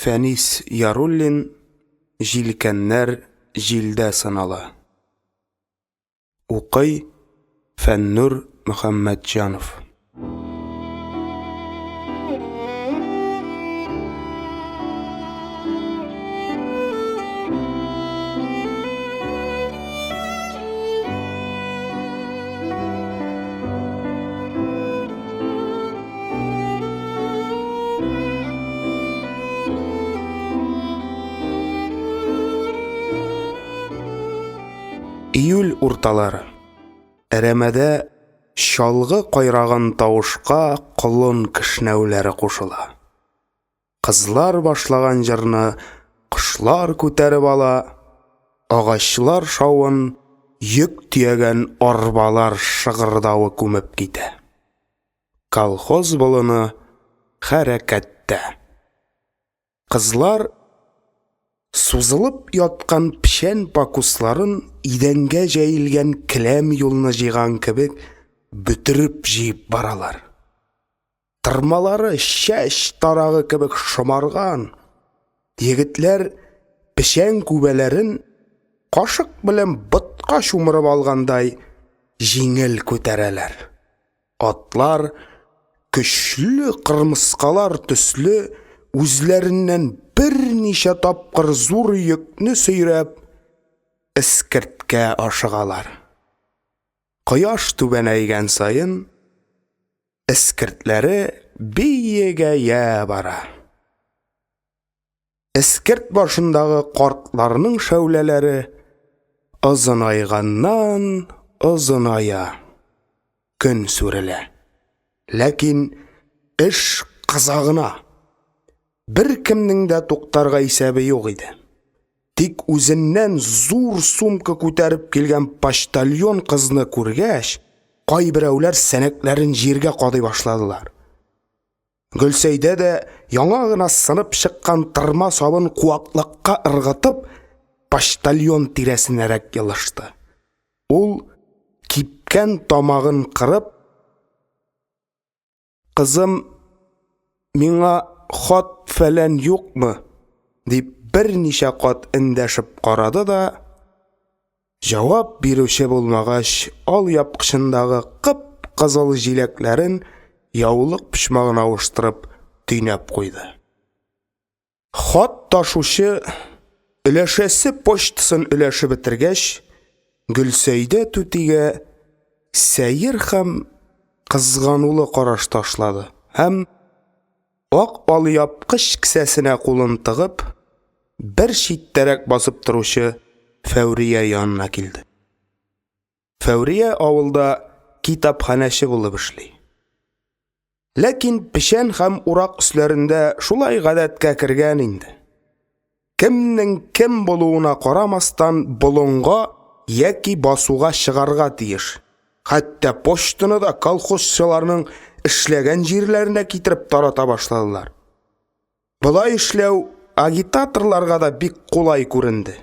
Фәнис Яруллин «Җилкәннәр җилдә сынала». Укый Фәннур Мөхәммәтҗанов. Июль урталары. Әрәмәдә чалгы кайраган тавышка колын кешнәүләре кушыла. Кызлар башлаган җырны кошлар күтәреп ала, агачлар шавын йөк төягән арбалар шыгырдавы күмеп китә. Колхоз болыны хәрәкәттә. Кызлар сузылып яткан пишән пакусларын идәнгә җәелгән келәм юлны җыйган кебек бөтереп җыеп баралар. Тырмалары чәч тарагы кебек шомарган. Егетләр пишән күбәләрен кашык белән ботка чумырып алгандай җиңел күтәрәләр. Атлар көчле кырмыскалар төсле үзләреннән берничә тапкыр зур йөкне сөйрәп эскерткә ашыгалар. Кояш түбәнәйгән саен эскертләре биегә бара. Эскерт башындагы картларның шәүләләре озынайганнан озыная. Көн сүрелә. Ләкин эш кызагына. Бер кемнең дә туктарга исәбе юк иде. Тик үзеннән зур сумка күтәреп килгән почтальон кызны күргәч, кайберәүләр сәнәкләрен җиргә кадый башладылар. Гөлсәйдә дә яңа гына сынып чыккан тырма сабын куаклыкка ыргытып, почтальон тирәсенәрәк елышты. Ул кипкән тамагын кырып: "Кызым, миңа хат фәлән юкмы?" дип берничә кат эндәшеп карады да, җавап бирүче булмагач, алъяпкычындагы кып-кызыл җиләкләрен яулык почмагына авыштырып төйнәп куйды. Хат ташучы өләшәсе почтасын өләшеп бетергәч, Гөлсәйдә түтигә сәер һәм кызганулы караш ташлады һәм ак алъяпкыч кесәсенә кулын тыгып, бер читтәрәк басып торучы Фәүрия янына килде. Фәүрия авылда китапханәче булып эшли. Ләкин пишән һәм урак өсләрендә шулай гадәткә кергән инде. Кемнең кем булуына карамастан болынга яки басуга чыгарга тиеш. Хәтта почтаны да колхозчыларның эшләгән җирләренә китереп тарата башладылар. Булай эшләү агитаторларга да бик кулай күренде.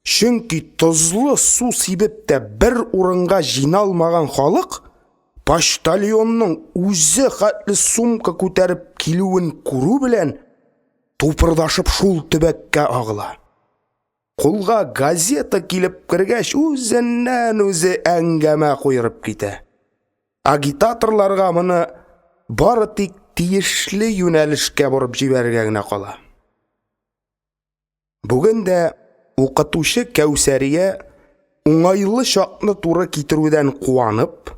Чөнки тозлы су сибеп тә бер урынга җыйналмаган халык почтальонның үзе хәтле сумка күтәреп килүен күрү белән тупырдашып шул төбәккә агыла. Кулга газета килеп кергәч, үзеннән үзе әңгәмә куерып китә. Агитаторларга моны бары тик тиешле юнәлешкә бурып җибәргә генә кала. Бүген дә укытучы Кәүсәрия уңайлы чакны туры китерүдән куанып,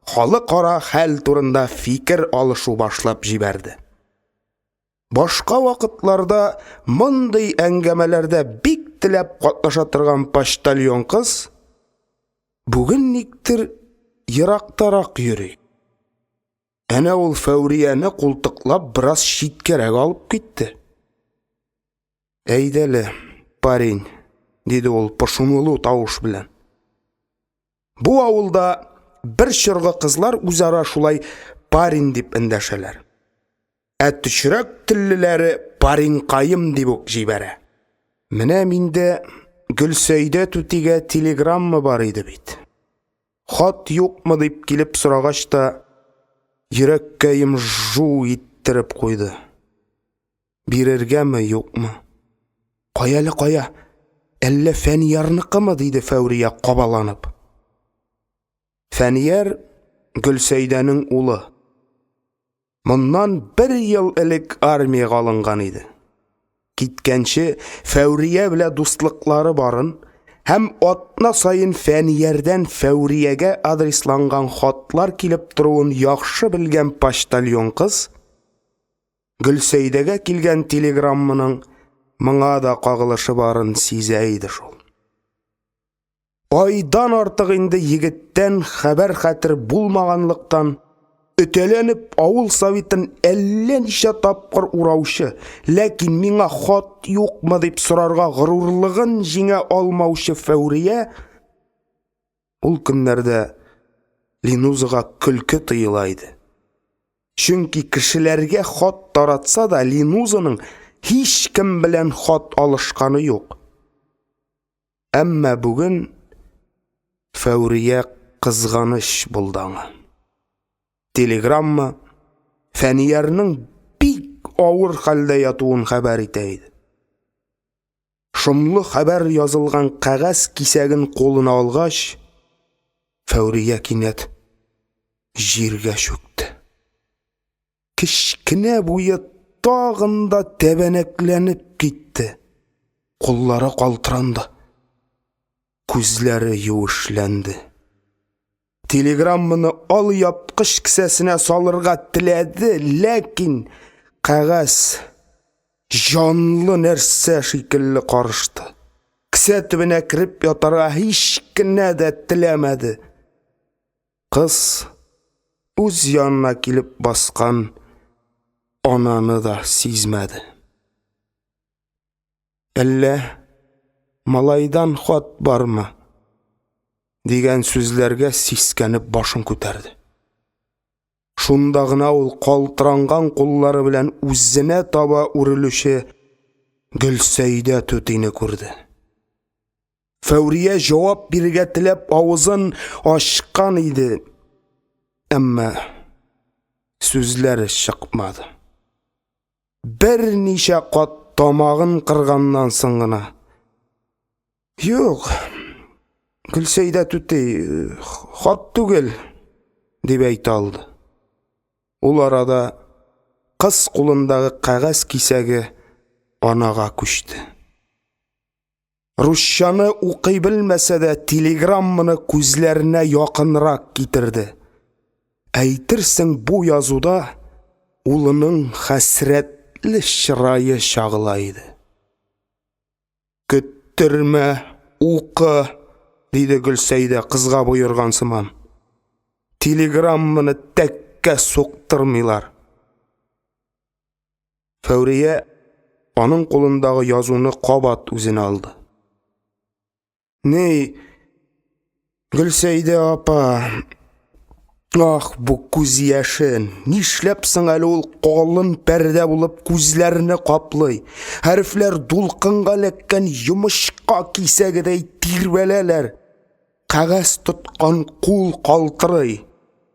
халыкара хәл турында фикер алышу башлап җибәрде. Башка вакытларда мондый әңгәмәләрдә бик теләп катнаша торган почтальон кыз бүген никтер ерактарак йөри. Әнә ул Фәүрияне култыклап бераз читкәрәк алып китте. "Әйдәле, парень", диде ул пошумлы тавыш белән. Бу авылда бер чоргы кызлар үзара шулай парень дип эндәшәләр. Ә төчрәк теллеләре паренькаем дип үк җибәрә. Менә миндә Гөлсәйдә түтигә телеграмма бар иде бит. Хат юкмы дип килеп сорагач та, йөрәккәем жу иттереп куйды. Бирергәме, юкмы? Кая әле, кая? Әллә Фәниярныкымы, диде Фәүрия кабаланып. Фәнияр Гөлсәйдәнең улы. Моннан 1 ел элек армияга алынган иде. Киткәнче Фәүрия белән дуслыклары барын һәм атна сайын Фәниярдән Фәүриягә адресланган хатлар килеп торуын яхшы белгән почтальон кыз Гөлсәйдәгә килгән телеграмманың моңа да кагылышы барын сизә иде шул. Айдан артык инде егеттән хәбәр хәтер булмаганлыктан өтәләнеп авыл советын әллә ничә тапкыр ураучы, ләкин миңа хат юкмы дип сорарга горурлыгын җиңә алмаучы Фәүрия ул көннәрдә Линузага көлке тыела иде. Чөнки кешеләргә хат таратса да Линузаның һич кем белән хат алышканы юк. Әмма бүген Фәүрия кызганыч булды аңа. Телеграмма Фәниярның бик авыр хәлдә ятуын хәбәр итә иде. Шомлы хәбәр язылган кәгазь кисәген кулына алгач, Фәүрия кинәт җиргә чүкте. Кечкенә буе тагын да тәбәнәкләнеп китте. Куллары калтыранды. Күзләре юешләнде. Телеграмманы ал япкыч кисәсенә салырга теләде, ләкин кәгазь җанлы нәрсә шикелле карышты. Кисә төбенә кирип ятарга һич кенә дә теләмәде. Кыз үз янына килеп баскан ананы да сизмәде. Әллә малайдан хат бармы? Дигән сүзләргә сискәнеп башын күтәрде. Шунда гына ул калтыранган куллары белән үзенә таба үрелүче Гөлсәйдә түтине күрде. Фәүрия җавап бирергә теләп авызын ачкан иде, әмма сүзләре чыкмады. Берничә кат тамагын кырганнан соң гына: "Юк, Гөлсәйдә түти, хат түгел", дип әйтә алды. Ул арада кыз кулындагы кәгазь кисәге анага күчте. Русчаны укый белмәсә дә телеграмманы күзләренә якынрак китерде. Әйтерсең, бу язуда улының хәсрәтле чырае чагыла иде. "Көттермә, укы", диде Гөлсәйдә кызга буйырган сыман. "Телеграмманы тәккә суктырмыйлар". Фәүрия аның кулындагы язуны кабат үзенә алды. "Ней, Гөлсәйдә апа, ах, бу күз яшен, нишләп соң әле ул калын пәрдә булып күзләрне каплый? Хәрефләр дулкынга ләккән йомышка кисәгедәй тирбәләләр. Кәгазь тоткан кул калтырый".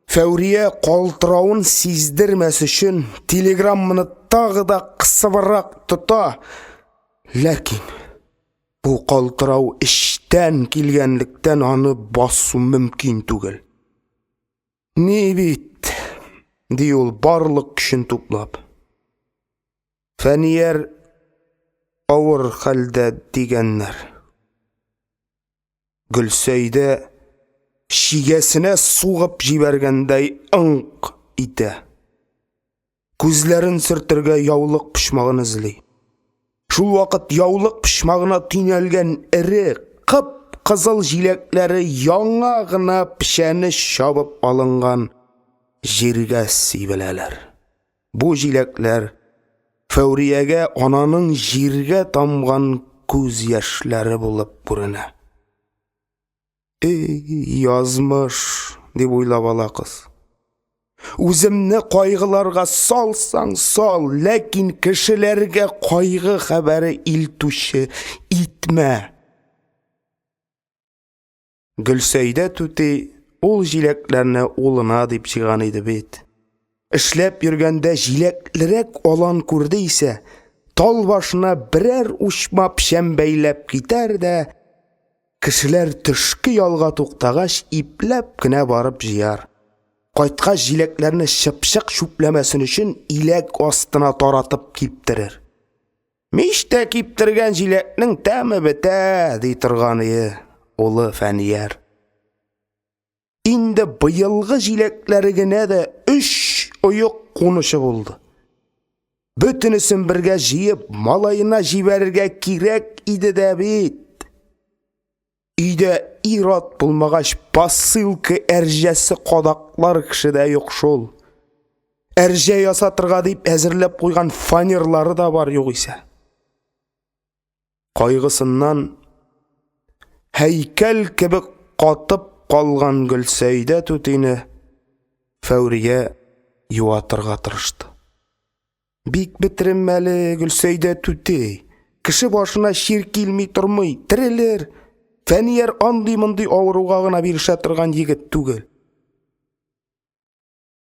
Фәүрия калтырауын сиздермәс өчен телеграмманы тагы да кысыбрак тота, ләкин бу калтырау эштән килгәнлектән аны басу мөмкин түгел. "Ни бит", ди ул барлык көчен туплап. "Фәнияр авыр хәлдә" дигәннәр. Гөлсәйдә шигәсенә сугып җибәргәндәй ыңк итә. Күзләрен сөртергә яулык пычмагын эзли. Шул вакыт яулык пычмагына төнәлгән эре, кып-кызыл җиләкләре яңа гына пешәне чабып алынган җиргә сибеләләр. Бу җиләкләр Фәүриягә ананың җиргә тамган күз яшьләре булып күренә. Язмыш, дип уйлап ала кыз. Үземне кайгыларга салсаң сал, ләкин кешеләргә кайгы хәбәре илтүче итмә. Гөлсәйдә түти ул җиләкләрне улына дип җыйган иде бит. Эшләп йөргәндә җиләклерәк алан күрде исә, тал башына берәр учма пішән бәйләп китәр дә, кешеләр төшке ялга туктагач ипләп кенә барып җыяр. Кайткач җиләкләрне чыпчык чүпләмәсен өчен иләк астына таратып киптерер. Миштә киптергән җиләкнең тәме бетә, ди торганы улы Фәнияр. Инде быелгы җиләкләре генә дә 3 оек кунышы булды. Бөтенесен бергә җыеп, малаена җибәрергә кирәк иде дә бит. Өйдә ир-ат булмагач, посылка әрҗәсе кадаклар кешедә юк шул. Әрҗә ясатырга дип әзерләп куйган фанерлары да бар югыйсә. Кайгысыннан һәйкәл кебек катып калган Гөлсәйдә түтине Фәүрия юатырга тырышты. Бик бетеренмәле Гөлсәйдә түти. Кеше башына шир килми тормый, терелер. Фәнияр андый-мондый авыруга гына бирешә торган егет түгел.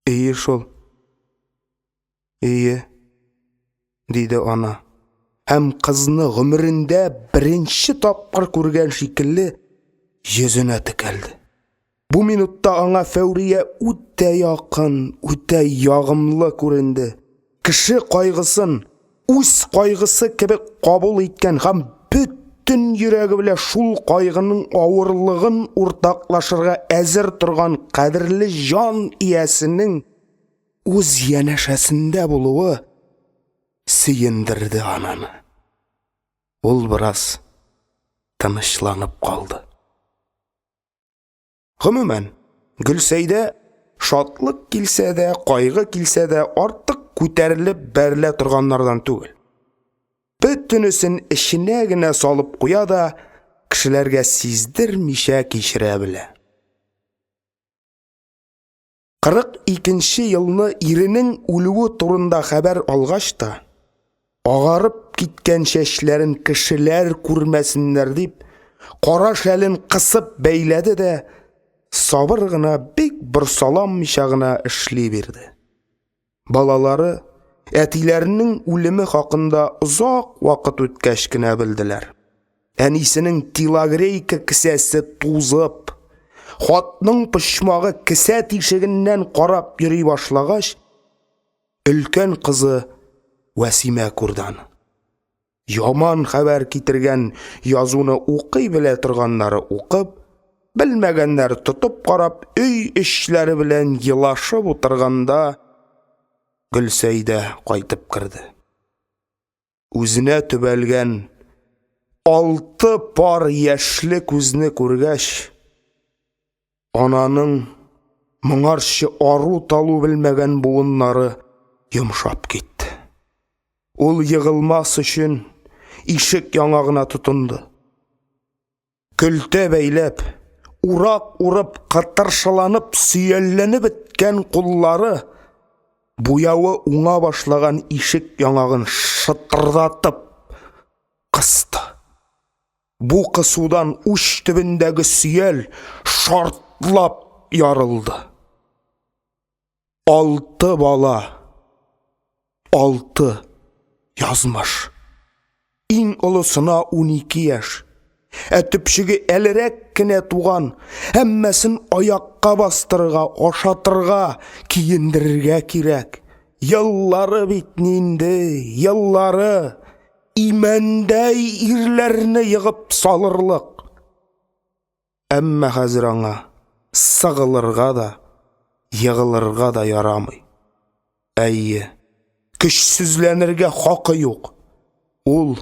Ие шул. Ие, диде ана. Һәм кызны гомерендә беренче тапкыр күргән шикелле йөзенә текәлде. Бу минутта аңа Фәүрия үтә якын, үтә ягымлы күренде. Кеше кайгысын үз кайгысы кебек кабул иткән һәм бүтән йөрәге белән шул кайгының авырлыгын уртаклашырга әзер торган кадерле җан иясенең үз янәшәсендә булуы сөендерде ананы. Ул бераз тынычланып калды. Гомумән, Гөлсәйдә шатлык килсә дә, кайгы килсә дә артык күтәрелеп бәрелә торганнардан түгел. Бөтенесен эшенә генә салып куя да, кешеләргә сиздермичә кичерә белә. 42нче елны иренең үлүе турында хәбәр алгач та, агарып киткән чәчләрен кешеләр күрмәсеннәр дип, кара шәлен кысып бәйләде дә, сабыр гына бик бер саламмыйча гына эшли бирде. Балалары әтиләренең үлеме хакында озак вакыт үткәч кенә белделәр. Әнисенең тилогрейка кесәсе тузып, хатның пычмагы кесә тишегеннән карап йөри башлагач, өлкән кызы Вәсимә күрде. Яман хәбәр китергән язуны укый белә торганнары укып, белмәгәннәр тотып карап, өй эшләре белән елашып утырганда Гөлсәйдә кайтып керде. Үзенә төбәлгән 6 пар яшьле күзне күргәч, ананың моңарчы ару талу белмәгән буыннары йомшап китте. Ул егылмас өчен ишек яңагына тотынды. Көлтә бәйләп, урак урып, кытыршыланып, сөялләнеп беткән куллары буявы уңа башлаган ишек яңагын шытырдатып кысты. Бу кысудан уч төбендәге сөял шартлап ярылды. 6 бала, 6 язмыш. Иң олысына 12 яшь. Төпчеге әлерәк кенә туган, һәммәсен аякка бастырырга, ашатырга, киендерергә кирәк. Еллары бит нинди, еллары имәндәй ирләрне йыгып салырлык. Әмма хәзер аңа сыгылырга да, йыгылырга да ярамый. Әйе, көчсезләнергә хакы юк. Ул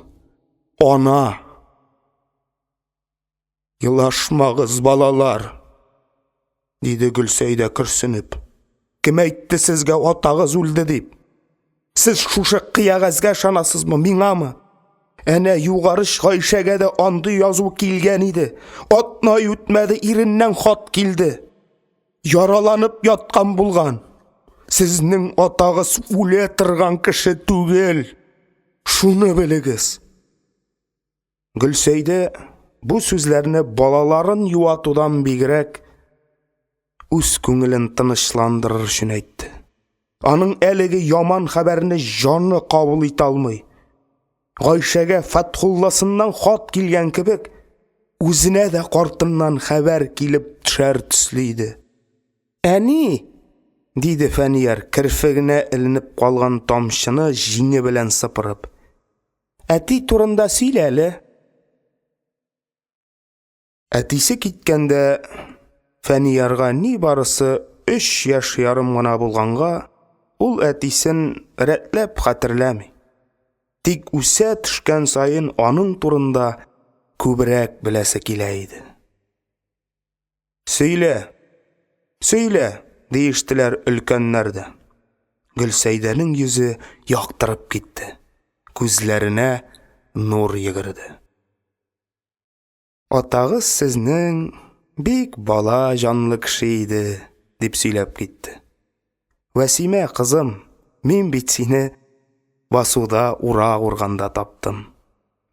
ана. Елашмагыз, балалар, диде Гөлсәйдә көрсенеп. Кем әйтте сезгә атагыз үлде дип? Сез шушы кыягазга шанасызмы, миңамы? Әнә югары Гайшәгә дә андый язу килгән иде. Атна үтмәде, иреннән хат килде. Яраланып яткан булган. Сезнең атагыз үлә торган кеше түгел. Шуны белегез. Гөлсәйдә бу сүзләрне балаларын юатудан бигрәк үз күңелен тынычландырыр өчен әйтте. Аның әлеге яман хәбәрне җаны кабул итә алмый. Гайшәгә Фатхулласыннан хат килгән кебек, үзенә дә картыннан хәбәр килеп төшәр төсле иде. «Әни!» диде Фәнияр, кірфегенә ілініп қалған тамшыны җиңе белән сыпырып. «Әти турында сөйлә әле». Әтисе киткәндә, Фәниярга ни барысы 3 яшь ярым гына булганга, ул әтисен рәтләп хәтерләми. Тик үсә төшкән сайын аның турында күбрәк беләсе килә иде. «Сөйлә, сөйлә!» диештеләр өлкәннәр дә. Гөлсәйдәнең йөзе яктырып китте. Күзләренә нур йөгерде. «Атагыз сезнең бик бала җанлы кеше иде», дип сөйләп китте. «Вәсимә кызым, мин бит сине басуда ура урганда таптым.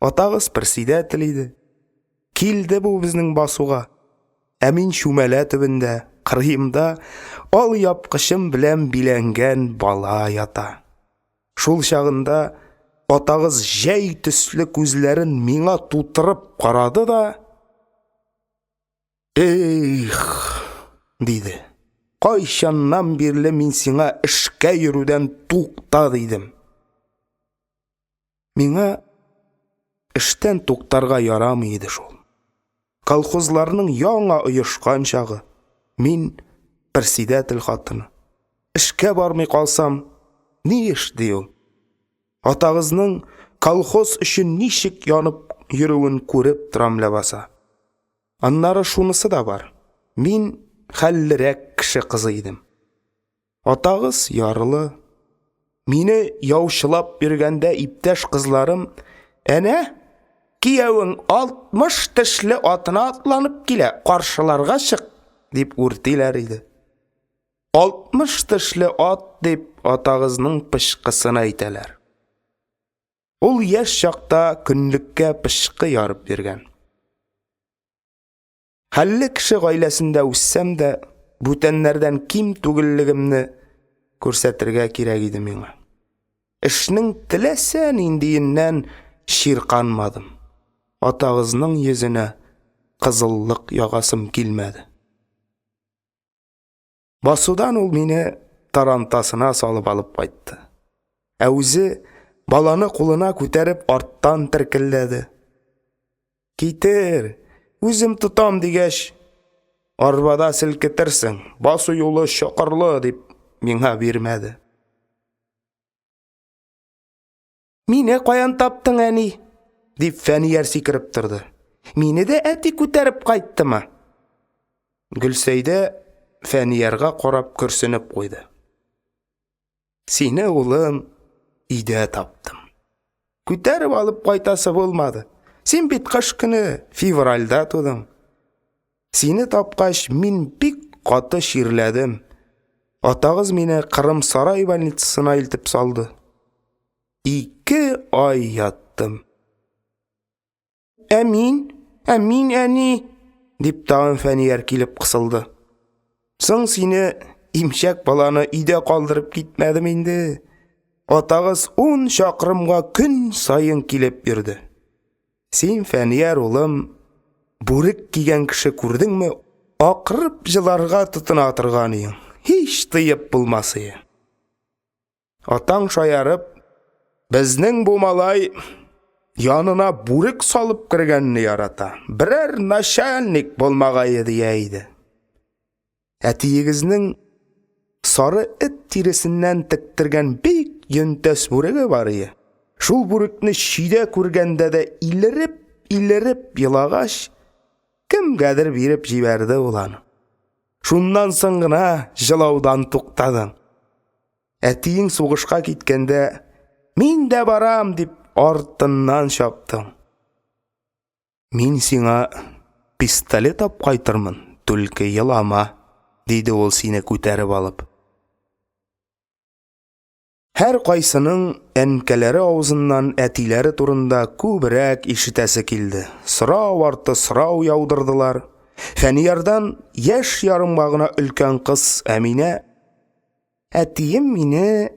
Атагыз председатель иде. Килде бу безнең басуга. Ә мин шүмәлә төбендә, кырыемда ал япкычым белән биләнгән бала ята. Шул чагында атагыз җәй төсле күзләрен миңа тутырып карады да, «Эйх!» диде. «Кайчаннан бирле мин сиңа эшкә йөрүдән тукта дидем». Миңа эштән туктарга ярамый иде шул. Колхозларның яңа оешкан чагы. Мин председатель хатыны. Эшкә бармый калсам, ни эш ди ул? Атагызның колхоз өчен ничек янып йөрүен күреп торам ләбаса. Аннары шунысы да бар. Мин хәллерәк кеше кызы идем. Атагыз ярлы. Мине яучылап биргәндә иптәш кызларым, әнә, кияүең 60 тешле атына атланып килә, каршыларга чык, дип үртиләр иде. 60 тешле ат дип атагызның пышкысын әйтәләр. Ул яшь чакта көнлеккә пышкы ярып биргән. Хәлле кеше гаиләсендә үссәм дә, бүтәннәрдән ким түгеллегемне күрсәтергә кирәк иде миңа. Эшнең теләсә ниндиеннән ширканмадым. Атагызның йөзенә кызыллык ягасым килмәде. Басудан ул мине тарантасына салып алып кайтты. Ә үзе баланы кулына күтәреп арттан теркелләде. «Китер, үзем тотам» дигәч, «Арбада селкетерсең, басу юлы чакырлы» дип миңа бирмәде. «Мине каян таптың, әни?» дип Фәнияр сикереп торды. «Мине дә әти күтәреп кайттымы?» Гөлсәйдә Фәниярга карап көрсенеп куйды. «Сине, улым, өйдә таптым. Күтәреп алып кайтасы булмады. Син бит кыш көне февральдә тудың. Сине тапкач мин бик каты ширләдем. Атагыз мине Кырым сарай больницасына илтеп салды. 2 ай яттым». «Әмин, әни», дип тагын Фәнияр килеп кысылды. «Соң сине имчәк баланы өйдә калдырып китмәдем инде. Атагыз 10 чакрымга көн сайын килеп йөрде. Син, Фәнияр улым, бүрек кигән кеше күрдеңме, акырып җыларга тотына торган идең. Һич тыеп булмасы. Атаң шаярып, безнең бу малай янына бүрек салып кергәнне ярата. Берәр начальник булмагае дия иде. Әтиегезнең сары эт тиресеннән тектергән бик йөнтәс бүреге бар иде. Шул бүрекне шидә күргәндә дә илереп елагач, кемгәдер биреп җибәрде ул аны. Шуннан соң гына җылаудан туктадың. Әтиең сугышка киткәндә, мин дә барам дип артыннан чаптың. Мин сиңа пистолет ап кайтырмын, түлке елама, диде ул сине күтәреп алып. Һәр кайсының әнкәләре авызыннан әтиләре турында күбрәк ишетәсе килде. Сорау арты сорау яудырдылар. Фәниярдан яшь ярымга гына өлкән кыз Әминә, әтием мине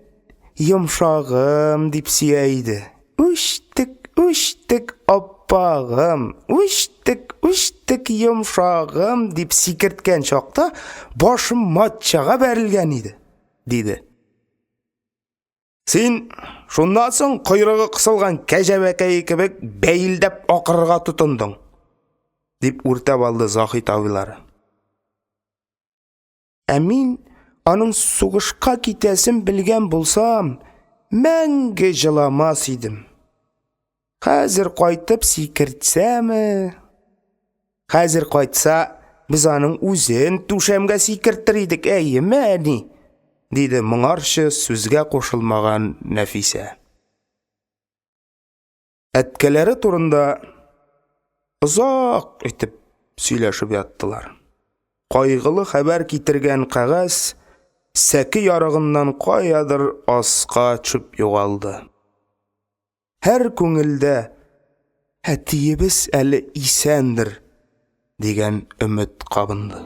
йомшагым дип сөя иде. Үчтек "Үштік аппағым, үштік йомшағым" деп секірткен шақта башым матчаға бәрілген еді, дейді. Сен шундан соң құйрығы қысылған кәжәбәкәй кебек бәйілдеп ақырға тұтындың, деп үртеп алды Захит абайлары. Әмин аның суғышқа кетесін білген болсам, мәңгі жыламас едім. Қазір қайтып секіртсәмі? Қазір қайтса, біз аның өзін түшемге секірттір едік, мәне, дейді мұңаршы сөзге қошылмаған Нәфиса. Әткелері турында ұзақ етіп сөйләшіп яттылар. Қайғылы хәбәр китергән қағаз сәке ярығынан қаядыр асқа чүп юғалды. Әр көңілді әтиебіз әлі исәндір деген үміт қабынды.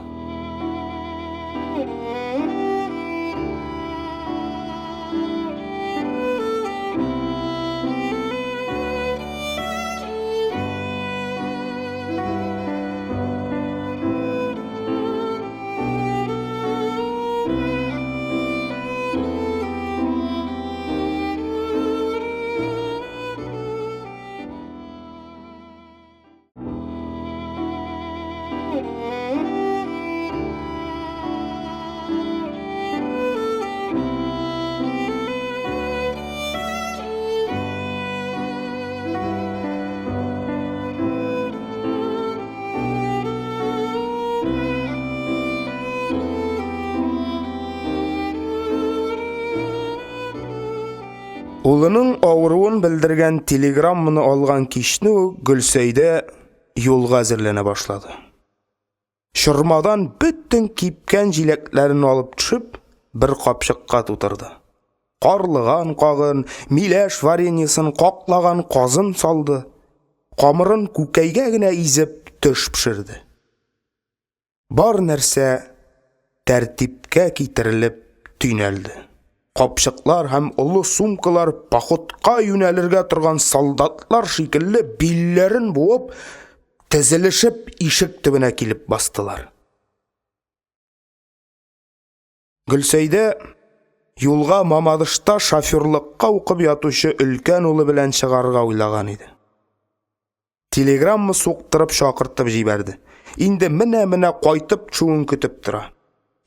Улының ауыруын білдірген телеграмманы алған кешні Гүлсәйдә yolға әзірлене башлады. Шырмадан бүттін кипкен жиләкләрін алып түшіп, бір қапшыққа тутырды. Қарлыған қағын, миләш вареньесін қоқлаған қазын салды. Қамырын көкәйгә генә изеп төш пішірді. Бар нәрсә тәртипкә китеріліп түйнәлді. Қапшықлар һәм ұлы сумкалар пахотқа юнәлергә тұрған солдатлар шикелле билләрен буып, тізілішіп ишек төбенә килеп бастылар. Гүлсәйдә юлга Мамадышта шоферлыкка укып ятучы өлкән улы белән чыгарга уйлаган иде. Телеграмма суктырып шакыртып җибәрде. Инде менә кайтып чуын көтеп тора.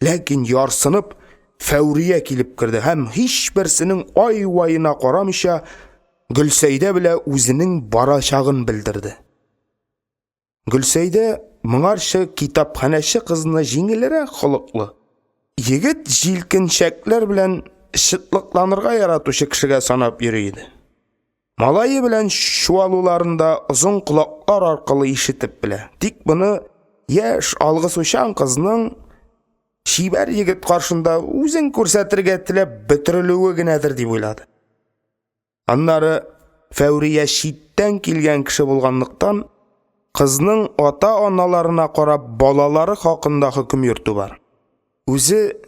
Ләкин ярсынып Фәурия килеп керде һәм һичберсенең ай-вайына карамыйча Гүлсәйдә белә үзенең барачагын белдерде. Гүлсәйдә моңарчы китапханәче кызны җиңелрәк холыклы, егет җилкенчәкләр белән шытлыкланырга яратучы кешегә санап йөри иде. Малайы белән шуалуларында озын колаклар аркылы ишетеп белә. Тик буны яшь алгысучан кызның шибәр егет каршында үзен күрсәтергә теләп бөтерелүе генәдер дип уйлады. Аннары Фәурия читтән килгән кеше булганлыктан кызның ата-аналарына карап балалары хакында хөкем йөртү бар. Үзе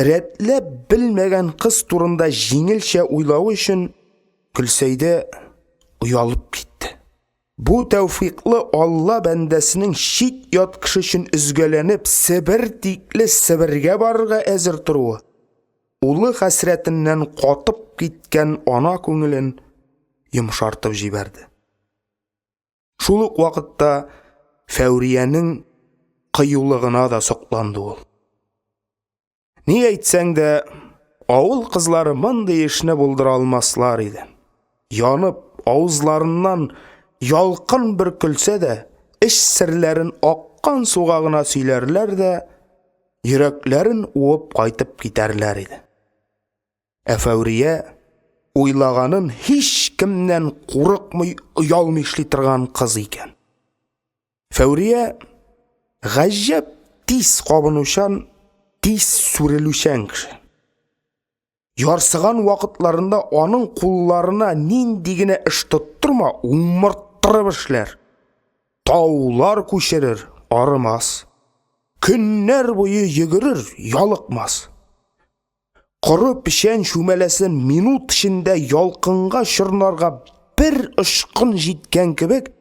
рәтләп белмәгән кыз турында җиңелчә уйлау өчен Гүлсәйдә уялып китте. Бу тәүфиклы Алла бәндәсенең чит ят кеше өчен үзгәләнеп Себер тикле Себергә барырга әзер торуы, улы хәсрәтеннән катып киткән ана күңелен йомшартып җибәрде. Шул ук вакытта Фәуриянең кыюлыгына да сокланды ул. Ни әйтсәң дә, авыл кызлары мондый эшне булдыра алмаслар иде. Янып, авызларыннан ялкын бер көлсә дә, эш серләрен аккан суга гына сөйләрләр дә, йөрәкләрен уып кайтып китәрләр иде. Фәурия уйлаганын һич кемнән курыкмый, оялмый эшли торган кыз икән. Фәурия гаҗәп тиз кабынучан, тиз сүрелүчән кеше. Ярсыган вакытларында аның кулларына нинди генә эш тоттырма, умырттырып эшләр. Таулар күчерер, арымас. Көннәр буе йөгерер, ялыкмас. Коры пешән шүмәләсен минут эчендә ялкынга чорнарга bir ышқын жеткен кебек,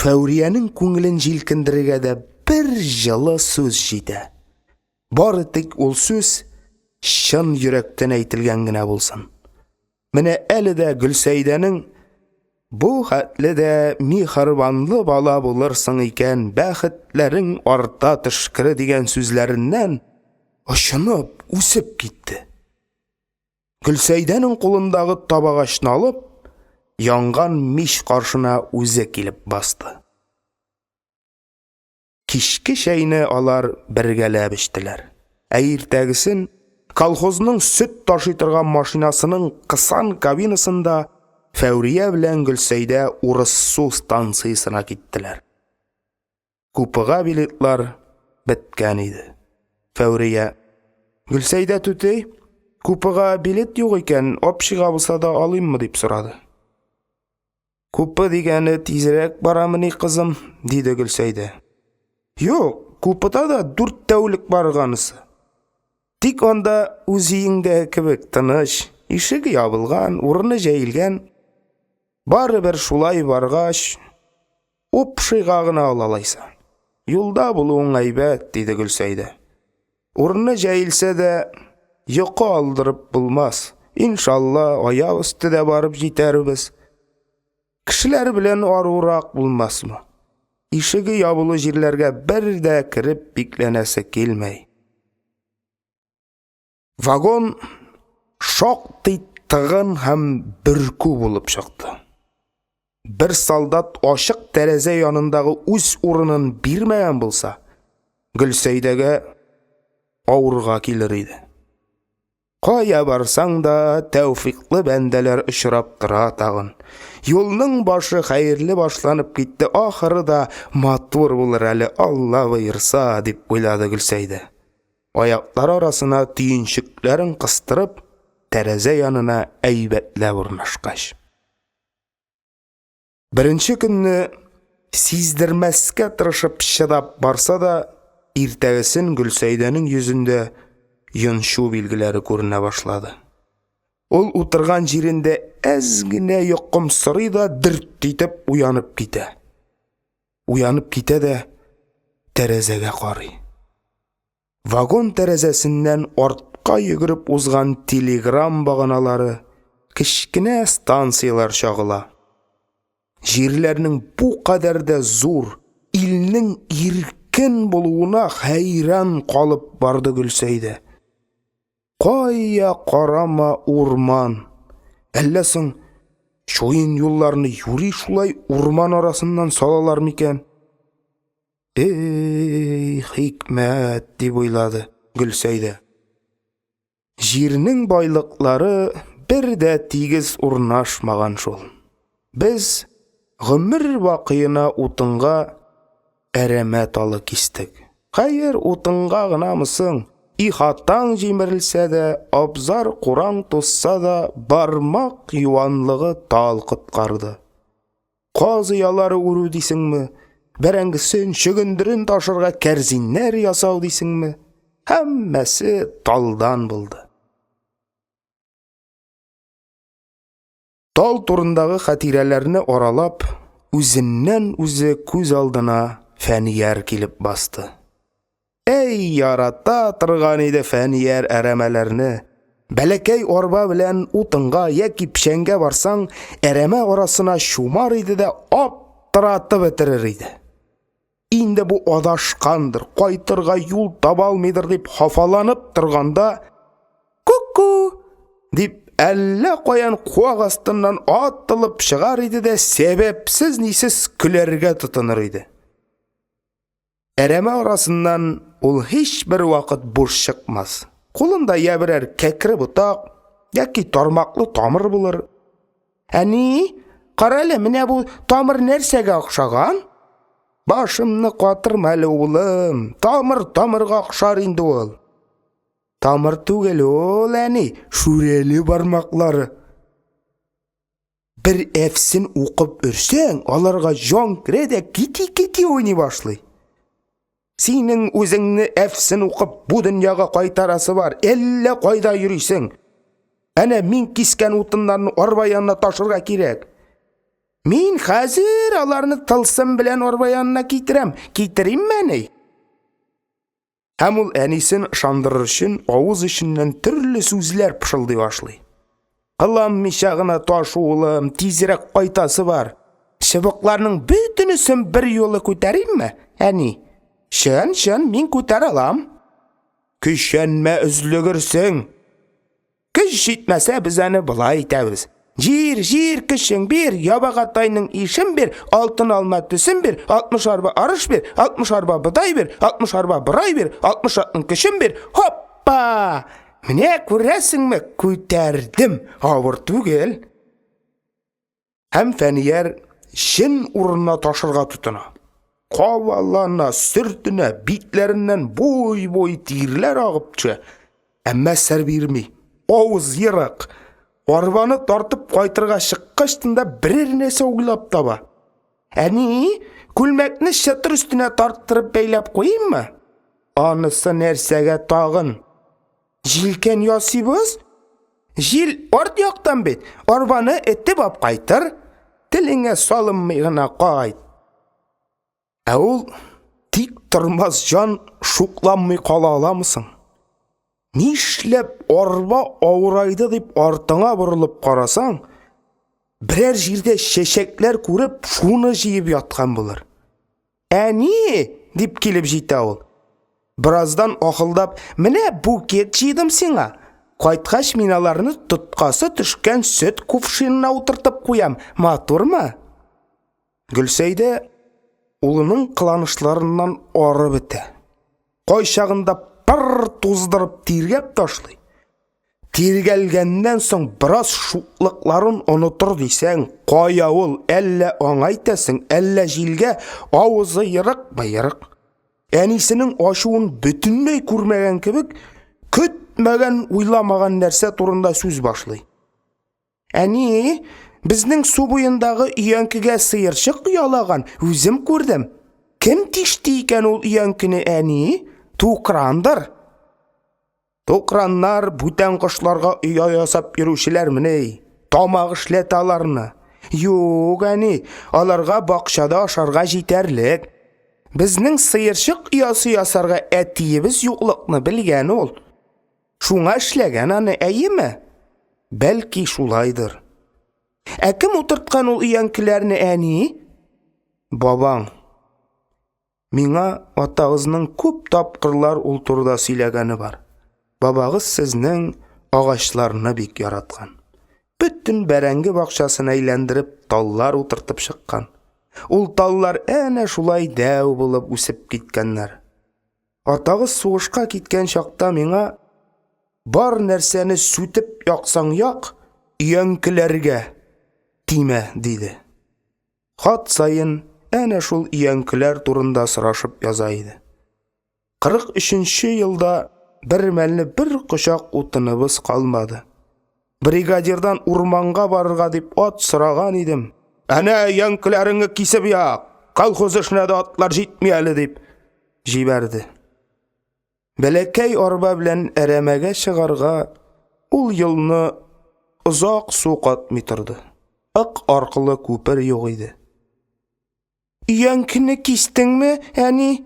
Фәурияның көңілін желкіндірге де бір жылы сөз жейді. Бары тек ол сөз шын жүректен әйтілген генә болсын. Менә әлі дә Гүлсәйдәнең «Бу хәтле дә михырбанлы бала булырсың икән, бәхетләрең арта төшкере» дигән сүзләреннән ышынып, үсеп китте. Гүлсәйдәнең кулындагы табагачны алып, янган мич каршына үзе килеп басты. Кичке чәйне алар бергәләп эчтеләр. Иртәгесен колхозның сөт ташый торган машинасының кысан кабинасында Фәурия белән Гөлсәйдә Урыссу станциясына киттеләр. Купыга билетлар беткән иде. Фәурия: «Гөлсәйдә түтей, купыга билет юк икән, общига булса да алыйммы?» дип сорады. «Купы дигәне тизрәк барамыни, кызым?» диде Гөлсәйдә. «Юк, купыда да 4 тәүлек барганысы. Тик анда үзиңдә кебек тыныч, ишеге ябылган, урыны җәелгән. Барыбер шулай баргач, общига гына алалайсың. Юлда булуың әйбәт», диде Гөлсәйдә. «Урыны җәелсә дә йокы алдырып булмас. Иншалла, аяк өстедә барып җитәрбез. Кешеләр белән арурак булмасмы? Ишеге ябылы җирләргә бер дә кирип бикләнәсе килмәй». Вагон шактый тыгын һәм бөркү булып чыкты. Бер солдат ашык тәрәзә янындагы үз урынын бирмәгән булса, Гөлсәйдәгә авырга килер иде. Кая барсаң да тәүфиклы бәндәләр очрап тора тагын. Юлның башы хәерле башланып китте, ахыры да матур булыр әле, Алла буйырса, дип уйлады Гөлсәйдә. Аяклар арасына төенчекләрен кыстырып, тәрәзә янына әйбәтләп урнашкач. Беренче көнне сиздермәскә тырышып чыдап барса да, иртәгесен Гөлсәйдәнең йөзендә йончу билгеләре күренә башлады. Ул утырган җирендә әз генә йокымсырый да дирт итеп уянып китә. Уянып китә дә тәрәзәгә карый. Вагон тәрәзәсеннән артка йөгереп узган телеграм баганалары, кичкенә станциялар чагыла. Җирләрнең бу кадәр дә зур, илнең иркен булуына хәйран калып барды Гөлсәйдә. Кая карама урман. Әллә соң шуен юлларны юри шулай урман арасыннан салалар микән? Хикмәт, дип уйлады Гөлсәйдә. Җирнең байлыклары бер дә тигез урнашмаган шул. Без гомер вакыена утынга әрәмә талы кистек. Хәер, утынга гынамысың? Ихатаң җимерелсә дә, абзар кураң тусса да, бармак юанлыгы тал кыткарды. Казыялары үрү дисеңме? Бәрәңгесен, чөгендерен ташырга кәрзиннәр ясау дисеңме? Һәммәсе талдан булды. Тал турындагы хатирәләрне аралап, үзеннән үзе күз алдына Фәнияр килеп басты. Әй, ярата торган иде Фәнияр әрәмәләрне. Бәләкәй арба белән утынга яки пишәнгә барсаң, әрәмә арасына чумар иде дә аптыратып бетерер иде. Инде бу адашкандыр, кайтырга юл таба алмыйдыр дип хафаланып торганда, «Ку-ку!» дип әллә каян куак астыннан атылып чыгар иде дә сәбәпсез нисез көләргә тотыныр иде. Әрәмә арасыннан ул һич бер вакыт буш чыкмас. Кулында я берәр кәкре ботак, яки тармаклы тамыр булыр. Әни, кара әле, менә бу тамыр нәрсәгә охшаган? Башымны катырма әле, улым. Тамырга охшар инде ул. Тамыр түгел ул, әни, шүрәле бармаклары. Бер әфсин укып өрсәң, аларга җан керә дә кити-кити уйный башлый. Синең үзеңне әфсин укып бу дөньяга кайтарасы бар, әллә кайда йөрисең? Әнә мин кискән утыннарны арба янына ташырга кирәк. Мен хәзер аларны тылсым белән арба янына китерәм. Китеримме? Һәм ул әнисен ышандырыр өчен авыз эченнән төрле сүзләр пышылдый башлый. Кыланмыйча гына таш улым, тизрәк кайтасы бар. Чыбыкларның бөтенесен бер юлы күтәримме? Әни, шын, мин күтәр алам. Көчәнмә, үзлегерсең. Көч җитмәсә, без аны былай итәбез. Җир, көчең бир, ябагатайның ишен бир, алтын алма төсен бир, 60 арба арыш бир, 60 арба быдай бир, 60 арба бырай бир, 60 атның көчен бир. Хоппа! Менә күрәсеңме, күтәрдем, авыр түгел. Һәм Фәнияр шин урынына ташырга тотына. Кавалана, сөртенә, битләреннән бой тирләр агып төшә. Әмма сәр бирми. Авыз ерак. Арбаны тартып кайтырга чыккачтында берәр нәрсә уйлап таба. Әни, күлмәкне чатыр өстенә тарттырып бәйләп куйыммы? Анысы нәрсәгә тагын? Җилкән ясыйбыз? Җил арт яктан бит. Арбаны этеп ап кайтыр. Телеңә салынмый гына кайт. Ә ул тик тормас җан шукланмый кала аламысың? Нишләп арба авырайды дип артыңа борылып карасаң, берәр җирдә чәчәкләр күреп, шуны җыеп яткан булыр. Әни, дип килеп җитә ул. Бираздан ахылдап, менә букет җыйдым сиңа. Кайткач мин аларны тоткасы төшкән сөт кувшинына утыртып куям. Матурмы? Гөлсәйдә улының кыланышларыннан арып бетә. Кайчагында пыр туздырып тиргәп ташлый. Тиргәлгәннән соң бераз шуклыкларын онытыр дисәң, кая ул, әллә аңайтасың, әллә җилгә, авызы йырык. Әнисенең ачуын бөтенләй күрмәгән кебек, көтмәгән, уйламаган нәрсә турында сүз башлый. Әни, безнең су буендагы өянкегә сыерчык ялаган, үзем күрдем. Кем тишти икән ул өянкене, әни? Тукрандыр. Тукраннар бүтән кошларга өй ясап йөрүчеләр менә. Тамак эшләтә аларны. Юк, әни, аларга бакчада ашарга җитәрлек. Безнең сыерчык ясы ясарга әтиебез юклыкны белгән ул. Шуңа эшләгән аны, әйеме? Бәлки шулайдыр. Ә кем утырткан ул өянкеләрне, әни? Бабаң. Миңа атагызның күп тапкырлар ул турыда сөйләгәне бар. Бабагыз сезнең агачларны бик яраткан. Бүтән бәрәңге бакчасын әйләндереп, таллар утыртып чыккан. Ул таллар әнә шулай дәү булып үсеп киткәннәр. Атагыз сугышка киткән чакта миңа бар нәрсәне сүтеп яксаң як, өянкеләргә тимә, диде. Хат сайын әнә шул өянкеләр турында сорашып яза иде. 43-нче елда бер мәлне бер кочак утыныбыз калмады. Бригадирдан урманга барырга дип ат сораган идем. Әнә өянкеләреңне кисеп як, колхоз эшенә дә атлар җитми әле дип җибәрде. Бәләкәй арба белән әрәмәгә чыгарга ул елны озак су катмый торды. Ак аркылы күпер юк иде. Өянкене кистеңме, әни?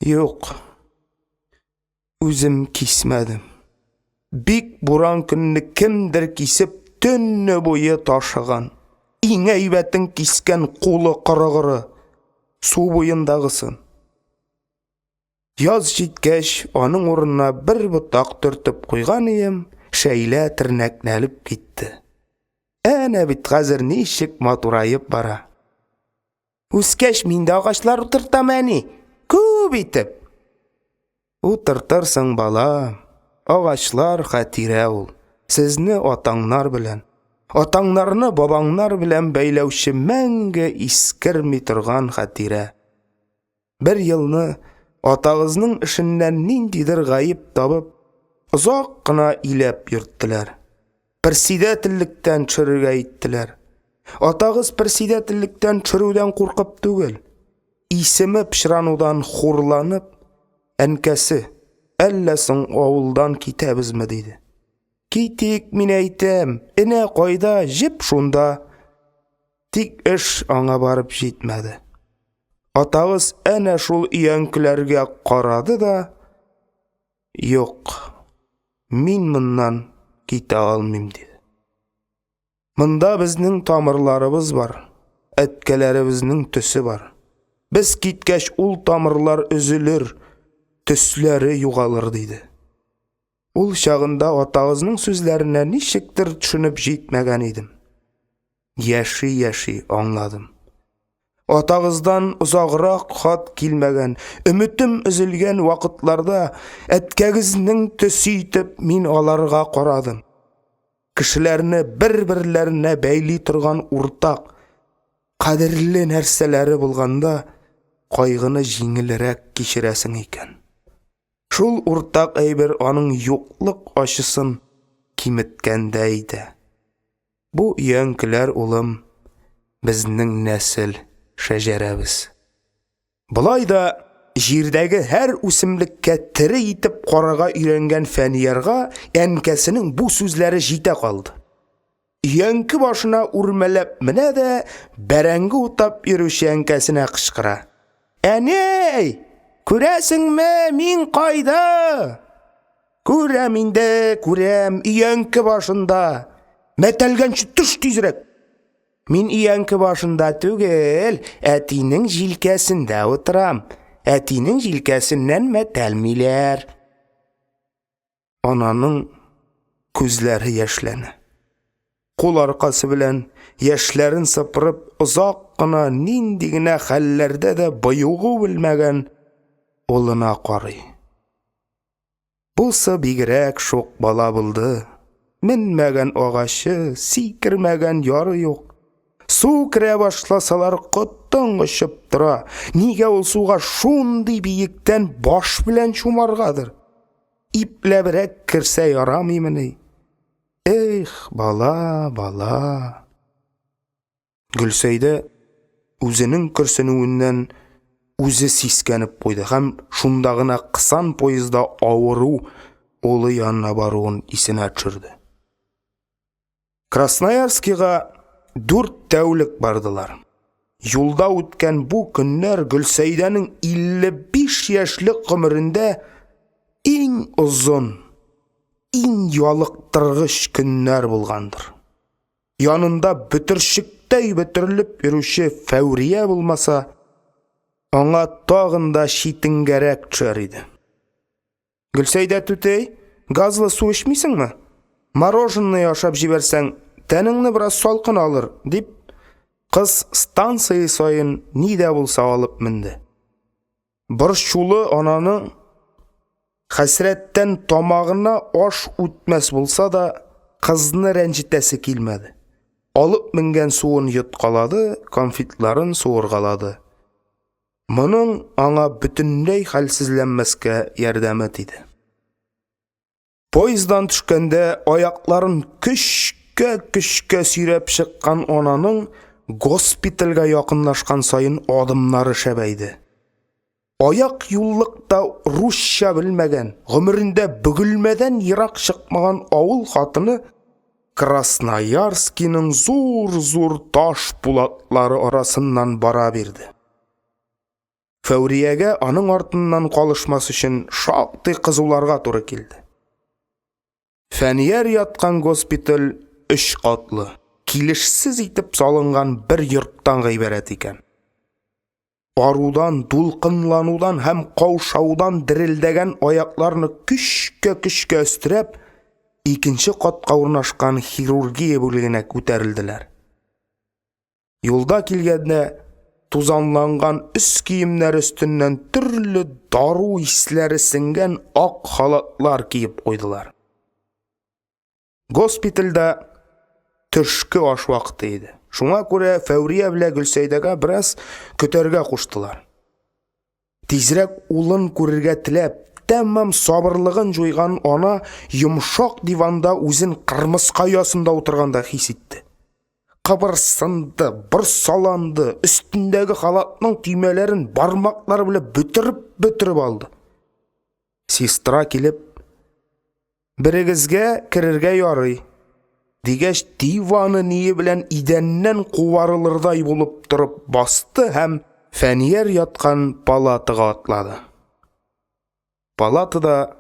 Юк. Үзем кисмәдем. Бик буран көнне кемдер кисеп, төнне буе ташыган. Иң әйбәтен кискән кулы кырыгыры, су буендагысын. Яз җиткәч, аның урынына бер ботак төртеп куйган идем, шәйлә тернәкләнеп китте. Әнә бит хәзер ничек матурайып бара. Үскәч мин дә агачлар утыртам, әни, күп итеп. Утыртырсың, бала. Агачлар хәтирә ул. Сезне атаңнар белән, атаңнарны бабаңнар белән бәйләүче мәңге искерми торган хәтирә. Бер елны атагызның эшеннән ниндидер гаеп табып, озак кына иләп йөрттеләр. Председательлектән төшерергә иттеләр. Атагыз председательлектән төшерүдән куркып түгел, исеме пычранудан хурланып, әнкәсе, әллә соң авылдан китәбезме диде. Китик, мин әйтәм, энә кайда, җеп шунда. Тик эш аңа барып җитмәде. Атагыз әнә шул өянкеләргә карады да, "Юк, мин моннан китә алмыйм" диде. Монда безнең тамырларыбыз бар, әткәләребезнең төсе бар. Без киткәч ул тамырлар өзелер, төсләре югалыр диде. Ул чагында атагызның сүзләренә ничектер төшенеп җитмәгән идем. Яши аңладым. Атагыздан узаграк хат килмәгән, өметем өзелгән вакытларда әткәгезнең төсе итеп мин аларга карадым. Кешеләрне бер-берләренә бәйли торган уртак, кадерле нәрсәләре булганда, кайгыны җиңелрәк кичерәсең икән. Шул уртак әйбер аның юклык ачысын киметкәндә иде. Бу өянкеләр улым, безнең нәсел шәҗәрәбез. Болай да җирдәге һәр үсемлеккә тере итеп карарга өйрәнгән Фәниярга әнкәсенең бу сүзләре җитә калды. Өянке башына үрмәләп менә дә бәрәңге утап йөрүче әнкәсенә кычкыра. "Әнәй! Күрәсеңме, мин кайда?" "Күрәм инде, күрәм, өянке башында. Мәтәлгәнче төш тизрәк." "Мин өянке башында түгел, әтинең җилкәсендә утырам. Әтинең җилкәсеннән мәтәлмиләр." Ананың күзләре яшьләнә. Кул аркасы белән яшьләрен сыпырып, озак кына нинди генә хәлләрдә дә боюгы белмәгән улына карый. Бусы бигрәк шук бала булды. Менмәгән агачы, сикермәгән яры юк. Су керә башласалар коттың очып тора. Нигә ул суга шундый биектән баш белән чумаргадыр? Ипләбрәк керсә ярамыймыни? Эх, бала, бала. Гөлсәйдә үзенең көрсенүеннән үзе сискәнеп куйды һәм шунда гына кысан поезда авыру улы янына баруын исенә төшерде. Красноярскига 4 тәүлек бардылар. Юлда үткән бу көннәр Гөлсәйдәнең 55 яшьлек гомерендә иң озын, иң ялыктыргыч көннәр булгандыр. Янында бөтерчектәй бөтерелеп йөрүче Фәүрия булмаса, аңа тагында шитингәрәк төшәр иде. "Гөлсәйдә түтей, газлы су эчмисеңме? Мороженое ашап җибәрсәң, тәнеңне бераз салкын алыр", дип, кыз станция саен ни дә булса алып менде. Борчулы ананың хәсрәттән тамагына аш үтмәс булса да, кызны рәнҗитәсе килмәде. Алып менгән суын йоткалады, конфетларын суыргалады. Моның аңа бөтенләй хәлсезләнмәскә ярдәме тиде. Поездан төшкәндә аякларын көчкә сөйрәп чыккан ананың госпитальгә якынлашкан саен адымнары шәбәйде. Аяк юллыкта русча белмәгән, гомерендә бөгелмәдән ерак чыкмаган авыл хатыны Красноярскиның зур таш пулатлары арасыннан бара бирде. Фәүриягә аның артыннан калышмас өчен шактый кызуларга туры килде. Фәнияр яткан госпиталь 3 катлы, килешсез итеп салынган бер йорттан гыйбарәт икән. Арудан, дулкынланудан һәм каушаудан дерелдәгән аякларны көчкә өстерәп, икенче катка урнашкан хирургия бүлегенә күтәрелделәр. Юлда килгәндә тузанланган үс киемнәр өстеннән төрле дару исләре сеңгән ак халатлар киеп куйдылар. Госпитальдә төшке аш вакыты иде. Шуңа күрә Фәүрия белән Гөлсәйдәгә бераз көтәргә куштылар. Тизрәк улын күрергә теләп, тәмам сабырлыгын җуйган ана йомшак диванда үзен кырмыска ясында утырганда хис итте. Кыбырсынды, борсаланды, өстендәге халатның төймәләрен бармаклары белән бөтереп алды. Сестра килеп, "Берегезгә керергә ярый. Дигәч, диваны ние белән идәннән куарылырдай булып торып басты һәм Фәнияр яткан палатага атлады. Палатада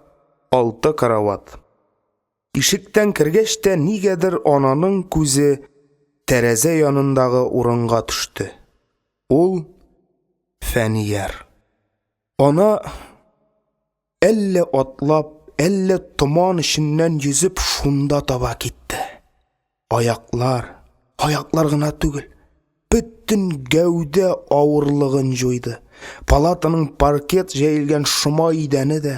6 карават. Ишектән кергәч тә нигәдер ананың күзе тәрәзә янындагы урынга төште. Ул Фәнияр. Ана әллә атлап, әллә томан эченнән йөзеп шунда таба китте. Аяклар гына түгел, бөтен гәүдә авырлыгын җуйды. Палатаның паркет җәелгән шома идәне дә,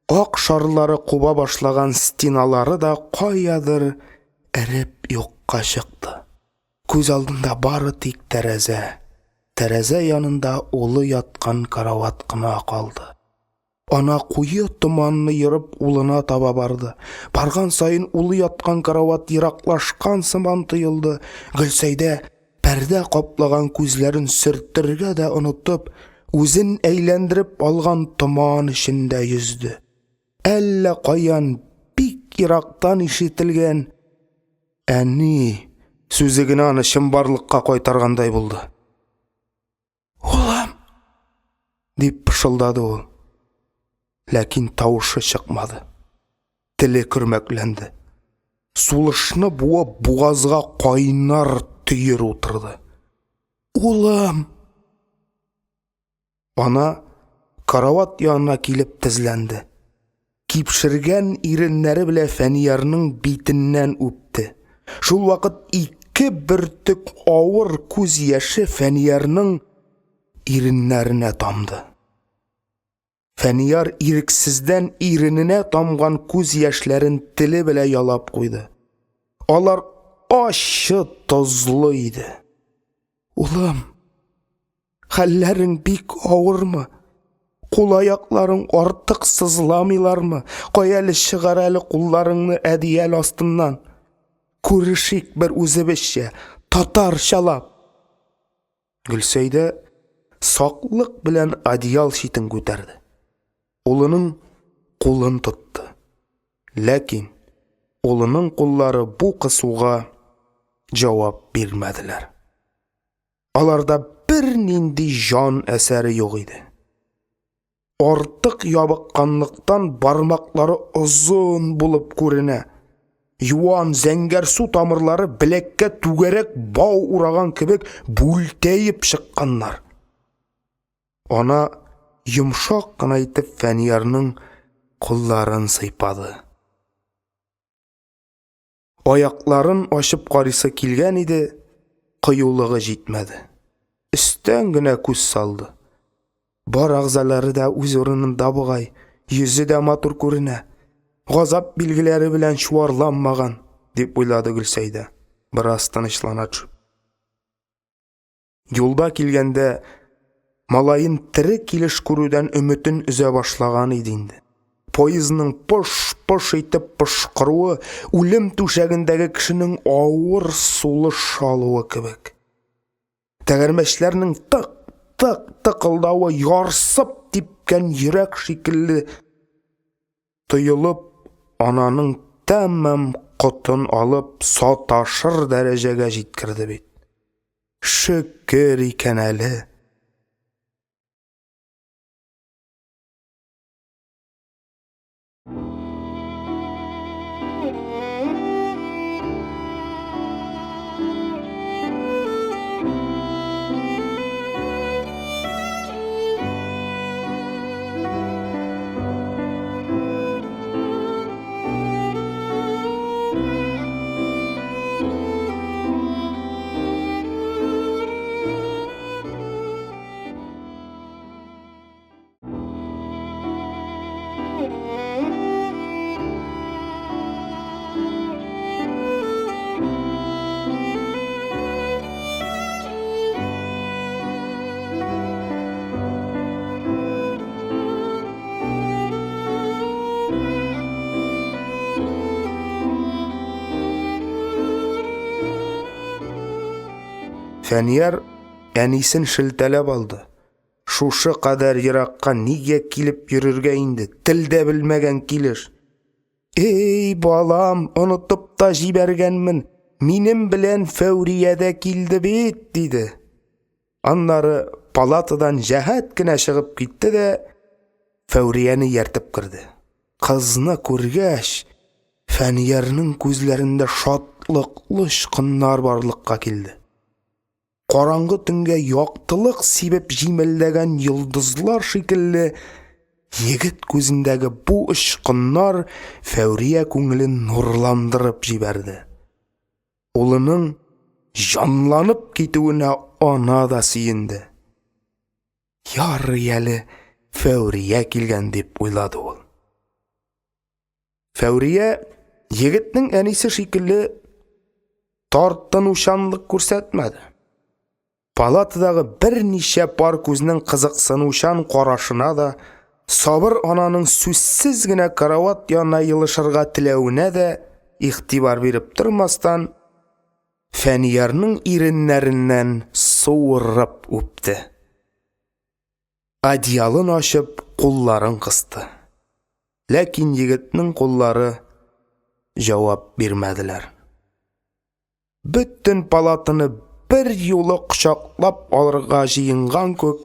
ак шарлары куба башлаган стеналары да каядыр эреп юкка чыкты. Күз алдында бары тик тәрәзә. Тәрәзә янында улы яткан карават кына калды. Ана куе томанны йырып улына таба барды. Барган сайын улы яткан карават ераклашкан сыман тоелды. Гөлсәйдә пәрдә каплаган күзләрен сөртергә дә онытып, үзен әйләндереп алган томан эчендә йөзде. Әллә каян бик ерактан ишетелгән әни сүзе генә аны чынбарлыкка кайтаргандай булды. «Улым!» дип пышылдады ул. Ләкин тавышы чыкмады. Теле көрмәкләнде. Сулышны буып бугазга кайнар төер утырды. «Улым!» Ана карават янына килеп тезләнде. Кипшергән иреннәре белән Фәниярның битеннән үпте. Шул вакыт 2 бөртек авыр күз яше Фәниярның иреннәренә тамды. Фәнияр ирексездән ирененә тамган күз яшьләрен теле белән ялап куйды. Алар ачы тозлы иде. «Улым, хәлләрең бик авырмы? Кул-аякларың артык сызламыйлармы? Кая әле чыгар әле кулларыңны әдиял астыннан. Күрешик бер үзебезчә, татарчалап». Гөлсәйдә саклык белән одеял читен күтәрде. Улының кулын тотты. Ләкин улының куллары бу кысуга җавап бирмәделәр. Аларда бер нинди җан әсәре юк иде. Артык ябыкканлыктан бармаклары озын булып күренә. Юан зәңгәр су тамырлары беләккә түгәрәк бау ураган кебек бүлтәеп чыкканнар. Ана йомшак кына итеп Фәниярның кулларын сыйпады. Аякларын ачып карыйсы килгән иде, кыюлыгы җитмәде. Өстән генә күз салды. Бар агзалары да үз урынында бугай, йөзе дә матур күренә. Газап билгеләре белән чуарланмаган, дип уйлады Гөлсәйдә, бераз тынычлана төшеп. Юлда килгәндә малайын тере килеш күрүдән өметен үзә башлаган иде инде. Поездның пыш-пыш итеп пышкыруы үлем түшәгендәге кешенең авыр сулыш шалуы кебек. Тәгәрмәчләрнең тык-тык тыкылдавы ярсып типкән йөрәк шикелле тоелып, ананың тәмам котын алып саташыр дәрәҗәгә җиткерде бит. Шөкер икән әле. Фәнияр әнисен шелтәләп алды. Шушы кадәр еракка нигә килеп йөрергә инде? Телдә белмәгән килеш. Ey балам, ұнытып та жибергенмін, минем білен Фәурияда келді бет, дейді. Аннары палатадан жәһәт кенә шығып кетті де, Фәурияны ертіп кірді. Қызны көргәш, Фәниярның көзләрендә шатлыклы шкыннар барлыкка килде. Караңгы төнгә яктылык сибеп җимелдәгән йолдызлар шикелле, егет күзендәге бу ышкыннар Фәурия күңелен нурландырып җибәрде. Улының җанланып китүенә ана да сөенде. Ярый әле Фәурия килгән дип уйлады ул. Фәурия егетнең әнисе шикелле тартынучанлык күрсәтмәде. Палатадагы берничә пар күзнең кызыксынучан карашына да, сабыр ананың сүзсез генә карават янына йылышырга теләвенә дә игътибар биреп тормастан, Фәниярның иреннәреннән суырып үпте. Одеялын ачып, кулларын кысты. Ләкин егетнең куллары җавап бирмәделәр. Бөтен палатаны бер юлы кочаклап алырга җыенган күк,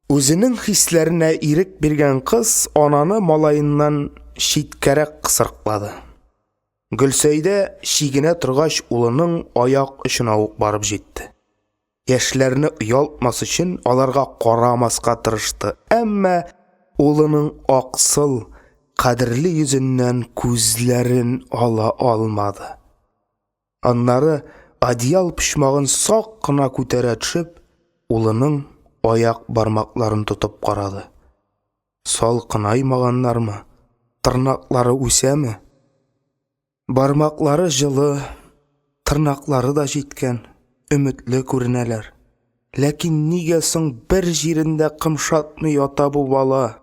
үзенең хисләренә ирек биргән кыз ананы малаеннан читкәрәк кысырклады. Гөлсәйдә шигенә торгач улының аяк очына ук барып җитте. Яшьләрне оялтмас өчен аларга карамаска тырышты, әмма улының аксыл, кадерле йөзеннән күзләрен ала алмады. Аннары одеял пычмагын сак кына күтәрә төшеп, улының аяк бармакларын тотып карады. Салкынаймаганнармы? Тырнаклары үсәме? Бармаклары жылы, тырнаклары да җиткән, өметле күренәләр. Ләкин нигә соң бер җирендә кымшатмый ята бу бала?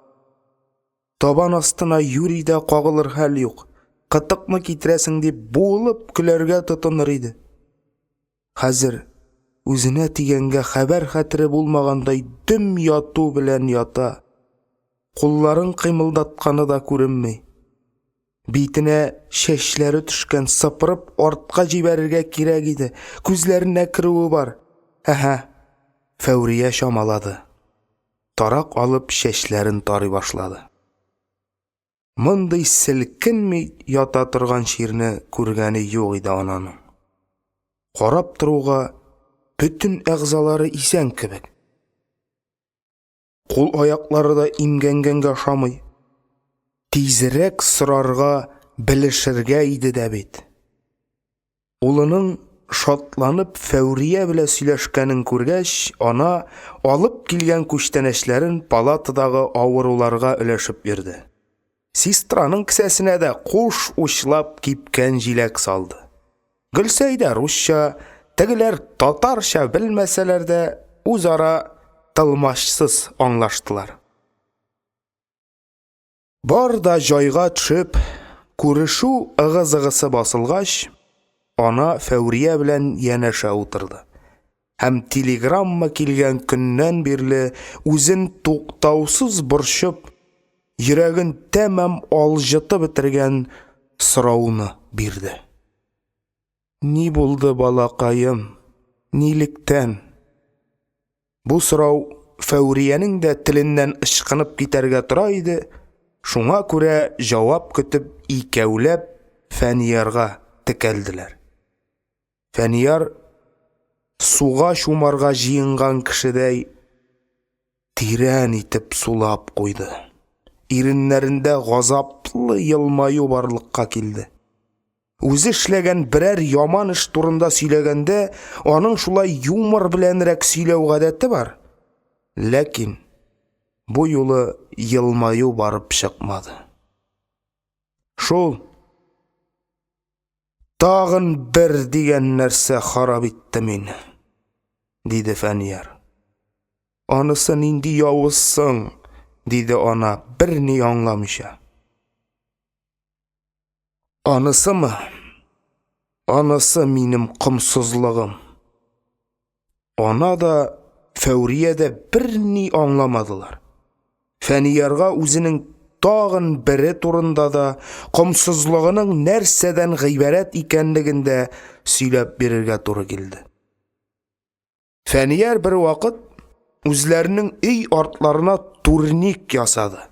Табан астына юри дә кагылыр хәл юк. Кытыкны китерәсең дип буылып көләргә тотыныр иде. Хәзер үзенә тигәнгә хәбәр хәтере булмагандай дөм яту белән ята. Кулларын кыймылдатканы да күренми. Битенә шәчләре төшкән, сыпырып артка җибәрергә кирәк иде. Күзләренә кирүе бар. Фәурия шамалады. Тарак алып шәчләрен тарый башлады. Мондый селкенми ята торган ширне күргәне юк иде ананың. Карап торуга бөтен әгъзалары исән кебек. Кул аяклары да имгәнгәнгә шамый. Тизрәк сорарга, белешергә иде дә бит. Улының шатланып Фәурия белән сөйләшкәнен күргәч, ана алып килгән күчтәнәчләрен палатадагы авыруларга өләшеп бирде. Сестраның кесәсенә дә куш учлап кипкән җиләк салды. Гөлсәйдә русча, тегеләр татарча белмәсәләр дә, үзара тылмашсыз аңлаштылар. Бар да җайга төшеп, күрешү ыгы-зыгысы басылгач, ана Фәурия белән янәшә утырды. Һәм телеграмма килгән көннән бирле үзен туктаусыз борчып, йөрәген тәмам алҗытып бетергән сорауны бирде. Ни булды, балакаем? Нилектән? Бу сорау Фәуриянең дә теленнән ычкынып китәргә тора иде. Шуңа күрә җавап көтеп икәүләп Фәниярга текәлделәр. Фәнияр суга шумарга җыенган кешедәй тирән итеп сулап куйды. Иреннәрендә газаплы елмаю барлыкка килде. Үзе эшләгән берәр яман эш турында сөйләгәндә, аның шулай юмор беләнрәк сөйләү гадәте бар. Ләкин бу юлы елмаю барып чыкмады. Шул тагын бер дигән нәрсә харап итте мине, диде Фәнияр. Анысы нинди явызсың, диде ана, берни аңламыйча. Анысымы? Анысы минем кымсызлыгым. Ана да, Фәурия дә берни аңламадылар. Фәниярга үзенең тагын бире турында да комсызлыгының нәрсәдән гыйбарәт икәнлегендә сөйләп бирергә туры килде. Фәнияр бер вакыт үзләренең өй артларына турник ясады.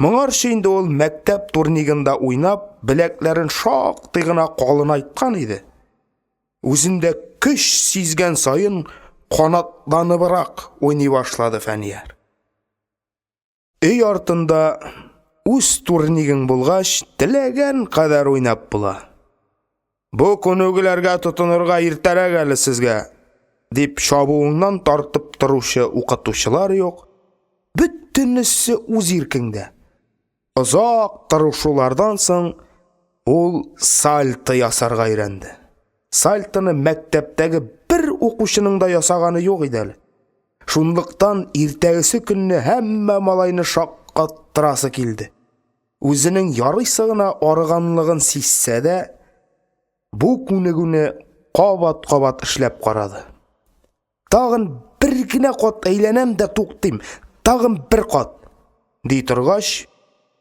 Моңарчы инде ул мәктәп турнигында уйнап, беләкләрен шактый гына калынайткан иде. Үзендә көч сизгән сайын канатланыбрак уйный башлады Фәнияр. Өй артында үз турнигың булгач, теләгән кадәр уйнап була. Бу күнегүләргә тотынырга иртәрәк әле сезгә, дип шабуыңнан тартып торучы укытучылар юк. Бөтенесе үз иркеңдә. Озак тырышулардан соң ул сальто ясарга өйрәнде. Сальтоны мәктәптәге бер укучының да ясаганы юк иде әле. Шунлыктан иртәгесе көнне һәммә малайны шаккаттырасы килде. Үзенең ярыйсы гына арыганлыгын сизсә дә, бу күнегүне кабат-кабат эшләп карады. Тагын бер генә кат әйләнәм дә туктыйм, тагын бер кат, ди торгач,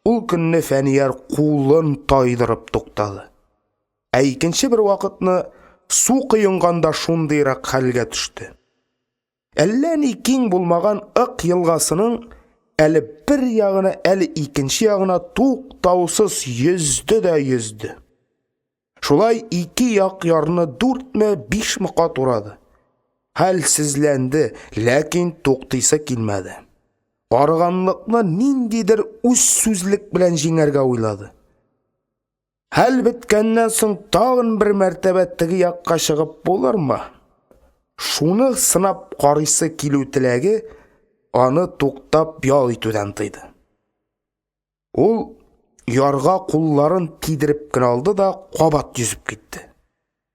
ул көнне Фәнияр кулын тайдырып туктады. Ә икенче бер вакытны су кыйынганда шундыйрак хәлгә төште. Әллә ни киң булмаган ык елгасының әле бер ягына, әле икенче ягына туктаусыз йөзде. Шулай ике як ярны 4-5 кат урады. Хәлсезләнде, ләкин туктыйсы килмәде. Арыганлыкны ниндидер үз сүзлек белән җиңәргә уйлады. Хәл беткәннән соң тагын бер мәртәбә теге якка чыгып булырмы? Шуны сынап карыйсы килү теләге аны туктап ял итүдән тыйды. Ул ярга кулларын тидереп кенә алды да кабат йөзеп китте.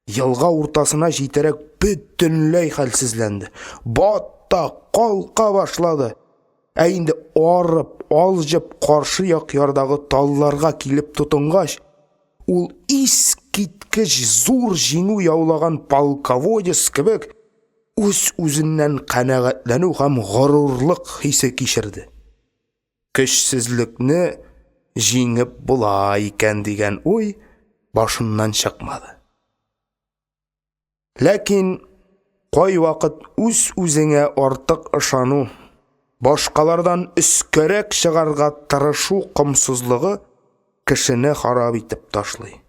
Елга уртасына җитәрәк бөтенләй хәлсезләнде. Батта, калка башлады. Ә инде арып, алҗып каршы як ярдагы талларга килеп тотынгач, ул искиткеч зур җиңү яулаган полководец кебек үз-үзеннән канәгатьләнү һәм горурлык хисе кичерде. Көчсезлекне җиңеп була икән дигән уй башыннан чыкмады. Ләкин кай вакыт үз-үзеңә артык ышану, башкалардан өскәрәк чыгарга тырышу комсызлыгы кешене харап итеп ташлый.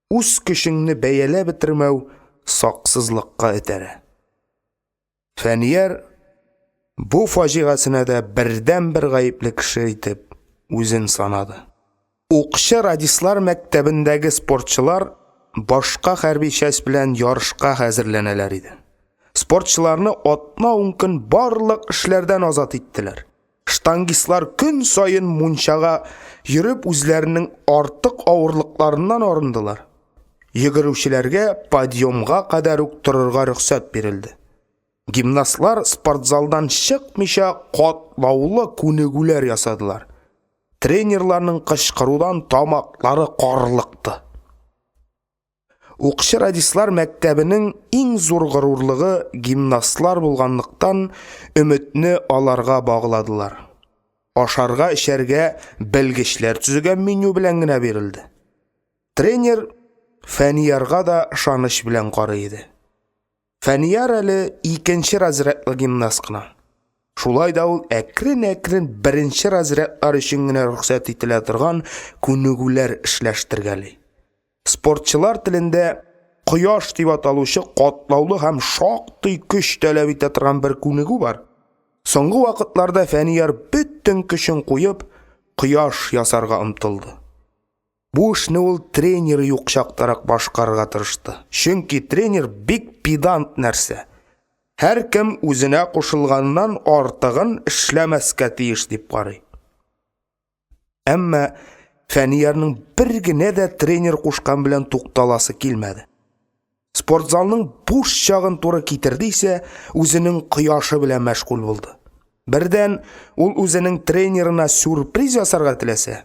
Үз көчеңне бәяләп бетермәү саксызлыкка этәрә. Фәнияр бу фаҗигасына да бердән-бер гаепле кеше итеп үзен санады. Укчы радислар мәктәбендәге спортчылар башка хәрби часть белән ярышка хәзерләнәләр иде. Спортчыларны атна-ун көн барлык эшләрдән азат иттеләр. Штангистлар көн сайын мунчага йөреп үзләренең артык авырлыкларыннан арындылар. Йөгерүчеләргә подъемга кадәр үк торырга рөхсәт бирелде. Гимнастлар спортзалдан чыкмыйча катлаулы күнегүләр ясадылар. Тренерларның кычкырудан тамаклары карлыкты. Укчы радислар мәктәбенең иң зур горурлыгы гимнастлар булганлыктан өметне аларга багладылар. Ашарга, эчәргә белгечләр төзегән меню белән генә бирелде. Тренер Фәниярга да ышаныч белән карый иде. Фәнияр әле икенче разрядлы гимнаст кына. Шулай да ул әкрен-әкрен беренче разрядлар өчен генә рөхсәт ителә торган күнегүләр эшләштергәли. Спортчылар телендә кояш дип аталучы катлаулы һәм шактый көч таләп итә торган бер күнегү бар. Соңгы вакытларда Фәнияр бөтен көчен куеп, кояш ясарга омтылды. Бу эшне ул тренеры юк чактарак башкарырга тырышты. Чөнки тренер бик педант нәрсә. Һәр кем үзенә кушылганнан артыгын эшләмәскә тиеш дип карый. Әмма Фәниярның бер генә дә тренер кушкан белән тукталасы килмәде. Спортзалның буш чагын туры китерде исә, үзенең кояшы белән мәшгуль булды. Бердән ул үзенең тренерына сюрприз ясарга теләсә,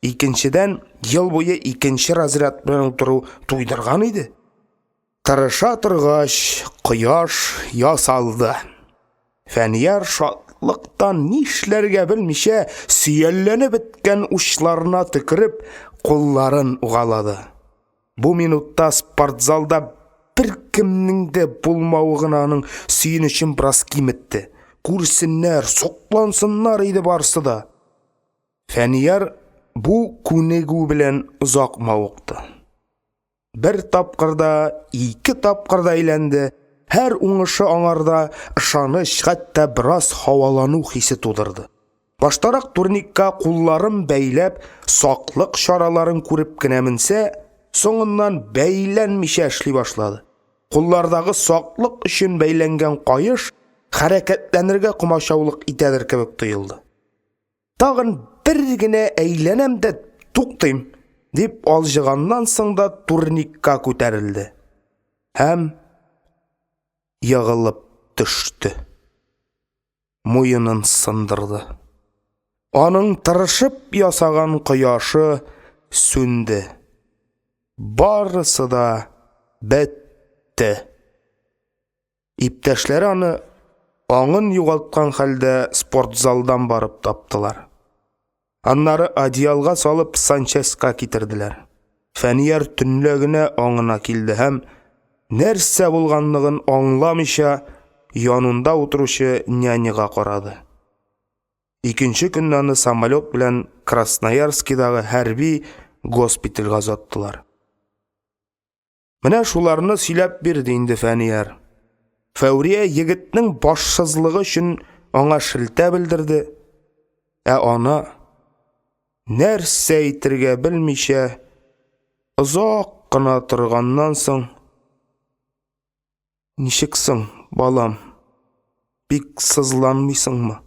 икенчедән ел буе икенче разряд белән утыру туйдырган иде. Тырыша торгач, кояш ясалды. Фәнияр шатлыктан нишләргә белмичә сөялләнеп беткән учларына тикереп, кулларын угалады. Бу минутта спортзалда бер кемнең дә булмавы гына аның сөенечен бераз киметте. Күрсеннәр, соклансыннар иде барсы да. Фәнияр бу күнегү белән озак мавыкты. Бер тапкырда, ике тапкырда әйләнде. Һәр уңышы аңарда ышаныч, хәтта бераз һавалану хисе тудырды. Баштарак турникка кулларын бәйләп, саклык чараларын күреп кенә менсә, соңыннан бәйләнмичә эшли башлады. Куллардагы саклык өчен бәйләнгән кайыш хәрәкәтләнергә комачаулык итәдер кебек тоелды. Тагын бер генә әйләнәм дә туктыйм, дип алҗыганнан соң да турникка күтәрелде. Һәм ягылып төште. Муенын сындырды. Аның тырышып ясаган кояшы сүнде. Барысы да бетте. Иптәшләре аны аңын югалткан хәлдә спортзалдан барып таптылар. Аннары одеялга салып Санческа китерделәр. Фәнияр төнлегенә аңына килде һәм нәрсә булганлыгын аңламыйча янында утыручы няняга карады. Икенче көнне аны самолет белән Красноярскидагы хәрби госпитальгә озаттылар. Менә шуларны сөйләп бирде инде Фәнияр. Фәүрия егетнең башсызлыгы өчен аңа шелтә белдерде. Ана нәрсә әйтергә белмичә озак кына торганнан соң: "Ничексең, балам? Бик сызланмыйсыңмы?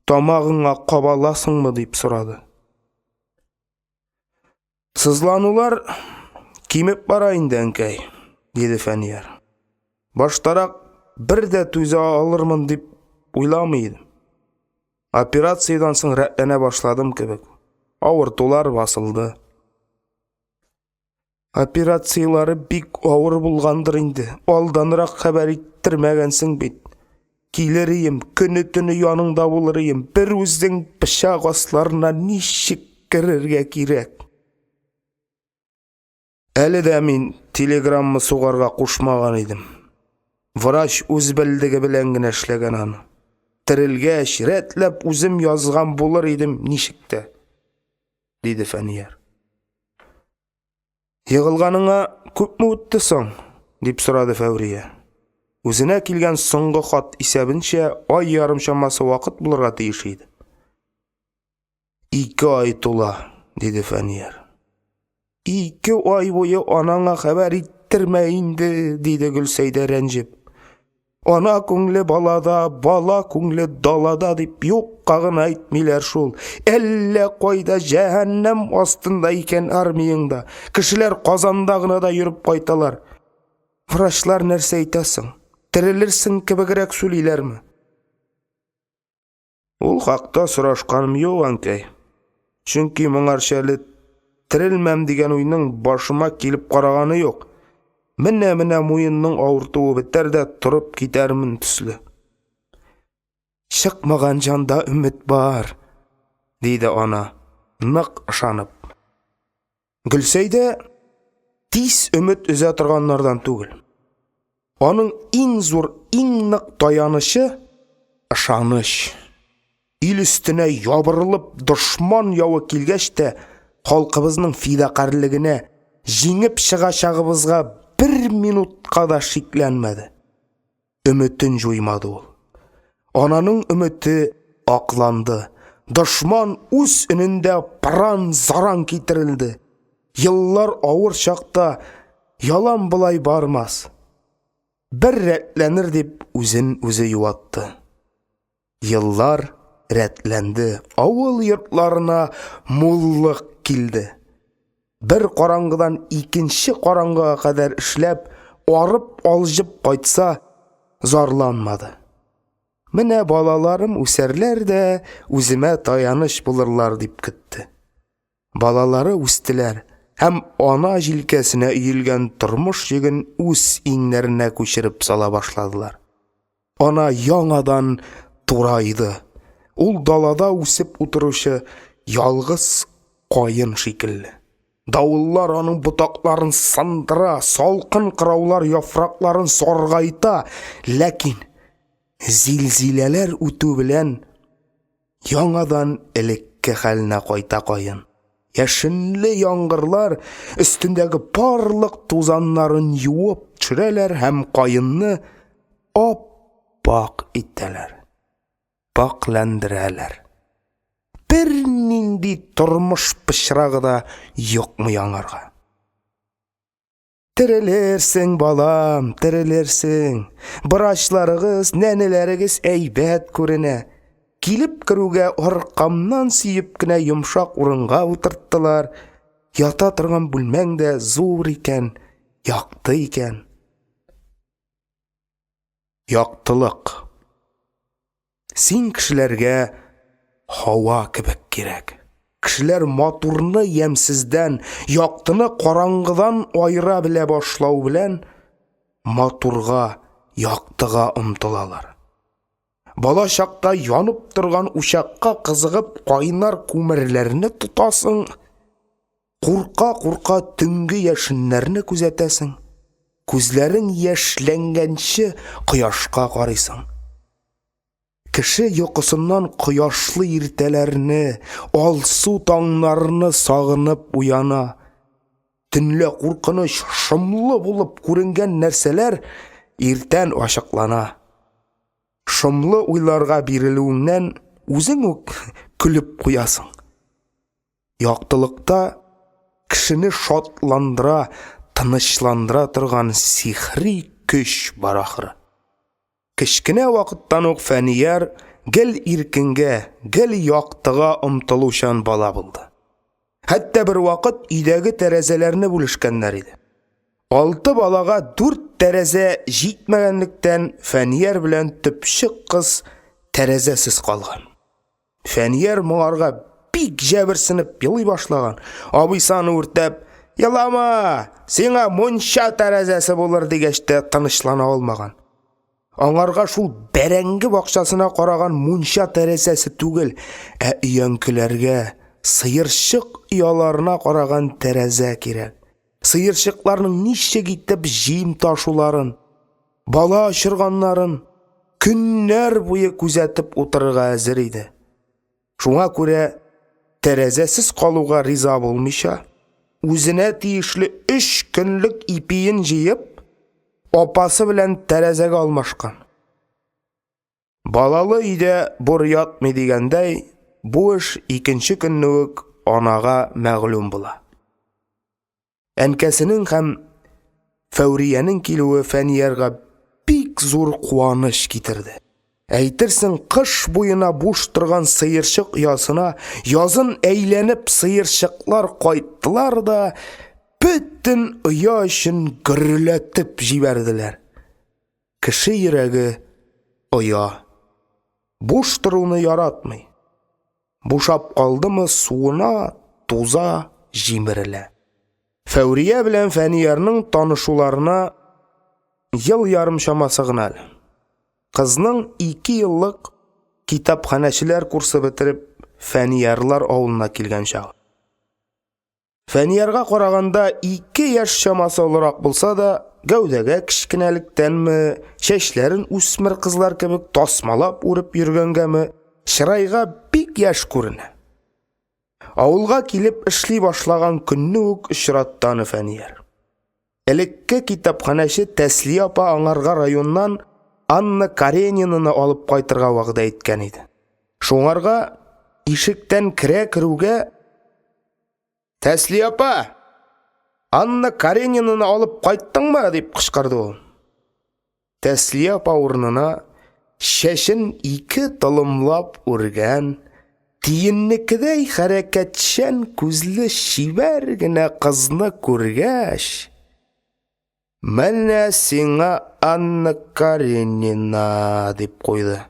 Тамагыңа кабаласыңмы?" дип сорады. "Сызланулар кимеп бара инде, әнкәй", диде Фәнияр. "Баштарак бер дә түзә алырмын дип уйламый идем. Операциядән соң рәтләнә башладым кебек. Авыртулар басылды." "Операциялары бик авыр булгандыр инде. Алданрак хәбәр иттермәгәнсең бит. Килер идем, көне-төне яныңда булыр идем. Бер үзең пычак асларына ничек керергә кирәк?" Әле дә мин телеграмма сугарга кушмаган идем. Врач үз белдеге белән генә эшләгән аны. Терелгәч, рәтләп үзем язган булыр идем ничектә, диде Фәнияр. "Егылганыңа күпме үтте соң?" дип сорады Фәүрия. Үзенә килгән соңгы хат исәбенчә ай ярым чамасы вакыт булырга тиеш иде. "2 ай тула", диде Фәнияр. "2 ай буе анаңа хәбәр иттермә инде", диде Гөлсәйдә рәнҗеп. "Ана күңле балада, бала күңле далада" дип юкка гына әйтмиләр шул. Әллә кайда җәһәннәм астында икән армияңда. Кешеләр Казанда гына да йөреп кайталар. Врачлар нәрсә әйтәсең? Терелерсең кебегрәк сөйлиләрме? Ул хакта сорашканым юк, әнкәй. Чөнки моңарча әле терелмәм дигән уйның башыма килеп караганы юк. Менә муенның авыртуы бетәр дә турып китәрмен төсле. "Чыкмаган җанда өмет бар", диде ана, нык ышанып. Гөлсәйдә тиз өмет үзә торганнардан түгел. Аның иң зур, иң нык таянышы ышаныч. Ил өстенә ябырылып дошман явы килгәч тә халкыбызның фидакарлыгына, җиңеп чыгачагыбызга бер минутка да шикләнмәде. Өмөтен җуймады ул. Ананың өмөте акланды. Дошман үз өнендә паран-заран китерилде. Йыллар авыр чакта ялам булай бармас. Бер рәтләнер дип үзен үзе юатты. Йыллар рәтләнде. Авыл йортларына муллык килде. Бер караңгыдан икенче караңгыга кадәр эшләп, арып алҗып кайтса, зарланмады. Менә балаларым үсәрләр дә үземә таяныч булырлар дип көтте. Балалары үстеләр һәм ана җилкәсенә өелгән тормыш йөген үз иңнәренә күчереп сала башладылар. Ана яңадан турайды. Ул далада үсеп утыручы ялгыз кайын шикелле. Давыллар аның ботакларын сындыра, салкын кыраулар яфракларын саргайта, ләкин зилзиләләр үтү белән яңадан элекке хәленә кайта кайын. Яшенле яңгырлар өстендәге барлык тузаннарын юып төшерәләр һәм кайынны ап-пак итәләр. Пакландыралар. Бер нинди тормыш пычрагы да юкмы яңарга. Терелерсең, балам, терелерсең. Бырачларыгыз, нәнеләрегез әйбәт күренә. Килеп керүгә аркамнан сөеп кенә йомшак урынга утырттылар. Ята торган бүлмәң дә зур икән, якты икән. Яктылык. Син кешеләргә һава кебек кирәк. Кешеләр матурны ямсездән, яктыны караңгыдан айыра белә башлау белән матурга, яктыга омтылалар. Бала чакта янып торган учакка кызыгып кайнар күмерләрне тутасың. Курка-курка төнге яшеннәрне күзәтәсең. Күзләрең яшьләнгәнче кояшка карыйсың. Кеше йокысыннан кояшлы иртәләрне, алсу таңнарны сагынып уяна. Төнлә куркыныч, шомлы булып күренгән нәрсәләр иртән ачыклана. Шомлы уйларга бирелүеңнән үзең үк көлеп куясың. Яктылыкта кешене шатландыра, тынычландыра торган сихри көч бар ахыры. Кечкенә вакыттан ук Фәнияр гел иркенгә, гел яктыга омтылучан бала булды. Хәтта бер вакыт өйдәге тәрәзәләрне бүлешкәннәр иде. 6 балага 4 тәрәзә җитмәгәнлектән Фәнияр белән төпчек кыз тәрәзәсез калган. Фәнияр моңарга бик җәберсенеп елый башлаган. Абыйсаны үртәп, "Ялама, сиңа мунча тәрәзәсе булыр" дигәч тә тынычлана алмаган. Аңарга шул бәрәңге бакчасына караган мунча тәрәзәсе түгел, ә өянкеләргә, сыерчык ояларына караган тәрәзә кирәк. Сыерчыкларның ничек итеп җим ташуларын, бала ачырганнарын көннәр буе күзәтеп утырырга әзер иде. Шуңа күрә тәрәзәсез калуга риза булмыйча, үзенә тиешле 3 көнлек ипиен җыеп, апасы белән тәрәзәгә алмашкан. Балалы өйдә бур ятмый дигәндәй, бу эш икенче көнне үк анага мәгълүм була. Әнкәсенең һәм Фәүриянең килүе Фәниярга бик зур куаныч китерде. Әйтерсең, кыш буена буш торган сыерчык оясына язын әйләнеп сыерчыклар кайттылар да бөтен оя өчен гөрләтеп җибәрделәр. Кеше йөрәге оя. Буш торуны яратмый. Бушап калдымы суына, туза, җимерелә. Фәүрия белән Фәниярның танышуларына ел ярым чамасы гына. Кызның 2 еллык китапханәчеләр курсы бетереп Фәниярлар авылына килгән чагы. Фәниярга караганда 2 яшь чамасы олырак булса да, гәүдәгә кичкенәлектәнме, чәчләрен үсмер кызлар кебек тасмалап үреп йөргәнгәме, чырайга бик яшь күренә. Авылга килеп эшли башлаган көнне үк очраттаны Фәнияр. Элекке китапханәче Тәслия апа аңарга районнан Анна Каренинаны алып кайтырга вәгъдә иткән иде. Шуңарга ишектән керә-керүгә "Тәслия апа, Анна Каренинаны алып кайттыңмы?" дип кычкырды ул. Тәслия апа урынына чәчен 2 тылымлап үргән, тиеннекедәй хәрәкәтчән күзле шибәр генә кызны күргәч, "Менә сиңа Анна Каренина" дип куйды.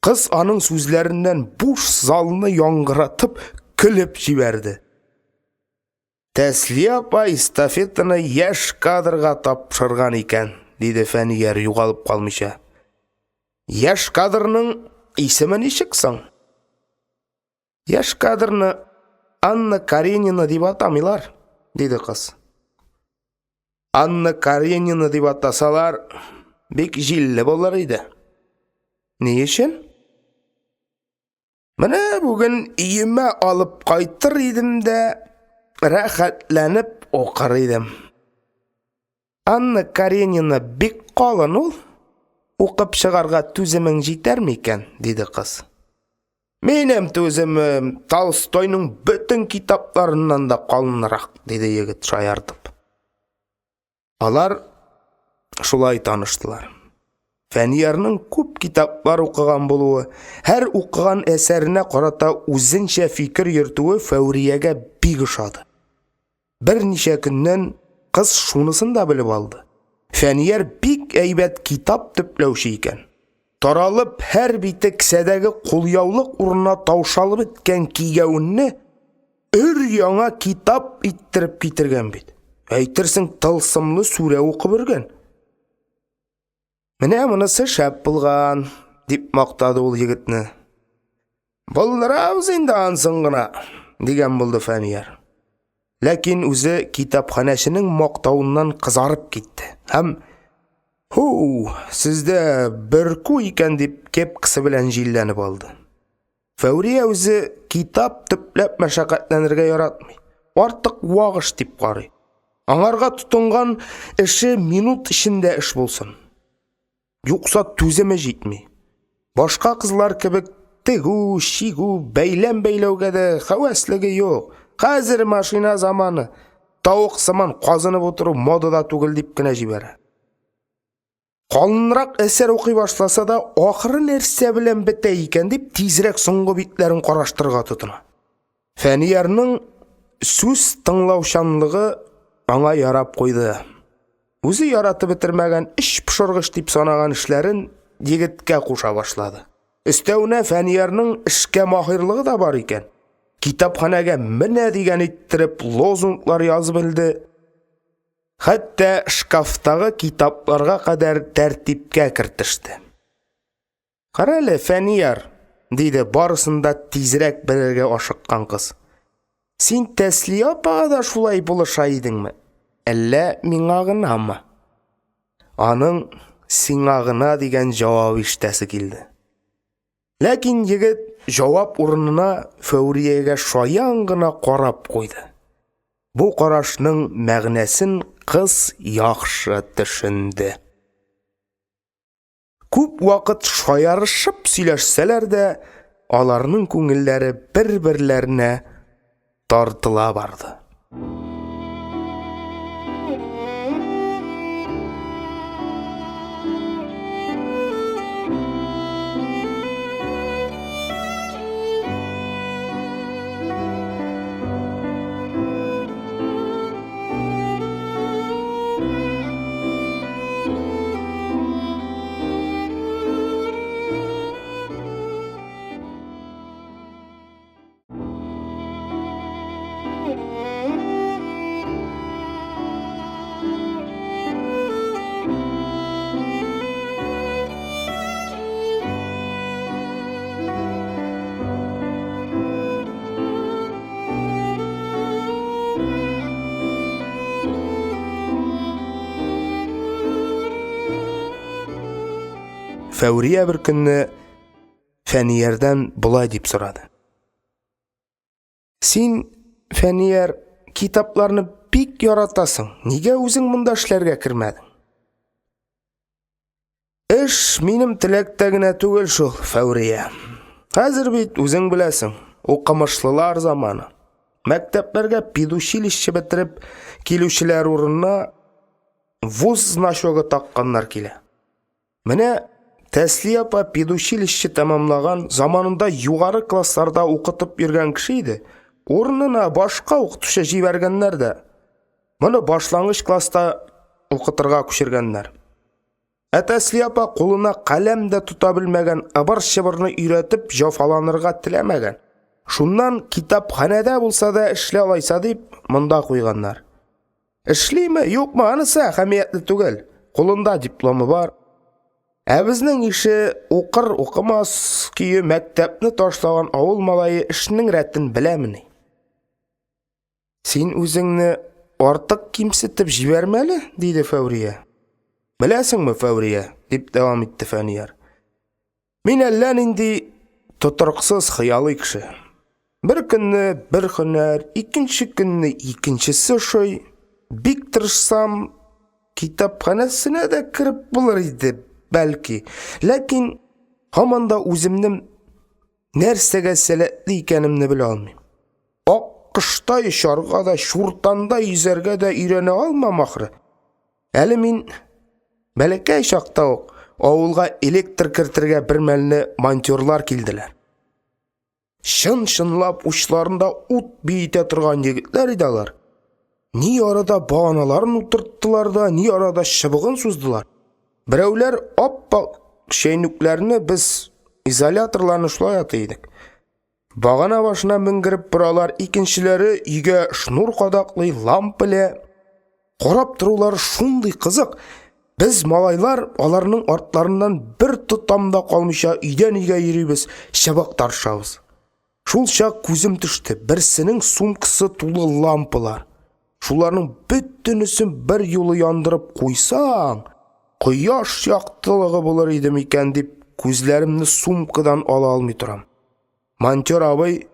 Кыз аның сүзләреннән буш залны яңгыратып көлеп җибәрде. "Тәслия апа эстафетаны яшь кадрга тапшырган икән", диде Фәнияр югалып калмыйча. "Яшь кадрның исеме ничек соң? Яшь кадрны Анна Каренина дип атамыйлар, диде кыз. Анна Каренина дип атасалар, бик җилле булыр иде. Ни өчен? Менә бүген өемә алып кайтыр идем дә, рәхәтләнеп укыр идем. Анна Каренина бик калын ул. Укып чыгарга түземең җитәр микән? Диде кыз. Минем түземем Толстойның бөтен китапларыннан да калынрак, диде егет шаяртып. Алар шулай таныштылар. Фәниярның күп китаплар укыган булуы, һәр укыган әсәренә карата үзенчә фикер йөртүе Фәүриягә бик ошады. Берничә көннән кыз шунысын да белеп алды. Фәнияр бик әйбәт китап төпләүче икән. Таралып, һәр бите кисәдәге кулъяулык урынына таушалып беткән кигәүенне өр-яңа китап иттереп китергән бит. Әйтерсең, тылсымлы сүрә укып бергән. Менә монысы шәп булган, дип мактады ул егетне. Булдырабыз инде ансын гына, дигән булды Фәнияр. Ләкин үзе китапханәченең мактауыннан кызарып китте. Һәм сездә бөрку икән дип кепкасы белән җилләнеп алды. Фәүрия үзе китап төпләп мәшәкатьләнергә яратмый. Артык вагыш дип карый. Аңарга тотынган эше минут эчендә эш булсын. Юкса түземе җитми. Башка кызлар кебек тегү, шигү, бәйләм бәйләүгә дә хәвәслеге юк. Хәзер машина заманы. Тавык сыман казынып утыру модада түгел дип кенә җибәрә. Калынрак әсәр укый башласа да, ахыры нәрсә белән бетә икән дип тизрәк соңгы битләрен караштырырга тотына. Фәниярның сүз тыңлаучанлыгы аңа ярап куйды. Үзе яратып бетермәгән эш пошыргыч дип санаган эшләрен егеткә куша башлады. Өстәүнә Фәниярның эшкә маһирлыгы да бар икән. Китапханәгә менә дигән иттереп лозунглар язып белде. Хәтта шкафтагы китапларга кадәр тәртипкә кертеште. Кара әле, Фәнияр, диде барысында тизрәк белергә ашыккан кыз. Син Тәслия апага да шулай булыша идеңме? Әллә миңа гынамы? Аның сиңа гына дигән җавап ишетәсе килде. Ләкин егет җавап урынына Фәүриягә шаян гына карап куйды. Бу карашның мәгънәсен кыз яхшы төшенде. Күп вакыт шаярышып сөйләшсәләр дә, аларның күңелләре бер-берләренә тартыла барды. Фәүрия бер көнне Фәниярдан булай дип сорады. Син, Фәнияр, китапларны бик яратасың. Нигә үзең монда эшләргә кермәдең? Эш минем теләктә генә түгел шул, Фәүрия. Хәзер бит үзең беләсең, укымышлылар заманы. Мәктәпләргә педучилище бетереп килүчеләр урынына вуз значогы такканнар килә. Менә Тәслия апа педучилище тәмамлаган, заманында югары классларда укытып йөргән кеше иде. Урынына башка укытучы җибәргәннәр дә. Моны башлангыч класста укытырга күчергәннәр. Тәслия апа кулына каләм дә тута белмәгән, ыбыр-чыбырны өйрәтеп җафаланырга теләмәгән. Шуннан китапханәдә булса да эшлә алайса дип монда куйганнар. Эшлиме, юкмы, анысы әһәмиятле түгел. Кулында дипломы бар. Біздің іші оқыр-оқымас күйі мәктәпні ташлаған ауыл малайы ішінің рәтін білемін. Сен өзіңні артық кемсітіп жібермәлі, дейді Фәурия. Білесің ме, Фәурия, деп давам етті Фәнияр. Мен әллә нинди тұтырықсыз қиялы кіші. Bir күнні bir hüner, ikinci күнні ikincisi şoy. Bik tırışsam, kitapxanasına da kirip bulur idi belki. Lakin hamanda özümnüm nersege seletli ikenimni bile almayayım. Ak kışta işarga da, şurtanda yüzerge de irene almam ahırı. Әлі мен бәлекәй шақта оқ, ауылға электр кіртірге бір мәліне монтерлар келділер. Шын-шынлап ұшларында ұт бейте тұрған егітлер едалар. Ни арада бағаналарын ұтырттылар да, ни арада шыбығын сұздылар. Біреулер аппақ шейнүклеріні біз изоляторларны шулай атыйдық. Бағана башына мінгіріп бұралар, икіншілері үйге шнур қадақлы лампіле. Қорап тұрулар шундай қызық. Біз малайлар аларының артларынан бір тұтамда қалмыша үйден-үйге ерейбіз, шабақтар шабыз. Шул шақ көзім түшті, бірсінің сумкысы тулы лампылар. Шуларның бүттінісін бір юлы яндырып қойсаң, құяш яқтылығы болар едім екен деп, көзлерімні сумкадан ала алмай тұрам. Монтер абай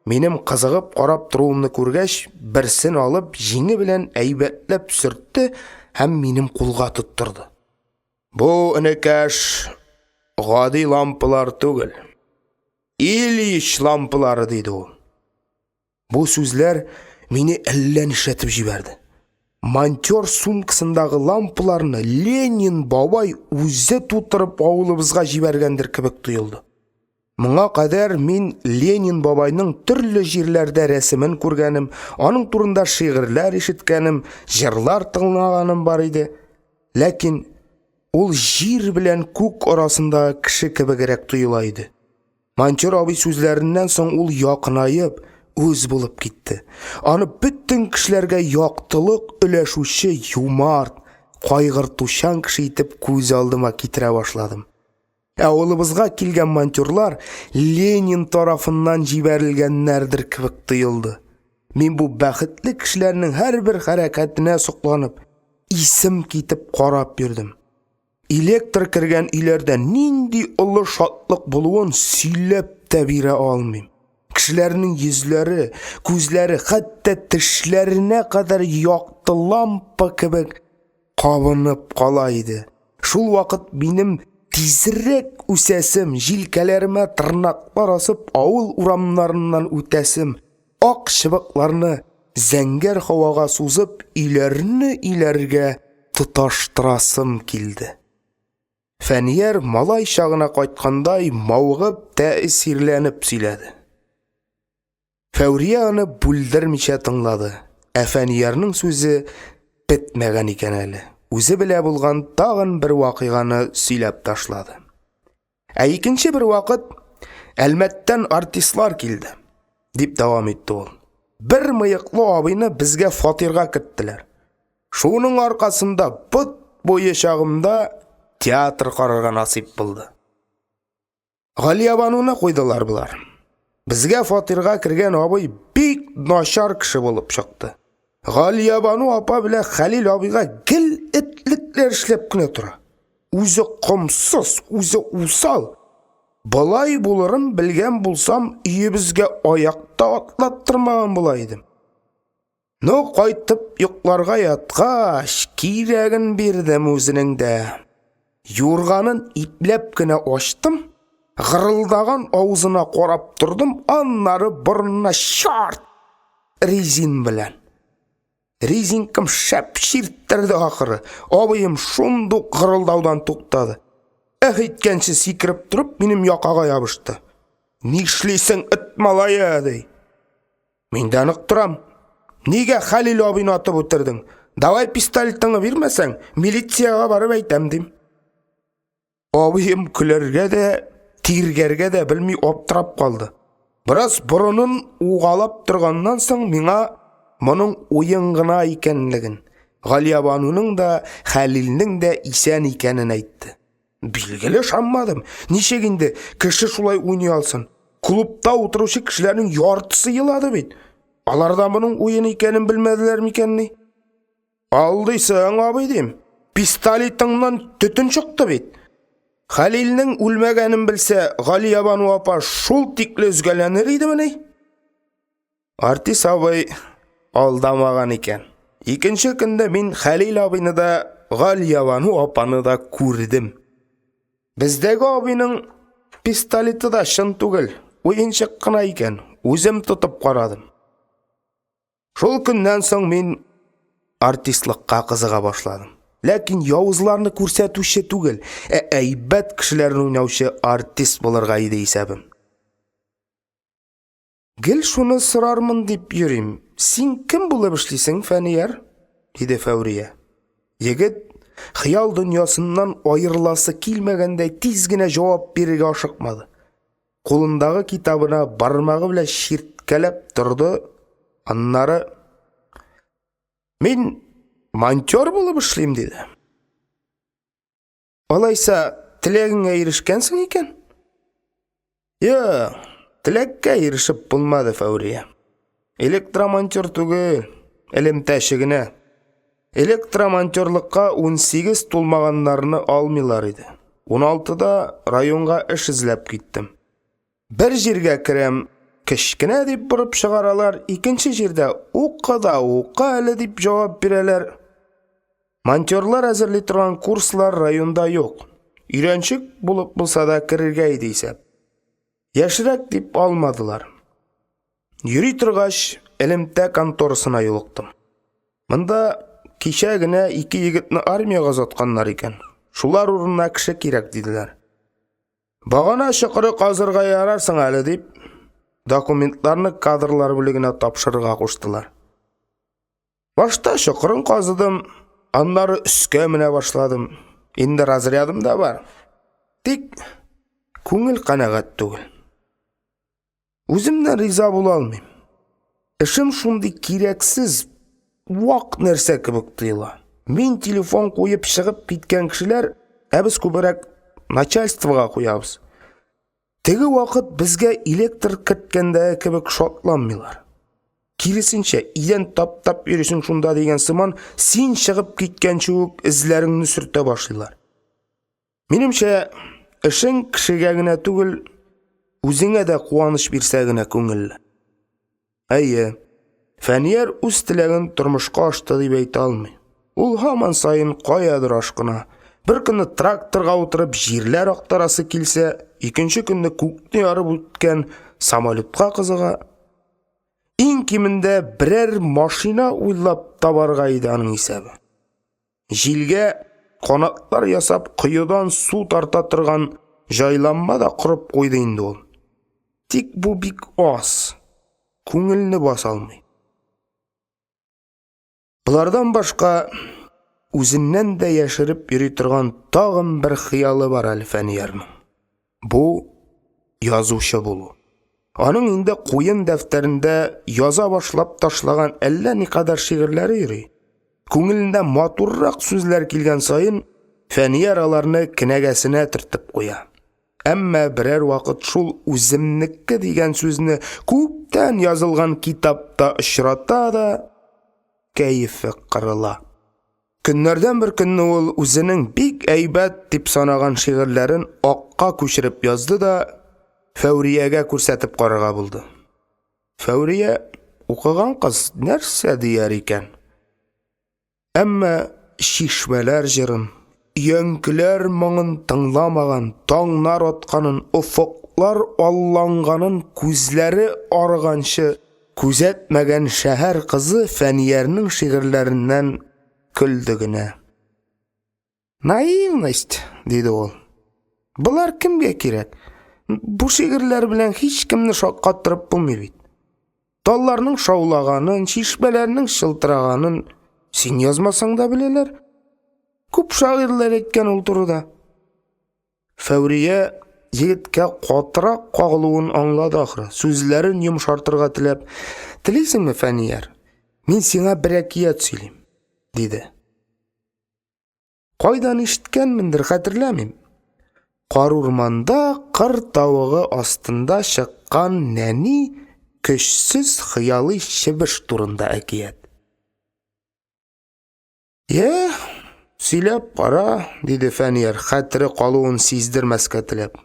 менің қызығып қарап тұруымны көргәш, бірсін алып, жеңі білән әйбәтләп сүртті, һәм менің қолға тұттырды. Бұл үнекәш ғади лампылар түгіл. Ильич лампылары дейді ол. Бұл сөзлер мені әллән ішетіп жіберді. Монтер сумкасындағы лампыларны Ленин бабай өзі тутырып ауылыбызға жібергендер кебек тұйылды. Мұңа қадар мен Ленин бабайның түрлі жерлерде рәсімін көргенім, оның турында шиғырлар ешіткенім, жырлар тыңлағаным бар еді. Ләкин ол жер білән көк арасында кіші кебегерек тұйылайды. Монтер абай сөзлерінен соң ол яқынайып, өз болып кетті. Аны бүттін кішілерге яқтылық үләшуші, юмарт, қайғыртушан кіші етіп көз алдыма кетіре башладым. Ауылыбызға келген монтерлар Ленин тарафынан жіберілгеннердір кебек тұйылды. Мен бұл бәхітлі кішілерінің әр бір харакатіне соқланып, исім кетіп қарап бердім. Электр кірген үйлерде нинди ұлы шатлық болуын сөйлеп тәбире алмайым. Кішілерінің езлері, көзлері, хатта тішлеріне қадар яқты лампа кебек қабынып қалайды. Шул вақыт менің тезірек үсәсім, жилкәлеріме тырнақлар асып, ауыл урамларынан үтәсім, ақ шыбықларны зәңгер хаваға сузып, үйлерге тұташтырасым келді. Фәнияр малай шағына қайтқандай мауғып тәсирленіп сөйледі. Фәурия аны бүлдірмеше тыңлады. Фәниярның сөзі бітмеген екен әлі. Өзі біле болған тағын бір вақиғаны сөйлеп ташлады. Екінші бір вақыт әлмәттен артистлар келді, деп давам етті ол. Бір мыйықлы абыйны бізге фатирға кірттілер. Шуның арқасында бұт бойы шағымда театр қарарға насип болды. Ғалиябануына қойдылар бұлар. Бізге фатирға кірген абый бик нашар кіші болып шықты. Ғалиябану апа біле Халил абыйға гіл ітліклер ішлеп күне тұра. Өзі қымсыз, өзі усал. Бұлай болырын білген болсам, үйі бізге аяқта атлаттырмаған болайдым. Но қайтып юқларға ятқаш, керегін бердім өзінің де. Юрғанын иплеп кіне оштым, ғырылдаған аузына қорап тұрдым, аннары бұрынына шарт резин білән. Резин кім шәп ширттірді ақыры, абайым шунду ғырылдаудан тоқтады. Еткенші секіріп тұрып, менім яқаға ябышты. Нешлейсің үт малайы, дей. Мен данық тұрам. Неге Халил абайны атып өтірдің? Давай пистолетіңі бермесең, милицияға барып айтам дейм. Абайым күлерге де, тергерге де білмей оптырап қалды. Біраз бұрынын уғалап тұрғаннан соң меңа мұның ойыңғына екенлігін, Ғалиябануның да, Халилнің де исән екенін айтты. Bilgili şanmadım. Nişeginde kişi şulay oynay alsın. Klubda oturuşu kişilerin yartısı yıladı bit. Alardan bunun oyunu ikenin bilmediler mikenni? Aldıysan abi deyim. Pistoletindan tütün çıktı bit. Halil'nin ölmegenin bilse Gali Banu apa şul tikli özgelenir idi mi ney? Artist abay aldamagan iken. İkinci günde min Halil abini da Gali Banu apanı da kürdüm. Bizdeki abinin pistoleti da şın tugil. Oyuncak kına iken özüm tutup qaradım. Şol günden soň men artistlikka kızıga başladım. Lakin yavuzlarını көрсәтүче түгел, әйбәт кешеләрне уйнаучы артист булырга иде исәбем. Гел шуны сорармын дип йөрим. Син кем булып эшлисең, Фәнияр? Диде Фәүрия. Егет хыял дөньясыннан айырыласы килмәгәндәй тиз генә җавап бирергә ашыкмады. Кулындагы китабына бармагы белән ширткәләп торды. Аннары мин монтер булып эшлим диде. Алайса, теләгеңә ирешкәнсең икән? Юк, теләккә ирешеп булмады, Фәүрия. Электромонтер түгел, элемтәше генә. Электромонтерлыкка 18 тулмаганнарны алмыйлар иде. 16да районга эш эзләп киттем. Бер җиргә керәм, кечкенә дип бурып чыгаралар, икенче җирдә ука әле дип җавап бирәләр. Монтерлар әзерли торган курслар районда юк. Өйрәнчек булып булса да керергә иде исәп. Яшьрәк дип алмадылар. Йөри торгач, элемтә конторасына юлыктым. Монда кичә генә 2 егетне армиягә озатканнар икән. Шулар урынына кеше кирәк диделәр. Багана чакыры казырга ярарсың әле дип, документларны кадрлар бүлегенә тапшырырга куштылар. Башта чакырын казыдым, аннары үскә менә башладым. Инде разрядым да бар. Тик күңел канагат түгел. Үземнән риза була алмыйм. Эшем шундый кирәксез, вак нәрсә кебек тоела. Мин телефон куеп чыгып киткән кешеләр, без күбрәк начальствога куябыз. Теге вакыт безгә электр киткәндә кебек шатланмыйлар. Киресенчә, идән таптап йөрисең шунда дигән сыман, син чыгып киткәнче үк эзләреңне сөртә башлыйлар. Минемчә, эшең кешегә генә түгел, үзеңә дә куаныч бирсә генә күңелле. Әйе, Фәнияр үз теләген тормышка ашты дип әйтә алмый. Ул һаман сайын каядыр ашкына. Бер көнне тракторга утырып җирләр актарасы килсә, икенче көнне күкне ярып үткән самолетка кызыга. Иң кимендә берәр машина уйлап табарга иде аның исәбе. Җилгә канатлар ясап кыюдан су тарта торган җайланма да корып куйды инде ул. Тик бу бик аз. Күңелне баса алмый. Булардан башка үзеннән дә яшереп йөри торган тагын бер хыялы бар әле Фәниярның. Бу язучы булу. Аның инде куен дәфтәрендә яза башлап ташлаган әллә никадәр шигырьләре йөри. Күңелендә матуррак сүзләр килгән сайын Фәнияр аларны кенәгәсенә төртеп куя. Әмма берәр вакыт шул үземнеке дигән сүзне күптән язылган китапта очрата да кәефе кырыла. Көннәрдән бер көнне ул үзенең бик әйбәт дип санаган шигырьләрен акка күчереп язды да Фәүриягә күрсәтеп карарга булды. Фәүрия укыган кыз нәрсә дияр икән? Әмма шишмәләр җырын, янкеләр моңын тыңламаган, таңнар атканын, уфыклар алланганын күзләре арыганчы күзәтмәгән шәһәр кызы Фәниярның шигырьләреннән көлде генә. Наивность, диде ул. Булар кемгә кирәк? Бу шигырьләр белән һич кемне шаккаттырып булмый бит. Талларның шаулаганын, шишмәләрнең шылтыраганын син язмасаң да беләләр. Күп шагыйрьләр әйткән ул турыда. Фәүрия егеткә катырак кагылуын аңлады ахры. Сүзләрен йомшартырга теләп, "Телисеңме, Фәнияр? Мин сиңа бер әкият сөйлим", диде. Кайдан ишеткәнмендер, хәтерләмим. Кар урманда кыр тавыгы астында чыккан нәни көчсез хыялый чебеш турында әкият. Сөйләп кара, диде Фәнияр, хәтере калуын сиздермәскә теләп.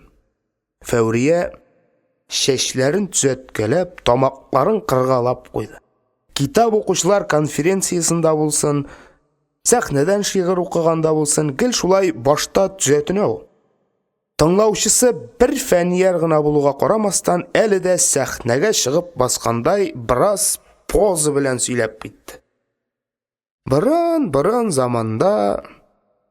Фәүрия чәчләрен төзәткәләп, тамакларын кыргалап куйды. Китап укучылар конференциясында булсын, сәхнәдән шигырь укыганда булсын, гел шулай башта төзәтенә ул. Тыңлаучысы бер Фәнияр гына булуга карамастан, әле дә сәхнәгә чыгып баскандай бераз поза белән сөйләп китте. Борын заманда,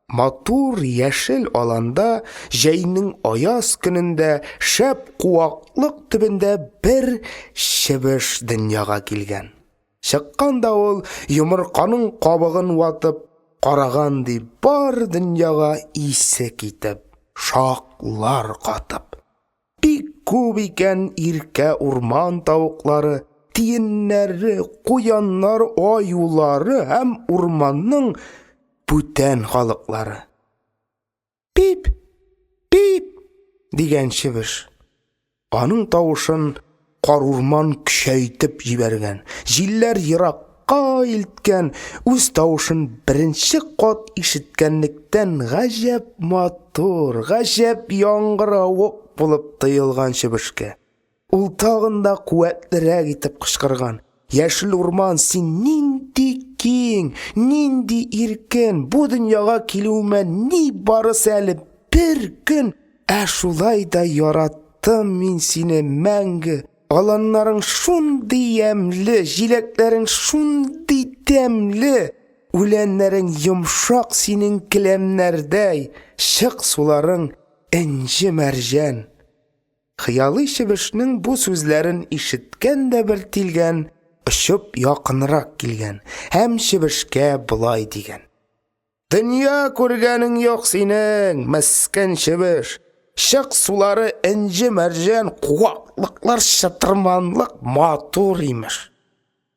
матур яшел аланда, җәйнең аяз көнендә, шәп куаклык төбендә бер чебеш дөньяга килгән. Чыкканда ул йомырканың кабыгын ватып, караган ди бар дөньяга исе китеп, шаклар катып. Бик күп икән иркә урман тавыклары, тиеннәре, куяннар, аюлары һәм урманның бүтән халыклары. Пип, пип дигән чебеш. Аның тавышын кар урман көчәйтеп җибәргән. Җилләр еракка илткән, үз тавышын беренче кат ишеткәнлектән гаҗәп матур, гаҗәп яңгыравык булып тоелган чебешкә. Ул тагында куәтлерәк итеп кычкырган. Яшел урман, син нинди киң, нинди иркен, бу дөньяга килүемә ни барысы әле бер көн, шулай да яраттым мин сине мәңге. Аланнарың шундый ямьле, җиләкләрең шундый тәмле, үләннәрең йомшак синең келәмнәрдәй, чык суларың энҗе мәрҗән. Хыялый чебешнең бу сүзләрен ишеткән дә бер тилгән, очып якынрак килгән, һәм чебешкә булай дигән. Дөнья күргәнең юк синең, мәскән чебеш. Чык сулары энҗе мәрҗән, куаклыклар чытырманлык матур имеш.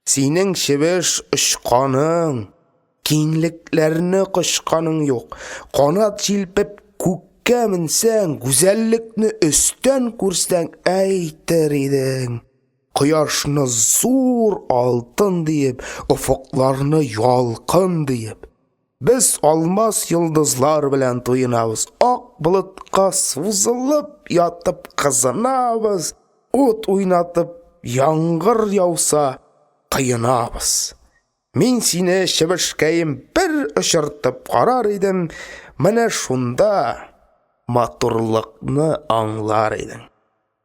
Синең чебеш очканың, киңлекләрне кочканың юк. Канат җилпеп күккә менсәң, гүзәллекне өстән күрсәң әйтер идең. Кояшны зур алтын диеп, офыкларны ялкын диеп. Без алмас йолдызлар белән туйынабыз, ак болытка сузылып ятып кызынабыз, ут уйнатып яңгыр яуса кыйынабыз. Мин сине чебешкәем бер очыртып карар идем, менә шунда матурлыкны аңлар идең.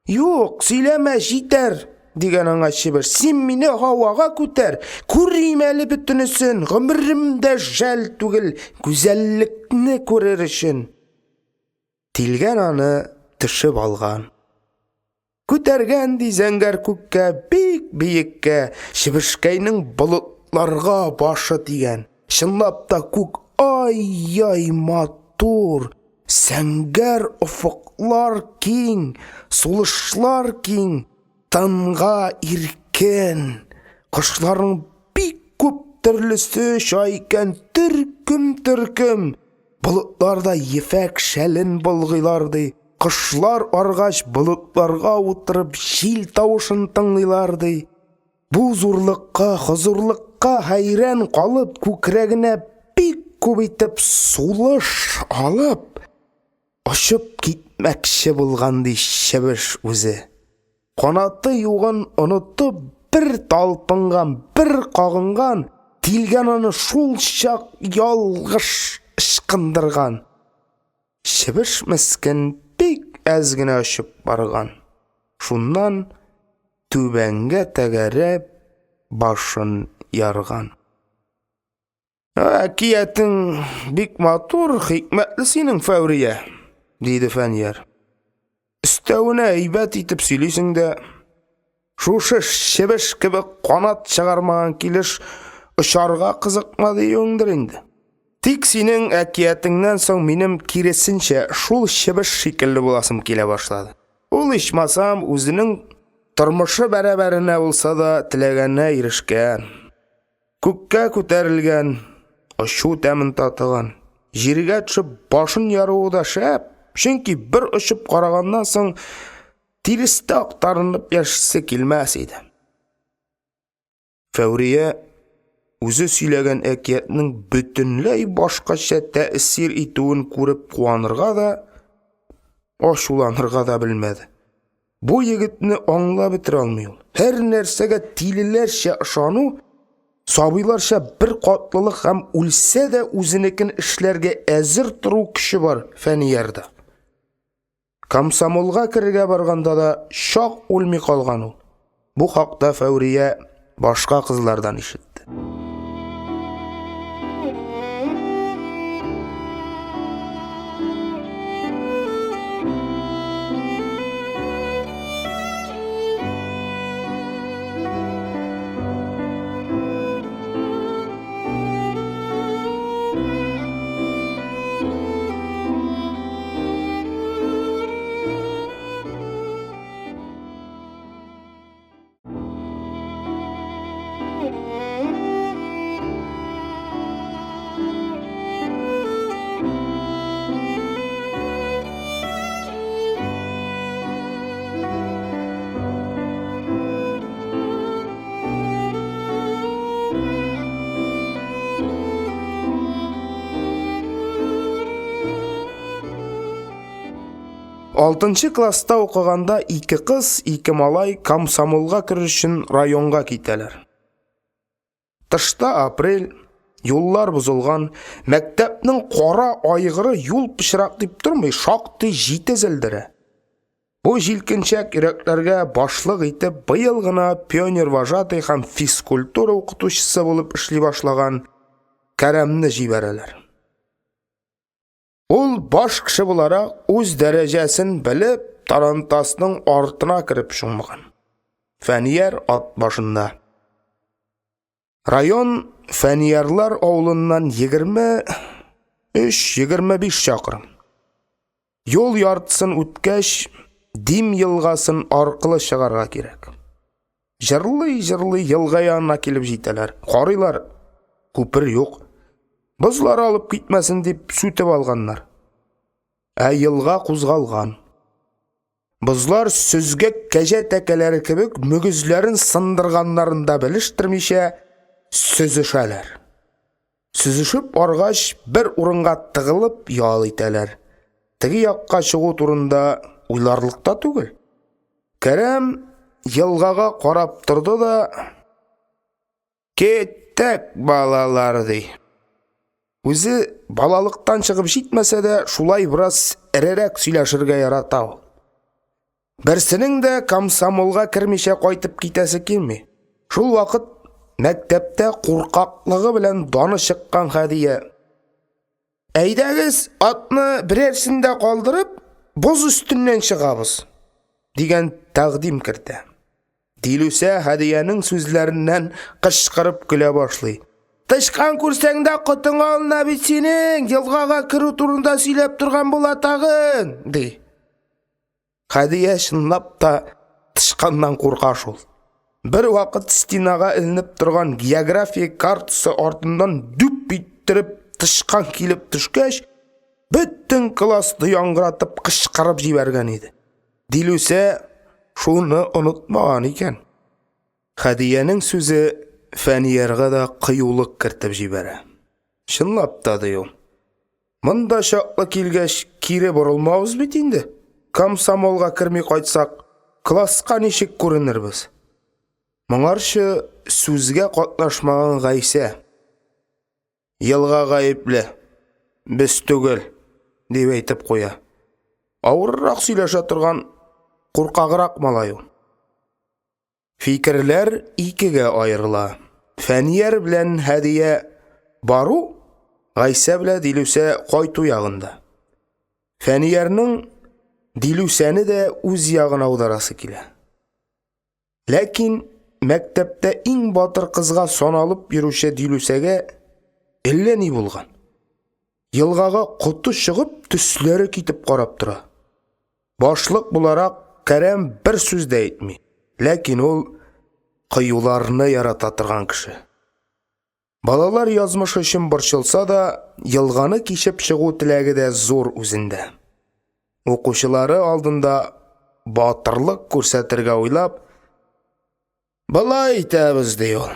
Юк, сөйләмә, җитәр, дигән аңа чебеш. Син мине һавага күтәр, күрим әле бөтенесен, гомеремдә жәл түгел, гүзәллекне күрер өчен. Тилгән аны төшеп алган. Күтәргән ди зәңгәр күккә, бик биеккә, чебешкәйнең болытларга башы тигән. Чынлап та күк ай матур, сәңгәр офыклар киң, сулышлар киң, тынга иркен. Кошларның бик күп төрлесе шайкан, төркем. Болытларда ефәк шәлен болгыйлар ди. Кошлар аргач болытларга утырып җил тавышын тыңлыйлар ди. Бу зурлыкка, хозурлыкка хайран калып, күкрәгенә бик күп итеп сулыш алып, очып китмәкче булган ди чебеш үзе. Канаты югын онытып, бер талпынган, бер кагынган, тилгән аны шул чак ялгыш ышкындырган. Чебеш мескен бик әз генә очып барган. Шуннан түбәнгә тәгәрәп башын ярган. Әкиятең бик матур, хикмәтле синең, Фәүрия, диде Фәнияр. Өстәвенә әйбәт итеп сөйлисең дә, шушы чебеш кебек канат чыгармаган килеш очарга кызыкмады юңдыр инде. Тик синең әкиятеңнән соң минем киресенчә шул чебеш шикелле буласым килә башлады. Ул ичмасам үзенең тормышы бәрабәренә булса да теләгәненә ирешкән. Күккә күтәрелгән, ачу тәмен татыган, җиргә төшеп башын яруы да шәп, Чөнки бер очып караганнан соң тиресте актарынып яшисе килмәс иде. Фәүрия үзе сөйләгән әкиятның бөтенләй башкача тәэсир итүен күреп куанырга да, ачуланырга да белмәде. Бу егетне аңлап бетерә алмый ул. Һәр нәрсәгә тилеләрчә ышану, сабыйларча бер катлылык һәм үлсә дә үзенекен эшләргә әзер тору көче бар Фәниярда. Комсомолга керергә барганда да шак үлми калган ул. Бу хакта Фәүрия башка кызлардан ишетте. 6 класста укыганда 2 кыз, 2 малай комсомолга керү өчен районга китәләр. Тышта апрель, юллар бузылган, мәктәпнең кара айгыры юл пычрак дип тормый, шактый җитезелдерә. Бу җилкенчәк йөрәкләргә башлык итеп быел гына пионер вожатый һәм физкультура укытучысы булып эшли башлаган Кәрәмне җибәрәләр. Ул баш кеше буларак үз дәрәҗәсен белеп, тарантасның артына кирип шуңмаган. Фәнияр ат башында. Район Фәниярлар авылыннан 23-25 чакрым. Юл яртысын үткәч, Дим елгасын аркылы чыгарга кирәк. Җырлый-җырлый елга янына килеп җитәләр. Карыйлар, күпер юк. Бозлар алып китмәсен дип сүтеп алганнар. Елга кузгалган. Бозлар сүзгәк кәҗә тәкәләре кебек мөгезләрен сындырганнарында белештермичә сүзешәләр. Сүзешеп аргач бер урынга тыгылып ял итәләр. Теге якка чыгу турында уйларлыкта түгел. Кәрәм елгага карап торды да: "Кеттек, балалар" ди. Үзе балалыктан чыгып җитмәсә дә, шулай бераз эрерәк сөйләшергә ярата ул. Берсенең дә комсомолга кермичә кайтып китәсе килми. Шул вакыт мәктәптә куркаклыгы белән даны чыккан Хәдия: "Әйдәгез, атны берәрсендә калдырып, боз өстеннән чыгабыз" дигән тәкъдим кертә. Дилүсә Хәдиянең сүзләреннән кычкырып көлә башлый. "Тышкан күрсәң дә котыңа алына бит синең, елгага керү турында сөйләп торган була тагын" ди. Хәдия чынлап та тышканнан курка шул. Бер вакыт стенага иленеп торган география картасы артыннан дүп иттереп тышкан килеп төшкәч, бөтен классны яңгыратып кычкырып җибәргән иде. Дилүсә шуны онытмаган икән. Хәдиянең сүзе Фәниярга да кыюлык кертеп җибәрә. Чынлап та ди ул: "Монда чаклы килгәч, кире борылмабыз бит инде. Комсомолга керми кайтсак, класска ничек күренербез?" Моңарчы сүзгә катнашмаган Гайсә: "Елга гаепле, без түгел" дип әйтеп куя. Авыррак сөйләшә торган куркаграк малай ул. Фикерләр икегә аерыла. Фәнияр белән Хәдия бару, Гайсә белән Дилүсә кайту ягында. Фәниярның Дилүсәне дә үз ягына аударасы килә. Ләкин мәктәптә иң батыр кызга саналып йөрүче Дилүсәгә әллә ни булган. Елгага коты чыгып, төсләре китеп карап тора. Башлык буларак Кәрәм бер сүз дә әйтми. Ләкин ул кыюларны ярата торган кеше. Балалар язмышы өчен борчылса да, елганы кичеп чыгу теләге дә зур үзендә. Оқушылары алдында батырлық көрсәтергә уйлап, «Былай итәбез» дей ул.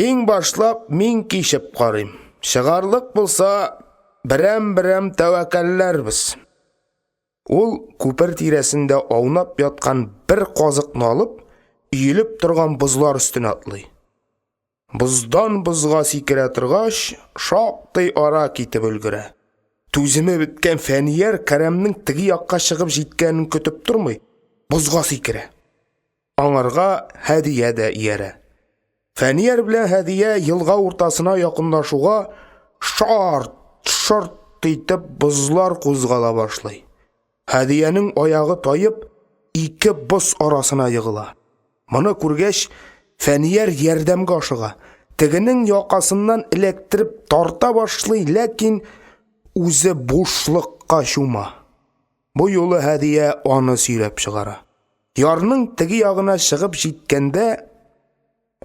«Иң башлап мин кишеп карыйм. Чыгарлык булса, берәм-берәм тәвәккәлләрбез». Ул күпер тирәсендә аунап яткан бер казыкны алып, өелеп торган бозлар өстенә атлый. Боздан бозга сикерә торгач, шактый ара китеп өлгерә. Түземе беткән Фәнияр Кәрәмнең теге якка чыгып җиткәнен көтеп тормый, бозга сикерә. Аңарга Һәдия дә иярә. Фәнияр белән Һәдия елга уртасына якынлашуга шарт итеп бозлар кузгала башлый. Һәдиянең аягы таеп, ике боз арасына егыла. Моны күргәч, Фәнияр ярдәмгә ашыга. Тегенең якасыннан электреп тарта башлый, ләкин үзе бушлыкка чума. Бу юлы Һәдия аны сөйләп чыгара. Ярның теге ягына чыгып җиткәндә,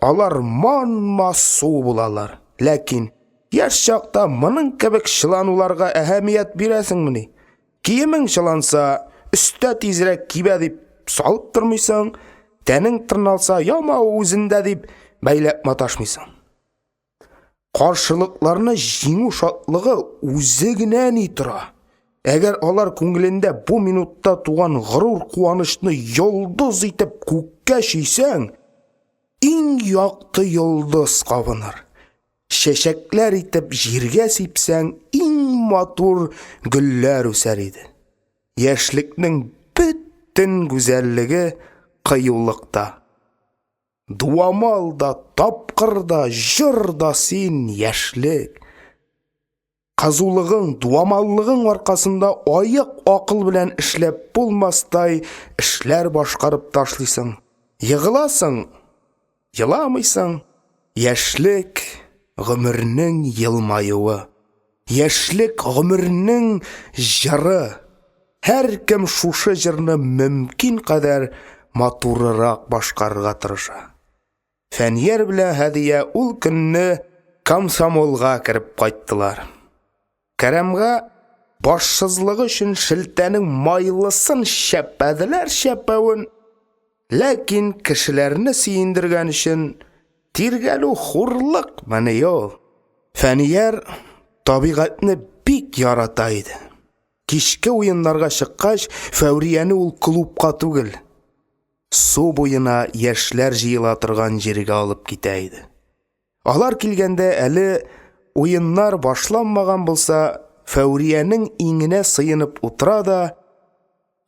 алар ман-масу булалар. Ләкин яшь чакта моның кебек чылануларга әһәмият бирәсеңмени? Киемең чыланса, өстә тизрәк кибә дип салып тормыйсың, тәнең тырналса, ямау үзендә дип бәйләп маташмыйсың. Каршылыкларны җиңү шатлыгы үзе генә ни тора. Әгәр алар күңелендә бу минутта туган горур куанычны йолдыз итеп күккә чөйсәң, иң якты йолдыз кабыныр. Чәчәкләр итеп җиргә сипсәң, иң матур гөлләр үсәр иде. Яшьлекнең бөтен гүзәллеге кыюлыкта. Дуамал да, тапкыр да, җыр да син яшьлек. Казулыгың, дуамаллыгың аркасында аяк акыл белән эшләп булмастай эшләр башкарып ташлыйсың. Йыгыласың, йыламыйсың. Яшьлек гомернең елмаюы. Яшьлек гомернең җыры. Һәр кем шушы җырны мөмкин кадәр матуррак башкарырга тырыша. Фәнияр белән Һәдия ул көнне комсомолга кирип кайттылар. Кәрәмгә башсызлыгы өчен шелтәнең майлысын шәпәвен, ләкин кешеләрне сөендергән өчен тиргәлү хурлык менә ул. Фәнияр табигатьне бик ярата иде. Кичке уеннарга чыккач, Фәүрияне ул клубка түгел, су буена яшьләр җыела торган җиргә алып китә иде. Алар килгәндә әле уеннар башланмаган булса, Фәүриянең иңенә сыенып утыра да,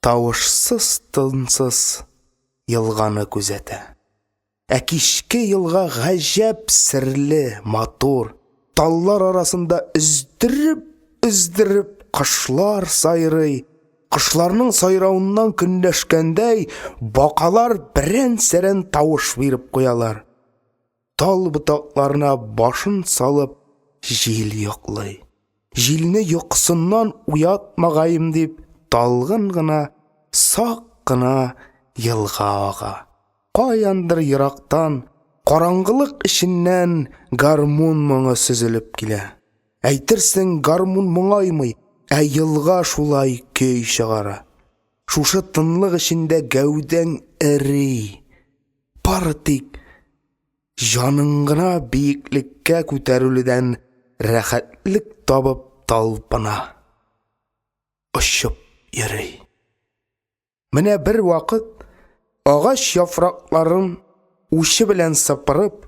тавышсыз, тынсыз елганы күзәтә. Кичке елга гаҗәп серле, матур. Таллар арасында өздереп кышлар сайрый. Кышларның сайравыннан көнләшкәндәй, бакалар берән-сәрән тавыш биреп куялар. Тал ботакларына башын салып, җил йоклый. Җилне йокысыннан уятмагайым дип, талгын гына, сак кына елга ага. Каяндыр ерактан, караңгылык эченнән гармун моңы сөзелеп килә. Әйтерсең, гармун моңаймый, елга шулай көй чыгара. Шушы тынлык эчендә гәүдәң эри. Бары тик җаның гына биеклеккә күтәрелүдән рәхәтлек табып талпына. Очып йөри. Менә бер вакыт агач яфракларын учы белән сыпырып,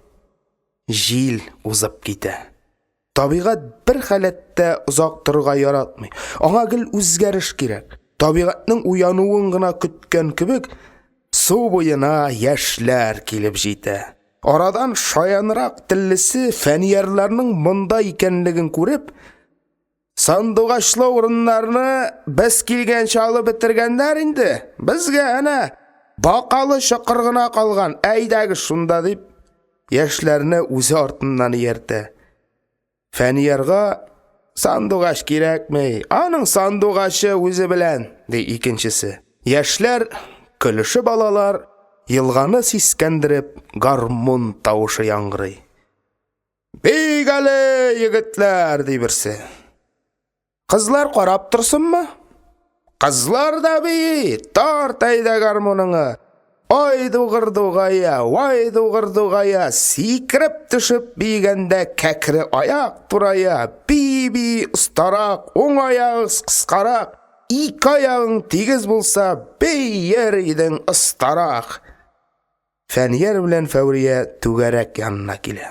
җил узып китә. Табигать бер халәттә узак торырга яратмый. Аңа гел үзгәреш кирәк. Табигатьнең уянуын гына көткән кебек, су буена яшьләр килеп җитә. Арадан шаянрак теллесе Фәниярларның монда икәнлеген күреп, сандугачлы урыннарны без килгәнчә алып бетергәннәр инде. Безгә әнә бакалы чокыр гына калган. Әйдәгез шунда дип, яшьләрне үзе артыннан ияртә. Фәниярга сандугач кирәкми, аның сандугачы үзе белән, ди икенчесе. Яшьләр көлешеп алалар, елганы сискәндереп, гармун тавышы яңгырый. Бик әле егетләр, ди берсе. Кызлар карап торсынмы? Kızlar da bir tart ayda garmonunu. Vay duğırduğaya, sikirip düşüp biygende kekiri ayak duraya, bi ıstarak, on ayağı kıskarak, iki ayağın tigiz bulsa, yer idin ıstarak. Feniyer bilen Fevriye tügerek yanına gile.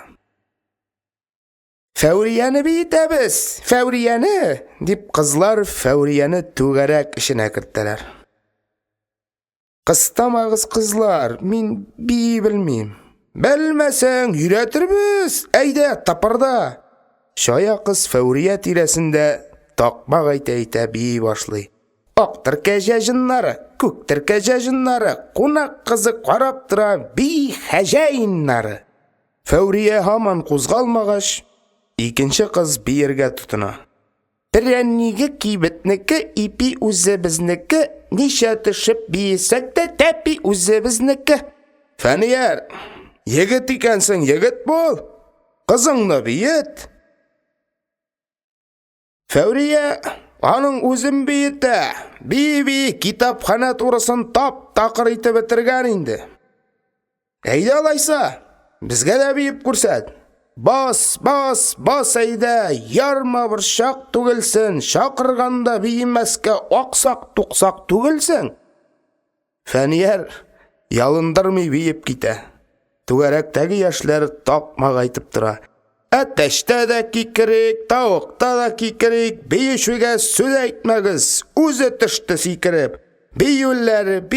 Fevriyeni biytebiz, Fevriyeni, dip kızlar Fevriyeni tügerek işine kirttiler. Kıstamağız kızlar, min bilmeyim. Bilmesen yüretirbiz, eyde tapırda. Şaya kız Fevriye tiresinde takmak ayta biyi başlay. Oktır kecejinları, küktür kecejinları, kunak kızı qarap tıra biyi hejeyinları. Fevriye haman kuzgalmağaş, ikinci kız bir yerge tutuna. Pirennigi kibitniki, ipi uzi bizniki, nişe tışıp biysek de tepi uzi bizniki. Feniyer, yigit ikensin yigit bol, kızınla biyit. Fevriye, anın uzun biyite, bi kitapxana turasın tap takır iti bitirgen indi. Eyde alaysa, bizge de biyip kurset. Bas eyde, yarma bir şak tügilsin, şakırganda biymeske oksak tügilsin. Feniyer, yalındırmay biyip gite. Tügerekteki yaşlar takmak aytıp tıra. Ateşte de kikirik, tavukta da kikirik, biyüşüge söz etmegiz, uzi tıştı sikirip. Biyüler,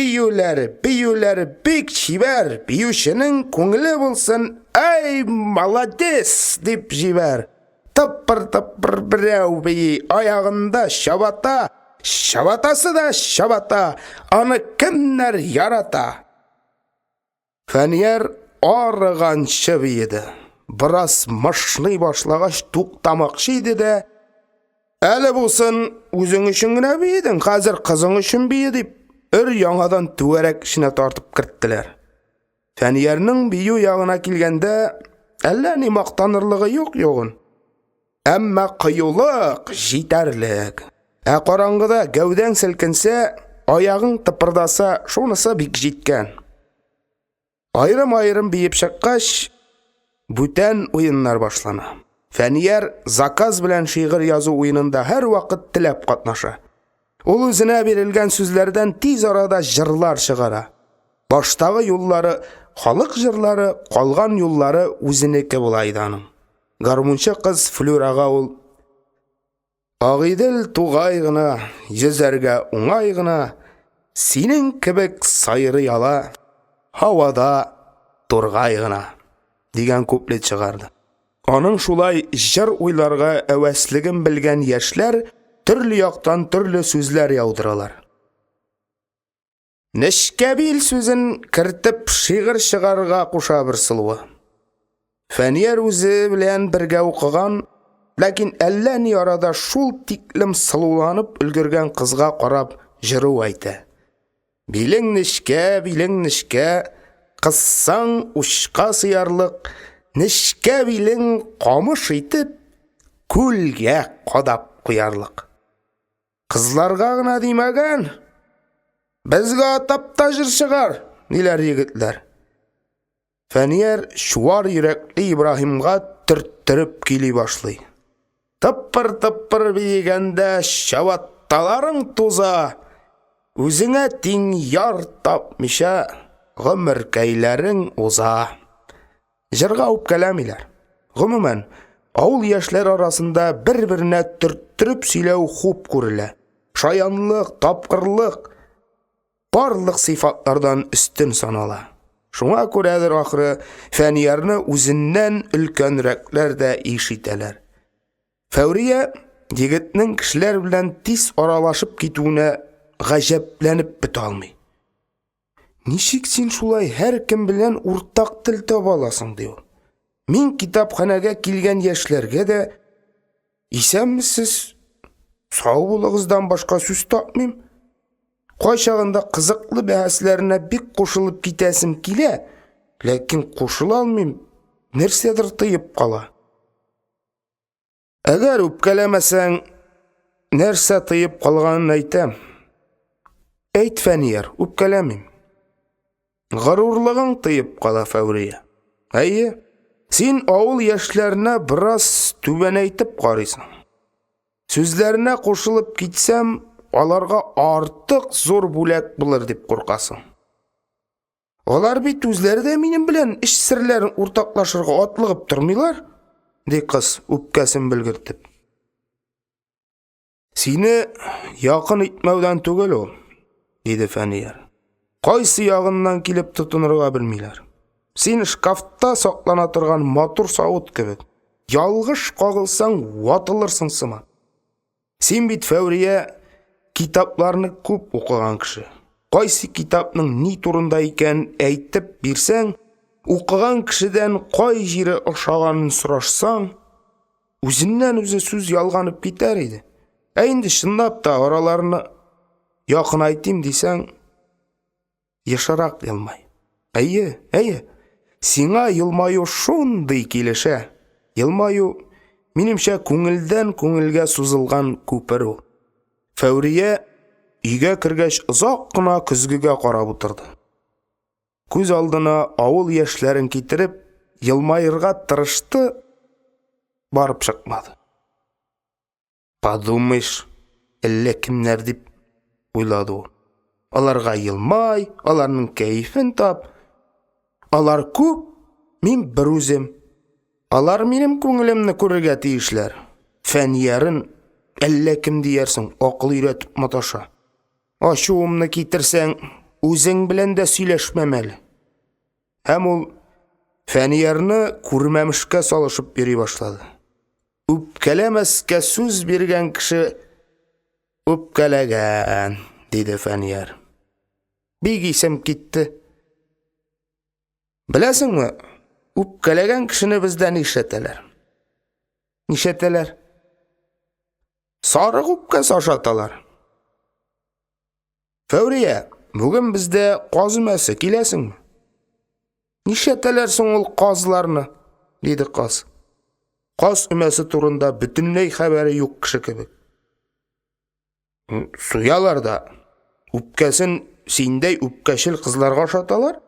bik şiver, biyüşünün kungli bulsun, ey malades, dip jiver. Tıppır birev biyi, ayağında şabata, şabatası da şabata, anı kimler yarata. Feniyer ağrıgan şibiydi. Biraz maşnıy başlagaç tuqtamakşıydı da, "Äle bolsun, özüň üçin gine biýdin, hazır kızıň üçin biýdi" dip, ýaňadan tüwerek işine tartyp kirtdiler. Feniyerniň biýu ýagyna kilgende, älle ni maktanyrlygy ýok. Ämma kıýulyk, jitarlyk. Qarangyda gäwdeň silkinse, aýagyň typırdasa, şonusy bik jitken. Aýrym biýip çykkaş, büten oyunlar başlana. Feniyer zakaz bilen şiir yazı oyununda her vakit tilep katnaşa. Ol özüne berilgen sözlerden tiz arada jırlar çıgara. Baştagı yolları, halık jırları, kalgan yolları özüneki bulaydanın. Garmunça kız Flöraga ol. Ağidil tuğaygına, yüzerge uŋaygına, senin kibik sayırı yala, havada turgaygına, digen kuplet çıgardı. Onun şulay jır oylarga äwäsligin bilgen yaşlar türlü ýaktan türlü sözler ýawdyralar. Neşkebil sözün kirtip şiir şigarga kuşa bir sılwy. Feniyer özü bilen birge okugan, lakin elleni arada şul tiklim sılulanyp ülgürgen kızga qarap jyry aýta. Bileň nişke, kıssaň uşqa syýarlyk, nişke bilin qamış itip, külge qodap kuyarlık. Kızlarga gına dimegen, bizge atapta jır çıgar, niler yigitler. Feniyer şuvar yürekli İbrahimga tırttırıp kili başlay. Tıppır biygende şavattaların tuza, özüne tin yar tapmışa, gümürkeylerin uza. Jırga up kelamiler. Gümümen, awul yaşlar arasında bir-birine tırttırıp silew hup görüle. Şayanlık, tapkırlık, barlık sifatlardan üstün sanala. Şuna köredir ahırı, Feniyerni özünden ülkenrekler de işiteler. Fevriye, yigitnin kişiler bilen tis aralaşıp gitüğüne gajeplenip bitalmy. Nişik sen şulay her kim bilen urtak til tabalasın diyor. Min kitapxanaga kilgen yaşlarga da isenmisiz, sağ bolağızdan başka süs tapmym. Qaşağında kızıklı bahaslarına bik koşulup gitesim kile, lakin koşula almym, nersedir tıyıp qala. Eğer öpkelemesen, nerse tıyıp qalganını aytam. Әйт, Фәнияр, үпкәләмим. Ғарурлығың тыйып қала Фәурия. Әйе, син ауыл яшьләренә біраз түбәнәйтеп қарыйсың. Сүзләренә қошылып китсәм, аларға артық зор бүләк булыр дип қорқасың. Алар бит үзләре дә минем белән эш серләрен уртаклашырга атлыгып тормыйлар, ди кыз үпкәсен белгертеп. Сине якын итмәүдән түгел ул, диде Фәнияр. Кайсы ягыннан килеп тотынырга белмиләр. Син шкафта саклана торган матур савыт кебек. Ялгыш кагылсаң ватылырсың сыман. Син бит, Фәурия, китапларны күп укыган кеше. Кайсы китапның ни турында икән әйтеп бирсәң, укыган кешедән кай җире ошаганын сорашсаң, үзеннән үзе сүз ялганып китәр иде. Ә инде чынлап та араларны якын айтым дисәң, ешарак елмай. Әйе, сиңа елмаю шундый килешә. Елмаю, минемчә, күңелдән күңелгә сузылган күпер ул. Фәурия өйгә кергәч озак кына көзгегә карап утырды. Күз алдына авыл яшьләрен китереп, елмайырга тырышты, барып чыкмады. Подумаешь, әллә кемнәр дип уйлады ул. Аларга елмай, аларның кәефен тап. Алар күп, мин бер үзем. Алар минем күңелемне күрергә тиешләр. Фәниярын әллә кем диярсең, акыл өйрәтеп маташа. Ачуымны китерсәң, үзең белән дә сөйләшмәмәле. Һәм ул Фәниярны күрмәмешкә салышып йөри башлады. Үпкәләмәскә сүз биргән кеше үпкәләгән, диде Фәнияр. Бик исем китте. Беләсеңме, үпкәләгән кешене бездә нишләтәләр? Нишләтәләр? Сарык үпкәсе ашаталар. Фәурия, бүген бездә каз өмәсе, киләсеңме? Нишләтәләр соң ул казларны? Диде каз. Каз өмәсе турында бөтенләй хәбәре юк кеше кебек. Суялар да, үпкәсен синдәй үпкәчел кызларга ашаталар.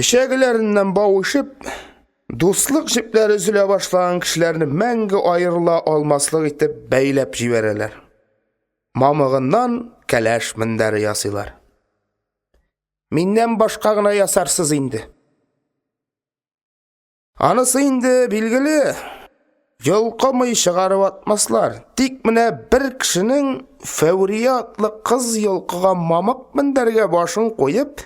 Эчәгеләреннән бавышып, дуслык җипләре өзелә башлаган кешеләрне мәңге аерыла алмаслык итеп бәйләп җибәрәләр. Мамыгыннан кәләш мендәре ясыйлар. Миннән башка гына ясарсыз инде. Анысы инде билгеле, йолкымый чыгарып атмаслар. Тик менә бер кешенең Фәурия атлы кыз йолкыган мамык мендәргә башын куеп,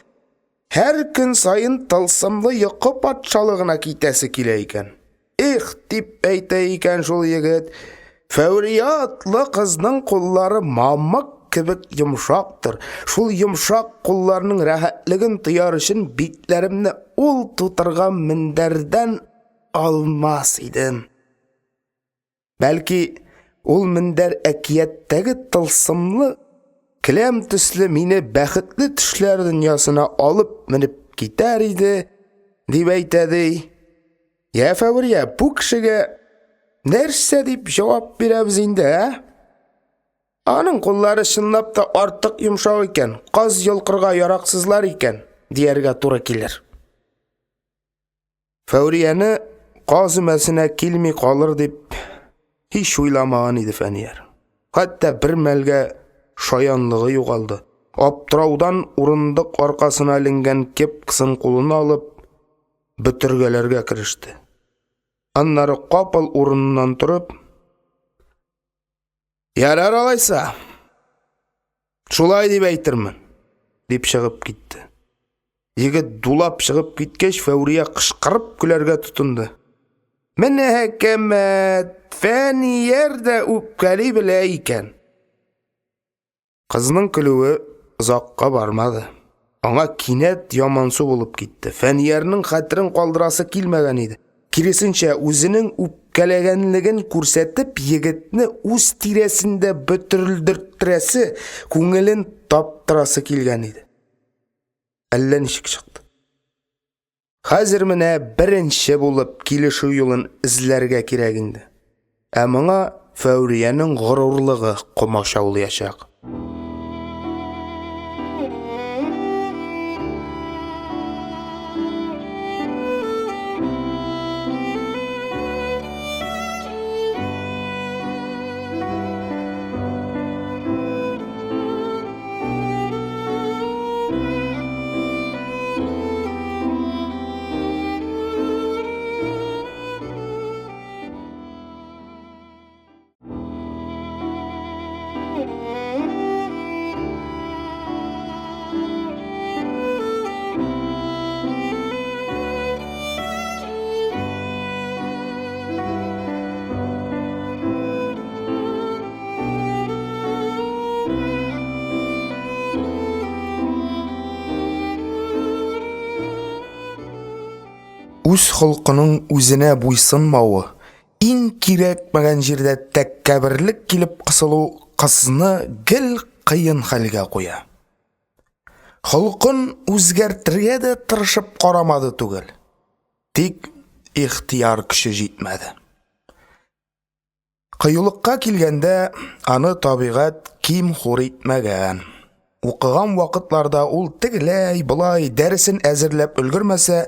һәр көн сайын тылсымлы йокы патшалыгына китәсе килә икән. Их, дип әйтә икән шул егет, Фәурия атлы кызның куллары мамык кебек йомшактыр. Шул йомшак кулларның рәхәтлеген тыяр өчен битләремне ул тутырган мендәрдән алмас идем. Бәлки, ул мендәр әкияттәге тылсымлы, келәм төсле мине бәхетле төшләр дөньясына алып менеп китәр иде, дип әйтәди. Я, Фәурия, бу кешегә нәрсә дип җавап бирәбез инде, ә? Аның куллары чынлап та артык йомшак икән, каз йолкырга яраксызлар икән, дияргә туры килер. Фәурияны каз өмәсенә килми калыр дип һич уйламаган иде Фәнияр. Хәтта бер мәлгә шаянлыгы югалды. Аптыраудан урындык аркасына эленгән кепкасын кулына алып, бөтергәләргә кереште. Аннары капыл урыныннан торып, ярар алайса, шулай дип әйтермен, дип чыгып китте. Егет дулап чыгып киткәч, Фәурия кычкырып көләргә тотынды. Менә хәкәмәт, Фәнияр да үпкәли белә икән. Кызның көлүе озакка бармады. Аңа кинәт ямансу булып китте. Фәниярның хәтерен калдырасы килмәгән иде. Киресенчә, үзенең үпкәләгәнлеген күрсәтеп, егетне үз тирәсендә бөтерелдертрәсе, күңелен таптырасы килгән иде. Әллә ничек чыкты. Хәзер менә беренче булып килешү юлын эзләргә кирәк инде. Ә моңа Фәурияның горурлыгы комачаулаячак. Үз холкының үзенә буйсынмавы, иң кирәкмәгән җирдә тәкәбберлек килеп кысылу кызны гел кыен хәлгә куя. Холкын үзгәртергә дә тырышып карамады түгел. Тик ихтияр көче җитмәде. Кыюлыкка килгәндә аны табигать ким хур итмәгән. Укыган вакытларда ул тегеләй, булай дәресен әзерләп өлгермәсә,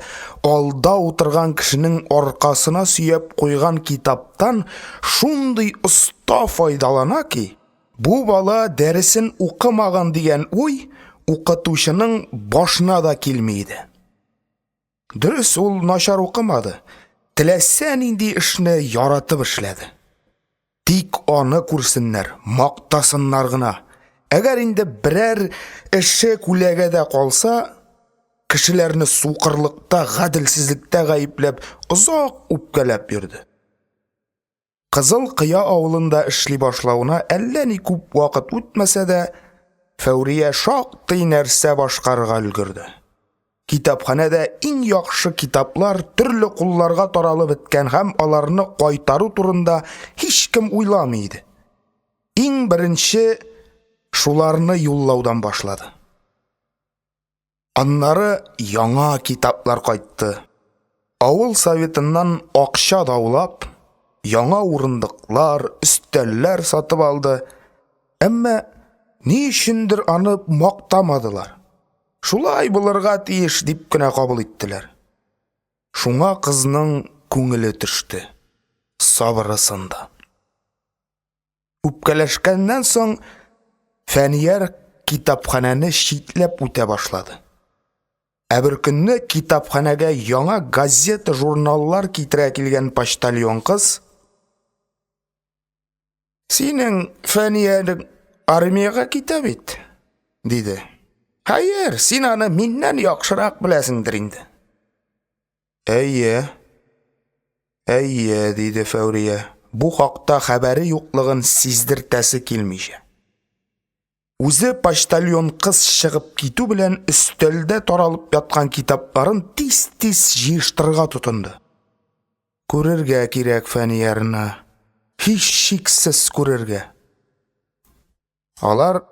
алда утырган кешенең аркасына сөяп куйган китаптан шундый оста файдалана ки, бу бала дәресен укымаган дигән уй укытучының башына да килмейде. Дөрес, ул начар укымады. Теләсә нинди эшне яратып эшләде. Тик аны күрсеннәр, мактасыннар гына. Әгәр инде берәр эше күләгәдә калса, кешеләрне сукырлыкта, гаделсезлектә гаепләп, озак үпкәләп йөрде. Кызыл Кыя авылында эшли башлауына әллә ни күп вакыт үтмәсә дә, Фәүрия шактый нәрсә башкарырга өлгерде. Китапханәдә иң яхшы китаплар төрле кулларга таралып беткән һәм аларны кайтару турында һичкем уйламый иде. Иң беренче шуларны юллаудан башлады. Аннары яңа китаплар кайтты. Авыл советыннан акча даулап, яңа урындыклар, өстәлләр сатып алды. Әмма ни өчендер аны мактамадылар. Шулай булырга тиеш дип кенә кабул иттеләр. Шуңа кызның күңеле төште, сабыры сынды. Үпкәләшкәннән соң Фәнияр китапханәне читләп үтә башлады. Ә бер көнне китапханәгә яңа газета, журналлар китерә килгән почтальон кыз: "Синең Фәнияр армияга китә бит", диде. "Хәер, син аны миннән яхшырак беләсеңдер инде." "Әйе, диде Фәүрия, бу хакта хәбәре юклыгын сиздертәсе килмичә. Үзе почтальон кыз чыгып китү белән өстәлдә таралып яткан китапларын тиз-тиз җыештырырга тотынды. Күрергә кирәк Фәниярны, һич шиксез күрергә. Алар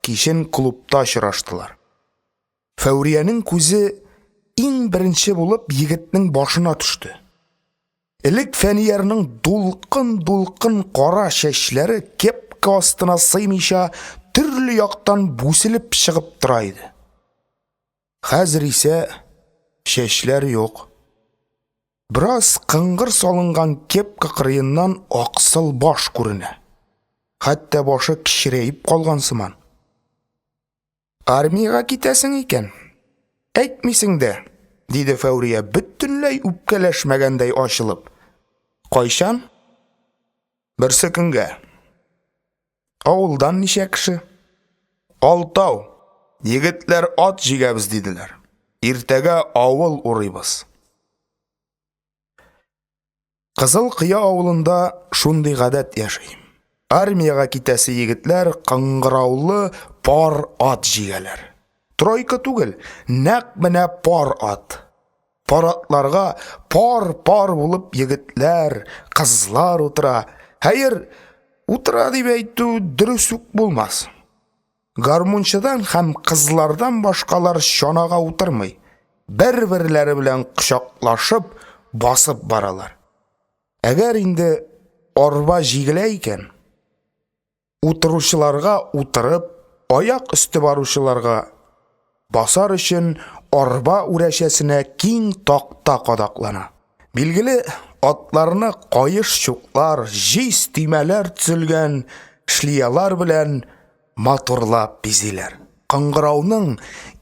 кичен клубта очраштылар. Фәүриянең күзе иң беренче булып егетнең башына төште. Элек Фәниярның дулкын кара чәчләре кепка астына сыймыйча төрле яктан бүселеп чыгып тора иде. Хәзер исә чәчләр юк. Брас кыңгыр салынган кепка кырыеннан аксыл баш күренә. Хәтта башы кичерәеп калган сыман. "Армияга китәсең икән? Әйтмисең дә", диде Фәүрия бөтенләй үпкәләшмәгәндәй ачылып. "Кайчан?" "Берсе көнгә." "Авылдан ничә кеше?" "6. Егетләр ат җигәбез диделәр. Иртәгә авыл урыйбыз." Кызыл Кыя авылында шундый гадәт яши. Армияга китәсе егетләр кыңгыраулы пар ат җигәләр. Тройка түгел, нәкъ менә пар ат. Паратларга пар булып егетләр, кызлар утыра. Хәер, утыра дип әйтү дөрес үк булмас. Гармунчыдан һәм кызлардан башкалар чанага утырмый. Бер-берләре белән кочаклашып басып баралар. Әгәр инде арба җигелә икән, утыручыларга утырып, аяк өсте баручыларга басар өчен арба үрәчәсенә киң такта кадаклана. Билгеле, атларны кайыш чуклар, җиз тимәләр төзелгән шлиялар белән матурлап бизиләр. Кыңгырауның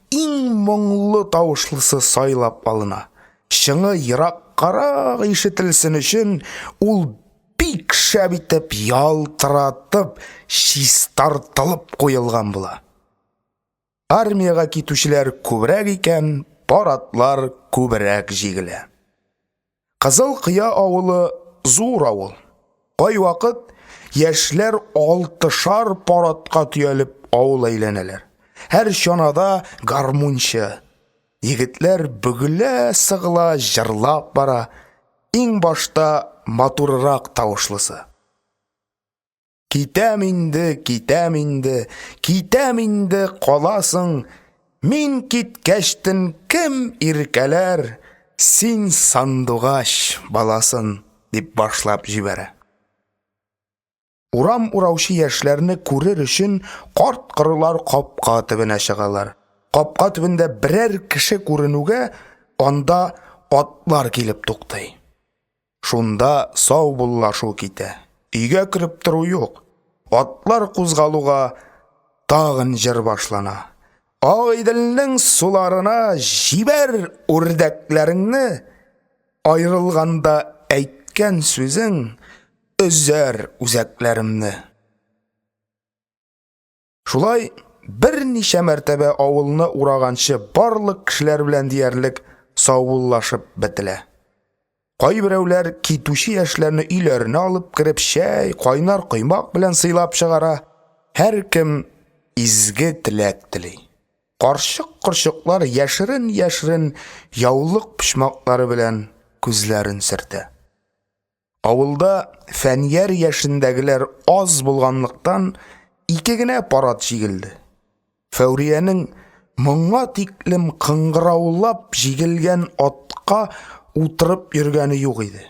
иң моңлы тавышлысы сайлап алына. Шыңы ераккарак ишетелсен өчен ул бик шәп итеп ялтыратып, чистартылып куелган була. Армияга китүчеләр күбрәк икән, паратлар күбрәк җигелә. Кызыл Кыя авылы зур авыл. Кай вакыт яшьләр 6 паратка төялеп авыл әйләнәләр. Һәр чанада гармунчы. Егетләр бүгіле сығыла жырлап бара, иң башта матурырақ тавышлысы. Китәм инде, қаласың, мин киткәчтен кем иркәләр, син сандуғаш баласын, дип башлап җибәрә. Урам ураушы яшьләрне күрер өчен карт-корылар капка төбенә чыгалар. Капка төбендә берәр кеше күренүгә, анда атлар килеп туктый. Шунда сау буллашу китә. Өйгә кирип тору юк. Атлар кузгалуга тагын җыр башлана. Айдылның суларына җибәр үрдәкләреңне, айрылганда әйткән сүзең өзәр үзәкләремне. Шулай берничә мәртәбә авылны ураганчы барлык кешеләр белән диярлек саубуллашып бетелә. Кайберәүләр китүче яшьләрне өйләренә алып кирип чәй, кайнар коймак белән сыйлап чыгара. Һәркем изге теләк тели. Карчык-корчыклар яшерен яулык почмаклары белән күзләрен сөртә. Авылда фәнияр яшендәгеләр аз булганлыктан ике генә парад җигелде. Фәүриянең моңа тиклем кыңгыраулап җигелгән атка утырып йөргәне юк иде.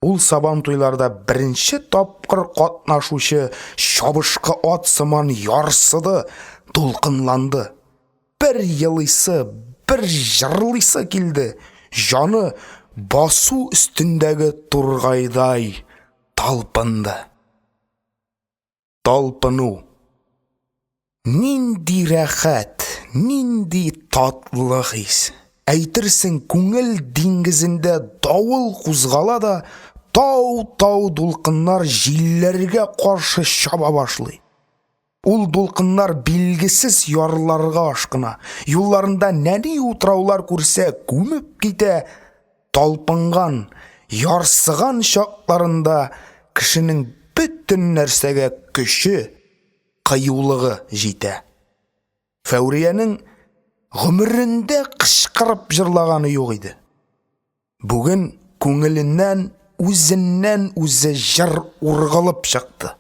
Ул сабан туйларда беренче тапкыр катнашучы чабышкы ат сыман ярсыды, дулкынланды. Бер елыйсы, бер җырлыйсы килде. Жаны басу өстендәге тургайдай талпынды. Талпыну. Нинди рәхәт, нинди татлы хис. Әйтерсең, күңел диңгезендә давыл кузгала да, тау дулкыннар җилләргә каршы чаба башлый. Ул дулкыннар билгесез ярларга ашкына. Юлларында нәни утраулар күрсә күмеп китә. Талпынган, ярсыган чакларында кешенең бөтен нәрсәгә көче, кыюлыгы җитә. Фәүриянең гомерендә кычкырып җырлаганы юк иде. Бүген күңеленнән үзе җыр ургылып чыкты.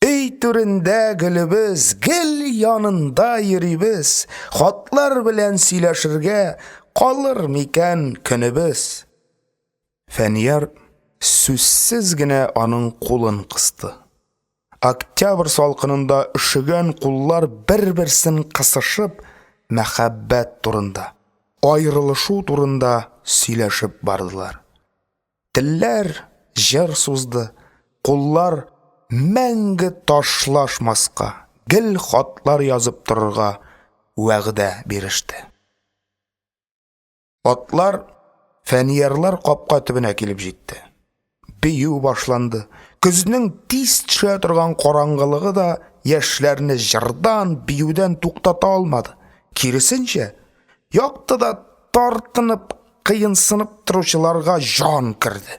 Өй түрендә гөлебез, гел янында йөрибез, хатлар белән сөйләшергә калыр микән көнебез. Фәнияр сүзсез генә аның кулын кысты. Октябрь салкынында üşегән куллар бер-берсен кысышып, мәхәббәт турында, айрылышу турында сөйләшеп бардылар. Телләр җыр сузды, куллар мәңге ташлашмаска, гел хатлар язып торырга вәгъдә биреште. Атлар, фәниярлар капка төбенә килеп җитте. Бию башланды. Көзнең тиз төшә торган караңгылыгы да яшьләрне җырдан, биюдән туктата алмады. Киресенчә, яктыда тартынып, кыенсынып торучыларга жан кирде.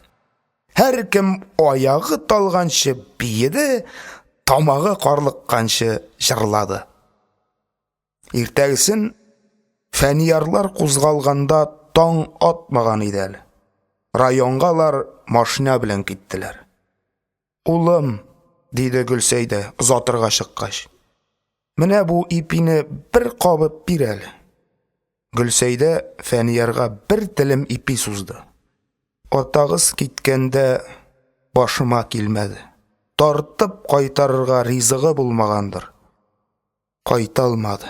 Һәркем аягы талганчы биеде, тамагы карлыкканчы җырлады. Иртәгесен фәниярлар кузгалганда таң атмаган иде әле. Районгалар машина белән киттеләр. Улым, диде Гөлсәйдә озатырга чыккач. Менә бу ипине бер кабып бир әле. Гөлсәйдә фәниярга бер телем ипи сузды. Атагыз киткәндә башыма килмәде. Тартып кайтарырга ризыгы булмагандыр. Кайта алмады.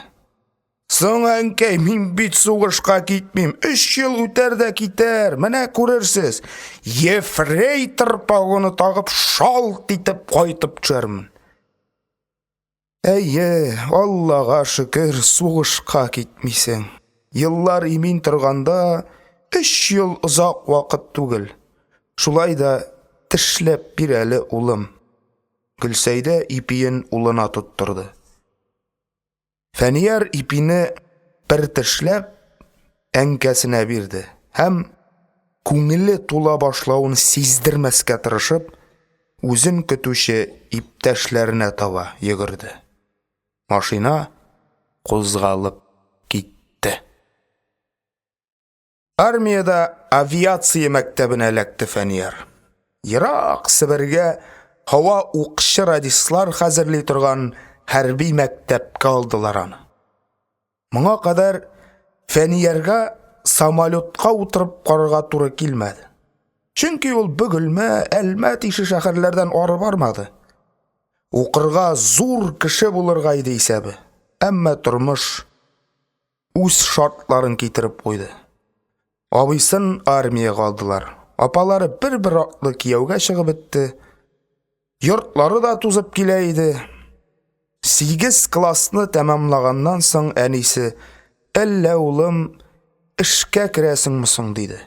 Соң әнкәй, мин бит сугышка китмим. 3 ел үтәр дә китәр. Менә күрерсез. Ефрейтор погоны тагып шалт итеп кайтып төшәрмен. Әйе, Аллага шөкер, сугышка китмисең. Еллар имин торганда 3 ел озак вакыт түгел. Шулай да тешләп бир әле, улым. Гөлсәйдә ипиен улына тоттырды. Фәнияр ипине бер тешләп әнкәсенә бирде һәм күңеле тула башлавын сиздермәскә тырышып, үзен көтүче иптәшләренә таба йөгерде. Машина кузгалып китте. Армияда авиация мәктәбенә эләкте Фәнияр. Ерак Себергә һава укчы радистлар хәзерли торган хәрби мәктәпкә алдылар аны. Моңа кадәр Фәниярга самолетка утырып карарга туры килмәде. Чөнки ул Бөгелмә, Әлмәт ише шәһәрләрдән ары бармады. Укырга зур кеше булырга иде исәбе. Әмма тормыш үз шартларын китереп куйды. Абыйсын армияга алдылар. Апалары бер атлы кияүгә чыгып бетте. Йортлары да тузып килә иде. 8 классны тәмамлаганнан соң әнисе: "Әллә улым, эшкә керәсеңме соң?" диде.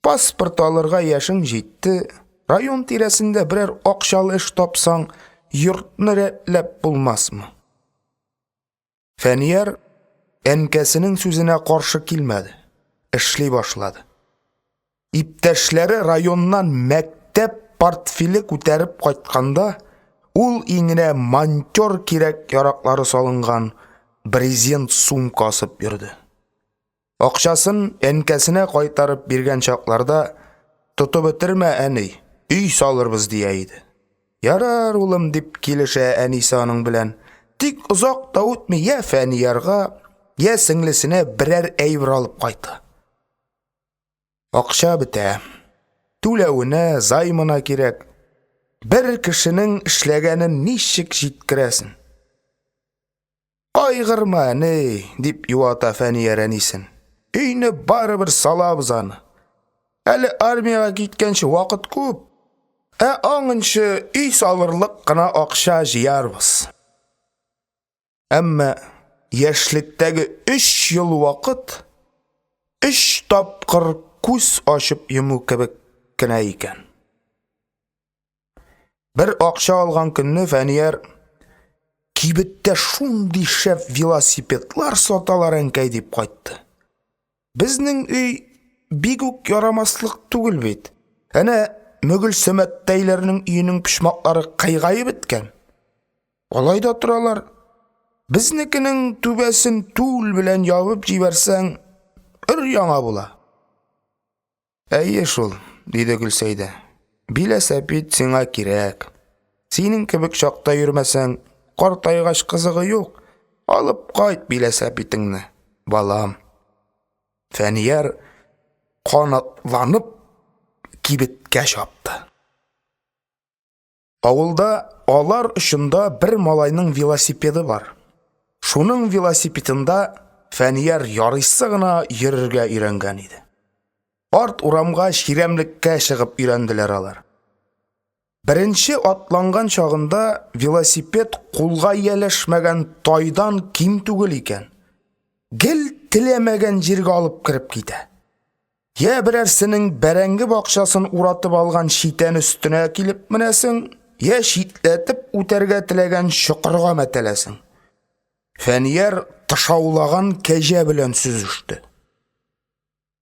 "Паспорт алырга яшең җитте. Район тирәсендә берәр акчалы эш тапсаң, йортны рәтләп булмасмы?" Фәнияр әнкәсенең сүзенә каршы килмәде. Эшли башлады. Иптәшләре районнан мәктәп портфеле күтәреп кайтканда, ул иңенә монтер кирәк яраклары салынган брезент сумка асып йөрде. Акчасын әнкәсенә кайтарып биргән чакларда: "Тотып бетермә, әни, өй салырбыз" дия иде. "Ярар, улым" дип килешә әнисе аның белән. Тик озак та үтми я Фәниярга, я сеңлесенә берәр әйбер алып кайта. Акча бетә. Түләвенә, займына кирәк. Бер кешенең эшләгәнен ничек җиткерәсен? "Кайгырма, әни" дип юата Фәнияр әнисен. "Өйне барыбер салабыз аны. Әле армияга киткәнче вакыт күп. Аңынчы өй салырлык кына акча җыярбыз." Әмма яшьлектәге 3 ел вакыт 3 тапкыр күз ачып йому кебек кенә икән. Бер акча алган көнне Фәнияр: "Кибеттә шундый шәп велосипедлар саталар әнкәй" дип кайтты. "Безнең өй бик үк ярамаслык түгел бит. Әнә Мөгелсемәттәйләрнең өйнең пишмаклары кайгайып беткән. Алай да торалар. Безнекенең түбәсен түл белән ябып җибәрсәң, өр-яңа була." "Әйе шул", диде Гөлсәйдә. "Велосипед сиңа кирәк. Синең кебек чакта йөрмәсәң, картайгач кызыгы юк. Алып кайт велосипедыңны, балам." Фәнияр канатланып кибеткә чапты. Авылда алар очында бер малайның велосипеды бар. Шуның велосипедында Фәнияр ярыйсы гына йөрергә өйрәнгән иде. Арт урамга чирәмлеккә чыгып өйрәнделәр алар. Беренче атланган чагында велосипед кулга ияләшмәгән тайдан ким түгел икән. Гел теләмәгән җиргә алып кирип китә. Я берәрсенең бәрәңге бакчасын уратып алган читән өстенә килеп менәсең, я читләтеп үтәргә теләгән чокырга мәтәләсең. Фәнияр тышаулаган кәҗә белән сүзеште.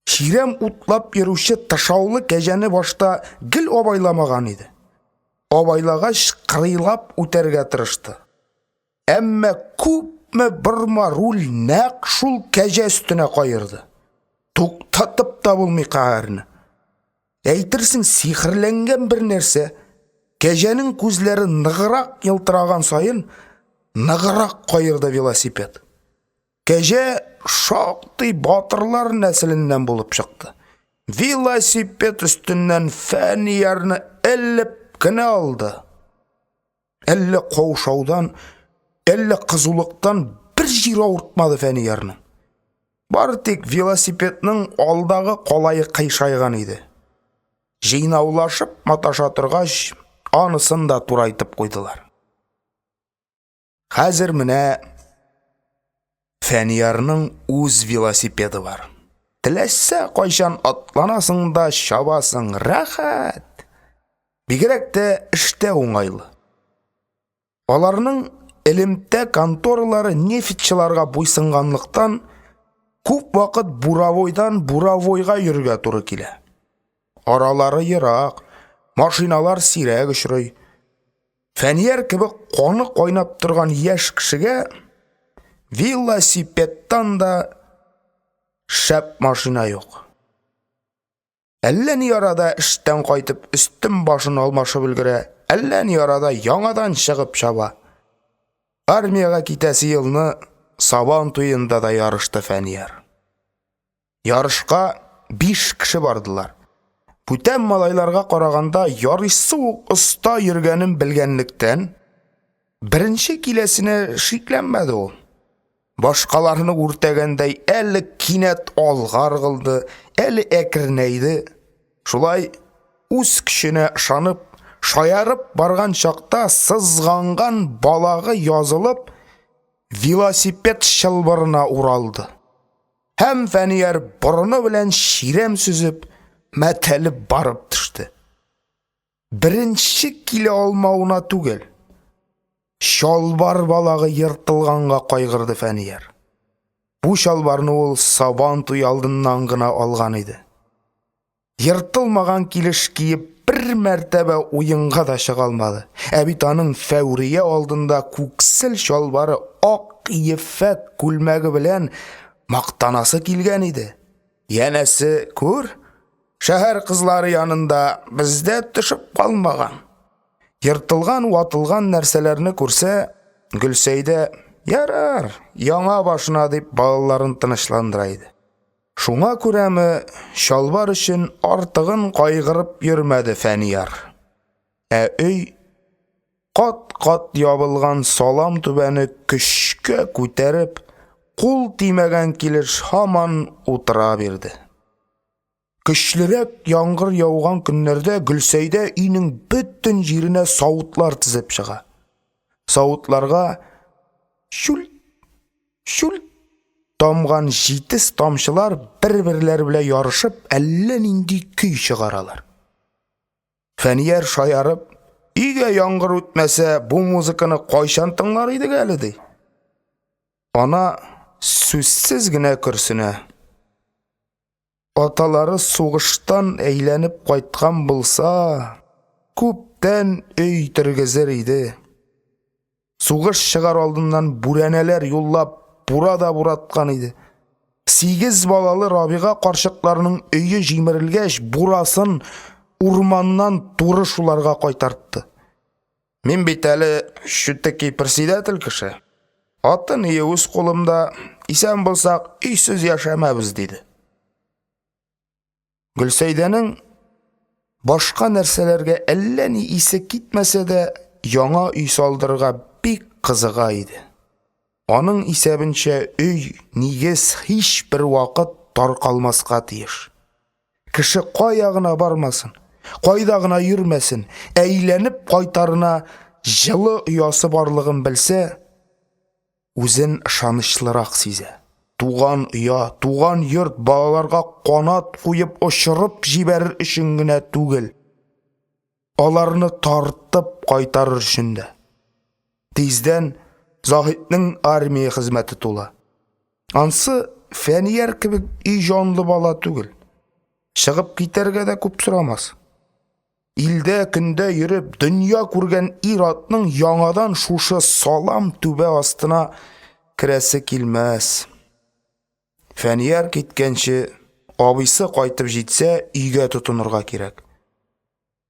Чирәм утлап йөрүче тышаулы кәҗәне башта гел абайламаган иде. Абайлагач кырыйлап үтәргә тырышты. Әмма күпме бырма руль нәкъ шул кәҗә өстенә кайырды. Туктатып та булмый каһәрне. Әйтерсең сихерләнгән бер нәрсә. Кәҗәнең күзләре ныграк ялтыраган саен ныграк кайырды велосипед. Кәҗә шактый батырлар нәселеннән булып чыкты. Велосипед өстеннән Фәниярны әллеп кенә алды. Әллә каушаудан, әллә кызулыктан бер җир авыртмады Фәниярны. Бары тик велосипедның алдагы калайы кыйшайган иде. Җыйнаулашып маташа торгач, анысын да турайтып куйдылар. Хәзер менә Фәниярның үз велосипеды бар. Теләсә кайчан атланасың да чабасың, рәхәт. Бигрәк тә эштә уңайлы. Аларның элемтә конторалары нефтчыларга буйсынганлыктан күп вакыт буравойдан буравойга йөрергә туры килә. Аралары ерак, машиналар сирәк очрый. Фәнияр кебек каны кайнап торган яшь кешегә велосипедтан да шәп машина юк. Әллә ни арада эштән кайтып үстем башын алмашып өлгерә, әллә ни арада яңадан чыгып чаба. Армияга китәсе елны Сабан туенда да ярышты Фәнияр. Ярышка 5 кеше бардылар. Бүтән малайларга караганда ярыйсы ук оста йөргәнен белгәнлектән, беренче киләсенә шикләнмәде ул. Башкаларны үртәгәндәй әле кинәт алга ыргылды, әле әкренәйде. Шулай үз көченә ышанып, шаярып барган чакта сызганган балагы язылып, велосипед чылбырына уралды. Һәм Фәнияр борыны белән ширәм сүзеп, мәтәлеп барып төште. Беренче килә алмауына түгел, шалбар балагы йыртылганга кайгырды Фәнияр. Бу шалбарны ул Сабан туй алдыннан гына алган иде. Йыртылмаган килеш киеп бер мәртәбә уенга да чыга алмады. Ә бит аның Фәүрия алдында күксел шалбары ак ефәк күлмәге белән мактанасы килгән иде. Янәсе, күр, шәһәр кызлары янында бездә төшеп калмаган. Йыртылган, ватылган нәрсәләрне күрсә, Гөлсәйдә ярар, яңа башына дип балаларын тынычландыра иде. Шуңа күрәме, шалбар өчен артыгын кайгырып йөрмәде Фәнияр. Ә өй кат-кат ябылган салам түбәне көчкә күтәреп, кул тимәгән килеш һаман утыра бирде. Көчлерәк яңгыр яуган көннәрдә Гөлсәйдә өйнең бөтен җиренә савытлар тизеп чыга. Савытларга шул тамган җитез тамчылар бер-берләре белән ярышып әллә нинди көй чыгаралар. Фәнияр шаярып, "Өйгә яңгыр үтмәсә, бу музыканы кайчан тыңлар идек әле?" ди. Ана сүзсез генә көрсенә. Аталары сугыштан әйләнеп кайткан булса, күптән өй тергезер иде. Сугыш чыгар алдыннан бүрәнәләр юллап burada бураткан иде. 8 балалы Рабига карчыкларның өйе җимерелгәч, бурасын урманнан туры шуларга кайтартты. Мин бит әле шүтәки председатель кеше. Атын ие үз кулымда, исән булсак, өйсез яшәмәбез диде. Гөлсәйдәнең башка нәрсәләргә әллә ни исе китмәсә дә, яңа өй салдырырга бик кызыга иде. Аның исәбенчә өй нигез һич бер вакыт таркалмаска тиеш. Кеше кая гына бармасын, кайда гына йөрмәсен, әйләнеп кайтарына җылы оясы барлыгын белсә, үзен ышанычлырак сизә. Туган оя, туган йорт балаларга канат куеп очырып җибәрер өчен генә түгел, аларны тартып кайтарыр өчен дә. Тиздән Заһитның армия хезмәте тула. Ансы Фәнияр кебек өй җанлы бала түгел. Чыгып китәргә дә күп сорамас. Илдә көндә йөреп дөнья күргән ир-атның яңадан шушы салам түбә астына керәсе килмәс. Фәнияр киткәнче, абыйсы кайтып җитсә, өйгә тотынырга кирәк.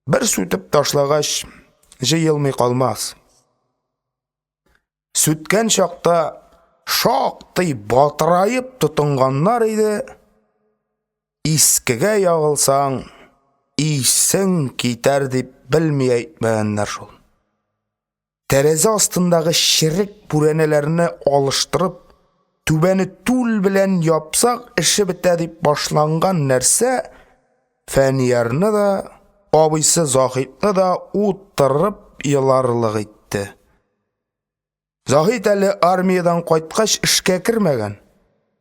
Бер сүтеп ташлагач, җыелмый калмас. Сүткән чакта шактый батырайып тотынганнар иде. Искегә ягылсаң, исең китәр дип белми әйтмәгәннәр шул. Тәрәзә астындагы чирек бүрәнәләрне алыштырып, түбәне түл белән япсак, эше бетә дип башланган нәрсә Фәниярны да, абыйсы Заһитны да утырып еларлык итте. Заһит әле армиядан кайткач эшкә кермәгән.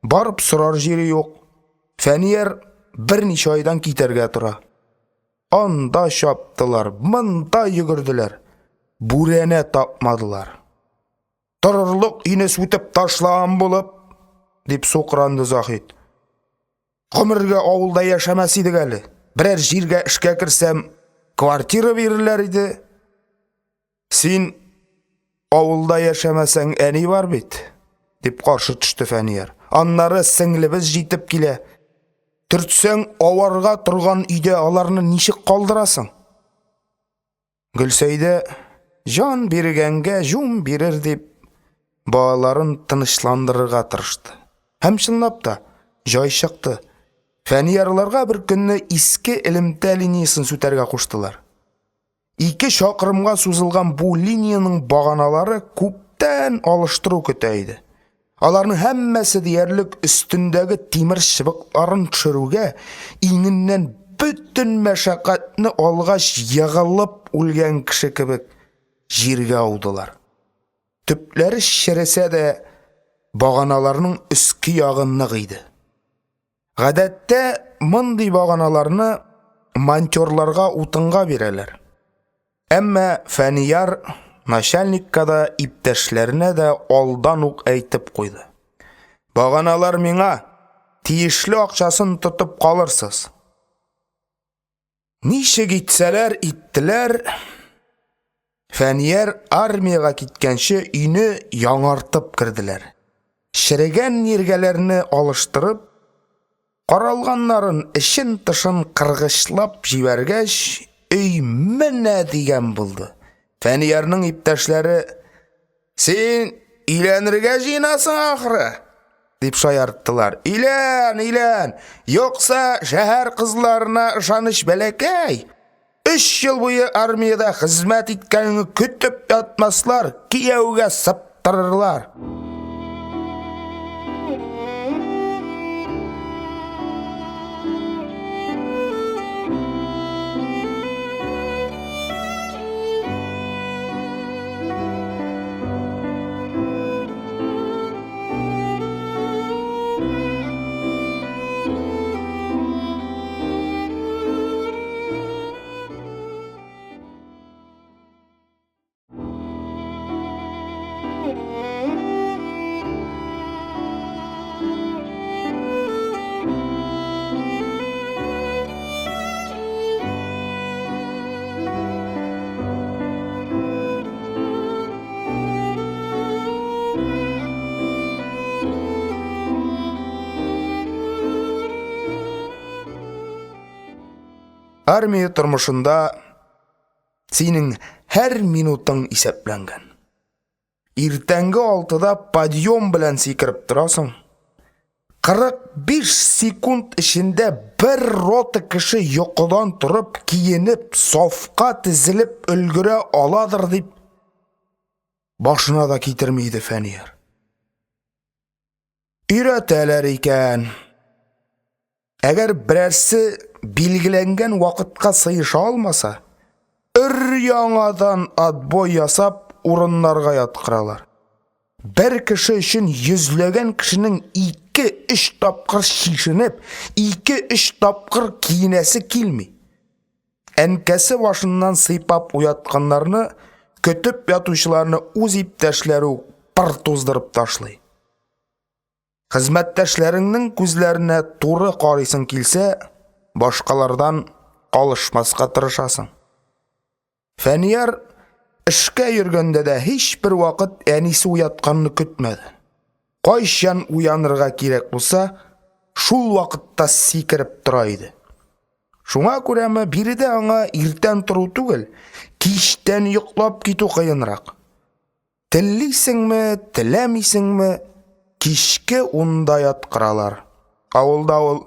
Барып сорар җире юк. Фәнияр берничә айдан китәргә тора. Анда чаптылар, монда йөгерделәр. Бүрәнә тапмадылар. Торырлык өйне сүтеп ташлаган булып, дип сукранды Заһит. Гомергә авылда яшәмәс идек әле. Берәр җиргә эшкә керсәм, квартира бирерләр иде. Син авылда яшәмәсәң әни бар бит, дип каршы төште Фәнияр. Аннары сеңлебез җитеп килә. Түртсәң аварга торган өйдә аларны ничек калдырасың? Гөлсәйдә жан биргәнгә җум бирер дип балаларын тынычландырырга тырышты. Һәм чынлап та җай чыкты. Фәниярларга бер көнне иске элемтә линиясын сүтәргә куштылар. 2 чакрымга сузылган бу линияның баганалары күптән алыштыру көтә иде. Аларның һәммәсе диярлек өстендәге тимер чыбыкларын төшерүгә иңеннән бүтән мәшәкатьне алгач ягылып үлгән кеше кебек җиргә аудылар. Төпләре шәрәсә дә баганаларның өске ягы нык иде. Гадәттә мондый баганаларны монтёрларга утынга бирәләр. Әмма Фәнияр начальникка да иптәшләренә дә алдан ук әйтеп куйды. Баганалар миңа, тиешле акчасын тотып калырсыз. Ничек итсәләр иттеләр, Фәнияр армияга киткәнче өйне яңартып керделәр. Шерегән ниргәләрне алыштырып, каралганнарын эшен-тышын кыргычлап җибәргәч, өй менә дигән булды. Фәниярның иптәшләре: "Син өйләнергә җыенасың ахры", дип шаярттылар. "Илән, юкса шәһәр кызларына ышаныч бәләкәй. 3 ел буе армияда хезмәт иткәнне көтеп ятмаслар, кияүгә сыптырырлар." Армия тормышында синең һәр минутың исәпләнгән. Иртәнге 6-да подъем белән сикереп торасың. 45 секунд эчендә бер рота кеше йокыдан торып, киенеп, сафка тезелеп өлгерә аладыр дип башына да китермәйде Фәнияр. Өйрәтәләр икән. Әгәр берәрсе билгеләнгән вакытка сыеша алмаса, өр-яңадан отбой ясап урыннарга яткыралар. Бер кеше өчен йөзләгән кешенең 2-3 тапкыр шишенеп, 2-3 тапкыр киенәсе килми. Әнкәсе башыннан сыйпап уятканнарны, көтеп ятучыларны үз иптәшләре пыр туздырып ташлый. Хезмәттәшләреңнең күзләренә туры карыйсың килсә, башкалардан калышмаска тырышасың. Фәнияр эшкә йөргәндә дә һич бер вакыт әнисе уятканны көтмәде. Кайчан уянырга кирәк булса, шул вакытта сикереп тора иде. Шуңа күрәме биредә аңа иртән тору түгел, кичтән йоклап китү кыенрак. Теллисеңме, теләмисеңме, кичке 10-да яткыралар. Авылда ул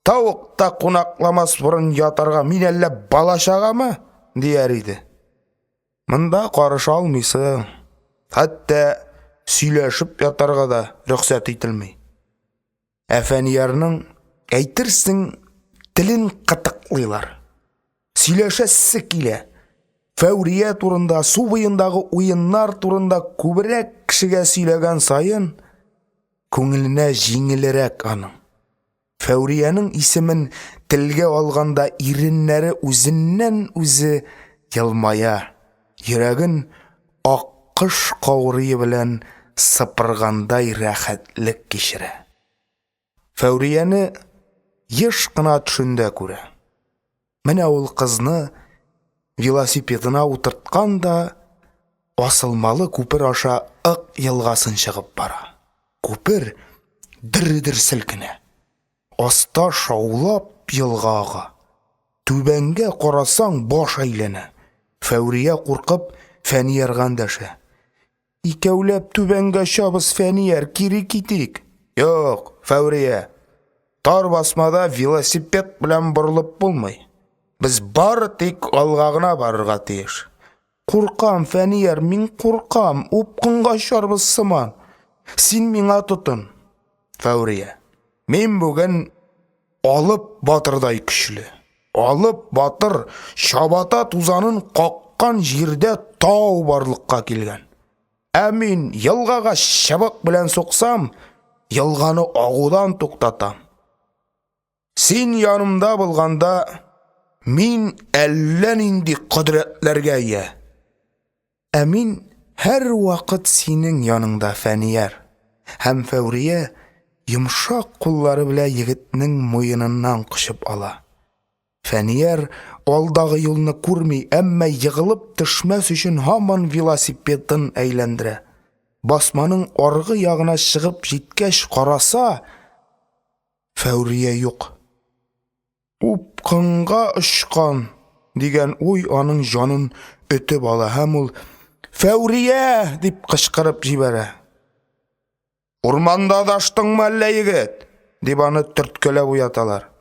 тавыкта кунакламас бурын ятарга мин әллә балачагамы дияр иде. Монда карыша алмыйсың. Хәтта сөйләшеп ятарга да рөхсәт ителми. Фәниярның әйтерсең телен кытыклыйлар. Сөйләшәсе килә. Фәүрия турында, су буендагы уеннар турында күбрәк кешегә сөйләгән саен, күңеленә җиңелрәк аның. Фәүрияның исемен телгә алганда иреннәре үзеннән үзе елмая. Йөрәген аккыш каурые белән сыпыргандай рәхәтлек кичерә. Фәүрияне еш кына төшендә күрә. Менә ул кызны велосипедына утырткан да асылмалы күпер аша Ык елгасын чыгып бара. Күпер дер-дер селкенә. аста шаулап елгага. Түбәнгә карасаң баш әйләнә. Фәүрия куркып Фәниярга дәшә. Икәүләп түбәнгә чабыз, Фәнияр, кире китик. Юк, Фәүрия. Тар басмада велосипед белән борылып булмый. Без бары тик алга гына барырга тиеш. Куркам, Фәнияр, мин куркам, упкынга чарбыз сыман. Син миңа тотын. Фәүрия. Мин бүген алып батырдай көчле. Алып батыр чабата тузанын каккан җирдә тау барлыкка килгән. Ә мин елгага чыбык белән суксам, елганы агудан туктатам. Син янымда булганда, мин әллә нинди кудрәтләргә ия. Ә мин һәр вакыт синең яныңда, Фәнияр. Һәм Фәүрия йомшак куллары белән егетнең муеныннан кочып ала. Фәнияр алдагы юлны күрми, әмма егылып төшмәс өчен һаман велосипедын әйләндерә. Басманың аргы ягына чыгып җиткәч караса, Фәүрия юк. Упкынга очкан дигән уй аның җанын өтеп ала һәм ул Фәүрия дип кычкырып җибәрә. Урманда даштыңмы әллә, егет? Дип аны төрткәләп уяталар.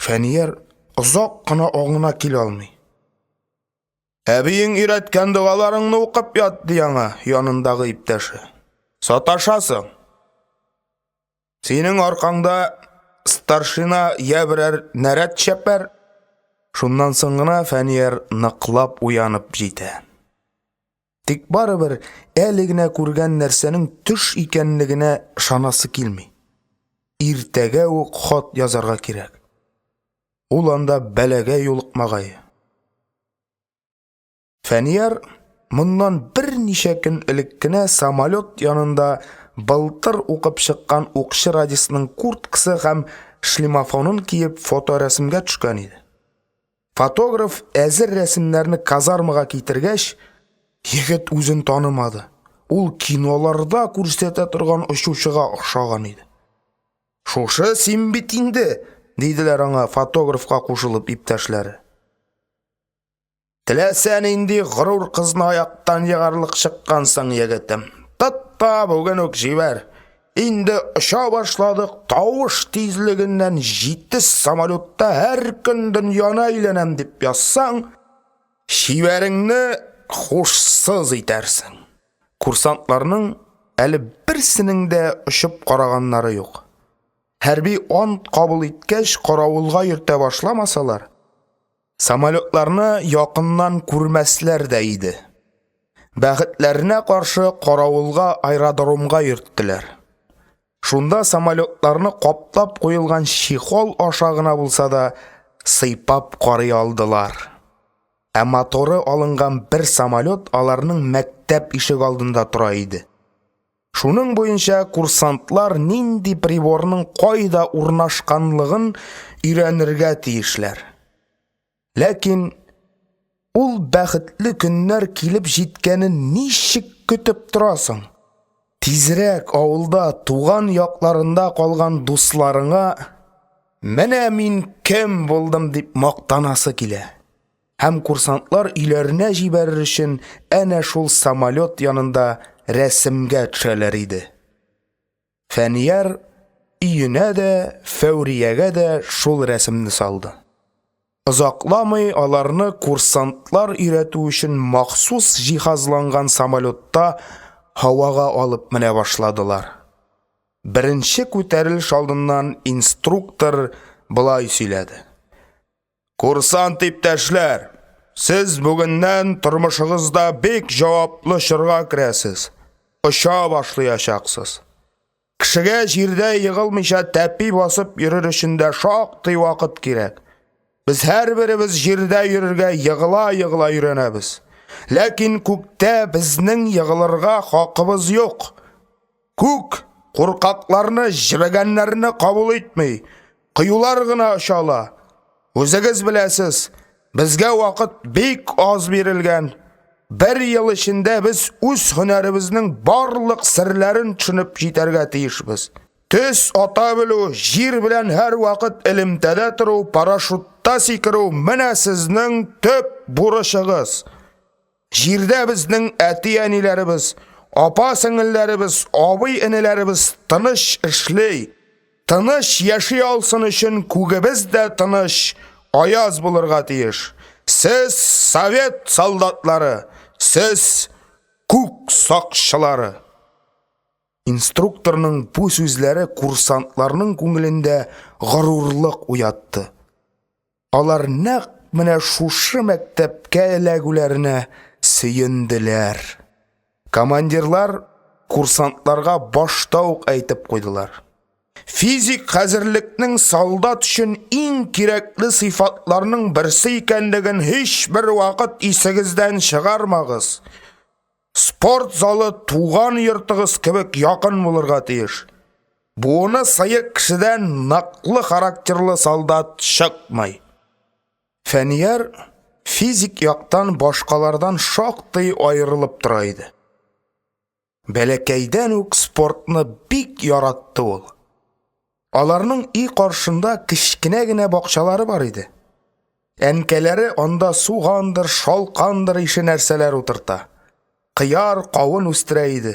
Фәнияр озак кына аңына килә алмый. Әбиең өйрәткән дуаларыңны укып ят, ди аңа янындагы иптәше. Саташасың. Синең аркаңда старшина я берәр нәрәт чәпәр. Шуннан соң гына Фәнияр ныклап уянып җитә. Тик барыбер әле генә күргән нәрсәнең төш икәнлегенә ышанасы килми. Иртәгә үк хат язарга кирәк. Ул анда бәләгә юлыкмагай. Фәнияр моннан берничә көн элек кенә самолет янында былтыр укып чыккан укчы радисының курткасы һәм шлемофонын киеп фоторәсемгә төшкән иде. Фотограф әзер рәсемнәрне казармага китергәч, егет үзен танымады. Ул киноларда күрсәтә торган очучыга охшаган иде. Шушы син бит инде, диделәр аңа фотографка кушылып иптәшләре. Теләсәң инде горур кызны аяктан ягарлык чыккансың, егетем. Тотта бүген үк җибәр. Инде оча башладык, тавыш тизлегеннән 7 самолетта һәр көн дөньяны әйләнәм дип язсаң, шибәреңне хушсыз итәрсең. Курсантларның әле берсенең дә очып караганнары юк. Хәрби ант кабул иткәч каравылга йөртә башламасалар, самолетларны якыннан күрмәсләр дә иде. Бәхетләренә каршы каравылга аэродромга йөрттеләр. Шунда самолетларны каплап куелган чехол аша гына булса да сыйпап карый алдылар. Ә моторы алынган бер самолет аларның мәктәп ишек алдында тора иде. Шуның буенча курсантлар нинди приборның кайда урнашканлыгын өйрәнергә тиешләр. Ләкин ул бәхетле көннәр килеп җиткәнен ничек көтеп торасың? Тизрәк авылда туган якларында калган дусларыңа менә мин кем булдым дип мактанасы килә. Һәм курсантлар өйләренә җибәрер өчен әнә шул самолет янында рәсемгә төшәләр иде. Фәнияр өенә дә, Фәүриягә дә шул рәсемне салды. Озакламый аларны курсантлар өйрәтү өчен махсус җиһазланган самолетта һавага алып менә башладылар. Беренче күтәрелеш алдыннан инструктор былай сөйләде. Курсант иптәшләр, сез бүгеннән тормышыгызда бик җаваплы чорга керәсез. Оча башлаячаксыз. Кешегә җирдә егылмыйча тәпи басып йөрер өчен дә шактый вакыт кирәк. Без һәрберебез җирдә йөрергә егыла-егыла өйрәнәбез. Ләкин күктә безнең егылырга хакыбыз юк. Күк куркакларны, җибәгәннәрне кабул итми, кыюлар гына очала. Үзегез беләсез, безгә вакыт бик аз бирелгән. Бер ел эчендә без үз һөнәребезнең барлык серләрен төшенеп җитәргә тиешбез. Төс ата білу, жир белән һәр вакыт элемтәдә тору, парашютта сикерү менә сезнең төп бурычыгыз. Җирдә безнең әти-әниләребез, апа-сеңелләребез, абый-энеләребез тыныч эшлей. Тыныч яши алсын өчен күгебез дә тыныч, аяз булырга тиеш. Сез совет солдатлары, сез күк сакчылары. Инструкторның бу сүзләре курсантларның күңелендә горурлык уятты. Алар нәкъ менә шушы мәктәпкә эләгүләренә сөенделәр. Командирлар курсантларга башта ук әйтеп куйдылар. Физик хәзерлекнең солдат өчен иң кирәкле сыйфатларның берсе икәнлеген һичбер вакыт исегездән чыгармагыз. Спорт залы туган йортыгыз кебек якын булырга тиеш. Буны сыйык кешедән наклы характерлы солдат чыкмый. Фәнияр физик яктан башкалардан шактый айрылып тора иде. Бәләкәйдән үк спортны бик яратты ул. Аларның үй каршында кичкенә генә бакчалары бар иде. Әнкәләре анда сугандыр, шалкандыр ише нәрсәләр утырта. Кыяр, кавын үстерә иде.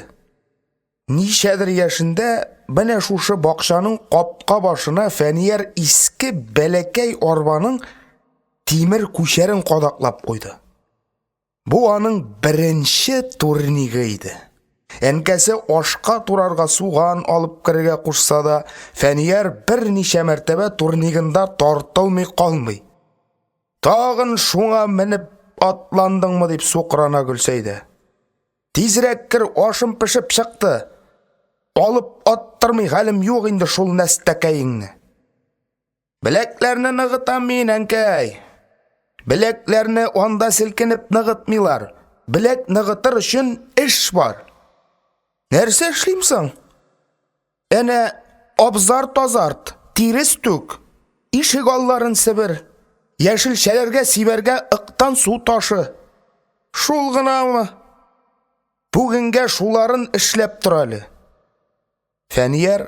Ничәдер яшендә менә шушы бакчаның капка башына Фәнияр иске бәләкәй арбаның тимер күчәрен кадаклап куйды. Бу аның беренче турнигы иде. Әнкәсе ашка турарга суган алып керергә кушса да, Фәнияр берничә мәртәбә турнигында тартылмый калмый. Тагын шуңа менеп атландыңмы дип сукрана Гөлсәйдә. Тизрәк кер, ашым пешеп чыкты. Алып аттырмый хәлем юк инде шул нәстәкәеңне. Беләкләрне ныгытам мин, әнкәй. Беләкләрне анда селкенеп ныгытмыйлар. Беләк ныгытыр өчен эш бар. Нәрсә эшлимсең? Әнә абзар тазарт, тирес түк, ишек алларын себер, яшелчәләргә сибәргә ыктан су ташы. Шул гынамы? Бүгенгә шуларын эшләп тора әле. Фәнияр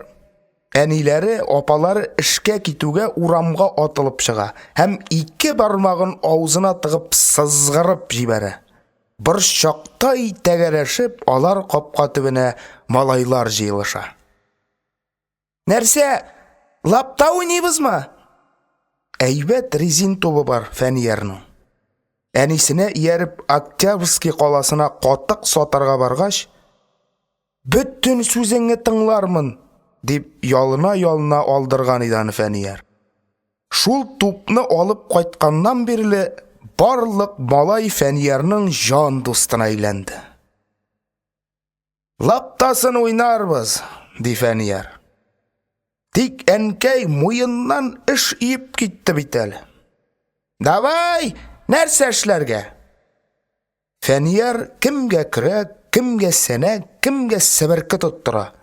әниләре, апалары эшкә китүгә урамга атылып чыга һәм ике бармагын авызына тыгып сызгырып җибәрә. Бер чакта тәгәрәшеп, алар капка төбенә малайлар җыелыша. Нәрсә? Лапта уйныйбызмы? Әйбәт резин тобы бар Фәниярның. Әнисенә ияреп Октябрьский каласына катык сатарга баргач, "Бөтен сүзеңне тыңлармын", дип ялына алдырган иде аны Фәнияр. Шул тупны алып кайтканнан бирле барлык малай Фәниярның жан дустына әйләнде. "Лаптасын уйнарбыз", ди Фәнияр. Тик әнкәй муеннан эш иеп китте бит әле. "Давай, нәрсә эшләргә?" Фәнияр кемгә көрәк, кемгә сәнәк, кемгә себерке тоттыра.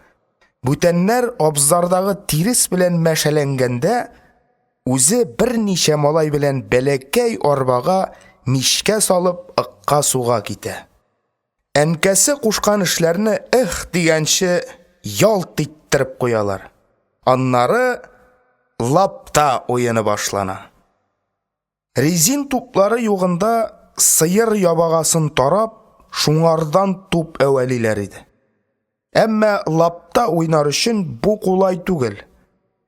Бүтәннәр абзардагы тирес белән мәшәләнгәндә, үзе берничә малай белән бәләкәй арбага мишкә салып ыкка суга китә. Әнкәсе кушкан эшләрне дигәнче ялт иттереп куялар. Аннары лапта уены башлана. Резин туплары югында сыер ябагасын тарап, шуңардан туп әвәлиләр иде. Әмма лапта уйнар өчен бу кулай түгел.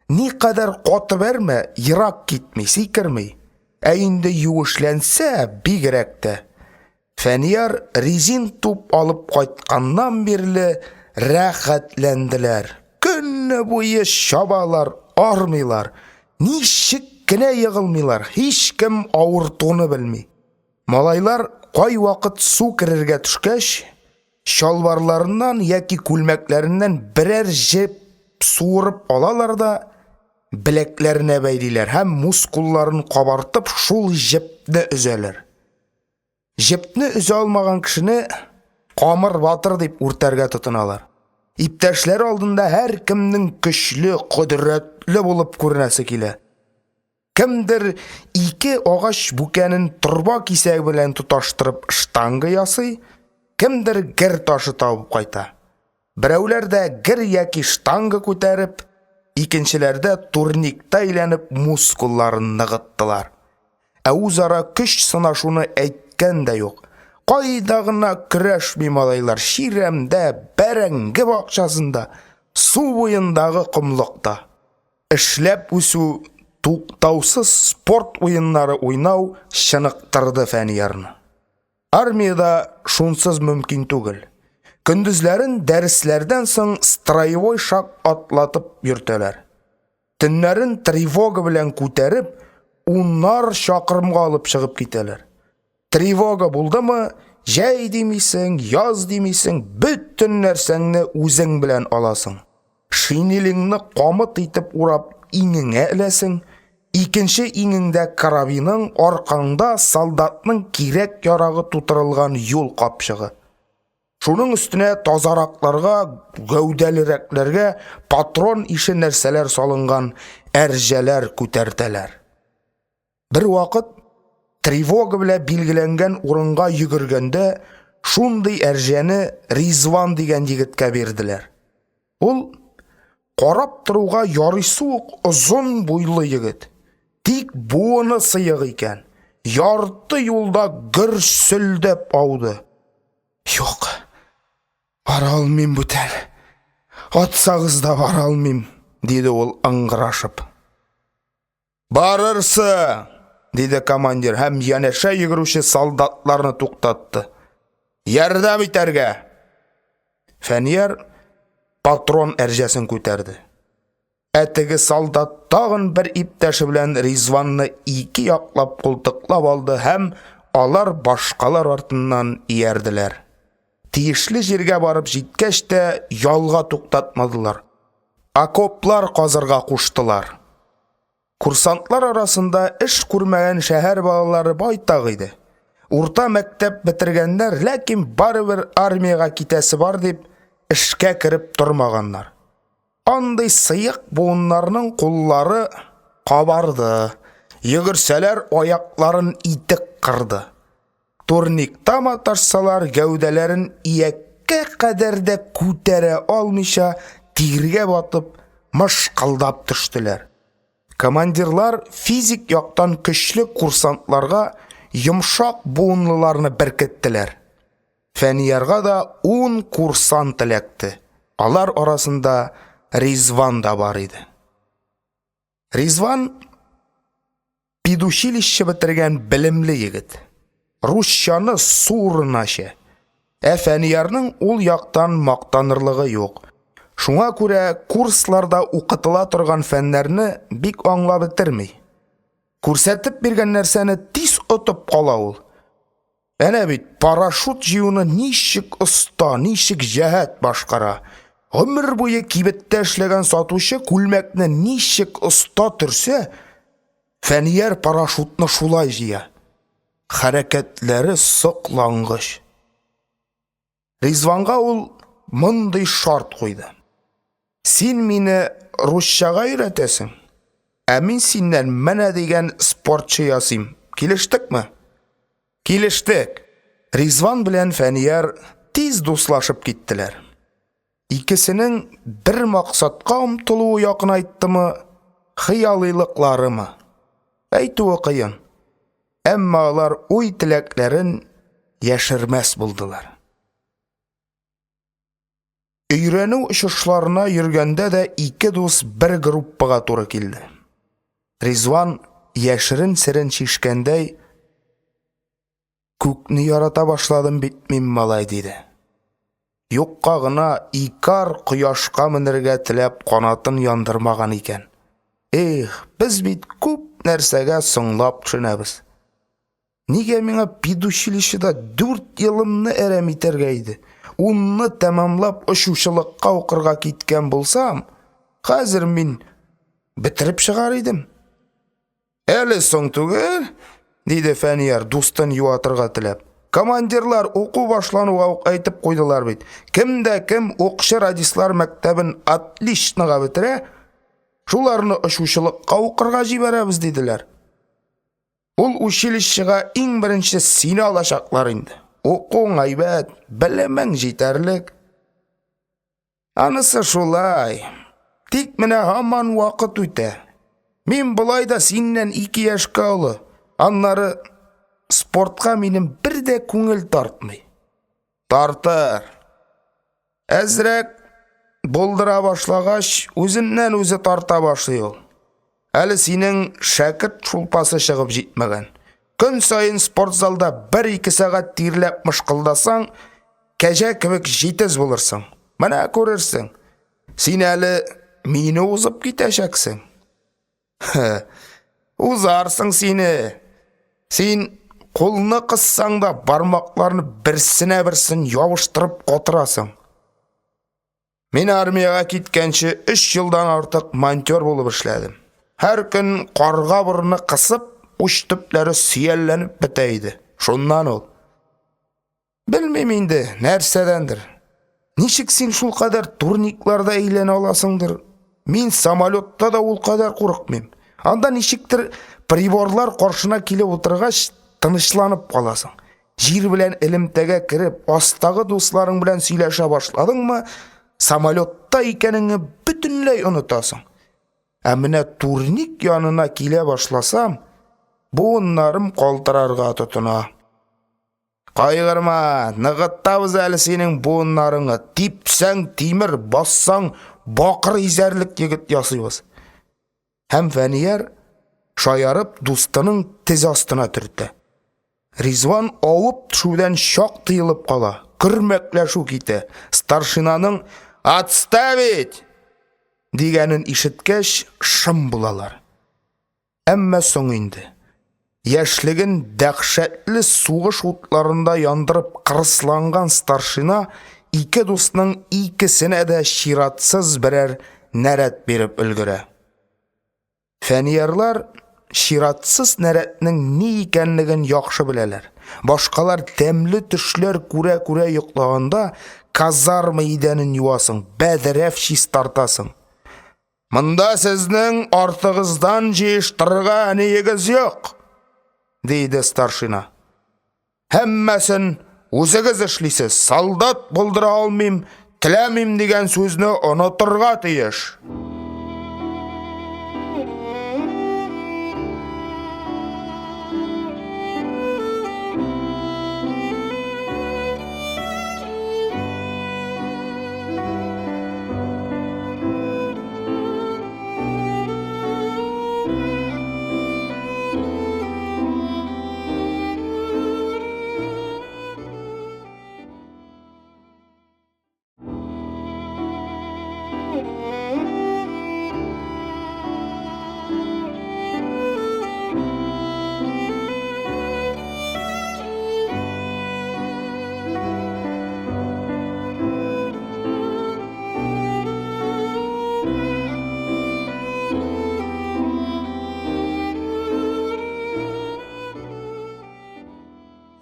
Никадәр каты бәрмә, ерак китми, сикерми. Ә инде юешләнсә бигрәк тә. Фәнияр резин туп алып кайтканнан бирле рәхәтләнделәр. Көнне буе чабалар, армыйлар. Ничек кенә егылмыйлар, һичкем авыртуны белми. Малайлар кай вакыт су керергә төшкәч, шалварларыннан яки күлмәкләреннән берәр җеп суырып алалар да беләкләренә бәйлиләр һәм мускулларын кабартып шул җепне өзәләр. Җепне өзә алмаган кешене камыр батыр дип үртәргә тотыналар. Иптәшләр алдында һәр кемнең көчле, кудрәтле булып күренәсе килә. Кемдер ике агач бүкәнен торба кисәк белән туташтырып штанга ясый, кемдер гер ташы табып кайта. Берәүләр дә гер яки штанга күтәреп Икенчеләрдә турникта әйләнеп мускулларын ныгыттылар. Үзара көч сынашуны әйткән дә юк. Кайда гына көрәшми малайлар, ширемдә, бәрәңге бакчасында, су буендагы комлыкта. Эшләп үсү, туктаусыз спорт уеннары уйнау шыныктырды Фәниярны. Армияда шунсыз мөмкин түгел. Көндүзләрен дәресләрдән соң строевой шаг атлатып йөртәләр. Төннәрен тревога белән күтәреп, уннар чакрымга алып чыгып китәләр. Тревога булдымы, җәй димисең, яз димисең, бөтен нәрсәңне үзең белән аласың. Шинелеңне камыт итеп урап иңеңә эләсең, икенче иңеңдә карабиның, аркаңда солдатның кирәк ярагы тутырылган юл капчыгы. Шуның өстенә тазаракларга, гәүдәлерәкләргә патрон ише нәрсәләр салынган әрҗәләр күтәртәләр. Бер вакыт тревога белән билгеләнгән урынга йөгергәндә шундый әрҗәне Ризван дигән егеткә бирделәр. Ул карап торуга ярыйсы ук озын буйлы егет. Тик буыны сыйык икән. Ярты юлда гөрсөлдәп ауды. Юк, бара алмыйм бүтән. Атсагыз да бара алмыйм, диде ул ыңгырашып. Барырсы, диде командир һәм янәшә йөгерүче солдатларны туктатты. Ярдәм итәргә. Фәнияр патрон әрҗәсен күтәрде. Әтеге солдат тагын бер иптәше белән Ризванны ике яклап култыклап алды һәм алар башкалар артыннан иярделәр. Тиешле җиргә барып җиткәч тә ялга туктатмадылар. Окоплар казырга куштылар. Курсантлар арасында эш күрмәгән шәһәр балалары байтак иде. Урта мәктәп бетергәннәр, ләкин барыбер армияга китәсе бар дип эшкә кереп тормаганнар. Андый сыйык буыннарның куллары кабарды. Йөгерсәләр аякларын итек кырды. Турникта маташсалар гәүдәләрен ияккә кадәр дә күтәрә алмыйча тиргә батып мышкылдап төштеләр. Командирлар физик яктан көчле курсантларга йомшак буынлыларны беркеттеләр. Фәниярга да 10 курсант эләкте. Алар арасында Ризван да бар иде. Ризван педучилище бетергән белемле егет. Русчаны сурынача. Фәниярның ул яктан мактанырлыгы юк. Шуңа күрә курсларда укытыла торган фәннәрне бик аңлап бетерми. Күрсәтеп биргән нәрсәне тиз отып кала ул. Әнә бит парашют җыюны ничек оста, ничек җәһәт башкара. Гомер буе кибеттә эшләгән сатучы күлмәкне ничек оста төрсә, Фәнияр парашютны шулай җыя. Хәрәкәтләре соклангыч. Ризванга ул мондый шарт куйды. Син мине русчага өйрәтәсең, ә мин синнән менә дигән спортчы ясыйм. Килештекме? Килештек. Ризван белән Фәнияр тиз дуслашып киттеләр. Икесенең бер максатка омтылуы якынайттымы, хыялыйлыкларымы? Әйтүе кыен. Әмма алар уй теләкләрен яшермәс булдылар. Өйрәнү очышларына йөргәндә дә ике дус бер группага туры килде. Ризван яшерен серен чишкәндәй, күкне ярата башладым бит мин, малай, диде. Юкка гына икар кояшка менергә теләп канатын яндырмаган икән. Без бит күп нәрсәгә соңлап төшенәбез. Нигә миңа педучилищеда 4 елымны әрәм итәргә иде? 10-ны тәмамлап очучылыкка укырга киткән булсам, хәзер мин бетереп чыгар идем. Әле соң түгел, диде Фәнияр дустын юатырга теләп. Командирлар уку башлануга ук әйтеп куйдылар бит. Кемдә кем укчы радислар мәктәбен отличныга бетерә, шуларны очучылыкка укырга җибәрәбез, диделәр. Ул училищега иң беренче сине алачаклар инде. Укуң әйбәт, белемең җитәрлек. Анысы шулай. Тик менә һаман вакыт үтә. Мин болай да синнән 2 яшькә олы. Аннары спортка минем бер дә күңел тартмый. Тартыр. Әзрәк булдыра башлагач, үзеннән үзе тарта башлый ул. Әле синең шәкерт шулпасы чыгып җитмәгән. Көн сайын спортзалда 1-2 сәгать тирләп мышкылдасаң, кәҗә кебек җитез булырсың. Менә күрерсең. Син әле мине узып китәчәксең. Узарсың сине. Син кулны кыссаң да бармакларны берсенә-берсен ябыштырып котырасың. Мин армияга киткәнче 3 елдан артык монтер булып эшләдем. Һәр көн карга бурны кысып, уч төпләре сөялләнеп бетә иде. Шуннан ул. Белмим инде, нәрсәдәндер. Ничек син шул кадәр турникларда әйләнә аласыңдыр? Мин самолетта да ул кадәр курыкмыйм. Анда ничектер приборлар каршына килеп утыргач, тынычланып каласың. Җир белән элемтәгә кереп, астагы дусларың белән сөйләшә башладыңмы, самолетта икәнеңне бөтенләй онытасың. Ә менә турник янына килә башласам, буыннарым калтырарга тотына. Кайгырма, ныгытабыз әле синең буыннарыңны. Типсәң тимер, бассаң бакыр изәрлек егет ясыйбыз. Һәм Фәнияр шаярып дустының тез астына төртте. Ризван авып төшүдән чак тыелып кала. Көрмәкләшү китә. Старшинаның «Отставить!» дигәнен ишеткәч шым булалар. Әмма соң инде. Яшьлеген дәхшәтле сугыш утларында яндырып кырысланган старшина 2 дустның икесенә дә чиратсыз берәр нәрәт биреп өлгерә. Фәниярлар чиратсыз нәрәтнең ни икәнлеген яхшы беләләр. Башкалар тәмле төшләр күрә-күрә йоклаганда казарма идәнен юасың, бәдерәф чистартасың. Монда сезнең артыгыздан җыештырырга ниегез юк, диде старшина. Һәммәсен үзегез эшлисез. Солдат булдыра алмыйм, теләмим дигән сүзне онытырга тиеш.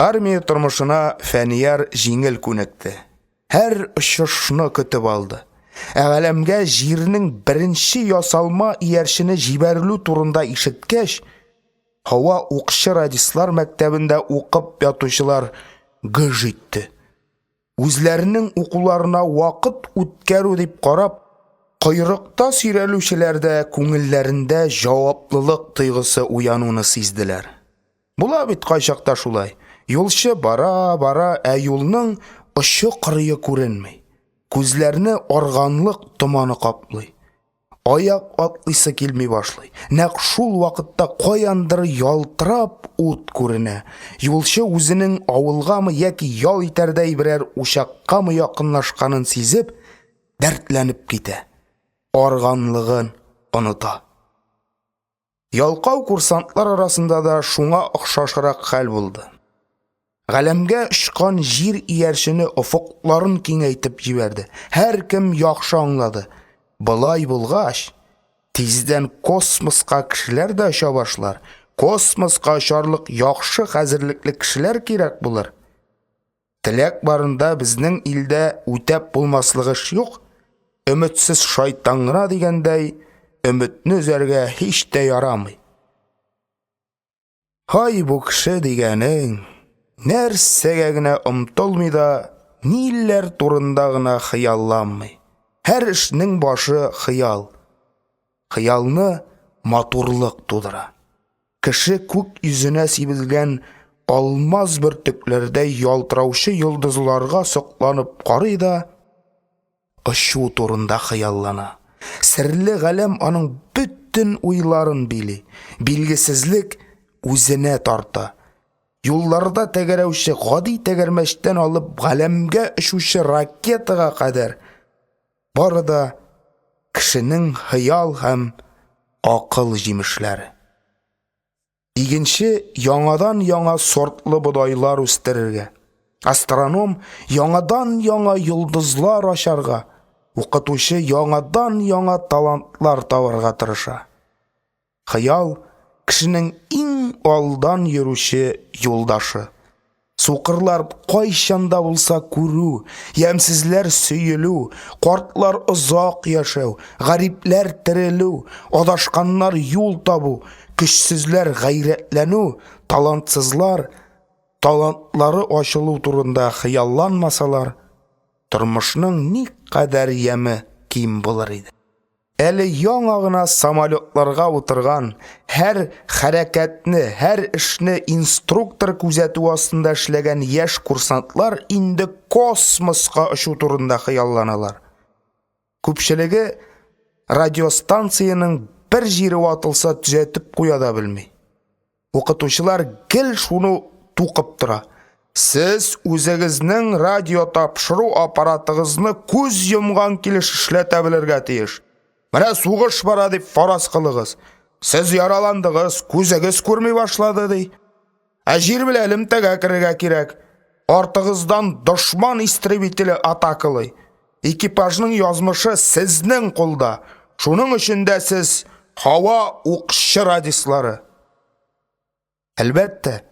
Армия тормышына Фәнияр җиңел күнекте. Һәр очышны көтеп алды. Әгъләмгә җирнең беренче ясалма иярчене җибәрелү турында ишеткәч, һава укчы радислар мәктәбендә укып ятучылар гыж итте. Үзләренең укуларына вакыт үткәрү дип карап, койрыкта сөйрәлүчеләрдә күңелләрендә җаваплылык тойгысы уянуны сизделәр. Була бит кайчакта шулай. Юлчы бара, ә юлның очы-кырые күренмәй. Күзләрне арганлык томаны каплый. Аяк атлыйсы килми башлый. Нәкъ шул вакытта каяндыр ялтырап ут күренә. Юлчы үзенең авылгамы яки ял итәрдәй берәр учаккамы якынлашканын сизеп, дәртләнеп китә. Арганлыгын оныта. Ялкау курсантлар арасында да шуңа охшашрак хәл булды. Галәмгә очкан җир иярчене офыкларын киңәйтеп җибәрде. Һәр кем яхшы аңлады. Былай булгач, тиздән космоска кешеләр дә оча башлар. Космоска очарлык яхшы хәзерлекле кешеләр кирәк булыр. Теләк барында безнең илдә үтәп булмаслыгы юк. Өметсез шайтан гына дигәндәй, өметне үзәргә һич тә ярамый. Хай бу кеше дигәнең нәрсәгә генә омтылмый да, ниләр турында гына хыялланмый. Һәр эшнең башы хыял. Хыялны матурлык тудыра. Кеше күк йөзенә сибелгән алмаз бөртекләрдәй ялтыраушы йолдызларга сокланып карый да очу турында хыяллана. Серле галәм аның бөтен уйларын били. Билгесезлек үзенә тарта. Юлларда тәгәрәүче гади тәгәрмәчтән алып галәмгә очучы ракетага кадәр бары да кешенең хыял һәм акыл җимешләре. Игенче яңадан яңа сортлы бодайлар үстерергә. Астроном яңадан яңа йолдызлар ачарга, укытучы яңадан яңа талантлар табарга тырыша. Хыял кешенең иң алдан йөрүче юлдашы. Сукырлар кайчанда булса күрү, ямсезләр сөелү, картлар озак яшәү, гарипләр терелү, адашканнар юл табу, көчсезләр гайрәтләнү, талантсызлар талантлары ачылу турында хыялланмасалар, тормышның ни кадәр яме ким булыр иде. Әле яңа гына самолетларга утырган, һәр хәрәкәтне, һәр эшне инструктор күзәтү астында эшләгән яшь курсантлар инде космоска очу турында хыялланалар. Күпчелеге радиостанцияның бер җире ватылса төзәтеп куя да белми. Укытучылар гел шуны тукып тора. Сез үзегезнең радио тапшыру аппаратыгызны күз йомган килеш эшләтә белергә тиеш. Менә сугыш бара дип фараз кылыгыз. Сез яраландыгыз, күзегез күрми башлады ди. Җир белән элемтәгә керергә кирәк. Артыгыздан дошман истребителе атакалый. Экипажның язмышы сезнең кулда. Шуның өчен дә сез һава укчы радислары. Әлбәттә,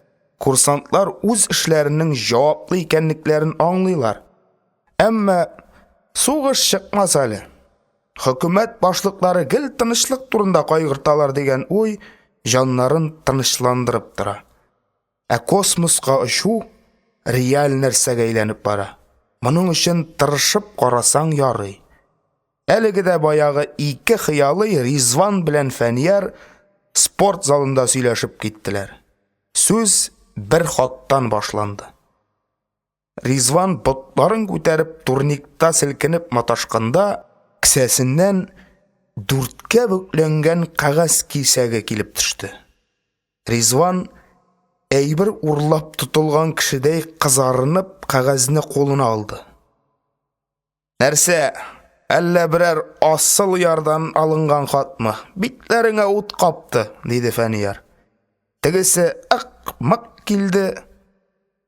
курсантлар үз эшләренең җаваплы икәнлекләрен аңлыйлар. Әмма сугыш чыкмас әле. Хөкүмәт башлыклары гел тынычлык турында кайгырталар дигән уй җаннарын тынычландырып тора. Ә космоска очу реаль нәрсәгә әйләнеп бара. Моның өчен тырышып карасаң ярый. Әлеге дә баягы ике хыялы Ризван белән Фәнияр спорт залында сөйләшеп киттеләр. Сүз бер хаттан башланды. Ризван ботларын күтәреп турникта селкенеп маташканда кесәсеннән дүрткә бүкләнгән кагаз кисәге килеп төште. Ризван әйбер урлап тотылган кешедәй кызарынып кагазны кулына алды. Нәрсә, әллә берәр асыл ярдан алынган хатмы? Битләреңә ут капты, диде Фәнияр. Тегесе ык-мык килде.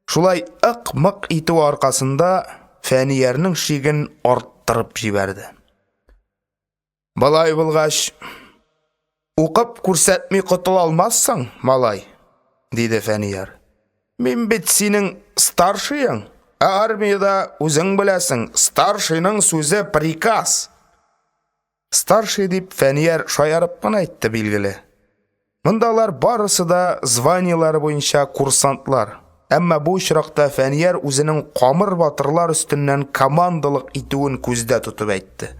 Шулай ык-мык итү аркасында Фәниярның шиген арттырып җибәрде. Балай булгач, укып күрсәтми котыла алмассың, малай, диде Фәнияр. Мин бит синең старшыйың. Армияда үзең беләсең, старшыйның сүзе приказ. Старшый дип Фәнияр шаярып кына әйтте билгеле. Мондалар барысы да званиялары буенча курсантлар. Әмма бу очракта Фәнияр үзенең камыр батырлар өстеннән командалык итүен күздә тотып әйтте.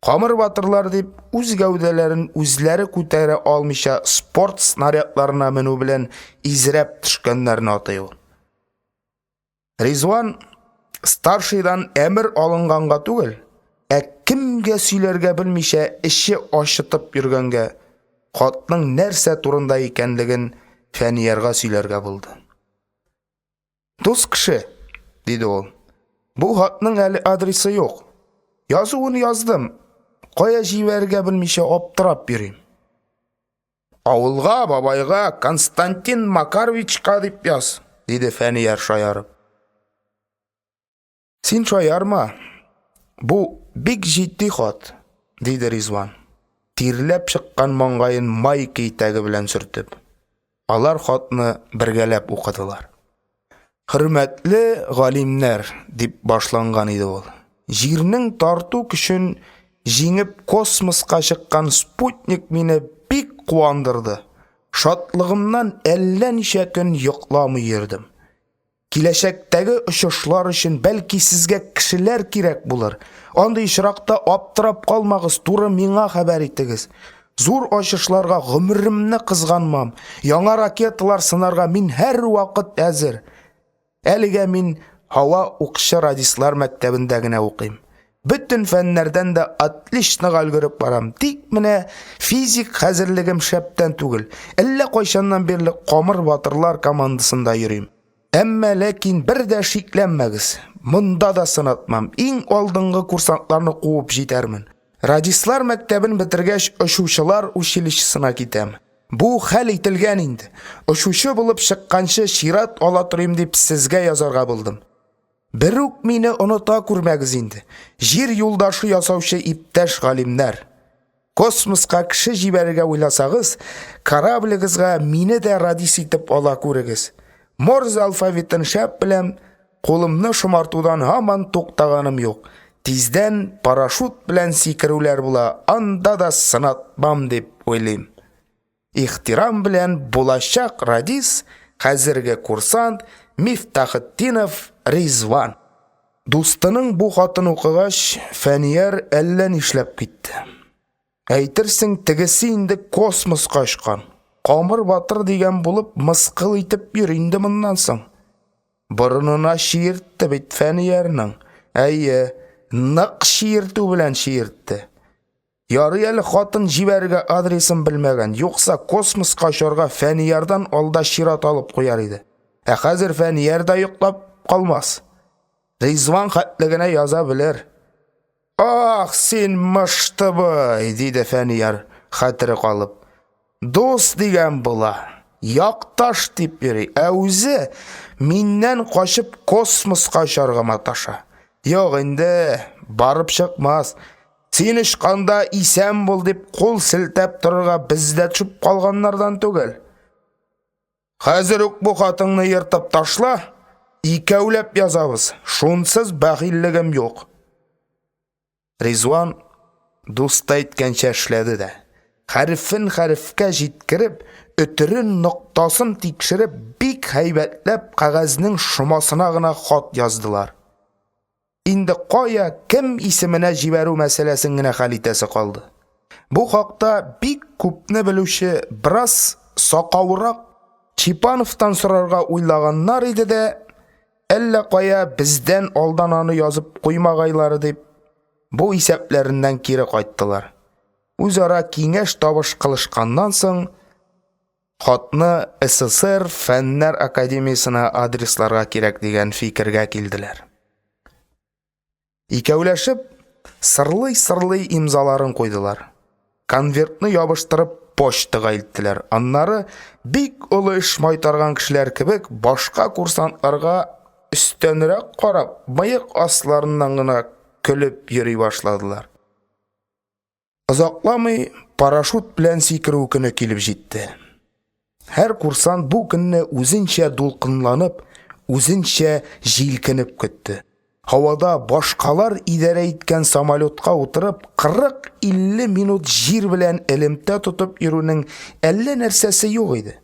Камыр батырлар дип үз гәүдәләрен үзләре күтәрә алмыйча спорт снарядларына менү белән изрәп төшкәннәрне атый ул. Ризван старшыйдан әмер алынганга түгел, ә кемгә сөйләргә белмичә эче ачытып йөргәнгә хатның нәрсә турында икәнлеген Фәниярга сөйләргә булды. Дус кеше, диде ул. Бу хатның әле адресы юк. Язуын яздым. Кая җибәргә белмичә аптырап йөрим. Авылга, бабайга Константин Макаровичка дип яз, диде Фәнияр шаярып. Син шаярма. Бу бик җитди хат, диде Ризван. Тирләп чыккан маңгаен май китәге белән сөртеп. Алар хатны бергәләп укыдылар. Хөрмәтле галимнәр, дип башланган иде ул. Җирнең тарту көчен җиңеп космоска чыккан спутник мине бик куандырды. Шатлыгымнан әллә ничә көн йокламый йөрдем. Киләчәктәге очышлар өчен бәлки сезгә кешеләр кирәк булыр. Андый очракта аптырап калмагыз, туры миңа хәбәр итегез. Зур ачышларга гомеремне кызганмам. Яңа ракеталар сынарга мин һәр вакыт әзер. Әлегә мин һава укчы радистлар мәктәбендә генә укыйм. Bütün фәннәрдән дә отлично өлгереп барам. Тик менә физик хәзерлегем шәптән түгел. Әллә кайчаннан бирле Камыр батырлар командасында йөрим. Әмма ләкин бер дә шикләнмәгез. Монда да сынатмам. Иң алдынгы курсантларны куып җитәрмен. Радислар мәктәбен бетергәч, очучылар училищесына китәм. Бу хәл ителгән инде. Очучы булып чыкканчы чират ала торыйм дип сезгә язарга булдым. Бер үк мине оныта күрмәгез инде. Җир юлдашы ясаучы иптәш галимнәр. Космоска кеше җибәрергә уйласагыз, кораблыгызга мине дә радис итеп ала күрегез. Морзе алфавитын шәп беләм, кулымны шомартудан һаман туктаганым юк. Тиздән парашют белән сикерүләр була, анда да сынатмам дип уйлыйм. Ихтирам белән булачак радис, хәзерге курсант Мифтахетдинов Ризван. Дустының бу хатын укыгач, Фәнияр әллә нишләп китте. Әйтерсең, тегесе инде космоска очкан. Камыр батыр дигән булып мыскыл итеп йөр инде моннан соң. Борынына шиертте бит Фәниярның. Әйе, нык шиертү белән шиертте. Ярый әле хатын җибәргә адресын белмәгән, юкса космоска очарга Фәниярдан алда чират алып куяр иде. Ә хәзер Фәнияр да йоклап калмас. Ризван хәтлегенә яза белер. Ах, син мыштыбы, диде Фәнияр хәтере калып. Дус дигән була, якташ дип йөри, ә үзе миннән качып космоска очарга маташа. Юк инде, барып чыкмас. Син ычканда исән бул дип кул селтәп торырга бездә төшеп калганнардан түгел. Хәзер үк бу хатыңны йыртып ташла, икәүләп язабыз. Шунсыз бәхиллегем юк. Ризван дуста әйткәнчә эшләде дә. Хәрефен хәрефкә җиткереп, өтерен ноктасын тикшереп, бик һәйбәтләп кәгазьнең шомасына гына хат яздылар. Инде кая кем исеменә җибәрү мәсьәләсен генә хәл итәсе калды. Бу хакта бик күпне белүче, бераз сакавырак Чипановтан сорарга уйлаганнар иде дә, әллә кая бездән алдан аны язып куймагайлары дип, бу исәпләреннән кире кайттылар. Үзара киңәш табыш кылышканнан соң, хатны СССР Фәннәр академиясына адресларга кирәк дигән фикергә килделәр. Икәүләшеп, сырлый-сырлый имзаларын куйдылар. Конвертны ябыштырып почтага илттеләр. Аннары бик олы эш майтарган кешеләр кебек башка курсантларга өстәнрәк карап, мыек асларыннан гына көлеп йөри башладылар. Озакламый парашют белән сикерү көне килеп җитте. Һәр курсант бу көнне үзенчә дулкынланып, үзенчә җилкенеп көтте. Һавада башкалар идарә иткән самолетка утырып, 40-50 минут җир белән элемтә тотып йөрүнең әллә нәрсәсе юк иде.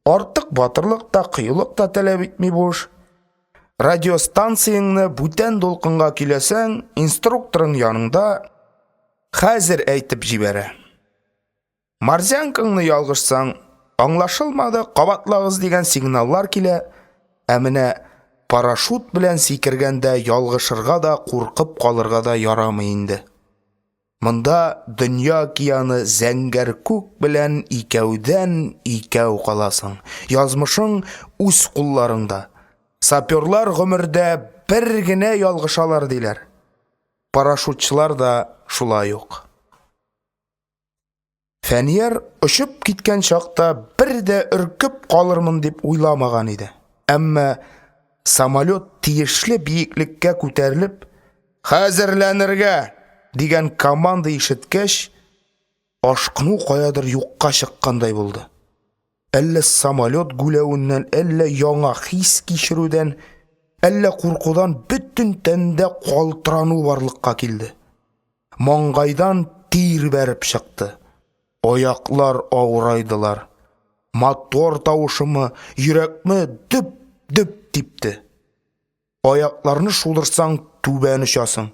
Артык батырлык та, кыюлык та таләп итми буш. Радиостанцияңны бүтән дулкынга киләсәң, инструкторың яныңда хәзер әйтеп җибәрә. Марзянкаңны ялгышсаң, аңлашылмады, кабатлагыз дигән сигналлар килә. Ә менә парашют белән сикергәндә ялгышырга да, куркып калырга да ярамый инде. Монда дөнья океаны зәңгәр күк белән икәүдән икәү каласың. Язмышың үз кулларыңда. Саперлар гомердә бер генә ялгышалар диләр. Парашютчылар да шулай ук. Фәнияр очып киткән чакта бер дә өркеп калырмын дип уйламаган иде. Әмма самолет тиешле биеклеккә күтәрелеп, хәзерләнергә дигән команда ишеткәч, ашкыну каядыр юкка чыккандай булды. Әллә самолет гүләвеннән, әллә яңа хис кичерүдән, әллә куркудан бүтән тәндә калтырану барлыкка килде. Маңгайдан тир бәреп чыкты. Аяклар авырайдылар. Мотор тавышымы, йөрәкме дөп типте. Аякларны шулдырсаң түбән очасың.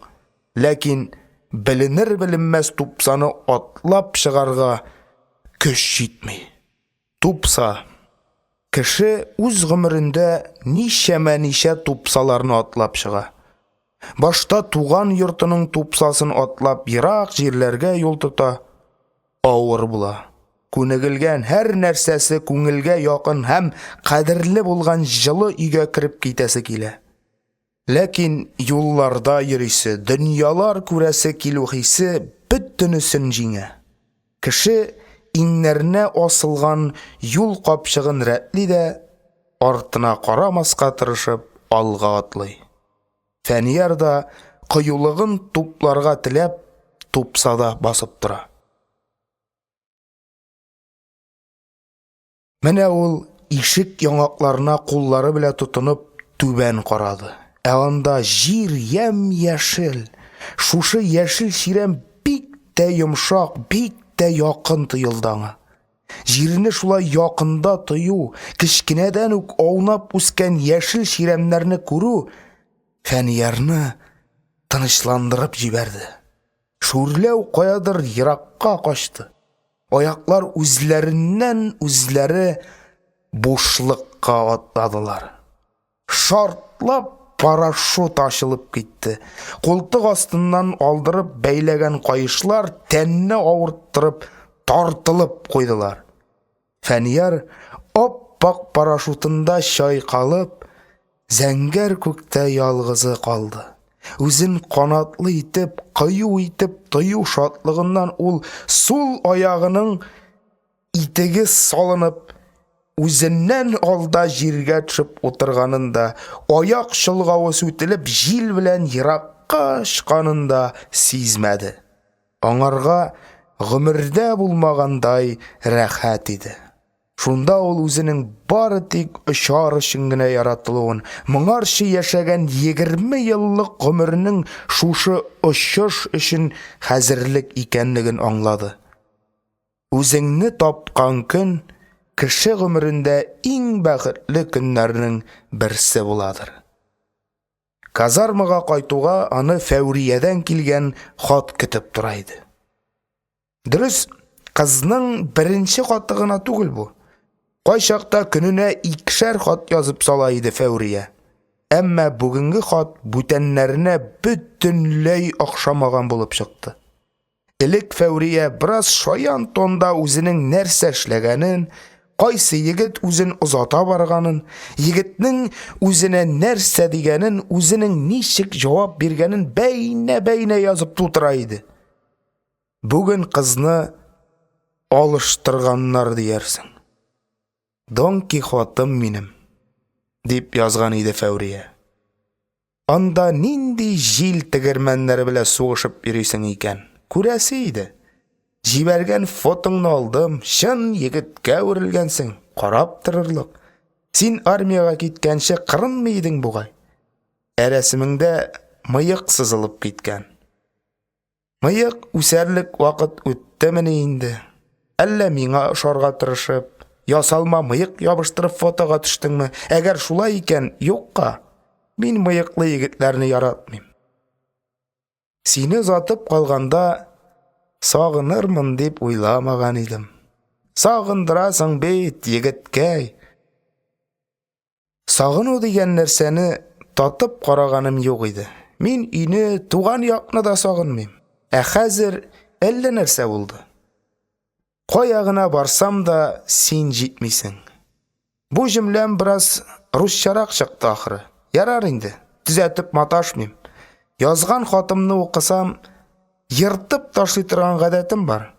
Ләкин білінер-білінмәс тупсаны атлап шығарға көш жетмей. Тупса. Кіші үз ғұмырында нишәмә-нише тупсаларны атлап шыға. Башта туған йортының тупсасын атлап йырақ жерләргә юл тота, авыр була. Күнегелгән һәр нәрсәсе күңелгә якын һәм кадерле булган җылы өйгә кирип китәсе килә. Ләкин юлларда йөрисе, дөньялар күрәсе килү хисе бөтенесен җиңә. Кеше иңнәренә асылган юл капчыгын рәтли дә, артына карамаска тырышып алга атлый. Фәнияр да кыюлыгын тупларга теләп, тупсада басып тора. Менә ул ишек яңакларына куллары белән тотынып түбән карады. Анда җир ям-яшел. Шушы яшел ширәм бик тә йомшак, бик тә якын тоелды аңа. Җирне шулай якында тою, кичкенәдән үк аунап үскән яшел ширәмнәрне күрү Фәниярны тынычландырып җибәрде. Шүрләү каядыр еракка качты. Аяклар үзләреннән үзләре бушлыкка атладылар. Шартлап парашют ачылып китте. Култык астыннан алдырып бәйләгән кайышлар тәнне авырттырып тартылып куйдылар. Фәнияр ап-пак парашютында чайкалып, зәңгәр күктә ялгызы калды. Үзен канатлы итеп, кыю итеп тою шатлыгыннан ул сул аягының итеге салынып, үзеннән алда җиргә төшеп утырганында, аяк чылгавы сүтелеп, җил белән еракка очканында сизмәде. Аңарга гомердә булмагандай рәхәт иде. Шунда ул үзенең бары тик очар өчен генә яратылуын, моңарчы яшәгән 20 еллык гомернең шушы очыш өчен хәзерлек икәнлеген аңлады. Үзеңне тапкан көн кеше гомерендә иң бәхетле көннәрнең берсе буладыр. Казармага кайтуга аны Фәүриядән килгән хат көтеп тора иде. Дөрес, кызның беренче хаты гына түгел бу. Кайчакта көненә 2 хат язып сала иде Фәүрия. Әмма бүгенге хат бүтәннәренә бөтенләй охшамаган булып чыкты. Элек Фәүрия бераз шаян тонда үзенең нәрсә эшләгәнен, кайсы егет үзен узата барганын, егетнең үзенә нәрсә дигәнен, үзенең ничек җавап биргәнен бәйнә-бәйнә язып тутыра иде. Бүген кызны алыштырганнар диярсең. Дон Кихотым минем, дип язган иде Фәүрия. Анда нинди җил тегермәннәре белән сугышып йөрисең икән? Күрәсе иде. Җибәргән фотоңны алдым, чын егеткә үрелгәнсең, карап торырлык. Син армияга киткәнче кырынмы идең бугай? Рәсемеңдә мыек сызылып киткән. Мыек үсәрлек вакыт үттеме инде? Әллә миңа ошарга тырышып, ясалма мыек ябыштырып фотога төштеңме? Әгәр шулай икән, юкка. Мин мыеклы егетләрне яратмыйм. Сине затып калганда сагынырмын дип уйламаган идем. Сагындырасың бит, егеткәй. Сагыну дигән нәрсәне татып караганым юк иде. Мин өйне, туган якны да сагынмыйм. Хәзер әллә нәрсә булды. Кая гына барсам да син җитмисең. Бу җөмләм бераз русчарак чыкты ахыры. Ярар инде, төзәтеп маташмыйм. Язган хатымны укысам, йыртып ташлый торган гадәтем бар.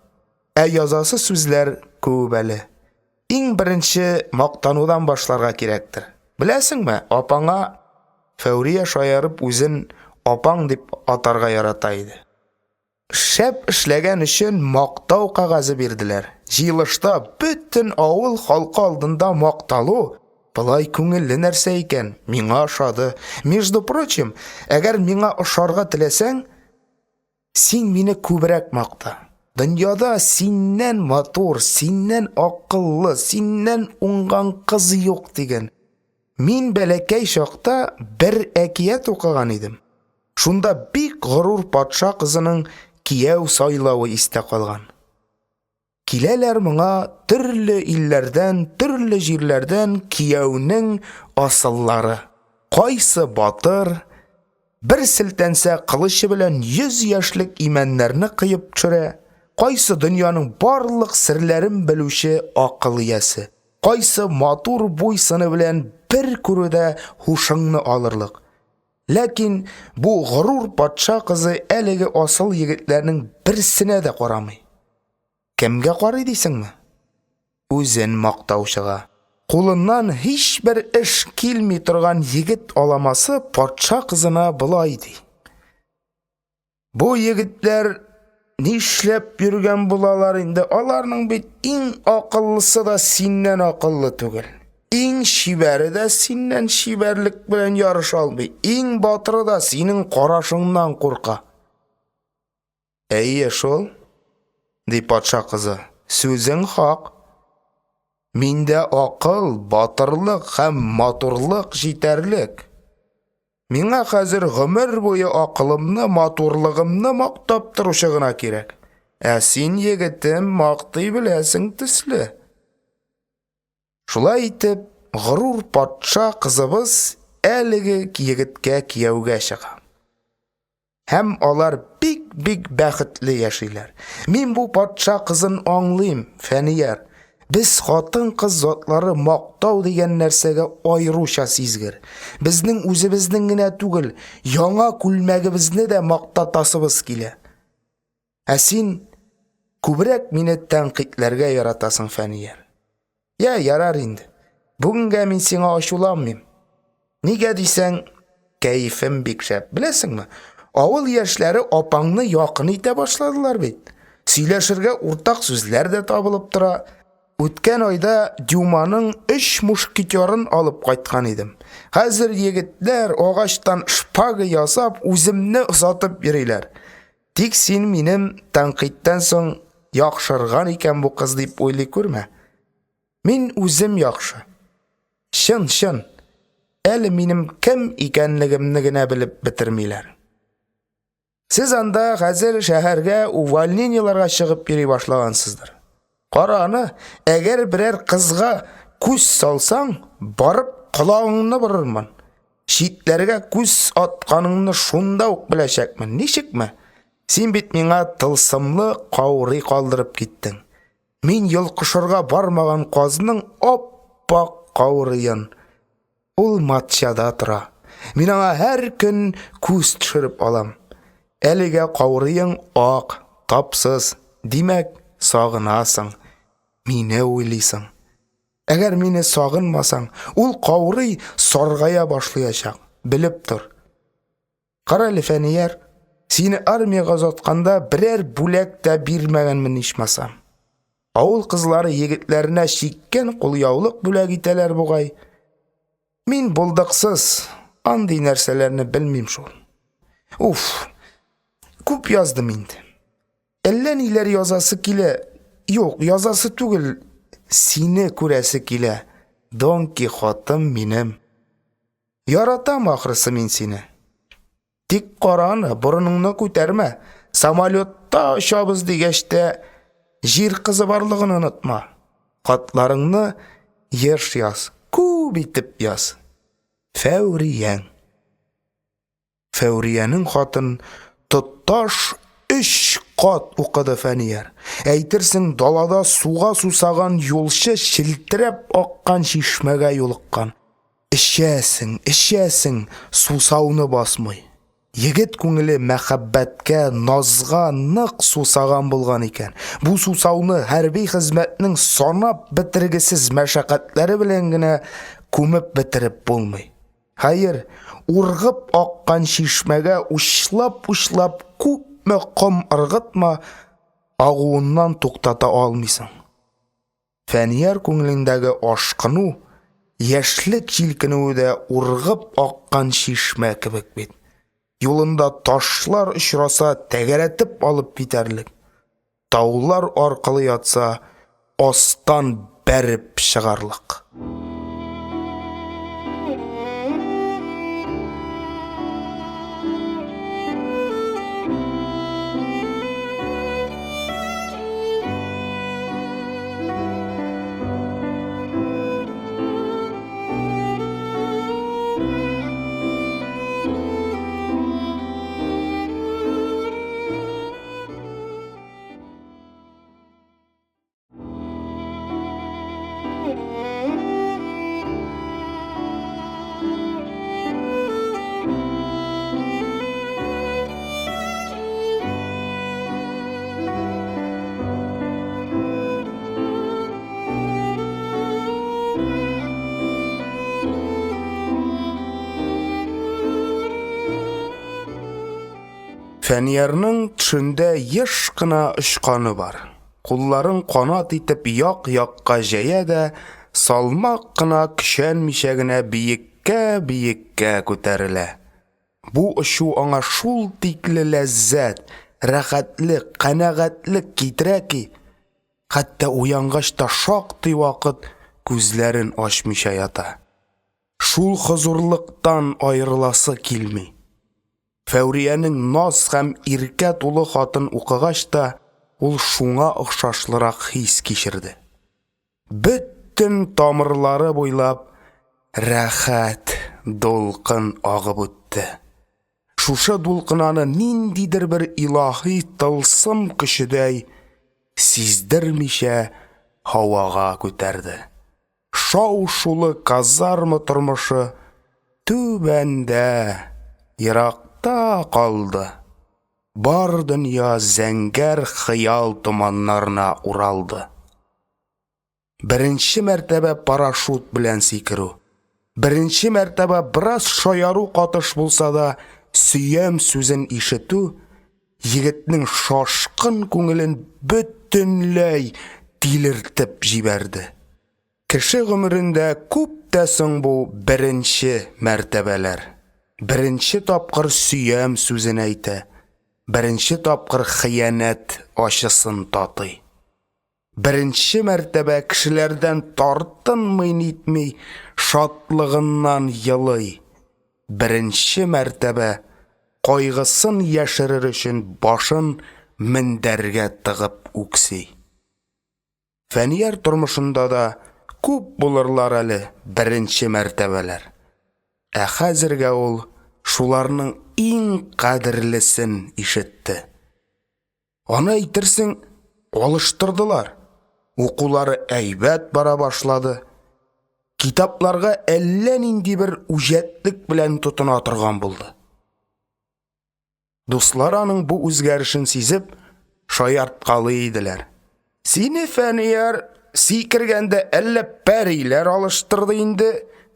Язасы сүзләр күп әле. Иң беренче мактанудан башларга кирәктер. Беләсеңме, апаңа Фәүрия шаярып үзен апаң дип атарга ярата иде. Шәп эшләгән өчен мактау кагазы бирделәр. Җыелышта бөтен авыл халкы алдында макталу былай күңелле нәрсә икән. Миңа ошады. Между прочим, әгәр миңа ошарга теләсәң, син мине күбрәк макта. Дөньяда синнән матур, синнән акыллы, синнән уңган кыз юк дигән. Мин бәләкәй чакта бер әкият укыган идем. Шунда бик ғорур патша қызының кияу сайлауы истә калган. Киләләр моңа төрле илләрдән, төрле җирләрдән кияүнең асыллары. Кайсы батыр, бер селтәнсә кылычы белән 100 яшьлек имәннәрне кыеп төшерә. Кайсы дөньяның барлык серләрен белүче акыл иясе. Кайсы матур буй-сыны белән бер күрүдә хушыңны алырлык. Ләкин бу ғорур патша кызы әлеге асыл егетләрнең берсенә дә карамый. Кемгә карый дисеңме? Үзен мактаучыга. Кулыннан һич бер эш килми торган егет аламасы патша кызына булай ди. Бу егетләр нишләп йөргән булалар инде? Аларның бит иң акыллысы да синнән акыллы түгел. Иң шибәре дә синнән шибәрлек белән ярыша алмый. Иң батыры да синең карашыңнан курка. Әйе шул, ди патша кызы. Сүзең хак. Миндә акыл, батырлык һәм матурлык җитәрлек. Миңа хәзер гомер буе акылымны, матурлыгымны мактап торучы гына кирәк. Ә син, егетем, мактый беләсең төсле. Шулай итеп, ғорур патша кызыбыз әлеге егеткә кияүгә чыга. Һәм алар бик бәхетле яшиләр. Мин бу патша кызын аңлыйм, Фәнияр. Без хатын-кыз затлары мактау дигән нәрсәгә айруча сизгер. Безнең үзебезнең генә түгел, яңа күлмәгебезне дә мактатасыбыз килә. Ә син күбрәк мине тәнкыйтьләргә яратасың, Фәнияр. Я, ярар инде. Бүгенгә мин сиңа ачуланмыйм. Нигә дисәң, кәефем бик шәп. Беләсеңме? Авыл яшьләре апаңны якын итә башладылар бит. Сөйләшергә уртак сүзләр дә табылып тора. Үткән айда Дюманың 3 мушкетерын алып кайткан идем. Хәзер егетләр агачтан шпага ясап үземне озатып йөриләр. Тик син минем тәнкыйтьтән соң яхшырган икән бу кыз дип уйлый күрмә. Мин үзем яхшы. Шын. Әле минем кем икәнлегемне генә белеп бетермиләр. Сез анда хәзер шәһәргә увольнениеларга чыгып йөри башлагансыздыр. Караны, әгәр берәр кызга күз салсаң, барып колагыңны борырмын. Шитләргә күз атканыңны шунда ук беләчәкмен. Ничекме? Син бит миңа тылсымлы каурый калдырып киттең. Мин йолкышырга бармаган казның оппак каурыен. Ул матчада тора. Мин аңа һәр көн күз төшереп алам. Әлегә каурыең ак, тапсыз. Димәк, сагынасың. Мине уйлыйсың. Әгәр мине сагынмасаң, ул каурый саргая башлаячак. Белеп тор. Каралы, Фәнияр, сине армияга озатканда берәр бүләк тә бирмәгәнмен ичмасам. Авыл кызлары егетләренә шиккән кулъяулык бүләк итәләр бугай. Мин булдыксыз, андый нәрсәләрне белмим шул. Күп яздым инде. Әллә ниләр язасы килә. Юк, язасы түгел, сине күрәсе килә. Дон Кихотым минем. Яратам ахрысы мин сине. Тик караны, борыныңны күтәрмә. Самолетта очабыз дигәчтә җир кызы барлыгын онытма. Хатларыңны еш яз, күп итеп яз. Фәүрияң. Фәүриянең хатын тотташ 3 кат укыды Фәнияр. Әйтерсең, далада суга сусаган юлчы шилтерәп аккан чишмәгә юлыккан. Эчәсең, сусауны басмый. Егет күңеле мәхәббәткә, назга нык сусаган булган икән. Бу сусауны хәрби хезмәтнең санап бетергесез мәшәкатьләре белән генә күмеп бетереп булмый. Хәер, ургып аккан чишмәгә учлап күпме ком ыргытма, агуыннан туктата алмыйсың. Фәнияр күңелендәге ашкыну, яшьлек җилкенүе дә ургып аккан чишмә кебек бит. Юлында ташлар очраса, тәгәрәтеп алып китәрлек. Таулар аркылы ятса, астан бәреп чыгарлык. Фәниярның төшендә еш кына очканы бар. Кулларын канат итеп як-якка җәя дә, салмак кына көчәнмичә генә биеккә күтәрелә. Бу очу аңа шул тикле ләззәт, рәхәтлек, канәгатьлек китерә ки, хәтта уянгач та шактый вакыт күзләрен ачмыйча ята. Шул хозурлыктан аерыласы килми. Фәүриянең наз һәм иркә тулы хатын укыгач та, ул шуңа охшашлырак хис кичерде. Бөтен тамырлары буйлап рәхәт дулкын агып үтте. Шушы дулкынаны ниндидер бер илаһи тылсым көчедәй сиздермичә һавага күтәрде. Шау-шулы казарма тормышы түбәндә, еракта калды. Бар дөнья зәңгәр хыял томаннарына уралды. Беренче мәртәбә парашют белән сикерү. Беренче мәртәбә бераз шаяру катыш булса да, сөям сүзен ишетү егетнең шашкын күңелен бөтенләй тилертеп җибәрде. Кеше гомерендә күп тә соң бу беренче мәртәбәләр. Беренче тапкыр сөям сүзен әйтә. Беренче тапкыр хыянәт ачысын татый. Беренче мәртәбә кешеләрдән тартынмый нитми, шатлыгыннан елый. Беренче мәртәбә кайгысын яшерер өчен башын мендәргә тыгып үкси. Фәнияр тормышында да күп булырлар әле беренче мәртәбәләр. Ә хәзергә ул шуларның иң кадерлесен ишетте. Аны әйтерсең, алыштырдылар. Укулары әйбәт бара башлады. Китапларга әллә нинди бер үҗәтлек белән тотына торган булды. Дуслар аның бу үзгәрешен сизеп, шаярткалы иделәр. Сине, Фәнияр, сикергәндә әллә пәриләр алыштырды инде,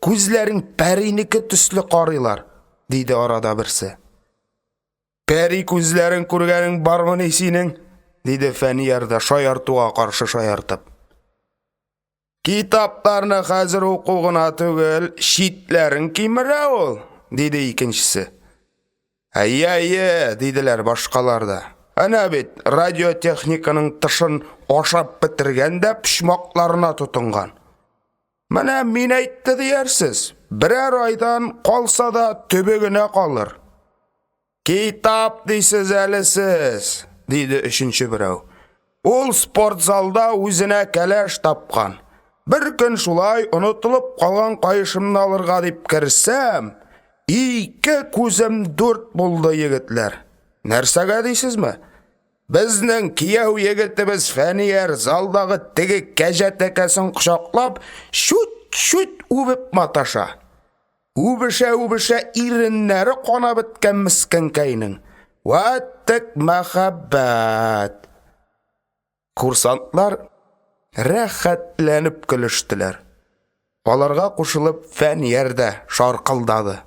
күзләрең пәринеке төсле карыйлар, диде арада берсе. Пәри күзләрен күргәнең бармыни синең? Диде Фәнияр да шаяртуга каршы шаяртып. Китапларны хәзер уку гына түгел, шитләрен кимерә ул, диде икенчесе. Әйе, диделәр башкалар да. Әнә бит радиотехниканың тышын ашап бетергәндә пишмакларына тотынган. Менә мин әйтте диярсез, берәр айдан калса да төбе генә калыр. Китап дисез әле сез, диде өченче берәү. Ул спортзалда үзенә кәләш тапкан. Бер көн шулай онытылып калган кайышымны алырга дип керсәм, ике күзем дүрт булды, егетләр. Нәрсәгә дисезме? Безнең кияү егетебез Фәнияр залдагы теге кәҗә тәкәсен кочаклап, шут үбеп маташа. Үбешә иреннәре кана беткән мискенкәйнең. Вәттек мәхәббәт. Курсантлар рәхәтләнеп көлештеләр. Аларга кушылып Фәнияр дә шаркылдады.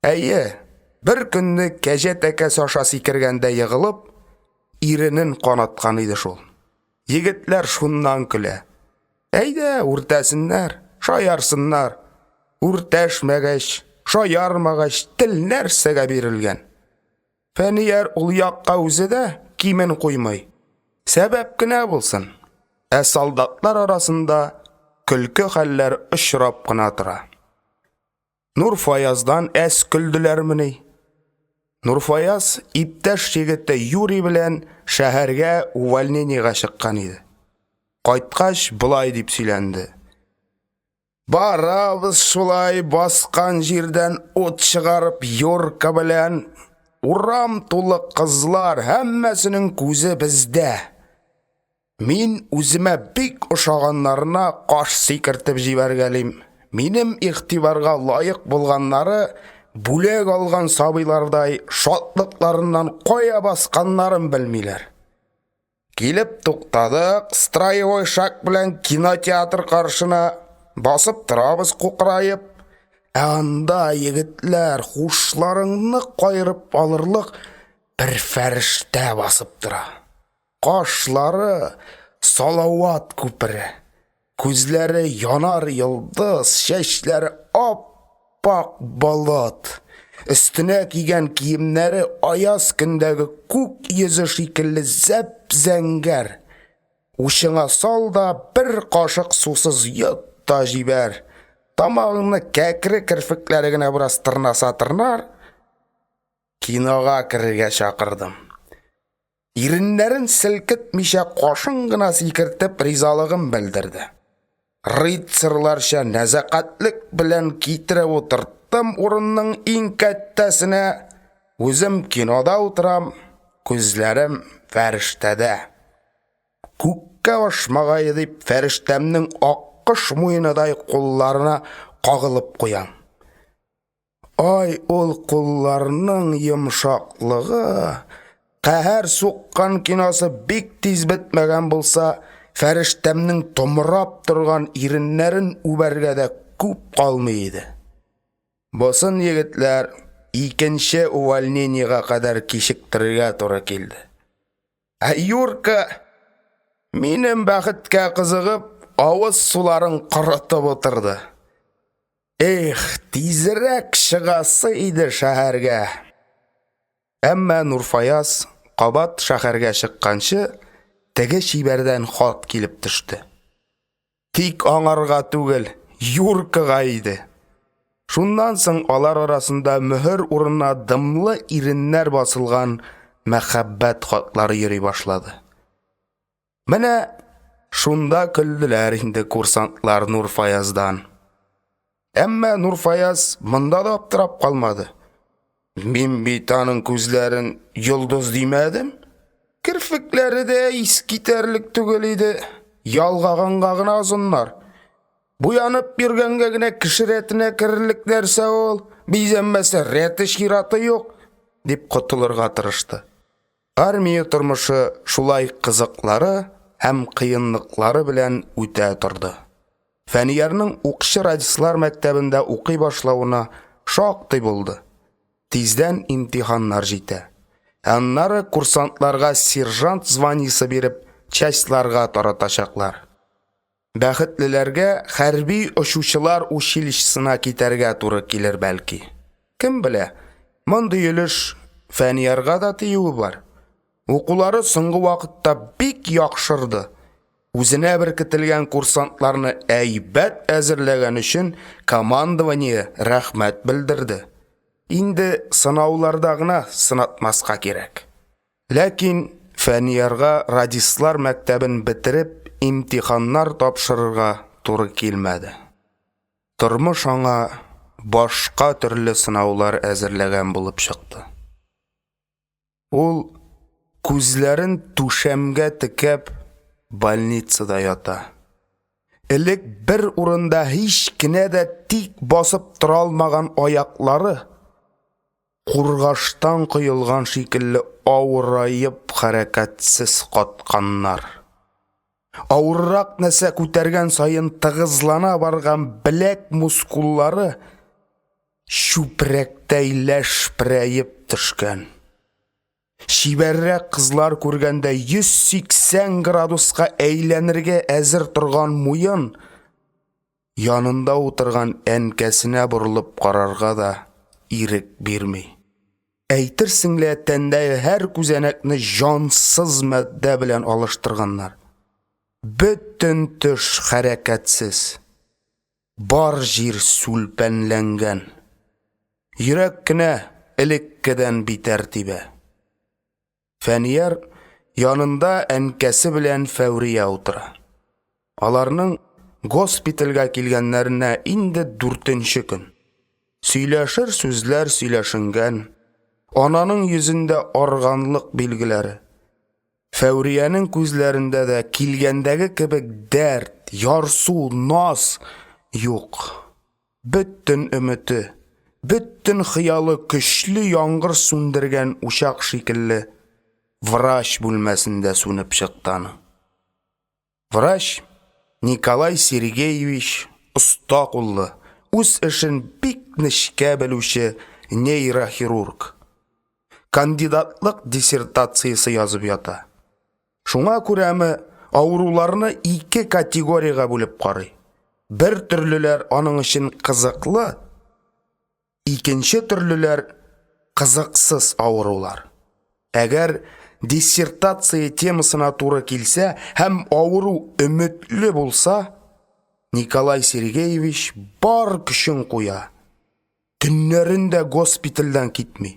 Әйе, бер көнне кәҗә тәкәсе аша сикергәндә егылып, иренен канаткан иде шул. Егетләр шуннан көлә. Әйдә, үртәсеннәр, шаярсыннар. Үртәшмәгәч, шаярмагач, тел нәрсәгә бирелгән. Фәнияр ул якка үзе дә кимен куймый. Сәбәп кенә булсын. Ә солдатлар арасында көлке хәлләр очрап кына тора. Нурфаяздан әс көлделәрмени? Нурфаяз иптәш егете Юрий белән шәһәргә увольнениегә чыккан иде. Кайткач булай дип сөйләнде. Барабыз шулай баскан җирдән ут чыгарып Йорка белән, урам тулы кызлар, һәммәсенең күзе бездә. Мин үземә бик ошаганнарына каш сикертеп җибәргәлим. Минем игътибарга лаек булганнары бүләк алган сабыйлардай шатлыкларыннан кая басканнарын белмиләр. Килеп туктадык, строевой шаг белән кинотеатр каршына басып торабыз кукраеп. Анда егетләр хушларыңны кайрып алырлык бер фәрештә басып тора. Кашлары салават күпере, күзләре янар йолдыз, чәчләре ап-пак болот. Өстенә кигән киемнәре аяз көндәге күк йөзе шикелле зәп-зәңгәр. Ушыңа сал да бер кашык сусыз йот та җибәр. Тамагыңны кәкре керфекләре генә бераз тырнаса тырнар. Кинога керергә чакырдым. Иреннәрен селкетмичә кашын гына сикертеп ризалыгын белдерде. Рыцарьларча нәзакәтлек белән китереп утырттым урынның иң кәттәсенә. Үзем кинода утырам, күзләрем фәрештәдә. Күккә ашмагай дип фәрештәмнең аккош муеныдай кулларына кагылып куям. Ай, ул кулларның йомшаклыгы, каһәр суккан киносы бик тиз бетмәгән булса, фәрештәмнең томрап торган иреннәрен үбәргә дә күп калмый иде. Босын егетләр икенче увольнениегә кадәр кичектерергә туры килде. Ә Юрка минем бәхеткә кызыгып, авыз суларын корытып утырды. Эх, тизрәк чыгасы иде шәһәргә. Әмма Нурфаяз кабат шәһәргә чыкканчы, теге шибәрдән хат килеп төште. Тик аңарга түгел, Юркага иде. Шуннан соң алар арасында мөһер урынына дымлы иреннәр басылган мәхәббәт хатлары йөри башлады. Менә шунда көлделәр инде курсантлар Нурфаяздан. Әмма Нурфаяз монда да аптырап калмады. Мин бит аның күзләрен йолдыз димәдем. Кирфекләре дә искитәрлек түгел иде. Ялгаганга гына озыннар. Буянып йөргәнгә генә кеше рәтенә керерлек нәрсә ул. Бизәнмәсә рәте шираты юк, дип котылырга тырышты. Армия тормышы шулай кызыклары һәм кыенлыклары белән үтә торды. Фәниярның укчы радислар мәктәбендә укый башлауына шактый булды. Тиздән имтиханнар җитә. Аннары курсантларга сержант званиесе биреп, частьларга таратачаклар. Бәхетлеләргә хәрби очучылар училищесына китәргә туры килер бәлки. Кем белә, мондый өлеш Фәниярга да тиюе бар. Укулары соңгы вакытта бик яхшырды. Үзенә беркетелгән курсантларны әйбәт әзерләгән өчен командование рәхмәт белдерде. Инде сынауларда гына сынатмаска кирәк. Ләкин Фәниярга радислар мәктәбен бетереп, имтиханнар тапшырырга туры килмәде. Тормыш аңа башка төрле сынаулар әзерләгән булып чыкты. Ул күзләрен түшәмгә текәп больницада ята. Элек бер урында һич кенә дә тик басып тора алмаган аяклары кургаштан кыйылган шикелле авырайып хәрәкәтсез катканнар. Авыррак нәрсә күтәргән саен тыгызлана барган беләк мускуллары чүпрәктәй ләшпрәеп төшкән. Шибәррәк кызлар күргәндә 180 градуска әйләнергә әзер торган муен янында утырган әнкәсенә борылып карарга да ирек бирми. Әйтерсең лә тәндәге һәр күзәнәкне җансыз матдә белән алыштырганнар. Бөтен төш хәрәкәтсез. Бар җир сүлпәнләнгән. Йөрәк кенә элеккедән битәр тибә. Фәнияр янында әнкәсе белән Фәүрия утыра. Аларның госпитальгә килгәннәренә инде 4нче көн. Сөйләшер сүзләр сөйләшенгән. Ананың йөзендә арганлык билгеләре. Фәүриянең күзләрендә дә килгәндәге кебек дәрт, ярсу, наз юк. Бөтен өмете, бөтен хыялы көчле яңгыр сүндергән учак шикелле врач бүлмәсендә сүнеп чыккан. Врач Николай Сергеевич оста куллы, үз эшен бик нечкә белүче нейрохирург. Кандидатлык диссертациясе язып ята. Шуңа күрәме авыруларны 2 категорияга бүлеп карый. Бер төрлеләр аның өчен кызыклы, икенче төрлеләр кызыксыз авырулар. Әгәр диссертация темасына туры килсә һәм авыру өметле булса, Николай Сергеевич бар көчен куя. Төннәрендә госпитальдән китми,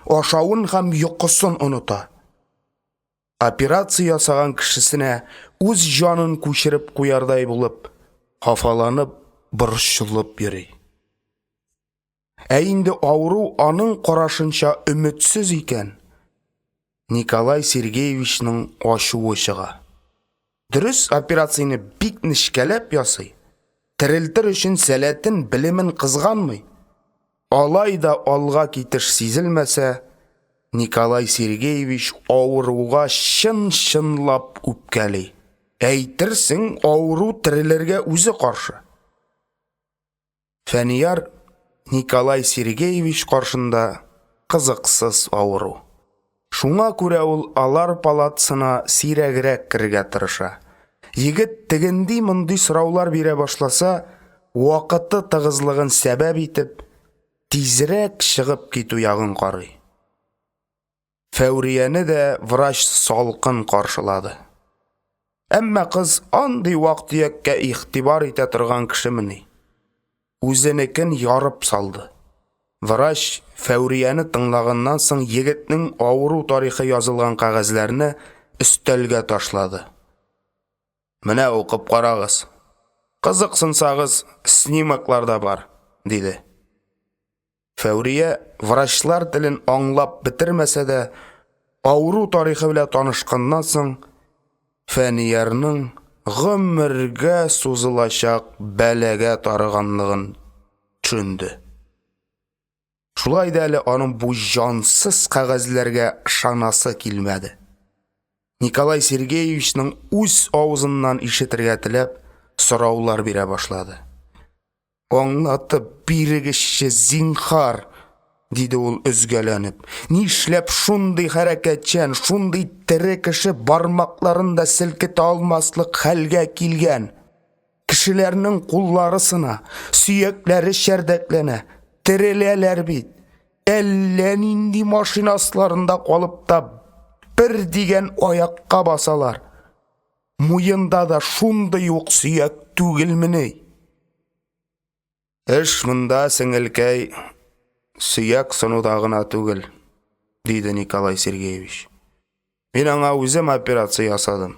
ашавын һәм йокысын оныта. Операция ясаган кешесенә үз җанын күчереп куярдай булып, хафаланып, борчылып йөри. Ә инде авыру аның карашынча өметсез икән. Николай Сергеевичның ачуы чыга. Дөрес, операцияны бик нечкәләп ясый. Терелтер өчен сәләтен, белемен кызганмый. Алай да алга китеш сизелмәсә, Николай Сергеевич авыруга чын-чынлап үпкәли. Әйтерсең, авыру терелергә үзе каршы. Фәнияр Николай Сергеевич каршында кызыксыз авыру. Шуңа күрә ул алар палатасына сирәгрәк кергә тырыша. Егет тегенди мондый сораулар бирә башласа, вакыты тыгызлыгын сәбәп итеп, тизрәк чыгып китү ягын карый. Фәүрияне дә врач салкын каршылады. Әмма кыз андый вак-төяккә игътибар итә торган кешемени. Үзенекен ярып салды. Врач Фәүрияне тыңлаганнан соң егетнең авыру тарихы язылган кагазьләрне өстәлгә ташлады. Менә укып карагыз. Кызыксынсагыз, снимаклар да бар, диде. Фәүрия врачлар телен аңлап битермәсә дә, авыру тарихы белән танышканнан соң Фәниярның гомергә сузылачак бәләгә тарыганлыгын төшенде. Шулай да әле аның бу җансыз кагазьләргә ышанасы килмәде. Николай Сергеевичның үз авызыннан ишетергә теләп, сораулар бирә башлады. Аңлатып бирегезче, зинһар, диде ул өзгәләнеп. Нишләп шундый хәрәкәтчән, шундый тере кеше бармакларында селкетә алмаслык хәлгә килгән? Кешеләрнең куллары сына, сөякләре шәрдәкләнә, тереләләр бит. Әллә нинди машинасларында калып та бер дигән аякка басалар. Муенда да шундый ук сөяк түгелмени? Эш монда, сеңелкәй, сөяк сынуда гына түгел, диде Николай Сергеевич. Мин аңа үзем операция ясадым.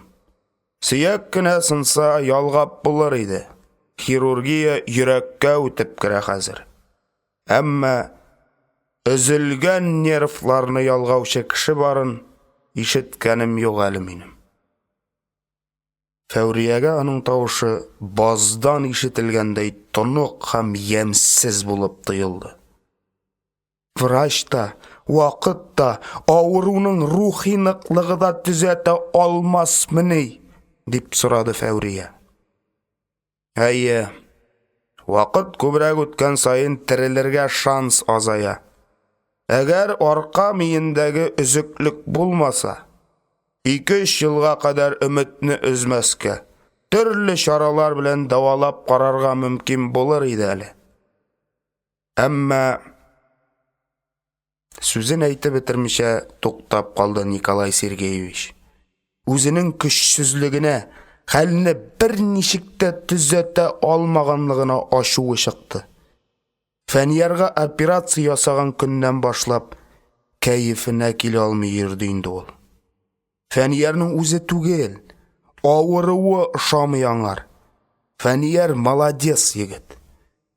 Сөяк кенә сынса ялгап булыр иде. Хирургия йөрәккә үтеп керә хәзер. Әмма өзелгән нервларны ялгаучы кеше барын ишеткәнем юк әле минем. Фәүриягә аның тавышы баздан ишетелгәндәй тонык һәм ямьсез булып тоелды. Врач та, вакыт та авыруның рухи ныклыгы да төзәтә алмасмыни, дип сорады Фәүрия. Әйе, вакыт күбрәк үткән саен терелергә шанс азая. Әгәр арка миендәге өзеклек булмаса, 2-3 елга кадәр өметне өзмәскә, төрле чаралар белән давалап карарга мөмкин булыр иде әле. Әмма сүзен әйтеп бетермичә туктап калды Николай Сергеевич. Үзенең көчсезлегенә, хәлне бер ничек тә төзәтә алмаганлыгына ачуы чыкты. Фәниярга операция ясаган көннән башлап кәефенә килә алмый йөрде инде ул. Фәниярның үзе түгел, авыруы ошамый аңар. Фәнияр молодец егет.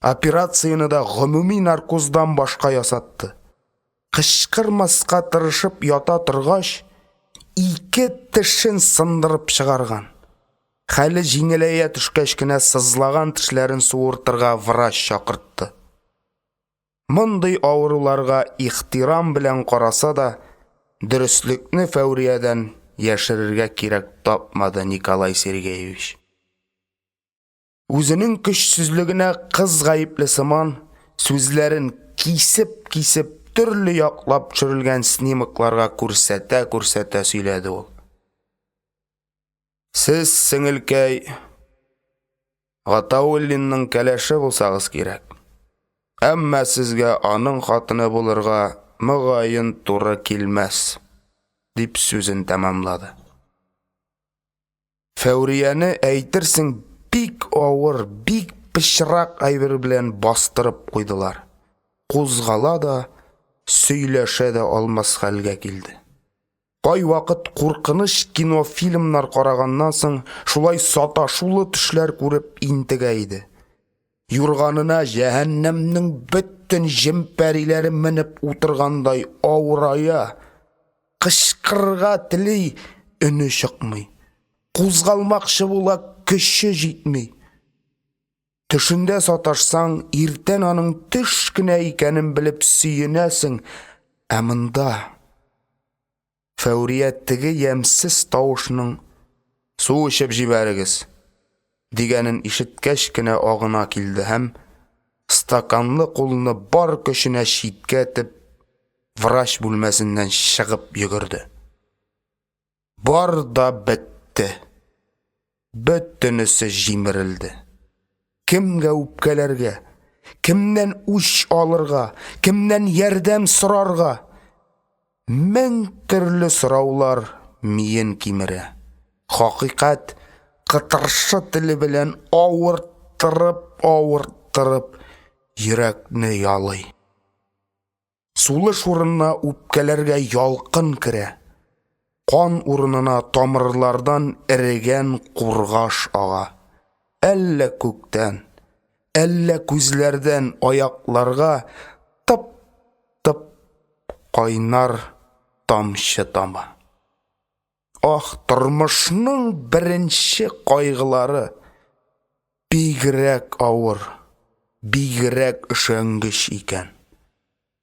Операцияны да гомуми наркоздан башка ясатты. Кычкырмаска тырышып ята торгач, ике тешен сындырып чыгарган. Хәле җиңеләя төшкәч кенә сызлаган тешләрен суыртырга врач чакыртты. Мондый авыруларга ихтирам белән караса да, дөреслекне Фәүриядән яшерергә кирәк тапмады Николай Сергеевич. Үзенең көчсезлегенә кыз гаепле сыман сүзләрен кисеп төрле яклап төшерелгән снимокларга күрсәтә сөйләде ул. Сез, сеңелкәй, Гатауллинның кәләше булсагыз кирәк. Әмма сезгә аның хатыны булырга мөгаен туры килмәс, дип сүзен тәмамлады. Фәүрияне әйтерсең бик авыр, бик пычрак әйбер белән бастырып куйдылар. Кузгала да, сөйләшә дә алмас хәлгә килде. Кай вакыт куркыныч кинофильмнар караганнан соң шулай саташулы төшләр күреп интегә иде. Юрганына җәһәннәмнең бөтен җемпәриләре менеп утыргандай авырая, кычкырга тели, өне чыкмый. Кузгалмакчы була, көче җитми. Төшендә саташсаң, иртән аның төш кенә икәнен белеп сөенәсең, ә монда Фәүрия теге ямьсез тавышның "Су эчеп җибәрегез" дигәнен ишеткәч кенә агына килде һәм стаканлы кулны бар көченә читкә теп врач бүлмәсеннән чыгып йөгерде. Бар да бетте. Бөтенесе җимерелде. Кемгә үпкәләргә, кемнән үч алырга, кемнән ярдәм сорарга? Мең төрле сораулар миен кимерә. Хакыйкать кытыршы теле белән авырттырып йөрәкне ялый. Сулыш урынына үпкәләргә ялкын керә. Кан урынына тамырлардан эрегән кургаш ага. Әллә күктән, әллә күзләрдән аякларга тып кайнар тамчы тама. Ах, тормышның беренче кайгылары бигрәк авыр, бигрәк ышангыч икән.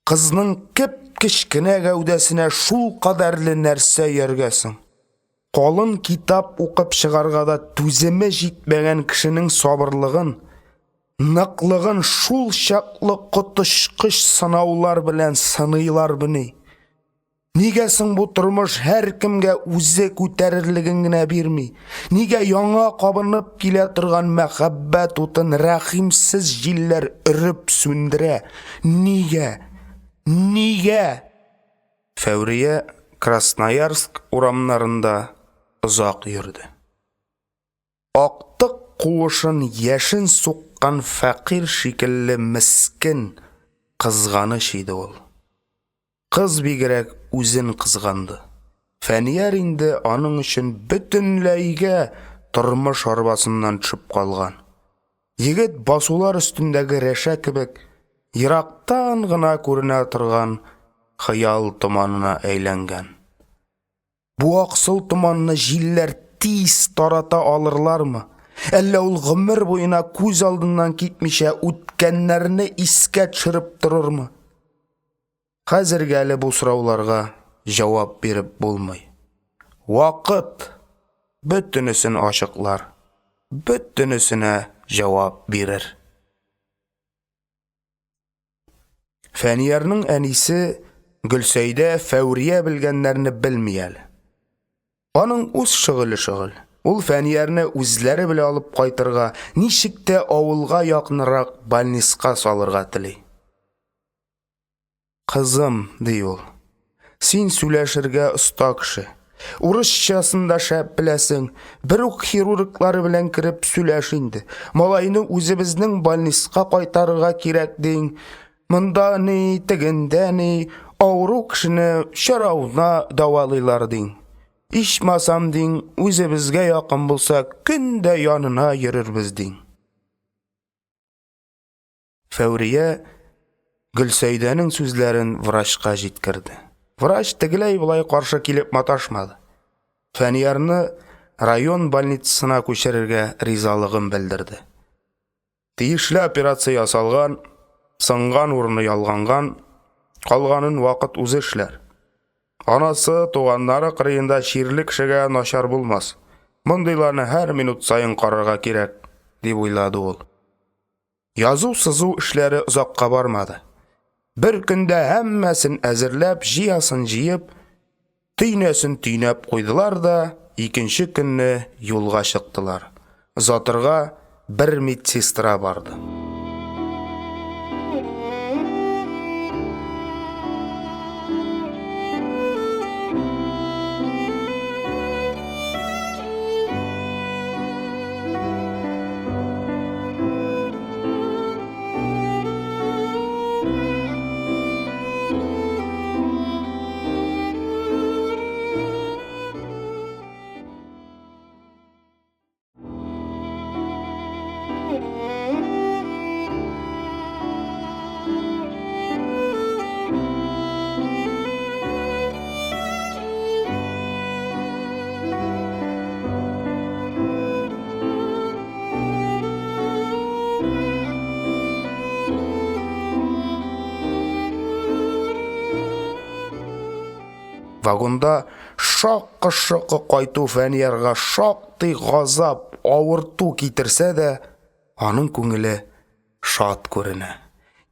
Кызның кеп-кечкенә гәүдәсенә шул кадәрле нәрсә йөргәсең. Калын китап укып чыгарга да түземе җитмәгән кешенең сабырлыгын, ныклыгын шул чаклы котышкыч сынаулар белән сыныйлар бини. Нигә соң бу тормыш һәр кемгә үзе күтәрерлеген генә бирми? Нигә яңа кабынып килә торган мәхәббәт утын рәхимсез җилләр өреп сүндерә? Нигә? Фәүрия Красноярск урамнарында озак йөрде. Актык куышын яшен суккан фәкыйр шикелле мескен кызганыч иде ул. Кыз бигрәк үзен кызганды. Фәнияр инде аның өчен бөтенләйгә тормыш арбасыннан төшеп калган. Егет басулар өстендәге рәшә кебек ерактан гына күренә торган хыял томанына әйләнгән. Бу аксыл томанны җилләр тиз тарата алырлармы? Әллә ул гомер буена күз алдыннан китмичә үткәннәрне искә төшереп торырмы? Хәзергә әле бу сорауларга җавап биреп булмый. Вакыт бөтенесен ачыклар, бөтенесенә җавап бирер. Фәниярның әнисе Гөлсәйдә Фәүрия белгәннәрне белми әле. Аның үз шөгыле. Ул Фәниярны үзләре белән алып кайтырга, ничек тә авылга якынрак больниска салырга тели. Кызым, ди ул, син сөйләшергә оста кеше. Урысчасын да шәп беләсең. Бер үк хирурглары белән кирип сөйләш инде. Малайны үзебезнең больниска кайтарырга кирәк диң. Монда ни, тегендә ни, авыру кешене чарауна давалыйлар диң. Ичмасам диң, үзебезгә якын булса, көндә янына йөрербез диң. Фәүрия Гөлсәйдәнең сүзләрен врачка җиткерде. Врач тегеләй булай каршы килеп маташмады. Фәниярны район больницасына күчерергә ризалыгын белдерде. Тиешле операция ясалган, сынган урыны ялганган, калганын вакыт үзе эшләр. Анасы, туганнары кырыенда чирле кешегә начар булмас. Мондыйларны һәр минут сайын карарга кирәк, дип уйлады ул. Язу-сызу эшләре озакка бармады. Бер көндә һәммәсен әзерләп, җыясын җыеп, төйнәсен төйнәп куйдылар да, икенче көнне юлга чыктылар. Озатырга бер медсестра барды. Вагонда шаккы-шаккы кайту Фәниярга шактый газап, авырту китерсә дә, аның күңеле шат күренә.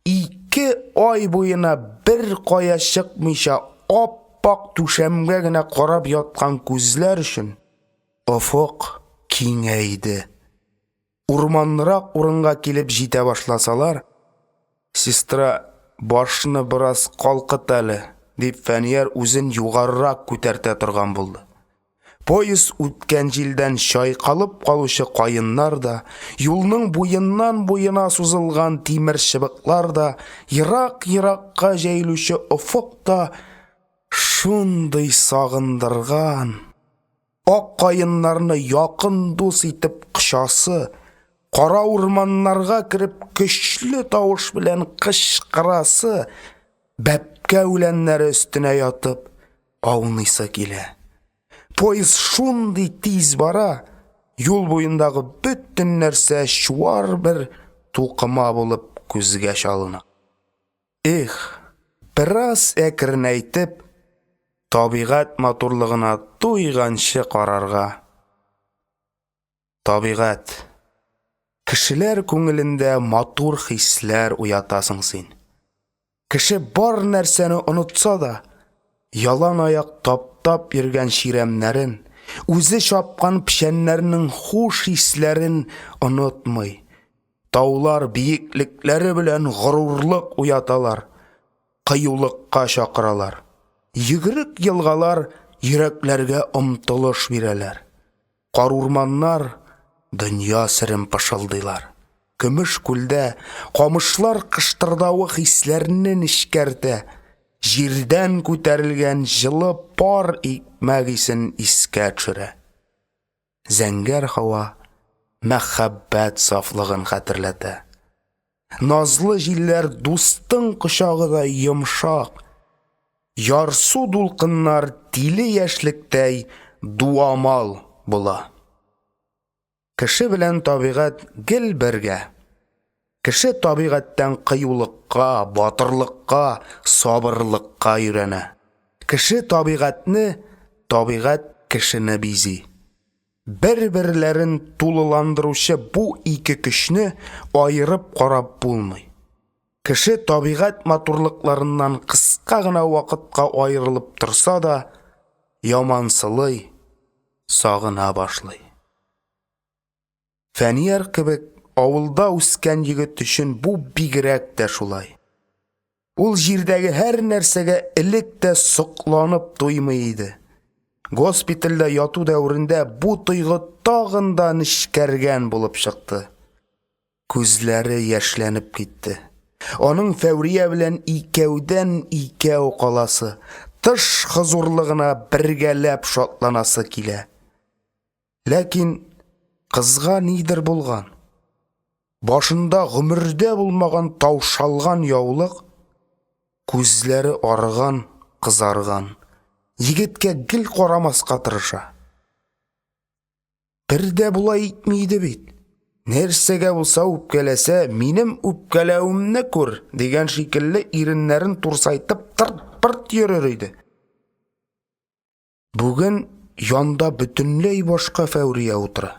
2 ай буена бер кая чыкмыйча аппак түшәмгә генә карап яткан күзләр өчен офык киңәйде. Урманрак урынга килеп җитә башласалар, сестра башны бераз калкыт әле, дип Фәнияр үзен югарырак күтәртә торган булды. Поезд үткән җилдән чайкалып калучы каеннар да, юлның буеннан буена сузылган тимер чыбыклар да, ерак-еракка җәелүче офык та шундый сагындырган. Ак каеннарны якын дус итеп кычасы, кара урманнарга кирип көчле тавыш белән кычкырасы, бәпкә үләннәре өстенә ятып аунысы килә. Поезд шундый тиз бара, юл буендагы бөтен нәрсә чуар бер тулкыма булып күзгә чалына. Бераз әкренәйтеп, табигать матурлыгына туйганчы карарга. Табигать. Кешеләр күңелендә матур хисләр уятасың син. Кеше бар нәрсәне онытса да, ялан аяк таптап йөргән чирәмнәрен, үзе чапкан пишәннәрнең хуш хисләрен онытмый. Таулар биеклекләре белән горурлык уяталар, кыюлыкка чакыралар. Йөгерек елгалар йөрәкләргә омтылыш бирәләр. Карурманнар дөнья сирен пышылдыйлар. Көмеш күлдә камышлар кыштырдавы хисләрне нишкәртә. Җирдән күтәрелгән җылы пар икмәгисен искә төшерә. Зәңгәр һава мәхәббәт сафлыгын хәтерләтә. Назлы җилләр дустың кочагыда йомшак. Ярсу дулкыннар тиле яшьлектәй дуамал була. Кеше белән табигать гел бергә. Кеше табигатьтән кыюлыкка, батырлыкка, сабырлыкка өйрәнә. Кеше табигатьне, табигать кешене бизи. Бер-берләрен тулыландыручы бу ике көчне айырып карап булмый. Кеше табигать матурлыкларыннан кыска гына вакытка айырылып торса да, ямансылый, сагына башлый. Фәнияр кебек авылда үскән егет өчен бу бигрәк тә шулай. Ул җирдәге һәр нәрсәгә элек тә сокланып туймый иде. Госпитальдә яту дәврендә бу тойгы тагын да нишкәргән булып чыкты. Күзләре яшьләнеп китте. Аның Фәүрия белән икәүдән икәү каласы, тыш хозурлыгына бергәләп шатланасы килә. Ләкин кызга нидер булган. Башында гомердә булмаган таушалган яулык, күзләре арыган, кызарган. Егеткә гел карамаска тырыша. Бірде бұлай итмейді бит. Нәрсеге болса үпкелесе, минем үпкелеуімні көр, деген шикілі ирінлерін турсайтып тырт-пырт еререйді. Бүгін янда бүтінлей башқа Фәурия утыра.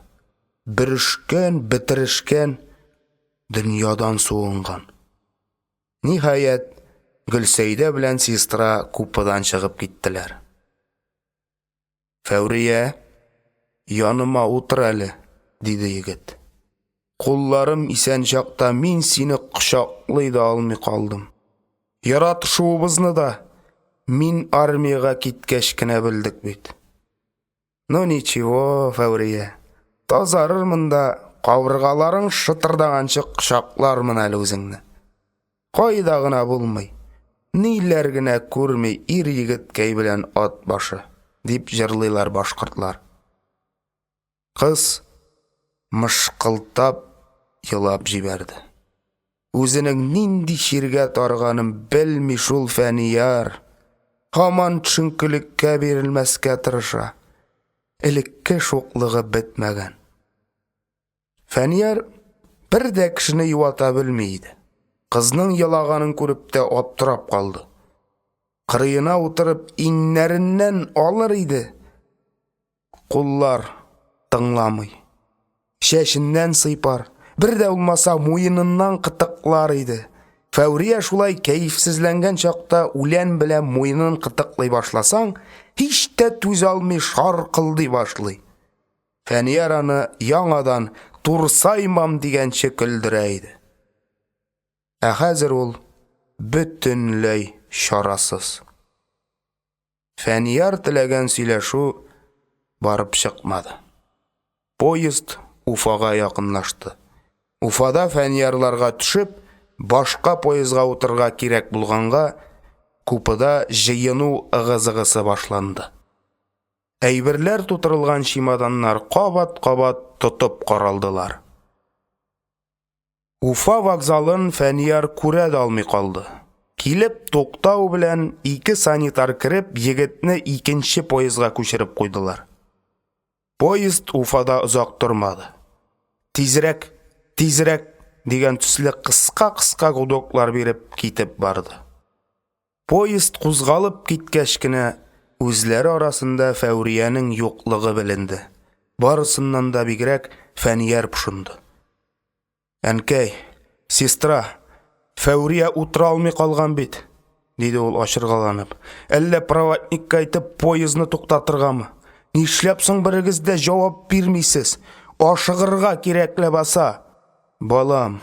Бірішкен, бітірішкен, дүниядан соғынған. Нихаят, Гүлсәйдә белән сестра купадан шығып киттеләр. Фәурия, яныма утыр әле, диде егет. Қолларым исән чакта мин сине құшаклый да алмый калдым. Яратышуыбызны да мин армияга киткәч кенә белдек бит. Ну ничего, Фәурия, тазарырмын да кабыргаларың шытырдаганчы құшаклармын әле үзеңне. Кайда гына булмый, ниләр генә күрмей ир егеткәй белән ат башы, дип җырлыйлар башкортлар. Кыз мышкылтап елап җибәрде. Үзенең нинди ширгә тарганын белми шул Фәнияр һаман төшенкелеккә бирелмәскә тырыша. Элекке шуклыгы бетмәгән. Фәнияр бер дә кешене юата белми иде. Кызның елаганын күреп тә аптырап калды. Кырыена утырып иңнәреннән алыр иде. Куллар тыңламый. Шәшеннән сыйпар, бер дә булмаса муеныннан кытыклар иде. Фәурия шулай кәефсезләнгән чакта үлән белән муенын кытыклый башласаң, һич тә түз алмый шаркылдый башлый. Фәнияр аны яңадан турсаймам дигәнче көлдерә иде. Ә хәзер ул бөтенләй шарасыз. Фәнияр теләгән сөйләшү барып чыкмады. Поезд Уфага якынлашты. Уфада Фәниярларга төшеп, башка поездга утырга кирәк булганга, купада җыену ыгы-зыгысы башланды. Әйберләр тутырылган чемоданнар кабат-кабат тотып каралдылар. Уфа вокзалын Фәнияр күрә дә алмый калды. Килеп токтау белән ике санитар кирип, егетне икенче поездга күчереп куйдылар. Поезд Уфада озак тормады. Тизрәк, тизрәк дигән төсле кыска гудоклар биреп китеп барды. Поезд кузгалып киткәч кенә үзләре арасында Фәуриянең юклыгы беленде. Барысыннан да бигрәк Фәнияр пошынды. Әнкәй, сестра, Фәурия утыра алмый калган бит, диде ул ачыргаланып. Әллә проводникка әйтеп поездны туктатыргамы? Нишләп соң берегез дә җавап бирмисез? Ашыгырга кирәк ләбаса. Балам,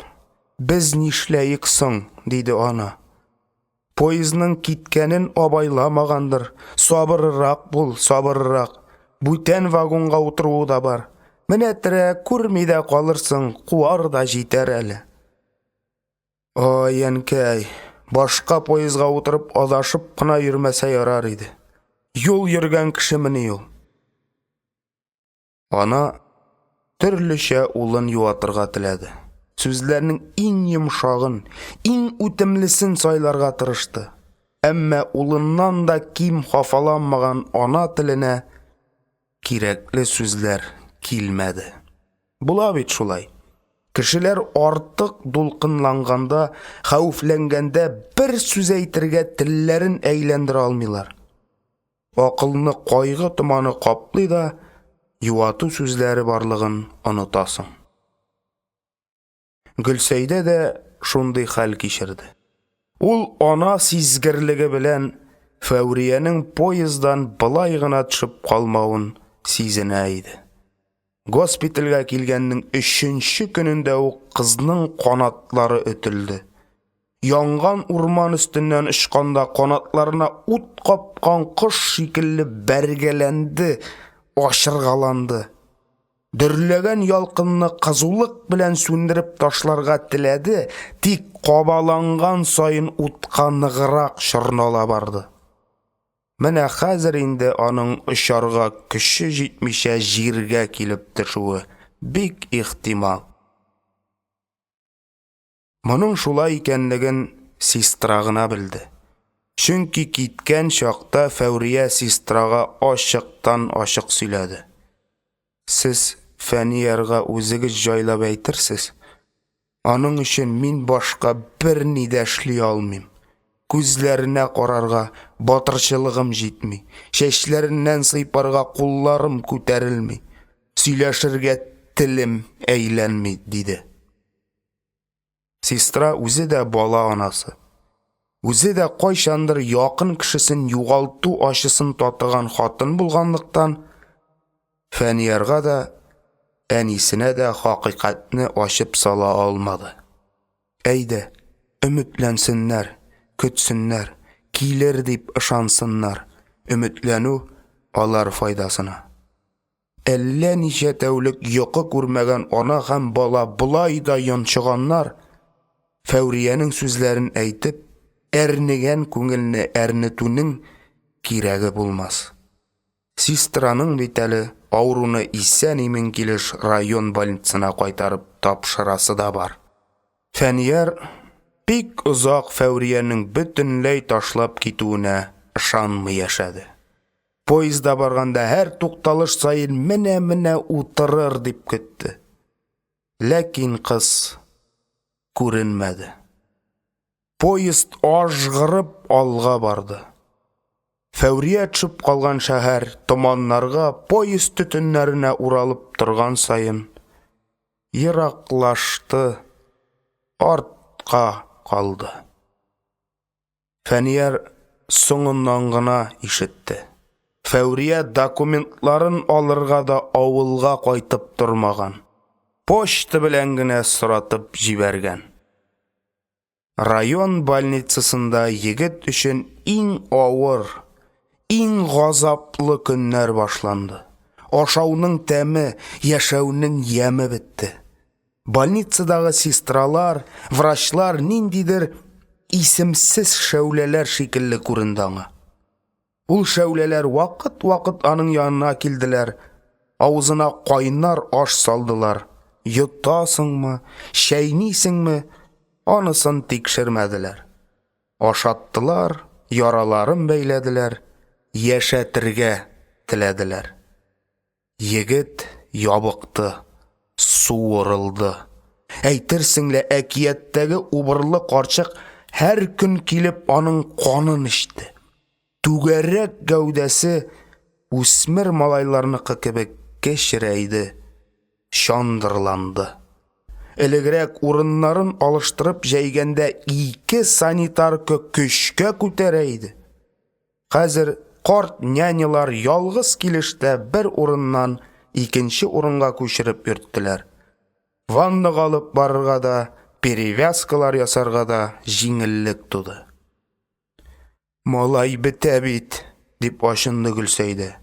без нишләйек соң, диде ана. Поездның киткәнен абайламагандыр. Сабыррак бул, сабыррак. Бүтән вагонга утыру да бар. Менә терә күрми дә калырсың, куар да җитәр әле. Ай, әнкәй, башка поездга утырып адашып кына йөрмәсә ярар иде. Юл йөргән кешеме ул? Ана төрлечә улын юатырга теләде. Сүзләрнең иң йомшагын, иң үтемлесен сайларга тырышты. Әмма улыннан да ким хафаланмаган ана теленә кирәкле сүзләр килмәде. Була бит шулай. Кешеләр артык дулкынланганда, хәүфләнгәндә бер сүз әйтергә телләрен әйләндерә алмыйлар. Акылны кайгы томаны каплый да, юату сүзләре барлыгын онытасың. Гөлсәйдә дә шундый хәл кичерде. Ул ана сизгерлеге белән Фәуриянең поезддан былай гына төшеп калмавын сизенә иде. Госпитальгә килгәннең 3нче көнендә үк кызның канатлары өтелде. Янган урман өстеннән очканда канатларына ут капкан кош шикелле бәргәләнде, ашыргаланды. Дөрләгән ялкынны кызулык белән сүндереп ташларга теләде, тик кабаланган сайын утка ныграк чорнала барды. Менә хәзер инде аның очарга көче җитмичә җиргә килеп төшүе бик ихтимал. Моның шулай икәнлеген сестра гына белде. Чөнки киткән чакта Фәурия сестрага ачыктан ачык сөйләде. Сез Фәниярга үзегез җайлап әйтерсез. Аның өчен мин башка бер ни дә эшли алмыйм. Күзләренә карарга батырчылыгым җитми, чәчләреннән сыйпарга кулларым күтәрелми, сөйләшергә телем әйләнми, диде. Сестра үзе дә бала анасы. Үзе дә кайчандыр якын кешесен югалту ачысын татыган хатын булганлыктан, Фәниярга да, әнисенә дә хакыйкатьне ачып сала алмады. Әйдә, өметләнсеннәр, көтсеннәр, килер дип ышансыннар. Өметләнү алар файдасына. Әллә ничә тәүлек йокы күрмәгән ана һәм бала булай да йончыганнар, Фәүриянең сүзләрен әйтеп, әрнегән күңелне әрнетүнең кирәге булмас. Сестраның бит әле ауруны исән-имин килеш район больницасына кайтарып тапшырасы да бар. Фәнияр бик озак Фәүриянең бөтенләй ташлап китүенә ышанмый яшәде. Поезда барганда һәр тукталыш сайын менә утырыр дип көтте. Ләкин кыз күренмәде. Поезд ажгырып алга барды. Фәүрия төшеп калган шәһәр томаннарга, поезд төтеннәренә уралып торган сайын ераклашты, артка калды. Фәнияр соңыннан гына ишетте. Фәүрия документларын алырга да авылга кайтып тормаган. Почта белән генә соратып җибәргән. Район больницасында егет өчен иң авыр, иң газаплы көннәр башланды. Ашауның тәме, яшәүнең яме бетте. Больницадагы сестралар, врачлар ниндидер исемсез шәүләләр шикелле күренде аңа. Ул шәүләләр вакыт-вакыт аның янына килделәр, авызына кайнар аш салдылар. Йотасыңмы, шәйнисеңме, анысын тикшермәделәр. Ашаттылар, яраларын бәйләделәр, яшәтергә теләделәр. Егет ябыкты, суырылды. Әйтерсеңлә әкияттәге убырлы карчык һәр көн килеп аның канын эчте. Түгәрәк гәүдәсе үсмер малайларныкы кебек кечерәйде, шандырланды. Элегрәк урыннарын алыштырып җәйгәндә 2 санитар көчкә күтәрә иде. Хәзер карт нянялар ялгыз килештә бер урыннан икенче урынга күчереп йөрттеләр. Ваннага алып барырга да, перевязкалар ясарга да җиңеллек туды. Малай бетә бит, дип ачынды Гөлсәйдә.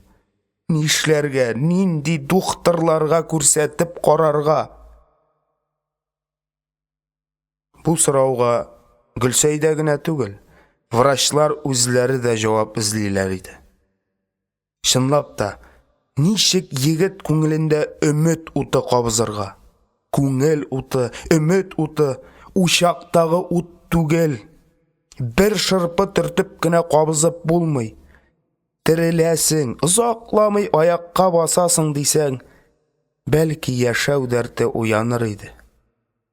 Нишләргә, нинди духтырларга күрсәтеп карарга? Бу сорауга Гөлсәйдә генә түгел, врачлар үзләре дә җавап эзлиләр иде. Чынлап та, ничек егет күңелендә өмет уты кабызырга? Күңел уты, өмет уты, учактагы ут түгел. Бер шырпы төртеп кенә кабызып булмый. Тереләсең, озакламый аякка басасың дисәң, бәлки яшәү дәрте уяныр иде.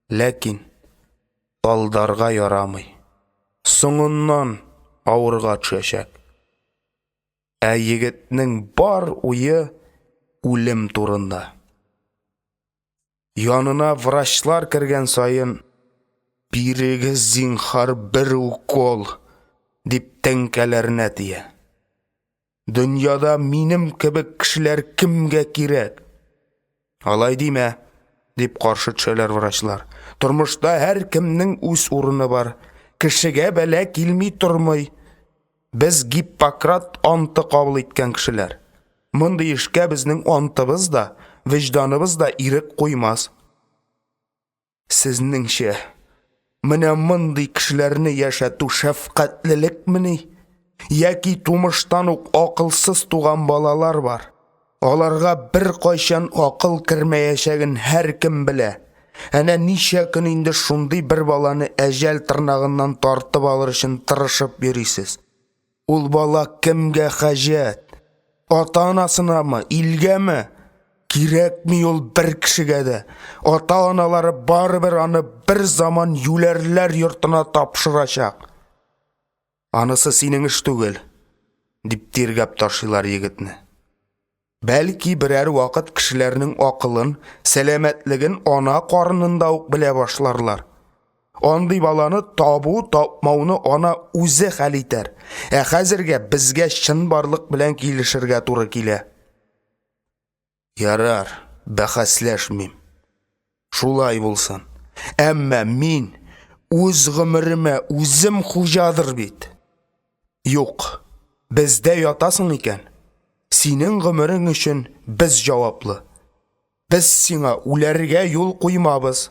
Ләкин алдарга ярамый. Соңыннан авырга төшәчәк. Ә егетнең бар уе үлем турында. Янына врачлар кергән сайын, бирегез зинһар бер укол, дип тәңкәләренә тия. Дөньяда минем кебек кешеләр кемгә кирәк? Алай димә, дип каршы төшәләр врачлар. Тормышта һәр кемнең үз урыны бар. Кешегә бәлә килми тормый. Без Гиппократ анты кабул иткән кешеләр. Мондый эшкә безнең антыбыз да, вижданыбыз да ирек куймас. Сезнеңчә, менә мондый кешеләрне яшәтү шәфкатьлелекмени? Яки тумыштан ук акылсыз туган балалар бар. Аларга бер кайчан акыл кермәячәген һәр кем белә. Әнә ничә көн инде шундый бер баланы әҗәл тырнагыннан тартып алыр өчен тырышып йөрисез. Ул бала кемгә хаҗәт? Ата-анасынамы, илгәме? Кирәкми ул бер кешегә дә. Ата-аналары барыбер аны бер заман юләрләр йортына тапшырачак. Анысы синең эш түгел, дип тиргәп ташлыйлар егетне. Бәлки берәр вакыт кешеләрнең акылын, сәламәтлеген ана карынында ук белә башларлар. Андый баланы табу, тапмауны ана үзе хәл итәр. Хәзергә безгә чын барлык белән килешергә туры килә. Ярар, бәхәсләшмим. Шулай булсын. Әмма мин үз гомеремә үзем хуҗадыр бит. Юк, бездә ятасың икән. Синең гомерең өчен без җаваплы. Без сиңа үләргә юл куймабыз.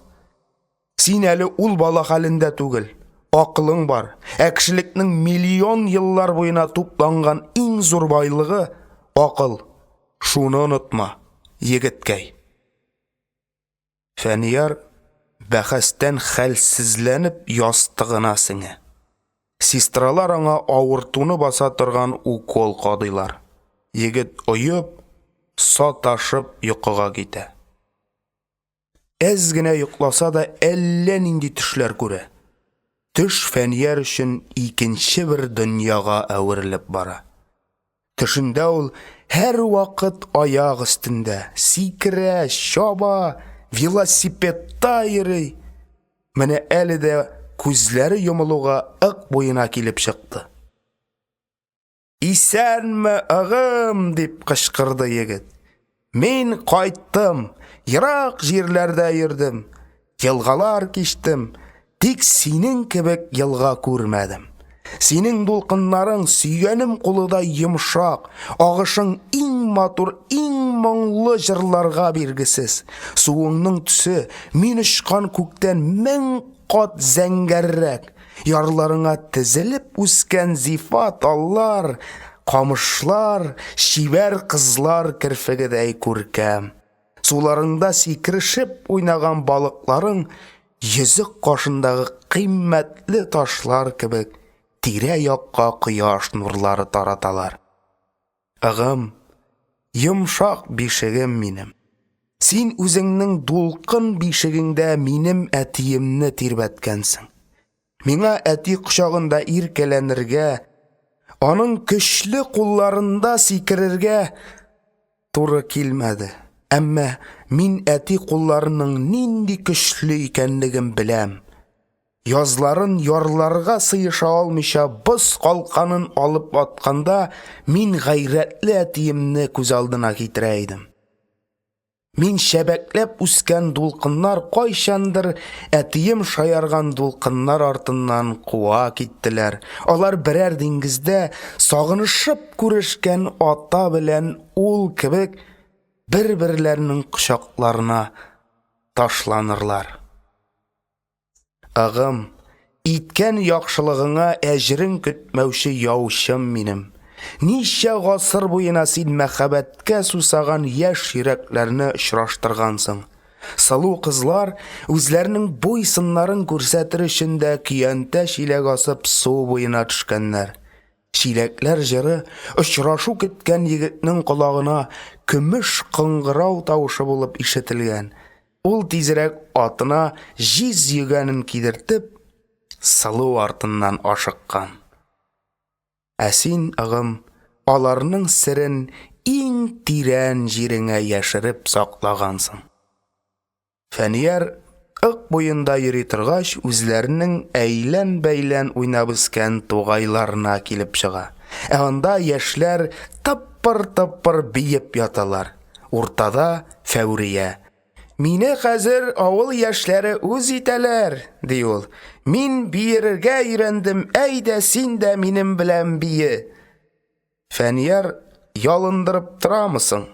Син әле ул бала хәлендә түгел. Акылың бар. Кешелекнең миллион еллар буена тупланган иң зур байлыгы акыл. Шуны онытма, егеткәй. Фәнияр бәхәстән хәлсезләнеп ястыгына сеңә. Сестралар аңа авыртуны баса торган укол кадыйлар. Егет оеп, саташып йокыга китә. Әз генә йокласа да әллә нинди төшләр күрә. Төш Фәнияр өчен икенче бер дөньяга әверелеп бара. Төшендә ул һәр вакыт аяк өстендә, сикерә, чаба, велосипедта йөрий. Менә әле дә күзләре йомылуга ык буена килеп чыкты. «Исәнме, ыгым!» дип кычкырды егет. «Мин кайттым, ерак җирләрдә йөрдем, елгалар кичтем, тик синең кебек елга күрмәдем. Синең дулкыннарың сөйгәнем кулыда йомшак, агышың иң матур, иң моңлы җырларга биргесез. Суыңның төсе мин очкан күктән мең кат зәңгәррәк. Ярларыңа тезелеп үскән зифаталлар, камышлар, шибәр кызлар керфегедәй күркәм. Суларыңда сикерешеп уйнаган балыкларың йөзек кашындагы кыйммәтле ташлар кебек тирә-якка кояш нурлары тараталар. Ыгым, йомшак бишегем минем. Син үзеңнең дулкын бишегеңдә минем әтиемне тирбәткәнсең. Миңа әти кочагында иркәләнергә, аның көчле кулларында сикерергә туры килмәде. Әмма мин әти кулларының нинди көчле икәнлеген беләм. Язларын ярларга сыеша алмыйча боз калканын алып атканда мин гайрәтле әтиемне күз алдына китерә идем. Мин шәбәкләп үскән дулкыннар кайчандыр әтием шаярган дулкыннар артыннан куа киттеләр. Алар берәр диңгездә сагынышып күрешкән ата белән ул кебек бер-берләренең кочакларына ташланырлар. Ыгым, иткән яхшылыгыңа әҗрен көтмәүче яучым минем. Ничә гасыр буена син мәхәббәткә сусаган яшь йөрәкләрне очраштыргансың. Салу кызлар үзләренең буй-сыннарын күрсәтер өчен дә көянтә чиләк асып су буена төшкәннәр. Чиләкләр җыры очрашу көткән егетнең колагына көмеш кыңгырау тавышы булып ишетелгән. Ул тизрәк атына җиз йөгәнен кидертеп, салу артыннан ашыккан. Син, ыгым, аларның серен иң тирән җиреңә яшереп саклагансың. Фәнияр ык буенда йөри торгач, үзләренең әйлән-бәйлән уйнап үскән тугайларына килеп чыга. Анда яшьләр тыппыр-тыппыр биеп яталар. Уртада Фәүрия. «Мине хәзер авыл яшьләре үз итәләр», ди ул. «Мин биерергә өйрәндем, әйдә син дә минем белән бие». Фәнияр ялындырып торамысың?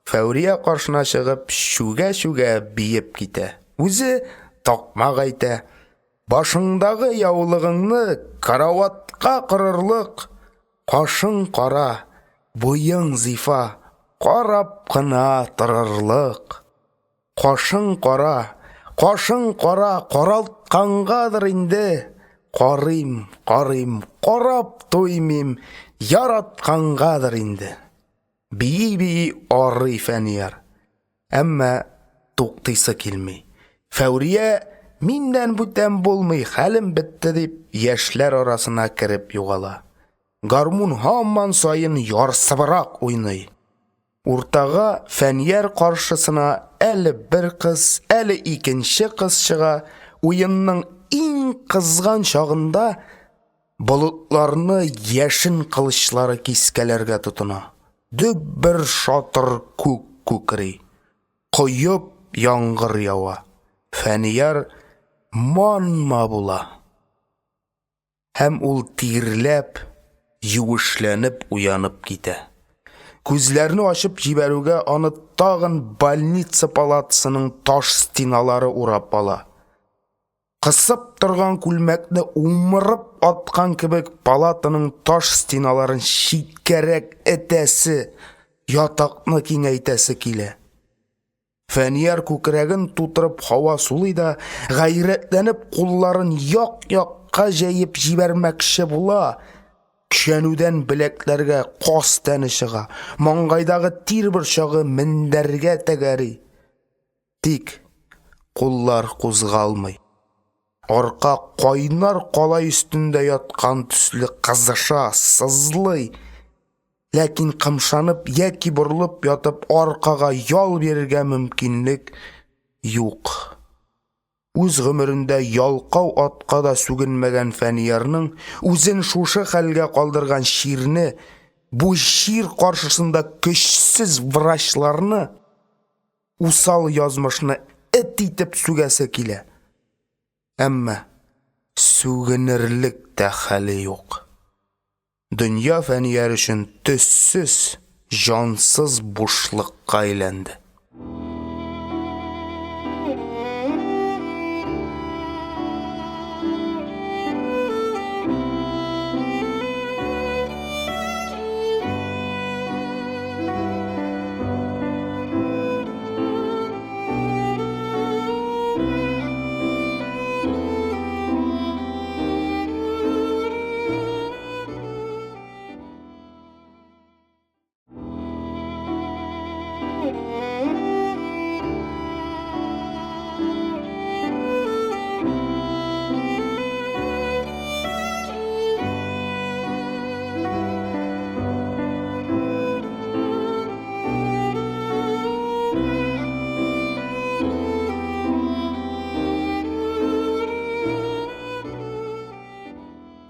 Фәүрия каршына чыгып, шүгә-шүгә биеп китә. Үзе такмак әйтә. «Башыңдагы яулыгыңны караватка кырырлык, кашың кара, буең зифа, карап кына торырлык. Кашың кара, каралткангадыр инде. Карыйм, карап туймыйм, яраткангадыр инде». Бии-бии арый Фәнияр. Әмма туктыйсы килми. Фәүрия миннән бүтән булмый, хәлем бетте дип яшьләр арасына кереп югала. Гармун һаман сайын ярсыбырак уйный. Уртага Фәнияр каршысына әле бер кыз, әле икенче кыз чыга. Уенның иң кызган чагында болытларны яшен кылычлары кискәләргә тотына. Дөп бер шатыр күк күкри. Коеп яңгыр ява. Фәнияр манма була. Һәм ул тирләп, юешләнеп уянып китә. Күзләрне ачып җибәрүгә аны тагын больница палатасының таш стеналары урап ала. Кысып торган күлмәкне умырып аткан кебек палатаның таш стеналарын читкәрәк этәсе, ятакны киңәйтәсе килә. Фәнияр күкрәген тутырып һава сулый да, гайрәтләнеп кулларын як-якка җәеп җибәрмәкче була. Кишәнүдән беләкләргә кас тәне чыга, маңгайдагы тир борчагы мендәргә тәгәри. Тик куллар кузгалмый. Арка кайнар калай өстендә яткан төсле кызыша, сызлый. Ләкин кымшанып яки борылып ятып аркага ял бирергә мөмкинлек юк. Үз гомерендә ялкау атка да сүгенмәгән Фәниярның үзен шушы хәлгә калдырган ширне, бу шир каршысында көчсез врачларны, усал язмышны эт итеп сүгәсе килә. Әмма сүгенерлек тә хәле юк. Дөнья Фәнияр өчен төссез, җансыз бушлыкка әйләнде.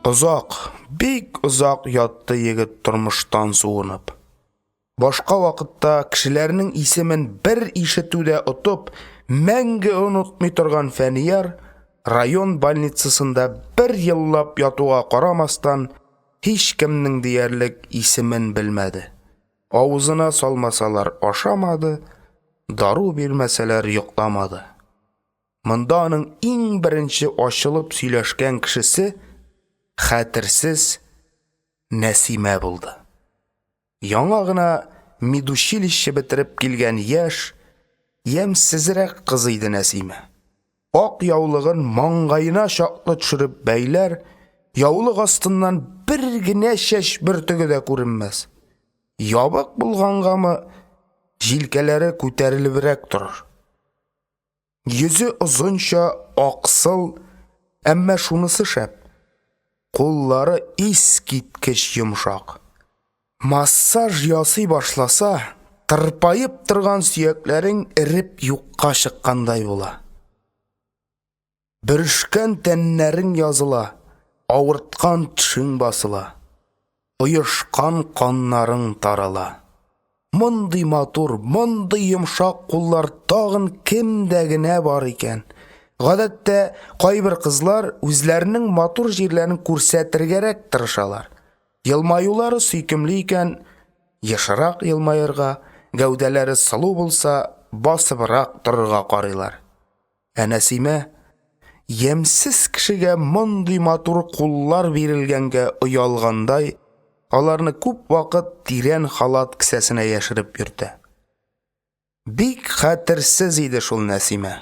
Озак, бик озак ятты егет тормыштан суынып. Башка вакытта кешеләрнең исемен бер ишетүдә отып, мәңге онытмый торган Фәнияр район больницасында бер еллап ятуга карамастан, һич кемнең диярлек исемен белмәде. Авызына салмасалар ашамады, дару бирмәсәләр йокламады. Монда аның иң беренче ачылып сөйләшкән кешесе хәтерсез Нәсимә булды. Яңа гына медучилище бетереп килгән яшь, ямьсезрәк кыз иде Нәсимә. Ак яулыгын маңгайына чаклы төшереп бәйләр, яулык астыннан бер генә чәч бөртеге дә күренмәс. Ябык булгангамы, җилкәләре күтәрелебрәк торыр. Йөзе озынча, аксыл, әмма шунысы шәп. Куллары искиткеч йомшак. Массаж ясый башласа, тырпайып торган сөякләрен иреп юкка чыккандай була. Бөршкән тәннәрен языла, авырткан тишең басыла, оешкан каннарың тарала. Мондый матур, мондый йомшак куллар тагын кемдә генә бар икән. Гадәттә, кайбер кызлар үзләренең матур җирләрен күрсәтергәрәк тырышалар. Елмаюлары сөйкемле икән, яшырак елмаерга, гәүдәләре сылу булса, басыбрак торырга карыйлар. Ә Нәсимә ямьсез кешегә мондый матур куллар бирелгәнгә оялгандай, аларны күп вакыт тирән халат кесәсенә яшереп йөртә. Бик хәтерсез иде шул Нәсимә.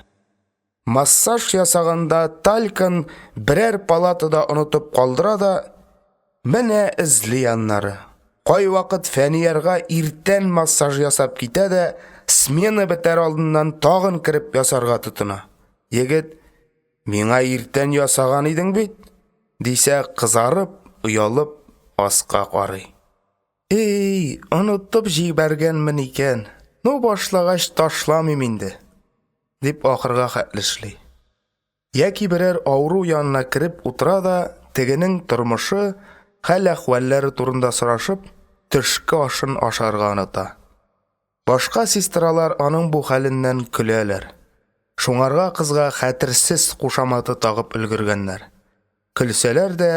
Массаж ясаганда талькан берәр палатада онытып калдыра да, менә эзли яннары. Кай вакыт Фәниярга иртән массаж ясап китә дә, смена бітер алдынан тағын кіріп ясарға тұтына. Егет, меңа ертен ясаған едің бет, дейсе қызарып, ұялып, асқа қарай. Ей, ұнытып жибәргенмін екен, ну башлағаш ташламым инде, деп ақырға қәтлішлей. Яки бірер ауру янына кіріп ұтыра да, тегінің тұрмышы, хәл әхвәлләре турында сұрашып, түшкі ашын ашарға аныта. Башқа сестралар аның бу хәленнән көләләр. Шуңарға қызға хәтерсіз қушаматы тағып үлгіргеннәр. Күлсәләр дә,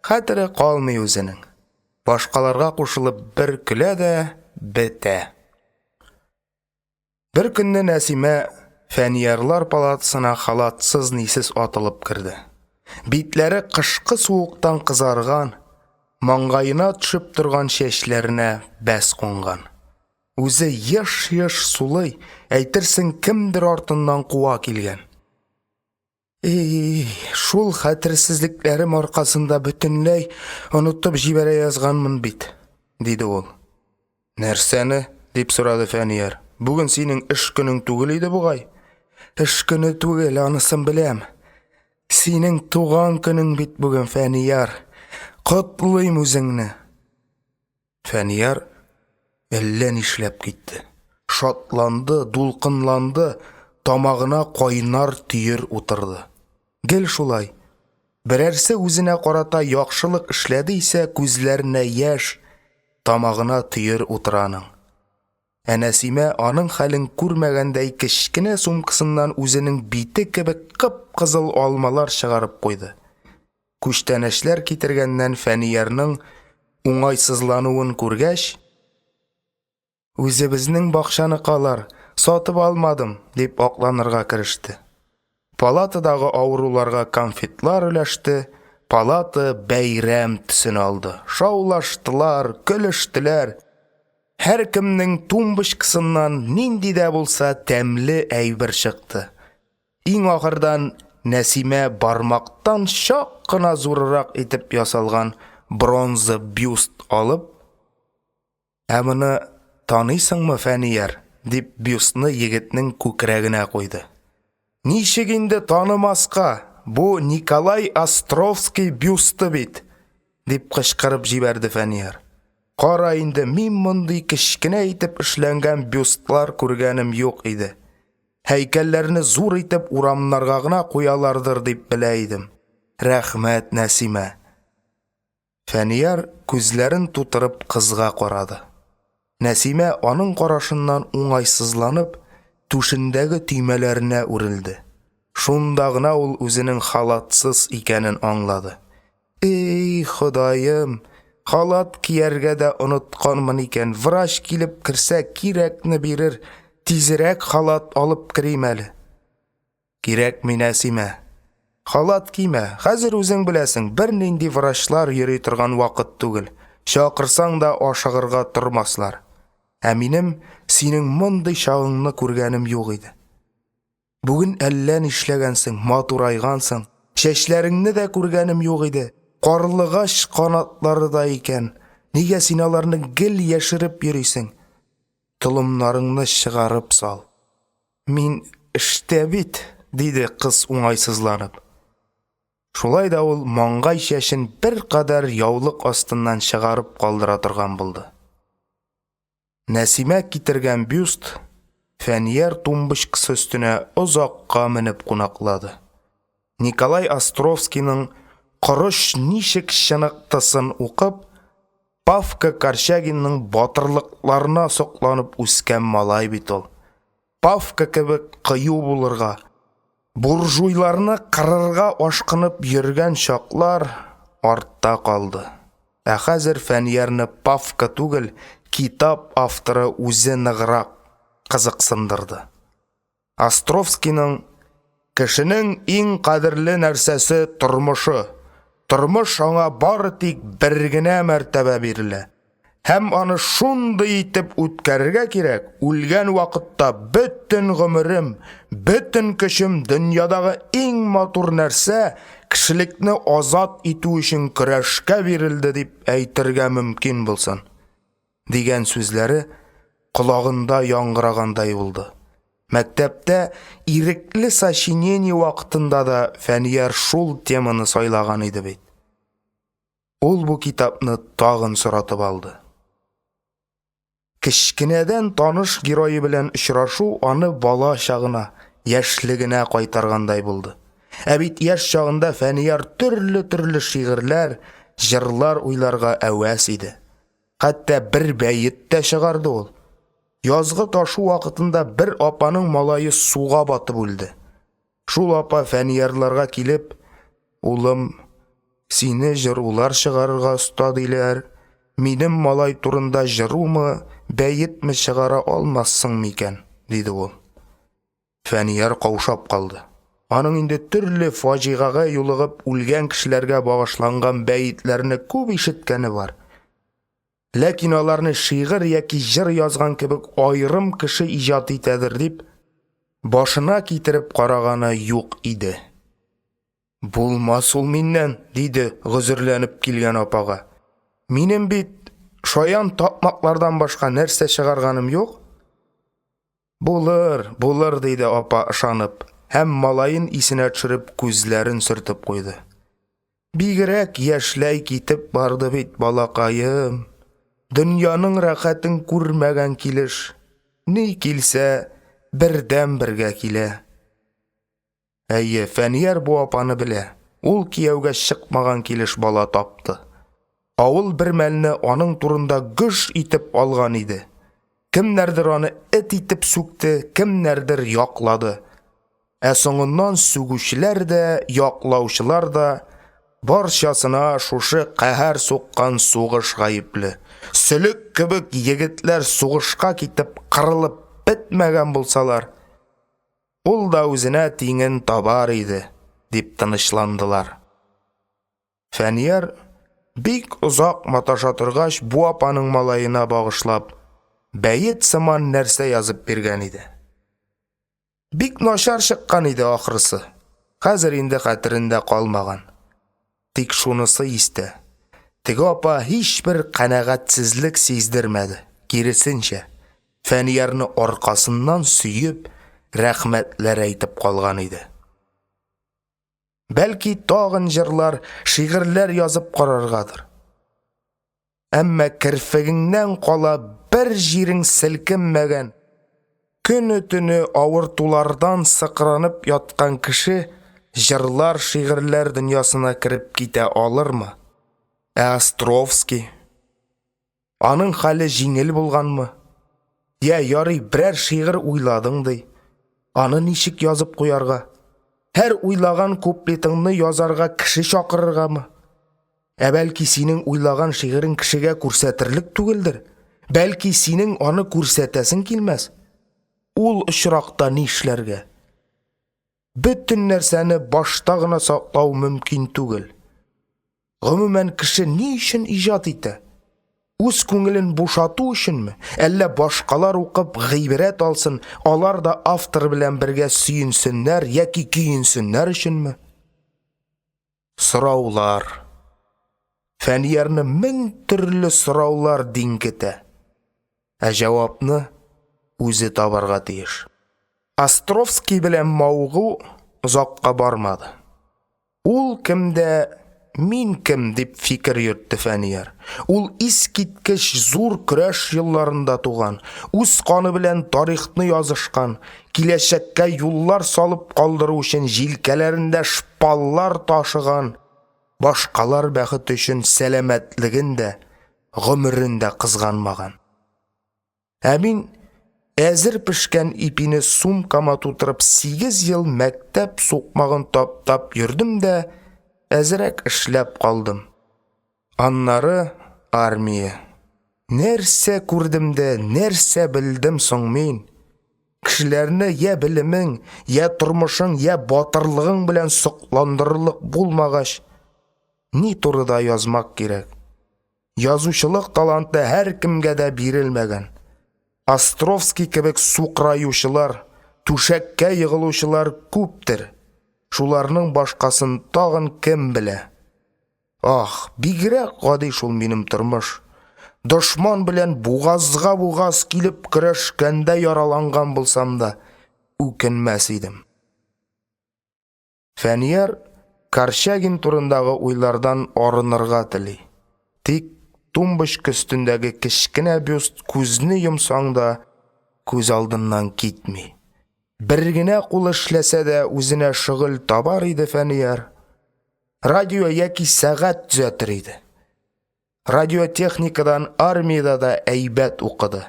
хәтере қалмый өзінің. Башқаларға қушылып бір күлә дә, бітә. Бір күнні Нәсимә Фәниярлар палатасына халатсыз нисіз атылып кірді. Битләре қышқы суықтан қызарған, маңғайына түшіп тұрған шешлеріне бәс қонған. Өзі еш-еш сулый, әйтерсің кімдір артынан қуа келген. Ей, шул хәтерсізлікләрім арқасында бүтінләй ұнытып жибәрә язғанмын бит, дейді ол. Нәрсәні? Деп сұрады Фәнияр. Бүгін сенің іш күнің түгел еді бұғай. Іш күні түгел, анысын білем. Сенің туған күнің бит бүгін, Фәнияр. Құтлыйм өзіңні. Фәнияр әллән ишләп кетті. Шатланды, дулқынланды, тамағына қойнар түйір отырды. Гел шулай. Бірәрсе өзіне қарата яқшылық ішләді ise көзләріне яш, тамағына түйір отыраның. Нәсимә аның хәлін күрмәгәндәй кішкене сумкасыннан үзенең бите кебек қып-қызыл алмалар шығарып қойды. Күштәнәшләр китергәннән Фәниярның уңайсызлануын күргәч, «Үзебезнең бакчаны қалар, сатып алмадым», дип акланырга кереште. Палатадағы ауруларға конфетлар өләште, палата бәйрәм төсен алды. Шаулаштылар, көлештеләр. Һәр кемнең тумбышкысыннан нинди дә булса тәмле әйбер чыкты. Иң ахырдан Нәсимә бармактан шак кына зуррак итеп ясалган бронза бюст алып, «Әміні таныйсыңмы, Фәнияр?» дип бюстны егетнең күкрәгенә куйды. «Ничек инде танымаска? Бу Николай Островский бюсты бит!» дип кычкырып җибәрде Фәнияр. «Кара инде, мин мондый кечкенә итеп эшләнгән бюстлар күргәнем юк иде. Һәйкәлләрне зур итеп урамнарга гына куялардыр дип белә идем. Рәхмәт, Нәсимә». Фәнияр күзләрен тутырып кызга карады. Нәсимә аның карашыннан уңайсызланып, түшендәге төймәләренә үрелде. Шунда гына ул үзенең халатсыз икәнен аңлады. «Эй, Ходаем, халат кияргә дә онытканмын икән. Врач килеп керсә кирәкне бирер. Тизрәк халат алып керим әле». «Кирәкми, Нәсимә. Халат кимә. Хәзер үзең беләсең, бер нинди врачлар йөри торган вакыт түгел. Чакырсаң да ашыгырга тормаслар. Ә минем синең мондый чагыңны күргәнем юк иде. Бүген әллә нишләгәнсең, матурайгансың. Чәчләреңне дә күргәнем юк иде. Карлыгач канатлары да икән. Нигә син аларны гел яшереп йөрисең? Тылымнарыңны чыгарып сал». «Мин эштә бит», диде кыз уңайсызланып. Шулай да ул маңгай чәчен бер кадәр яулык астыннан чыгарып калдыра торган булды. Нәсимә китергән бюст Фәнияр тумбышкысы өстенә озакка менеп кунаклады. Николай Островскийның «Корыш ничек чыныктысын» укып, Павка Корчагинның батырлыкларына сокланып үскән малай бит ул. Павка кебек кыю булырга, буржуйларны кырырга ашкынып йөргән чаклар артта калды. Ә хәзер Фәниярны Павка түгел, китап авторы үзе ныграк кызыксындырды. Островскийның «Кешенең иң кадерле нәрсәсе тормышы. Тормыш аңа бары тик бер генә мәртәбә бирелә. Һәм аны шундый итеп үткәрергә кирәк, үлгән вакытта бөтен гомерем, бөтен көчем дөньядагы иң матур нәрсә кешелекне азат итү өчен көрәшкә бирелде дип әйтергә мөмкин булсын», дигән сүзләре Құлағында яңғырагандай булды. Мәктәптә ирекле сочинение вакытында да Фәнияр шул теманы сайлаган иде бит. Ул бу китапны тагын соратып алды. Кичкенәдән таныш герое белән очрашу аны бала чагына, яшьлегенә кайтаргандай булды. Ә бит яшь чагында Фәнияр төрле шигырьләр, җырлар уйларга әвәс иде. Хәтта бер бәйет тә чыгарды ул. Язгы ташу вакытында бер апаның малайы суга батып үлде. Шул апа Фәниярларга килеп, «Улым, сине җырлар чыгарырга оста диләр. Минем малай турында җырумы, бәетме чыгара алмассың микән?» диде ул. Фәнияр каушап калды. Аның инде төрле фаҗигага юлыгып үлгән кешеләргә багышланган бәетләрне күп ишеткәне бар. Ләкин аларны шигырь яки җыр язган кебек айрым кеше иҗат итәдер дип, башына китереп караганы юк иде. «Булмас ул миннән», диде гозерләнеп килгән апага. «Минем бит шаян тапмаклардан башка нәрсә чыгарганым юк?» Булыр, диде апа ышанып, һәм малайын исенә төшереп күзләрен сөртеп куйды. «Бигрәк яшьләй китеп барды бит балакаем. Дөньяның рәхәтен күрмәгән килеш, ни килсә, бердән бергә килә». Әйе, Фәнияр бу апаны белә. Ул кияүгә чыкмаган килеш бала тапты. Авыл бер мәлне аның турында гөш итеп алган иде. Кемнәрдер аны эт итеп сүкте, кемнәрдер яклады. Ә соңыннан сүгүчеләр дә, яклаучылар да барчасына шушы каһәр суккан сугыш гаепле. Сөлек кебек егетләр сугышка китеп кырылып бетмәгән булсалар, ул да үзенә тиңен табар иде, дип тынычландылар. Фәнияр бик озак маташа торгач бу апаның малаена багышлап, бәет сыман нәрсә язып биргән иде. Бик начар чыккан иде ахрысы. Хәзер инде хәтерендә калмаган. Тик шунысы истә. Теге апа һичбер канәгатьсезлек сиздермәде. Киресенчә, Фәниярны аркасыннан сөеп, рәхмәтләр әйтеп калган иде. Бәлки тагын җырлар, шигырьләр язып караргадыр. Әмма кирфегеңнән кала бер җирең селкенмәгән, көне-төне авыртулардан сыкранып яткан кеше җырлар, шигырьләр дөньясына кирип китә алырмы? Островский. Аның хәле җиңел булганмы? Я ярый берәр шигырь уйладың ди. Аны ничек язып куярга? Һәр уйлаган куплетыңны язарга кеше чакырыргамы? Ә бәлки синең уйлаган шигырең кешегә күрсәтерлек түгелдер. Бәлки синең аны күрсәтәсең килмәс. Ул очракта ни эшләргә? Бөтен нәрсәне башта гына саклау мөмкин түгел. Гомумән кеше ни өчен иҗат итә? Үз күңелен бушату өченме? Әллә башкалар укып гыйбрәт алсын, алар да автор белән бергә сөенсеннәр яки көенсеннәр өченме? Сораулар. Фәниярны мең төрле сораулар диңкетә. Ә җавапны үзе табарга тиеш. Островский белән маугу озакка бармады. Ул кемдә мин кем дип фикер йөртте Фәнияр. Ул искиткеч зур көрәш елларында туган, үз каны белән тарихны язышкан, киләчәккә юллар салып калдыру өчен җилкәләрендә шпаллар ташыган, башкалар бәхет өчен сәламәтлеген дә, гомерен дә кызганмаган. Ә мин әзер пешкән ипине сумкама тутырып 8 ел мәктәп сукмагын таптап йөрдем дә әзрәк эшләп калдым. Аннары армия. Нәрсә күрдем дә, нәрсә белдем соң мин? Кешеләрне я белемең, я тормышың, я батырлыгың белән сокландырырлык булмагач, ни турыда язмак кирәк? Язучылык таланты һәр кемгә дә бирелмәгән. Островский кебек сукраючылар, түшәккә егылучылар күптер. Шуларның башкасын тагын кем белә? Ах, бигрәк гади шул минем тормыш. Дошман белән бугазга бугаз килеп көрәшкәндә яраланган булсам да, үкенмәс идем. Фәнияр Корчагин турындагы уйлардан арынырга тели. Тик тумбочка өстендәге кечкенә бюст күзне йомсаң да, күз алдыннан китми. Бер генә кул эшләсә дә үзенә шөгыль табар иде Фәнияр. Радио яки сәгать төзәтер иде. Радиотехникадан армияда да әйбәт укыды.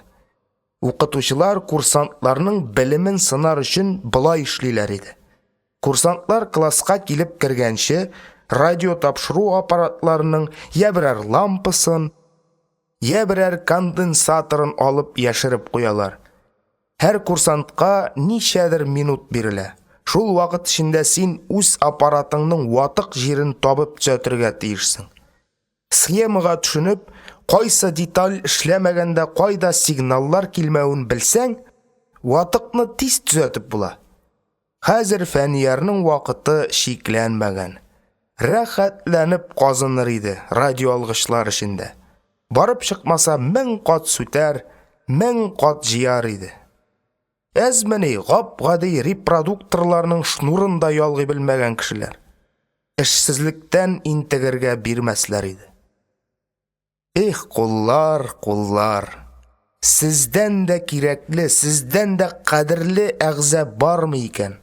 Укытучылар курсантларның белемен сынар өчен булай эшлиләр иде. Курсантлар класска килеп кергәнче, радио тапшыру аппаратларының я берәр лампасын, я берәр конденсаторын алып яшереп куялар. Һәр курсантка ничәдер минут бирелә. Шул вакыт эчендә син үз аппаратыңның ватык җирен табып төзәтергә тиешсең. Схемага төшенеп, кайсы деталь эшләмәгәндә кайда сигналлар килмәвен белсәң, ватыкны тиз төзәтеп була. Хәзер Фәниярның вакыты шикләнмәгән. Рәхәтләнеп казыныр иде радио алгычлар эчендә. Барып чыкмаса 1000 кат сүтәр, 1000 кат җыяр иде. Әзмени гап-гади репродукторларның шнурында ялгый белмәгән кешеләр. Эшсезлектән интегергә бирмәсләр иде. Эх, куллар, куллар. Сездән дә кирәкле, сездән дә кадерле әгъза бармы икән?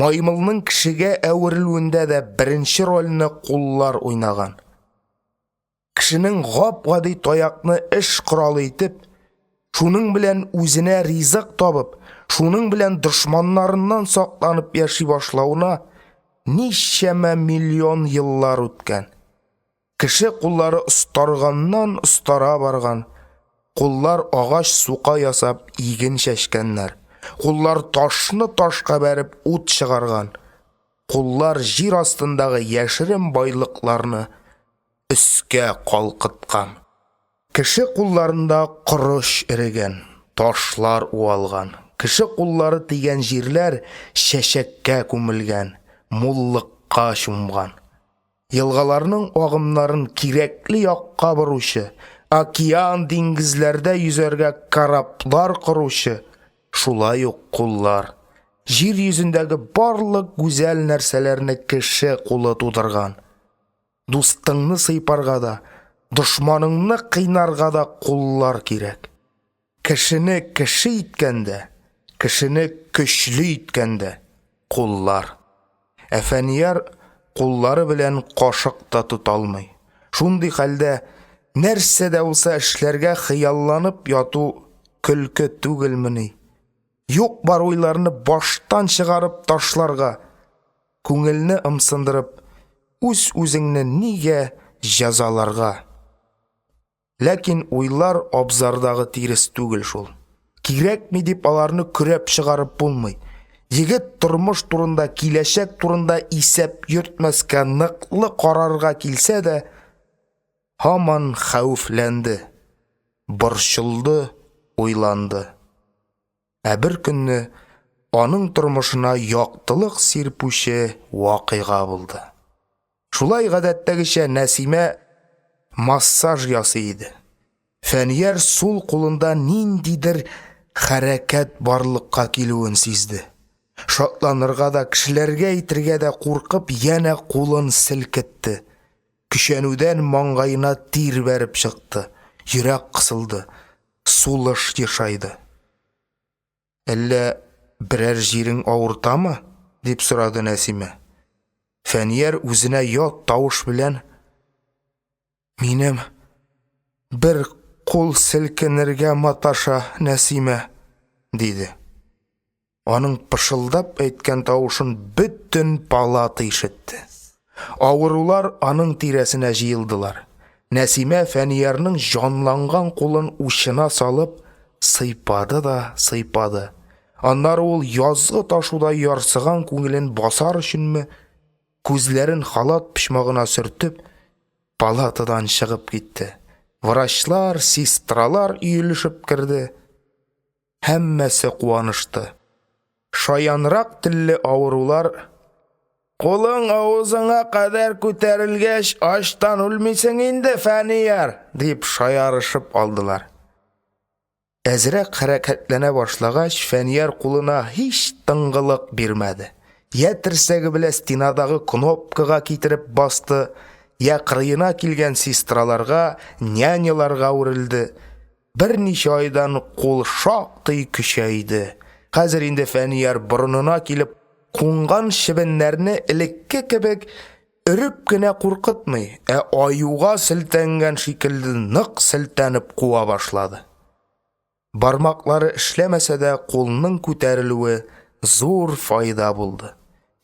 Маймылның кешегә әверелүендә дә беренче рольне куллар уйнаган. Кешенең гап-гади таякны эш коралы итеп, шуның белән үзенә ризык табып, шуның белән дошманнарыннан сакланып яши башлауына ничәмә миллион еллар үткән. Кеше куллары устарганнан устара барган. Куллар агач сука ясап иген чәчкәннәр. Куллар ташны ташка бәреп ут чыгарган. Куллар җир астындагы яшерен байлыкларны өскә калкыткан. Кеше кулларында корыш эрегән, ташлар уалган. Кеше куллары тигән җирләр чәчәккә күмелгән, муллыкка чумган. Елгаларның агымнарын кирәкле якка боручы, океан диңгезләрдә йөзәргә кораблар коручы, шулай ук куллар. Җир йөзендәге барлык гүзәл нәрсәләрне кеше кулы тудырган. Дустыңны сыйпарга да, дошманыңны кыйнарга да куллар кирәк. Кешене кеше иткәндә, кешене көчле иткәндә куллар. Фәнияр куллары белән кашык та тута алмый. Шундый хәлдә нәрсә дә булса эшләргә хыялланып яту көлке түгелмени? Юк бар уйларны баштан чыгарып ташларга, күңелне ымсындырып, үз-үзеңне нигә җәзаларга? Ләкин уйлар абзардагы тирес түгел шул. Кирәкми дип аларны көрәп чыгарып булмый. Егет тормыш турында, киләчәк турында исәп йөртмәскә ныклы карарга килсә дә, һаман хәүфләнде, борчылды, уйланды. Бер көнне аның тормышына яктылык сирпүче вакыйга булды. Шулай гадәттәгечә Нәсимә массаж ясый иде. Фәнияр сул кулында ниндидер хәрәкәт барлыкка килүен сизде. Шатланырга да, кешеләргә әйтергә дә куркып, янә кулын селкетте. Көчәнүдән маңгайына тир бәреп чыкты. Йөрәк кысылды. Сулыш ешайды. Әллә берәр җирең авыртамы? Дип сорады Нәсимә. Фәнияр үзенә ят тавыш белән: Минем бер кул селкенергә маташа, Нәсимә, диде. Аның пышылдап әйткән тавышын бөтен палата ишетте. Авырулар аның тирәсенә җыелдылар. Нәсимә Фәниярның җанланган кулын учына салып сыйпады да сыйпады. Аннары ул язгы ташуда ярсыган күңелен басар өченме, күзләрен халат пичмагына сөртеп, палатадан чыгып китте. Врачлар, сестралар өелешеп кирде. Һәммәсе куанышты. Шаянрак телле авырулар Қолың ауызыңа қадар көтерілгеш, аштан өлмейсің инде, Фәнияр, деп шаярышып алдылар. Әзірәк хәрәкәтләнә башлагач, Фәнияр қолына һич тыңғылык бирмәде. Я терсәге белән стенадағы кнопкага китереп басты, я кырыена килгән сестраларга, няняларга үрелде. Берничә айдан кул шактый көчәйде. Хәзер инде Фәнияр борынына килеп кунган шибеннәрне элекке кебек өрүп кенә куркытмый, аюга селтәнгән шикелле нык селтәнеп куа башлады. Бармаклары эшләмәсә дә кулның күтәрелүе зур файда булды.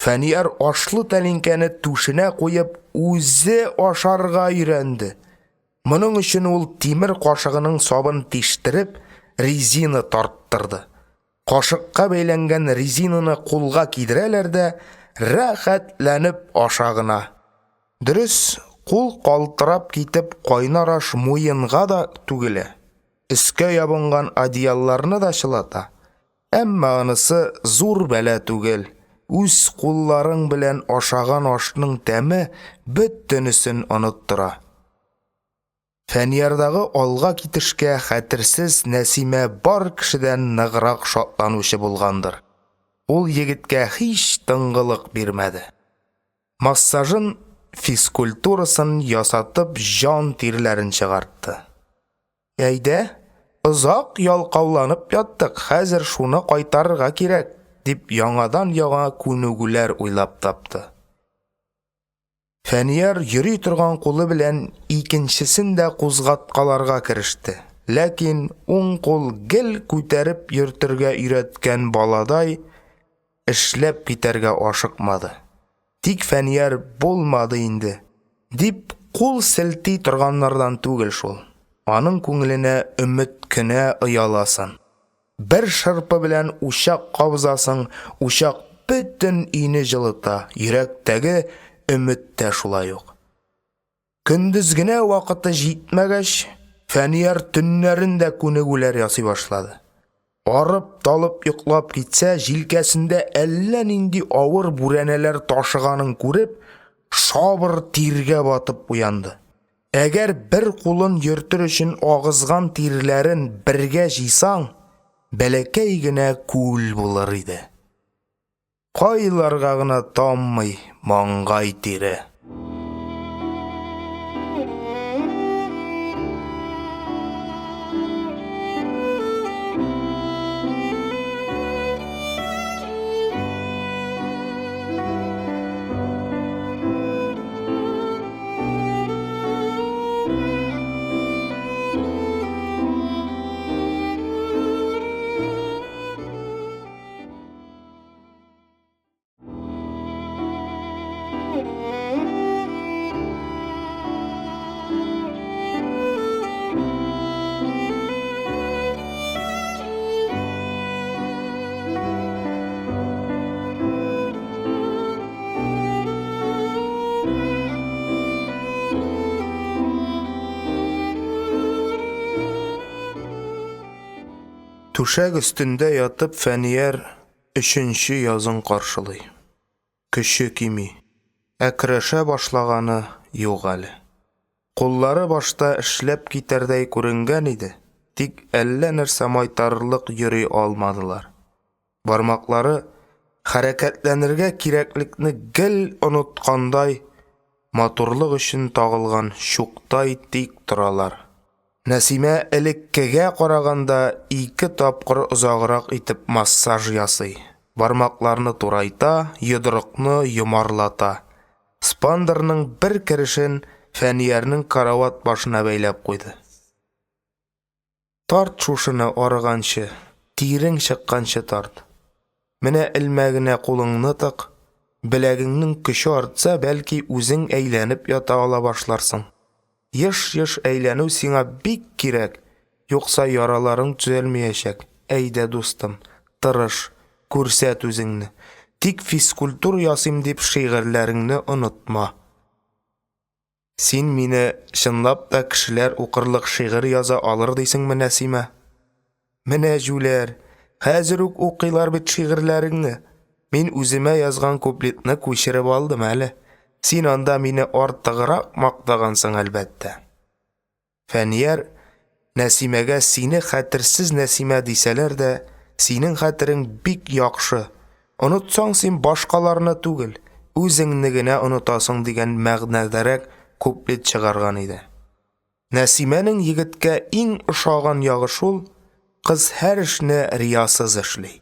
Фәнияр ашлы тәлинкәне түшенә куеп үзе ашарга өйрәнде. Моның өчен ул тимер кашыгының сабын тиштереп, резина тарттырды. Кашыкка бәйләнгән резинаны кулга кидерәләр дә рәхәтләнеп ашагына. Дөрес, кул калтырап китеп кайнар аш муенга да түгелә. Өскә ябынган одеялларны да чылата. Әмма анысы зур бәла түгел. Үз кулларың белән ашаган ашның тәме бөтенесен оныттыра. Фәниярдагы алга китешкә хәтерсез Нәсимә бар кешедән ныграк шатланучы булгандыр. Ул егеткә һич тыңгылык бирмәде. Массажын, физкультурасын ясатып җан тирләрен чыгартты. Әйдә, озак ялкауланып яттык, хәзер шуны кайтарырга кирәк, дип яңадан күнегүләр уйлап тапты. Фәнияр йөри торган кулы белән икенчесен дә кузгаткаларга кереште. Ләкин уң кул гел күтәреп йөртергә өйрәткән баладай эшләп китәргә ашыкмады. Тик Фәнияр булмады инде, дип кул селти торганнардан түгел шул. Аның күңеленә өмет кенә ояласын. Бер шырпы белән учак кабызасың, учак бөтен өйне җылыта, йөрәктәге өмет тә шулай ук. Көндез генә вакыты җитмәгәч, Фәнияр төннәрен дә күнегүләр ясый башлады. Арып талып йоклап китсә, җилкәсендә әллә нинди авыр бүрәнәләр ташыганын күреп, шабыр тиргә батып уянды. Әгәр бер кулын йөртер өчен агызган тирләрен бергә җыйсаң, бәләкәй генә күл булыр иде. Кайларга гына таммый маңгай тире. Түшәк өстендә ятып Фәнияр өченче язын каршылый. Көче кими, әкрәшә башлаганы юк әле. Куллары башта эшләп китәрдәй күренгән иде, тик әллә нәрсә майтарлык йөри алмадылар. Бармаклары хәрәкәтләнергә кирәклекне гел оныткандай, матурлык өчен тагылган чуктай тик торалар. Нәсимә элеккегә караганда 2 тапкыр озаграк итеп массаж ясый. Бармакларны турайта, йодрыкны йомарлата. Спандерның бер керешен Фәниярның карават башына бәйләп куйды. Тарт шушыны арыганчы, тирең чыкканчы тарт. Менә элмәгенә кулыңны тык, беләгеңнең көче артса, бәлки үзең әйләнеп ята ала башларсың. Еш-еш әйләнү сиңа бик кирәк, юкса яраларың төзәлмәячәк. Әйдә, дустым, тырыш, күрсәт үзеңне. Тик физкультура ясыйм дип шигырьләреңне онытма. Син мине чынлап та кешеләр укырлык шигырь яза алыр дисеңме, Нәсимә? Менә җүләр, хәзер үк укыйлар бит шигырьләреңне. Мин үземә язган куплетны күчереп алдым әле. Син анда мине артыграк мактагансың әлбәттә. Фәнияр Нәсимәгә сине хәтерсез Нәсимә дисәләр дә, синең хәтерең бик яхшы. Онытсаң син башкаларны түгел, үзеңне генә онытасың дигән мәгънәдәрәк куплет чыгарган иде. Нәсимәнең егеткә иң ошаган ягы шул, кыз һәр эшне риясыз эшли.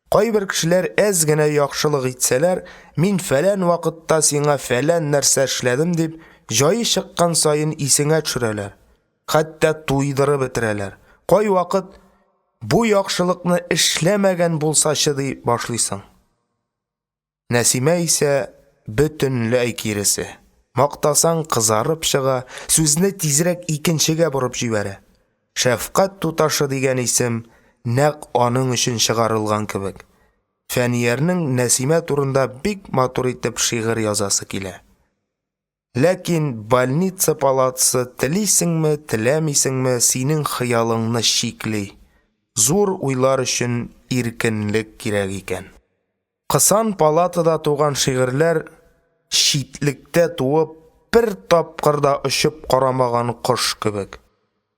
Кайбер кешеләр әз генә яхшылык итсәләр, мин фәлән вакытта сиңа фәлән нәрсә эшләдем дип, җае чыккан саен исеңә төшерәләр. Хәтта туйдырып бетерәләр. Кай вакыт бу яхшылыкны эшләмәгән булсачы дип башлыйсың. Нәсимә исә бөтенләй киресе. Мактасаң кызарып чыга, сүзне тизрәк икенчегә борып җибәрә. Шәфкать туташы дигән исем нәкъ аның өчен чыгарылган кебек. Фәниярның Нәсимә турында бик матур итеп шигырь язасы килә. Ләкин больница палатасы телисеңме, теләмисеңме, синең хыялыңны шикли. Зур уйлар өчен иркенлек кирәк икән. Кысан палатада туган шигырьләр шитлектә туып, бер тапкыр да очып карамаган кош кебек.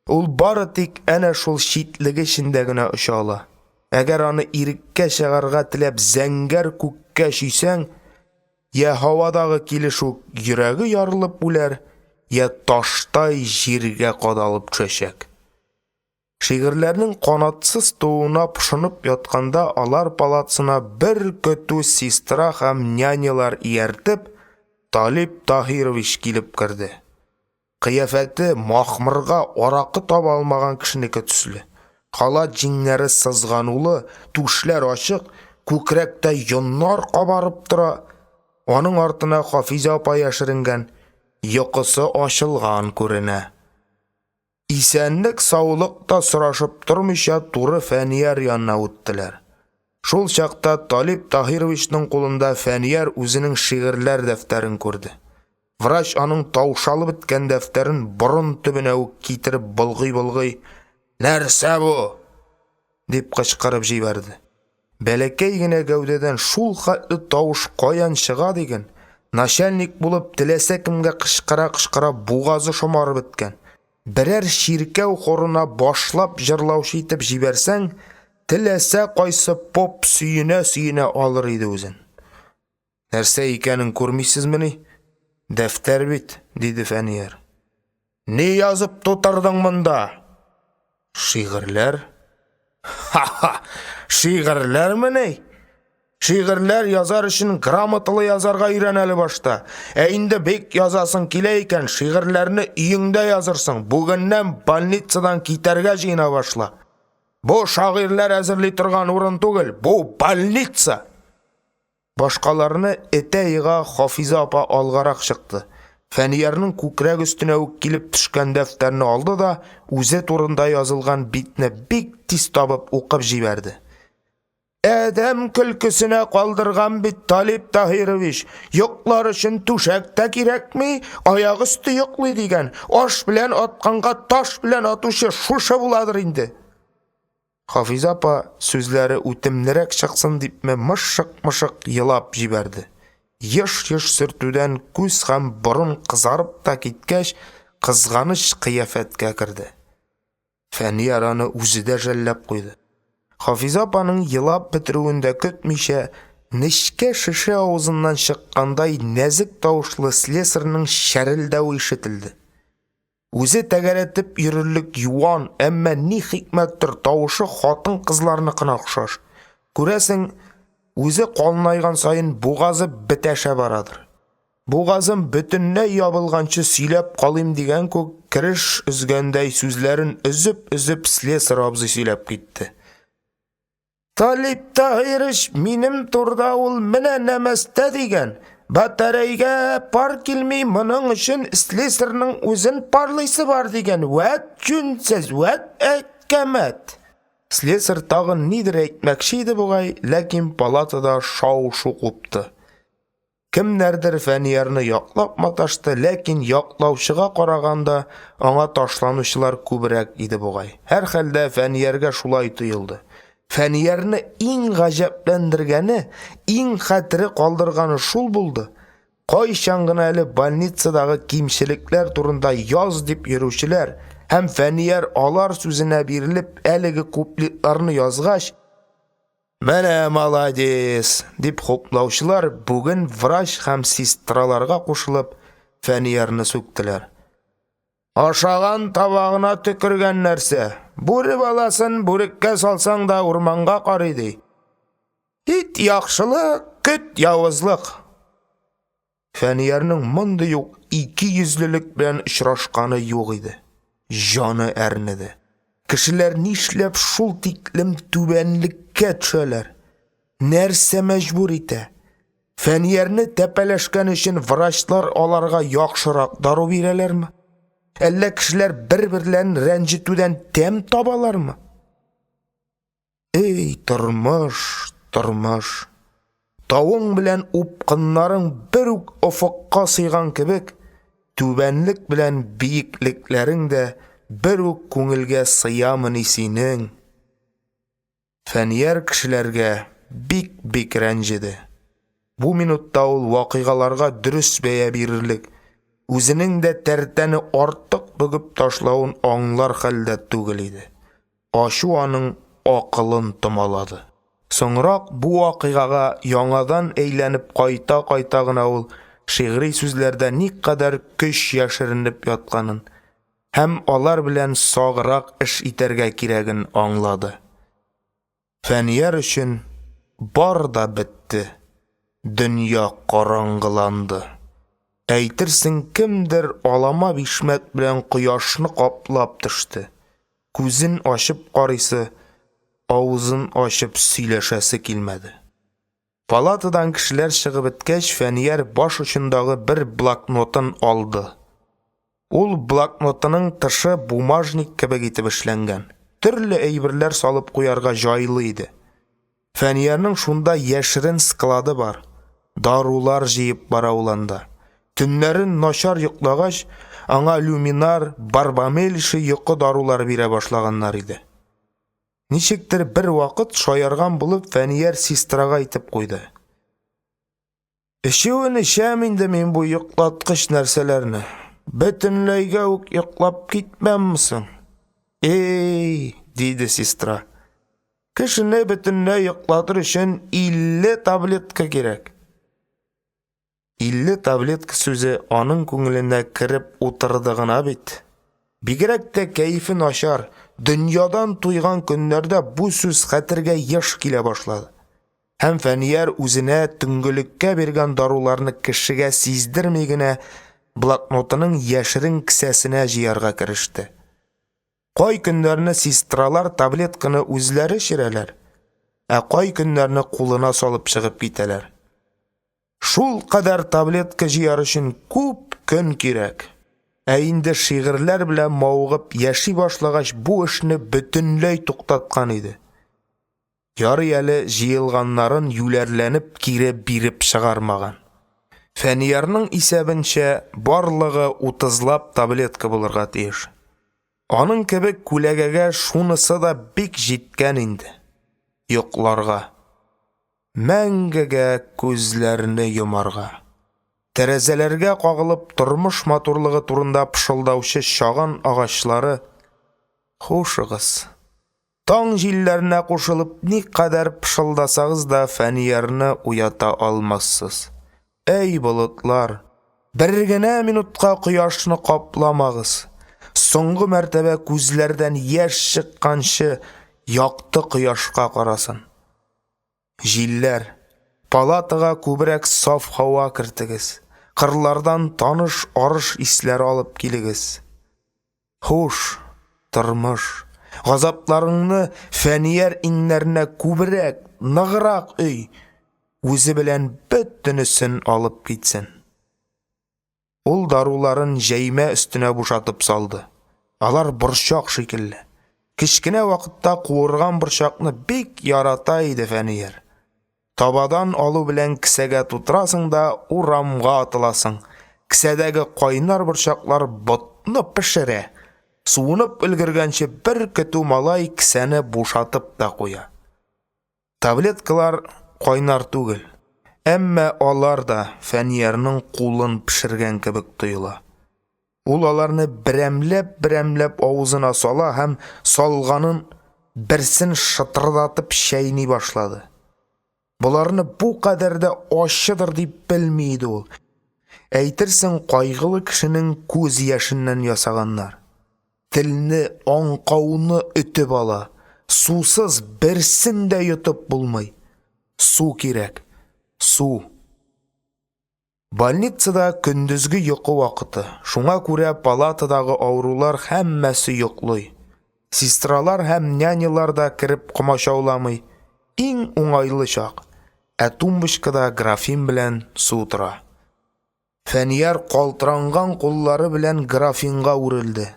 Ул бары тик әнә шул шитлеге эчендә генә оча ала. Әгәр аны иреккә чыгарга теләп зәңгәр күккә чөйсәң, я һавадагы килеш үк йөрәге ярылып үләр, я таштай җиргә кадалып төшәчәк. Шигырьләрнең канатсыз туына пошынып ятканда алар палатасына бер көтү сестра һәм нянялар ияртеп, Талип Таһирович килеп керде. Кыяфәте махмырга аракы таба алмаган кешенеке төсле. Халат җиңнәре сызган улы, түшләр ачык, күкрәктә йоннар кабарып тора. Аның артына Хафиза апа яшеренгән, йокысы ачылган күренә. Исәнлек саулык та сорашып тормыйча туры Фәнияр янына үттеләр. Шул чакта Талип Таһировичның кулында Фәнияр үзенең шигырьләр дәфтәрен күрде. Врач аның таушалып беткән дәфтәрен борын төбенә үк китереп былгый-былгый, «Нәрсә бу?» дип кычкырып җибәрде. Бәләкәй генә гәүдәдән шул хәтле тавыш каян чыга дигән, начальник булып теләсә кемгә кычкыра-кычкыра бугазы шомарып беткән. Берәр ширкәү хорына башлап җырлаучы итеп җибәрсәң, теләсә кайсы поп сөенә-сөенә алыр иде үзен. Нәрсә икәнен күрмисезмени? Дәфтәр бит, диде Фәнияр. Ни язып тутырдың монда? Шигырьләр? Ха-ха, шигырьләрме? Шигырьләр язар өчен грамоталы язарга өйрән әле башта. Инде бик язасың килә икән, шигырьләрне өеңдә язырсың. Бүгеннән больницадан китәргә җыена башла. Бу шагыйрьләр әзерли торган урын түгел, бу больница. Башкаларны этә-йыга Хафиза апа алгарак чыкты. Фәниярның күкрәк өстенә үк килеп төшкән дәфтәрне алды да, үзе турында язылган битне бик тиз табып укып җибәрде. Әдәм көлкесенә калдырган бит Талип Таһирович, йоклар өчен түшәк тә кирәкми, аяк өсте йоклый дигән, аш белән атканга таш белән атучы шушы буладыр инде. Хафиза апа сүзләре үтемнерәк чыксын дипме мышык-мышык елап җибәрде. Еш-еш сөртүдән күз һәм борын кызарып та киткәч, кызганыч кыяфәткә керде. Фәнияр аны үзе дә жәлләп куйды. Хафиза апаның елап бетерүендә көтмичә, нечкә шеше авызыннан чыккандай нәзик тавышлы слесарьның шәрелдәве ишетелде. Үзе тәгәрәтеп йөрерлек юан, әмма ни хикмәттер тавышы хатын-кызларныкына охшаш. Күрәсең, үзе калнайган саен бугазы бетәшә барадыр. Бугазым бөтенләй ябылганчы сөйләп калыйм дигән күк киреш үзгәндәй сүзләрен өзеп слесарь абзый сөйләп китте. Талип Таһирович минем турда ул менә нәмәстә дигән. Батарейгә пар килми, моның өчен слесарьның үзен парлыйсы бар дигән. Вәт җүнсез, вәт әкәмәт. Слесарь тагын нидер әйтмәкче иде бугай, ләкин палатада шау-шу купты. Кемнәрдер Фәниярны яклап маташты, ләкин яклаучыга караганда аңа ташланучылар күбрәк иде бугай. Һәр хәлдә Фәнияргә шулай тоелды. Фәниярны иң ғажапландырганы, иң хәтері қалдырғаны шул булды. Кайчан гына әле больницадағы кимчелекләр турында яз дип йөрүчеләр һәм Фәнияр алар сүзенә бирелеп әлеге куплетларны язгач, «Менә молодец!» дип хоплаучылар бүген врач һәм сестраларга кушылып Фәниярны сүктеләр. Ашаган табагына төкергән нәрсә, бүре баласын бүреккә салсаң да урманга карый ди. Ит яхшылык, көт явызлык. Фәниярның мондый ук 200лелек белән очрашканы юк иде. Җаны әрнеде. Кешеләр нишләп шул тиклем түбәнлеккә төшәләр? Нәрсә мәҗбүр итә? Фәниярны тәпәләшкән өчен врачлар аларга яхшырак дару бирәләрме? Әллә кешеләр бер-берләрен рәнҗетүдән тәм табалармы? Эй, тормыш, тормыш. Тавың белән упкыннарың бер үк офыкка сыйган кебек, түбәнлек белән биеклекләрең дә бер үк күңелгә сыямыни синең. Фәнияр кешеләргә бик рәнҗеде. Бу минутта ул вакыйгаларга дөрес бәя бирерлек, үзенең дә тәртәне артык бөгеп ташлавын аңлар хәлдә түгел иде. Ашу аның акылын томалады. Соңрак бу вакыйгага яңадан әйләнеп кайта гына ул шигъри сүзләрдә никадәр көч яшеренеп ятканын һәм алар белән саграк эш итәргә кирәген аңлады. Фәнияр өчен бар да бетте. Дөнья караңгыланды. Әйтерсең кемдер алама бишмәт белән кояшны каплап төште. Күзен ачып карыйсы, авызын ачып сөйләшәсе килмәде. Палатадан кешеләр чыгып беткәч, Фәнияр баш очындагы бер блокнотын алды. Ул блокнотының тышы бумажник кебек итеп эшләнгән. Төрле әйберләр салып куярга җайлы иде. Фәниярның шунда яшерен склады бар. Дарулар җыеп бара уланда. Төннәрен начар йоклагач, аңа люминар, барбамел ише йокы дарулар бирә башлаганнар иде. Ничектер бер вакыт шаярган булып Фәнияр сестрага әйтеп куйды. Эчүен эчәм инде мин бу йоклаткыч нәрсәләрне. Бөтенләйгә үк йоклап китмәммисең? Эй, диде сестра. Кешене бөтенләй йоклатыр өчен 50 таблетка кирәк. 50 таблетка сүзе аның күңеленә кереп утырды гына бит. Бигрәк тә кәефе начар, дөньядан туйган көннәрдә бу сүз хәтергә еш килә башлады. Һәм Фәнияр үзенә төнгелеккә биргән даруларны кешегә сиздерми генә блокнотының яшерен кисәсенә җыярга кереште. Кай көннәрне сестралар таблетканы үзләре чирәләр, ә кай көннәрне кулына салып чыгып китәләр. Шул кадәр таблетка җыяр өчен күп көн кирәк. Ә инде шигырьләр белән мавыгып яши башлагач бу эшне бөтенләй туктаткан иде. Ярый әле җыелганнарын юләрләнеп кире биреп чыгармаган. Фәниярның исәбенчә барлыгы 30лап таблетка булырга тиеш. Аның кебек күләгәгә шунысы да бик җиткән инде. Йокларга. Мәңгегә күзләрне йомарга. Тәрәзәләргә кагылып тормыш матурлыгы турында пышылдаучы шаган агачлары. Хушыгыз. Таң җилләренә кушылып никадәр пышылдасагыз да Фәниярны уята алмассыз. Эй болытлар, бер генә минутка кояшны капламагыз. Соңгы мәртәбә күзләрдән яшь чыкканчы якты кояшка карасын. Җилләр, палатага күбрәк саф һава кертегез. Кырлардан таныш арыш исләре алып килегез. Хуш, тормыш, газапларыңны Фәнияр иңнәренә күбрәк, ныграк өй, үзе белән бөтенесен алып китсен. Ул даруларын җәймә өстенә бушатып салды. Алар борчак шикелле. Кичкенә вакытта куырган борчакны бик ярата иде Фәнияр. Табадан алу белән кисәгә тутрасың да урамга атыласың. Кисәдәге кайнар борчаклар ботны пешерә. Суынып өлгергәнче бер көтү малай кисәне бушатып та куя. Таблеткалар кайнар түгел. Әмма алар да Фәниярның кулын пешергән кебек тоела. Ул аларны берәмләп авызына сала һәм салганын берсен шытырдатып шәйни башлады. Буларны бу кадәр дә ачыдыр дип белми иде ул. Әйтерсең, кайгылы кешенең күз яшеннән ясаганнар. Телне, аңкауны өтеп ала. Сусыз берсен дә йотып булмый. Су кирәк. Су. Больницада көндезге йокы вакыты. Шуңа күрә палатадагы авырулар һәммәсе йоклый. Сестралар һәм нянялар да кирип комачауламый. Иң уңайлы чак. Ә тумбочкада графин белән су тора. Фәнияр калтыранган куллары белән графинга үрелде.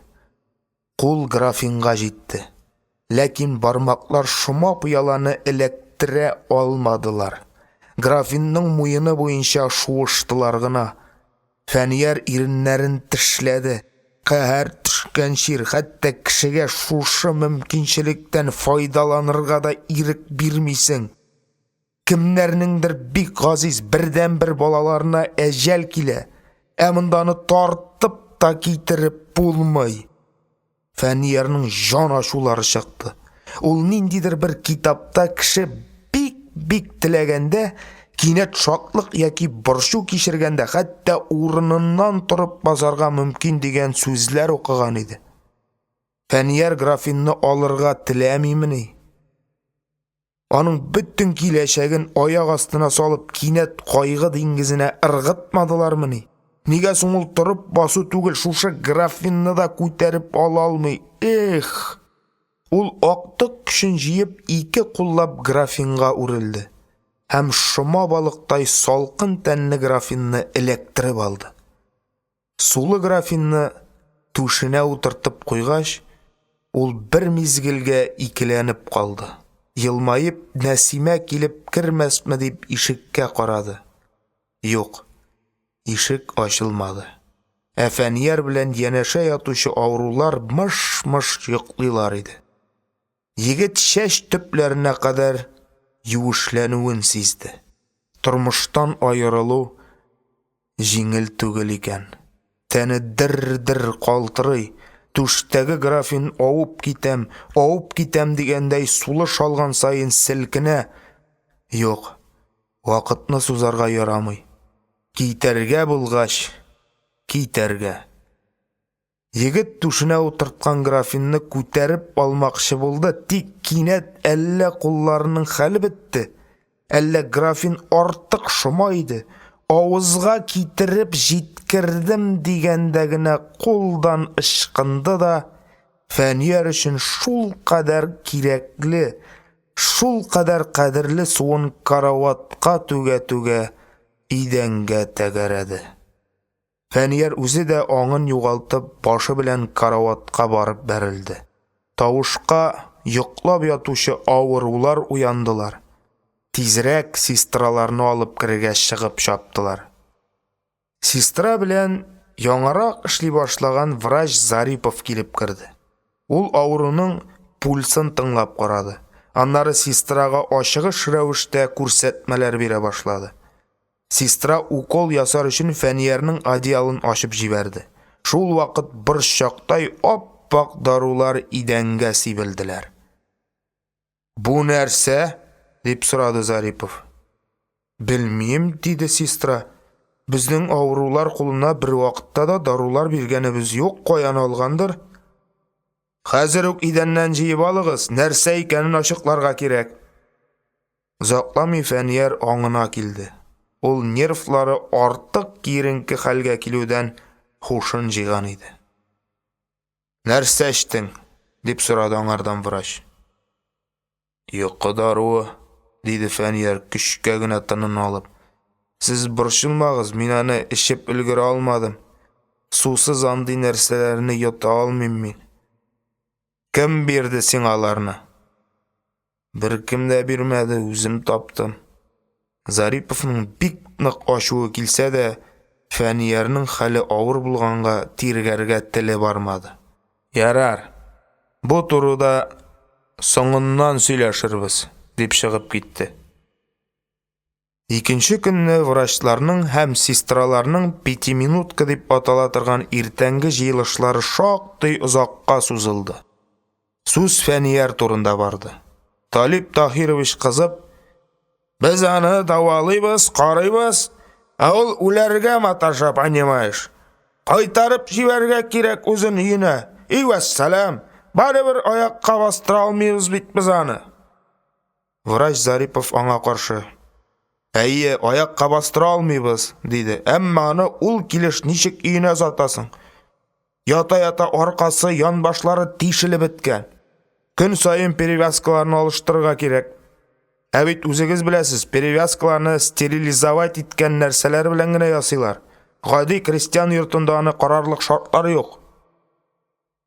Кул графинга җитте. Ләкин бармаклар шома пыяланы эләктерә алмадылар. Графинның муены буенча шуыштылар гына. Фәнияр иреннәрен тешләде. Каһәр төшкән шир, хәтта кешегә шушы мөмкинчелектән файдаланырга да ирек бирмисең. Кемнәрнеңдер бик газиз бердән-бер балаларына әҗәл килә. Ә монданы тартып та китереп булмый. Фәниярның җан ачулары чыкты. Ул ниндидер бер китапта кеше бик теләгәндә, кинәт шатлык яки борчу кичергәндә, хәтта урыныннан торып базарга мөмкин дигән сүзләр укыган иде. Фәнияр графинны алырга теләмимени? Аның бөтен киләчәген аяк астына салып, кинәт кайгы диңгезенә ыргытмадылармыни? Нигә соң ул торып басу түгел, шушы графинны да күтәреп ала алмый? Эх! Ул актык көчен җыеп, ике куллап графинга үрелде. Һәм шома балыктай салкын тәнле графинны эләктереп алды. Сулы графинны түшенә утыртып куйгач, ул бер мизгелгә икеләнеп калды. Йылмайып, Нәсимә килеп кермәсме дип ишеккә карады. Юк, ишек ачылмады. Фәнияр белән янәшә ятучы авырулар мыш-мыш йоклыйлар иде. Егет шәч төпләренә кадәр юешләнүен сизде. Тормыштан айырылу җиңел түгел икән. Тәне дер-дер калтырый. Түштәге графин авып китәм дигәндәй сулы шалган сайын селкенә. Юк, вакытны сузарга ярамый. Китәргә булгач, китәргә. Егет түшенә утырткан графинны күтәреп алмакчы булды, тик кинәт әллә кулларының хәле бетте, әллә графин артык шома иде. Авызга китереп җиткердем дигәндә генә кулдан ычкынды да, Фәнияр өчен шул кадәр кирәкле, шул кадәр кадерле суын караватка түгә идәнгә тәгәрәде. Фәнияр үзе дә аңын югалтып, башы белән караватка барып бәрелде. Тавышка йоклап ятучы авырулар уяндылар. Тизрәк сестраларны алып кергә чыгып чаптылар. Сестра белән яңарак эшли башлаган врач Зарипов килеп керде. Ул авыруның пульсын тыңлап карады. Аннары сестрага ачыгыш рәвештә күрсәтмәләр бирә башлады. Сестра укол ясар өчен Фәниярның одеялын ачып җибәрде. Шул вакыт бер чактай ап-пак дарулар идәнгә сибелделәр. Бу нәрсә? Дип сорады Зарипов. Белмим, диде сестра. Безнең авырулар кулына бер вакытта да дарулар биргәнебез юк, каян алгандыр? Хәзер үк идәннән җыеп алыгыз, нәрсә икәнен ачыкларга кирәк. Озакламый Фәнияр аңына килде. Ул нервлары артык киеренке хәлгә килүдән хушын җыйган иде. Нәрсә эчтең? Дип сорады аңардан врач. Йокы даруы, диде Фәнияр көчкә генә тынын алып. Сез борчылмагыз, мин аны эчеп өлгерә алмадым. Сусыз андый нәрсәләрне йота алмыйм мин. Кем бирде сиңа аларны? Беркем дә бирмәде, үзем таптым. Зариповның бик нык ачуы килсә дә, Фәниярның хәле авыр булганга тиргәргә теле бармады. Ярар, бу турыда соңыннан сөйләшербез, дип чыгып китте. Икенче көнне врачларның һәм сестраларның 5 минутка дип атала торган иртәнге җыелышлары шактый озакка сузылды. Сүз Фәнияр турында барды. Талип Таһирович кызып: "Без аны давалыйбыз, карыйбыз, ул үләргә маташа, понимаешь? Кайтарып җибәргә кирәк үзен өенә. И вәссәлам, барыбер аякка бастыра алмыйбыз бит без аны." Врач Зарипов аңа каршы: "Әйе, аякка бастыра алмыйбыз", диде. "Әмма аны ул килеш ничек өенә озатасың? Ята-ята аркасы, ян башлары тишелеп беткән. Көн сайын перевязкаларны алыштырырга кирәк. Ә бит үзегез беләсез, перевязкаларны стерилизовать иткән нәрсәләр белән генә ясыйлар. Гади крестьян йортында аны карарлык шартлар юк.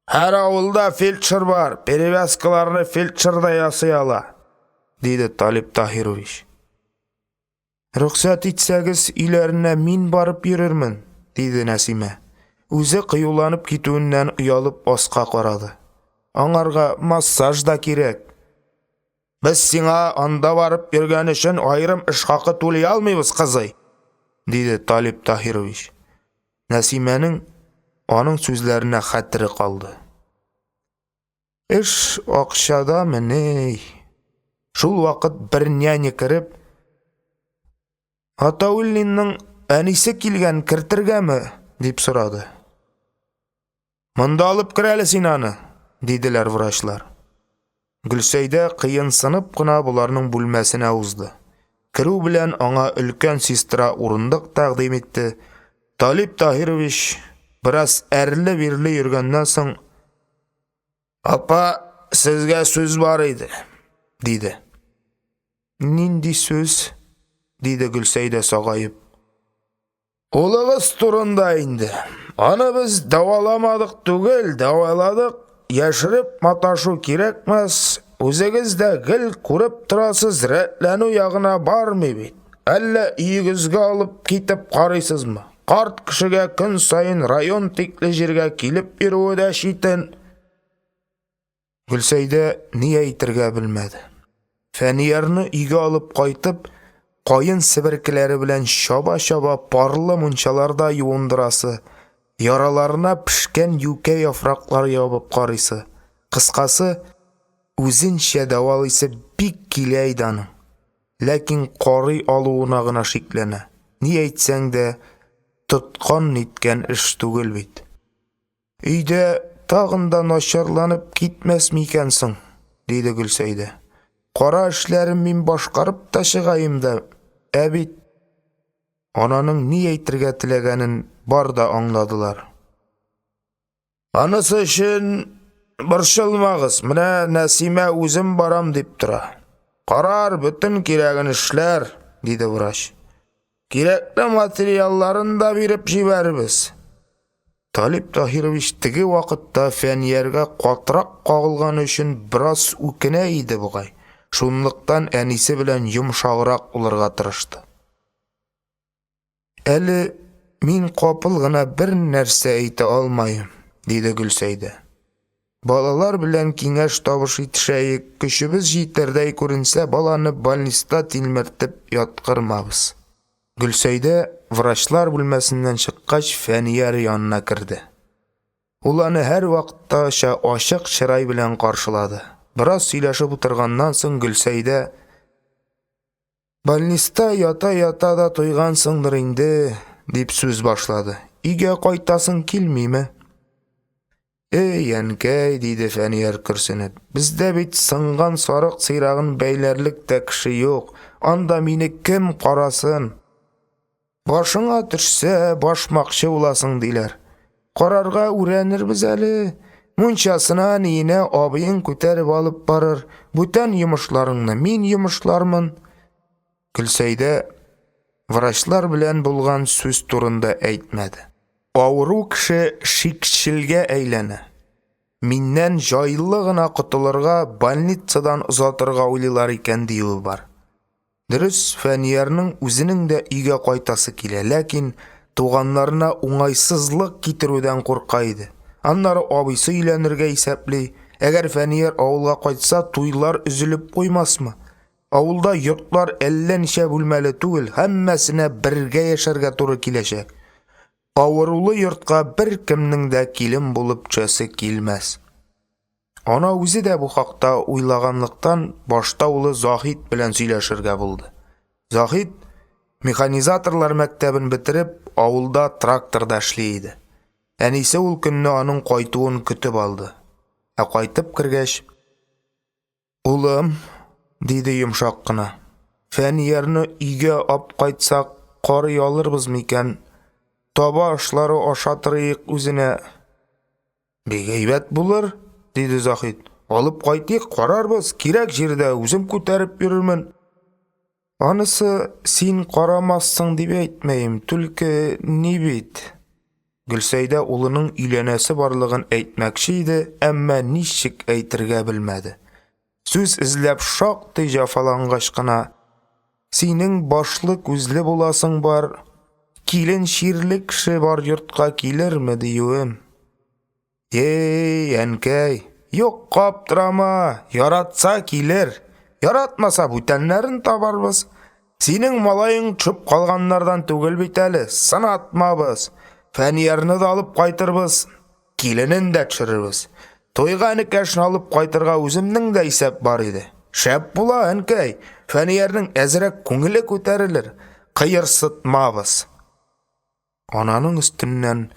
Һәр авылда фельдшер бар, перевязкаларны фельдшер да ясый ала", диде Талип Таһирович. "Рөхсәт итсәгез, өйләренә мин барып йөрермен", диде Нәсимә. Үзе кыюланып китүеннән уялып аска карады. "Аңарга массаж да кирәк. Без сиңа анда барып йөргән өчен аерым эш хакы түләй алмыйбыз, кызый", диде Талип Таһирович. Нәсимәнең аның сүзләренә хәтере калды. "Эш акчадамы ни?" Шул вакыт бер няня кереп: "Атауллинның әнисе килгән, кертергәме?" дип сорады. "Монда алып кер әле син аны", диделәр врачлар. Гөлсәйдә кыенсынып кына буларның бүлмәсенә узды. Керү белән аңа өлкән сестра урындык тәкъдим итте. Талип Таһирович бераз әрле-бирле йөргәннән соң: "Апа, сезгә сүз бар иде", диде. "Нинди сүз?" диде Гөлсәйдә сагайып. "Улыгыз турында инде. Аны без даваламадык түгел, даваладык. Яшереп маташу кирәкмәс. Үзегез дә гел күреп торасыз, рәтләнү ягына бармый бит. Әллә өегезгә алып китеп карыйсызмы? Карт кешегә көн сайын район тикле җиргә килеп йөрүе дә читен." Гөлсәйдә ни әйтергә белмәде. Фәниярны өйгә алып кайтып, кайын себеркеләре белән чаба-чаба парлы мунчаларда юындырасы, яраларына пешкән юкә яфраклар ябып карыйсы. Кыскасы, үзенчә давалыйсы бик килә иде аның. Ләкин карый алуына гына шикләнә. Ни әйтсәң дә, тоткан ниткән эш түгел бит. "Өйдә тагын да начарланып китмәс микән соң?" диде Гөлсәйдә. "Кара эшләрен мин башкарып та чыгайым да, ә бит..." Ананың ни әйтергә теләгәнен бар да аңладылар. "Анысы өчен борчылмагыз, менә Нәсимә үзем барам дип тора. Карар, бөтен кирәген эшләр", диде врач. "Кирәкле материалларын да биреп җибәрбез." Талип Таһирович теге вакытта Фәнияргә катрак кагылган өчен бераз үкенә иде бугай. Шунлыктан әнисе белән йомшаграк булырга тырышты. "Әле мин капыл гына бер нәрсә әйтә алмайым", диде Гөлсәйдә. "Балалар белән киңәш табыш итешәйек, көчебез җитәрдәй күренсә, баланы больниста тилмертеп яткырмабыз." Гөлсәйдә врачлар бүлмәсеннән чыккач Фәнияр янына керде. Ул аны һәр вакыттача ачык чырай белән каршылады. Бераз сөйләшеп утырганнан соң Гөлсәйдә: "Больниста ята-ята да туйгансыңдыр инде", дип сүз башлады. "Өйгә кайтасың килмиме?" "Эй, әнкәй", диде Фәнияр көрсенеп. "Бездә бит сынган сарык сыйрагын бәйләрлек тә кеше юк. Анда мине кем карасын? Башыңа төшсә, башмакчы буласың диләр. Карарга үрәнербез әле. Мунчасына нине абыең күтәреп алып барыр. Бүтән йомышларыңны мин йомышлармын." Гөлсәйдә врачлар белән булган сүз турында әйтмәде. Авыру кеше шикчелгә әйләнә. Миннән җайлы гына котылырга, больницадан озатырга уйлыйлар икән диюе бар. Дөрес, Фәниярның үзенең дә өйгә кайтасы килә, ләкин туганнарына уңайсызлык китерүдән курка иде. Аннары абыйсы өйләнергә исәпли. Әгәр Фәнияр авылга кайтса, туйлар өзелеп куймасмы? Авылда йортлар әллә ничә бүлмәле түгел, һәммәсенә бергә яшәргә туры киләчәк. Авырулы йортка бер кемнең дә килен булып төшәсе килмәс. Ана үзе дә бу хакта уйлаганлыктан башта улы Заһид белән сөйләшергә булды. Заһид механизаторлар мәктәбен бетереп, авылда тракторда эшли иде. Әнисе ул көнне аның кайтуын көтеп алды. Кайтып кергәч, «Улым», диде йомшак кына, «Фәниярны өйгә ап кайтсак, карый алырбыз микән? Таба ашлары ашатырыйк үзенә». «Бик әйбәт булыр», диде Заһид. «Алып кайтыйк, карарбыз, кирәк җирдә үзем күтәреп йөрермен». «Анысы син карамассың дип әйтмәйм, түлке ни бит?» Гөлсәйдә улының өйләнәсе барлыгын әйтмәкче иде, әмма ничек әйтергә белмәде. Сүз эзләп шактый җафалангач кына, «Синең башлы күзле буласың бар, килен ширле кеше бар йортка килерме диюем». Әнкәй, юк каптырама, яратса килер, яратмаса бүтәннәрен табарбыз. Синең малайың төшеп калганнардан түгел бит әле, сынатмабыз. Фәниярны да алып кайтырбыз, киленен дә төшерербез. Тойга энекәшне алып кайтырга үземнең дә исәп бар иде. Шәп була, әнкәй, Фәниярның әзрәк күңеле күтәрелер, кыерсытмабыз. Ананың өстеннән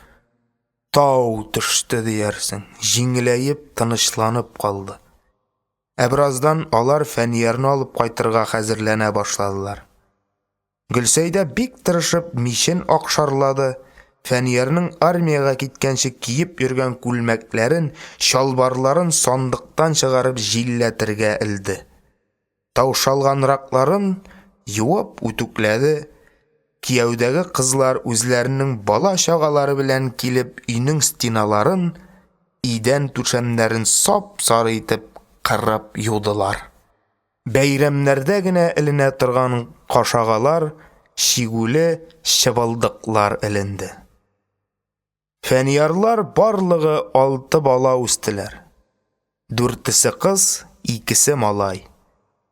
тау төште диярсең, җиңеләеп, тынычланып калды. Бераздан алар Фәниярны алып кайтырга хәзерләнә башладылар. Гөлсәйдә бик тырышып мичен акшарлады. Фәниярның армияга киткәнче киеп йөргән күлмәкләрен, чалбарларын сандыктан чыгарып җилләтергә элде. Таушалганракларын юып үтүкләде. Кияүдәге кызлар үзләренең бала чагалары белән килеп өйнең стеналарын, идән түшәмнәрен сап-сары итеп кырып юдылар. Бәйрәмнәрдә генә эленә торган кашагалар, шигүле чыбылдыклар эленде. Фәниярлар барлыгы 6 бала үстеләр. 4-се кыз, 2-се малай.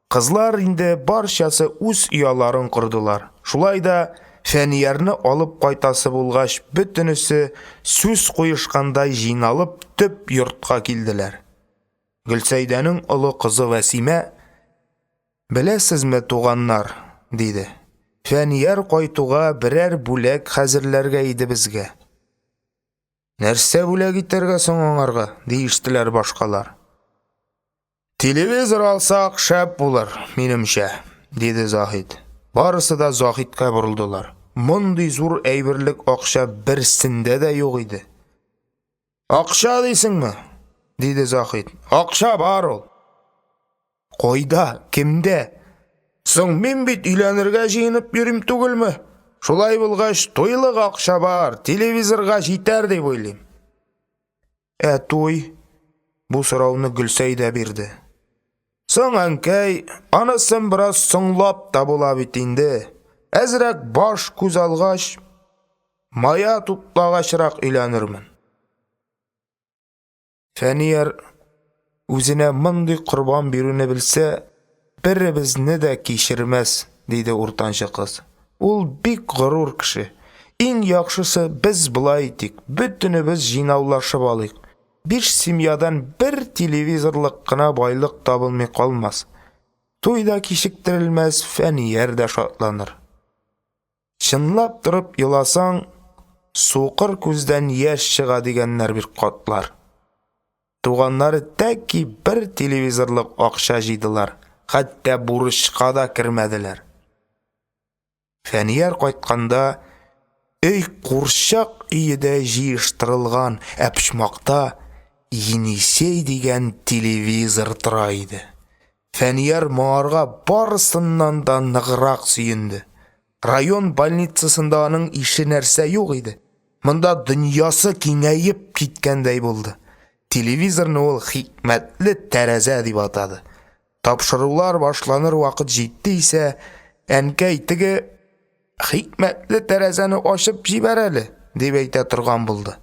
Кызлар инде барчасы үз уяларын курдылар. Шулай да Фәниярны алып кайтасы булгач, бөтенесе сүз куешкандай җыйналып төп йортка килделәр. Гөлсәйдәнең олы кызы Вәсимә: «Беләсезме, туганнар», диде. «Фәнияр кайтуга берәр бүләк хәзерләргә иде безгә». «Нәрсә бүләк итәргә соң аңарга?» диештеләр башкалар. «Телевизор алсак шәп булыр, минемчә», диде Заһид. Барысы да Заһидка борылдылар. Мондый зур әйберлек акча берсендә дә юк иде. «Акча дисеңме?» диде Заһид. «Акча бар ул». «Кайда? Кемдә?» «Соң мин бит өйләнергә җыенып йөрим түгелме? Шулай булгач, туйлык акча бар, телевизорга җитәр дип уйлыйм». Туй? Бу сорауны Гөлсәйдә бирде. «Соң, әнкәй, анысын бераз соңлап та була бит инде. Әзрәк баш күз алгач, мая туплагачрак өйләнермен». Фәнияр үзенә мондый корбан бирүне белсә, беребезне дә кичермәс, диде уртанчы кыз. Ул бик горур кеше. Иң яхшысы без булай итик, бөтенебез җыйнаулашып алыйк. 5 семьядан бер телевизорлык кына байлык табылмый калмас. Туйда кичектерелмәс, Фәнияр дә шатланыр. Чынлап торып еласаң, сукыр күздән яшь чыга дигәннәр бер катлар. Туганнары тәки бер телевизорлык акча җыйдылар, хәтта бурычка да кермәделәр. Фәнияр кайтканда өй курчак өйдә җыештырылган, почмакта Енисей дигән телевизор тора иде. Фәнияр моңарга барысыннан да ныграк сөенде. Район больницасында аның ише нәрсә юк иде. Монда дөньясы киңәеп киткәндәй булды. Телевизорны ул хикмәтле тәрәзә дип атады. Тапшырулар башланыр вакыт җитте исә, әнкәй теге хикмәтле тәрәзәне ачып җибәр әле, дип әйтә торган булды.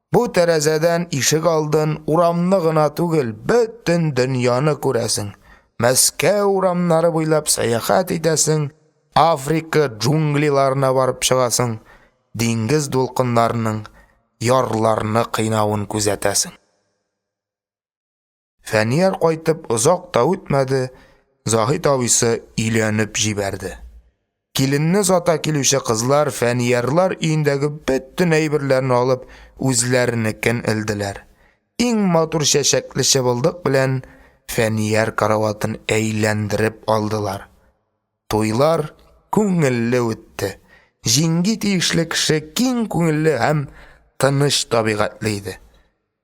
Бу тәрәзәдән ишек алдын урамны гына түгел, бөтен дөньяны күрәсең. Мәскәү урамнары буйлап сәяхәт итәсең, Африка джунглиларына барып чыгасың, диңгез дулкыннарының ярларны кыйнавын күзәтәсең. Фәнияр кайтып озак та үтмәде, Заһит абыйсы өйләнеп җибәрде. Киленне сата килүче кызлар Фәниярлар өендәге бөтен әйберләрне алып, үзләренекен элделәр. Иң матур чәчәкле чыбылдык белән Фәнияр караватын әйләндереп алдылар. Туйлар күңелле үтте. Җиңги тиешле кеше киң күңелле һәм тыныч табигатьле иде.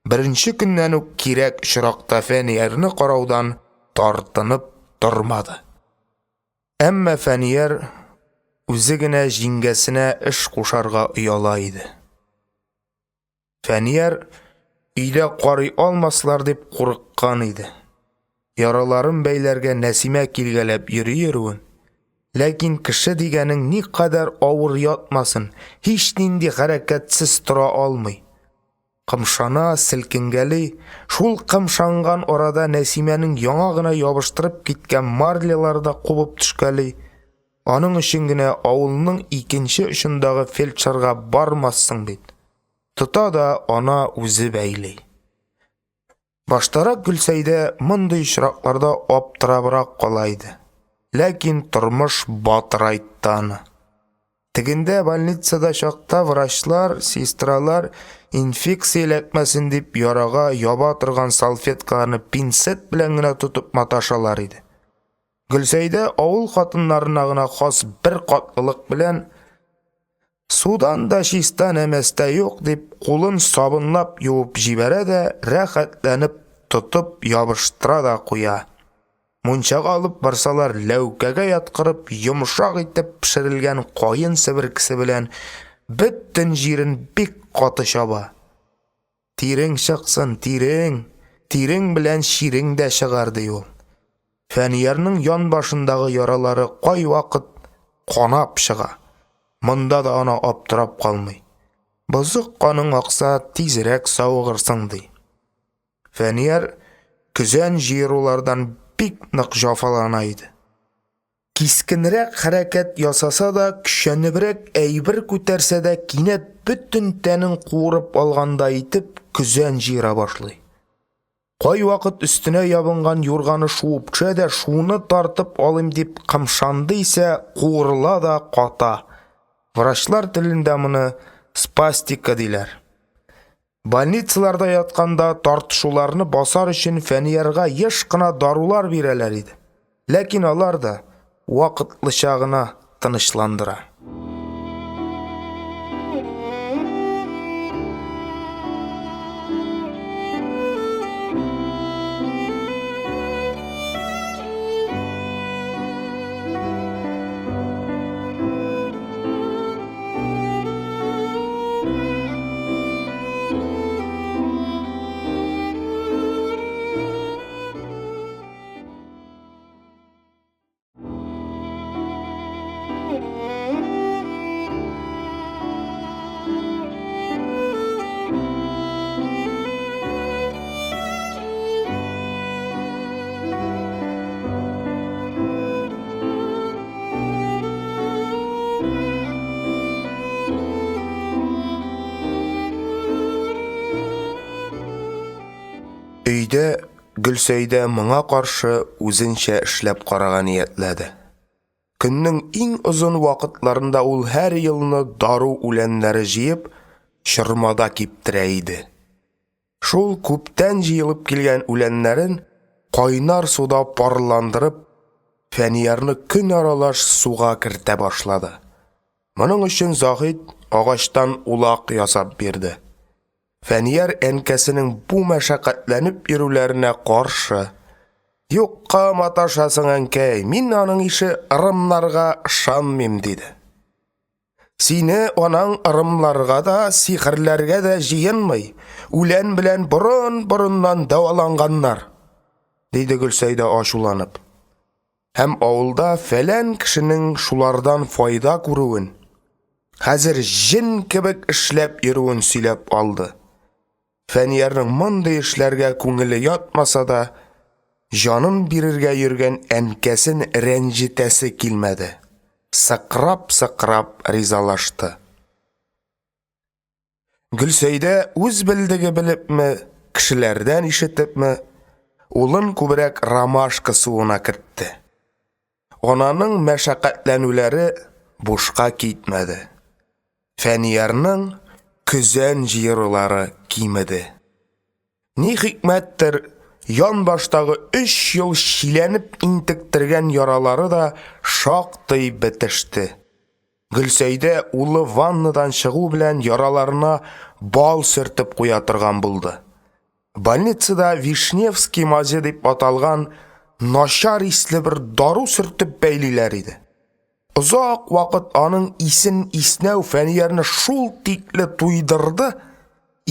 Беренче көннән үк кирәк очракта Фәниярны караудан тартынып тормады. Әмма Фәнияр үзе генә җиңгәсенә эш кушарга ояла иде. Фәнияр өйдә карый алмаслар дип курыккан иде. Яраларын бәйләргә Нәсимә килгәләп йөрүен, ләкин кеше дигәнең никадәр авыр ятмасын, һич нинди хәрәкәтсез тора алмый. Кымшана, селкенгәли, шул кымшанган арада Нәсимәнең яңа гына ябыштырып киткән марлеларда кубып төшкәли. Аның өчен генә авылның икенче очындагы фельдшерга бармассың бит. Тота да ана үзе бәйлей. Баштарак Гөлсәйдә мондый очракларда аптырабрак кала иде. Ләкин тормыш батырайтты аны. Тегендә больницада чакта врачлар, сестралар инфекция эләкмәсен дип ярага яба торган салфеткаларны пинцет белән генә тотып маташалар иде. Гөлсәйдә авыл хатыннарына гына хас бер катлылык белән судан да чиста нәмәстә юк дип кулын сабынлап юып җибәрә дә рәхәтләнеп тотып ябыштыра да куя. Мунчага алып барсалар ләүкәгә яткырып йомшак итеп пешерелгән кайын себеркесе белән бөтен җирен бик каты чаба. Тирең чыксын, тирең белән ширең дә чыгар ди ул. Фәниярның ян башындагы яралары кай вакыт канап чыга. Монда да ана аптырап калмый. Бозык каның акса тизрәк савыгырсың ди. Фәнияр көзән җыерулардан бик нык җафалана иде. Кискенрәк хәрәкәт ясаса да, көчәнебрәк әйбер күтәрсә дә, кинәт бөтен тәнен куырып алганда итеп көзән җыера башлый. Кай вакыт өстенә ябынган юрганы шуып төшә дә, шуны тартып алым дип кымшанды исә, куырыла да ката. Врачлар телендә моны спастика диләр. Больницаларда ятканда тартышуларны басар өчен Фәниярга еш кына дарулар бирәләр иде. Ләкин алар да вакытлыча гына тынычландыра. Өйдә Гөлсәйдә моңа каршы үзенчә эшләп карарга ниятләде. Көннең иң озын вакытларында ул һәр елны дару үләннәре җыеп, чормада киптерә иде. Шул күптән җыелып килгән үләннәрен кайнар суда парландырып, Фәниярны көн аралаш суга кертә башлады. Моның өчен Заһит агачтан улак ясап бирде. Фәнияр әнкәсенең бу мәшәкатьләнеп йөрүләренә каршы: "Юкка маташасың, әнкәй, мин аның ише ырымларга ышанмыйм", диде. "Сине аның ырымларга да, сихерләргә дә җыенмый, үлән белән борын-борыннан дәваланганнар", диде Гөлсәйдә ачуланып. Һәм авылда фәлән кешенең шулардан файда күрүен, хәзер җен кебек эшләп йөрүен сөйләп алды. Фәниярның мондый эшләргә күңеле ятмаса да, Жанын бирергә йөргән әнкәсен рәнҗетәсе килмәде. Сыкрап ризалашты. Гөлсәйдә үз белдеге белепме, кешеләрдән ишетепме, улын күбрәк ромашка суына кертте. Ананың мәшәкатьләнүләре бушка китмәде. Фәниярның көзән җыерулары кимеде. Ни хикмәттер, ян баштагы 3 ел шиләнеп интектергән яралары да шактый бетеште. Гөлсәйдә улы ваннадан чыгу белән яраларына бал сөртеп куя торган булды. Больницада Вишневский мазе дип аталган начар исле бер дару сөртеп бәйлиләр иде. Озак вакыт аның исен иснәү Фәниярны шул тикле туйдырды,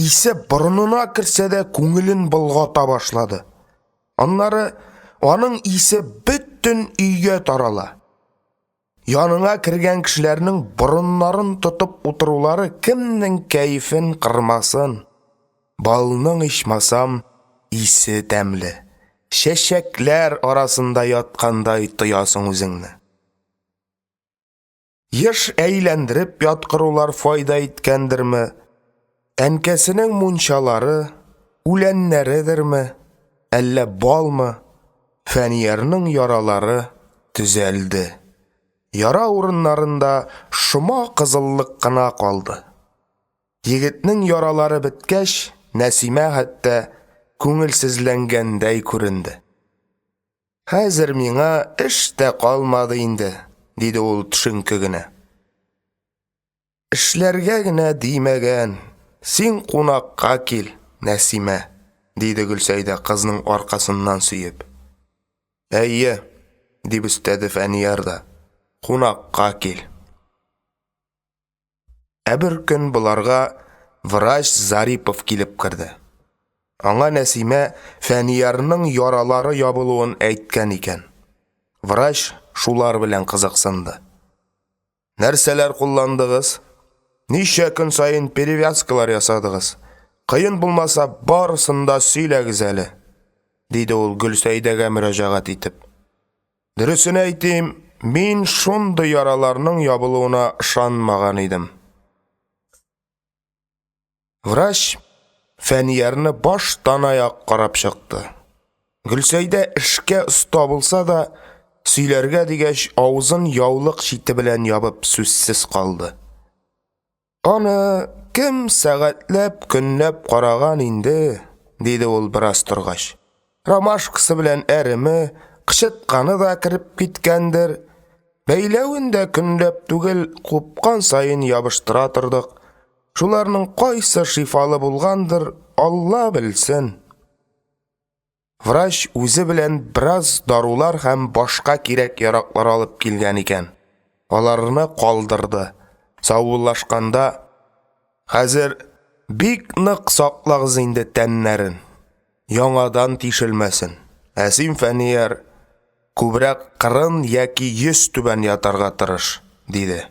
исе борынына керсә дә күңелен болгата башлады. Аннары аның исе бөтен өйгә тарала. Янына кергән кешеләрнең борыннарын тотып утырулары кемнең кәефен кырмасын. Балның ичмасам, исе тәмле. Чәчәкләр арасында яткандай тоясың үзеңне. Еш әйләндереп яткырулар файда иткәндерме? Әнкәсенең мунчалары, үләннәридерме? Әллә балмы? Фәниярның яралары төзәлде. Яра урыннарында шома кызыллык кына калды. Егетнең яралары беткәч, Нәсимә хәтта күңелсезләнгәндәй күренде. Хәзер миңа эш тә калмады инде, диде ул төшенке генә. Эшләргә генә димәгән, син кунакка кил, Нәсимә, диде Гөлсәйдә кызның аркасыннан сөеп. Әйе, дип өстәде Фәнияр да, кунакка кил. Бер көн буларга врач Зарипов килеп керде. Аңа Нәсимә Фәниярның яралары ябылуын әйткән икән. Врач шулар белән кызыксынды. Нәрсәләр кулландыгыз? Ничә көн сайын перевязкалар ясадыгыз? Кыен булмаса барысын да сөйләгез әле, диде ул Гөлсәйдәгә мөрәҗәгать итеп. Дөресен әйтим, мин шундый яраларның ябылуына ышанмаган идем. Врач Фәниярны баштан аяк карап чыкты. Гөлсәйдә эшкә оста булса да, сөйләргә дигәч авызын яулык чите белән ябып сүзсез калды. Аны кем сәгатьләп, көнләп караган инде, диде ул бераз торгач. Ромашкасы белән әреме, кычытканы да кирип киткәндер. Бәйләвен дә көнләп түгел, купкан сайын ябыштыра тордык. Шуларның кайсы шифалы булгандыр, Алла белсен. Врач үзе белән бераз дарулар һәм башка кирәк яраклар алып килгән икән. Аларны калдырды. Саулашканда, хәзер бик нык саклагыз инде тәннәрен. Яңадан тишелмәсен. Син, Фәнияр, күбрәк кырын яки 100 түбән ятарга тырыш, диде.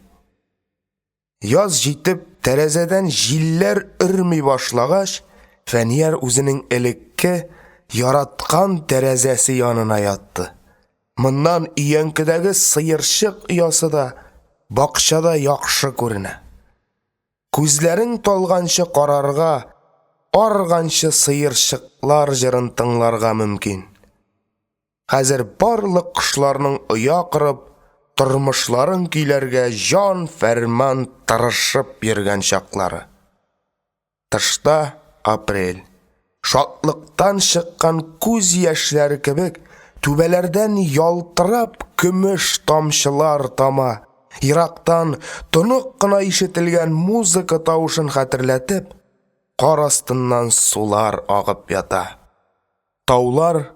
Яз җитеп, тәрәзәдән җилләр өрми башлагач, Фәнияр үзенең элекке яраткан тәрәзәсе янына ятты. Моннан өянкедәге сыерчык оясы да, бакчада яхшы күренә. Күзләрең талганчы карарга, арганчы сыерчыклар җырын тыңларга мөмкин. Хәзер барлык кошларның оя кырып, тормышларын көйләргә җан фәрман тырышып йөргән чаклары. Тышта апрель. Шатлыктан чыккан күз яшьләре кебек, түбәләрдән ялтырап көмеш тамчылар тама. Ирактан тонык кына ишетелгән музыка тавышын хәтерләтеп, кар астыннан сулар агып ята. Таулар,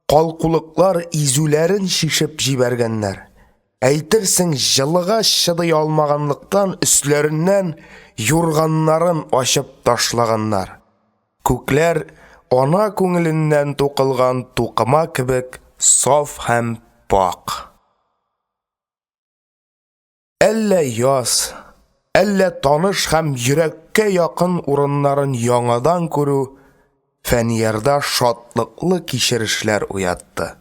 калкулыклар изүләрен шишеп җибәргәннәр. Әйтерсең, җылыга чыдый алмаганлыктан өсләреннән юрганнарын ачып ташлаганнар. Күкләр ана күңеленнән тукылган тукыма кебек саф һәм пак. Әллә яз, әллә таныш һәм йөрәккә якын урыннарын яңадан күрү, Фәниярда шатлыклы кичерешләр уятты.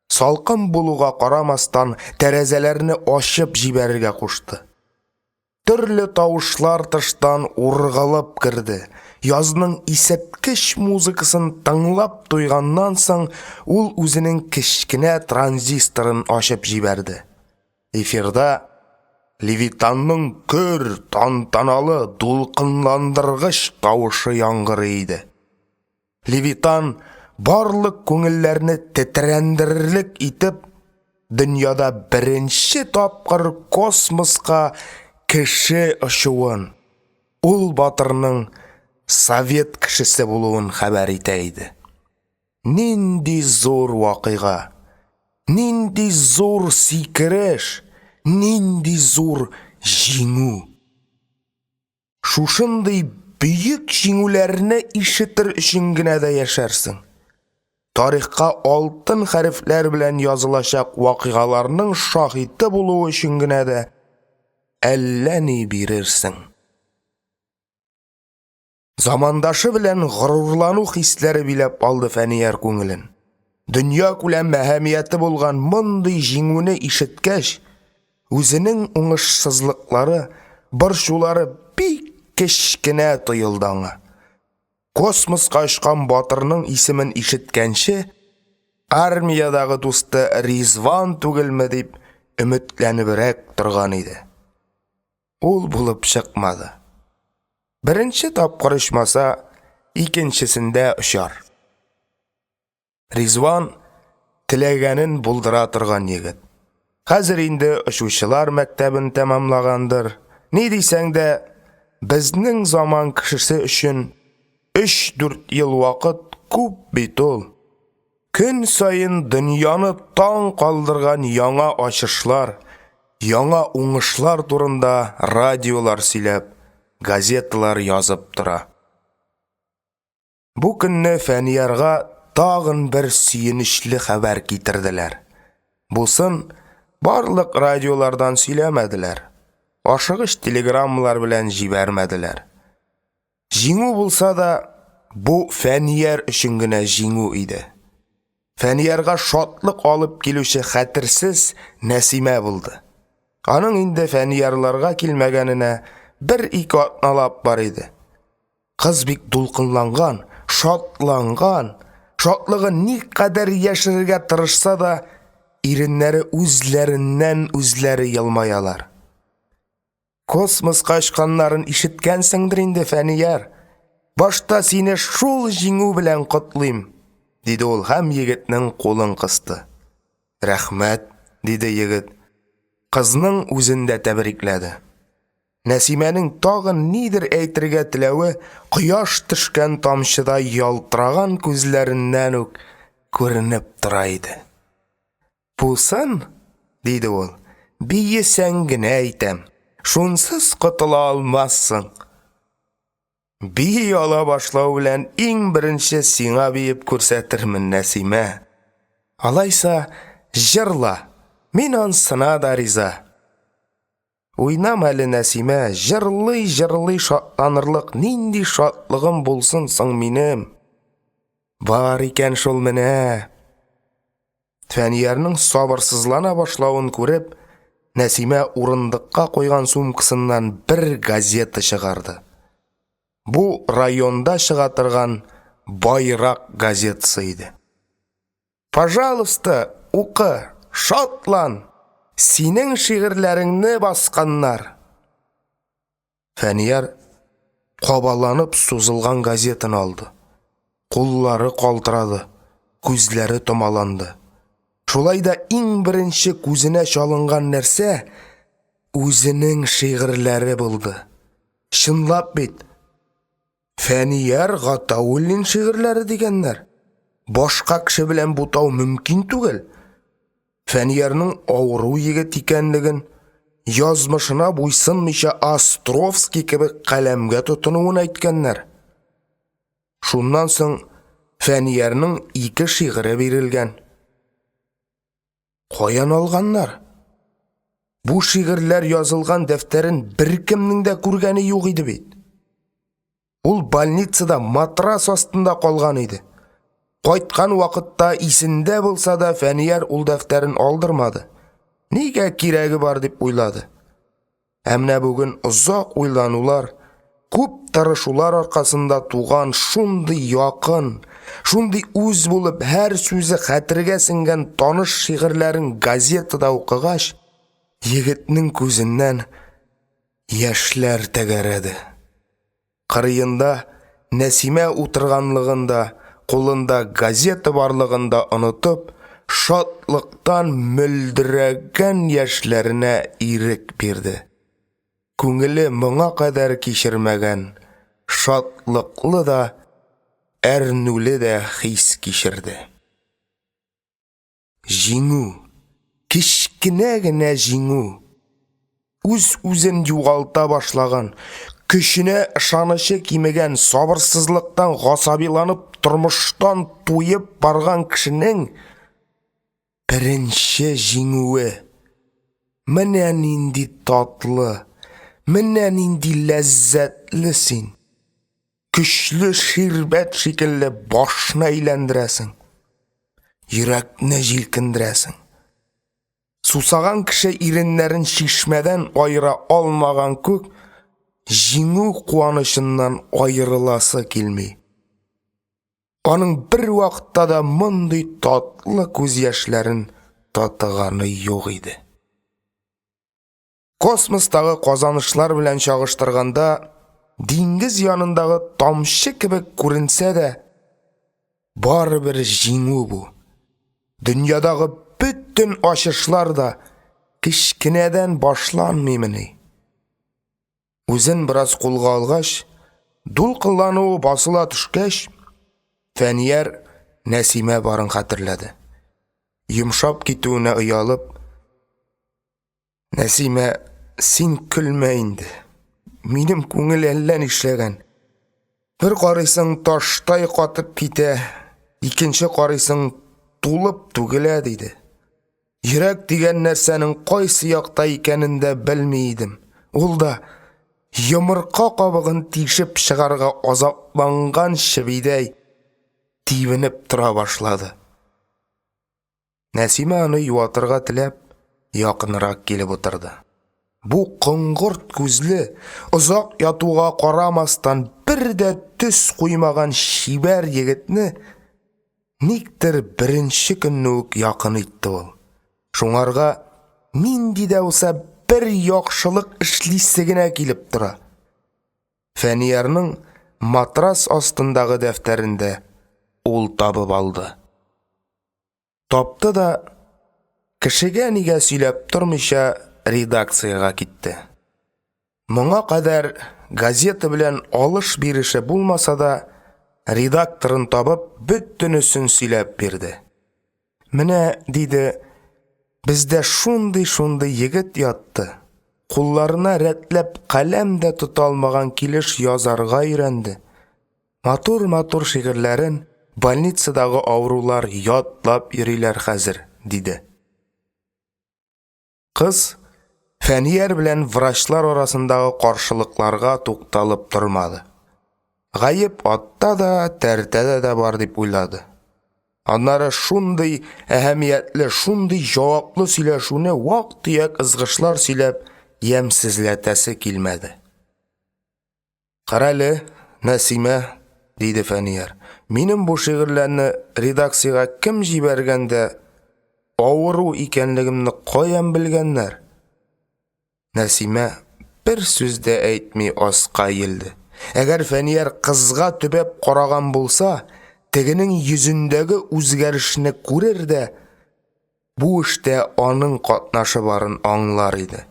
Салкын булуга карамастан тәрәзәләрне ачып җибәрергә кушты. Төрле тавышлар тыштан ургылып кирде. Язның исәткеч музыкасын тыңлап туйганнан соң ул үзенең кечкенә транзисторын ачып җибәрде. Эфирда Левитанның көр, тантаналы, дулкынландыргыч тавышы яңгырый иде. Левитан барлык күңелләрне тетрәндерерлек итеп, дөньяда беренче тапкыр космоска кеше очуын, ул батырның совет кешесе булуын хәбәр итә иде. Нинди зур вакыйга, нинди зур сикереш, нинди зур җиңү. Шушындый бөек җиңүләрне ишетер өчен генә дә яшәрсең. Тарихка алтын хәрефләр белән язылачак вакыйгаларның шаһиты булу өчен генә дә әллә ни бирерсең. Замандашы белән горурлану хисләре биләп алды Фәнияр күңелен. Дөнья күләм әһәмияте булган мондый җиңүне ишеткәч, үзенең уңышсызлыклары, борчулары бик кечкенә тоелды аңа. Космоска очкан батырның исемен ишеткәнче, армиядагы дусты Ризван түгелме дип өметләнебрәк торган иде. Ул булып чыкмады. Беренче тапкыр очмаса, икенчесендә очар. Ризван теләгәнен булдыра торган егет. Хәзер инде очучылар мәктәбен тәмамлагандыр. Ни дисәң дә, безнең заман кешесе өчен 3-4 ел вакыт күп бит ул. Көн сайын дөньяны таң калдырган яңа ачышлар, яңа уңышлар турында радиолар сөйләп, газеталар язып тора. Бу көнне Фәниярга тагын бер сөенечле хәбәр китерделәр. Бусын барлык радиолардан сөйләмәделәр. Ашыгыч телеграммалар белән җибәрмәделәр. Җиңү булса да, бу Фәнияр өчен генә җиңү иде. Фәниярга шатлык алып килүче хәтерсез Нәсимә булды. Аның инде Фәниярларга килмәгәненә 1-2 атналап бар иде. Кыз бик дулкынланган, шатланган, шатлыгы никадәр яшерергә тырышса да, иреннәре үзләреннән үзләре елмаялар. Космоска очканнарын ишеткәнсеңдер инде, Фәнияр. Башта сине шул җиңү белән котлыйм, диде ул һәм егетнең кулын кысты. Рәхмәт, диде егет. Кызның үзен дә тәбрикләде. Нәсимәнең тагын нидер әйтергә теләве кояш төшкән тамчыда ялтыраган күзләреннән үк күренеп тора иде. Бусын, диде ул, биесәң генә әйтәм. Шунсыз котыла алмассың. Бии ала башлау белән иң беренче сиңа биеп күрсәтермен, Нәсимә. Алайса, җырла. Мин ансына да риза. Уйнам әле, Нәсимә, җырлый шатланырлык нинди шатлыгым булсын соң минем. Бар икән шул менә. Фәниярның сабырсызлана башлавын күреп, Нәсимә урындыкка койган сумкасыннан бер газета чыгарды. Бу районда чыга торган Байрак газетасы иде. Пожалуйста, укы, шатлан. Синең шигырьләреңне басканнар. Фәнияр кабаланып сузылган газетаны алды. Куллары калтырады, күзләре томаланды. Шулай да иң беренче күзенә чалынган нәрсә үзенең шигырьләре булды. Чынлап бит, Фәнияр Гатауллин шигырьләре дигәннәр. Башка кеше белән бутау мөмкин түгел. Фәниярның авыру егет икәнлеген, язмышына буйсынмыйча Островский кебек каләмгә тотынуын әйткәннәр. Шуннан соң Фәниярның 2 шигыре бирелгән. Каян алганнар? Бу шигырьләр язылган дәфтәрен беркемнең дә күргәне юк иде бит. Ул больницада матрас астында калган иде. Кайткан вакытта исендә булса да Фәнияр ул дәфтәрен алдырмады. Нигә кирәге бар дип уйлады. Әмнә бүген озак уйланулар, күп тырышулар аркасында туган шундый якын, шундый үз булып һәр сүзе хәтергә сеңгән таныш шигырьләрен газетада укыгач, егетнең күзеннән яшьләр тәгәрәде. Кырыенда Нәсимә утырганлыгында, кулында газета барлыгында онытып, шатлыктан мөлдерәгән яшьләренә ирек бирде. Күңеле моңа кадәр кичермәгән, шатлыклы да, әрнүле дә хис кичерде. Җиңү, кичкенә генә җиңү. Үз-үзен югалта башлаган, көченә ышанычы кимегән, сабырсызлыктан гасабиланып, тормыштан туеп барган кешенең беренче җиңүе. Менә нинди татлы, менә нинди ләззәтле син. Көчле ширбәт шикелле башны әйләндерәсең, йөрәкне җилкендерәсең. Сусаган кеше иреннәрен шишмәдән айыра алмаган күк, җиңү куанычыннан айырыласы килми. Аның бер вакытта да мондый татлы күз яшьләрен татыганы юк иде. Космостагы казанышлар белән чагыштырганда, диңгез янындагы тамчы кебек күренсә дә, барыбер җиңү бу. Дөньядагы bütün ачышлар да кичкенәдән башланмыймыни. Үзен бераз кулга алгач, дулкынлануы басыла төшкәч, Фәнияр Нәсимә барын хәтерләде. Йомшап китүенә оялып, Нәсимә, син көлмә инде. Минем күңел әллә нишләгән. Бер карыйсың таштай катып китә, икенче карыйсың тулып түгелә диде. Йөрәк дигән нәрсәнең кайсы якта икәнен дә белми идем. Ул да йомырка кабыгын тишеп чыгарга азапланган шибидәй тибенеп тора башлады. Нәсимә аны юатырга теләп, якынрак килеп утырды. Бу кыңгырт күзле, озак ятуга карамастан бер дә төс куймаган шибәр егетне никтер беренче көнне үк якын итте ул. Шуңарга нинди дә булса бер яхшылык эшлисе генә килеп тора. Фәниярның матрас астындагы дәфтәрендә ул табып алды. Тапты да, кешегә нигә сөйләп тормыйча редакцияга китте. Моңа кадәр газета белән алыш-биреше булмаса да, редакторын табып, бөтенесен сөйләп бирде. Менә, диде, бездә шундый егет ятты. Кулларына рәтләп каләм дә тота алмаган килеш язарга өйрәнде. Матур шигырьләрен больницадагы авырулар ятлап йөриләр хәзер, диде. Кыз Фәнияр белән врачлар арасындагы каршылыкларга тукталып тормады. Гаеп атта да, тәртәдә дә бар дип уйлады. Аннары шундый әһәмиятле, шундый җаваплы сөйләшүне вак-төяк ызгышлар сөйләп ямсезләтәсе килмәде. Карале, Нәсимә, диде Фәнияр, минем бу шигырьләрне редакциягә кем җибәргәндә авыру икәнлегемне каян белгәннәр? Нәсимә бер сүз дә әйтми аска йелде. Әгәр Фәнияр кызга төбәп караган булса, тегенең йөзендәге үзгәрешне күрер дә, бу эштә аның катнашы барын аңлар иде.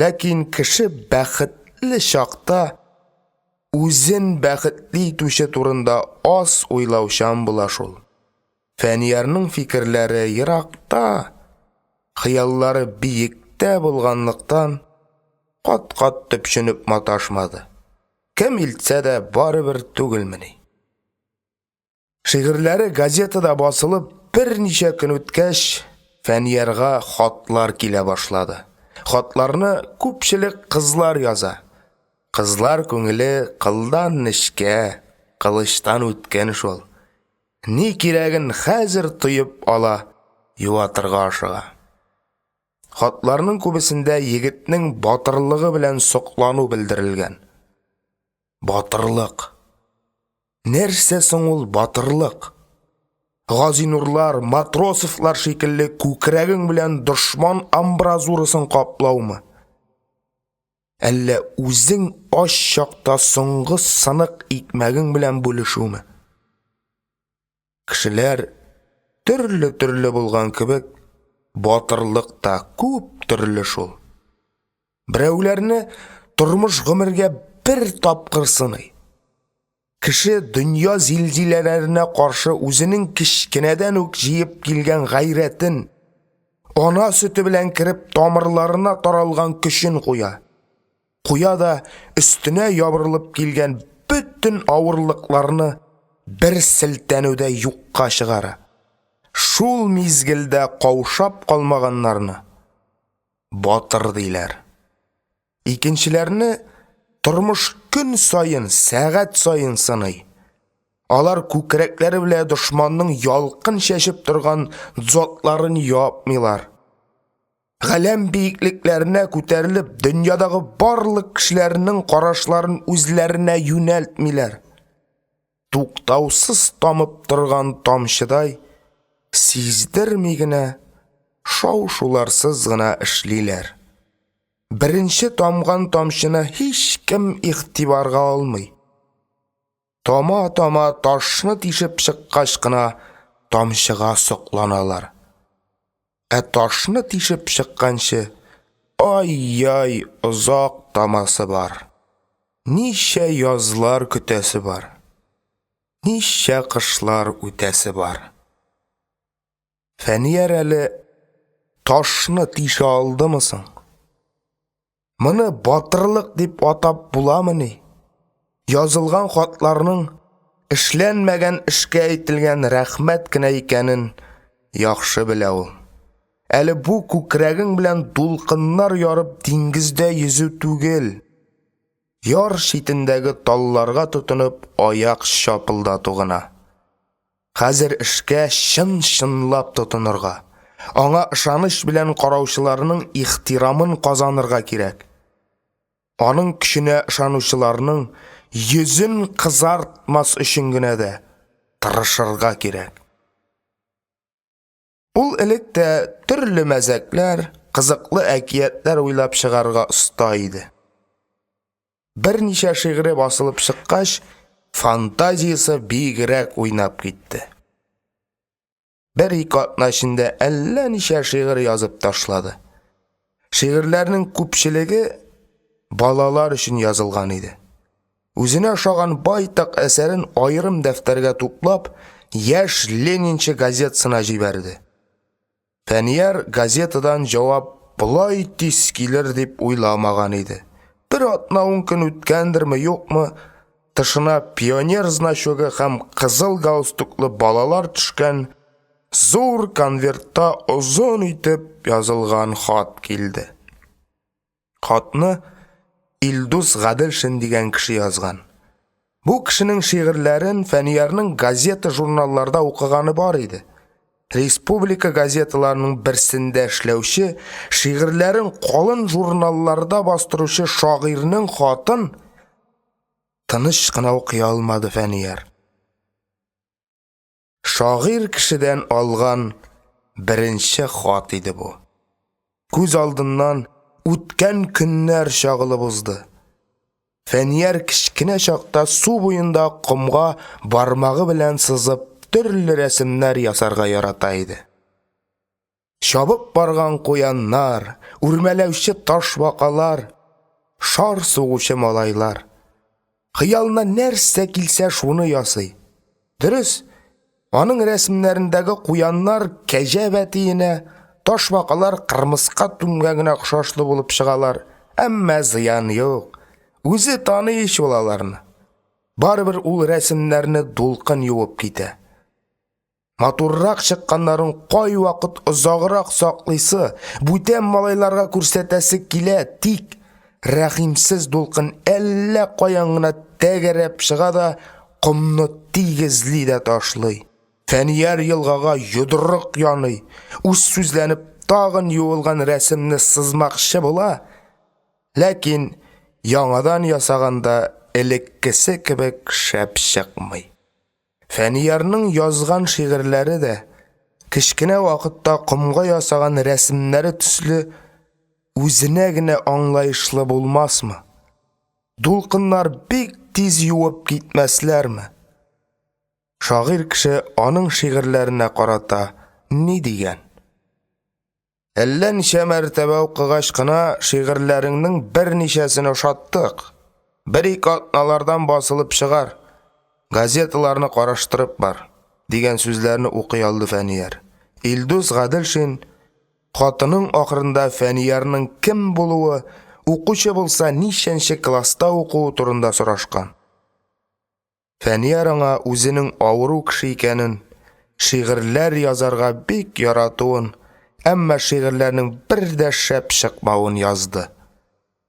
Ләкин кеше бәхетле чакта үзен бәхетле итүче турында аз уйлаучан була шул. Фәниярның фикерләре еракта, хыяллары биектә булганлыктан кат-кат төпченеп маташмады. Кем илтсә дә барыбер түгелмени. Шигырьләре газетада басылып, берничә көн үткәч, Фәниярга хатлар килә башлады. Хатларны күпчелек кызлар яза. Кызлар көңілі қылдан ішке, қылыштан өткен шол. Не керегін хәзір тұйып ала, юатырға ашыға. Хатларның көбісінде егітнің батырлығы білән соқлану білдірілген. Батырлық. Нәрсе соң ул батырлық? Газинурлар, матросовлар шикелле күкрәгең белән дошман амбразурысын каплаумы? Әллә үзең аш чакта соңгы сынык икмәгең белән бүлешүме? Кешеләр төрле булган кебек, батырлык та күп төрле шул. Берәүләрне тормыш гомергә бер тапкыр сыный. Кеше дөнья зилзиләләренә каршы үзенең кичкенәдән үк җыеп килгән гайрәтен, ана сөте белән кирип тамырларына таралган көчен куя. Куя да өстенә ябырылып килгән бүтән авырлыкларны бер селтәнүдә юкка чыгара. Шул мизгелдә каушап калмаганнарны батыр диләр. Икенчеләрне тормыш көн сайын, сәгать сайын сыный. Алар күкрәкләре белән дошманның ялкын чәчеп торган затларын япмыйлар. Галәм биеклекләренә күтәрелеп, дөньядагы барлык кешеләрнең карашларын үзләренә юнәлтмиләр. Туктаусыз тамып торган тамчыдай, сиздерми генә, шау-шуларсыз гына эшлиләр. Беренче тамган тамчыны һич кем игътибарга алмый. Тама-тама ташны тишеп чыккач кына тамчыга сокланалар. Ташны тишеп чыкканчы, ай-яй, озак тамасы бар. Ничә язлар көтәсе бар. Ничә кышлар үтәсе бар. Фәнияр әле ташны тише алдымы соң? Моны батырлык дип атап буламыни? Язылган хатларның эшләнмәгән эшкә әйтелгән рәхмәт кенә икәнен яхшы белә ул. Әле бу күкрәгең белән дулкыннар ярып диңгездә йөзү түгел. Яр шитендәге талларга тотынып аяк шапылдату гына. Хәзер эшкә чын-чынлап тотынырга, аңа ышаныч белән караучыларның ихтирамын казанырга кирәк. Аның көченә ышанучыларның йөзен кызартмас өчен генә дә тырышырга кирәк. Ул электә төрле мәзәкләр, кызыклы әкиятләр уйлап чыгарга оста иде. Берничә шигыре басылып чыккач, фантазиясе бигрәк уйнап китте. Бер-ике атна эчендә әллә ничә шигырь язып ташлады. Шигырьләрнең күпчелеге балалар өчен язылган иде. Үзенә ошаган байтак әсәрен аерым дәфтәргә туплап, яшь ленинче газетасына җибәрде. Фәнияр газетадан җавап булай тиз килер дип уйламаган иде. Бер атна-ун көн үткәндерме, юкмы, тышына пионер значогы һәм кызыл галстуклы балалар төшкән зур конвертта озын итеп язылган хат килде. Хатны Илдус Гаделшин дигән кеше язган. Бу кешенең шигырьләрен Фәниярның газета журналларда укыганы бар иде. Республика газеталарының берсендә эшләүче, шигырьләрен калын журналларда бастыручы шагыйрьнең хатын тыныч кына укый алмады Фәнияр. Шагыйрь кешедән алган беренче хат иде бу. Күз алдыннан үткән көннәр чагылып узды. Фәнияр кичкенә чакта су буенда комга бармагы белән сызып төрле рәсемнәр ясарга ярата иде. Чабып барган куяннар, үрмәләүче таш бакалар, шар сугучы малайлар. Хыялына нәрсә килсә шуны ясый. Дөрес, аның рәсемнәрендәге куяннар кәҗә бәтиенә, таш бакалар кырмыска түмгәгенә охшашлы булып чыгалар. Әмма зыян юк. Үзе таный шул аларны. Барыбер ул рәсемнәрне дулкын юып китә. Матуррак чыкканнарын кай вакыт озаграк саклыйсы, бүтән малайларга күрсәтәсе килә, тик рәхимсез дулкын әллә каян гына тәгәрәп чыга да, комны тигезли дә ташлый. Фәнияр елгага йодрык яный, үз сүзләнеп тагын юылган рәсемне сызмакчы була, ләкин яңадан ясаганда элеккесе кебек шәп чыкмый. Фәниярның язган шигырьләре дә кечкенә вакытта комга ясаган рәсемнәре төсле үзенә генә аңлаешлы булмасмы? Дулкыннар бик тиз юып китмәсләрме? Шагыйрь кеше аның шигырьләренә карата ни дигән? Әллә ничә мәртәбә укыгач кына шигырьләреңнең берничәсен ошаттык. Бер-ике атналардан басылып чыгар. Газеталарны караштырып бар, дигән сүзләрне укый алды Фәнияр. Илдус Гаделшин хатының ахырында Фәниярның кем булуы, укучы булса ничәнче класста укуы турында сорашкан. Фәнияр аңа үзенең авыру кеше икәнен, шигырьләр язарга бик яратуын, әмма шигырьләрнең бер дә шәп чыкмавын язды.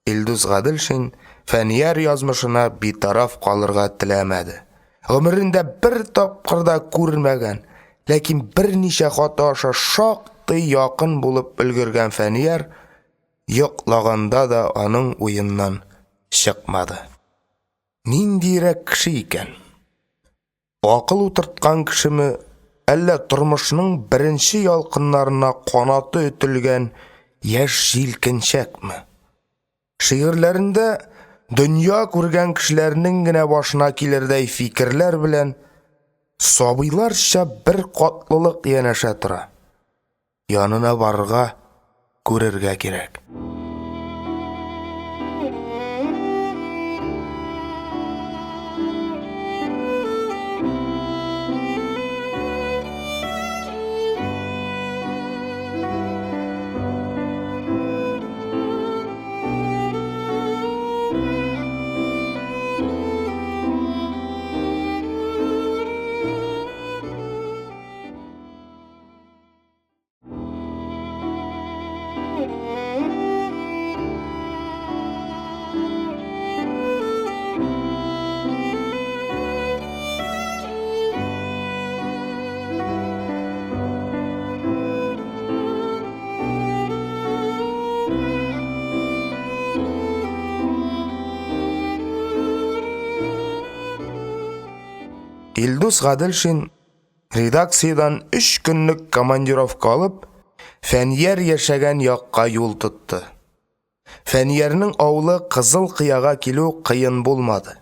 Илдус Гаделшин Фәнияр язмышына битараф калырга теләмәде. Гомерендә бер тапкыр да күрмәгән, ләкин берничә хат аша шактый якын булып өлгергән Фәнияр йоклаганда да аның уеннан чыкмады. Ниндирәк кеше икән? Акыл утырткан кешеме, әллә тормышның беренче ялкыннарына канаты өтелгән яшь җилкенчәкме? Шигырьләрендә дөнья күргән кешеләрнең генә башына килердәй фикерләр белән сабыйларча бер катлылык янәшә тора. Янына барырга, күрергә кирәк. Илдус Гаделшин редакциядән 3 көнлек командировка алып, Фәнияр яшәгән якка юл тотты. Фәниярның авылы Кызыл Кыяга килү кыен булмады.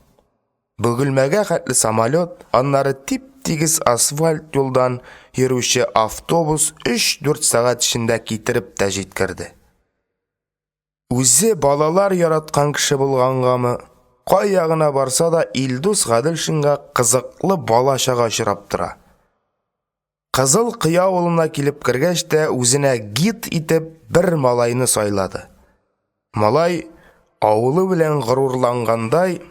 Бөгелмәгә хәтле самолет, аннары тип-тигез асфальт юлдан йөрүче автобус 3-4 сагать эчендә китереп тә җиткерде. Үзе балалар яраткан кеше булгангамы, кая гына барса да Илдус Гаделшинга кызыклы балачага очрап тора. Кызыл Кыя авылына килеп кергәч тә үзенә гид итеп бер малайны сайлады. Малай авылы белән горурлангандай: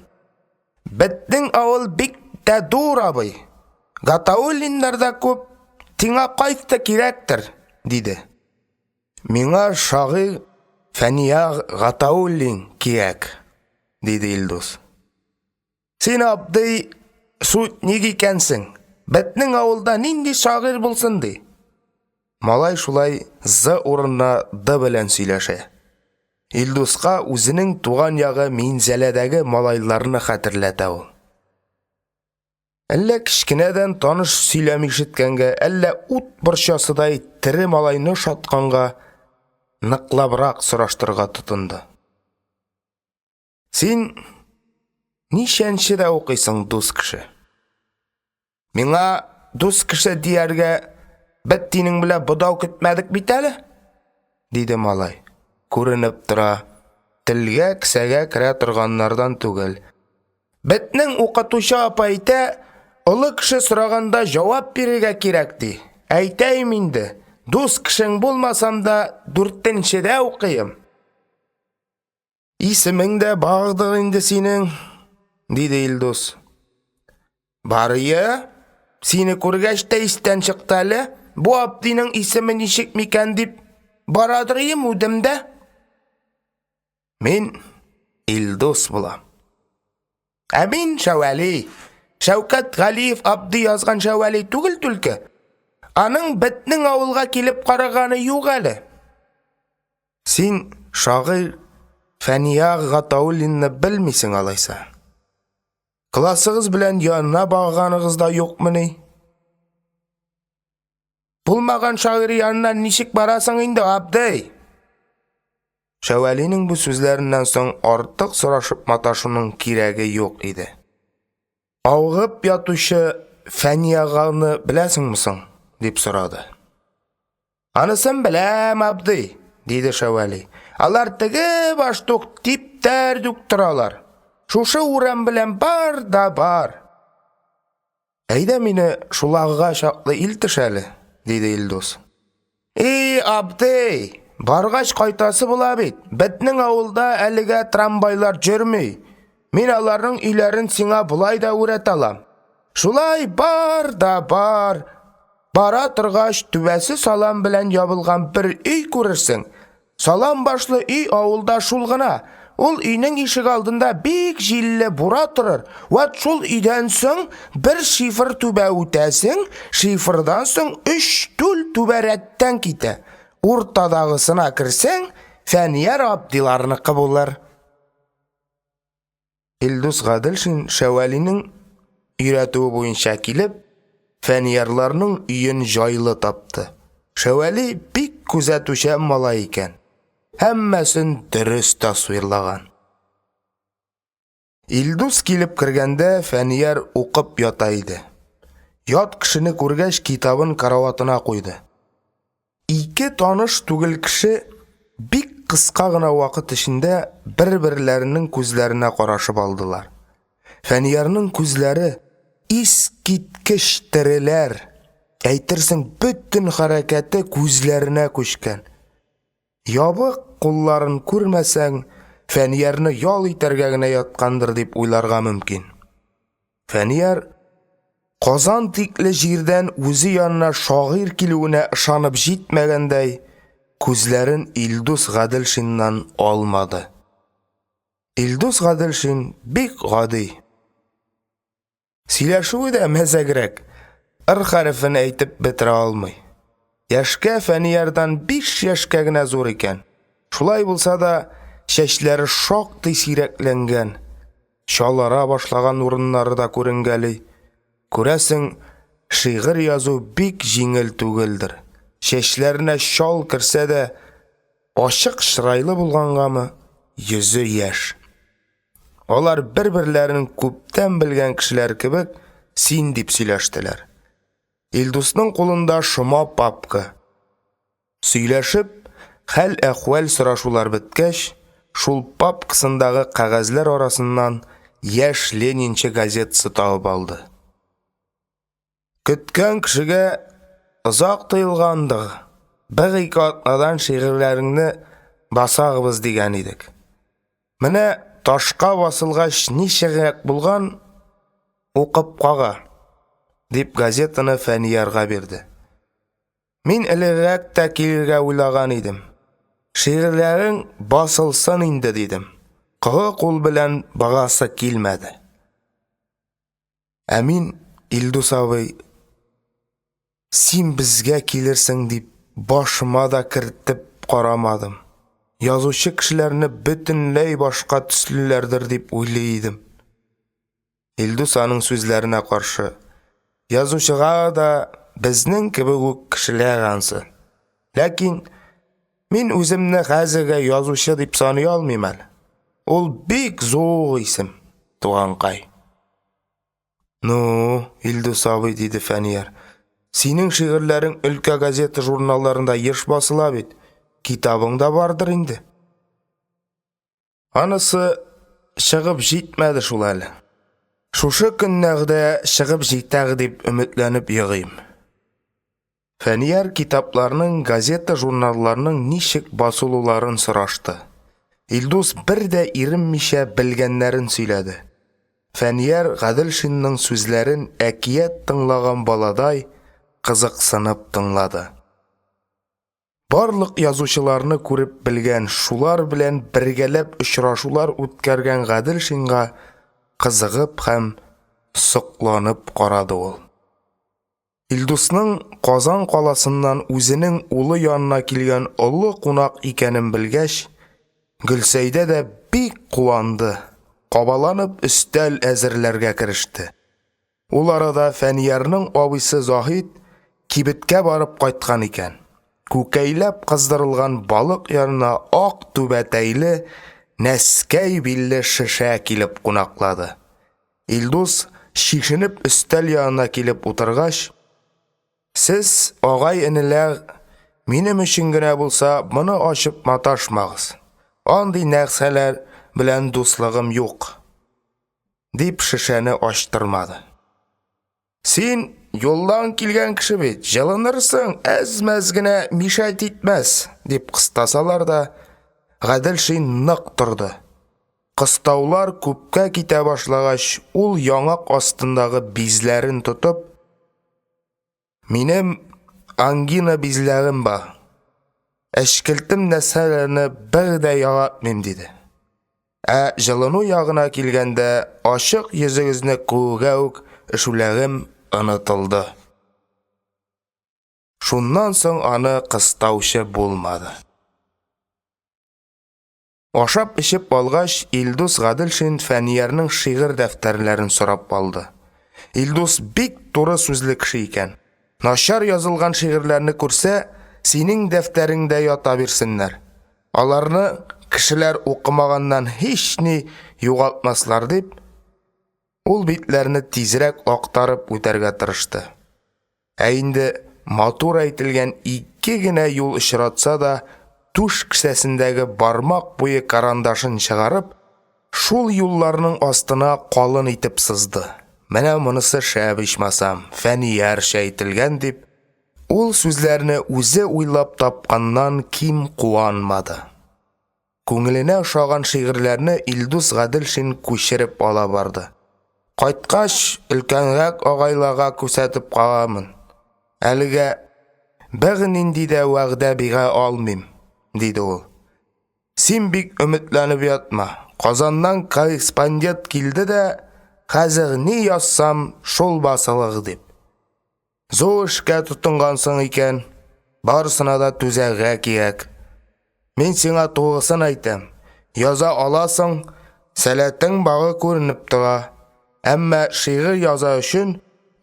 "Бетнең авыл бик тә дур абый. Гатауллиннарда күп, тиңа кайсы кирәктер", диде. "Миңа шагыйрь Фәнияр Гатауллин кирәк", диде Илдус. "Син абдый сутник икәнсең. Бетнең авылда нинди шагыйрь булсын", ди. Малай шулай з урынына д белән сөйләшә. Илдуска үзенең туган ягы Минзәләдәге малайларны хәтерләтә ул. Әллә кичкенәдән таныш сөйләм ишеткәнгә, әллә ут борчасыдай тере малайны шатканга ныклабрак сораштырга тотынды. "Син ничәнчедә укыйсың, дус кеше?" "Миңа дус кеше дияргә бит тинең белән бодау көтмәдек бит әле", диде малай. Күренеп тора, телгә кесәгә керә торганнардан түгел. "Бетнең укытучы апа әйтә, олы кеше сораганда җавап бирергә кирәк, ди. Әйтәйм инде, дус кешең булмасам да 4нчедә укыйм." "Исемең дә бардыр инде синең", диде Илдус. "Барые, сине күргәч тә истән чыкты әле. Бу абдыйның исеме ничек микән дип барадырым үдемдә." "Мин Илдус булам. Ә мин Шәвәли. Шәүкәт Галиев Абди язган Шәвәли түгел түлке. Аның бетнең авылга килеп караганы юк әле. Син шагыйрь Фәния Гатауллинны белмисең алайса. Классыгыз белән янына баганыгыз да юкмыни? Булмаган шагыйрь янына ничек барасың инде, Абди? Шәвәлинең бу сүзләреннән соң артык сорашып маташуның кирәге юк иде. Авгып ятучы Фәнияганы беләсеңме соң? Дип сорады. Анысын беләм, Абди, диде Шәвәли. Алар теге баштук типтәр дүк торалар. Шушы урам белән бар да бар. Әйдә мине шулагыга чаклы илтеш әле, диде Илдус. Абди, баргач кайтасы була бит. Бетнең авылда әлегә трамвайлар йөрми. Мин аларның өйләрен сиңа булай да үрәт алам. Шулай бар да бар. Бара торгач түбәсе салам белән ябылган бер өй күрерсең. Салам башлы өй авылда шул гына. Ул өйнең ишек алдында бик җилле бура торыр. Ват шул өйдән соң бер шифр түбә үтәсең, шифрдан соң 3 түл түбәрәттән китә. Уртадагысына керсәң, Фәнияр Абдиларныкы булыр. Илдус Гаделшин Шәвәлинең өйрәтүе буенча килеп, Фәниярларның өен җайлы тапты. Шәвәли бик күзәтүчән малай икән. Һәммәсен дөрес тасвирлаган. Илдус килеп кергәндә Фәнияр укып ята иде. Ят кешене күргәч китабын караватына куйды. Ике таныш түгел кеше бик кыска гына вакыт эчендә бер-берләренең күзләренә карашып алдылар. Фәниярның күзләре искиткеч тереләр. Әйтерсең, бөтен хәрәкәте күзләренә күчкән. Ябык кулларын күрмәсәң, Фәниярны ял итәргә генә яткандыр дип уйларга мөмкин. Фәнияр Казан тикле җирдән үзе янына шагыйрь килүенә ышанып җитмәгәндәй, күзләрен Илдус Гаделшиннан алмады. Илдус Гаделшин бик гади. Сөйләшүе дә мәзәгрәк. Хәрефен әйтеп бетерә алмый. Яшкә Фәниярдан 5 яшкә генә зур икән. Шулай булса да, чәчләре шактый сирәкләнгән. Чалара башлаган урыннары да күренгәли. Күрәсең, шигырь язу бик җиңел түгелдер. Чәчләренә шал керсә дә, ачык чырайлы булгангамы, йөзе яшь. Алар бер-берләрен күптән белгән кешеләр кебек син дип сөйләштеләр. Илдусның кулында шома папка. Сөйләшеп, хәл-әхвәл сорашулар беткәч, шул папкасындагы кәгазьләр арасыннан яшь Ленинче газетасы табып алды. Көткән кешегә озак тыелгандыр. Бер-ике атнадан шигырьләреңне басагыбыз дигән идек. Менә ташка басылгач ничегрәк булган, укып кага, дип газетаны Фәниярга бирде. Мин элегрәк тә килергә уйлаган идем. Шигырьләрең басылсын инде дидем. Кылы кул белән багасы килмәде. Ә мин, Илдус абый, син безгә килерсең дип башыма да кертеп карамадым. Язучы кешеләрне бөтенләй башка төслеләрдер дип уйлый идем. Илдус аның сүзләренә каршы: язучыга да безнең кебек үк кешеләр ансы. Ләкин мин үземне хәзергә язучы дип саный алмыйм әле. Ул бик зур исем, туганкай. Ну, Илдус абый, диде Фәнияр, синең шигырьләрең өлкә газета журналларында еш басыла бит. Китабың да бардыр инде. Анысы чыгып җитмәде шул әле. Шушы көннәрдә чыгып җитәр дип өметләнеп йөрим. Фәнияр китапларның, газета журналларның ничек басылуларын сорашты. Илдус бер дә иренмичә белгәннәрен сөйләде. Фәнияр Гаделшинның сүзләрен әкият тыңлаган баладай кызыксынып тыңлады. Барлык язучыларны күреп белгән, шулар белән бергәләп очрашулар үткәргән Гаделшинга кызыгып һәм сокланып карады ул. Илдусның Казан каласыннан үзенең улы янына килгән олы кунак икәнен белгәч, Гөлсәйдә дә бик куанды. Кабаланып өстәл әзерләргә кереште. Ул арада Фәниярның абыйсы Заһид кибеткә барып кайткан икән. Күкәйләп кыздырылган балык янына ак түбәтәйле, нәскәй билле шешә килеп кунаклады. Илдус шишенеп өстәл янына килеп утыргач, «Сез, агай-энеләр, минем өчен генә булса, моны ачып маташмагыз. Андый нәрсәләр белән дуслыгым юк», дип шешәне ачтырмады. «Син юлдан килгән кеше бит, җылынырсың, әз-мәз генә мишәйт итмәс», дип кыстасалар да, Гаделшин нык торды. Кыстаулар күпкә китә башлагач, ул яңак астындагы бизләрен тотып, «Минем ангина бизләрем бар. Әшкелтем нәрсәләрне бер дә яратмыйм», диде. Ә җылыну ягына килгәндә, ачык йөзегезне күрүгә үк эшүләрем онытылды. Шуннан соң аны кыстаучы булмады. Ашап эчеп алгач, Илдус Гаделшин Фәниярның шигырь дәфтәрләрен сорап алды. Илдус бик туры сүзле кеше икән. Начар язылган шигырьләрне күрсә, синең дәфтәреңдә ята бирсеннәр. Аларны кешеләр укымаганнан һич ни югалтмаслар дип, ул битләрне тизрәк актарып үтәргә тырышты. Ә инде матур әйтелгән ике генә юл очратса да, туш кесәсендәге бармак буе карандашын чыгарып, шул юлларның астына калын итеп сызды. Менә монысы шәп ичмасам, Фәниярчә әйтелгән дип, ул сүзләрне үзе уйлап тапканнан ким куанмады. Күңеленә ошаган шигырьләрне Илдус Гаделшин күчереп ала барды. Кайткач, өлкәнрәк агайларга күрсәтеп каламын. Әлегә бер нинди дә вәгъдә бирә алмыйм, диде ул. Син бик өметләнеп ятма. Казаннан корреспондент килде дә, хәзер ни язсам, шул басылыр дип. Зур эшкә тотынгансың икән, барысына да түзәргә кирәк. Мин сиңа тугрысын әйтәм. Яза аласың, сәләтең бары күренеп тора. Әмма шигырь яза өчен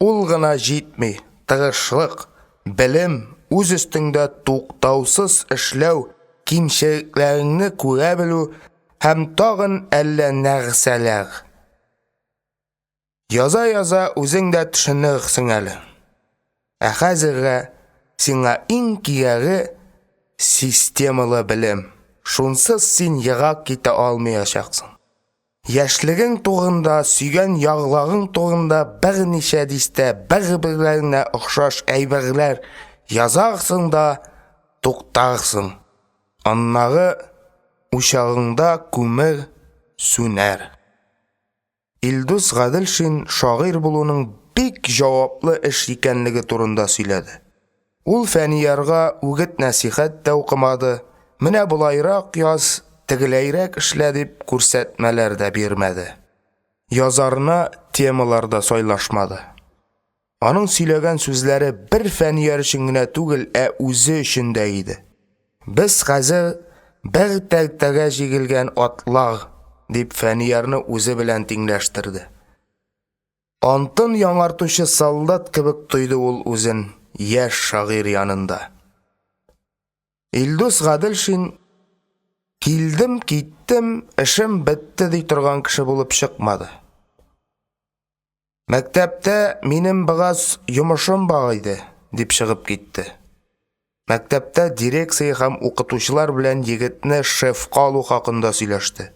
ул гына җитми. Тырышлык, белем, үз өстеңдә туктаусыз эшләү, кимчелекләреңне күрә белү һәм тагын әллә нәрсәләр. Яза үзең дә төшенерсең әле. Ә хәзергә сиңа иң кирәге системалы белем. Шунсыз син ерак китә алмаячаксың. Яшьлегең турында, сөйгән ярларың турында берничә дистә бер-бирләренә охшаш әйберләр язарсың да туктарсың. Аннары учагыңда күмер сүнәр. Илдус Гаделшин шагыйрь булуның бик җаваплы эш икәнлеге турында сөйләде. Ул Фәниярга үгет нәсихәт тә укымады. Менә булайрак яз, тегеләйрәк эшлә дип күрсәтмәләр дә бирмәде. Язарына темаларда сайлашмады. Аның сөйләгән сүзләре бер Фәнияр өчен генә түгел, ә үзе өчен дә иде. Без хәзер бер тәртәгә җигелгән атлар, дип Фәниярны үзе белән тиңләштерде. Антын яңартучы солдат кебек тойды ул үзен яшь шагыйрь янында. Илдус Гаделшин килдем, киттем, эшем бетте ди торган кеше булып чыкмады. Мәктәптә минем бигаз йомышым бар иде, дип чыгып китте. Мәктәптә дирекция һәм укытучылар белән егетне шефка алу хакында сөйләште.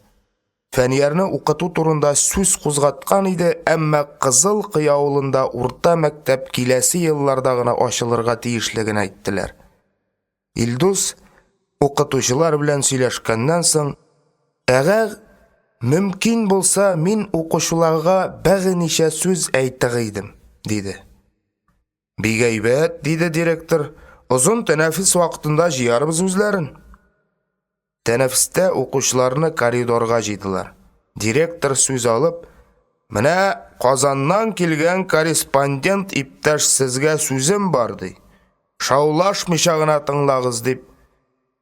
Фәниярны укыту турында сүз кузгаткан иде, әмма Кызыл Кый авылында урта мәктәп киләсе елларда гына ачылырга тиешлеген әйттеләр. Илдус укытучылар белән сөйләшкәннән соң, әгәр мөмкин булса, мин укучыларга берничә сүз әйтер идем, диде. Бик әйбәт, диде директор. Uzun tənəffüs vaxtında jiyarбыз үзләрен. Tənəffüстә укучыларны коридорга җыйдылар. Директор сүз алып, "Менә Казаннан килгән корреспондент иптәш сезгә сүзем бар" ди. "Шаулашмыйча гына тыңлагыз" дип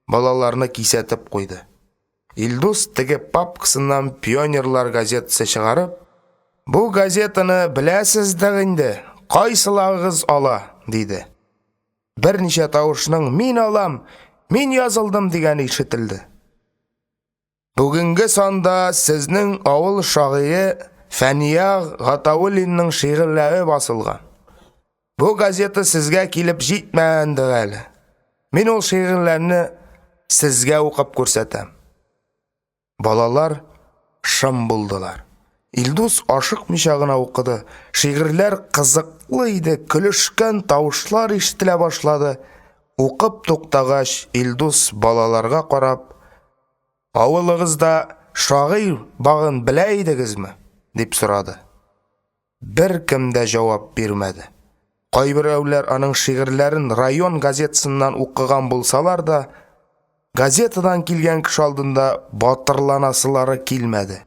балаларны кисәтеп куйды. Илдус теге папкасыннан Пионерлар газетасы чыгарып, "Бу газетаны беләсездер инде, кайсылагыз ала" диде. Берничә тавышның "Мин алам, мин язылдым" дигәне ишетелде. Бүгенге санда сезнең авыл шагыйре Фәния Гатауллинның шигырьләре басылган. Бу газета сезгә килеп җитмәгәндер әле. Мин ул шигырьләрне сезгә укып күрсәтәм. Балалар шым булдылар. Илдус ашыкмыйча гына укыды. Шигырьләр кызыклы иде, көлешкән тавышлар ишетелә башлады. Укып туктагач, Илдус балаларга карап, "Авылыгызда шагыйрь багын белә идегезме?" дип сорады. Беркем дә җавап бирмәде. Кайберәүләр аның шигырьләрен район газетасыннан укыган булсалар да, газетадан килгән кеше алдында батырланасылары килмәде.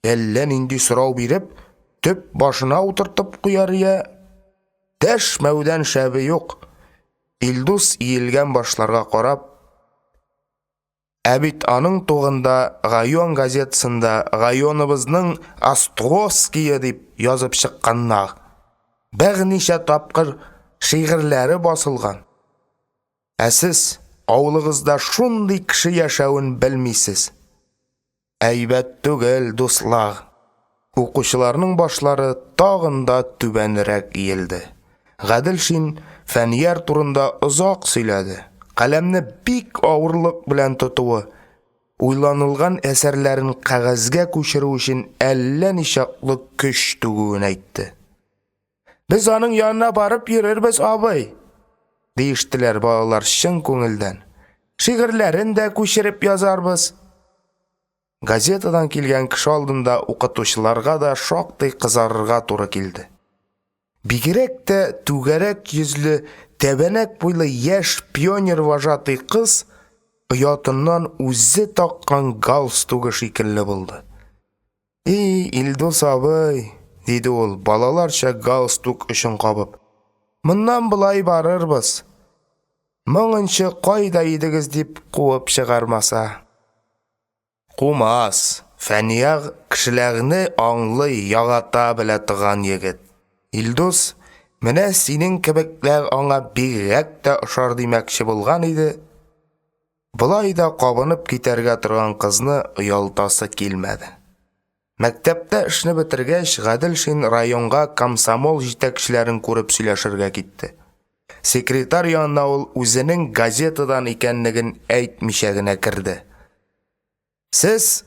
Әллә нинди сорау биреп, төп башына утыртып куяр я, дәшмәүдән шәбе юк. Илдус иелгән башларга карап, "Әбит аның тугында район газетасында районыбызның Островские дип язып чыкканнар. Берничә тапкыр шигырьләре басылган. Ә сез авылыгызда шундый кеше яшәвен белмисез. Әйбәт түгел, дуслар." Укучыларның башлары тагын да түбәнрәк иелде. Гаделшин Фәнияр турында озак сөйләде. Каләмне бик авырлык белән тотуы, уйланылган әсәрләрен кәгазьгә күчерү өчен әллә ничаклы көч түгүен әйтте. "Без аның янына барып йөрербез, абый", диештеләр балалар чын күңелдән. "Шигырьләрен дә күчереп язарбыз." Газетадан килгән кеше алдында укытучыларга да шактый кызарырга туры килде. Бигрәк тә түгәрәк йөзле, тәбәнәк буйлы яшь пионер вожатый кыз оятыннан үзе таккан галстугы шикелле булды. Илдус абый", диде ул балаларча галстук өчен кабып. "Моннан булай барырбыз. Моңынчы кайда идегез дип куып чыгармаса." Кумас. Фәния кешеләрне аңлый, ягата белә торган егет. Илдус, "Менә синең кебекләр аңа бигрәк тә ошар" димәкче булган иде. Булай да кабынып китәргә торган кызны оялтасы килмәде. Мәктәптә эшне бетергәч, Гаделшин районга комсомол җитәкчеләрен күреп сөйләшергә китте. Секретарь янына ул үзенең газетадан икәнлеген әйтмичә генә керде. "Сез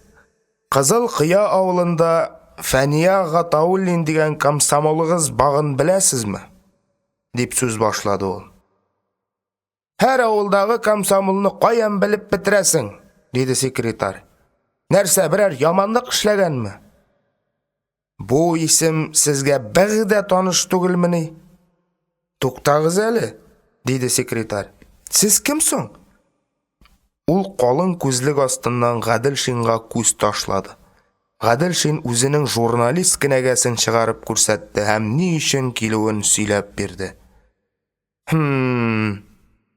Кызыл Кыя авылында Фәния Гатауллин дигән комсомолыгыз багын беләсезме?" дип сүз башлады ул. "Һәр авылдагы комсомолны каян белеп бетерәсең?" диде секретарь. "Нәрсә, берәр яманлык эшләгәнме?" "Бу исем сезгә бер дә таныш түгелмени?" "Туктагыз әле", диде секретарь. "Сез кем соң?" Ул калын күзлек астыннан Гаделшинга күз ташлады. Гаделшин үзенең журналист кенәгәсен чыгарып күрсәтте һәм ни өчен килүен сөйләп бирде.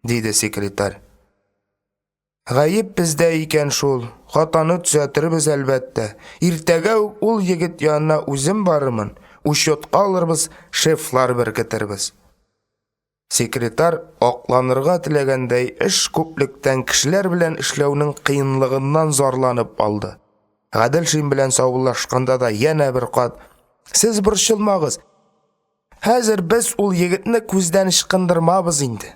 Диде секретарь. "Гаеп бездә икән шул. Хатаны төзәтербез әлбәттә. Иртәгә ул егет янына үзем барырмын. Учетка алырбыз, шефлар беркетербез." Секретарь акланырга теләгәндәй эш күплектән кешеләр белән эшләүнең кыенлыгыннан зарланып алды. Гаделшин белән саубуллашканда да яна бер кат: "Сез борчылмагыз. Хәзер без ул егетне күздән ычкындырмабыз инде.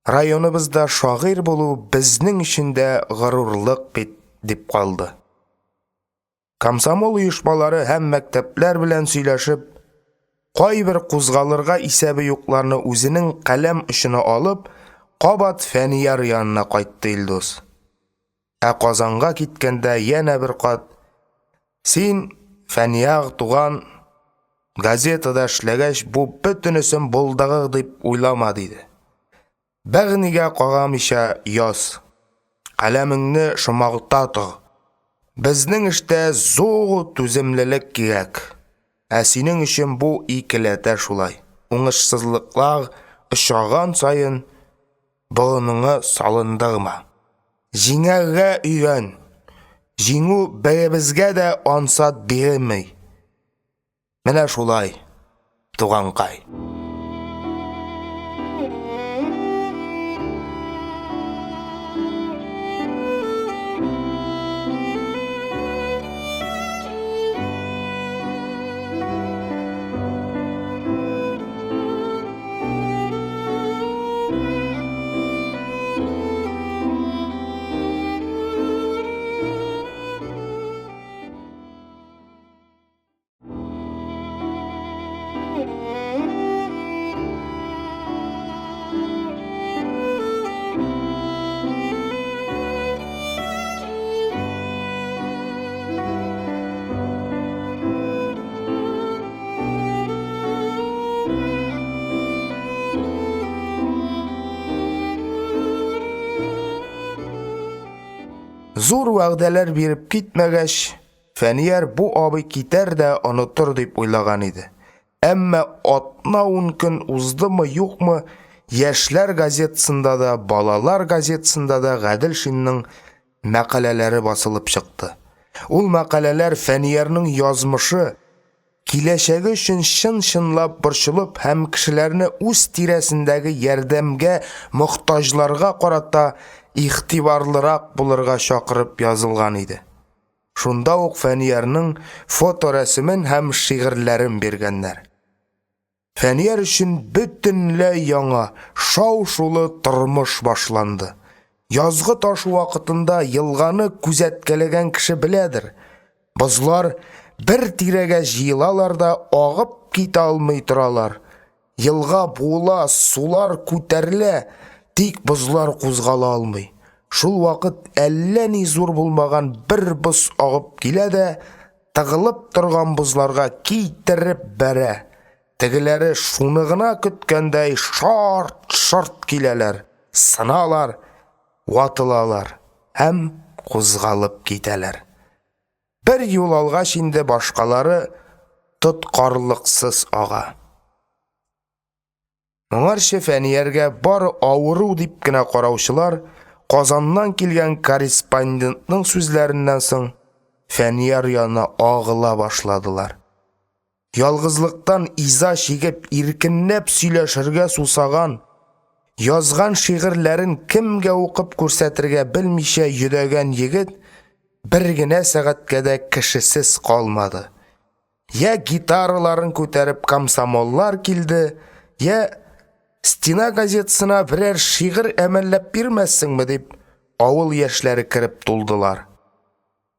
Районыбызда шагыйрь булу безнең өчен дә горурлык бит", дип калды. Комсомол оешмалары һәм мәктәпләр белән сөйләшеп, кайбер кузгалырга исәбе юкларны үзенең каләм очына алып, кабат Фәнияр янына кайтты Илдус. Ә Казанга киткәндә яна бер кат: "Син, Фәнияр туган, газетада эшләгәч, бу бөтенесен булдыгы дип уйлама", диде. Бәгнигә кагамыйча яз. Каләмеңне шомагыта тор. Безнең эштә зур түземлелек кирәк. Ә синең өчен бу икеләтә шулай. Уңышсызлыклар очраган саен борыныңа салындырма. Җиңәргә өйрән. Җиңү беребезгә дә ансат бирелмәй. Менә шулай, туганкай. Зур вәгъдәләр биреп китмәгәч, Фәнияр бу абый китәр дә онытыр дип уйлаган иде. Әмма атна-ун көн уздымы, юкмы, Яшьләр газетасында да, Балалар газетасында да Гадел Шинның мәкаләләре басылып чыкты. Ул мәкаләләр Фәниярның язмышы, киләчәге өчен чын-чынлап борчылып һәм кешеләрне үз тирәсендәге ярдәмгә мохтаҗларга карата игътибарлырак булырга чакырып язылган иде. Шунда ук Фәниярның фоторәсемен һәм шигырьләрен биргәннәр. Фәнияр өчен бөтенләй яңа, шау-шулы тормыш башланды. Язгы ташу вакытында елганы күзәткәләгән кеше беләдер. Бозлар бер тирәгә җыелалар да агып китә алмый торалар. Елга була, сулар күтәрелә, тик бозлар кузгала алмый. Шул вакыт әллә ни зур булмаган бер боз агып килә дә, тыгылып торган бозларга китереп бәрә. Тегеләре шуны гына көткәндәй шарт-шарт киләләр, сыналар, ватылалар һәм кузгалып китәләр. Бер юл алгач инде башкалары тоткарлыксыз ага. Моңарчы Фәнияргә бары авыру дип кенә караучылар Казаннан килгән корреспондентның сүзләреннән соң Фәнияр янына агыла башладылар. Ялгызлыктан иза чигеп, иркенләп сөйләшергә сусаган, язган шигырьләрен кемгә укып күрсәтергә белмичә йөдәгән егет бер генә сәгатькә дә кешесез калмады. Я гитараларын күтәреп комсомоллар килде, я Стена газетасына берәр шигырь әмәлләп бирмәссеңме дип, авыл яшьләре кирип тулдылар.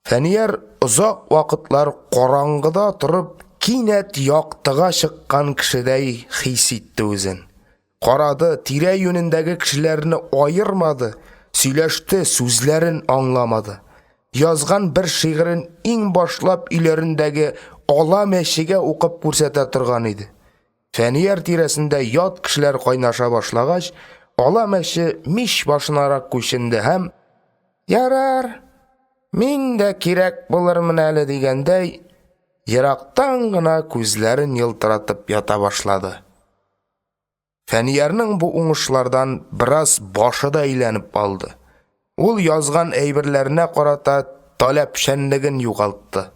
Фәнияр озак вакытлар караңгыда торып, кинәт яктыга чыккан кешедәй хис итте үзен. Карады, тирә юнендәге кешеләрне аермады, сөйләште, сүзләрен аңламады. Язган бер шигырен иң башлап өйләрендәге ала мәчегә укып күрсәтә торган иде. Фәнияр тирәсендә ят кешеләр кайнаша башлагач, ала мәче мич башынарак күченде һәм ярар, мин дә кирәк булырмын әле дигәндәй, ерактан гына күзләрен йылтыратып ята башлады. Фәниярның бу уңышлардан бераз башы да әйләнеп алды. Ул язган әйберләренә карата таләпчәнлеген югалтты.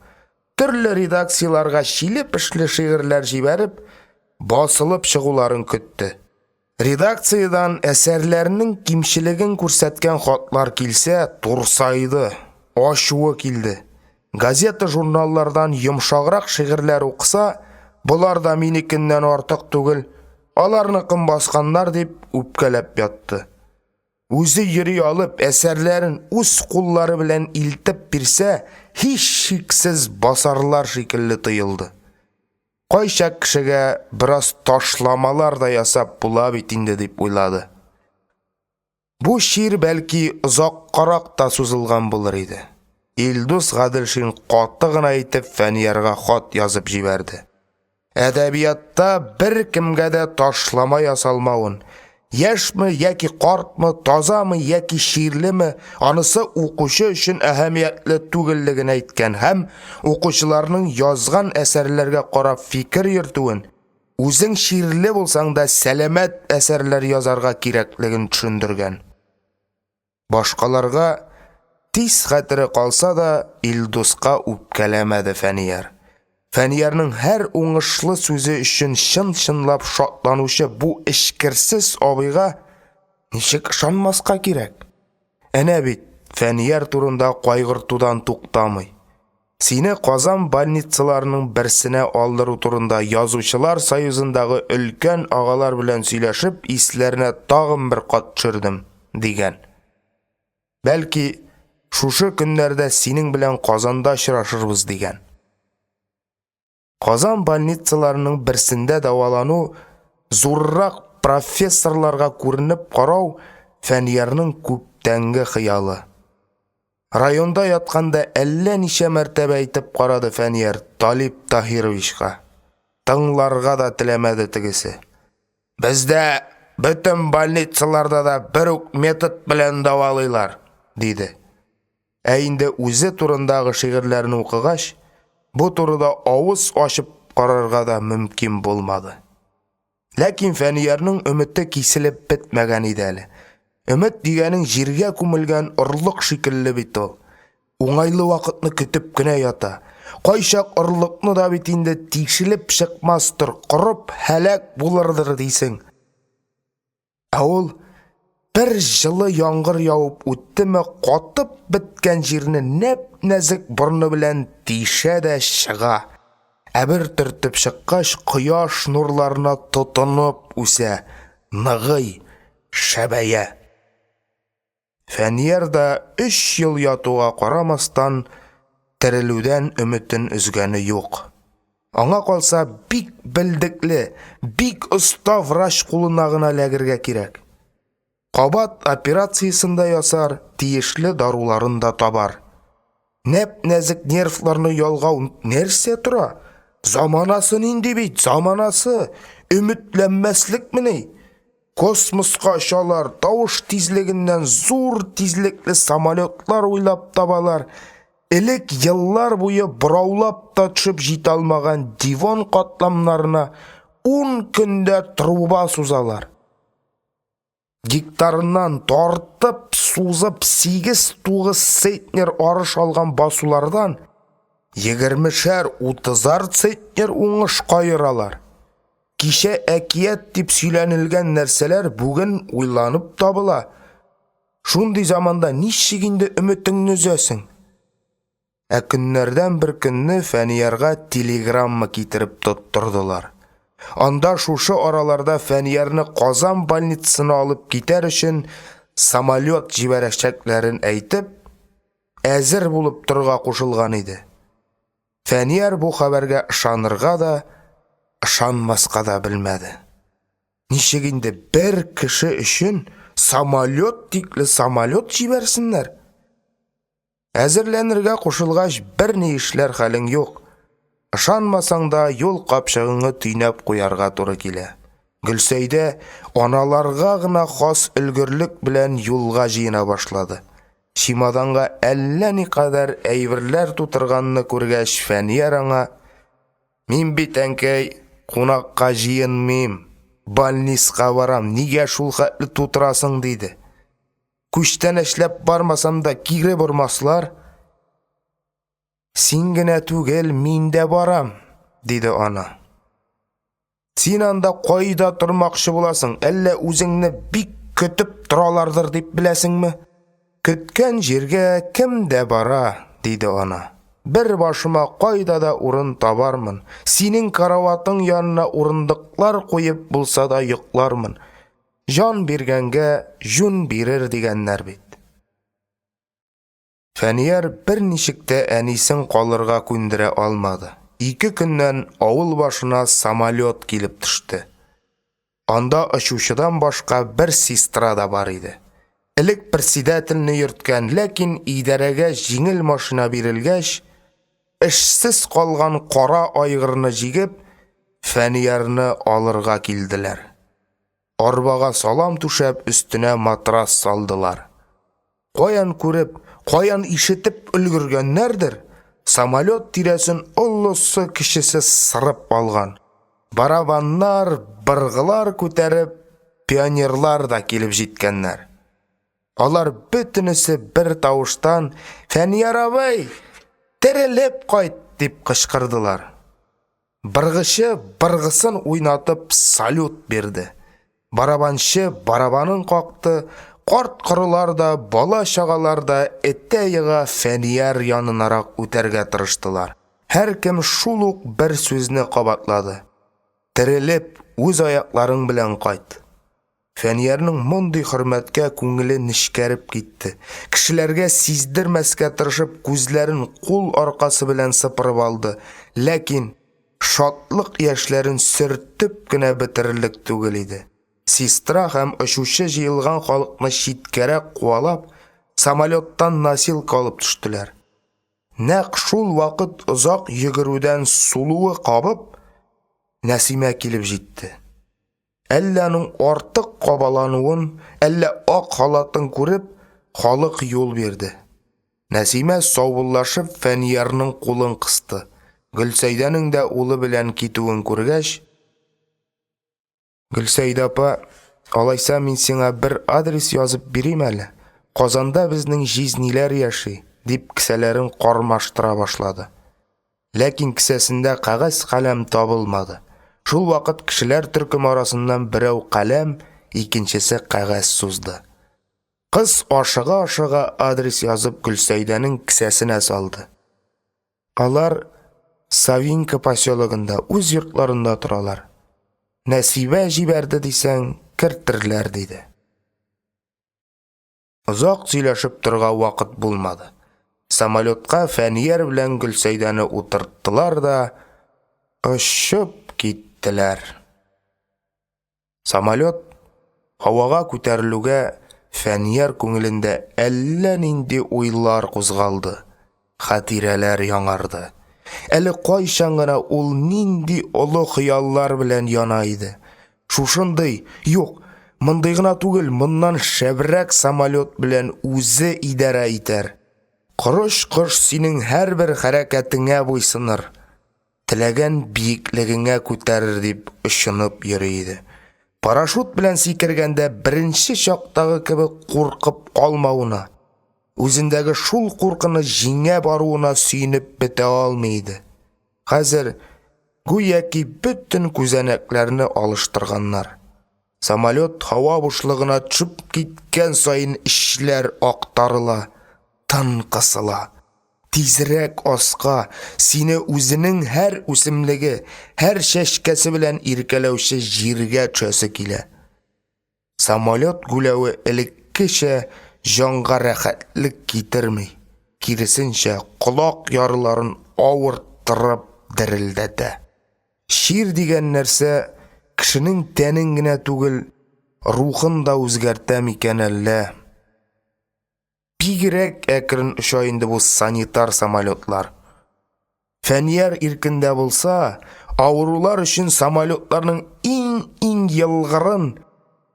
Төрле редакцияларга чилеп-эшле шигырьләр җибәреп, басылып чыгуларын көтте. Редакциyadan әсәрләренең кимчелеген күрсәткән хатлар килсә, турсайды, ачуы килде. Газета, журналлардан йомшаграк шигырьләр укыса, булар да минекеннән артык түгел, аларныкын басканнар дип үпкәләп ятты. Үзе йөри алып, әсәрләрен үз куллары белән илтеп бирсә, һич шиксез басарлар шикелле тоелды. Кайча кешегә бераз ташламалар да ясап була бит инде дип уйлады. Бу шир бәлки озаккарак та сузылган булыр иде. Илдус Гадел Шин каты гына әйтеп Фәниярга хат язып җибәрде. Әдәбиятта бер кемгә дә ташлама ясалмавын, Яшме яки картмы, тазамы яки ширлеме, анысы укучы өчен әһәмиятле түгеллеген әйткән һәм укучыларның язган әсәрләргә карап фикер йөртүен, үзең ширле булсаң да сәламәт әсәрләр язарга кирәклеген төшендергән. Башкаларга тиз хәтере калса да, Илдуска үпкәләмәде Фәнияр. Фәниярның һәр уңышлы сүзе өчен чын-чынлап шатланучы бу эшкерсез абыйга ничек ышанмаска кирәк? Әнә бит, Фәнияр турында кайгыртудан туктамый. Сине Казан больницаларының берсенә алдыру турында Язучылар союзындагы өлкән агалар белән сөйләшеп, исләренә тагын бер кат төшердем, дигән. Бәлки, шушы көннәрдә синең белән Казанда очрашырбыз, дигән. Казан больницаларының берсендә дәвалану, зуррак профессорларга күренеп карау Фәниярның күптәнге хыялы. Районда ятканда әллә ничә мәртәбә әйтеп карады Фәнияр Талип Таһировичка. Тыңларга да теләмәде тегесе. Бездә бөтен больницаларда да бер үк метод белән дәвалыйлар, диде. Ә инде үзе турындагы шигырьләрне укыгач, бу турыда авыз ачып карарга да мөмкин булмады. Ләкин Фәниярның өмете киселеп бетмәгән иде әле. Өмет дигәнең җиргә күмелгән орлык шикелле бит ул. Уңайлы вакытны көтеп кенә ята. Кайчак орлыкны да бит инде тикшелеп чыкмастыр, корып һәлак булырдыр дисең. Ә ул бер җылы яңгыр яуып үттеме, катып беткән җирне нәп-нәзек борны белән тишә дә чыга. Ә бер төртеп чыккач, кояш нурларына тотынып үсә, ныгый, шәбәя. Фәнияр да 3 ел ятуга карамастан терелүдән өметен үзгәне юк. Аңа калса бик белдекле, бик оста врач кулына гына ләгергә кирәк. Кабат операциясында ясар, тиешле даруларын да табар. Нәп-нәзек нервларны ялгау нәрсә тора? Заманасы нинди бит, заманасы? Өметләнмәслекмени? Космоска очалар, тавыш тизлегеннән зур тизлекле самолетлар уйлап табалар. Элек еллар буе быраулап та төшеп җитә алмаган диван катламнарына 10 көндә труба сузалар. Гектарыннан тартып, сузып 8-9 центнер арыш алган басулардан 20-30 центнер уңыш кайыралар. Кичә әкият дип сөйләнелгән нәрсәләр бүген уйланып табыла. Шундый заманда ничек инде өметеңне өзәсең? Ә көннәрдән бер көнне Фәниярга телеграмма китереп тоттырдылар. Анда шушы араларда Фәниярны Казан больницасына алып китәр өчен самолет җибәрәчәкләрен әйтеп, әзер булып торырга кушылган иде. Фәнияр бу хәбәргә ышанырга да, ышанмаска да белмәде. Ничек инде бер кеше өчен самолет тикле самолет җибәрсеннәр? Әзерләнергә кушылгач, берни эшләр хәлең юк. Ышанмасаң да юл капчыгыңны төйнәп куярга туры килә. Гөлсәйдә аналарга гына хас өлгерлек белән юлга җыена башлады. Чемоданга әллә никадәр әйберләр тутырганны күргәч, Фәнияр аңа: "Мин бит әнкәй кунакка җыенмыйм, больниска барам, нигә шул хәтле тутырасың?" диде. "Күчтән эшләп бармасам да кире бормаслар." "Син генә түгел, мин дә барам", диде ана. "Син анда кайда тормакчы буласың? Әллә үзеңне бик көтеп торалардыр дип беләсеңме?" "Көткән җиргә кем дә бара", диде ана. "Бер башыма кайда да урын табармын. Синең караватың янына урындыклар куеп булса да йоклармын. Жан биргәнгә җүн бирер дигәннәр бит." Фәнияр бер ничектә әнисен калырга күндерә алмады. 2 көннән авыл башына самолет килеп төште. Анда очучыдан башка бер сестра да бар иде. Элек председательне йөрткән, ләкин идарәгә җиңел машина бирелгәч, эшсез калган кара айгырны җигеп, Фәниярны алырга килделәр. Арбага салам түшәп, өстенә матрас салдылар. Каян күреп, каян ишетеп өлгергәннәрдер, самолет тирәсен олысы кешесе сырып алган. Барабаннар, быргылар күтәреп, пионерлар да килеп җиткәннәр. Алар бөтенесе бер тавыштан «Фәнияр абый, терелеп кайт!» дип кычкырдылар. Быргычы быргысын уйнатып салют бирде. Барабанчы барабанын какты, карт-корылар да, бала-чагалар да әтәйгә Фәнияр янынарак үтәргә тырыштылар. Һәр кем шул ук бер сүзне кабатлады. Терелеп, үз аякларың белән кайт. Фәниярның мондый хөрмәткә күңеле нечкәреп китте. Кешеләргә сиздермәскә тырышып, күзләрен кул аркасы белән сыпырып алды. Ләкин шатлык яшьләрен сөртеп кенә бетерерлек түгел иде. Сестра һәм очучы җыелган халыкны читкәрәк куалап, самолеттан носилка алып төштеләр. Нәкъ шул вакыт озак йөгерүдән сулуы кабып, Нәсимә килеп җитте. Әлләнең артык кабалануын, әллә ак халатын күреп, халык юл бирде. Нәсимә саубуллашып Фәниярның кулын кысты. Гөлсәйдәнең дә улы белән китүен күргәч, Гөлсәйдә апа, алайса мин сиңа бер адрес язып бирим әле. Казанда безнең җизниләр яши, дип кисәләрен кармаштыра башлады. Ләкин кисәсендә кагаз каләм табылмады. Шул вакыт кешеләр төркем арасыннан берәү каләм, икенчесе кагаз сузды. Кыз ашыга-ашыга адрес язып Гөлсәйдәнең кисәсенә салды. Алар Савинка поселогында үз йортларында торалар. Нәсибә җибәрде дисәң, кертерләр диде. Озак сөйләшеп торга вакыт булмады. Самолетка Фәнияр белән Гөлсәйдәне утырттылар да очып киттеләр. Самолет һавага күтәрелүгә Фәнияр күңелендә әллә нинди уйлар кузгалды. Хатирәләр яңарды. Әле кайчан гына ул нинди олы хыяллар белән яна иде. Шушындый, юк, мондый гына түгел, моннан шәбрәк самолет белән үзе идәрә итәр. Корыш-кош синең һәрбер хәрәкәтеңә буйсыныр. Теләгән биеклегеңә күтәрер дип ышынып йөри иде. Парашют белән сикергәндә беренче чактагы кебек куркып калмауына, үзендәге шул куркыны җиңә баруына сөенеп бетә алмый иде. Хәзер гүяки бөтен күзәнәкләрне алыштырганнар. Самолет һава бушлыгына төшеп киткән саен эшләр актарыла, тын кысыла. Тизрәк аска, сине үзенең һәр үсемлеге, һәр чәчкәсе белән иркәләүче җиргә төшәсе килә. Самолет гүләве элеккечә җанга рәхәтлек китерми, киресенчә колак ярыларын авырттырып дерелдәтә. Шир дигән нәрсә кешенең тәнен генә түгел, рухын да үзгәртә микән әллә? Бигрәк әкрен оча инде бу санитар самолетлар. Фәнияр иркендә булса, авырулар өчен самолетларның иң ялгырын,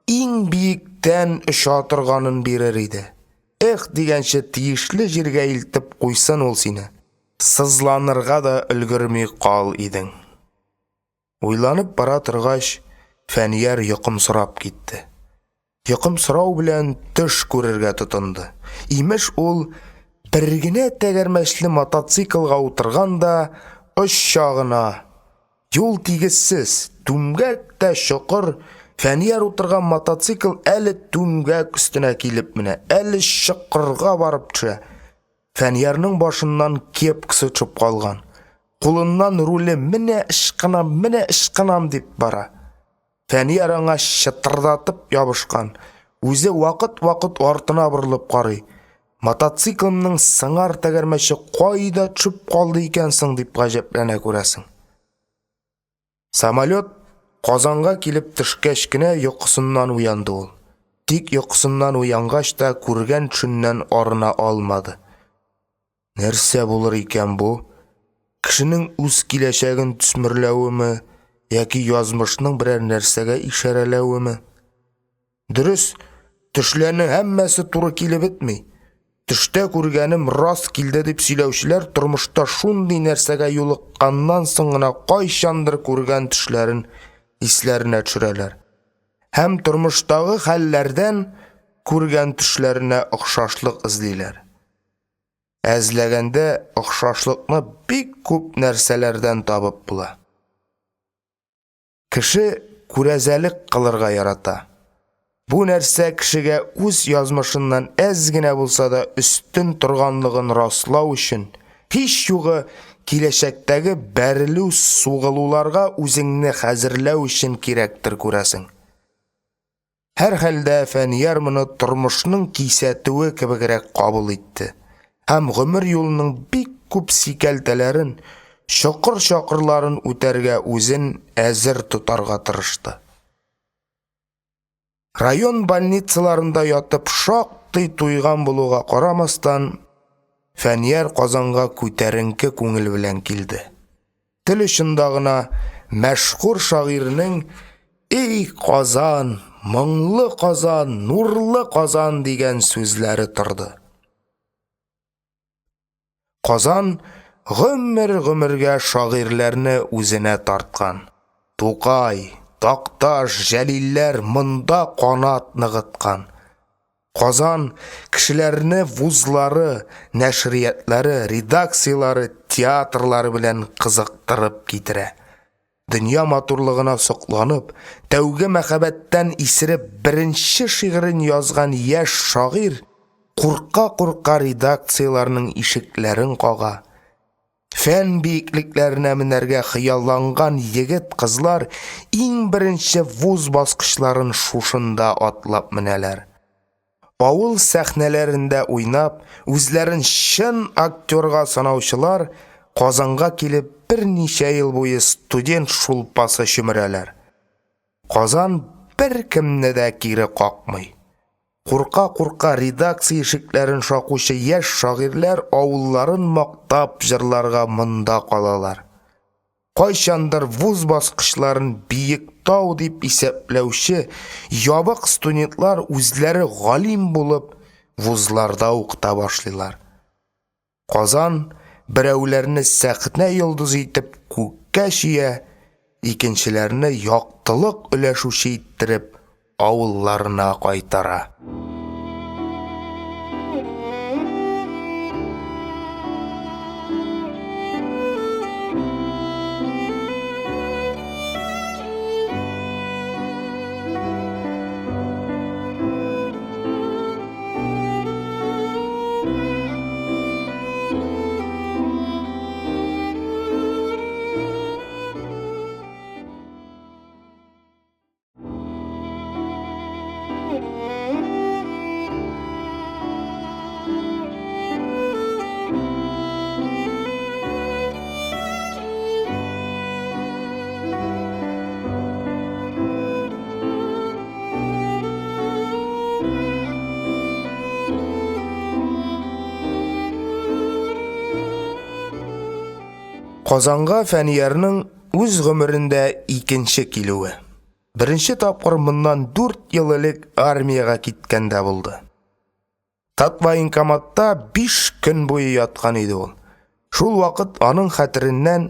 иң биектән оча торганын бирер иде. Эх, дигәнче тиешле җиргә илтеп куйсын ул сине. Сызланырга да өлгерми кал идең. Уйланып бара торгач, Фәнияр йокымсырап китте. Йокымсырау белән төш күрергә тотынды. Имеш ул бер генә тәгәрмәчле мотоциклга утырган да оччагына. Юл тигезсез, түмгәк тә чокыр. Фәнияр утырган мотоцикл әле түмгәк үстенә килеп менә, әле чокырга барып төшә. Фәниярның башыннан кепкасы төшеп калган. Кулыннан руле менә ышкынам дип бара. Фәнияр аңа чытырдатып ябышкан. Үзе вакыт-вакыт артына борылып карый. Мотоциклымның сыңар тәгәрмәче кайда төшеп калды икәнсең дип гаҗәпләнә күрәсең. Самолет Казанга килеп төшкәч кенә йокысыннан уянды ул. Тик йокысыннан уянгач та күргән төшеннән арына алмады. Нәрсә булыр икән бу? Кешенең үз киләчәген төсмерләвеме, яки язмышның берәр нәрсәгә ишарәләвеме? Дөрес, төшләрнең һәммәсе туры килеп бетми. Төштә күргәнем раст килде дип сөйләүчеләр тормышта шундый нәрсәгә юлыкканнан соң гына кайчандыр күргән төшләрен исләренә төшерәләр. Һәм тормыштагы хәлләрдән күргән төшләренә охшашлык эзлиләр. Әзләгәндә охшашлыкны бик күп нәрсәләрдән табып була. Кеше күрәзәлек кылырга ярата. Бу нәрсә кешегә үз язмышыннан әз генә булса да өстен торганлыгын раслау өчен, һич югы киләчәктәге бәрелү сугылуларга үзеңне хәзерләү өчен кирәктер күрәсең. Һәр хәлдә Фәнияр моны тормышның кисәтүе кебегрәк кабул итте. Һәм гомер юлының бик күп сикәлтәләрен, чокыр-чокырларын үтәргә үзен әзер тотарга тырышты. Район больницаларында ятып шактый туйган булуга карамастан, Фәнияр Казанга күтәренке күңел белән килде. Тел очында гына мәшһүр шагыйрьнең "Эй Казан, моңлы Казан, нурлы Казан" дигән сүзләре торды. Казан гомер-гомергә шагыйрьләрне үзенә тарткан. Тукай, Такташ, Җәлилләр монда канат ныгыткан. Казан кешеләрне вузлары, нәшриятлары, редакциялары, театрлары белән кызыктырып китерә. Дөнья матурлыгына сокланып, тәүге мәхәббәттән исереп беренче шигырен язган яшь шагыйрь курка-курка редакцияларның ишекләрен кага. Фән биеклекләренә менәргә хыялланган егет-кызлар иң беренче вуз баскычларын шушында атлап менәләр. Авыл сәхнәләрендә уйнап, үзләрен чын актерга санаучылар Казанга килеп берничә ел буе студент шулпасы чөмерәләр. Казан беркемне дә кире какмый. Курка-курка редакция ишекләрен шакучы яшь шагыйрьләр авылларын мактап җырларга монда калалар. Кайчандыр вуз баскычларын биек тау дип исәпләүче ябык студентлар үзләре галим булып вузларда укыта башлыйлар. Казан берәүләрне сәхнә йолдызы итеп күккә чөя, икенчеләрне яктылык өләшүче иттереп авылларына кайтара. Казанга Фәниярның үз гомерендә икенче килүе. Беренче тапкыр моннан 4 ел элек армияга киткәндә булды. Татвоенкоматта 5 көн буе яткан иде ул. Шул вакыт аның хәтереннән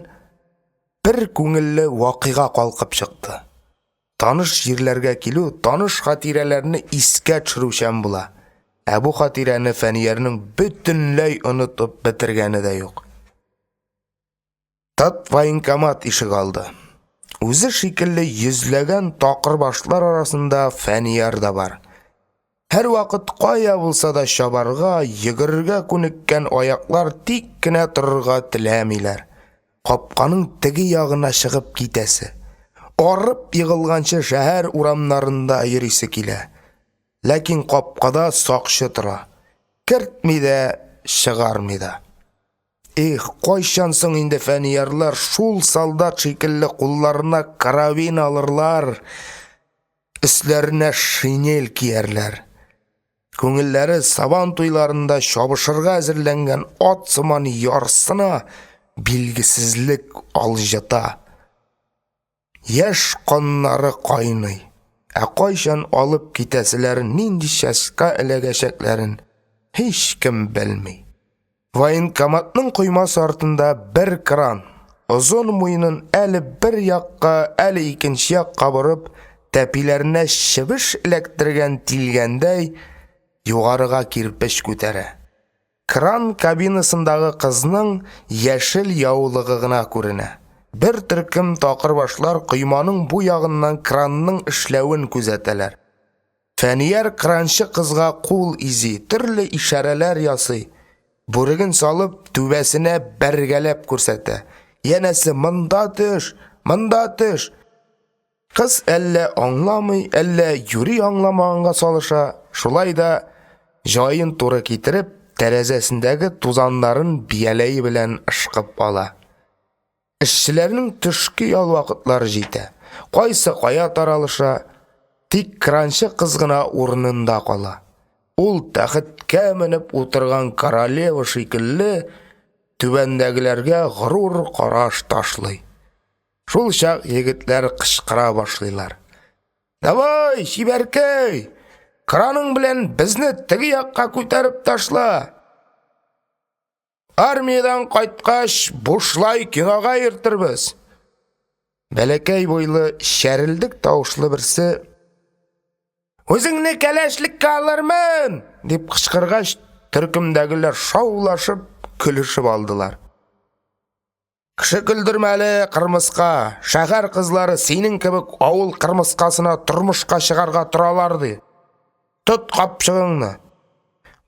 бер күңелле вакыйга калкып чыкты. Таныш җирләргә килү таныш хатирәләрне искә төшерүчән була. Бу хатирәне Фәниярның бөтенләй онытып бетергәне дә юк. Татвоенкомат ишек алды. Үзе шикелле йөзләгән такыр башлар арасында Фәнияр да бар. Һәр вакыт кая булса да чабарга, йөгерергә күнеккән аяклар тик кенә торырга теләмиләр. Капканың теге ягына чыгып китәсе. Арып егылганчы шәһәр урамнарында йөрисе килә. Ләкин капкада сакчы тора. Кертми дә, чыгармый да. Кайчан соң инде Фәниярлар шул солдат шикелле кулларына карабин алырлар, өсләренә шинель киярләр. Күңелләре сабан туйларында чабышырга әзерләнгән ат сыман ярсына билгесезлек алҗыта. Яшь каннары кайный. Кайчан алып китәселәрен, нинди часка эләгәчәкләрен һич кем белми. Военкоматның коймасы артында бер кран, озын муенын әле бер якка, әле икенче якка борып, тәпиләренә чыбыш эләктергән тилгәндәй, югарыга кирпеч күтәрә. Кран кабинасындагы кызның яшел яулыгы гына күренә. Бер төркем такыр башлар койманың бу ягыннан кранның эшләвен күзәтәләр. Фәнияр кранчы кызга кул изи, төрле ишарәләр ясый. Бүреген салып, түбәсенә бәргәләп күрсәтә. Янәсе монда төш, монда төш. Кыз әллә аңламый, әллә юри аңламаганга салыша. Шулай да җаен туры китереп, тәрәзәсендәге тузаннарын бияләе белән ышкып ала. Эшчеләрнең төшке ял вакытлары җитә. Кайсы кая таралыша, тик кранчы кыз гына урынында кала. Ул тәхеткә менеп утырган королева шикелле түбәндәгеләргә горур караш ташлый. Шул чак егетләр кычкыра башлыйлар. Давай, чибәркәй! Краның белән безне теге якка күтәреп ташла. Армиядан кайткач, бушлай кинога йөртербез. Бәләкәй буйлы, шәрелдек тавышлы берсе: "Үзеңне кәләшлеккә алырмын!" дип кычкыргач, төркемдәгеләр шаулашып, көлешеп алдылар. Кеше көлдермәле, кырмыска, шәһәр кызлары синең кебек авыл кырмыскасына тормышка чыгарга торалар ди. Тот капчыгыңны.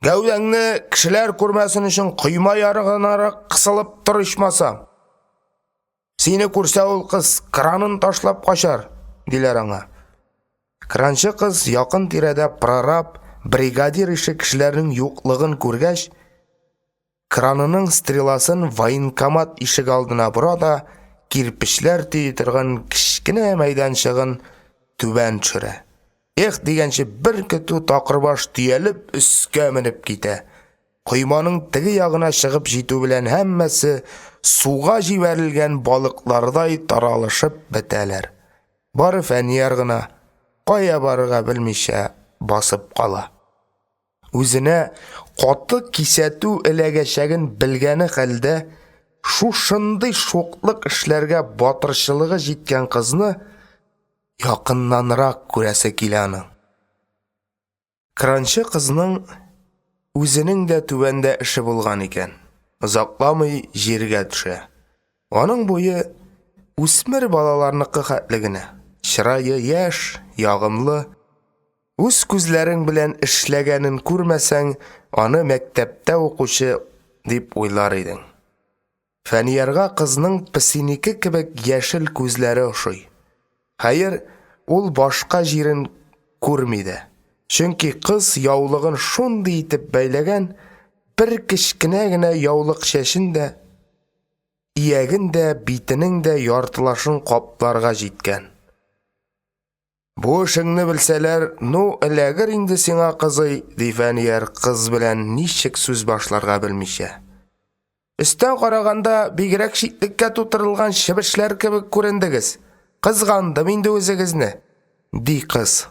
Гәүдәңне кешеләр күрмәсен өчен койма ярыгынарак кысылып тор ичмасам. Сине күрсә ул кыз кранын ташлап качар, диләр аңа. Кранчы кыз якын тирәдә прораб, бригадир ише кешеләрнең юклыгын күргәч, кранының стреласын военкомат ишек алдына бора да, кирпечләр тии торган кичкенә мәйданчыгын түбән төшерә. Ех дигәнче бер көтү такырбаш төялеп өскә менеп китә. Койманың теге ягына чыгып җитү белән һәммәсе суга җибәрелгән балыклардай таралышып бетәләр. Бары Фәнияр гына кая барырга белмичә басып кала. Үзенә каты кисәтү эләгәчәген белгәне хәлдә, шушындый шуклык эшләргә батырчылыгы җиткән кызны якыннанрак күрәсе килә аның. Кранчы кызның үзенең дә түбәндә эше булган икән. Озакламый җиргә төшә. Аның буе үсмер балаларныкы хәтле генә. Чырае яшь, ягымлы. Үз күзләрең белән эшләгәнен күрмәсәң, аны мәктәптә укучы дип уйлар идең. Фәниярга кызның песинеке кебек яшел күзләре ошый. Хәер, ул башка җирен күрми дә. Чөнки кыз яулыгын шундый итеп бәйләгән, бер кечкенә генә яулык чәчен дә, ияген дә, битенең дә яртылашын капларга җиткән. Бу эшеңне белсәләр, ну эләгер инде сиңа кызый, ди Фәнияр кыз белән ничек сүз башларга белмичә. Өстән караганда бигрәк шитлеккә тутырылган чыбышлар кебек күрендегез. Кызгандым инде үзегезне, ди кыз.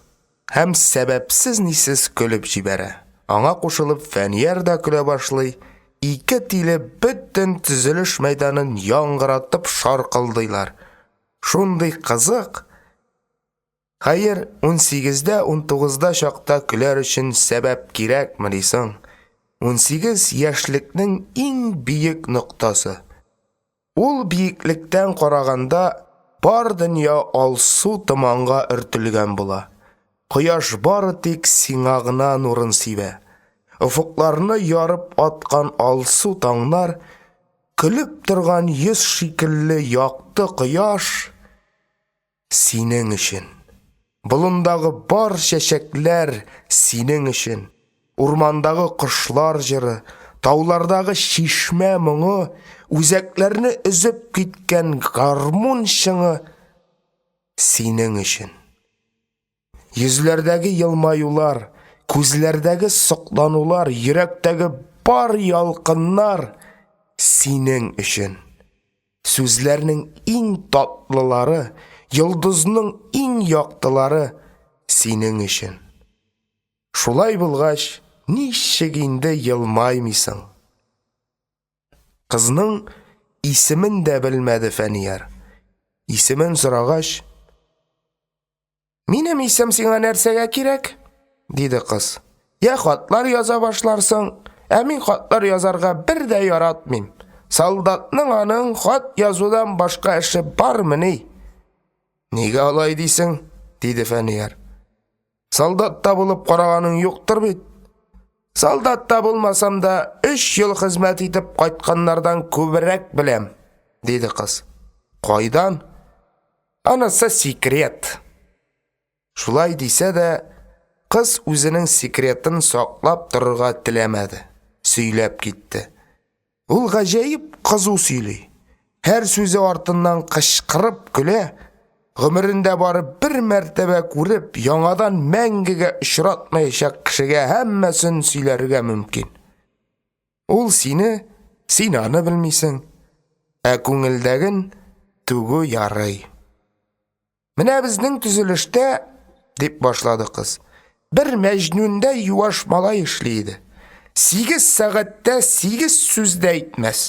Һәм сәбәпсез нисез көлеп җибәрә. Аңа кушылып Фәнияр да көлә башлый. Ике тиле бөтен төзелеш мәйданын яңгыратып шаркылдыйлар. Шундый кызык. Хәер, 18-дә, 19-да чакта көләр өчен сәбәп кирәкме дисең? 18 яшьлекнең иң биек ноктасы. Ул биеклектән караганда бар дөнья алсу томанга өртелгән була. Кояш бары тик сиңа гына нурын сибә. Уфукларны ярып аткан алсу таңнар, көлеп торган йөз шикелле якты кояш синең өчен. Болындагы бар чәчәкләр синең өчен. Урмандагы кошлар җыры, таулардагы шишмә моңы, үзәкләрне өзеп киткән гармун шыңы синең өчен. Йөзләрдәге елмаюлар, күзләрдәге сокланулар, йөрәктәге бар ялкыннар синең өчен. Сүзләрнең иң татлылары, йолдызның иң яктылары синең өчен. Шулай булгач, ничек инде елмаймыйсың? Кызның исемен дә белмәде Фәнияр. Исемен сорагач, «Минем исем сиңа нәрсәгә кирәк?» диде кыз. «Я хатлар яза башларсың, ә мин хатлар язарга бер дә яратмыйм. Солдатның аның хат язудан башка эше бармыни?» «Нигә алай дисең?» диде Фәнияр. «Солдатта булып караганың юктыр бит?» «Солдатта булмасам да 3 ел хезмәт итеп кайтканнардан күбрәк беләм», диде кыз. «Кайдан?» «Анысы секрет». Шулай дисә дә, кыз үзенең секретын саклап торырга теләмәде. Сөйләп китте. Ул гаҗәеп кызу сөйли. Һәр сүзе артыннан кычкырып көлә. Гомерендә бары бер мәртәбә күреп, яңадан мәңгегә очратмаячак кешегә һәммәсен сөйләргә мөмкин. Ул син аны белмисең, ә күңелдәген түгү ярый. Менә безнең төзелештә, дип башлады кыз, бер мәҗнүндә юаш малай эшлейде. 8 сәгатьтә 8 сүз дә әйтмәс.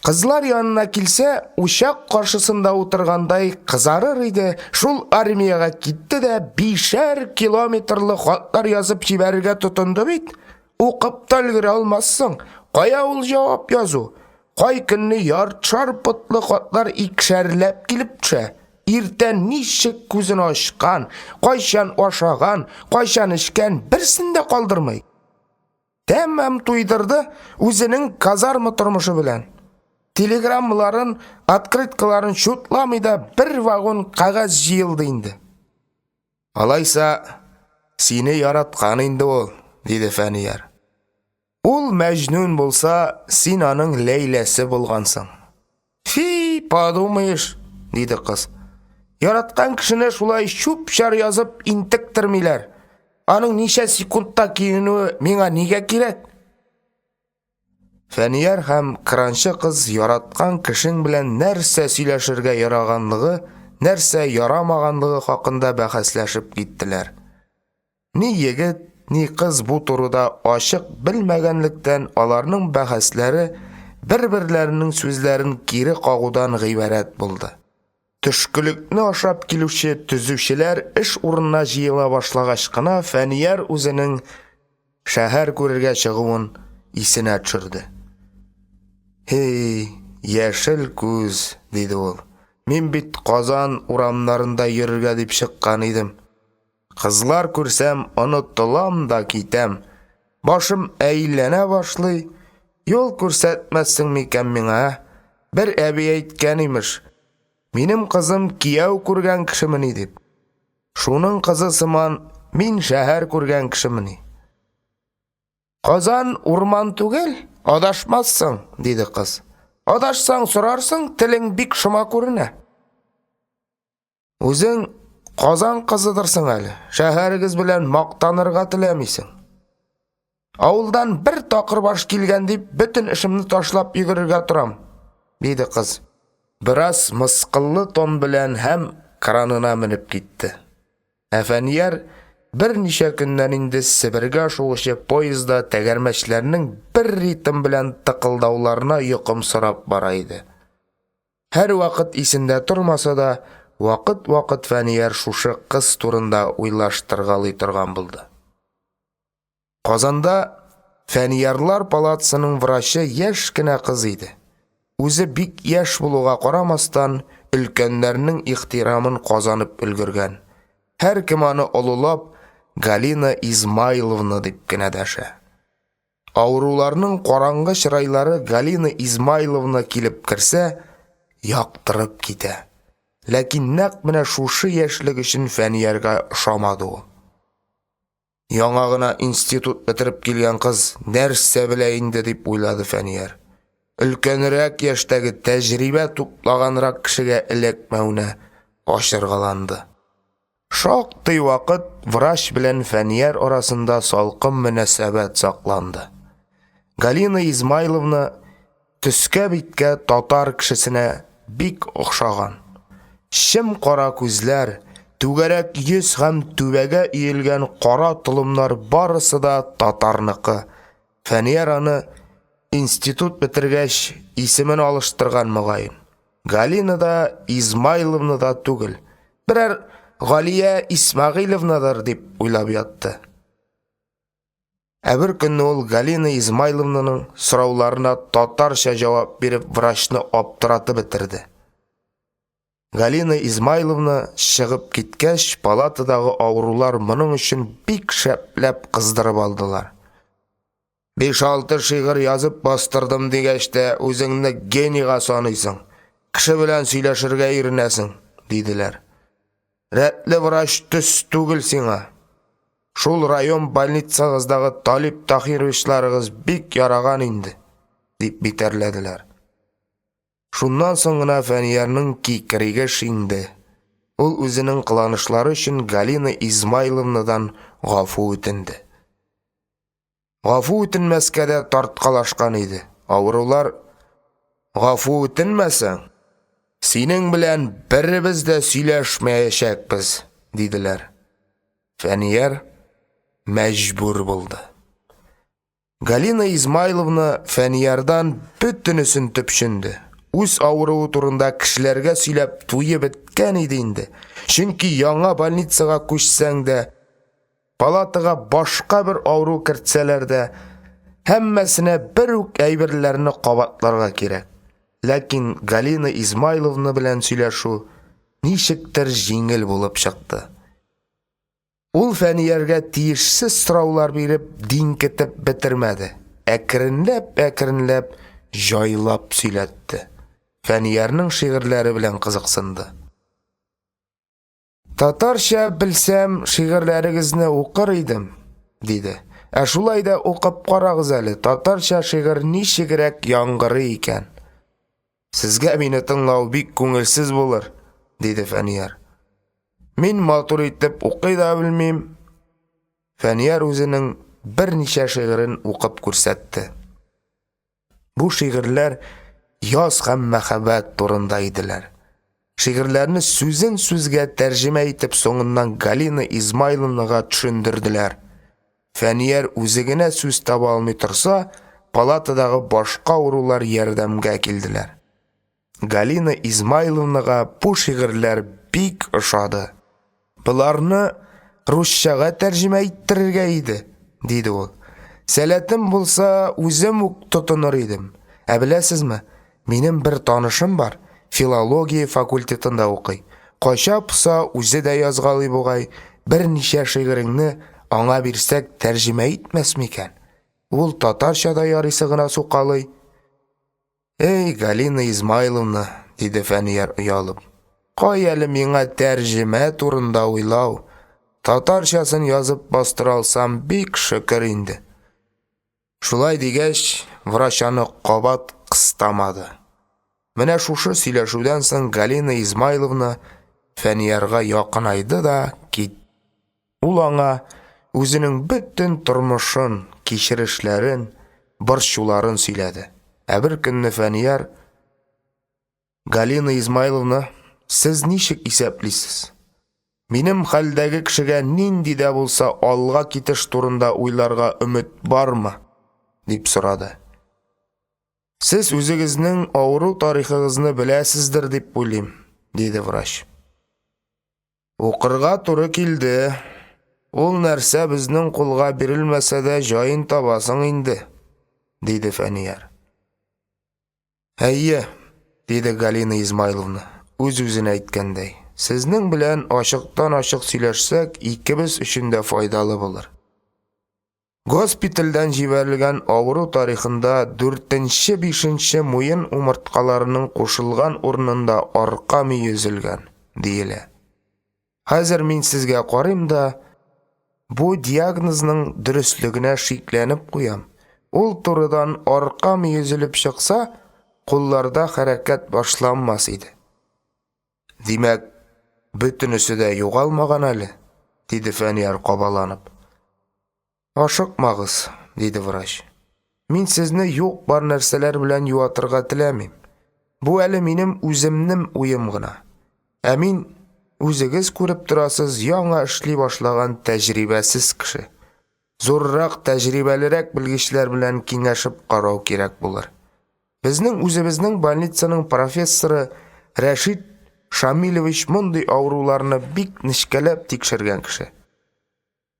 Кызлар янына килсә, учак каршысында утыргандай кызарыр иде. Шул армияга китте дә 5 километрлы хатлар язып җибәрергә тотынды бит. Укып та өлгерә алмассың. Кая ул җавап язу? Кай көнне яртшар пытлы хатлар икешәрләп килеп төшә. Иртән ничек күзен ачкан, кайчан ашаган, кайчан эчкән, берсен дә калдырмый. Тәмам туйдырды үзенең казарма тормышы белән. Телеграммаларын, открыткаларын шутламый да бер вагон кагаз җыелды инде. Алайса, сине яраткан инде ул, диде Фәнияр. Ул мәҗнүн булса, син аның Ләйләсе булгансың. Фи, подумаешь, диде кыз. Яраткан кешене шулай чүп-чар язып интектермиләр. Аның ничә секундта киенүе миңа нигә кирәк? Фәнияр һәм кранчы кыз яраткан кешең белән нәрсә сөйләшергә яраганлыгы, нәрсә ярамаганлыгы хакында бәхәсләшеп киттеләр. Ни егет, ни кыз бу турыда ачык белмәгәнлектән аларның бәхәсләре бер-берләренең сүзләрен кире кагудан гыйбарәт булды. Төшкелекне ашап килүче төзүчеләр эш урынына җыела башлагач кына Фәнияр үзенең шәһәр күрергә чыгуын исенә төшерде. «Хей, яшел күз», диде ул. «Мин бит Казан урамнарында йөрергә дип чыккан идем. Кызлар күрсәм, онытылам да китәм. Башым әйләнә башлый. Юл күрсәтмәссең микән миңа? Бер әби әйткән имеш. Минем кызым кияү күргән кешемени дип. Шуның кызы сыман мин шәһәр күргән кешемени». «Казан урман түгел, адашмассың», диде кыз. «Адашсаң сорарсың, телең бик шома күренә. Үзең Казан кызыдырсың әле, шәһәрегез белән мактанырга теләмисең. Авылдан бер такыр баш килгән дип, бөтен эшемне ташлап йөгерергә торам», диде кыз. Бераз мыскыллы тон белән һәм кранына менеп китте. Фәнияр берничә көннән инде Себергә шугучы поезда тәгәрмәчләрнең бер ритм белән тыкылдауларына йокым сорап бара иде. Һәр вакыт исендә тормаса да, вакыт-вакыт Фәнияр шушы кыз турында уйлаштыргалый торган булды. Казанда Фәниярлар палатасының врачы яшь кенә кыз иде. Үзе бик яшь булуга карамастан, өлкәннәрнең ихтирамын казанып өлгергән. Һәр кем аны олылап Галина Измайловна дип кенә дәшә. Ауруларның караңгы чырайлары Галина Измайловна килеп керсә, яктырып китә. Ләкин нәкъ менә шушы яшьлек өчен Фәниярга ошамады ул. Яңа гына институт бетереп килгән кыз нәрсә белә инде дип уйлады Фәнияр. Өлкәнрәк яшьтәге тәҗрибә туплаганрак кешегә эләкмәүне ашыргаланды. Шактый вакыт врач белән Фәнияр арасында салкын мөнәсәбәт сакланды. Галина Измайловна төскә биткә татар кешесенә бик охшаган. Шем кара күзләр, Түгәрәк йөз һәм түбәгә иелгән кара толымнар барысы да татарныкы. Фәнияр аны институт бетергәч исемен алыштырган мөгаен. Галина да Измайловна да түгел. Берәр Галия Исмагыйловнадыр дип уйлап ятты. Бер көнне ул Галина Измайловнаның сорауларына татарча җавап биреп врачны аптыратып бетерде. Галина Измайловна чыгып киткәч, палатадагы авырулар моның өчен бик шәпләп кыздырып алдылар. 5-6 шигырь язып бастырдым дигәч тә үзеңне генийга саныйсың. Кеше белән сөйләшергә иренәсең, диделәр. Рәтле врач төс түгел сиңа. Шул район больницагыздагы Талип Тахировичларыгыз бик яраган инде, дип битәрләделәр. Шуннан соң гына Фәниярның кикриге шинде. Ул үзенең кыланышлары өчен Галина Измайловнадан гафу үтенде. Гафу үтенмәскә дә тарткалашкан иде. Авырулар: "Гафу үтенмәсәң, синең белән беребез дә сөйләшмәячәкбез", диделәр. Фәнияр мәҗбүр булды. Галина Измайловна Фәниярдан бөтенесен төпшенде. Үз авыруы турында кешеләргә сөйләп туйы беткән иде инде. Чөнки яңа больницага күчсәң дә, палатага башка бер авыру кертсәләр дә, һәммәсенә бер үк әйберләрне кабатларга кирәк. Ләкин Галина Измайловна белән сөйләшү ничектер җиңел булып чыкты. Ул Фәнияргә тиешсез сораулар биреп, диңкетеп бетермәде. Әкренләп, җайлап сөйләтте. Фәниярның шигырьләре белән кызыксынды. "Татарча белсәм, шигырьләрегезне укыр идем", диде. Шулай да укып карагыз әле, татарча шигырь ничегрәк яңгырый икән. "Сезгә мине тыңлау бик күңелсез булыр", диде Фәнияр. "Мин матур итеп укый да белмим". Фәнияр үзенең берничә шигырен укып күрсәтте. Бу шигырьләр яз һәм мәхәббәт турында иделәр. Шигырьләрне сүзен сүзгә тәрҗемә итеп соңыннан Галина Измайловнага төшендерделәр. Фәнияр үзе генә сүз таба алмый торса, палатадагы башка авырулар ярдәмгә килделәр. Галина Измайловнага бу шигырьләр бик ошады. "Буларны русчага тәрҗемә иттерергә иде", диде ул. "Сәләтем булса, үзем үк тотыныр идем. Беләсезме, минем бер танышым бар, филология факультетында укый. Кайча булса үзе дә язгалый бугай, берничә шигыреңне аңа бирсәк тәрҗемә итмәс микән? Ул татарчада ярыйсы гына сукалый". "Эй, Галина Измайловна", диде Фәнияр оялып. "Кай әле миңа тәрҗемә турында уйлау. Татарчасын язып бастыра алсам бик шөкер инде". Шулай дигәч, врач аны кабат кыстамады. Менә шушы сөйләшүдән соң Галина Измайловна Фәниярга якынайды да кит. Ул аңа үзенең бөтен тормышын, кичерешләрен, борчуларын сөйләде. Бер көнне Фәнияр: "Галина Измайловна, сез ничек исәплисез? Минем хәлдәге кешегә нинди дә булса алга китеш турында уйларга өмет бармы?" дип сорады. "Сез үзегезнең авыру тарихыгызны беләсездер дип уйлыйм", диде врач. "Укырга туры килде. Ул нәрсә безнең кулга бирелмәсә дә җаен табасың инде", диде Фәнияр. "Әйе", диде Галина Измайловна, үз-үзенә әйткәндәй. "Сезнең белән ачыктан-ачык сөйләшсәк, икебез өчен дә файдалы булыр. Госпитальдән җибәрелгән авыру тарихында 4-5 муен умырткаларының кушылган урынында арка мие өзелгән", диелә. "Хәзер мин сезгә карыйм да, бу диагнозның дөрестлегенә шикләнеп куям. Ул турыдан арка мие өзелеп чыкса, кулларда хәрәкәт башланмас иде". "Димәк, бөтенесе дә югалмаган әле", диде Фәнияр кабаланып. "Ашыкмагыз", диде врач. "Мин сезне юк бар нәрсәләр белән юатырга теләмим. Бу әле минем үземнең уем гына. Мин Үзегез күреп торасыз, яңа эшли башлаган тәҗрибәсез кеше. Зуррак, тәҗрибәлерәк белгечләр белән киңәшеп карау кирәк булыр. Безнең үзебезнең больницаның профессоры Рәшит Шамилович мондый авыруларны бик нечкәләп тикшергән кеше.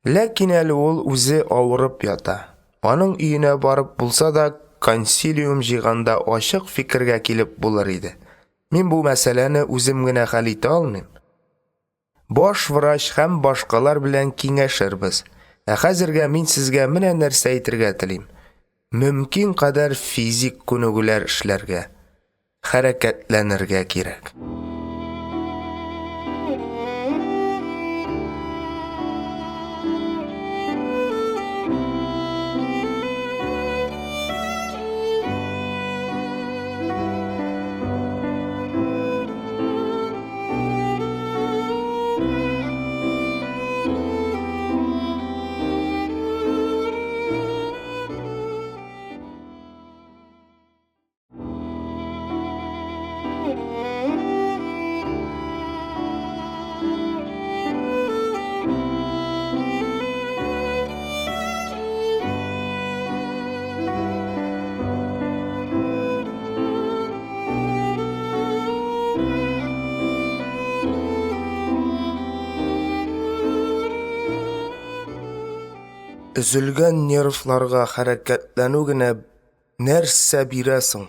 Ләкин әле ул үзе авырып ята. Аның өенә барып булса да консилиум җыйганда ачык фикергә килеп булыр иде. Мин бу мәсьәләне үзем генә хәл итә алмыйм. Баш врач һәм башкалар белән киңәшербез. Хәзергә мин сезгә менә нәрсә әйтергә телим. Мөмкин кадәр физик күнегүләр эшләргә, хәрәкәтләнергә кирәк. Üzülгән нервларга хәрәкәтләнү генә нәрсә бирәсең,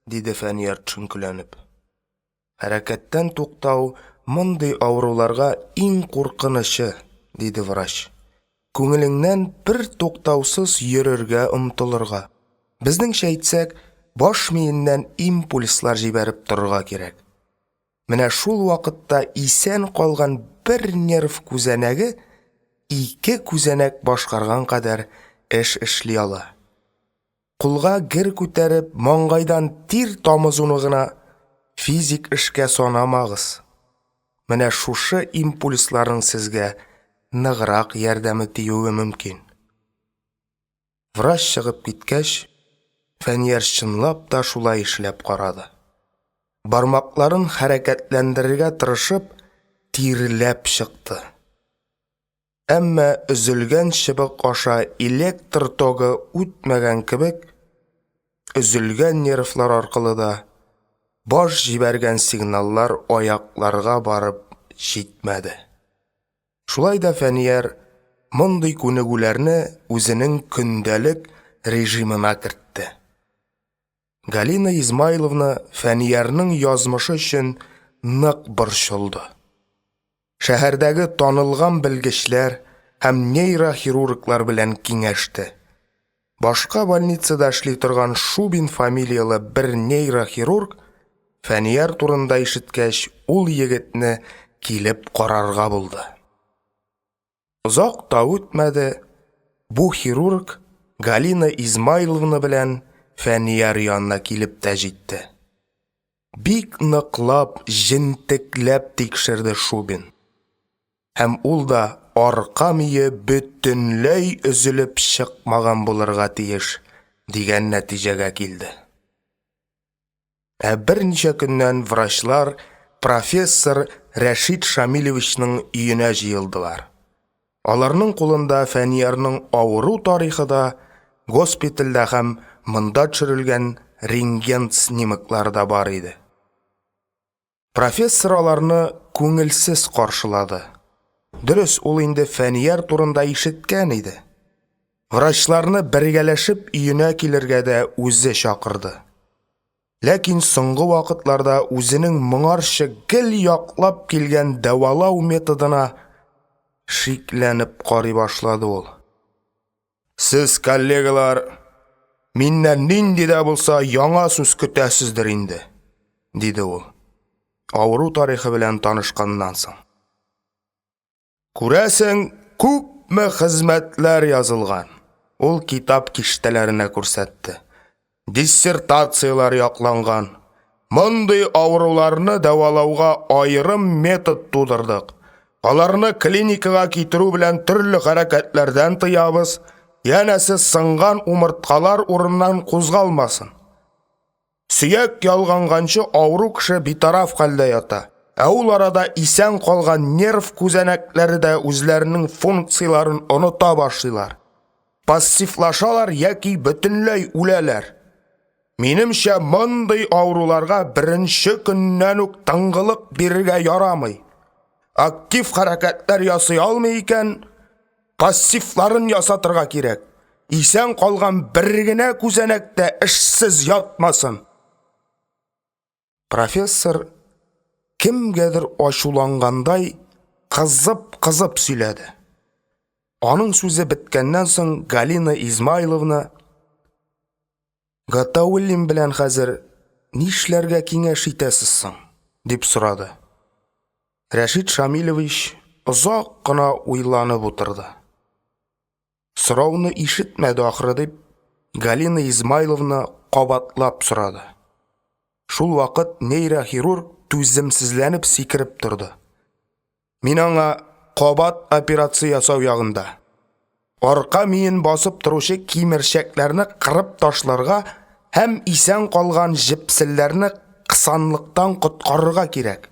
диде Фәнияр төшенкеләнеп. Хәрәкәттән туктау мондый авыруларга иң куркынычы, диде врач. Күңелеңнән бер туктаусыз йөрергә омтылырга. Безнеңчә әйтсәк, баш миеннән импульслар җибәреп торырга кирәк. Менә шул вакытта исән калган бер нерв күзәнәге ике күзәнәк башкарган кадәр эшли ала. Кулга гер күтәреп, маңгайдан тир тамызуны гына физик эшкә санамагыз. Менә шушы импульсларның сезгә ныграк ярдәме тиюе мөмкин. Врач чыгып киткәч, Фәнияр чынлап та шулай эшләп карады. Бармакларын хәрәкәтләндерергә тырышып, тиреләп чыкты. Әмма өзелгән чыбык аша электр тогы үтмәгән кебек, өзелгән нервлар аркылы да баш җибәргән сигналлар аякларга барып җитмәде. Шулай да Фәнияр мондый күнегүләрне үзенең көндәлек режимына кертте. Галина Измайловна Фәниярның язмышы өчен нык борчылды. Шәһәрдәге танылган белгечләр һәм нейрохирурглар белән киңәште. Башка больницада эшли торган Шубин фамилиялы бер нейрохирург Фәнияр турында ишеткәч, ул егетне килеп карарга булды. Озак та үтмәде, бу хирург Галина Измайловна белән Фәнияр янына килеп тә җитте. Бик ныклап, җентекләп тикшерде Шубин. Һәм ул да арка мие бөтенләй өзелеп чыкмаган булырга тиеш дигән нәтиҗәгә килде. Берничә көннән врачлар профессор Рәшит Шамиловичның өенә җыелдылар. Аларның кулында Фәниярның авыру тарихы да, госпитальдә һәм монда төшерелгән рентген снимоклар да бар иде. Профессор аларны күңелсез каршылады. Дөрес, ул инде Фәнияр турында ишеткән иде. Врачларны бергәләшеп өенә килергә дә үзе чакырды. Ләкин соңгы вакытларда үзенең моңарчы гел яклап килгән дәвалау методына шикләнеп карый башлады ул. Сез, коллегалар, миннән нинди дә булса яңа сүз көтәсездер инде, диде ул, авыру тарихы белән танышканнан соң. Күрәсең, күпме хезмәтләр язылган. Ул китап киштәләренә күрсәтте. Диссертациялар якланган. Мондый авыруларны дәвалауга аерым метод тудырдык. Аларны клиникага китерү белән төрле хәрәкәтләрдән тыябыз, янәсе сынган умырткалар урыннан кузгалмасын. Сөяк ялганганчы авыру кеше битараф хәлдә ята. Ул арада исән калган нерв күзәнәкләре дә үзләренең функцияларын оныта башлыйлар. Пассивлашалар яки бөтенләй үләләр. Минемчә, мондый авыруларга беренче көннән үк тыңгылык бирергә ярамый. Актив хәрәкәтләр ясый алмый икән, пассивларын ясатырга кирәк. Исән калган бер генә күзәнәктә эшсез ятмасын. Профессор кемгәдер ачулангандай кызып сөйләде. Аның сүзе беткәннән соң Галина Измайловна: «Гатауллин белән хәзер нишләргә киңәш итәсез соң?» дип сорады. Рәшит Шамилович озак кына уйланып утырды. Сорауны ишетмәде ахры дип, Галина Измайловна кабатлап сорады. Шул вакыт нейрохирург түземсезләнеп сикереп торды. Мин аңа кабат операция ясау ягында, арка миен басып торучы кимерчәкләрне кырып ташларга һәм исән калган җепселләрне кысанлыктан коткарырга кирәк.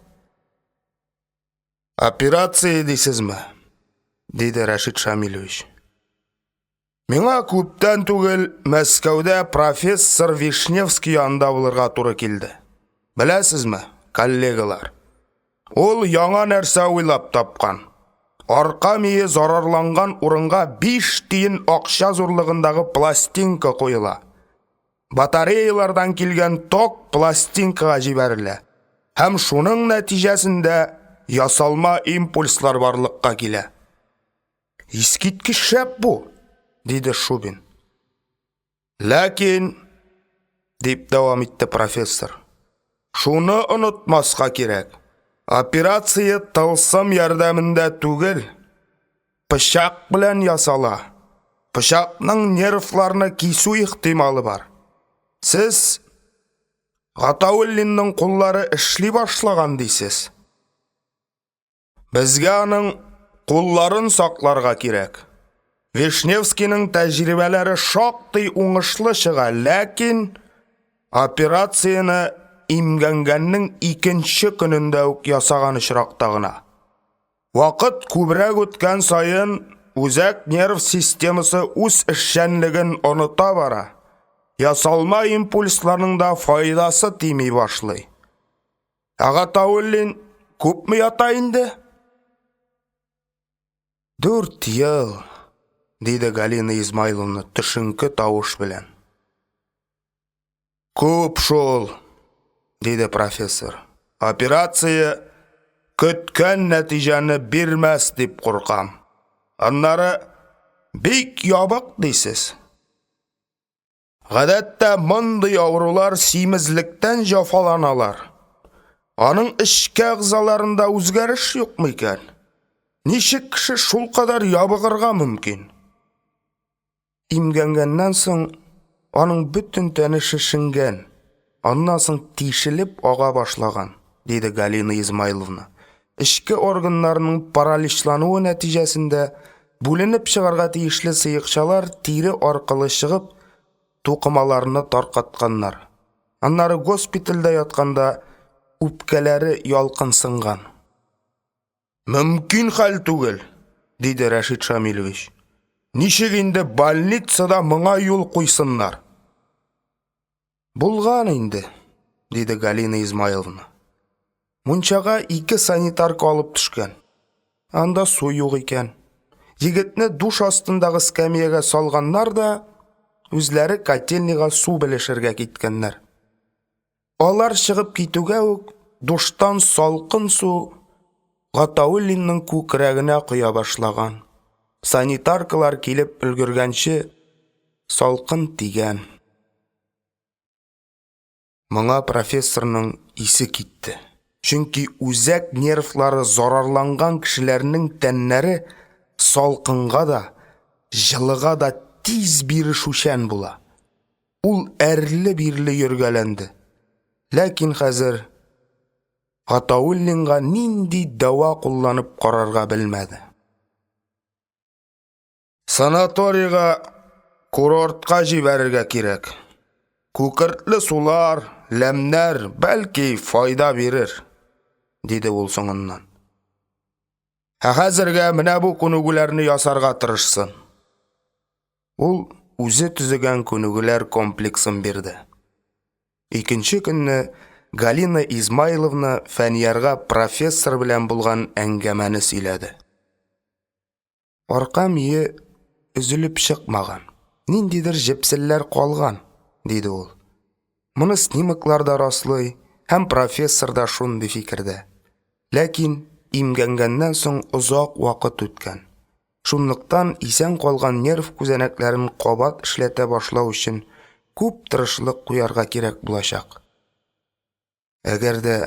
Операция дисезме? Диде Рәшит Шамилович. Миңа күптән түгел Мәскәүдә профессор Вишневский янда булырга туры килде. Беләсезме, коллегалар? Ул яңа нәрсә уйлап тапкан. Арка мие зарарланган урынга 5 тиен акча зурлыгындагы пластинка куела. Батареялардан килгән ток пластинкага җибәрелә. Һәм шуның нәтиҗәсендә ясалма импульслар барлыкка килә. Искиткеч шәп бу, диде Шубин. Ләкин, дип дәвам итте профессор, шуны онытмаска кирәк. Операция тылсым ярдәмендә түгел, пычак белән ясала. Пычакның нервларны кисү ихтималы бар. Сез Гатауллинның куллары эшли башлаган дисез. Безгә аның кулларын сакларга кирәк. Вишневскийның тәҗрибәләре шактый уңышлы чыга, ләкин операцияны имгәнгәннең 2нче көнендә үк ясаган очракта гына. Вакыт күбрәк үткән саен үзәк нерв системасы үз эшчәнлеген оныта бара. Ясалма импульсларның да файдасы тими башлый. Гатауллин күпме ята инде? 4 ел, диде Галина Измайловна төшенке тавыш белән. Күп шул, диде профессор. Операция көткән нәтиҗәне бирмәс дип куркам. Аннары бик ябык дисез. Гадәттә мондый авырулар симезлектән җафаланалар. Аның эчке әгъзаларында үзгәреш юкмы икән? Ничек кеше шул кадәр ябыгырга мөмкин? Имгәнгәннән соң аның бөтен тәне шешенгән, аннан соң тишелеп ага башлаган, диде Галина Измайловна. Эчке органнарының параличлануы нәтиҗәсендә бүленеп чыгарга тиешле сыекчалар тире аркылы чыгып, тукымаларны таркатканнар. Аннары госпитальдә ятканда үпкәләре ялкынсынган. Мөмкин хәл түгел, диде Рәшит Шамилович. Ничек инде больницада моңа юл куйсыннар? Булган инде, диде Галина Измайловна. Мунчага 2 санитарка алып төшкән. Анда су юк икән. Егетне душ астындагы скамьяга салганнар да үзләре котельнига су белешергә киткәннәр. Алар чыгып китүгә үк душтан салкын су Гатауллинның күкрәгенә коя башлаган. Санитаркалар килеп өлгергәнче салкын тигән. Моңа профессорның исе китте. Чөнки үзәк нервлары зарарланган кешеләрнең тәннәре салкынга да, җылыга да тиз бирешүчән була. Ул әрле-бирле йөргәләнде. Ләкин хәзер Гатауллинга нинди дәва кулланып карарга белмәде. Санаторийга, курортка җибәрергә кирәк. Күкертле сулар, ләмнәр бәлки файда бирер, диде ул соңыннан. Хәзергә менә бу күнегүләрне ясарга тырышсын. Ул үзе төзегән күнегүләр комплексын бирде. Икенче көнне Галина Измайловна Фәниярга профессор белән булган әңгәмәне сөйләде. Арка мие өзелеп чыкмаган, ниндидер җепселләр калган, диде ул. Моны снимокларда раслый, һәм профессор да шундый фикердә. Ләкин имгәнгәннән соң озак вакыт үткән. Шунлыктан исән калган нерв күзәнәкләрен кабат эшләтә башлау өчен күп тырышлык куярга кирәк булачак. Әгәр дә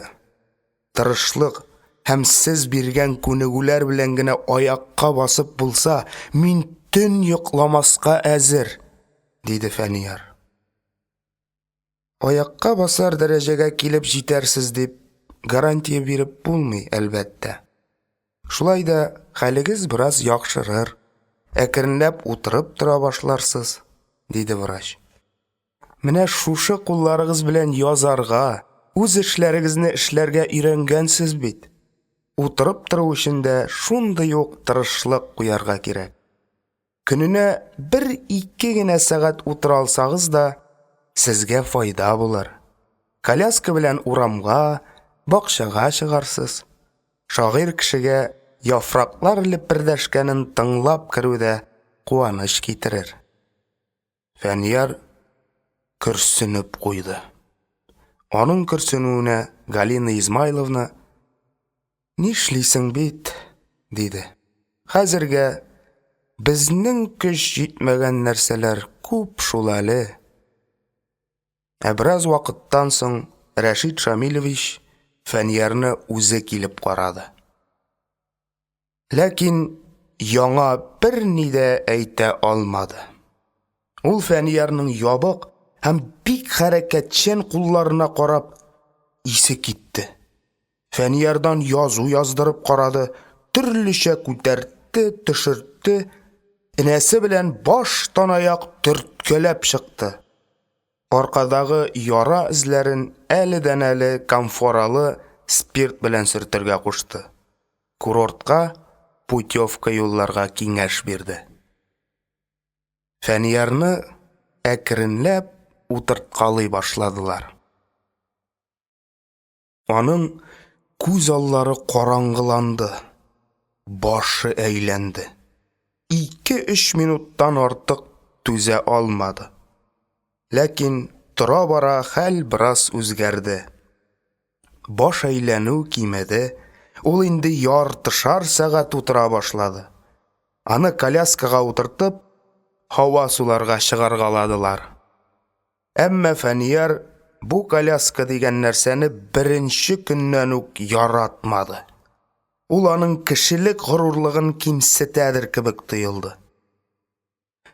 тырышлык һәм сез биргән күнегүләр белән генә аякка басып булса, мин төн йокламаска әзер, диде Фәнияр. Аякка басар дәрәҗәгә килеп җитәрсез дип гарантия биреп булмый, әлбәттә. Шулай да хәлегез бераз яхшырыр, әкренләп утырып тора башларсыз, диде врач. Менә шушы кулларыгыз белән язарга, үз эшләрегезне эшләргә өйрәнгәнсез бит. Утырып тору өчен дә шундый ук тырышлык куярга кирәк. Көненә 1-2 генә сәгать утыра алсагыз да, сезгә файда булыр. Коляска белән урамга, бакчага чыгарсыз. Шагыйрь кешегә яфраклар лепердәшкәнен тыңлап керүдә куаныч китерер. Фәнияр көрсенеп куйды. Аның көрсенүенә Галина Измайловна: "Нишлисең бит?" диде. "Хәзергә безнең көч җитмәгән нәрсәләр күп шул әле." Бераз вакыттан соң Рәшит Шамилович Фәниярны үзе килеп карады. Ләкин яңа бер ни дә әйтә алмады. Ул Фәниярның ябык һәм бик хәрәкәтчән кулларына карап исе китте. Фәниярдан язу яздырып карады, төрлечә күтәртте, төшертте, энәсе белән баштан аяк төрткәләп чыкты. Аркадагы яра эзләрен әледән-әле камфоралы спирт белән сөртергә кушты. Курортка, путевка юлларга киңәш бирде. Фәниярны әкренләп утырткалый башладылар. Аның күз аллары караңгыланды, башы әйләнде. 2-3 минуттан артык түзә алмады. Ләкин тора бара хәл бераз үзгәрде. Баш әйләнү кимәде, ул инде яртышар сәгать утыра башлады. Аны коляскага утыртып, һава суларга чыгаргаладылар. Әмма Фәнияр бу коляска дигән нәрсәне беренче көннән үк яратмады. Ул аның кешелек горурлыгын кимсетәдер кебек тоелды.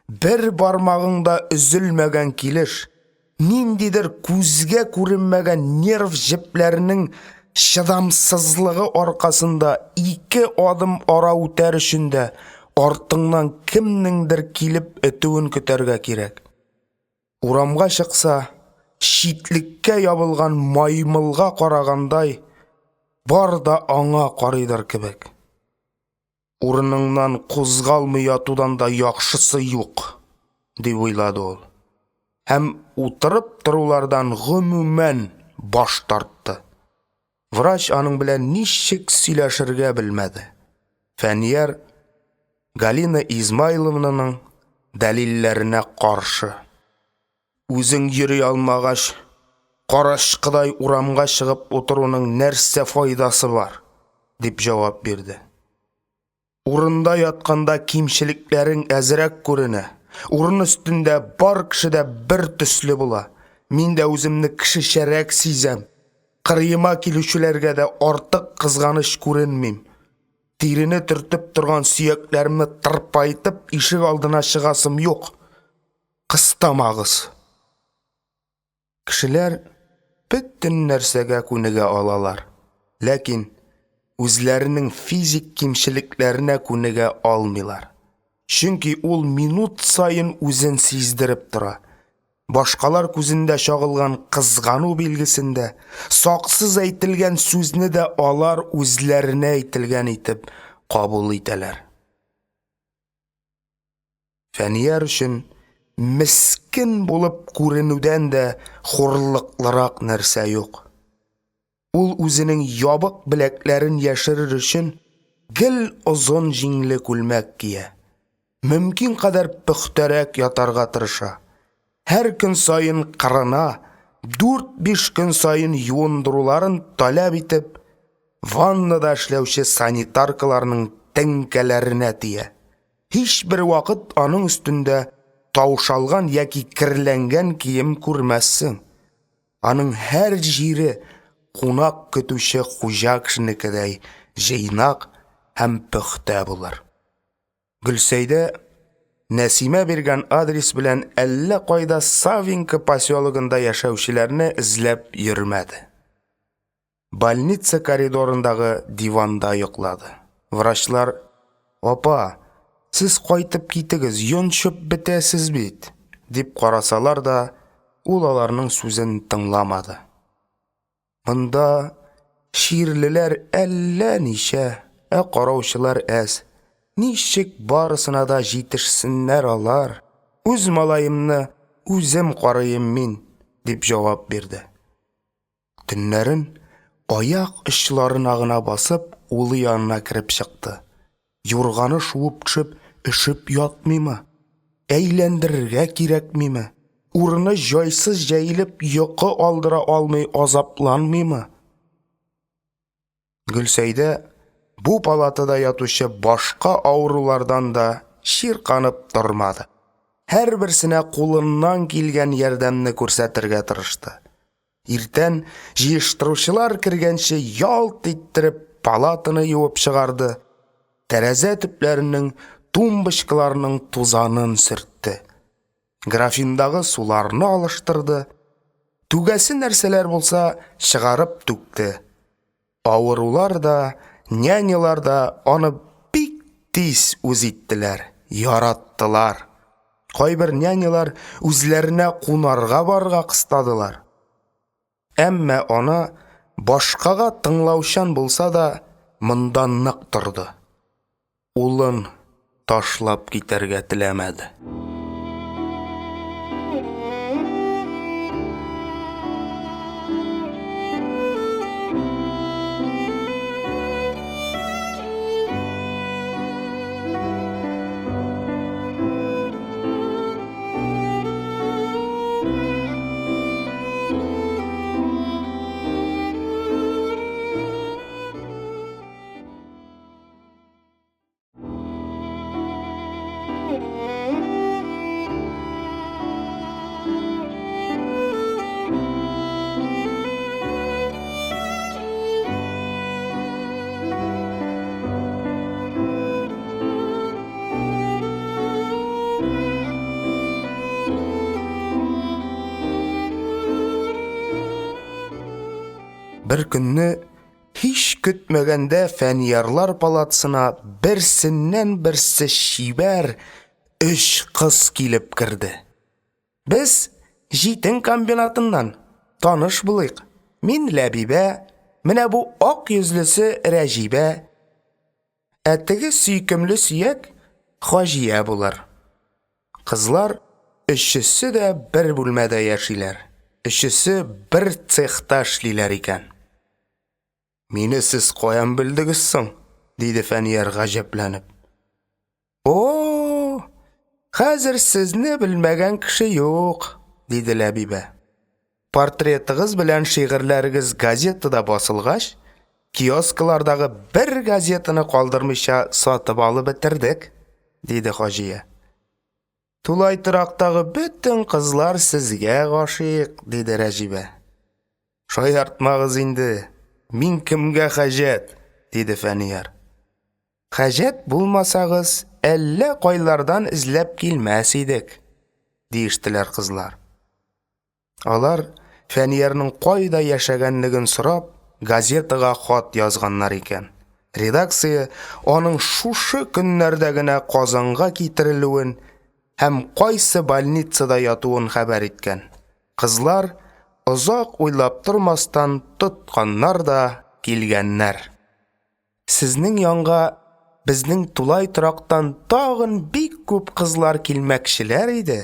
Бер бармагыңда өзелмәгән килеш, ниндидер күзгә күренмәгән нерв җепләренең чыдамсызлыгы аркасында 2 адым ара үтәр өчен дә артыңнан кемнеңдер килеп өтүен көтәргә кирәк. Урамга чыкса, шитлеккә ябылган маймылга карагандай, бар да аңа карыйдыр кебек. Урыныңнан кузгалмый ятудан да яхшысы юк, дип уйлады ул. Һәм утырып торулардан гомумән баш тартты. Врач аның белән ничек сөйләшергә белмәде. Фәнияр Галина Измайловнаның дәлилләренә каршы: "Үзең йөри алмагач, карашкыдай урамга чыгып утыруның нәрсә файдасы бар?" дип җавап бирде. "Урында ятканда кимчелекләрең әзрәк күренә. Урын өстендә бар кешедә бер төсле була. Мин дә үземне кешечәрәк сизәм. Кырыйма килүчеләргә дә артык кызганыч күренмим. Тирене төртеп торган сөякләремне тырпайтып ишек алдына чыгасым юк. Кыстамагыз." Кешеләр бөтен нәрсәгә күнегә алалар, ләкин үзләренең физик кимчелекләренә күнегә алмыйлар. Чөнки ул минут сайын үзен сиздереп тора. Башкалар күзендә чагылган кызгану билгесендә саксыз әйтелгән сүзне дә алар үзләренә әйтелгән итеп кабул итәләр. Фәнияр өчен мискин булып күренүдән дә хурлыклырак нәрсә юк. Ул үзенең ябык беләкләрен яшерер өчен гел озын җиңле күлмәк кия. Мөмкин кадәр пөхтәрәк ятарга тырыша. Һәр көн сайын кырына, 4-5 көн сайын юындыруларын таләп итеп, ваннада эшләүче санитаркаларның тәңкәләренә тия. Һичбер вакыт аның өстендә таушалган яки кирләнгән кием күрмәссең. Аның һәр җире кунак көтүче хуҗа кешенекедәй җыйнак һәм пөхтә булыр. Гөлсәйдә Нәсимә биргән адрес белән әллә кайда Савинка поселогында яшәүчеләрне эзләп йөрмәде. Больница коридорындагы диванда йоклады. Врачлар: "Апа, сез кайтып китегез, йончып бетәсез бит", дип карасалар да, ул аларның сүзен тыңламады. Монда ширлеләр әллә ничә, караучылар әз. Ничек барысына да җитешсеннәр алар? Үз малаемны үзем карыйм мин, дип җавап бирде. Төннәрен аяк очларына гына басып, улы янына кирип чыкты. Юрганы шуып төшеп, өшеп ятмыймы? Әйләндерергә кирәкмиме? Урыны җайсыз җәелеп, йокы алдыра алмый азапланмыймы? Гөлсәйдә бу палатада ятучы башка авырулардан да ширканып тормады. Һәр берсенә кулыннан килгән ярдәмне күрсәтергә тырышты. Иртән җыештыручылар кергәнче ялт иттереп палатаны юып чыгарды. Тәрәзә төпләренең, тумбочкаларның тузанын сөртте. Графиндагы суларны алыштырды. Түгәсе нәрсәләр булса чыгарып түкте. Авырулар да, нянялар да аны бик тиз үз иттеләр, яраттылар. Кайбер нянялар үзләренә кунарга барга кыстадылар. Әмма ана башкага тыңлаучан булса да, мондан нык торды. Улын ташлап китәргә теләмәде. Бер көнне һич көтмәгәндә Фәниярлар палатасына берсеннән берсе шибәр 3 кыз килеп керде. Без җитен комбинатыннан таныш булыйк. Мин Ләбибә, менә бу ак йөзлесе Рәҗибә, әтеге сөйкемле сөяк Хаҗия булыр. Кызлар өчесе дә бер бүлмәдә яшиләр. Өчесе бер цехта эшлиләр икән. Мине сез каян белдегез соң? Диде Фәнияр гаҗәпләнеп. О, хәзер сезне белмәгән кеше юк, диде Ләбибә. Портретыгыз белән шигырьләрегез газетада басылгач, киосклардагы бер газетаны калдырмыйча сатып алып бетердек, диде Хаҗия. Тулай торактагы бөтен кызлар сезгә гашыйк, диде Рәҗибә. Шаяртмагыз инде. Мин кемгә хаҗәт, диде Фәнияр. Хаҗәт булмасагыз, әллә кайлардан эзләп килмәс идек, диештеләр кызлар. Алар Фәниярның кайда яшәгәнлеген сорап, газетага хат язганнар икән. Редакция аның шушы көннәрдә генә Казанга китерелүен, һәм кайсы больницада ятуын хәбәр иткән. Кызлар озак уйлап тормастан тотканнар да килгәннәр. Сезнең янга безнең тулай торактан тагын бик күп кызлар килмәкчеләр иде.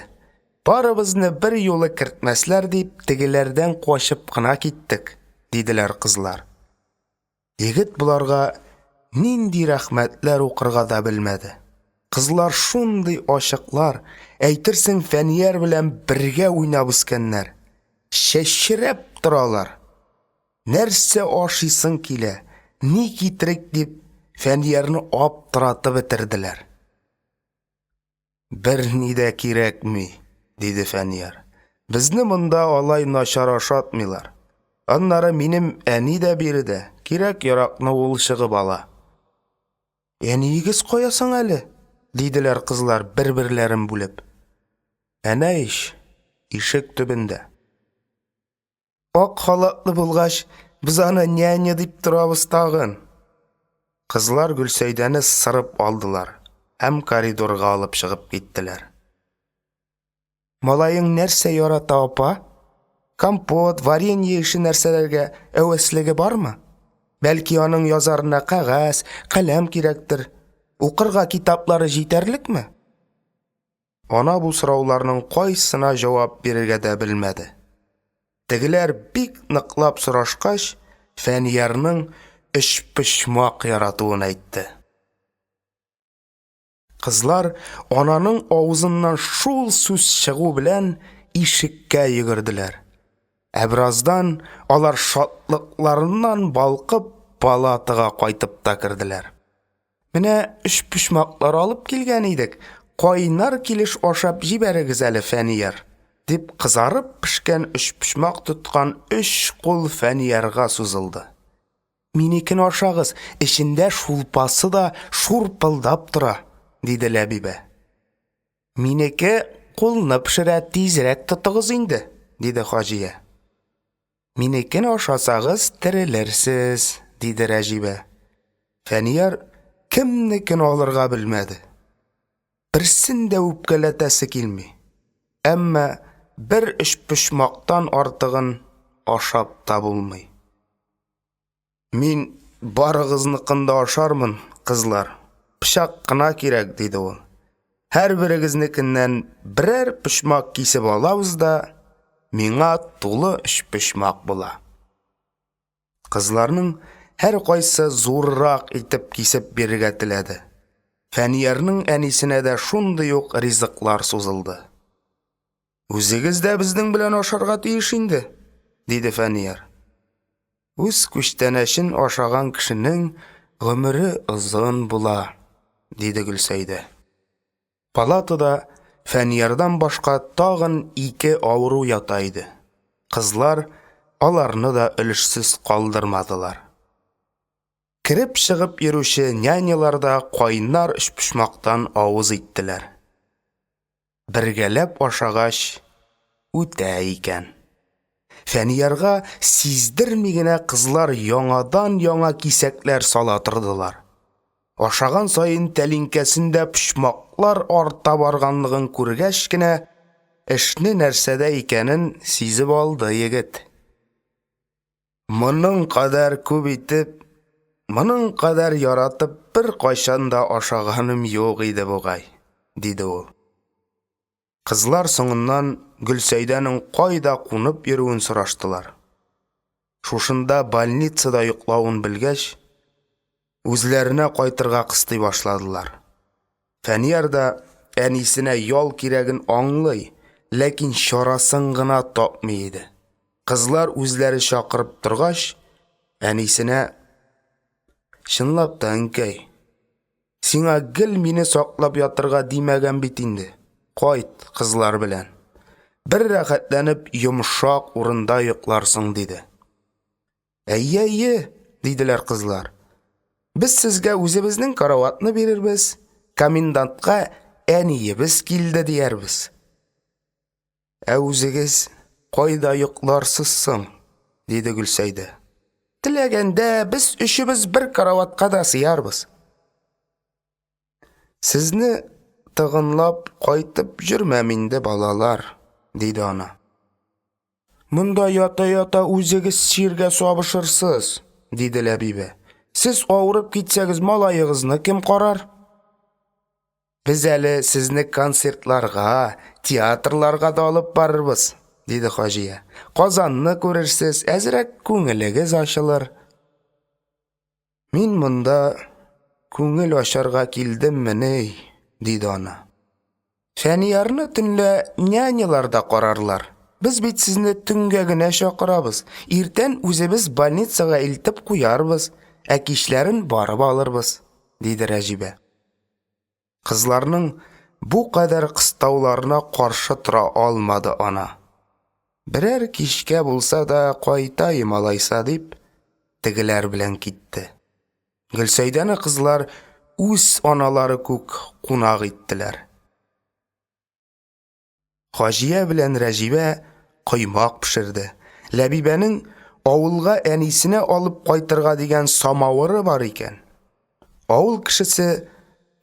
Барыбызны бер юлы кертмәсләр дип тегеләрдән качып кына киттек, диделәр кызлар. Егет буларга нинди рәхмәтләр укырга да белмәде. Кызлар шундый ачыклар, әйтерсең Фәнияр белән бергә уйнап үскәннәр. Шәшрәп торалар. Нәрсә ашыйсың килә, ни китерик дип Фәниярны аптыратып бетерделәр. Бер ни дә кирәкми, диде Фәнияр. Безне монда алай начар ашатмыйлар. Аннары минем әни дә бирде. Кирәк яракны ул чыгып ала. Әниегез каясың әле? Диделәр кызлар бер-берләрен бүлеп. Әнә ишек төбендә. Ак халатлы булгач, без аны няня дип торабыз тагын. Кызлар Гөлсәйдәне сырып алдылар һәм коридорга алып чыгып киттеләр. Малайың нәрсә ярата, апа? Компот, варенье ише нәрсәләргә әвәслеге бармы? Бәлки аның язарына кәгазь, каләм кирәктер. Укырга китаплары җитәрлекме? Ана бу сорауларның кайсына җавап бирергә дә белмәде. Тегеләр бик ныклап сорашкач, Фәниярның өчпочмак яратуын әйтте. Кызлар ананың авызыннан шул сүз чыгу белән ишеккә йөгерделәр. Ә бераздан алар шатлыкларыннан балкып палатага кайтып та керделәр. Менә өчпочмаклар алып килгән идек, кайнар килеш ашап җибәрегез әле, Фәнияр, дип кызарып пешкән өчпочмак тоткан 3 кул Фәниярга сузылды. Минекен ашагыз, эчендә шулпасы да шурпылдап тора, диде Ләбибә. Минеке кулны пешерә, тизрәк тотыгыз инде, диде Хаҗия. Минекен ашасагыз терелерсез, диде Рәҗибә. Фәнияр кемнекен алырга белмәде. Берсен дә үпкәләтәсе килми. Әмма бер өчпочмактан артыгын ашап та булмый. Мин барыгызныкын да ашармын, кызлар. Пычак кына кирәк, диде ул. Һәр берегезнекеннән берәр пычмак кисеп алабыз да, миңа тулы өчпочмак була. Кызларның һәр кайсы зуррак итеп кисеп бирергә теләде. Фәниярның әнисенә дә шундый ук ризыклар сузылды. Үзегез дә безнең белән ашарга тиеш инде, диде Фәнияр. Үз күчтәнәшен ашаган кешенең гомере озын була, диде Гөлсәйдә. Палатада Фәниярдан башка тагын 2 авыру ята иде. Кызлар аларны да өлешсез калдырмадылар. Кирип чыгып йөрүче нянялар да кайнар өчпочмактан авыз иттеләр. Бергәләп ашагач үтә икән. Фәниярга сиздерми генә кызлар яңа кисәкләр сала тордылар. Ашаган сайын тәлинкәсендә почмаклар арта барганлыгын күргәч кенә эшне нәрсәдә икәнен сизеп алды егет. Моның кадәр күп итеп, моның кадәр яратып бер кайчан да ашаганым юк иде бугай, диде ул. Кызлар соңыннан Гөлсәйдәнең кайда кунып йөрүен сораштылар. Шушында больницада йоклавын белгәч, үзләренә кайтырга кыстый башладылар. Фәнияр да әнисенә ял кирәген аңлый, ләкин чарасын гына тапмый иде. Кызлар үзләре чакырып торгач, әнисенә: "Чынлап та, әнкәй, сиңа гел мине саклап ятырга димәгән бит инде. Кайт кызлар белән. Бер рәхәтләнеп йомшак урында йокларсың", диде. "Әйе", диделәр кызлар. "Без сезгә үзебезнең караватны бирербез, комендантка әниебез килде диярбез." "Ә үзегез кайда йокларсыз соң?" диде Гөлсәйдә. "Теләгәндә без өчебез бер караватка да сыярбыз." "Сезне тыгынлап кайтып жүрмәм инде, балалар, диде ана. Монда ята-ята үзегез ширгә сабышырсыз, диде Ләбибә. Сез авырып китсәгез, малайыгызны кем карар? Без әле сезне концертларга, театрларга да алып барырбыз, диде Хаҗия. Казанны күрерсез, әзрәк күңелегез ачылыр. Мин монда күңел ачарга килдеммени, диде ана. Фәниярны төнлә няняларда карарлар. Без бит сезне төнгә генә чакырабыз. Иртән үзебез больницага илтеп куярбыз, ә кичләрен барып алырбыз, диде Рәҗибә. Кызларның бу кадәр кыстауларына каршы тора алмады ана. Берәр кичкә булса да кайтайым алайса дип, тегеләр белән китте. Гөлсәйдәне кызлар үз аналары күк кунак иттеләр. Хаҗия белән Рәҗибә коймак пешерде. Ләбибәнең авылга әнисенә алып кайтырга дигән самавыры бар икән. Авыл кешесе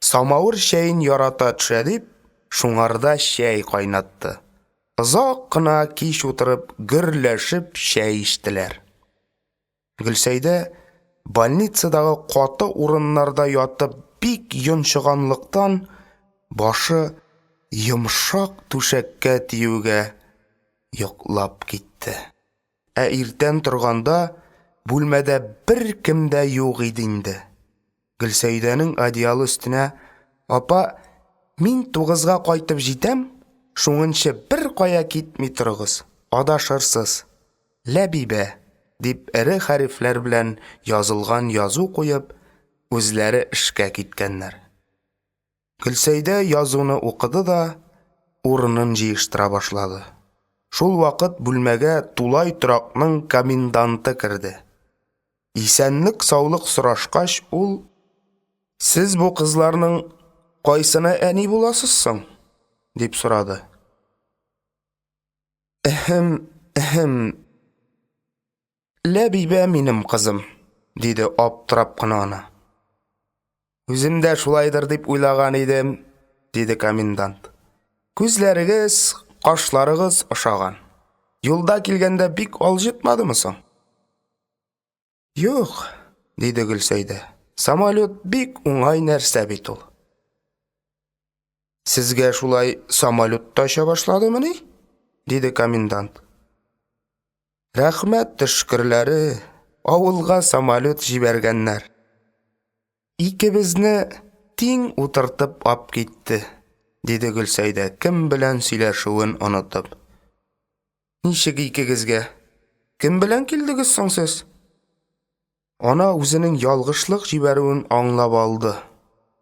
самавыр чәен ярата төшә дип, шуңарда чәй кайнатты. Озак кына кич утырып, гөрләшеп чәй иштеләр. Гөлсәйдә больницадагы каты урыннарда ятып бик йончыганлыктан башы йомшак түшәккә тиюгә йоклап китте. Ә иртән торганда бүлмәдә бер кем дә юк иде инде. Гөлсәйдәнең одеялы өстенә: "Апа, мин 9-га кайтып җитәм, шуңынчы бер кая китми торыгыз, адашырсыз. Ләбибә", дип эре хәрефләр белән язылган язу куеп, үзләре эшкә киткәннәр. Гөлсәйдә язуны укыды да урынын җыештыра башлады. Шул вакыт бүлмәгә Тулай торакның коменданты керде. Исәнлек саулык сорашкач, ул: "Сез бу кызларның кайсына әни буласыз соң?" дип сорады. Ләбибә минем кызым, диде аптырап кына ана. Үзем дә шулайдыр дип уйлаган идем, диде комендант. Күзләрегез, кашларыгыз ошаган. Юлда килгәндә бик алҗытмадымы соң? Юк, диде Гөлсәйдә. Самолет бик уңай нәрсә бит ул. Сезгә шулай самолетта оча башладымыни? Диде комендант. Рәхмәт төшкерләре, авылга самолет җибәргәннәр. Икебезне тиң утыртып ап китте, диде Гөлсәйдә, кем белән сөйләшүен онытып. Ничек икегезгә? Кем белән килдегез соң сез? Ана үзенең ялгышлык җибәрүен аңлап алды,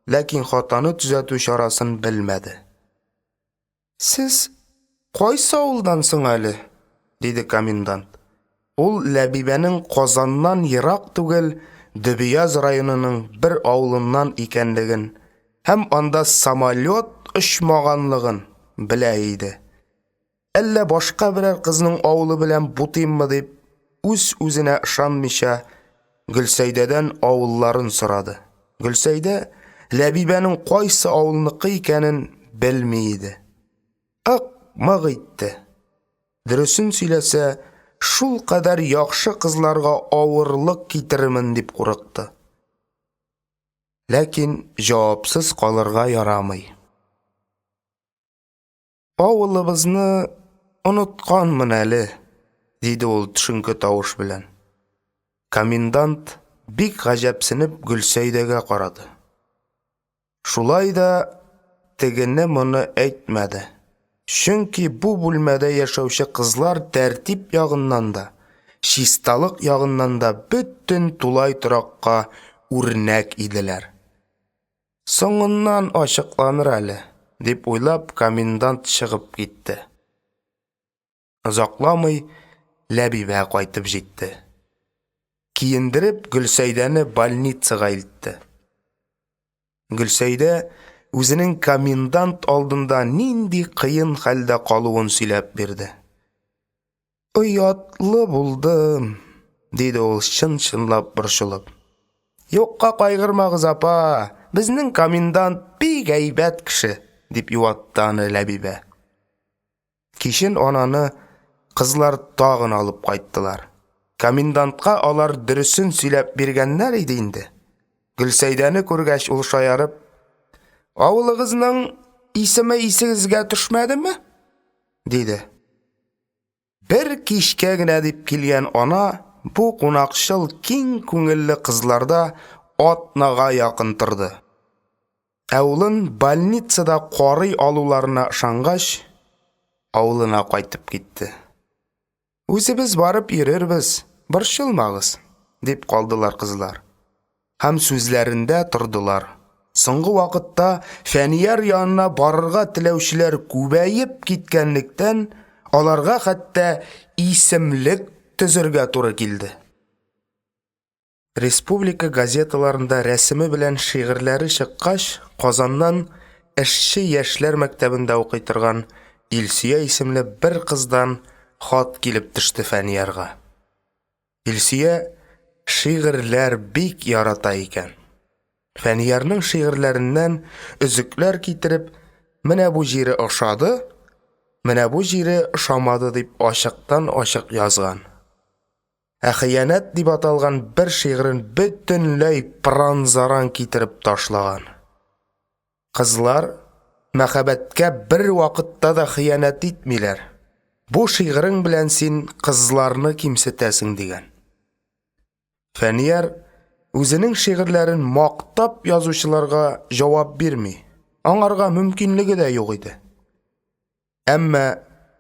ләкин хатаны төзәтү чарасын белмәде. Сез кайсы авылдан соң әле? Диде комендант. Ул Ләбибәнең Казаннан ерак түгел Дөбияз районының бер авылыннан икәнлеген һәм анда самолет очмаганлыгын белә иде. Әллә башка берәр кызның авылы белән бутыйммы дип, үз-үзенә ышанмыйча Гөлсәйдәдән авылларын сорады. Гөлсәйдә Ләбибәнең кайсы авылныкы икәнен белми иде. Ак-мак итте. Дөресен сөйләсә, шул кадәр яхшы кызларга авырлык китермен дип курыкты. Ләкин җавапсыз калырга ярамый. Авылыбызны онытканмын әле, диде ул төшенке тавыш белән. Комендант бик гаҗәпсенеп Гөлсәйдәгә карады. Шулай да тегене моны әйтмәде. Чөнки бу бүлмәдә яшәүче кызлар тәртип ягыннан да, чисталык ягыннан да бөтен Тулай торакка үрнәк иделәр. Соңыннан ачыкланыр әле, дип уйлап, комендант чыгып китте. Озакламый Ләбибә кайтып җитте. Киендереп Гөлсәйдәне больницага илтте. Гөлсәйдә үзенең комендант алдында нинди кыен хәлдә калуын сөйләп бирде. Оятлы булдым, диде ул чын-чынлап борчылып. Юкка кайгырмагыз, апа, безнең комендант бик әйбәт кеше, дип юатты аны Ләбибә. Кишен ананы кызлар тагын алып кайттылар. Комендантка алар дөресен сөйләп биргәннәр иде инде. Гөлсәйдәне күргәч ул шаярып: "Авылыгызның исеме исегезгә төшмәдеме?" диде. Бер кичкә генә дип килгән ана бу кунакчыл киң күңелле кызларда атнага якын торды. Улын больницада карый алуларына ышангач, авылына кайтып китте. "Үзебез барып йөрербез, борчылмагыз", дип калдылар кызлар. Һәм сүзләрендә тордылар. Соңгы вакытта Фәнияр янына барырга теләүчеләр күбәеп киткәнлектән, аларга хәтта исемлек төзергә туры килде. Республика газеталарында рәсеме белән шигырьләре чыккач, Казаннан эшче яшьләр мәктәбендә укый торган Илсөя исемле бер кыздан хат килеп төште Фәниярга. Илсөя шигырьләр бик ярата икән. Фәниярның шигырьләреннән өзекләр китереп, менә бу җире ошады, менә бу җире ошамады дип ачыктан-ачык язган. Хыянәт дип аталган бер шигырен бөтенләй пранзаран китереп ташлаган. Кызлар мәхәббәткә бер вакытта да хыянәт итмиләр. Бу шигырың белән син кызларны кимсетәсең дигән. Фәнияр үзенең шигырьләрен мактап язучыларга җавап бирми. Аңарга мөмкинлеге дә юк иде. Әмма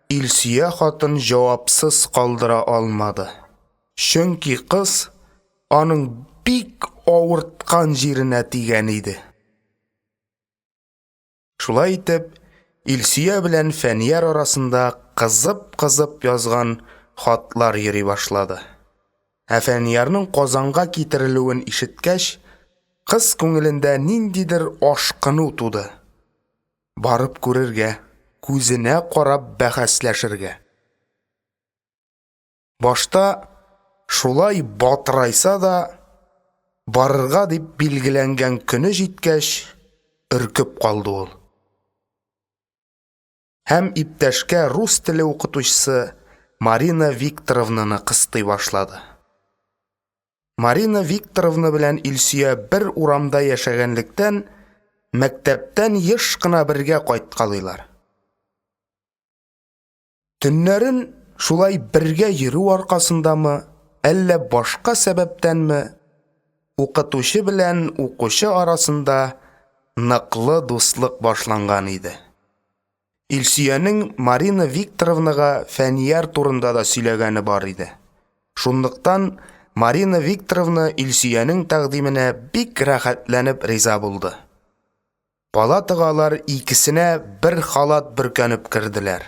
Илсөя хатын җавапсыз калдыра алмады. Чөнки кыз аның бик авырткан җиренә тигән иде. Шулай итеп, Илсөя белән Фәнияр арасында кызып язган хатлар йөри башлады. Фәниярның Казанга китерелүен ишеткәч, кыз күңелендә ниндидер ашкыну туды. Барып күрергә, күзенә карап бәхәсләшергә. Башта шулай батырайса да, барырга дип билгеләнгән көне җиткәч, өркеп калды ул. Һәм иптәшкә рус теле укытучысы Марина Викторовнаны кыстый башлады. Марина Викторовна белән Илсөя бер урамда яшәгәнлектән, мәктәптән еш кына бергә кайткалыйлар. Төннәрен шулай бергә йөрү аркасындамы, әллә башка сәбәптәнме, укытучы белән укучы арасында ныклы дуслык башланган иде. Илсөянең Марина Викторовнага Фәнияр турында да сөйләгәне бар иде. Шунлыктан Марина Викторовна Илсөянең тәкъдименә бик рәхәтләнеп риза булды. Палатага алар икесенә бер халат бөркәнеп керделәр.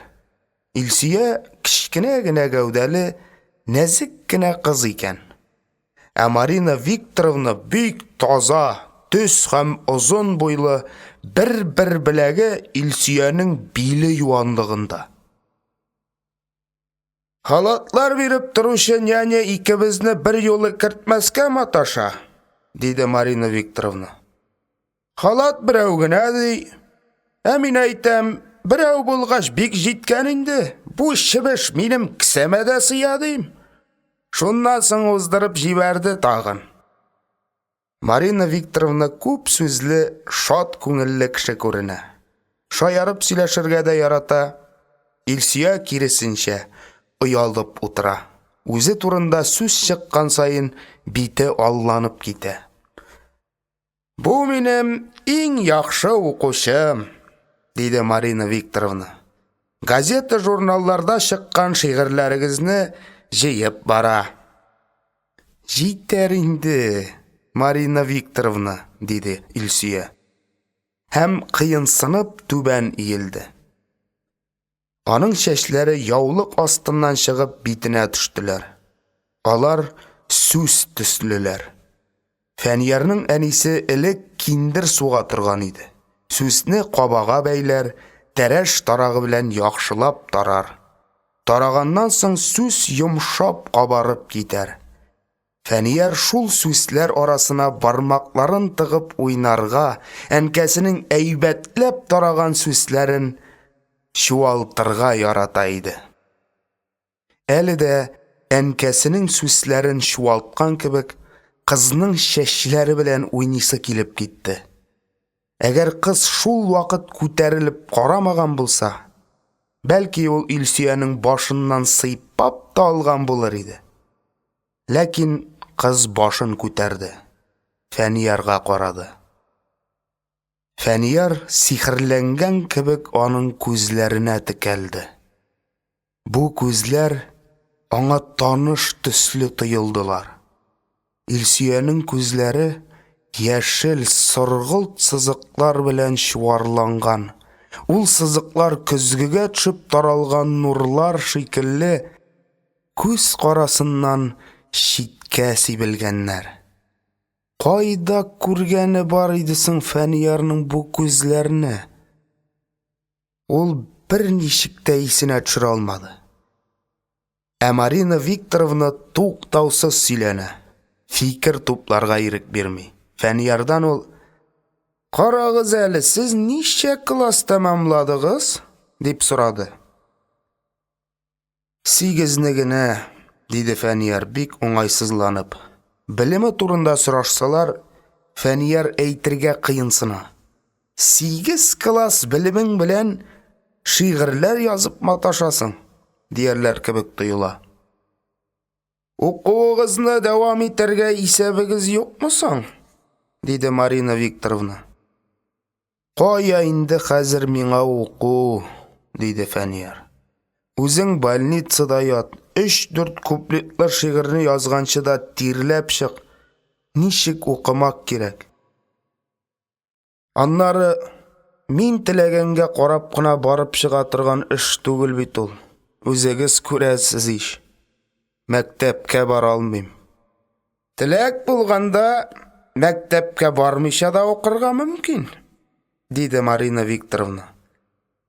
Илсөя кичкенә генә гәүдәле, нәзик кенә кыз икән. Марина Викторовна бик таза, төс һәм озын буйлы, бер беләге Илсөянең биле юанлыгында. "Халатлар биреп торучы няня икебезне бер юлы кертмәскә маташа", диде Марина Викторовна. "Халат берәү генә ди. Мин әйтәм, берәү булгач бик җиткән инде. Бу чебеш минем кесәмә дә сыя дим." Шуннан соң уздырып җибәрде тагын. Марина Викторовна күп сүзле, шат күңелле кеше күренә. Шаярып сөйләшергә дә ярата. Илсөя киресенчә оялып утыра. Үзе турында сүз чыккан сайын бите алланып китә. "Бу минем иң яхшы укучым", диде Марина Викторовна. "Газета, журналларда чыккан шигырьләрегезне җыеп бара." "Җитәр инде, Марина Викторовна", диде Илсөя. Һәм кыенсынып түбән иелде. Аның чәчләре яулык астыннан чыгып битенә төштеләр. Алар сүз төслеләр. Фәниярның әнисе элек киндер суга торган иде. Сүзне кабага бәйләр, тәрәш тарагы белән яхшылап тарар. Тараганнан соң сүз йомшап кабарып китәр. Фәнияр шул сүсләр арасына бармакларын тыгып уйнарга, әнкәсенең әйбәтләп тараган сүсләрен чуалтырга ярата иде. Әле дә әнкәсенең сүсләрен чуалткан кебек, кызның чәчләре белән уйныйсы килеп китте. Әгәр кыз шул вакыт күтәрелеп карамаган булса, бәлки ул Илсөянең башыннан сыйпап та алган булыр иде. Ләкин кыз башын күтәрде. Фәниярга карады. Фәнияр сихерләнгән кебек аның күзләренә текәлде. Бу күзләр аңа таныш төсле тоелдылар. Илсөянең күзләре яшел соргылт сызыклар белән чуарланган. Ул сызыклар көзгегә төшеп таралган нурлар шикелле күз карасыннан читкә сибелгәннәр. Кайда күргәне бар иде соң Фәниярның бу күзләрне? Ул берничек тә исенә төшерә алмады. Ә Марина Викторовна туктаусыз сөйләнә. Фикер тупларга ирек бирми. Фәниярдан ул: "Карагыз әле, сез ничә класс тәмамладыгыз?" дип сорады. "8-не генә", диде Фәнияр бик уңайсызланып. Белеме турында сорашсалар, Фәнияр әйтергә кыенсына. 8 класс белемең белән шигырьләр язып маташасың, диярләр кебек тоела. "Укуыгызны дәвам итәргә исәбегез юкмы соң?" диде Марина Викторовна. "Кая инде хәзер миңа уку", диде Фәнияр. "Үзең больницада ят, 3-4 куплетлы шигырьне язганчы да тирләп чык. Ничек укымак кирәк? Аннары мин теләгәнгә карап кына барып чыга торган эш түгел бит ул. Үзегез күрәсез иш. Мәктәпкә бара алмыйм." "Теләк булганда мәктәпкә бармыйча да укырга мөмкин", диде Марина Викторовна.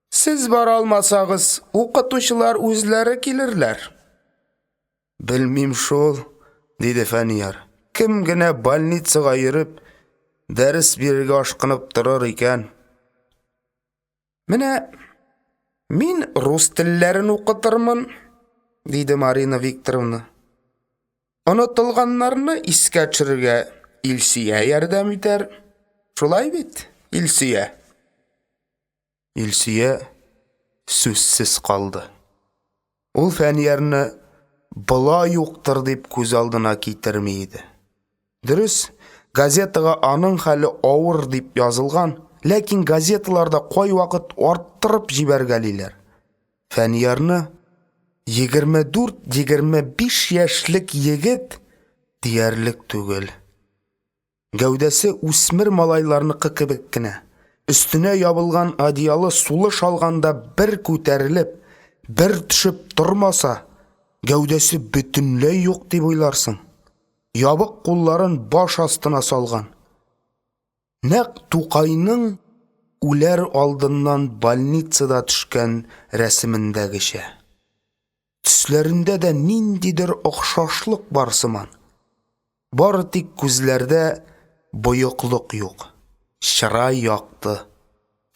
"Сез бара алмасагыз, укытучылар үзләре килерләр." "Белмим шул", диде Фәнияр. "Кем генә больницага йөреп, дәрес бирергә ашкынып торыр икән?" "Менә мин рус телләрен укытырмын", диде Марина Викторовна. "Онытылганнарны искә төшерергә Илсөя ярдәм итәр. Шулай бит, Илсөя?" Илсөя сүзсез калды. Ул Фәниярны болай юктыр дип күз алдына китерми иде. Дөрес, газетага аның хәле авыр дип язылган, ләкин газеталарда кай вакыт арттырып җибәргәлиләр. Фәниярны 24-25 яшьлек егет диярлек түгел. Гәүдәсе үсмер малайларныкы кебек кенә. Өстенә ябылган одеялы сулыш алганда бер күтәрелеп, бер төшеп тормаса, гәүдәсе бөтенләй юк дип уйларсың. Ябык кулларын баш астына салган. Нәкъ Тукайның үләр алдыннан больницада төшкән рәсемендәгечә. Төсләрендә дә ниндидер охшашлык бар сыман. Бары тик күзләрдә боеклык юк. Чырай якты.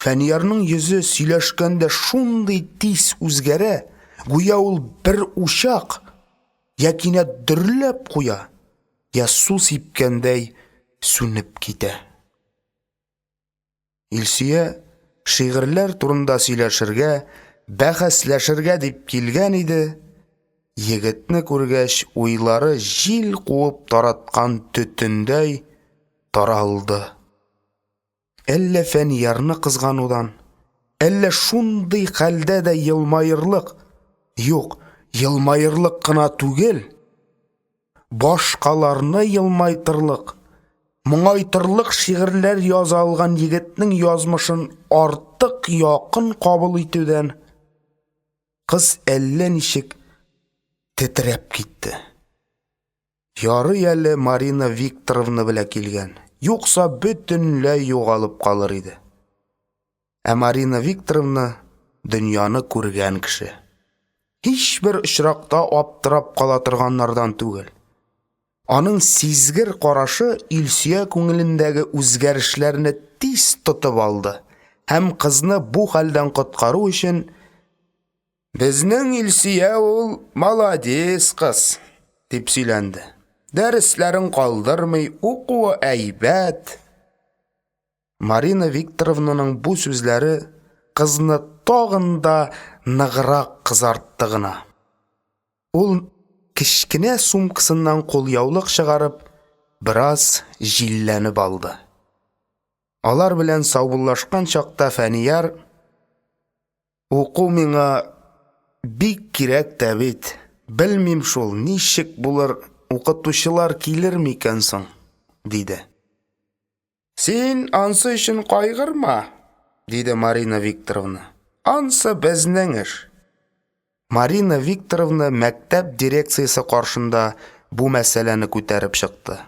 Фәниярның йөзе сөйләшкәндә шундый тиз үзгәрә, гүя ул бер учак, я кинәт дөрләп куя, я су сипкәндәй сүнеп китә. Илсөя шигырьләр турында сөйләшергә, бәхәсләшергә дип килгән иде. Егетне күргәч, уйлары җил куып тараткан төтендәй таралды. Әллә Фәниярны кызганудан, әллә шундый хәлдә дә елмайырлык, юк, елмайырлык кына түгел, башкаларны елмайтырлык, моңайтырлык шигырьләр яза алган егетнең язмышын артык якын кабул итүдән кыз әллә ничек тетрәп китте. Ярый әле Марина Викторовна белә килгән. Юкса бөтенләй югалып калыр иде. Ә Марина Викторовна дөньяны күргән кеше. Һичбер очракта аптырап кала торганнардан түгел. Аның сизгер карашы Илсөя күңелендәге үзгәрешләрне тиз тотып алды һәм кызны бу хәлдән коткару өчен: "Безнең Илсөя ул молодец кыз", дип сөйләнде. "Дәресләрен калдырмый, укуы әйбәт". Марина Викторовнаның бу сүзләре кызны тагын да ныграк кызартты гына. Ул кечкенә сумкасыннан кулъяулык чыгарып, бераз җилләнеп алды. Алар белән саубуллашкан чакта Фәнияр: "Уку миңа бик кирәк тә бит. Белмим шул, ничек булыр, укытучылар килер микән соң", диде. "Син ансы өчен кайгырма", диде Марина Викторовна. "Ансы безнең эш". Марина Викторовна мәктәп дирекциясе каршында бу мәсьәләне күтәреп чыкты.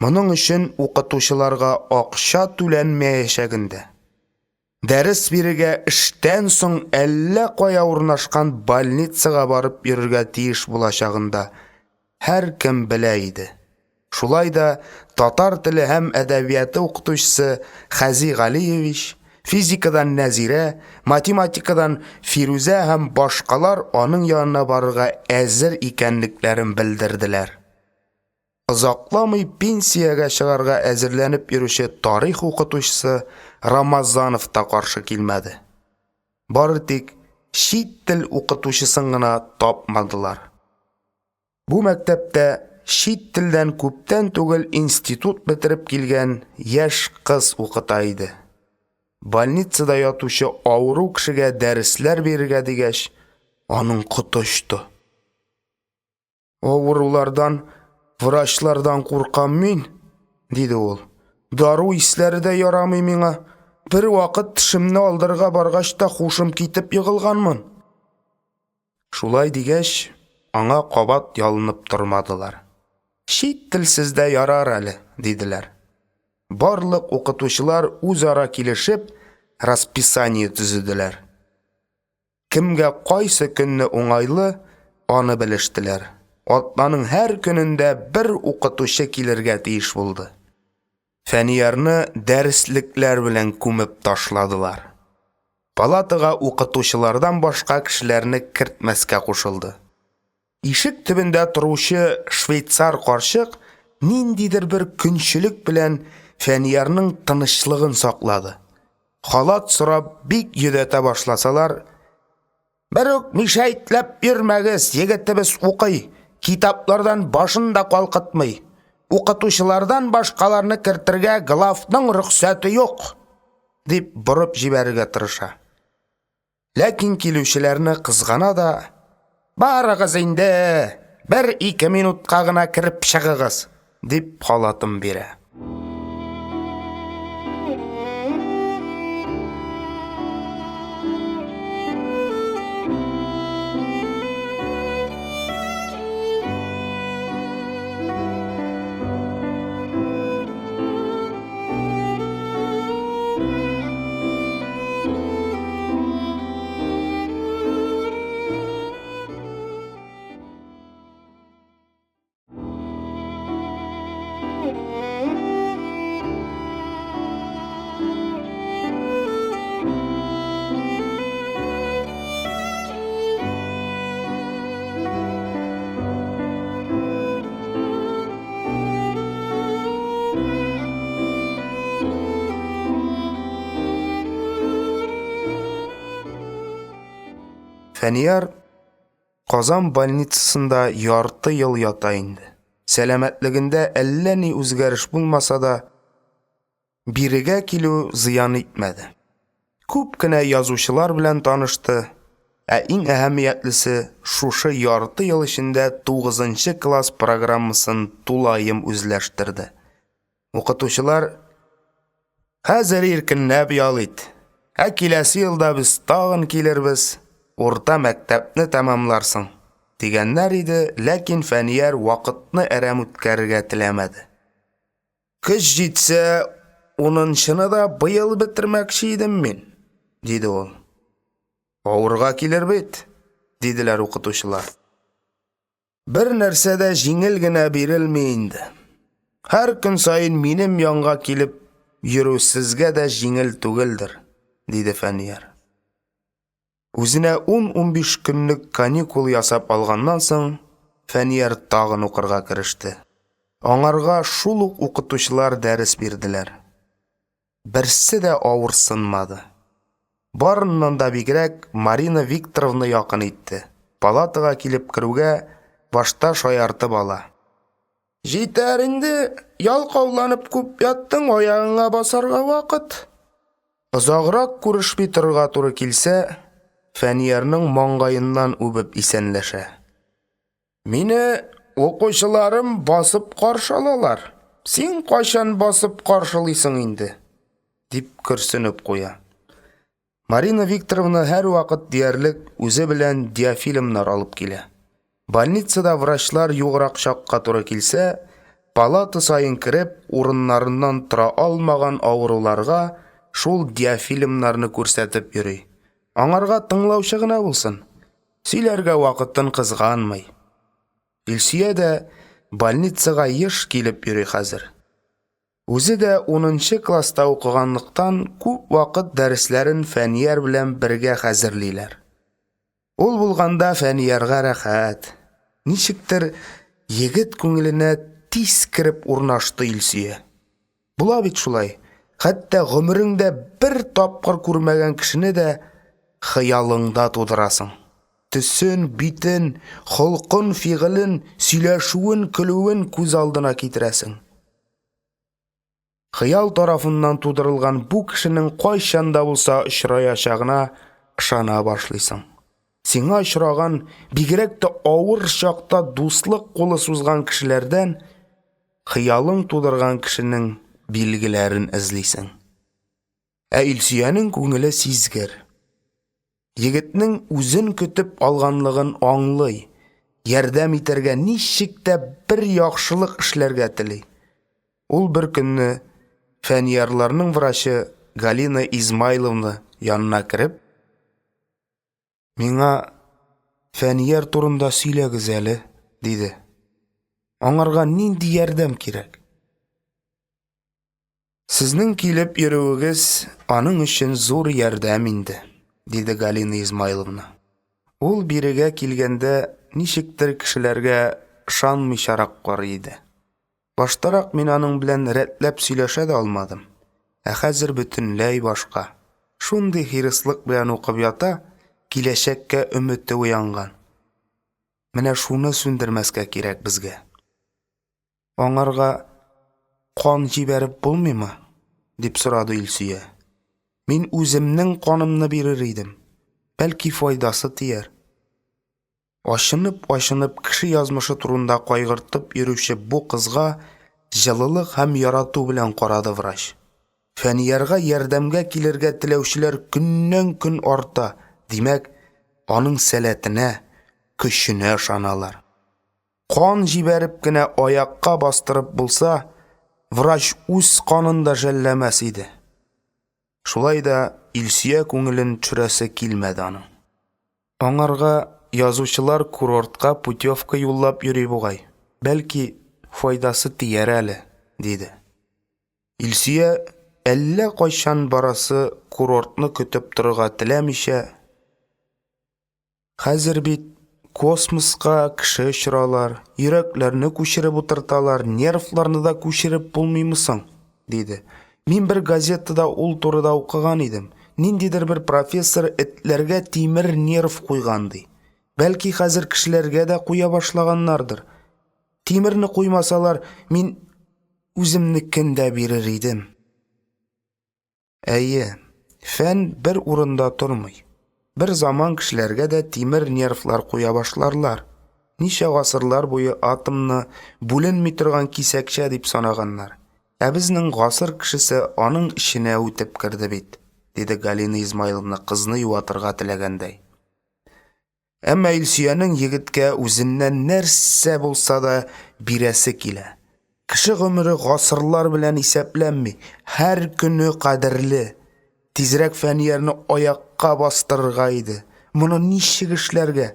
Моның өчен укытучыларга акча түләнмәячәгендә, дәрес бирергә эштән соң әллә кая урнашкан больницага барып йөрергә тиеш булачагында һәркем белә иде. Шулай да татар теле һәм әдәбияты укытучысы Хази Галиевич, физикадан Нәзирә, математикадан Фирүзә һәм башкалар аның янына барырга әзер икәнлекләрен белдерделәр. Озакламый пенсиягә чыгарга әзерләнеп йөрүче тарих укытучысы Рамазанов та каршы килмәде. Бары тик чит тел укытучысын гына тапмадылар. Бу мәктәптә чит телдән күптән түгел институт бетереп килгән яшь кыз укыта иде. Больницада ятучы авыру кешегә дәресләр бирергә дигәч, аның коты очты. "Авырулардан, врачлардан куркам мин", диде ул. "Дару исләре дә ярамый миңа. Бер вакыт тишемне алдырга баргач та хушым китеп егылганмын". Шулай дигәч, аңа кабат ялынып тормадылар. "Чит тел сездә ярар әле", диделәр. Барлык укытучылар үзара килешеп расписание төзеделәр. Кемгә кайсы көнне уңайлы, аны белештеләр. Атнаның һәр көнендә бер укытучы килергә тиеш булды. Фәниярны дәреслекләр белән күмеп ташладылар. Палатага укытучылардан башка кешеләрне кертмәскә кушылды. Ишек төбендә торучы швейцар карчык ниндидер бер көнчелек белән Фәниярның тынычлыгын саклады. Халат сорап бик йөдәтә башласалар: "Бер үк мишәйтләп йөрмәгез, егетебез укый, китаплардан башын да калкытмый. Укытучылардан башкаларны кертергә главның рөхсәте юк", дип борып җибәрергә тырыша. Ләкин килүчеләрне кызгана да: "Барыгыз инде, 1-2 минутка гына кирип чыгыгыз", дип халатын бирә. Фәнияр Казан больницасында ярты ел ята инде. Сәламәтлегендә әллә ни үзгәреш булмаса да, бирегә килү зыян итмәде. Күп кенә язучылар белән танышты, иң әһәмиятлесе шушы ярты ел эчендә 9нчы класс программасын тулаем үзләштерде. Укытучылар: "Хәзер иркенләп ял ит. Киләсе елда без тагын килербез. Урта мәктәпне тәмамларсың", дигәннәр иде, ләкин Фәнияр вакытны әрәм үткәрергә теләмәде. "Көз җитсә, 10нчыны да быел бетермәкче идем мин", диде ул. "Авырга килер бит", диделәр укытучылар. Bir нәрсә дә җиңел генә бирелми инде. Һәр көн сайын минем янга килеп йөрү сезгә дә җиңел түгелдер, диде Фәнияр. Үзенә 10-15 көнлек каникул ясап алганнан соң, Фәнияр тагын укырга кереште. Аңарга шул ук укытучылар дәрес бирделәр. Берсе дә авырсынмады. Барыннан да бигрәк Марина Викторовна якын итте. Палатага килеп керүгә башта шаяртып ала. Җитәр инде, ялкауланып күп яттың, аягыңа басарга вакыт. Озаграк күрешми торырга туры килсә, Фәниярның маңгаеннан үбеп исәнләшә. Мине укучыларым басып каршылалар. Син кайчан басып каршылыйсың инде? Дип көрсенеп куя. Марина Викторовна һәр вакыт диярлек үзе белән диафильмнар алып килә. Больницада врачлар юграк чакка туры килсә, палата сайын кереп, урыннарыннан тора алмаган авыруларга шул диафильмнарны күрсәтеп йөри. Аңарга тыңлаучы гына булсын. Сөйләргә вакытын кызганмый. Илсия дә больницага еш килеп йөри хәзер. Үзе дә 10нчы класста укыганлыктан күп вакыт дәресләрен Фәнияр белән бергә хәзерлиләр. Ул булганда Фәниярга рәхәт. Ничектер егет күңеленә тиз кирип урнашты Илсия. Була бит шулай. Хәтта гомереңдә бер тапкыр күрмәгән кешене дә хыялыңда тудырасың. Төсен, битен, холкын, фигылен, сөйләшүен, көлүен күз алдына китерәсең. Хыял тарафыннан тудырылган бу кешенең кайчан да булса очраячагына ышана башлыйсың. Сиңа очраган, бигрәк тә авыр чакта дуслык кулы сузган кешеләрдән хыялың тудырган кешенең билгеләрен эзлисең. Ә Илсиянең күңеле сизгер. Егетнең үзен көтеп алганлыгын аңлый, ярдәм итәргә ничек тә бер яхшылык эшләргә тели. Ул бер көнне Фәниярларның врачы Галина Измайловна янына кереп, «Миңа Фәнияр турында сөйләгез әле», диде. «Аңарга нинди ярдәм кирәк?» «Сезнең килеп йөрүегез аның өчен зур ярдәм инде», диде Галина Измайловна. Ул бирегә килгәндә ничектер кешеләргә ышанмыйчарак карый иде. Баштарак мин аның белән рәтләп сөйләшә дә алмадым. Ә хәзер бөтенләй башка. Шундый хирыслык белән укып ята, киләчәккә өмете уянган. Менә шуны сүндермәскә кирәк безгә. Аңарга кан җибәреп булмыймы? Дип сорады Илсия. Мин үземнең канымны бирер идем. Бәлки файдасы тияр. Ашынып кеше язмышы турында кайгыртып йөрүче бу кызга җылылык һәм ярату белән карады врач. Фәниярга ярдәмгә килергә теләүчеләр көннән-көн арта. Димәк, аның сәләтенә, көченә ышаналар. Кан җибәреп кенә аякка бастырып булса, врач үз канын да жәлләмәс иде. Шулай да Илсия күңелен төшерәсе килмәде аның. Аңарга язучылар курортка путевка юллап йөри бугай. Бәлки файдасы тияр әле, диде. Илсия әллә кайчан барасы курортны көтеп торырга теләмичә, хәзер бит космоска кеше очралар, йөрәкләрне күчереп утырталар, нервларны да күчереп булмыймы соң, диде. Мин бер газетада ул турыда укыган идем. Ниндидер бер профессор этләргә тимер нерв куйган ди. Бәлки хәзер кешеләргә дә куя башлаганнардыр. Тимерне куймасалар, мин үземнекен дә бирер идем. Әйе, фән бер урында тормый. Бер заман кешеләргә дә тимер нервлар куя башларлар. Ничә гасырлар буе атомны бүленми торган кисәкчә дип санаганнар. Ә безнең гасыр кешесе аның иченә үтеп кирде бит, диде Галина Измайловна кызны юатырга теләгәндәй. Әмма Илсиянең егеткә үзеннән нәрсә булса да бирәсе килә. Кеше гомере гасырлар белән исәпләнми, һәр көне кадерле. Тизрәк Фәниярны аякка бастырырга иде. Моны ничек эшләргә?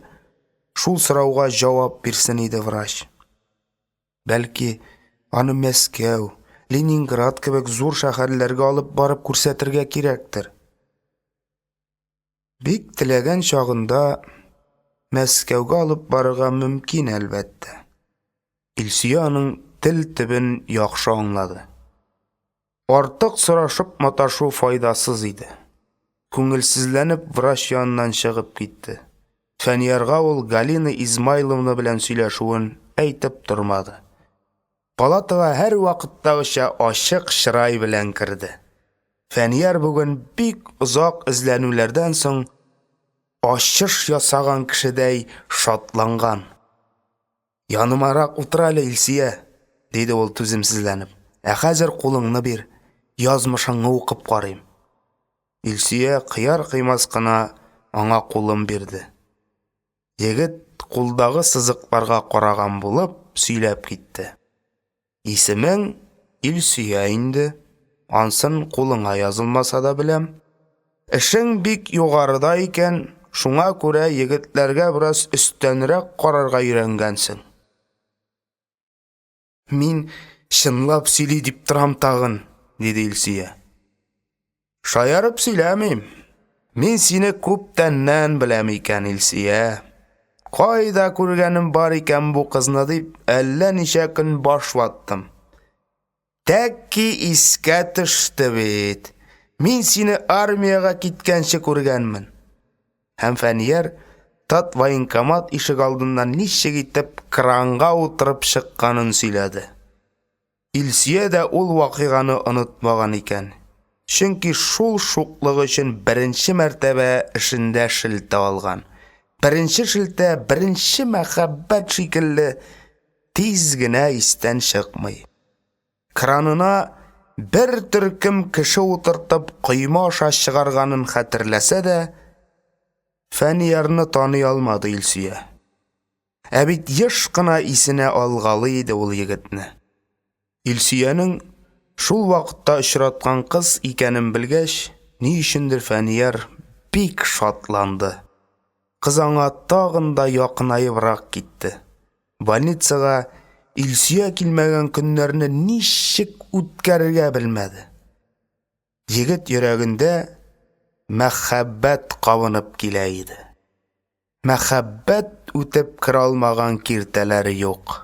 Шул сорауга җавап бирсен иде врач. Бәлки, аны Мәскәү, Ленинград кебек зур шәһәрләргә алып барып күрсәтергә кирәктер. Бик теләгән чагында Мәскәүгә алып барырга мөмкин, әлбәттә. Илсөя аның тел төбен яхшы аңлады. Артык сорашып маташу файдасыз иде. Күңелсезләнеп врач яныннан чыгып китте. Фәниярга ул Галина Измайловна белән сөйләшүен әйтеп тормады. Палатага һәр вакыттагыча ачык чырай белән керде. Фәнияр бүген бик озак эзләнүләрдән соң ачыш ясаган кешедәй шатланган. Янымарак утыр әле, Илсөя, диде ул түземсезләнеп. Хәзер кулыңны бир, язмышыңны укып карыйм. Илсөя кыяр-кыймас кына аңа кулын бирде. Егет кулдагы сызыкларга караган булып сөйләп китте. Исемең Илсөя инде, ансын кулыңа язылмаса да беләм. Эшең бик югарыда икән, шуңа күрә егетләргә бераз өстәнрәк карарга өйрәнгәнсең. Мин чынлап сөйли дип торам тагын, диде Илсөя. Шаярып сөйләмим. Мин сине күптәннән беләм икән, Илсөя. Кайда күргәнем бар икән бу кызны дип, әллә ничә көн баш ваттым. Тәкки искә төште бит. Мин сине армияга киткәнче күргәнмен. Һәм Фәнияр тат военкомат ишек алдыннан ничек итеп кранга утырып чыкканын сөйләде. Илсөя дә ул вакыйганы онытмаган икән. Чөнки шул шуклык өчен беренче мәртәбә эшендә шелтә алган. Беренче шелтә, беренче мәхәббәт шикелле тиз генә истән чыкмый. Кранына бер төркем кеше утыртып койма аша чыгарганын хәтерләсә дә, Фәниярны таный алмады Илсөя. Ә бит еш кына исенә алгалы иде ул егетне. Илсөянең шул вакытта очраткан кыз икәнен белгәч, ни өчендер Фәнияр бик шатланды. Кыз аңа тагын да якынайыбрак китте. Больницага Илсөя килмәгән көннәрне ничек үткәрергә белмәде. Егет йөрәгендә мәхәббәт кабынып килә иде. Мәхәббәт үтеп кирә алмаган киртәләре юк.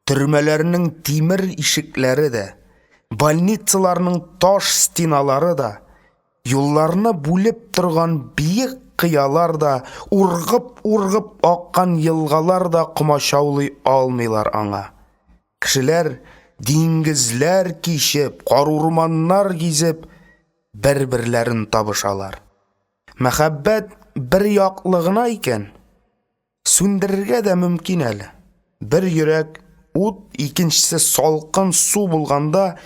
Төрмәләрнең тимер ишекләре дә, больницаларның таш стеналары да, юлларны бүлеп торган биек кыялар да, ургып аккан елгалар да комачаулый алмыйлар аңа. Кешеләр диңгезләр кичеп, карурманнар гизеп, бер-берләрен табышалар. Мәхәббәт бер яклыгына икән, сүндерергә дә мөмкин әле. Бер йөрәк ут, икенчесе салкын су булганда,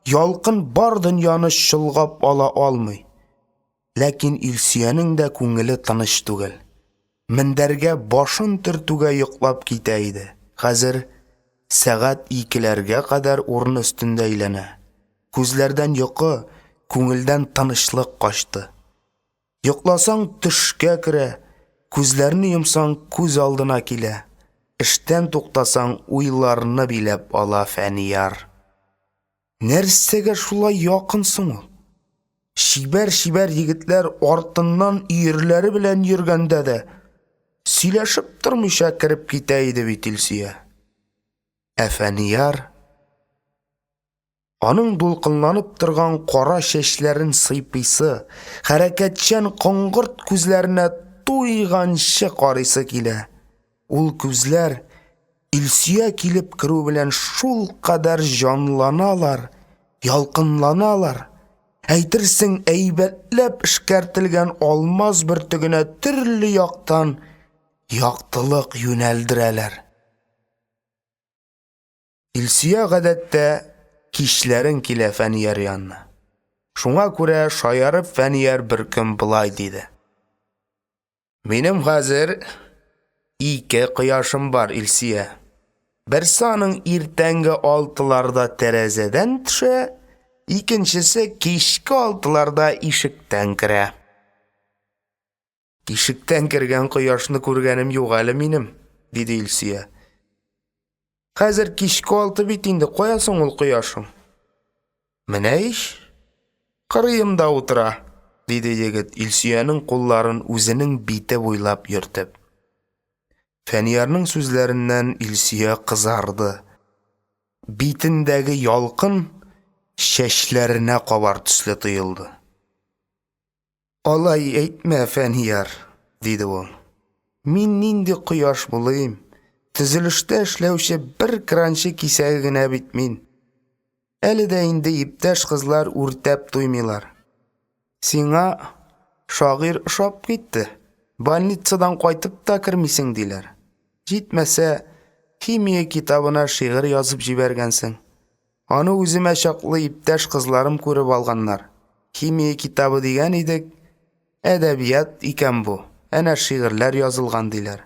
ялкын бар дөньяны чолгап ала алмый. Ләкин Илсөянең дә күңеле тыныч түгел. Мендәргә башын төртүгә йоклап китә иде. Хәзер сәгать 2-ләргә кадәр урын өстендә әйләнә. Күзләрдән йокы, күңелдән тынычлык качты. Йокласаң төшкә керә, күзләрне йомсаң күз алдына килә. Эштән туктасаң уйларны биләп ала Фәнияр. Нәрсәгә шулай якынсың ул? Шибәр егетләр артыннан өерләре белән йөргәндә дә сөйләшеп тормыйча кирип китә иде бит Илсөя. Ә Фәнияр аның дулкынланып торган кара чәчләрен сыйпыйсы, хәрәкәтчән коңгырт күзләренә туйганчы карыйсы килә. Ул күзләр Илсөя килеп керү белән шул кадәр җанланалар, ялкынланалар. Әйтерсең, әйбәтләп эшкәртелгән алмаз бөртегенә төрле яктан яктылык юнәлдерәләр. Илсөя гадәттә кичләрен килә Фәнияр янына. Шуңа күрә шаярып Фәнияр бер көн булай диде. Минем хәзер 2 кояшым бар, Илсөя. Берсе аның иртәнге 6-ларда тәрәзәдән төшә, икенчесе кичке 6-ларда ишектән керә. Ишектән кергән кояшны күргәнем юк әле минем, dedi Илсия. Хәзер кичке 6 бит инде, каясың ул кояшың? Менә иш, кырыемда утыра, dedi егет Илсиянең кулларын үзенең бите буйлап йөртеп. Фәниярның сүзләреннән Илсия кызарды. Битендәге ялкын чәчләренә кабар төсле тоелды. Алай әйтмә, Фәнияр, диде ул. Мин нинди кояш булыйм? Төзелештә эшләүче бер кранчы кисәге генә бит мин. Әле дә инде иптәш кызлар үртәп туймыйлар. Сиңа шагыйрь ошап китте. Больницадан кайтып та кермисең диләр. Җитмәсә, химия китабына шигырь язып җибәргәнсең. Аны үземә чаклы иптәш кызларым күреп алганнар. Химия китабы дигән идек, әдәбият икән бу. Әнә шигырьләр язылган диләр.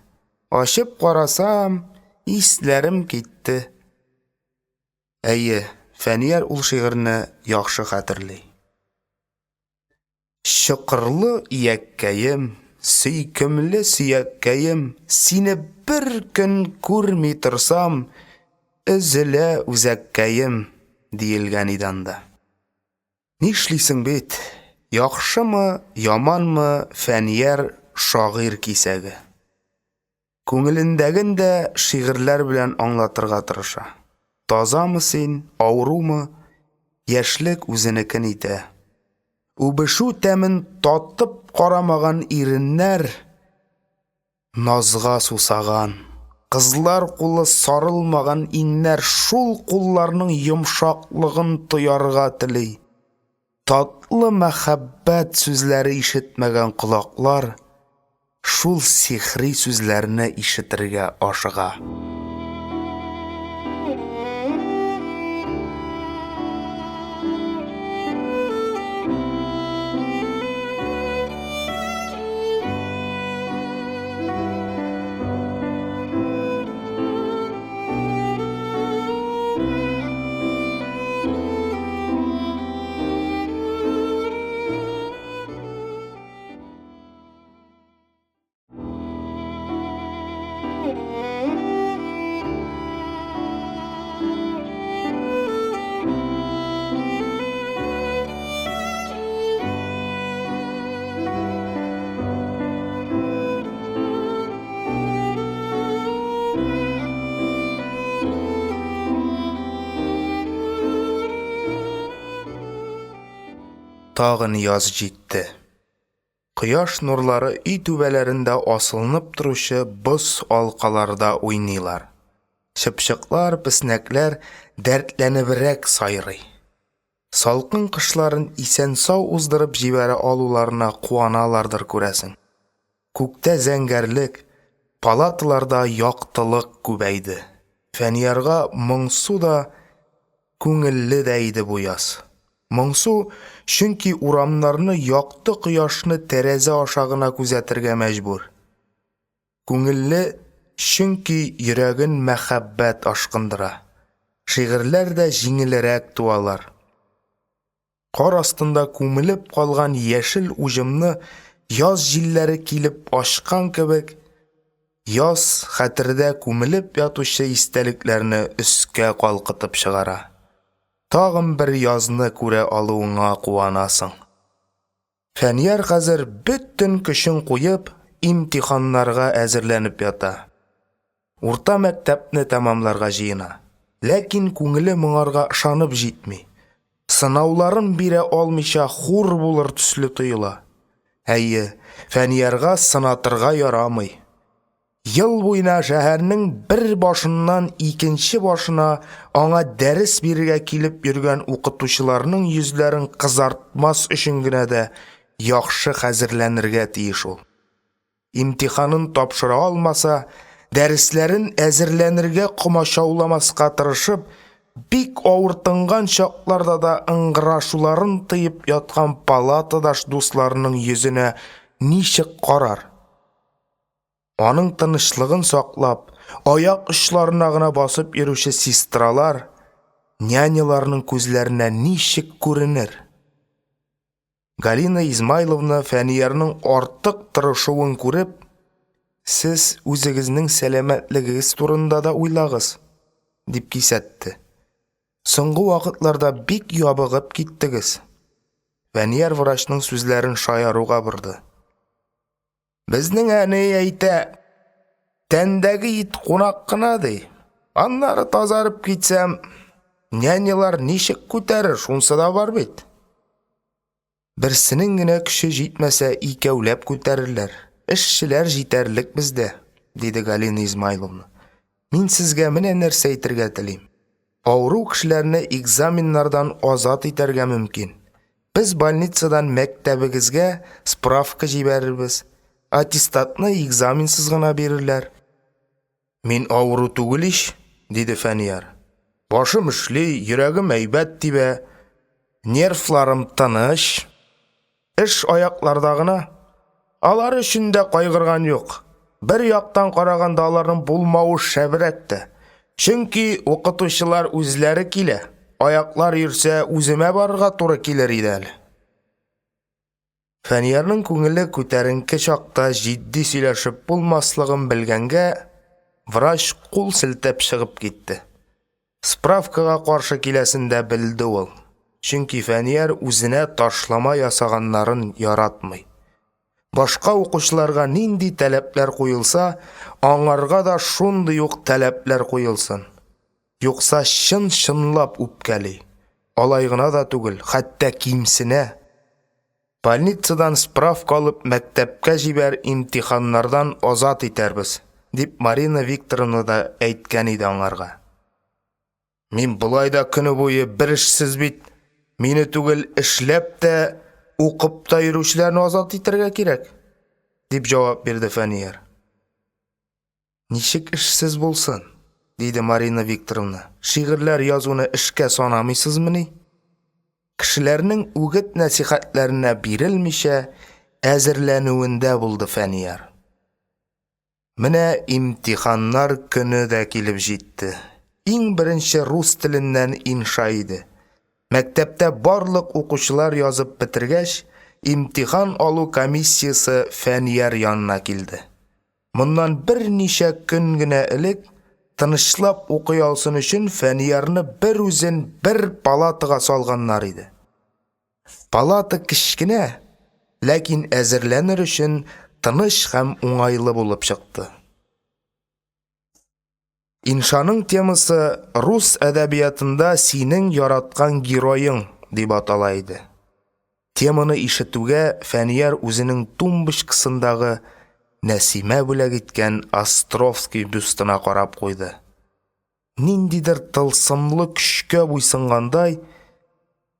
Ачып карасам, исләрем китте. Әйе, Фәнияр ул шигырьне яхшы хәтерли. Чыкырлы ияккәем, сөйкемле сөяккәем, сине бер көн күрми торсам, өзелә үзәккәем, диелгән иде анда. Нишлисең бит? Яхшымы, яманмы Фәнияр шагыйрь кисәге. Күңелендәген дә шигырьләр белән аңлатырга тырыша. Тазамы син, авырумы, яшьлек үзенекен итә. Үбешү тәмен татып карамаган иреннәр назга сусаган. Кызлар кулы сарылмаган иннәр шул кулларның йомшаклыгын тоярга тели. Татлы мәхәббәт сүзләре ишетмәгән колаклар шул сихри сүзләрне ишетергә ашыга. Тагын яз җитте. Кояш нурлары үй түбәләрендә асылынып торучы боз алкаларда уйныйлар. Чыпчыклар, песнәкләр дәртләнебрәк сайрый. Салкын кышларын исән-сау уздырып җибәрә алуларына куаналардыр күрәсең. Күктә зәңгәрлек, палаталарда яктылык күбәйде. Фәниярга моңсу да, күңелле дә иде бу яз. Моңсу, чөнки урамнарны якты кояшны тәрәзә аша гына күзәтергә мәҗбүр. Күңелле, чөнки йөрәген мәхәббәт ашкындыра. Шигырьләр дә җиңелрәк туалар. Кар астында күмелеп калган яшел уҗымны яз җилләре килеп ашкан кебек, яз хәтердә күмелеп ятучы истәлекләрне өскә калкытып чыгара. Тагын бер язны күрә алуыңа куанасың. Фәнияр хәзер бөтен көчен куеп, имтиханнарга әзерләнеп ята. Урта мәктәпне тәмамларга җыена. Ләкин күңеле моңарга ышанып җитми. Сынауларын бирә алмыйча хур булыр төсле тоела. Әйе, Фәниярга сынатырга ярамый. Ел буена шәһәрнең бер башыннан икенче башына аңа дәрес бирергә килеп йөргән укытучыларның йөзләрен кызартмас өчен генә дә яхшы хәзерләнергә тиеш ул. Имтиханын тапшыра алмаса, дәресләрен әзерләнергә комачауламаска тырышып, бик авыртынган чакларда да ыңгырашуларын тыеп яткан палатадаш дусларының йөзенә ничек карар? Аның тынычлыгын саклап, аяк очларына гына басып йөрүче сестралар, няняларның күзләренә ничек күренер? Галина Измайловна Фәниярның артык тырышуын күреп, Сіз өзігізнің сәлемәтлігіңіз турында да ойлағыз, деп кисәтті. Соңғы вақытларда бик ябығып киттігіз. Фәнияр врачның сүзләрен шаяруға бұрды. Біздің әне әйті, тәндәгі ит қонақ қына дей. Аннары тазарып кетсәм, нәнелар нешік көтәрір, шонсы да бар бет. Бірсінің гіне күші жетмәсә икәуләп көтәрілер. Ішшілер жетерлік бізде, деді Галина Измайловна. Мен сізге менә нәрсе әйтергә телим. Ауру кешеләрне экзаменнардан азат итәргә мөмкин. Біз больницадан мәктәбегезгә справка җибәрербез. Аттестатны экзаменсыз гына бирерләр. Мин ауру түгел ич, диде Фәнияр. Башым эшли, йөрәгем әйбәт тибә, нервларым тыныч. Эш аякларда гына. Алар өчен дә кайгырган юк. Бер яктан караганда аларның булмавы шәбрәкте. Чөнки укытучылар үзләре килә. Аяклар йөрсә, үземә барырга туры килер иде әле. Фәниярның күңеле күтәренке чакта җитди сөйләшеп булмаслыгын белгәнгә, врач кул селтәп чыгып китте. Справкага каршы киләсен дә белде ул. Чөнки Фәнияр үзенә ташлама ясаганнарын яратмый. Башка укучыларга нинди таләпләр куелса, аңарга да шундый ук таләпләр куелсын. Юкса чын-чынлап үпкәли. Алай гына да түгел, хәтта кимсенә. Больницадан справка алып мәктәпкә җибәр, имтиханнардан азат итәрбез, дип Марина Викторовна да әйткән иде аңарга. Мин булай да көне буе бер эшсез бит. Мине түгел, эшләп тә, укып та йөрүчеләрне азат итәргә кирәк, дип җавап бирде Фәнияр. Ничек эшсез булсын, диде Марина Викторовна. Шигырьләр язуны эшкә санамыйсызмыни? Кешеләрнең үгет нәсихәтләренә бирелмичә әзерләнүендә булды Фәнияр. Менә имтиханнар көне дә килеп җитте. Иң беренче рус теленнән инша иде. Мәктәптә барлык укучылар язып бетергәч, имтихан алу комиссиясы Фәнияр янына килде. Моннан берничә көн генә элек тынычлап укый алсын өчен Фәниярны бер үзен бер палатага салганнар иде. Палата кичкенә, ләкин әзерләнер өчен тыныч һәм уңайлы булып чыкты. Иншаның темасы рус әдәбиятында синең яраткан героең дип атала иде. Теманы ишетүгә Фәнияр үзенең тумбочкасындагы Нәсимә бүләк иткән Островский бюстына карап куйды. Ниндидер тылсымлы көчкә буйсынгандай,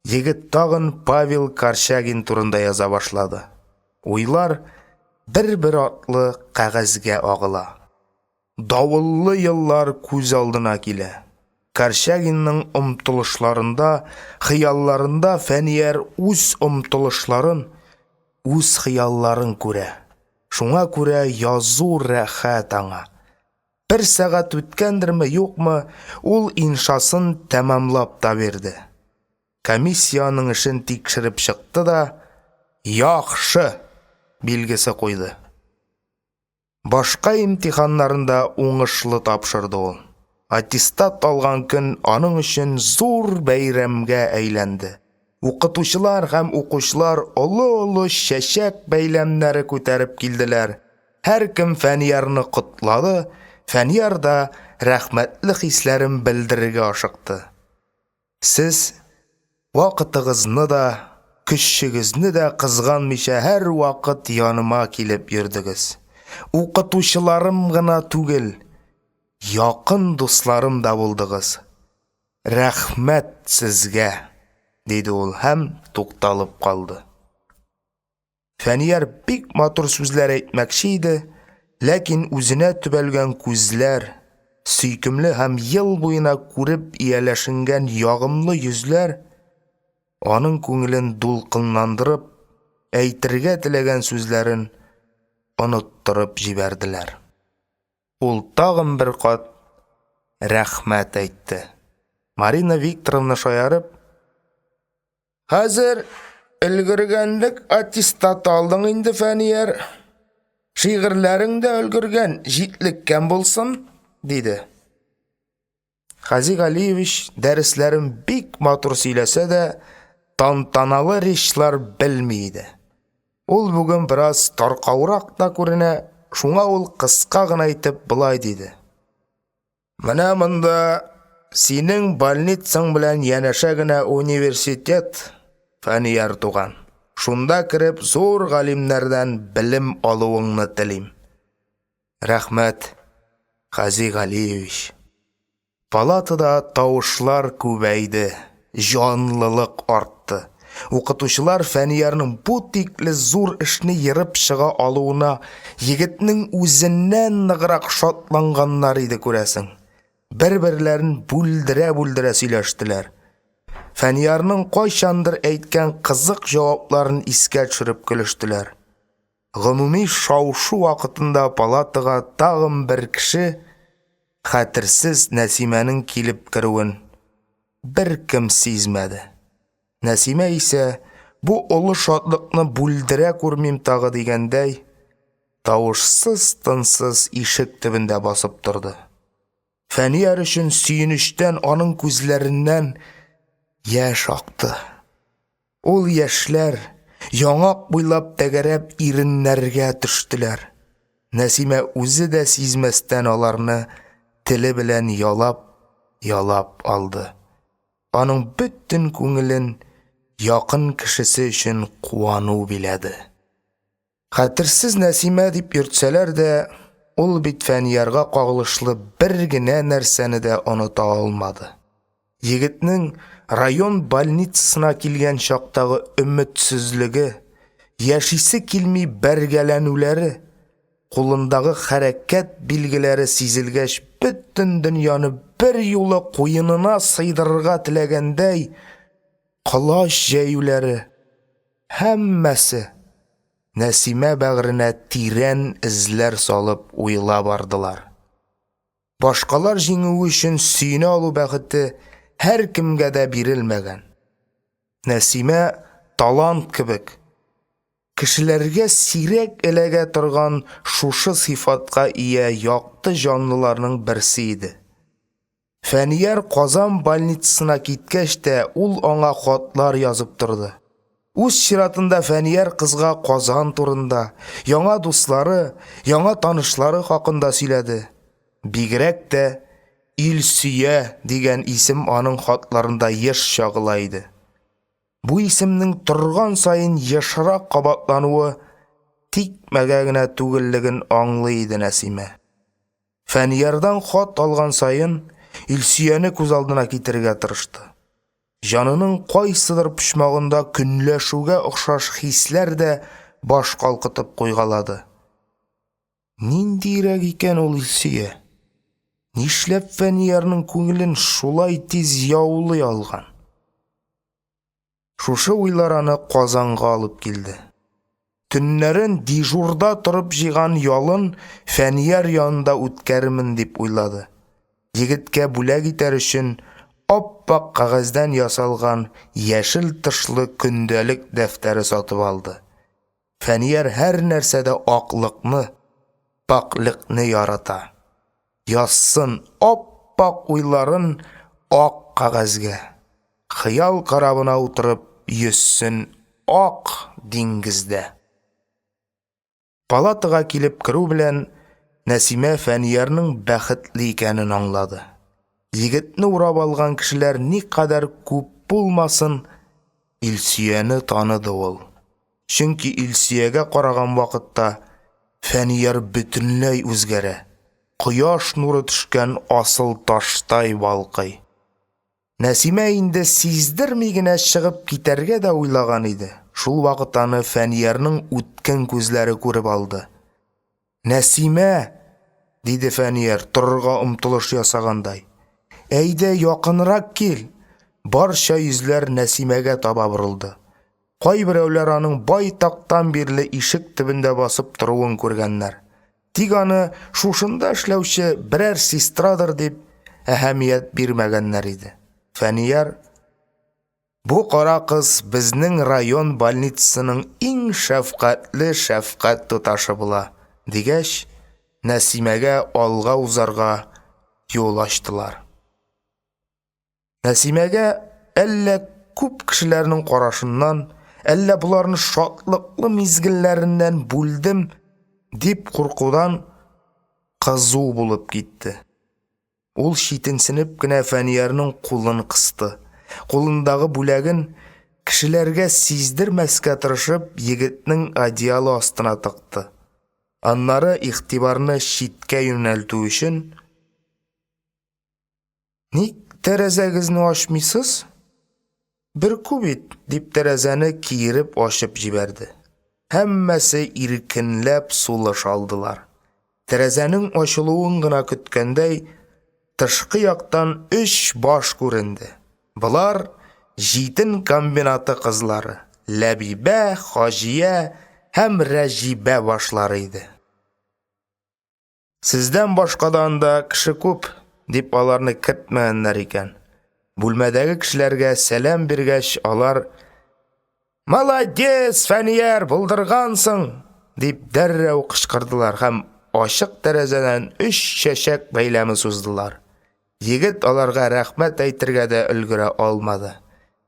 егет тагын Павел Корчагин турында яза башлады. Уйлар бер-бер атлы кәгазьгә агыла. Давыллы еллар күз алдына килә. Корчагинның омтылышларында, хыялларында Фәнияр үз омтылышларын, үз хыялларын күрә. Шуңа күрә язу рәхәт аңа. Бер сәгать үткәндерме, юкмы, ул иншасын тәмамлап та бирде. Комиссияның эшен тикшереп чыкты да, яхшы билгесе куйды. Башка имтиханнарында уңышлы тапшырды ул. Аттестат алган көн аның өчен зур бәйрәмгә әйләнде. Укытучылар һәм укучылар олы-олы чәчәк бәйләмнәре күтәреп килделәр. Һәр кем Фәниярны котлады, Фәнияр да рәхмәтле хисләрен белдерергә ашыкты. Сез вакытыгызны да, көчегезне дә кызганмыйча һәр вакыт яныма килеп йөрдегез. Укытучыларым гына түгел, якын дусларым да булдыгыз. Рәхмәт сезгә, диде ул һәм тукталып калды. Фәнияр бик матур сүзләр әйтмәкче иде, ләкин үзенә төбәлгән күзләр, сөйкемле һәм ел буена күреп ияләшенгән ягымлы йөзләр аның күңелен дулкынландырып, әйтергә теләгән сүзләрен оныттырып җибәрделәр. Ул тагын бер кат рәхмәт әйтте. Марина Викторовна шаярып: "Хәзер өлгергәнлек аттестат алдың инде, Фәнияр. Шигырьләреңдә өлгергән җитлеккән булсын, диде. Хази Галиевич дәресләрен бик матур сөйләсә дә, тантаналы речлар белми иде. Ул бүген бераз таркаурак та күренә, шуңа ул кыска гына итеп былай диде. Менә монда синең больницаң белән янәшә генә университет, Фәнияр туган. Шунда кереп зур галимнәрдән белем алуыңны телим. Рәхмәт, Хази Галиевич. Палатада тавышлар күбәйде, җанлылык артты. Укытучылар Фәниярның бу тикле зур эшне йырып чыга алуына егетнең үзеннән ныграк шатланганнар иде күрәсең. Бер-берләрен бүлдерә-бүлдерә сөйләштеләр. Фәниярның кайчандыр әйткән кызык җавапларын искә төшереп көлештеләр. Гомуми шау-шу вакытында палатага тагын бер кеше, хәтерсез Нәсимәнең килеп керүен беркем сизмәде. Нәсимә исә бу олы шатлыкны бүлдерә күрмим тагы дигәндәй, тавышсыз-тынсыз ишек төбендә басып торды. Фәнияр өчен сөенечтән аның күзләреннән яшь акты. Ул яшьләр яңак буйлап тәгәрәп иреннәргә төштеләр. Нәсимә үзе дә сизмәстән аларны теле белән ялап алды. Аның бөтен күңелен якын кешесе өчен куану биләде. Хәтерсез Нәсимә дип йөртсәләр дә, ул бит Фәниярга кагылышлы бер генә нәрсәне дә оныта алмады. Егетнең район больницасына килгән чактагы өметсезлеге, яшисе килми бәргәләнүләре, кулындагы хәрәкәт билгеләре сизелгәч, бөтен дөньяны бер юлы куенына сыйдырырга теләгәндәй, кылач җәюләре, һәммәсе Нәсимә бәгыренә тирән эзләр салып уйла бардылар. Башкалар җиңүе өчен сөенә алу бәхете һәр кемгә дә бирелмәгән. Нәсимә талант кебек, кешеләргә сирәк эләгә торган шушы сыйфатка ия якты җанлыларның берсе иде. Фәнияр Казан больницасына киткәч тә ул аңа хатлар язып торды. Үз чиратында Фәнияр кызга Казан турында, яңа дуслары, яңа танышлары хакында сөйләде. Бигрәк тә Илсөя дигән исем аның хатларында еш чагыла иде. Бу исемнең торган сайын ешрак кабатлануы тикмәгә генә түгеллеген аңлый иде Нәсимә. Фәниярдан хат алган сайын Илсөяне күз алдына китерергә тырышты. Җанының кайсыдыр почмагында көнләшүгә охшаш хисләр дә баш калкытып куйгалады. Ниндирәк икән ул Илсөя? Нишләп Фәниярның күңелен шулай тиз яулый алган? Шушы уйлар аны Казанга алып килде. Төннәрен дежурда торып җыйган ялын Фәнияр янында үткәрмен дип уйлады. Егеткә бүләк итәр өчен аппак кагаздан ясалган яшел тышлы көндәлек дәфтәре сатып алды. Фәнияр һәр нәрсәдә аклыкны, паклыкны ярата. Язсын аппак уйларын ак кагазгә. Хыял карабына утырып йөзсен ак диңгездә. Палатага килеп керү белән Нәсимә Фәниярның бәхетле икәнен аңлады. Егетне урап алган кешеләр никадәр күп булмасын, Илсөяне таныды ул. Чөнки Илсөягә караган вакытта Фәнияр бөтенләй үзгәрә. Кояш нуры төшкән асыл таштай балкый. Нәсимә инде сиздерми генә чыгып китәргә дә уйлаган иде. Шул вакыт аны Фәниярның үткен күзләре күреп алды. Нәсимә, диде Фәнияр торырга омтылыш ясагандай. Әйдә якынрак кил. Барча йөзләр Нәсимәгә таба борылды. Кайберәүләр аның байтактан бирле ишек төбендә басып торуын күргәннәр. Тик аны шушында эшләүче берәр сестрадыр дип әһәмият бирмәгәннәр иде. Фәнияр: «Бу кара кыз безнең район больницасының иң шәфкатьле шәфкать туташы була. Дигәч, Нәсимәгә алга узарга юл ачтылар. Нәсимәгә әллә күп кешеләрнең карашыннан, әллә буларны шатлыклы мизгелләреннән бүлдем дип куркудан кызу булып китте. Ул читенсенеп кенә Фәниярның кулын кысты. Кулындагы бүләген кешеләргә сиздермәскә тырышып, егетнең одеялы астына тыкты. Аннары игътибарны читкә юнәлтү өчен: "Ник тәрәзәгезне ачмыйсыз? Бер күбит", дип тәрәзәне киереп ачып җибәрде. Һәммәсе иркенләп сулыш алдылар. Тәрәзәнең ачылуын гына көткәндәй, тышкы яктан 3 баш күренде. Булар җитен комбинаты кызлары: Ләбибә, Хаҗия һәм Рәҗибә башлары иде. "Сездән башкадан да кеше күп", дип аларны көтмәгәннәр икән. Бүлмәдәге кешеләргә сәлам биргәч, алар: "Молодец, Фәнияр, булдыргансың", дип дәррәү кычкырдылар һәм ачык тәрәзәдән 3 чәчәк бәйләме суздылар. Егет аларга рәхмәт әйтергә дә өлгерә алмады.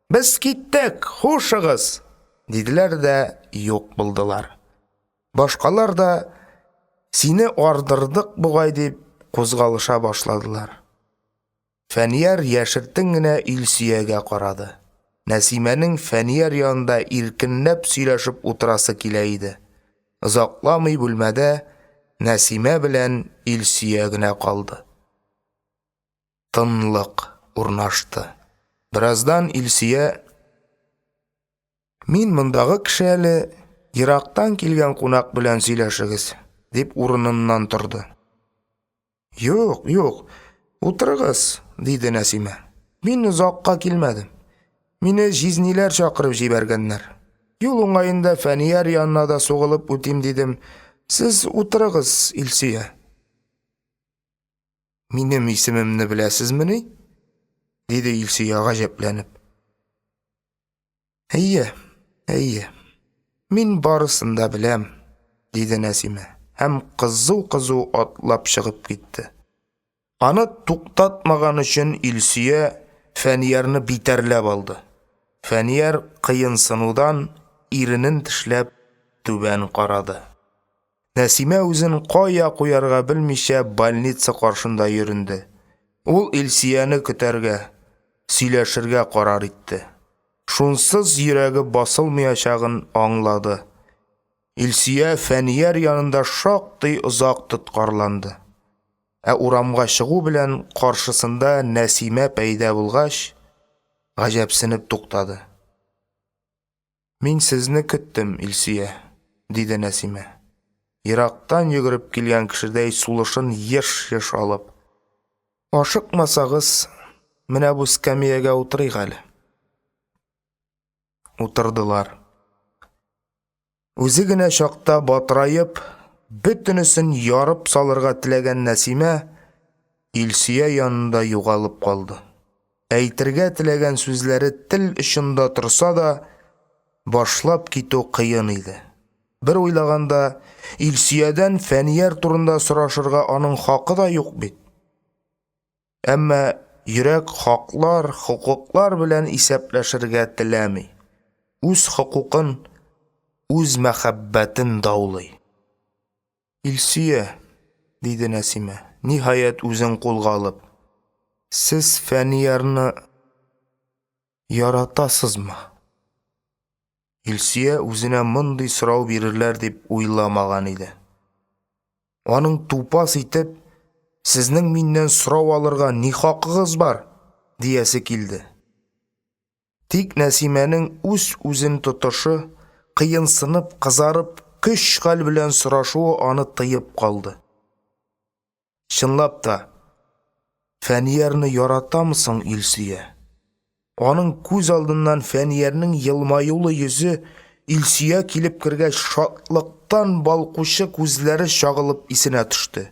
"Без киттек, хушыгыз", диделәр дә юк булдылар. Башкалар да: "Сине ардырдык бугай", дип кузгалыша башладылар. Фәнияр яшертен генә Илсөягә карады. Нәсимәнең Фәнияр янында иркенләп сөйләшеп утырасы килә иде. Озакламый бүлмәдә Нәсимә белән Илсөя генә калды. Тынлык урнашты. Бераздан Илсөя: "Мин мондагы кеше әле, ерактан килгән кунак белән сөйләшегез", дип урыныннан торды. "Юк, юк, утырыгыз", диде Нәсимә. "Мин озакка килмәдем. Мине җизниләр чакырып җибәргәннәр. Юл уңаенда Фәнияр янына да сугылып үтим дидем. Сез утырыгыз, Илсөя." "Минем исемемне беләсезмени?" диде Илсөя гаҗәпләнеп. Әйе, мин барысын да беләм", диде Нәсимә һәм кызу-кызу атлап чыгып китте. Аны туктатмаган өчен Илсөя Фәниярны битәрләп алды. Фәнияр кыенсынудан иренен тешләп түбән карады. Нәсимә үзен кая куярга белмичә больница каршында йөренде. Ул Илсөяне көтәргә, сөйләшергә карар итте. Шунсыз йөрәге басылмаячагын аңлады. Илсөя Фәнияр янында шактый озак тоткарланды. Урамга чыгу белән каршысында Нәсимә пәйда булгач, гаҗәпсенеп туктады. "Мин сезне көттем, Илсөя", диде Нәсимә. Ерактан йөгереп килгән кешедәй сулышын еш-еш алып. "Ашыкмасагыз, менә бу скамьягә утырыйк әле". Утырдылар. Үзе генә чакта батырайып, бөтенесен ярып салырга теләгән Нәсимә Илсөя янында югалып калды. Әйтергә теләгән сүзләре тел очында торса да, башлап китү кыен иде. Бер уйлаганда, Илсөядән Фәнияр турында сорашырга аның хакы да юк бит. Әмма йөрәк хаклар, хокуклар белән исәпләшергә теләми. Үз хокукын, үз мәхәббәтен даулый. "Илсөя", диде Нәсимә, ниһаять үзен кулга алып. "Сез Фәниярны яратасызмы?" Илсөя үзенә мондый сорау бирерләр дип уйламаган иде. Аның тупас итеп: "Сезнең миннән сорау алырга ни хакыгыз бар?" диясе килде. Тик Нәсимәнең үз-үзен тотышы, кыенсынып, кызарып, көч-хәл белән сорашуы аны тыеп калды. Чынлап та, Фәниярны яратамысың, Илсөя? Аның күз алдыннан Фәниярның елмаюлы йөзе, Илсөя килеп кергәч шатлыктан балкучы күзләре чагылып исенә төште.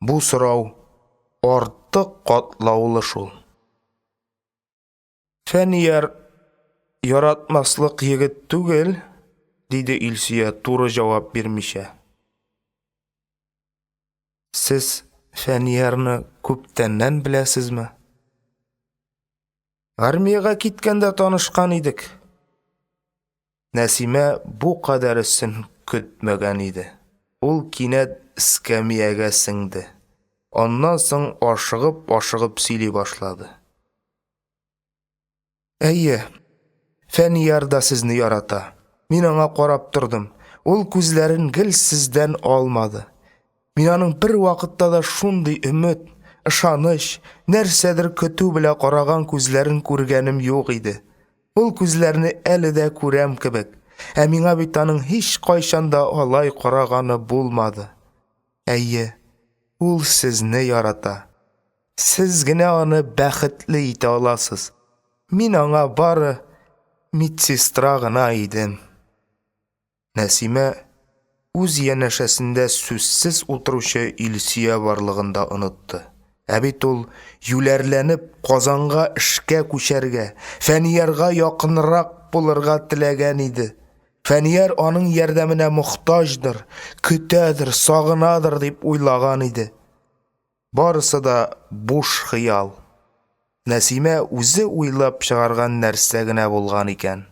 Бу сорау артык катлаулы шул. "Фәнияр яратмаслык егет түгел", диде Илсөя туры җавап бирмичә. Siz Фәниярны күптәннән беләсезме? Армияга киткәндә танышкан идек. Нәсимә бу кадәр өсөн көтмәгән иде. Ул кинәт эскәмиягә сеңде. Аннан соң ашыгып сөйли башлады. Әйе, Фәнияр да сезне ярата. Мин аңа карап тордым. Ул күзләрен гел сездән алмады. Мин аның бер вакытта да шундый өмет, ышаныч, нәрсәдер көтү белә караган күзләрен күргәнем юк иде. Ул күзләрне әле дә күрәм кебек. Ә миңа бит аның һич кайчан да алай караганы булмады. Әйе, ул сезне ярата. Сез генә аны бәхетле итә аласыз. Мин аңа бары медсестра гына идем. Нәсимә үз янәшәсендә сүзсез утыручы Илсөя барлыгында онытты. Ә бит ул юләрләнеп Казанга эшкә күчәргә, Фәниярга якынрак булырга теләгән иде. Фәнияр аның ярдәменә мохтаҗдыр, көтәдер, сагынадыр дип уйлаган иде. Барысы да буш хыял. Нәсимә үзе уйлап чыгарган нәрсә генә булган икән.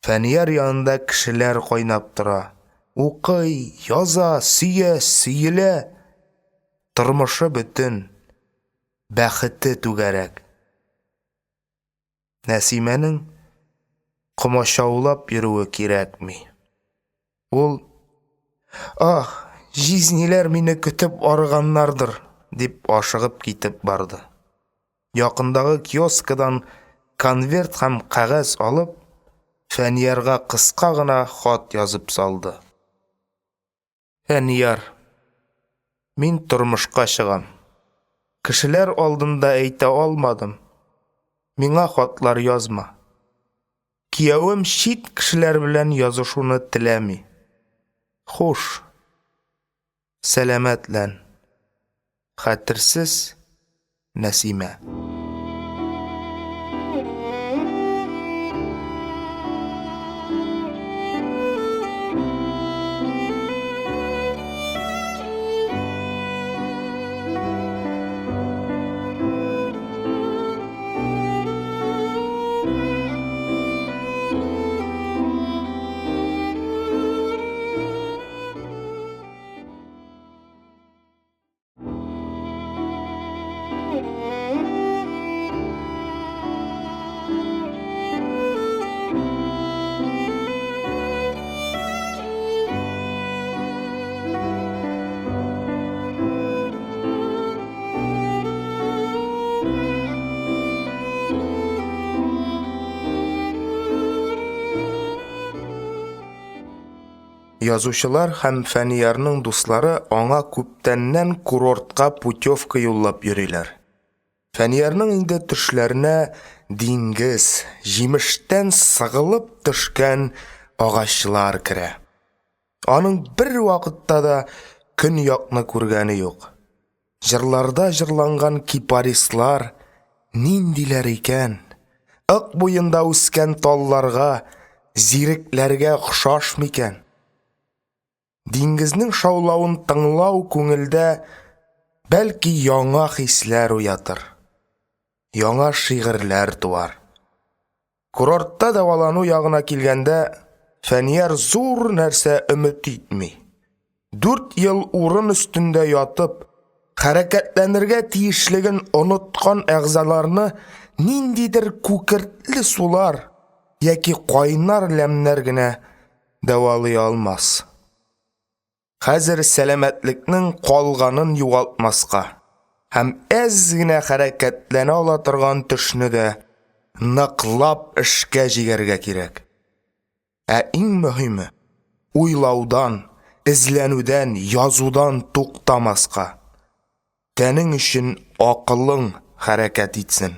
Фәнияр янында кешеләр кайнап тора. Укый, яза, сөя, сөелә. Тормышы бөтен, бәхете түгәрәк. Нәсимәнең комачаулап йөрүе кирәкми. Ул, жизниләр мине көтеп арыганнардыр, дип ашыгып китеп барды. Якындагы киоскадан конверт һәм кәгазь алып, Фәниярга кыска гына хат язып салды. Фәнияр, мин тормышка чыгам. Кешеләр алдында әйтә алмадым. Миңа хатлар язма. Киявем чит кешеләр белән язышуны теләми. Хуш. Сәламәтлән. Хәтерсез Нәсимә. Язучылар һәм Фәниярның дуслары аңа күптәннән курортка путевка юллап йөриләр. Фәниярның инде төшләренә диңгез, җимештән сыгылып төшкән агачлар керә. Аның бер вакытта да көньякны күргәне юк. Җырларда җырланган кипаристлар ниндиләр икән? Ык буенда үскән талларга, зирекләргә охшаш микән? Диңгезнең шаулавын тыңлау күңелдә бәлки яңа хисләр уятыр. Яңа шигырьләр туар. Курортта давалану ягына килгәндә, Фәнияр зур нәрсә өмет итми. 4 ел урын өстендә ятып, хәрәкәтләнергә тиешлеген оныткан әгъзаларны ниндидер күкертле сулар яки кайнар ләмнәр генә дәвалый алмас. Хәзер сәламәтлекнең калганын югалтмаска һәм әз генә хәрәкәтләнә ала торган төшне дә ныклап эшкә җигәргә кирәк. Ә иң мөһиме уйлаудан, эзләнүдән, язудан туктамаска. Тәнең өчен акылың хәрәкәт итсен.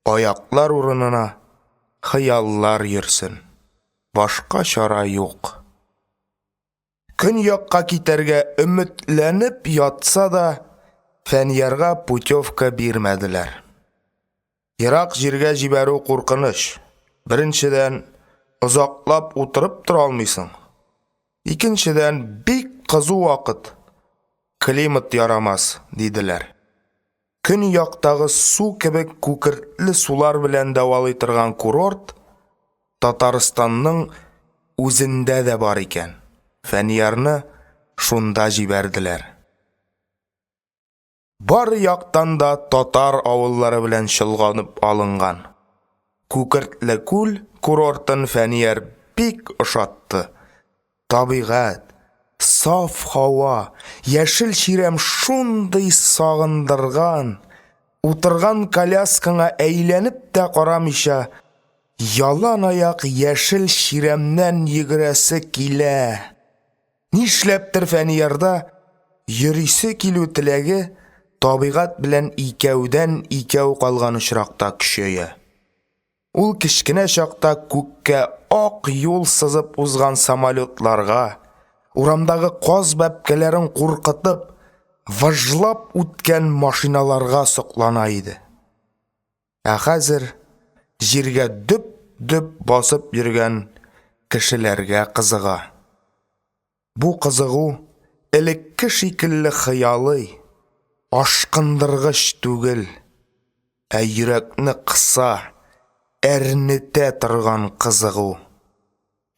Аяклар урынына хыяллар йөрсен. Башка чара юк. Көньякка китәргә өметләнеп ятса да, Фәниярга путевка бирмәделәр. Ерак җиргә җибәрү куркыныч. Беренчедән, озаклап утырып тора алмыйсың. Икенчедән, бик кызу вакыт. Климат ярамас, диделәр. Көн яктагы су кебек күкертле сулар белән дәвалый торган курорт Татарстанның үзендә дә бар икән. Фәниярны шунда җибәрделәр. Бар яктан да татар авыллары белән чолганып алынган. Күкертле күл курортын Фәнияр бик ошатты. Табигать, саф һава, яшел чирәм шундый сагындырган. Утырган коляскаңа әйләнеп тә карамыйча, ялан аяк яшел чирәмнән йөгерәсе килә. Нишләптер Фәниярда йөрисе килү теләге табигать белән икәүдән икәү калган очракта көчәя. Ул кечкенә чакта күккә ак юл сызып узган самолетларга, урамдагы каз бәбкәләрен куркытып, выжлап үткән машиналарга соклана иде. Ә хәзер җиргә дөп басып йөргән кешеләргә кызыга. Бу кызыгу элекке шикелле хыялый, ашкындыргыч түгел, ә йөрәкне кыса, әрнетә торган кызыгу.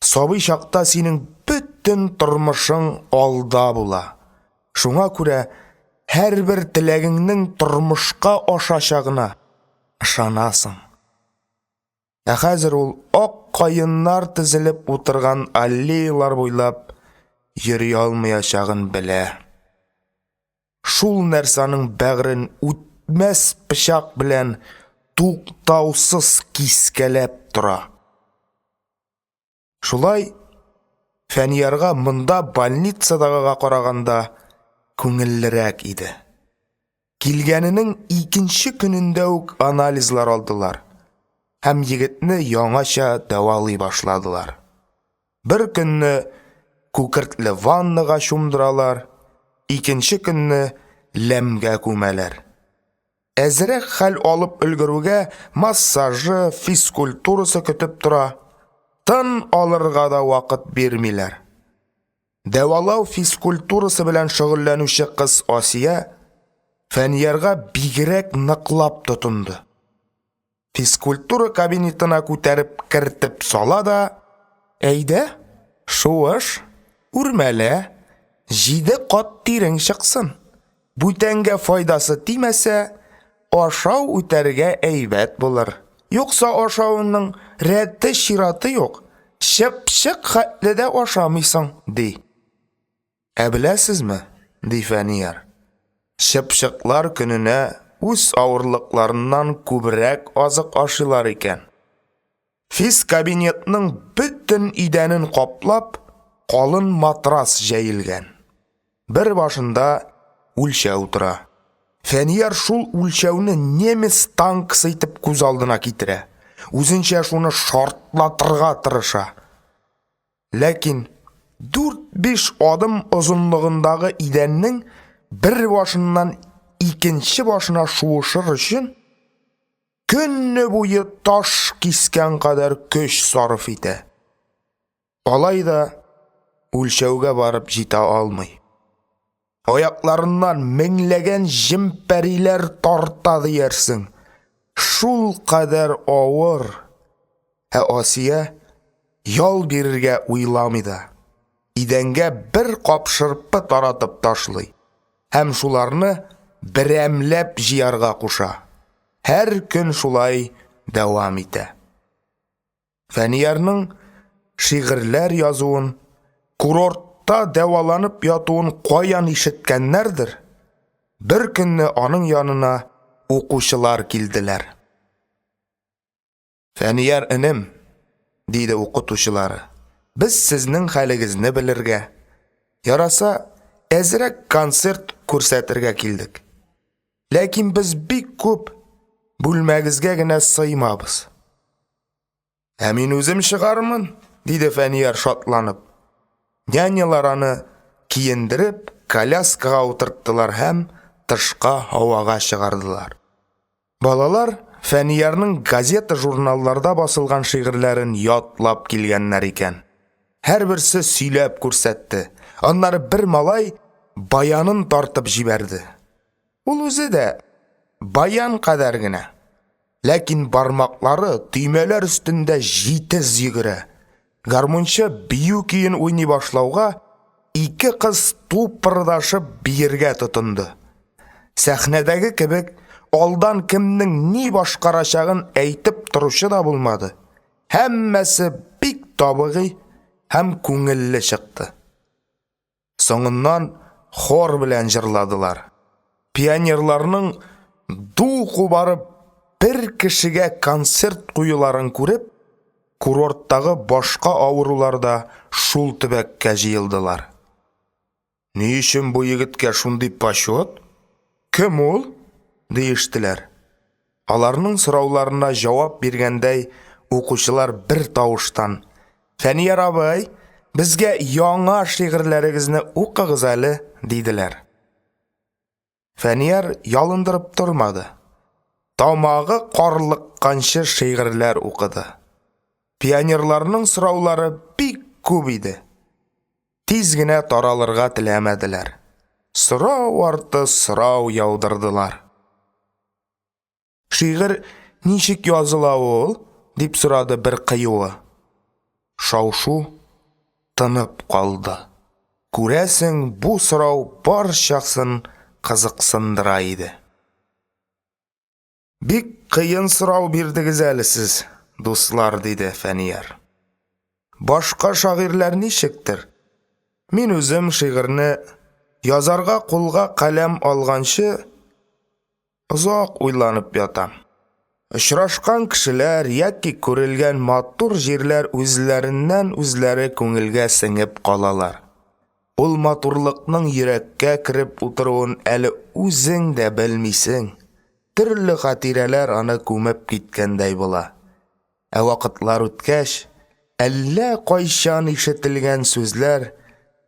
Сабый чакта синең бөтен тормышың алда була. Шуңа күрә һәрбер теләгеңнең тормышка ашачагына ышанасың. Ә хәзер ул ак каеннар тезелеп утырган аллеялар буйлап йөри алмаячагын белә. Шул нәрсәнең бәгырен үтмәс пычак белән туктаусыз кискәләп тора. Шулай Фәниярга монда больницадагыга караганда күңеллерәк иде. Килгәненең икенче көнендә үк анализлар алдылар. Һәм егетне яңача дәвалый башладылар. Бер көнне күкертле ваннага чумдыралар, икенче көнне ләмгә күмәләр. Әзрәк хәл алып өлгерүгә массажы, физкультурасы көтеп тора. Тын алырга да вакыт бирмиләр. Дәвалау физкультурасы белән шөгыльләнүче кыз Асия Фәниярга бигрәк ныклап тотынды. Физкультура кабинетына күтәреп кертеп сала да, әйдә, шуыш, үрмәлә, 7 кат тирең чыксын. Бүтәнгә файдасы тимәсә, ашау үтәргә әйбәт булыр. Юкса ашауының рәте шираты юк. Шып-шык хәтледә ашамыйсың, ди. Ә беләсезме, ди Фәнияр. Шып-шыклар көненә үз авырлыкларыннан күбрәк азык ашыйлар икән. Физ кабинетның бөтен идәнен каплап, калын матрас җәелгән. Бер башында үлчәү тора. Фәнияр шул үлчәүне немец танкысы итеп күз алдына китерә. Үзенчә шуны шартлатырга тырыша. Ләкин 4-5 адым озынлыгындагы идәннең бер башыннан икенче башына шуышыр өчен көнне буе таш кискән кадәр көч сарыф итә. Алай да үлчәүгә барып җитә алмый. Аякларыннан меңләгән җимпәриләр тарта диярсең. Шул кадәр авыр. Ә Асия ял бирергә уйламый да. Идәнгә бер кап шырпы таратып ташлый. Һәм шуларны берәмләп җыярга куша. Һәр көн шулай дәвам итә. Фәниярның шигырьләр язуын, курортта дәваланып ятуын каян ишеткәннәрдер. Бер көнне аның янына укучылар килделәр. Фәнияр энем, диде укытучылары, без сезнең хәлегезне белергә, яраса әзрәк концерт күрсәтергә килдек. Ләкин без бик күп бүлмәгезгә генә сыймабыз. Ә мин үзем чыгармын, диде Фәнияр шатланып. Нянялар аны киендереп, коляскага утырттылар һәм тышка һавага чыгардылар. Балалар Фәниярның газета журналларда басылган шигырьләрен ятлап килгәннәр икән. Һәр берсе сөйләп күрсәтте. Аннары бер малай баянын тартып жиберді. Ул үзе дә баян кадәр генә. Ләкин бармаклары төймәләр өстендә җитез йөгерә. Гармунчы бию көен уйный башлауга, ике кыз тупырдашып биергә тотынды. Сәхнәдәге кебек, алдан кемнең ни башкарачагын әйтеп торучы да булмады. Һәммәсе бик табигый һәм күңелле чыкты. Соңыннан хор белән җырладылар. Пионерларның ду барып бер кешегә концерт куюларын күреп, курорттагы башка авырулар да шул төбәккә җыелдылар. Ни өчен бу егеткә шундый почет? Кем ул? Диештеләр. Аларның сорауларына җавап биргәндәй, укучылар бер тавыштан: "Фәнияр абый, безгә яңа шигырьләрегезне укыгыз әле", диделәр. Фәнияр ялындырып тормады. Тамагы карлыкканчы шигырьләр укыды. Пионерларның сораулары бик күп иде. Тиз генә таралырга теләмәделәр. Сорау арты сорау яудырдылар. "Шигырь ничек языла ул?" дип сорады бер кыюы. Шау-шу тынып калды. Күрәсең, бу сорау барчасын кызыксындыра иде. "Бик кыен сорау бирдегез әле сез, дуслар", диде Фәнияр. "Башка шагыйрьләр ничектер? Мин үзем шигырьне язарга кулга каләм алганчы озак уйланып ятам. Очрашкан кешеләр яки күрелгән матур җирләр үзләреннән үзләре күңелгә сеңеп калалар. Ул матурлыкның йөрәккә кирип утыруын әле үзең дә белмисең. Төрле хатирәләр аны күмеп киткәндәй була. Ә вакытлар үткәч, әллә кайчан ишетелгән сүзләр,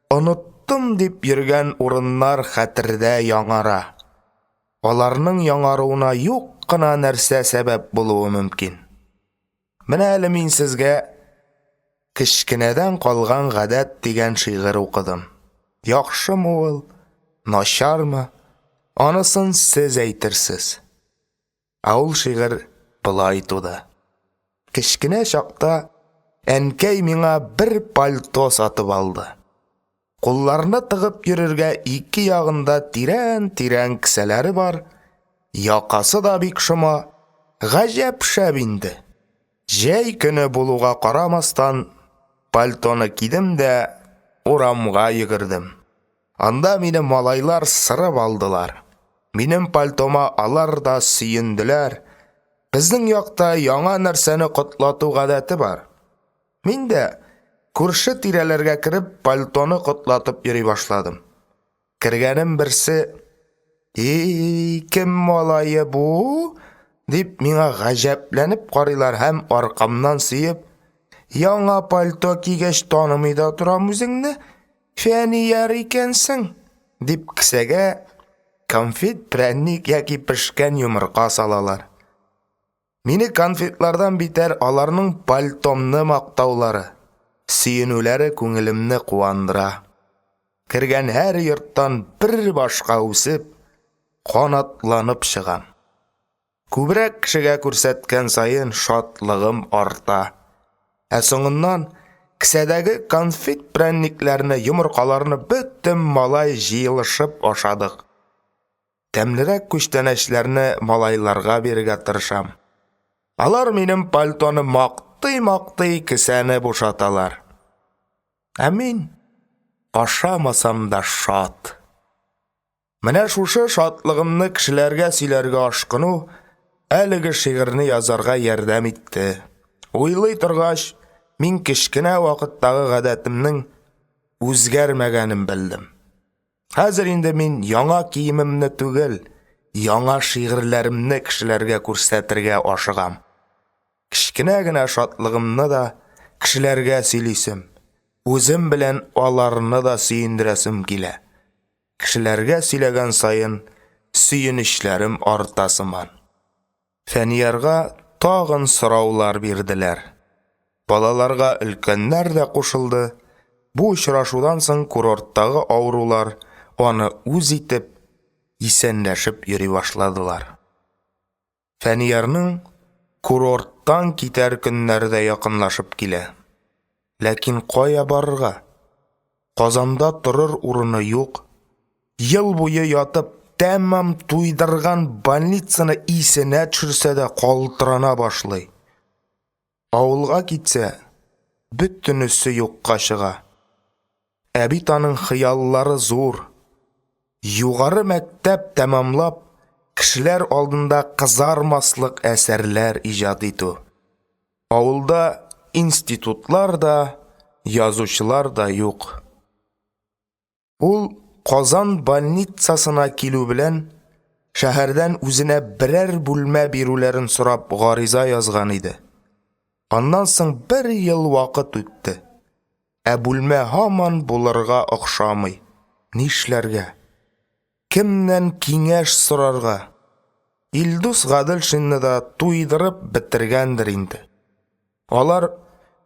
оныттым дип йөргән урыннар хәтердә яңара. Аларның яңаруына юк кына нәрсә сәбәп булуы мөмкин. Менә әле мин сезгә кечкенәдән калган гадәт дигән шигырь укыдым. Яхшымы ул, начармы? Анысын сез әйтерсез." Ул шигырь былай туды. "Кечкенә чакта әнкәй миңа бер пальто сатып алды. Кулларны тыгып йөрергә ике ягында тирән-тирән кесәләре бар, якасы да бик шома, гаҗәп шәп инде. Җәй көне булуга карамастан, пальтоны кидем дә урамга йөгердем. Анда мине малайлар сырып алдылар. Минем пальтома алар да сөенделәр. Безнең якта яңа нәрсәне котлату гадәте бар. Мин дә күрше тирәләргә кирип пальтоны котлатып йөри башладым. Кергәнем берсе: 'Кем малае бу?' дип миңа гаҗәпләнеп карыйлар һәм аркамнан сөеп: 'Яңа пальто кигәч танымый да торам үзеңне, Фәнияр икәнсең", дип кесәгә конфет, прәнник яки пешкән йомырка салалар. Мине конфетлардан битәр аларның пальтомны мактаулары, сөенүләре күңелемне куандыра. Кергән һәр йорттан бер башка үсеп, канатланып чыгам. Күбрәк кешегә күрсәткән саен шатлыгым арта. Ә соңыннан кесәдәге конфет прәнникләрне, йомыркаларны бөтен малай җыелышып ашадык. Тәмлерәк күчтәнәчләрне малайларга бирергә тырышам. Алар минем пальтоны мактый кесәне бушаталар. Ә мин ашамасам да шат. Менә шушы шатлыгымны кешеләргә сөйләргә ашкыну әлеге шигырьне язарга ярдәм итте. Уйлый торгач, мин кечкенә вакыттагы гадәтемнең үзгәрмәгәнен белдем. Хәзер инде мин яңа киемемне түгел, яңа шигырьләремне кешеләргә күрсәтергә ашыгам. Кечкенә генә шатлыгымны да кешеләргә сөйлисем, үзем белән аларны да сөендерәсем килә. Кешеләргә сөйләгән саен сөенечләрем арта сыман. Фәниярга тагын сораулар бирделәр. Балаларга өлкәннәр дә кушылды. Бу очрашудан соң курорттагы авырулар аны үз итеп исәнләшеп йөри башладылар. Фәниярның курорттан китәр көннәре дә якынлашып килә. Ләкин кая барырга? Казанда торыр урыны юк. Ел буе ятып, тәмам туйдырган больницаны исенә төшерсә дә калтырана башлый. Авылга китсә, бөтенесе юкка чыга. Ә бит аның хыяллары зур. Югары мәктәп тәмамлап, кешеләр алдында кызармаслык әсәрләр иҗат итү. Авылда институтлар да, язучылар да юк. Ул Казан больницасына килү белән шәһәрдән үзенә берәр бүлмә бирүләрен сорап гариза язган иде. Аннан соң 1 ел вакыт үтте. Ә бүлмә һаман булырга охшамый. Нишләргә? Кемнән киңәш сорарга? Илдус Гаделшинны да туйдырып бетергәндер инде. Алар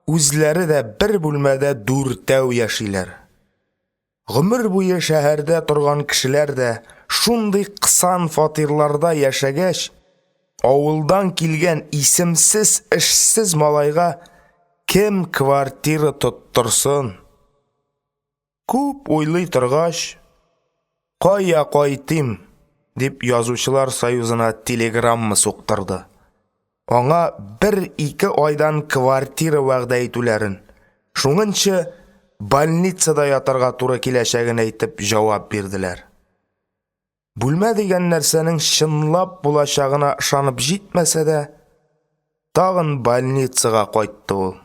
үзләре дә бер бүлмәдә дүртәү яшиләр. Гомер буе шәһәрдә торган кешеләр дә шундый кысан фатирларда яшәгәч, авылдан килгән исемсез, эшсез малайга кем квартира тоттырсын? Күп уйлый торгач, кая кайтым дип язучылар союзына телеграмма суктырды. Аңа 1-2 айдан квартира вәгъдә итүләрен, шуңынчы больницада ятарга туры киләчәген әйтеп җавап бирделәр. Бүлмә дигән нәрсәнең чынлап булачагына ышанып җитмәсә дә, тагын больницага кайтты ул.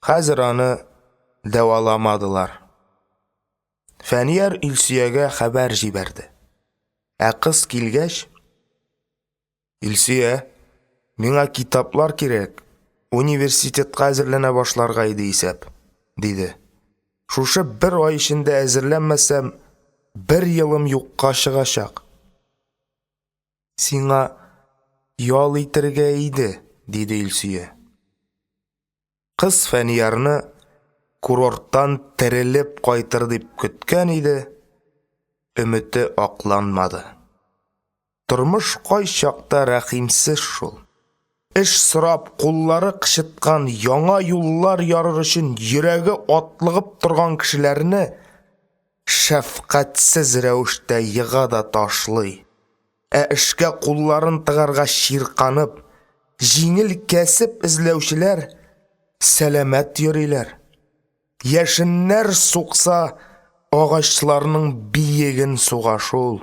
Хәзер аны дәваламадылар. Фәнияр Илсиягә хәбәр җибәрде. Ә кыз килгәч, Илсия, миңа китаплар кирәк, университетка әзерләнә башларга иде исәп, диде. Шушы 1 ай эчендә әзерләнмәсәм, 1 елым юкка чыгачак. Сиңа ял итергә иде, диде Илсия. Кыз Фәниярны курорттан терелеп кайтыр дип көткән иде, өмете акланмады. Тормыш кай чакта рәхимсез шул. Эш сорап куллары кычыткан яңа юллар ярыр өчен йөрәге атлыгып торган кешеләрне шәфкатьсез рәвештә йыга да ташлый. Ә эшкә кулларын тыгарга чирканып, җиңел кәсеп эзләүчеләр сәламәт йөриләр. Яшеннәр сукса, агачларның биеген суга шул.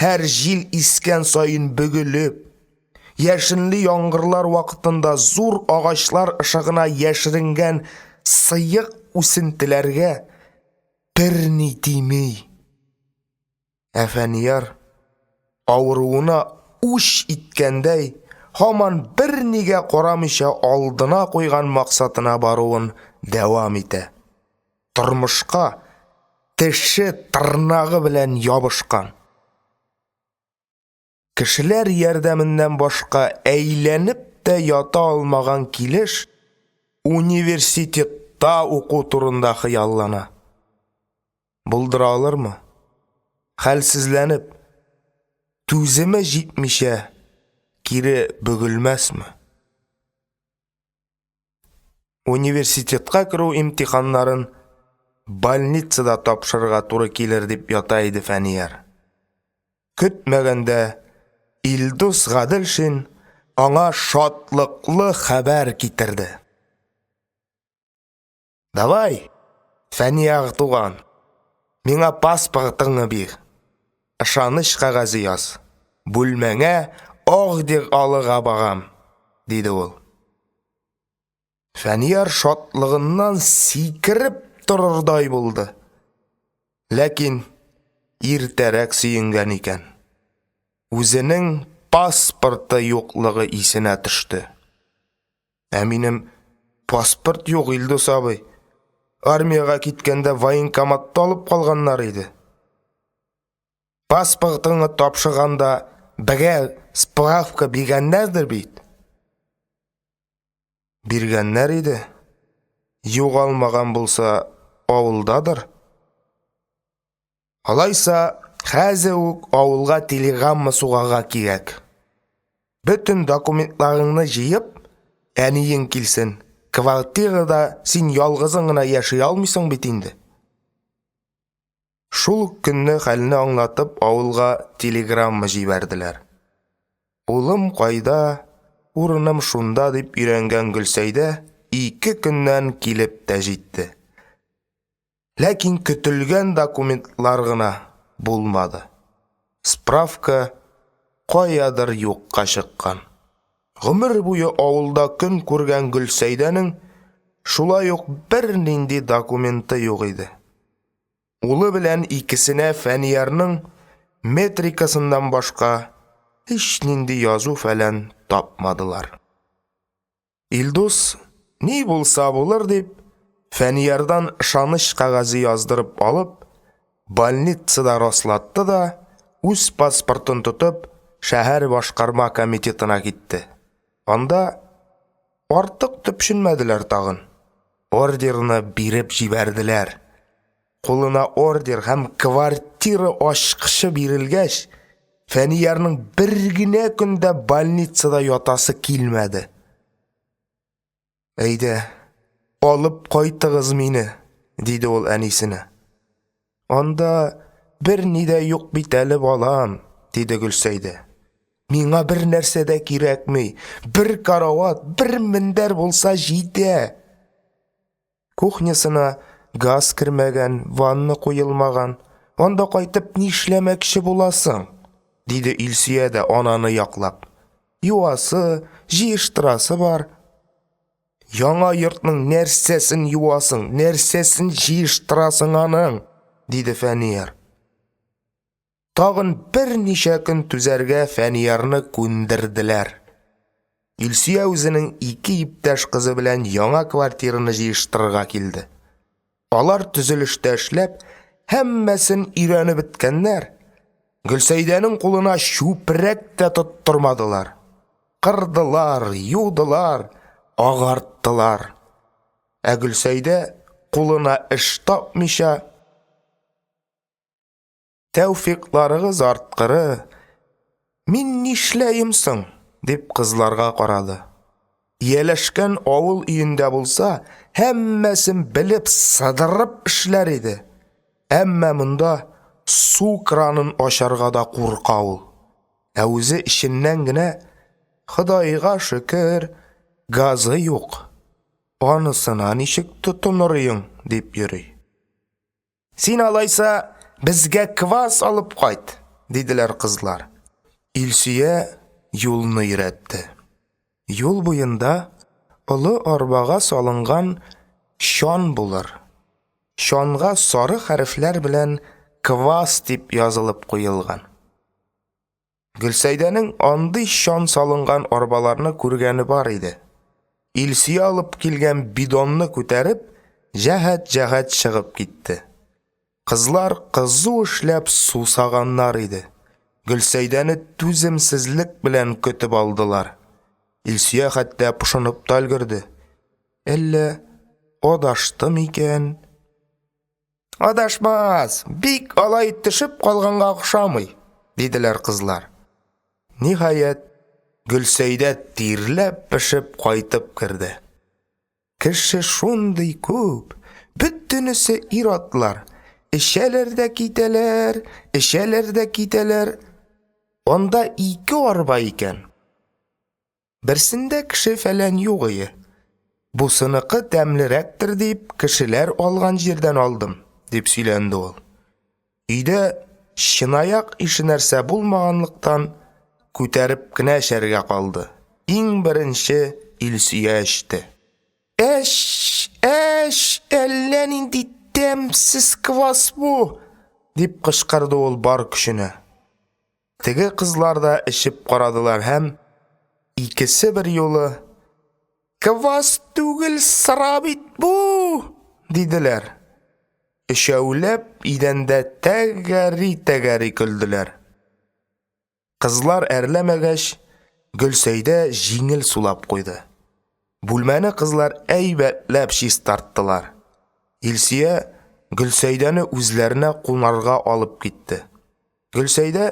Һәр җил искән саен бөгелеп, яшенле яңгырлар вакытында зур агачлар ышыгына яшеренгән сыйык үсентеләргә берни тими. Ә Фәнияр авыруына үч иткәндәй, һаман бернигә карамыйча алдына куйган максатына баруын дәвам итә. Тормышка теше тырнагы белән ябышкан. Кешеләр ярдәменнән башка әйләнеп тә ята алмаган килеш университетта уку турында хыяллана. Булдыра алырмы? Хәлсезләнеп, түземе җитмичә кире бөгелмәсме? Университетка керү имтиханнарын больницада тапшырырга туры килер дип ята иде Фәнияр. Көтмәгәндә Илдус Гаделшин аңа шатлыклы хәбәр китерде. Давай, Фәнияр туган, миңа паспортыңны бир. Ышаныч кәгазе яз. Бүлмәңә ордер алырга барам, диде ул. Фәнияр шатлыгыннан сикереп торырдай булды. Ләкин иртәрәк сөенгән икән. Үзенең паспорты юклыгы исенә төште. Ә минем паспорт юк, Илдус абый. Армияга киткәндә военкоматта алып калганнар иде. Паспортыңны тапшырганда бергә справка биргәннәрдер бит. Биргәннәр иде. Югалмаган булса, авылдадыр. Алайса, хәзер үк авылга телеграмма сугага кирәк. Бөтен документларыңны җыеп, әниең килсен. Квартирада син ялгызың гына яши алмыйсың бит инде. Шул көнне хәлне аңлатып, авылга телеграмма җибәрделәр. Улым кайда, урыным шунда дип өйрәнгән Гөлсәйдә 2 көннән килеп тә җитте. Ләкин көтелгән документлар гына булмады. Справка каядыр юкка чыккан. Гомер буе авылда көн күргән Гөлсәйдәнең шулай ук бернинди документы юк иде. Улы белән икесенә Фәниярның метрикасыннан башка һич нинди язу фәлән тапмадылар. Илдус ни булса булыр дип Фәниярдан ышаныч кәгазе яздырып алып, больницада раслатты да, үз паспортын тотып, шәһәр башкарма комитетына китте. Анда артык төпшенмәделәр тагын. Ордерны биреп җибәрделәр. Кулына ордер һәм квартира ачкычы бирелгәч, Фәниярның бер генә көндә больницада ятасы килмәде. Әйдә, алып кайтыгыз мине, диде ул әнисенә. Анда бер ни дә юк бит әле балам, диде Гөлсәйдә. Миңа бер нәрсә дә кирәкми, бер карават, бер мендәр булса җитә. Кухнясына газ кермәгән, ванна куелмаган. Анда кайтып нишләмәкче буласың? Диде Илсөя дә ананы яклап. Юасы, җыештырасы бар. Яңа йортның нәрсәсен юасың, нәрсәсен җыештырасың аның, диде Фәнияр. Тагын берничә көн түзәргә Фәниярны күндерделәр. Илсөя үзенең 2 иптәш кызы белән яңа квартираны җыештырырга килде. Алар төзелештә эшләп, һәммәсен өйрәнеп беткәннәр. Гөлсәйдәнең кулына чүпрәк тә тоттырмадылар. Кырдылар, юдылар, агарттылар. Ә Гөлсәйдә кулына эш тапмыйча, тәүфикларыгыз арткыры, мин нишләйем соң, дип кызларга карады. Ияләшкән авыл өендә булса, һәммәсен белеп сыдырып эшләр иде. Әмма монда су кранын ачарга да курка ул. Ә үзе иченнән генә, Худайга шөкер, газы юк. Анысына ничек тотынырың, дип йөри. Син алайса, безгә квас алып кайт, диделәр кызлар. Илсөя юлны өйрәтте. Юл буенда олы арбага салынган шан булыр. Шанга сары хәрефләр белән квас дип язылып куелган. Гөлсәйдәнең андый шан салынган арбаларны күргәне бар иде. Илсөя алып килгән бидонны күтәреп, җәһәт чыгып китте. Кызлар кызу эшләп сусаганнар иде. Гөлсәйдәне түземсезлек белән көтеп алдылар. Илсөя хәтта пошынып та өлгерде. Әллә адаштым икән? Адашмас, бик алай төшеп калганга охшамый, диделәр кызлар. Ниһаять, Гөлсәйдә тирләп пешеп кайтып керде. Кеше шундый күп, бөтенесе ир-атлар. Эшәләр дә китәләр. Анда 2 арба икән. Берсендә кеше фәлән юк иде. Бусыныкы тәмлерәктер дип, кешеләр алган җирдән алдым, дип сөйләнде ул. Өйдә чынаяк ише нәрсә булмаганлыктан күтәреп кенә эчәргә калды. Иң беренче Илсөя эчте. Эш, әллә нинди тәмсез квас бу, дип кычкырды ул бар көченә. Теге кызлар да эчеп карадылар һәм икесе бер юлы квас түгел, сыра бит бу, диделәр. Өчәүләп идәндә тәгәри көлделәр. Кызлар әрләмәгәч, Гөлсәйдә җиңел сулап куйды. Бүлмәне кызлар әйбәтләп чистарттылар. Илсөя Гөлсәйдәне үзләренә кунарга алып китте. Гөлсәйдә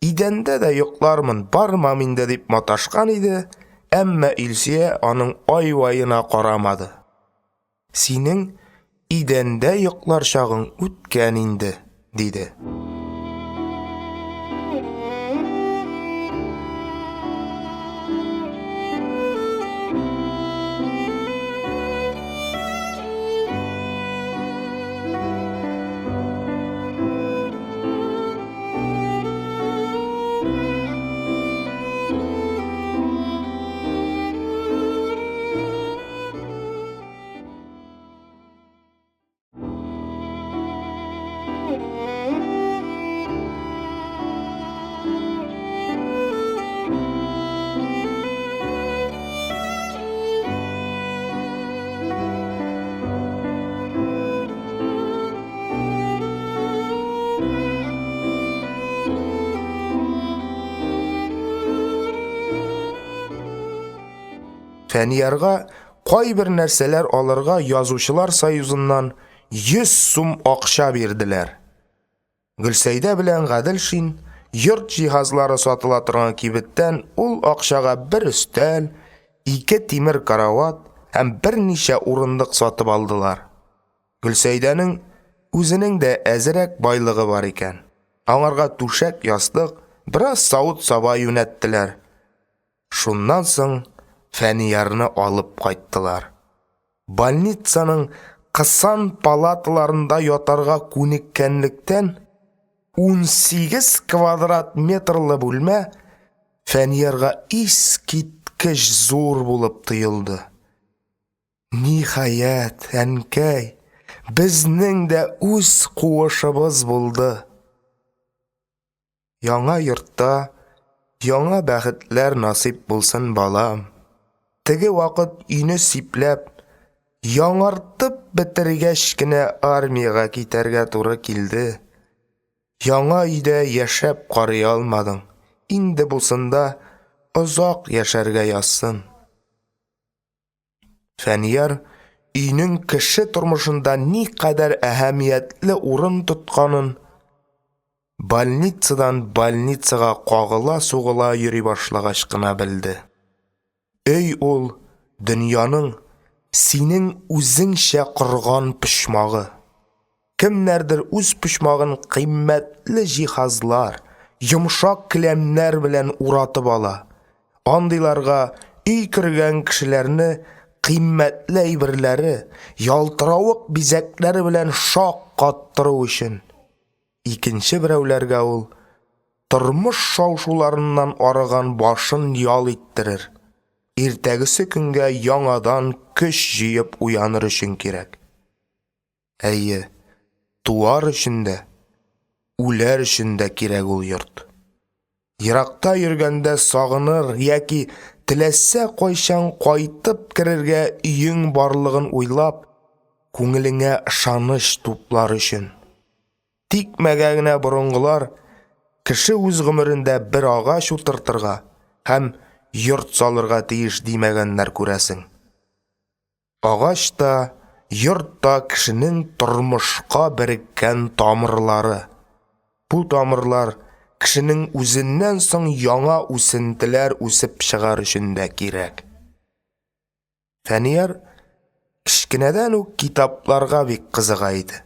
идәндә дә йоклармын, бармам инде дип маташкан иде, әмма Илсөя аның ай-ваена карамады. Синең идәндә йоклар чагың үткән инде, диде. Фәниярга кайбер нәрсәләр алырга Язучылар союзыннан 100 сум акча бирделәр. Гөлсәйдә белән Гаделшин йорт җиһазлары сатыла торган кибеттән ул акчага бер өстәл, 2 тимер карават һәм берничә урындык сатып алдылар. Гөлсәйдәнең үзенең дә әзрәк байлыгы бар икән. Аңарга түшәк, ястык, бераз савыт-саба юнәттеләр. Шуннан соң Фәниярны алып кайттылар. Больницаның кысан палаталарында ятарга күнеккәнлектән 18 квадрат метрлы бүлмә Фәниярга искиткеч зур булып тоелды. Ниһаять, әнкәй, безнең дә үз куышыбыз булды. Яңа йортта яңа бәхетләр насип булсын, балам. Теге вакыт өйне сипләп, яңартып бетергәч кенә армияга китәргә туры килде. Яңа өйдә яшәп карый алмадың. Инде булсында озак яшәргә язсын. Фәнияр өйнең кеше тормышында никадәр әһәмиятле урын тотканын больницадан больницага кагыла-сугыла йөри башлагач кына белде. Өй ул дөньяның синең үзеңчә корган пычмагы. Кемнәрдер үз пычмагын кыйммәтле җиһазлар, йомшак келәмнәр белән уратып ала. Андыйларга өй кергән кешеләрне кыйммәтле әйберләре, ялтыравык бизәкләре белән шаккаттыру өчен. Икенче берәүләргә ул тормыш шаушуларыннан арыган башын ял иттерер. Иртәгесе көнгә яңадан көч җыеп уяныр өчен кирәк. Әйе, туар өчен дә, үләр өчен дә кирәк ул йорт. Еракта йөргәндә сагыныр яки теләсә кайчан кайтып керергә өең барлыгын уйлап, күңелеңә ышаныч туплар өчен. Тикмәгә генә борынгылар кеше үз гомерендә бер агач утыртырга һәм йорт салырга тиеш димәгәннәр күрәсең. Агач та, йорт та кешенең тормышка береккән тамырлары. Бу тамырлар кешенең үзеннән соң яңа үсентеләр үсеп чыгар өчен дә кирәк. Фәнияр кичкенәдән үк китапларга бик кызыга иде.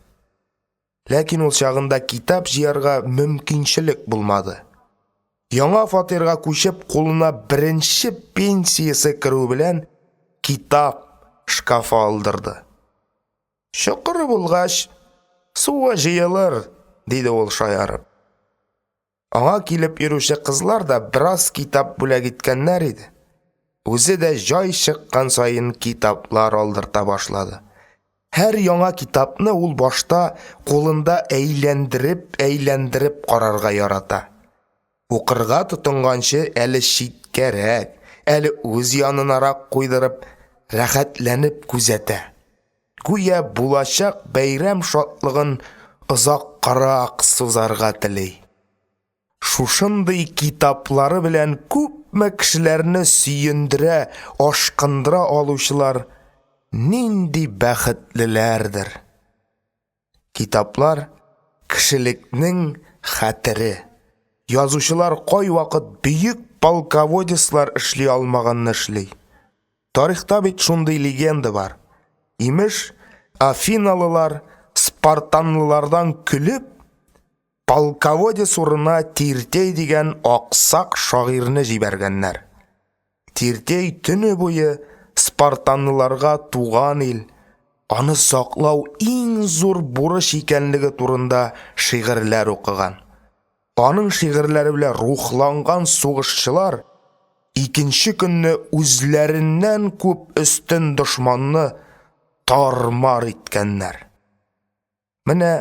Ләкин ул чагында китап җыярга мөмкинчелек булмады. Яңа фатирга күчеп кулына беренче пенсиясе керү белән китап шкафы алдырды. Чокыр булгач, суы җыелыр, диде ул шаярып. Аңа килеп йөрүче кызлар да бераз китап бүләк иткәннәр иде. Үзе дә җай чыккан саен китаплар алдырта башлады. Һәр яңа китапны ул башта кулында әйләндереп карарга ярата. Укырга тотынганчы әле читкәрәк, әле үз янынарак куйдырып, рәхәтләнеп күзәтә. Гүя булачак бәйрәм шатлыгын озаккарак сузарга тели. Шушындый китаплары белән күпме кешеләрне сөендерә, ашкындыра алучылар нинди бәхетлеләрдер. Китаплар кишилекнең хәтере. Язучылар кай вакыт бөек полководецлар эшли алмаганны эшли. Тарихта бит шундый легенда бар. Имеш, Афиналылар спартанлылардан көлеп, полководец урынына Тиртей дигән аксак шагыйрьне җибәргәннәр. Тиртей төне буе спартанлыларга туган ил, аны саклау иң зур бурыч икәнлеге турында шигырьләр укыган. Аның шигырьләре белән рухланган сугышчылар икенче көнне үзләреннән күп өстен дошманны тармар иткәннәр. Менә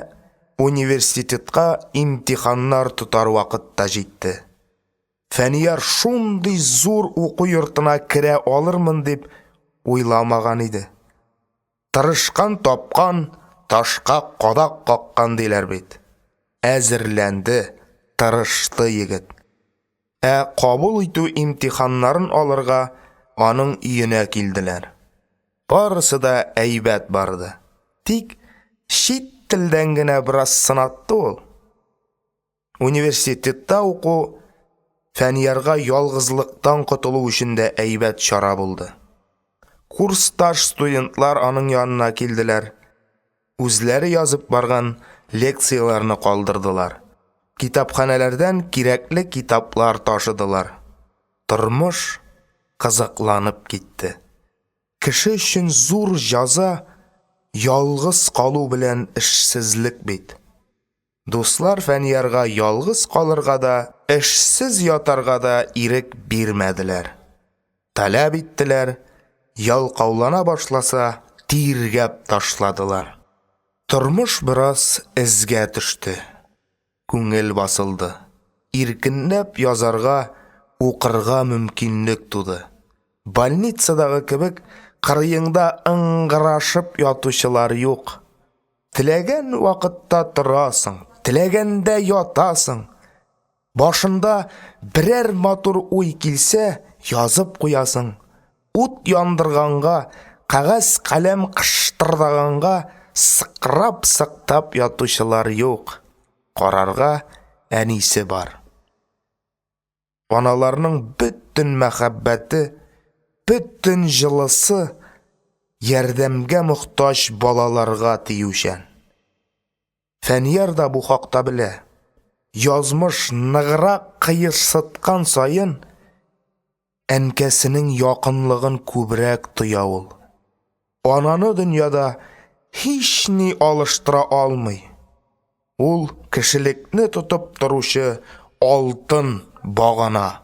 университетка имтиханнар тотар вакытта җитте. Фәнияр шундый зур уку йортына керә алырмын дип уйламаган иде. Тырышкан тапкан, ташка кадак каккан диләр бит. Әзерләнде, тырышты егет. Кабул итү имтиханнарын алырга аның өенә килделәр. Барысы да әйбәт барды. Тик чит телдән генә бераз сынатты ул. Университетта уку Фәниярга ялгызлыктан котылу өчен дә әйбәт чара булды. Курсташ студентлар аның янына килделәр. Үзләре язып барган лекцияларны калдырдылар. Китапханәләрдән кирәкле китаплар ташыдылар. Тормыш кызыкланып китте. Кеше өчен зур җәза ялгыз калу белән эшсезлек бит. Дуслар Фәниярга ялгыз калырга да, эшсез ятарга да ирек бирмәделәр. Таләп иттеләр, ялкаулана башласа, тиргәп ташладылар. Тормыш бераз эзгә төште. Күңел басылды. Иркенләп язарга, укырга мөмкинлек туды. Больницадагы кебек кырыеңда ыңгырашып ятучылар юк. Теләгән вакытта торасың, теләгәндә ятасың. Башында берәр матур уй килсә, язып куясың. Ут яндырганга, кагаз каләм кыштырдаганга сыкрап сыктап ятучылар юк. Карарга әнисе бар. Аналарның бөтен мәхәббәте, бөтен җылысы ярдәмгә мохтаҗ балаларга тиючән. Фәнияр да бу хакта белә. Язмыш ныграк кыерсыткан саен әнкәсенең якынлыгын күбрәк тоя ул. Ананы дөньяда һич ни алыштыра алмый. Ул кешелекне тотып торучы алтын багана.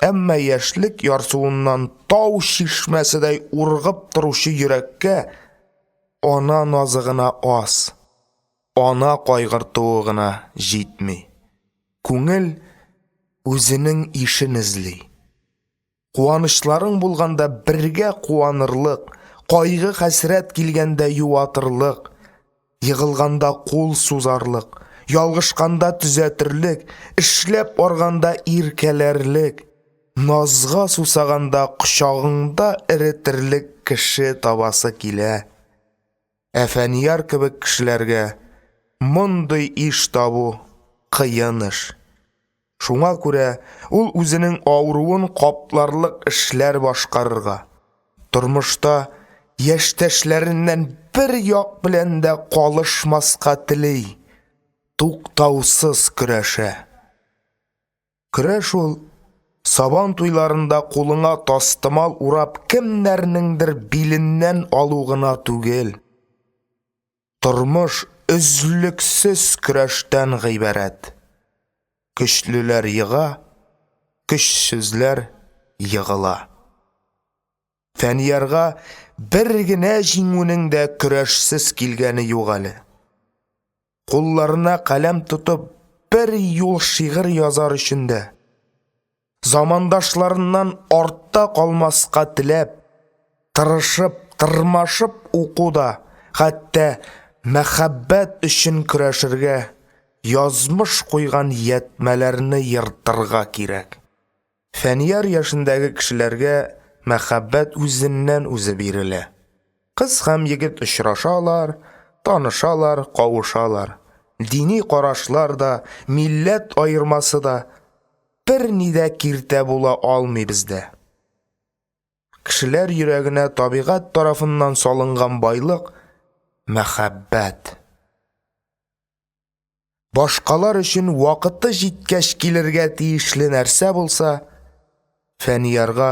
Әмма яшьлек ярсуыннан тау шишмәседәй ургып торучы йөрәккә ана назыгына аз. Ана кайгыртуы гына җитми. Күңел үзенең ишен эзли. Куанышларың булганда бергә куанырлык, кайгы хәсрәт килгәндә юатырлык, йыгылганда кул сузарлык, ялгышканда төзәтерлек, эшләп арганда иркәләрлек, назга сусаганда кочагыңда эретерлек кеше табасы килә. Фәнияр кебек кешеләргә мондый иш табу кыен эш. Шуңа күрә ул үзенең авыруын капларлык эшләр башкарырга, тормышта яшьтәшләреннән бер як белән дә калышмаска тели, туктаусыз көрәшә. Көрәш ул сабан туйларында кулыңа тастымал урап кемнәрнеңдер биленнән алу гына түгел. Тормыш өзлексез көрәштән гыйбарәт. Көчлеләр йыга, көчсезләр йыгыла. Фәниярга бер генә җиңүнең дә көрәшсез килгәне юк әле. Кулларына каләм тотып бер юл шигырь язар өчен дә, замандашларыннан артта калмаска теләп, тырышып, тырмашып укуда, хәтта мәхәббәт өчен көрәшергә язмыш куйган ятмәләрне йыртырга кирәк. Фәнияр яшендәге кешеләргә мәхәббәт үзеннән үзе бирелә. Кыз һәм егет очрашалар, танышалар, кавышалар. Дини карашлар да, милләт айырмасы да бер ни дә киртә була алмый бездә. Кешеләр йөрәгенә табигать тарафыннан салынган байлык мәхәббәт. Башкалар өчен вакыты җиткәч килергә тиешле нәрсә булса, Фәниярга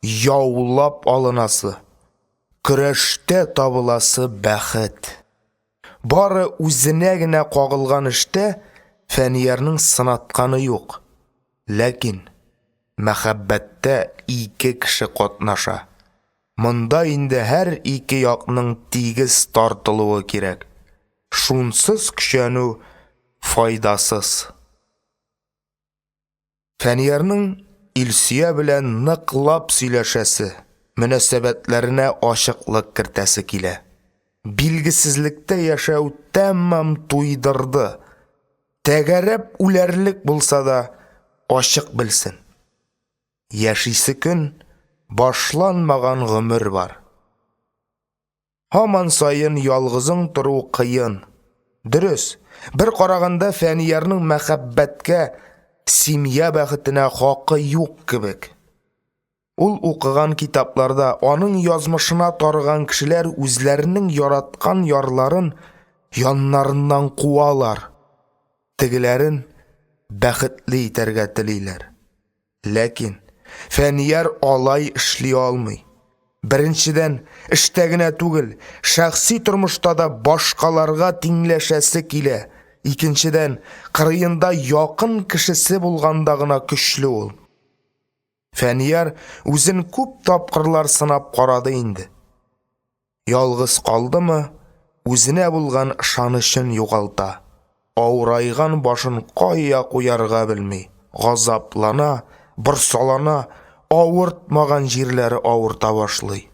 яулап алынасы, көрәштә табыласы бәхет. Бары үзенә генә кагылган эштә Фәниярның сынатканы юк. Ләкин мәхәббәттә ике кеше катнаша. Монда инде һәр ике якның тигез тартылуы кирәк. Шунсыз көчәнү файдасыз. Фәниярның Илсөя белән ныклап сөйләшәсе, мөнәсәбәтләренә ачыклык кертәсе килә. Билгесезлектә яшәү тәмам туйдырды. Тәгәрәп үләрлек булса да ачык белсен. Яшисе көн башланмаган гомер бар. Һаман сайын ялгызың тору кыен. Дөрес, бер караганда Фәниярның мәхәббәткә, семья бәхетенә хакы юк кебек. Ул укыган китапларда аның язмышына тарыган кешеләр үзләренең яраткан ярларын яннарыннан куалар. Тегеләрен бәхетле итәргә телиләр. Ләкин Фәнияр алай эшли алмый. Беренчедән, эштә генә түгел, шәхси тормышта да башкаларга тиңләшәсе килә. Икенчедән, кырыенда якын кешесе булганда гына көчле ул. Фәнияр үзен күп тапкырлар сынап карады инде. Ялгыз калдымы, үзенә булган ышанычын югалта. Авырайган башын кая куярга белми. Газаплана, борсалана, авыртмаган җирләре авырта башлый.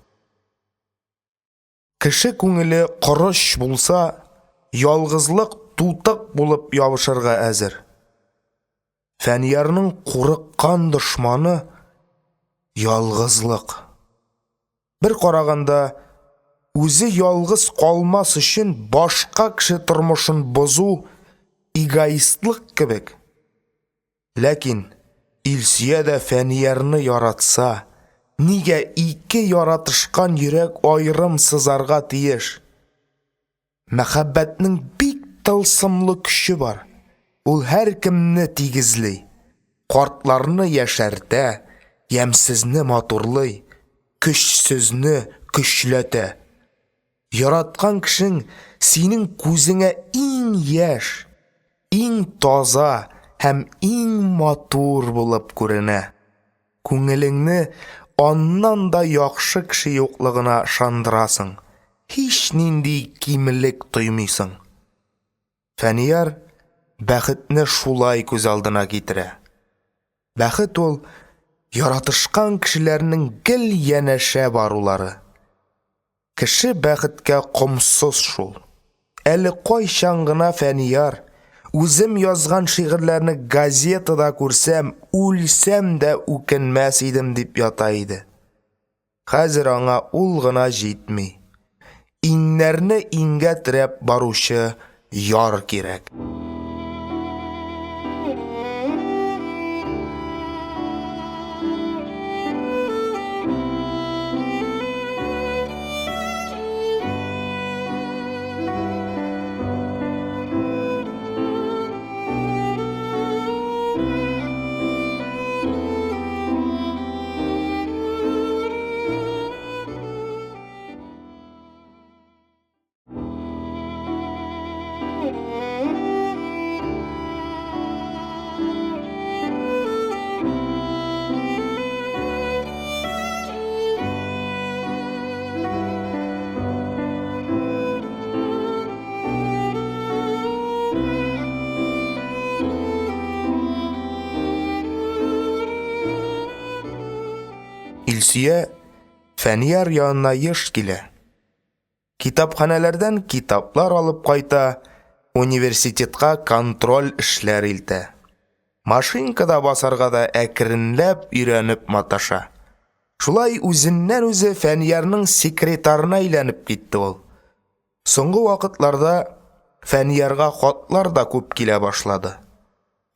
Кеше күңеле корыш булса, ялгызлык тутык булып ябышырга әзер. Фәниярның курыккан дошманы ялгызлык. Бер караганда, үзе ялгыз калмас өчен башка кеше тормышын бозу эгоистлык кебек. Ләкин Илсөя дә Фәниярны яратса, нигә ике яратышкан йөрәк айрым сызарга тиеш? Мәхәббәтнең бик тылсымлы көче бар. Ул һәр кемне тигезли. Картларны яшәртә, ямсызны матурлый, көчсезне көчләтә. Яраткан кешең синең күзеңә иң яшь, иң таза һәм иң матур булып күренә. Күңелеңне аннан да яхшы кеше юклыгына шандырасың. Һич нинди кимлек тоймыйсың. Фәнияр бәхетне шулай күз алдына китерә. Бәхет ул яратышкан кешеләрнең гел янәшә барулары. Кеше бәхеткә комсыз шул. Әле кайчан гына Фәнияр үзем язган шигырьләрне газетада күрсәм, үлсәм дә үкенмәс идем дип ята иде. Хәзер аңа ул гына җитми. Иңнәрне иңгә терәп баручы яр кирәк. Илсөя Фәнияр янына еш килә. Китапханәләрдән китаплар алып кайта, университетка контроль эшләр илтә. Машинкада басарга да әкренләп өйрәнеп маташа. Шулай үзеннән үзе Фәниярның секретарына әйләнеп китте ул. Соңгы вакытларда Фәниярга хатлар да күп килә башлады.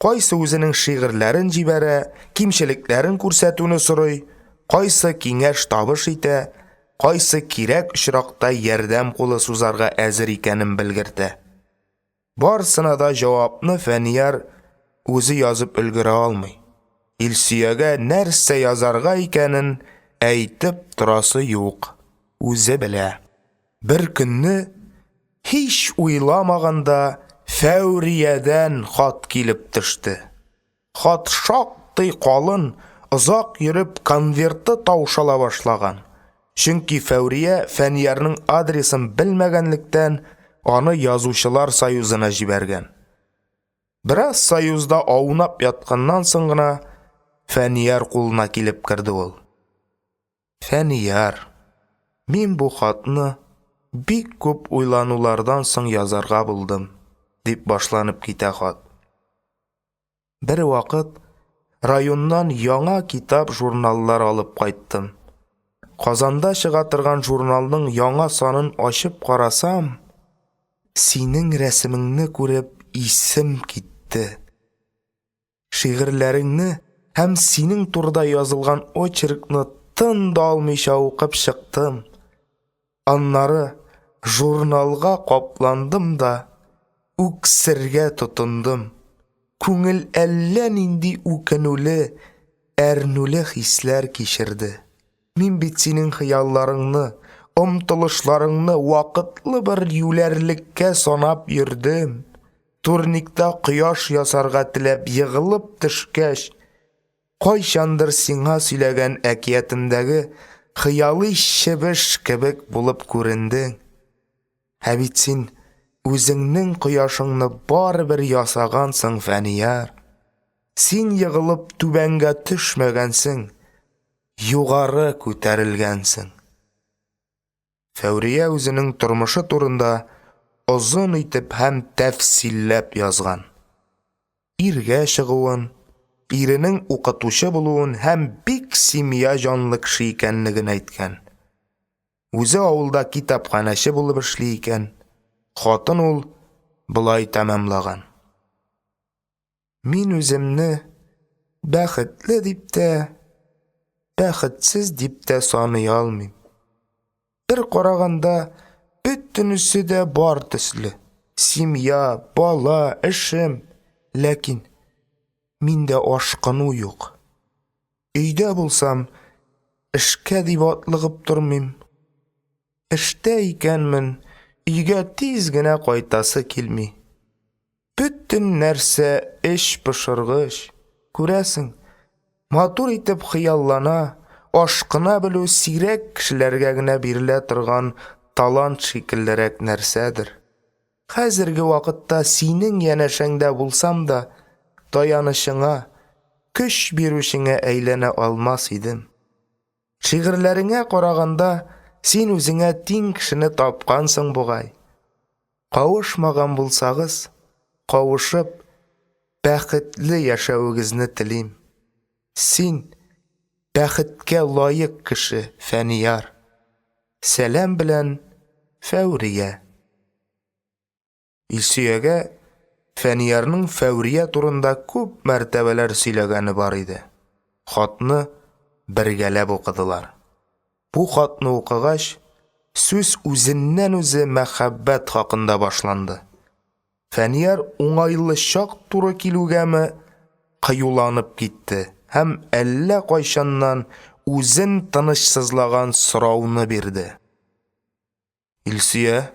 Кайсы үзенең шигырьләрен җибәрә, кимчелекләрен күрсәтүне сорый, кайсы киңәш табыш итә, кайсы кирәк очракта ярдәм кулы сузарга әзер икәнен белгертә. Барсына да җавапны Фәнияр үзе язып өлгерә алмый. Илсөягә нәрсә язарга икәнен әйтеп торасы юк. Үзе белә. Бер көнне һич уйламаганда Фәүриядән хат килеп төште. Хат шактый калын, озак йөреп конверты таушала башлаган. Чөнки Фәүрия Фәниярның адресын белмәгәнлектән аны язучылар союзына җибәргән. Бераз союзда аунап ятканнан соң гына Фәнияр кулына килеп керде ул. Фәнияр, мин бу хатны бик күп уйланулардан соң язарга булдым, дип башланып китә хат. Бер вакыт районнан яңа китап журналлар алып кайттым. Казанда чыга торган журналның яңа санын ачып карасам, синең рәсемеңне күреп исем китте. Шигырьләреңне һәм синең турда язылган очеркны тын да алмыйча укып чыктым. Аннары журналга капландым да үксергә тотындым. Күңел әллә нинди үкенүле, әрнүле хисләр кичерде. Мин бит синең хыялларыңны, омтылышларыңны вакытлы бер юләрлеккә санап йөрдем. Турникта кояш ясарга теләп егылып төшкәч, кайчандыр сиңа сөйләгән әкиятемдәге хыялый чебеш кебек булып күрендең. Ә бит син үзеңнең кояшыңны барыбер ясагансың, Фәнияр. Син егылып түбәнгә төшмәгәнсең, югары күтәрелгәнсең. Фәүрия үзенең тормышы турында озын итеп һәм тәфсилләп язган. Иргә чыгуын, иренең укытучы булуын һәм бик семья җанлы кеше икәнлеген әйткән. Үзе авылда китапханәче булып эшли икән. Хатын ул булай тәмамлаган. Мин үземне бәхетле дип тә, бәхетсез дип тә саный алмыйм. Бер караганда бөтенесе дә бар төсле. Семья, бала, эшем. Ләкин миндә ашкыну юк. Өйдә булсам, эшкә дип атлыгып тормыйм. Эштә икәнмен, өйгә тиз генә кайтасы килми. Бүтән нәрсә эш пешергыч. Күрәсең, матур итеп хыяллана, ашкына белү сирәк кешеләргә генә бирелә торган талант шикеллерәк нәрсәдер. Хәзерге вакытта синең янәшәңдә булсам да, таянышыңа, көч бирүшеңә әйләнә алмас идем. Шигырьләреңә караганда син үзеңә тиң кешене тапкансың бугай. Кавышмаган булсагыз, кавышып, бәхетле яшәвегезне телим. Син бәхеткә лаек кеше, Фәнияр. Сәлам белән, Фәүрия. Илсөягә Фәниярның Фәүрия турында күп мәртәбәләр сөйләгәне бар иде. Хатны бергәләп укыдылар. Бу хатны укыгач, сүз үзеннән үзе мәхәббәт хакында башланды. Фәнияр уңайлы чак туры килүгәме кыюланып китте һәм әллә кайчаннан үзен тынычсызлаган сорауны бирде. Илсөя,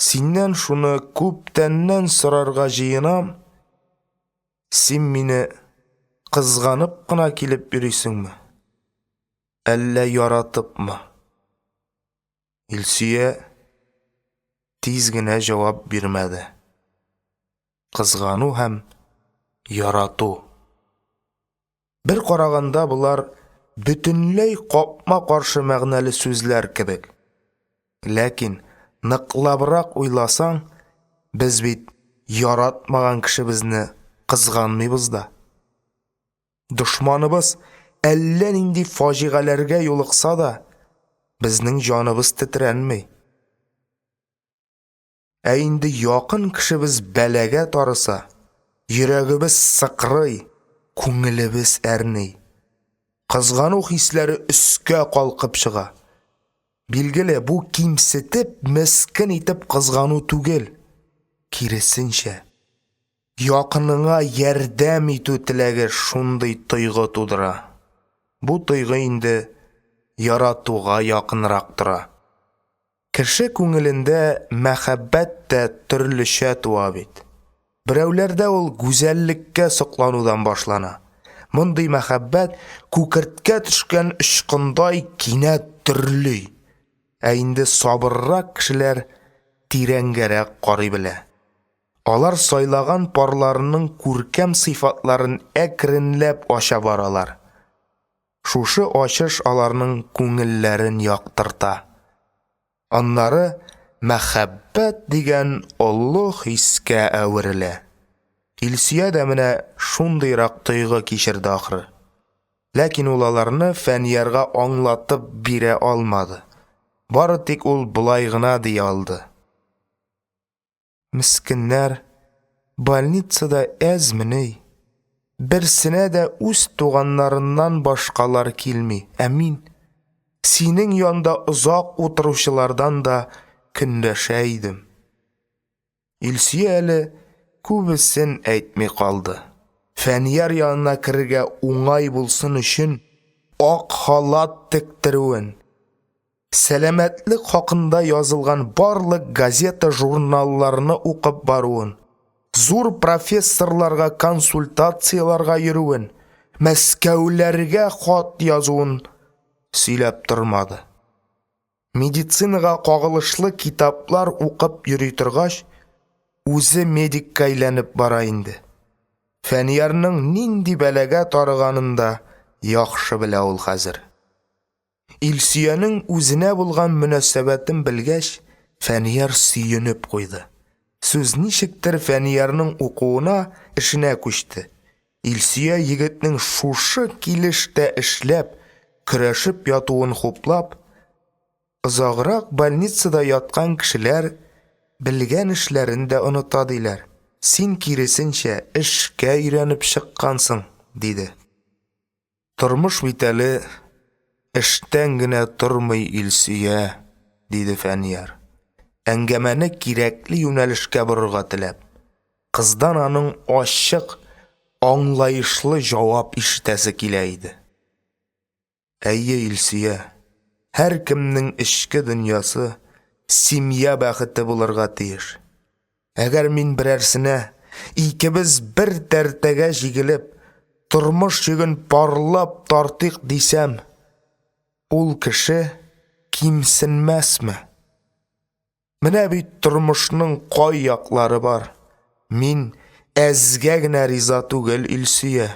синнән шуны күптәннән сорарга җыенам. Син мине кызганып кына килеп йөрисеңме? Әллә яратыпмы? Илсөя тиз генә җавап бирмәде. Кызгану һәм ярату. Бер караганда булар бөтенләй капма-каршы мәгънәле сүзләр кебек. Ләкин ныклабрак уйласаң, без бит яратмаган кешебезне кызганмыйбыз да. Дошманыбыз әллә нинди фаҗигаләргә юлыкса да, безнең җаныбыз тетрәнмей. Инде якын кешебез бәләгә тарыса, йөрәгебез сыкрый, күңелебез әрней. Кызгану хисләре өскә калкып чыга. Билгеле, бу кимсетеп, мескен итеп кызгану түгел. Киресенчә, якыныңа ярдәм итү теләге шундый тойгы тудыра. Бу тойгы инде яратуга якынрак тора. Кеше күңелендә мәхәббәт тә төрлечә туа бит. Берәүләрдә ул гүзәллеккә сокланудан башлана. Мондый мәхәббәт күкерткә төшкән очкындай кинәт төрле. Инде сабыррак кешеләр тирәнгәрәк карый белә. Алар сайлаган парларының күркәм сыйфатларын әкренләп ача баралар. Шушы ачыш аларның күңелләрен яктырта. Аннары мәхәббәт дигән олуг хискә әверелә. Илсия дә менә шундыйрак тойгы кичерде ахры. Ләкин ул аларны Фәниярга аңлатып бирә алмады. Бары тик ул булай гына дия алды. Мискеннәр больницада әзмени. Берсенә дә үз туганнарыннан башкалар килми. Мин синең янда озак утыручылардан да көндәшә идем. Илсия әле күбесен әйтми калды. Фәнияр янына керергә уңай булсын өчен ак халат тектерүен, сәламәтлек хакында язылган барлык газета журналларны укып баруын, зур профессорларга консультацияларга йөрүен, Мәскәүләргә хат язуын сөйләп тормады. Медицинага кагылышлы китаплар укып йөри торгач, үзе медикка әйләнеп бара инде. Фәниярның нинди бәләгә тарыганын да яхшы белә ул хәзер. Илсиянең үзенә булган мөнәсәбәтен белгәч, Фәнияр сөенеп куйды. Сүз ничектер Фәниярның укуына, эшенә күчте. Илсия егетнең шушы килештә эшләп, көрәшеп ятуын хуплап, озаграк больницада яткан кешеләр белгән эшләрен дә оныта диләр. Син киресенчә эшкә өйрәнеп чыккансың, диде. Тормыш бит әле эштән генә тормый, Илсия, диде Фәнияр. Әңгәмәне кирәкле юнәлешкә борырга теләп. Кыздан аның ачык, аңлайышлы җавап ишетәсе килә иде. Әйе, Илсия, һәр кемнең эчке дөньясы семья бәхете булырга тиеш. Әгәр мин берәрсенә, икебез бер тәртәгә җигелеп, тормыш йөген парлап тартыйк дисәм, ул кеше кимсенмәсме? Менә бит тормышның кай яклары бар. Мин әзгә генә риза түгел, Илсия.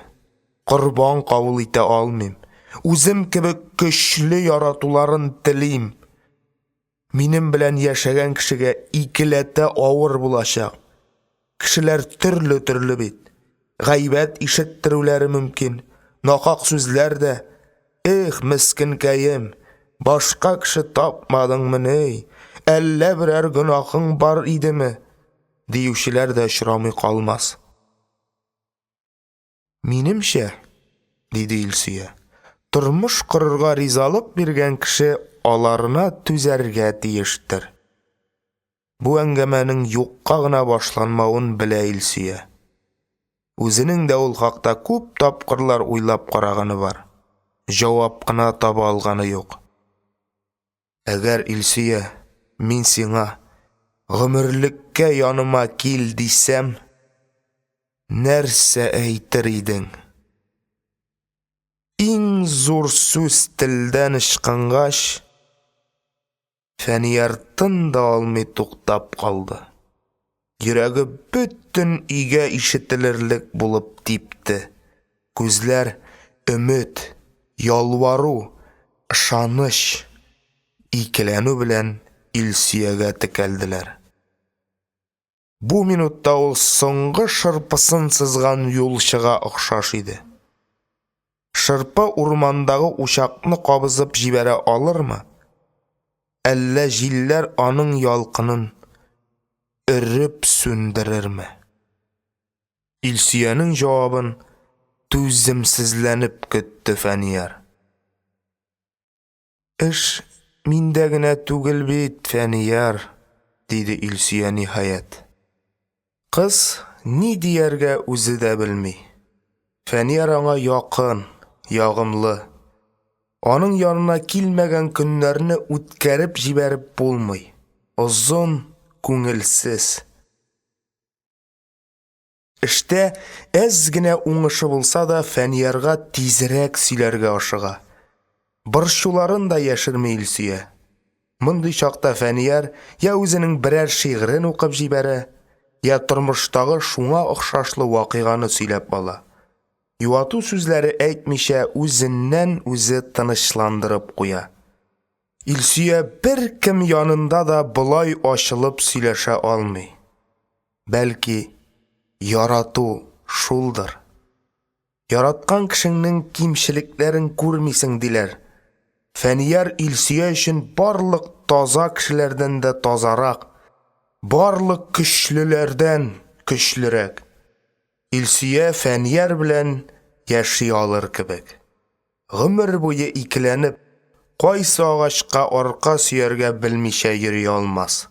Корбан кабул итә алмыйм. Үзем кебек көчле яратуларын телим. Минем белән яшәгән кешегә икеләтә авыр булачак. Кешеләр төрле бит. Гайбәт ишеттерүләре мөмкин. Нахак сүзләр дә. Эх, мискенкәем, башка кеше тапмадыңмы ни? Әллә берәр гөнаһың бар идеме? Диючеләр дә очрамый калмас. Минемчә, диде Илсия, тормыш корырга ризалык биргән кеше аларына түзәргә тиештер. Бу әңгәмәнең юкка гына башланмавын белә Илсия. Үзенең дә ул хакта күп тапкырлар уйлап караганы бар. Җавап кына таба алганы юк. Әгәр, Илсия, мин сиңа гомерлеккә яныма кил дисәм, нәрсә әйтер идең? Иң зур сүз телдән ычкынгач, Фәнияр тын да алмый туктап калды. Йөрәге бөтен өйгә ишетелерлек булып типте. Күзләр өмет, ялвару, ышаныч, икеләнү белән Илсиягә текәлделәр. Бу минутта ул соңгы шырпысын сызган юлчыга охшаш иде. Шырпы урмандагы учакны кабызып җибәрә алырмы? Әллә җилләр аның ялкынын ürüp sündürür mü? İlsiye'nin cevabın tüzümsizlenip gitti Feniyar. İş mindegine tugil bit Feniyar, dedi İlsiye nihayet. Kız ni diyerge özü de bilmi. Feniyar ona yakın, yağımlı. Onun yanına kilmegen günlerini ütkerip jiberip bulmay. Uzun, көңілсіз. İşte ezgine uңышы bulsa da Feniyarga tizirek sülerge aşıga. Bırşuların da yaşırmı İlsiye. Mındı çakta Feniyar ya özünün birer şiirin okып jibere, ya turmuştağı şuna okşaşlı vakıganı süylep bala. Yuatu sözleri eytmişe özünden özü tınışlandırıp koya. İlsiye bir kim yanında da bulay aşılıp söyleşe almay. Belki yaratu şuldur. Yaratkan kişinin kimşiliklerin görmeysin diler. Feniyar İlsiye için barlık taza kişilerden de tazarak, barlık güçlülerden güçlürek. İlsiye Feniyar bilen yaşay alır kibik. Gümür boyu ikilenip, qaysı ağaçqa arqa suyerge bilmişe yürüy olmaz.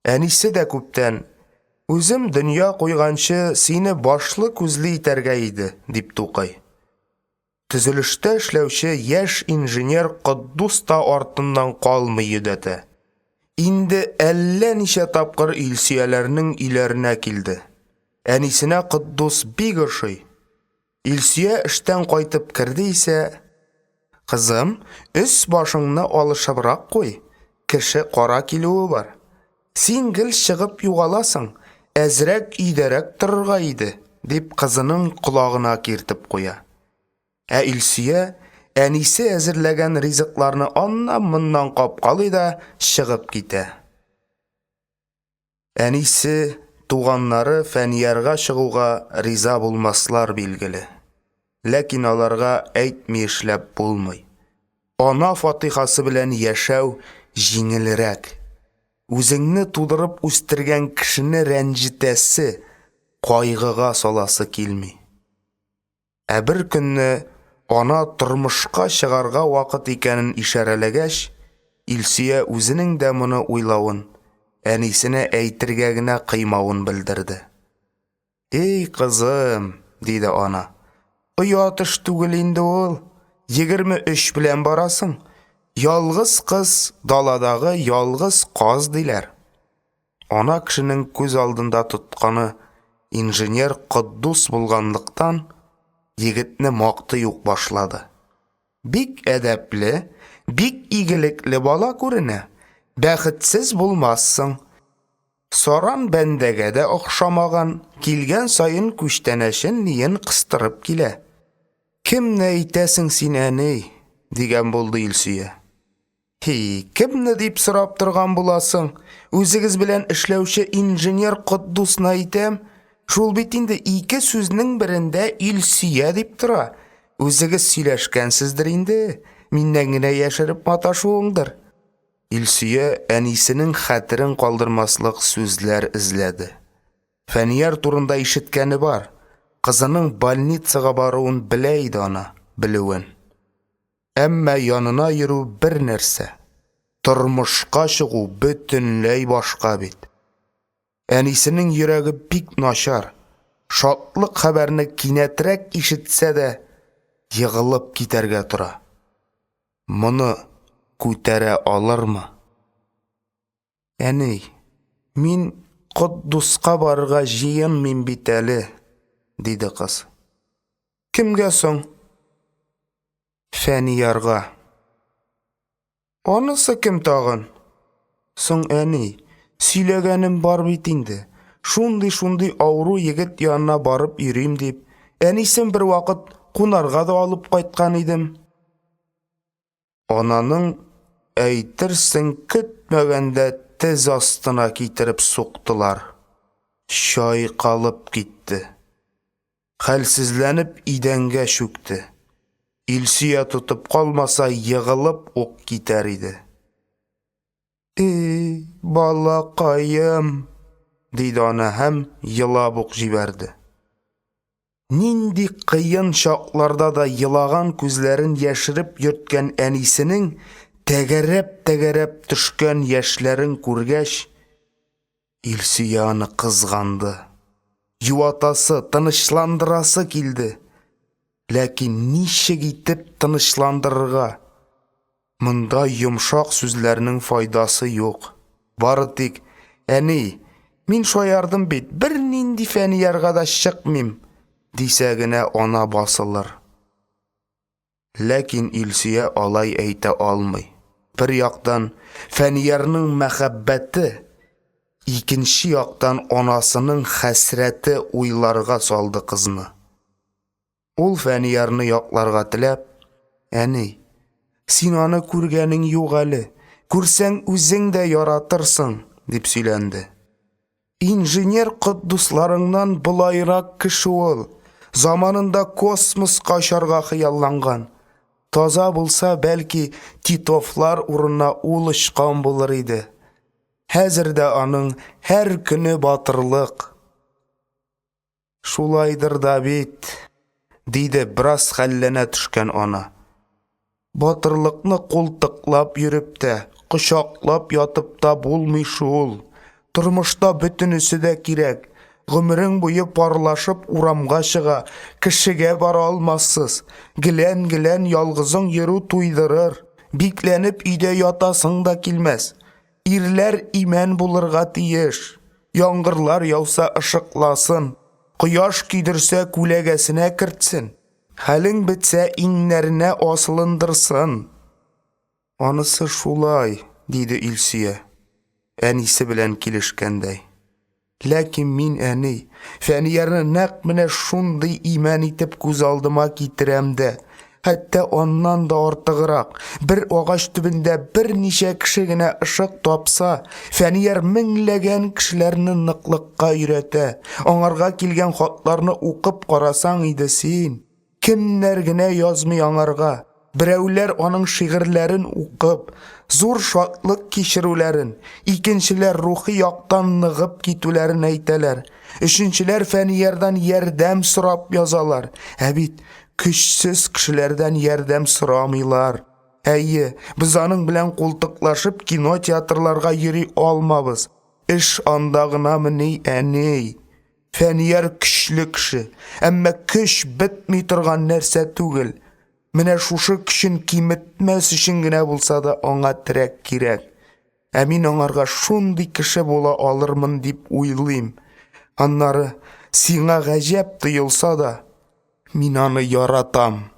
Enisi de köpten, özüm dünya koygançı seni başlı közlü iterge idi, dip tuqay. Tüzülüşte işlevşi yaş injinier Quddus da artından qalmıyı dete. İndi 50 nişe tapqır İlsiyelerinin ilerine kildi. Enisine Quddus bir gırşıy. İlsiye işten qaytıp kirdi ise, Kızım, üst başını alışıbırak koy. Kişi qara kiloğu var. Singil çıgıp yuğalasın. Ezrek iderek durgaydı, dip kızının kulağına kirtip koya. İlsiye, enisi ezirlegen riziklarını anlamından kapqalı da çıgıp gite. Enisi, tuğanları Feniyarga çıguğa riza bulmaslar bilgili. Lakin alarga eytmeyişlep bulmay. Ana fatihası bilen yaşav jingilirek. Özüngni tudırıp üstirgen kişini rencitesi, qaygıga salası kilmi. Bir günni ana turmuşqa çıgarga vakit ikenin işarelegeş, İlsiye özünün de bunu uylavun, enisine eytirgegine kıymavun bildirdi. Ey kızım, dedi ana. Uyatış tugil indi ol. 23 bilen barasın. Yalgız kız daladağı yalgız qaz diler. Ana kişinin göz aldında tutkanı injinier Quddus bulganlıktan yigitni maqtı yok başladı. Bik edepli, bik igilikli bala görüne. Bəxitsiz bulmazsın. Soran bendege de okşamagan, kilgen sayın küçteneşin niyen kıstırıp kile. Kim ne eytesin sin eni, digen buldu İlsiye. Kim ne deyip sırap durgan bulasın? Özügiz bilen işlevşi injinier Quddus ne eytem? Şul bitinde iki sözünün birinde İlsiye deyip dura. Özügiz sileşkensizdir indi. Minnengine yaşarıp mataşuğundur. İlsiye enisinin xatirin kaldırmaslık sözler izledi. Feniyar turunda işitkeni var. Kızının balnitsaga baruun bileydi ana, biliwin. Emme yanına yürü bir nerse. Turmuşqa çıgu bütünley başka bit. Enisinin yüreği pik naşar. Şatlık haberini kinetrek işitse de yığılıp giderge tura. Bunu көтәрә алырмы? Әней, мин Quddusqa barga жиен мин бит әле, диде кыз. Кемгә соң? Фәнiyarга. Анысы кем тагын? Соң әней, сөйләгәнем бар бит инде. Шундый авыру егет янына барып йөрим дип, әнисен бер вакыт кунарга да алып кайткан идем. Ананың әйтерсең көтмәгәндә тез астына китереп суктылар. Шайкалып китте. Хәлсезләнеп идәнгә чүкте. Илсия тотып калмаса йыгылып ук китәр иде. Балакаем, deydi ана һәм елап ук җибәрде. Нинди кыен шакларда да елаган күзләрен яшереп йөрткән әнисенең тәгәрәп төшкән яшьләрен күргәч, Илсөя аны кызганды. Юатасы, тынычландырасы килде. Ләкин ничек итеп тынычландырырга? Монда йомшак сүзләрнең файдасы юк. Бары тик, әни, мин шаярдым бит, бер нинди фәниярга да чыкмыйм, дисә генә ана басылыр. Ләкин Илсөя алай әйтә алмый. Бер яктан фәниярның мәхәббәте, икенче яктан анасының хәсрәте уйларга салды кызны. Ул фәниярны якларга теләп, әни, син аны күргәнең юк әле, күрсәң үзең дә яратырсың, дип сөйләнде. Инженер коддусларыңнан булайрак кеше ул, заманында космоска очарга хыялланган. Таза булса, бәлки, Титовлар урынына ул очкан булыр иде. Хәзер дә аның һәр көне батырлык. Шулайдыр да бит, диде бераз хәлләнә төшкән ана. Батырлыкны култыклап йөреп тә, кочаклап ятып та булмый шул. Тормышта бөтенесе дә кирәк. Гомерең буе парлашып урамга чыга, кешегә бара алмассыз. Гелән ялгызың йөрү туйдырыр. Бикләнеп өйдә ятасың да килмәс. Ирләр имән булырга тиеш. Яңгырлар яуса ышыкласын. Кояш кидерсә күләгәсенә кертсен. Хәлең бетсә иңнәренә асылындырсын. Анысы шулай, диде Илсөя, әнисе белән килешкәндәй. Ләкин мин, әни, фәниярны нәкъ менә шундый имән итеп күз алдыма китерәм дә, хәтта оннан да артыграк, бер агач төбендә берничә кеше генә ышык тапса, фәнияр меңләгән кешеләрне ныклыкка өйрәтә. Аңарга килгән хатларны укып карасаң иде син, кемнәр генә язмый аңарга. Берәүләр аның шигырьләрен укып, зур шатлык кичерүләрен, икенчеләр рухи яктан ныгып китүләрен әйтәләр. Өченчеләр фәниярдан ярдәм сорап язалар. Ә бит көчсез кешеләрдән ярдәм сорамыйлар. Әйе, без аның белән култыклашып кино театрларга йөри алмабыз. Эш анда гынамыни, әни. Фәнияр көчле кеше, әмма көч бетми торган нәрсә түгел. Менә шушы көчен киметмәс өчен генә булса да аңа терәк кирәк. Ә мин аңарга шундый кеше була алырмын дип уйлыйм. Аннары сиңа гаҗәп тоелса да, мин аны яратам.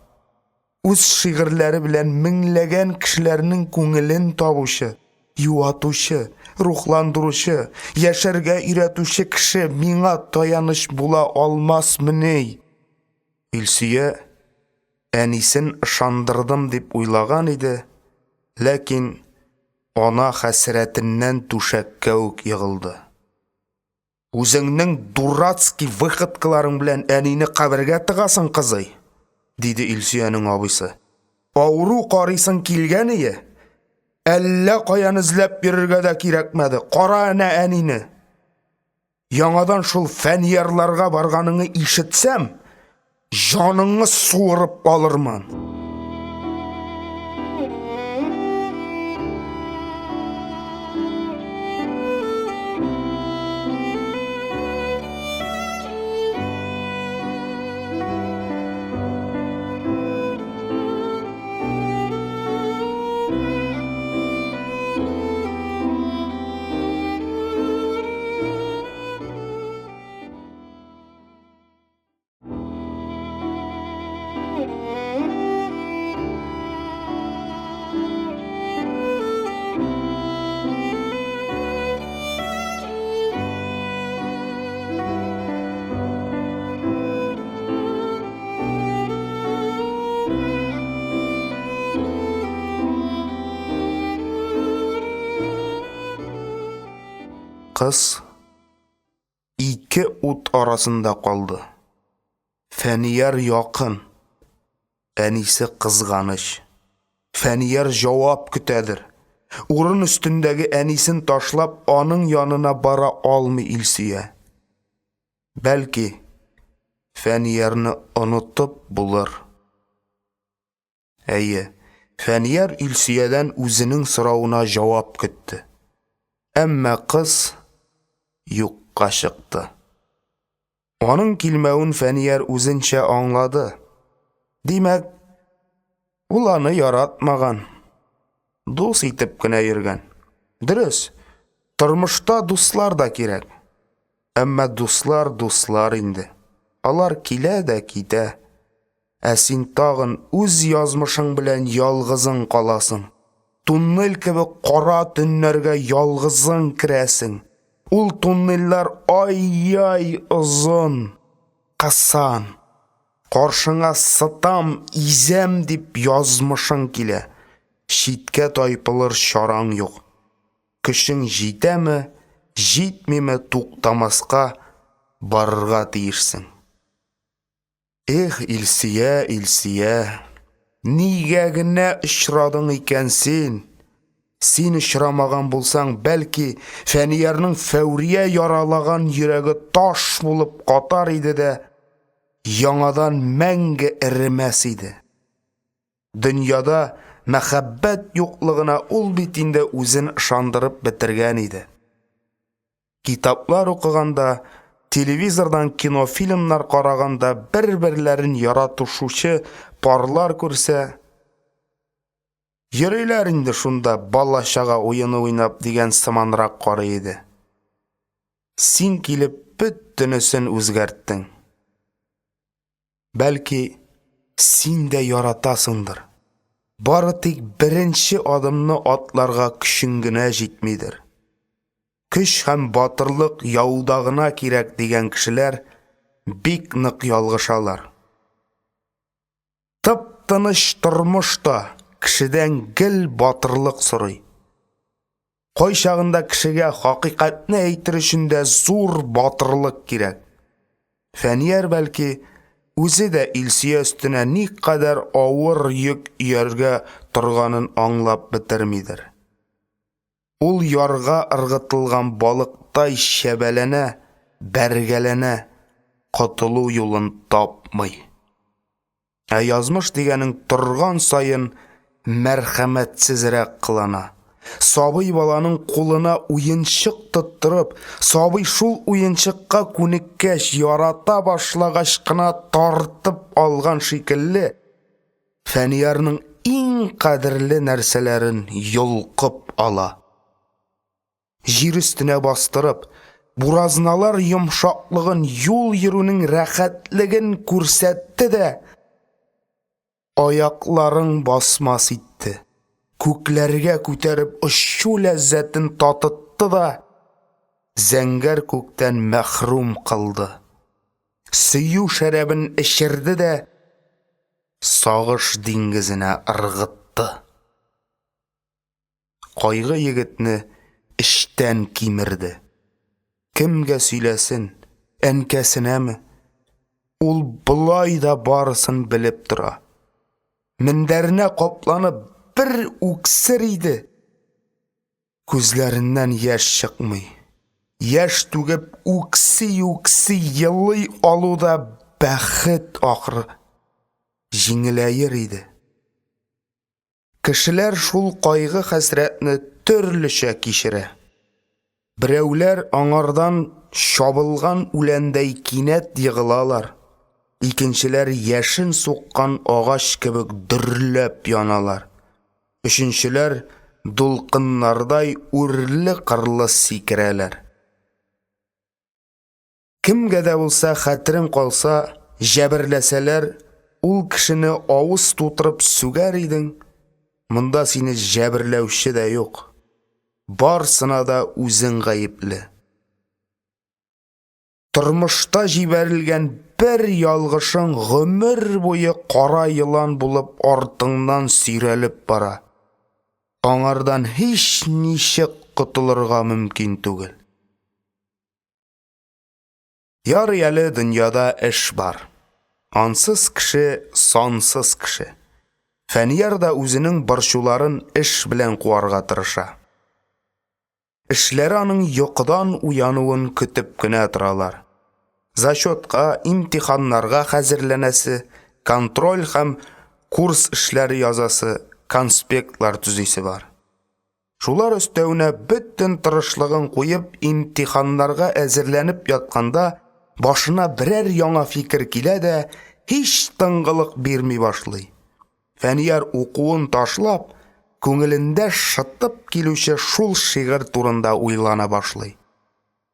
Үз шигырьләре белән меңләгән кешеләрнең күңелен табучы, юатучы, рухландыручы, яшәргә өйрәтүче кеше миңа таяныч була алмасмыни. Илсөя әнисен ышандырдым дип уйлаган иде, ләкин ана хәсрәтеннән түшәккә үк егылды. Үзеңнең дурацкий выходкаларың белән әнине кабергә тыгасың, кызый, диде Илсөянең абыйсы. Ауру карыйсың килгәние, әллә каян эзләп йөрергә дә кирәкмәде. Кара әнә әнине. Яңадан шул фәниярларга барганыңны ишетсәм, жаныңны суырып алырмын. Кыз ике ут арасында калды. Фәнияр якын, әнисе кызганыч. Фәнияр җавап көтәдер. Урын өстендәге әнисен ташлап, аның янына бара алмый Илсөя. Бәлки, Фәниярны онытып булыр. Әйе, Фәнияр Илсөядән үзенең сорауына җавап көтте. Әмма кыз юкка чыкты. Аның килмәвен Фәнияр үзенчә аңлады. Димәк, ул аны яратмаган. Дус итеп кенә йөргән. Дөрес, тормышта дуслар да кирәк. Әмма дуслар инде. Алар килә дә китә. Ә син тагын үз язмышың белән ялгызың каласың. Туннель кебек кара төннәргә ялгызың керәсең. Ул туннельләр ай озын. Касан. Каршыңа сытам, изәм дип язмышың килә. Шиткә тайпылыр чараң юк. Көчең җитәме, җитмиме туктамаска барырга тиешсең. Эх, Илсөя, Илсөя, нигә генә очрадың икән син? Син очрамаган булсаң, бәлки, Фәниярның Фәүрия яралаган йөрәге таш булып катар иде дә, яңадан мәңге эремәс иде. Дөньяда мәхәббәт юклыгына ул бит инде үзен ышандырып бетергән иде. Китаплар укыганда, телевизордан кинофильмнар караганда бер-берләрен яратышучы парлар күрсә, йөриләр инде шунда бала-чага уены уйнап дигән сыманрак карый иде. Син килеп бөтенесен үзгәрттең. Бәлки, син дә яратасыңдыр. Бары тик беренче адымны атларга көчең генә җитмидер. Көч һәм батырлык яуда гына кирәк дигән кешеләр бик нык ялгышалар. Тып-тыныч тормышта кешедән гел батырлык сорый. Кай чагында кешегә хакыйкатьне әйтер өчен дә зур батырлык кирәк. Фәнияр бәлки үзе дә Илсөя өстенә никадәр авыр йөк ияргә торганын аңлап бетермидер. Ул ярга ыргытылган балыктай шәбәләнә, бәргәләнә, котылу юлын тапмый. Ә язмыш дигәнең торган саен мәрхәмәтсезрәк кылана. Сабый баланың кулына уенчык тоттырып, сабый шул уенчыкка күнеккәч ярата башлагач кына тартып алган шикелле, Фәниярның иң кадерле нәрсәләрен йолкып ала. Җир өстенә бастырып, буразналар йомшаклыгын, юл йөрүнең рәхәтлеген күрсәтте дә, аякларын басмас итте. Күкләргә күтәреп очу ләззәтен татытты да, зәңгәр күктән мәхрүм кылды. Сөю шәрабын эчерде дә, сагыш диңгезенә ыргытты. Кайгы егетне эштән кимерде. Кемгә сөйләсен, әнкәсенәме? Ул булай да барысын белеп тора. Мендәренә капланып бер үксер иде. Күзләреннән яшь чыкмый. Яшь түгеп үкси елый алуда бәхет ахры җиңеләер иде. Кешеләр шул кайгы хәсрәтне төрлечә кичерә. Берәүләр аңардан чабылган үләндәй кинәт егылалар. Икенчеләр яшен суккан агач кебек дөрләп яналар. Өченчеләр дулкыннардай үрле-кырлы сикерәләр. Кемгә дә булса хәтерен калса, җәберләсәләр, ул кешене авыз тутырып сүгәр идең. Монда сине җәберләүче дә юк. Барсына да үзең гаепле. Тормышта җибәрелгән бер ялгышың гомер буе кара йылан булып артыңнан сөйрәлеп бара. Аңардан һич ничек котылырга мөмкин түгел. Ярый әле дөньяда эш бар. Ансыз кеше, сансыз кеше. Фәнияр да үзенең борчуларын эш белән куарга тырыша. Эшләре аның йокыдан уянуын көтеп кенә торалар. Зачетка, имтиханнарга хәзерләнәсе, контроль һәм курс эшләре язасы, конспектлар төзисе бар. Шулар өстәвенә бөтен тырышлыгын куеп, имтиханнарга әзерләнеп ятканда, башына берәр яңа фикер килә дә, һич тынгылык бирми башлый. Фәнияр укуын ташлап, күңелендә шытып килүче шул шигырь турында уйлана башлый.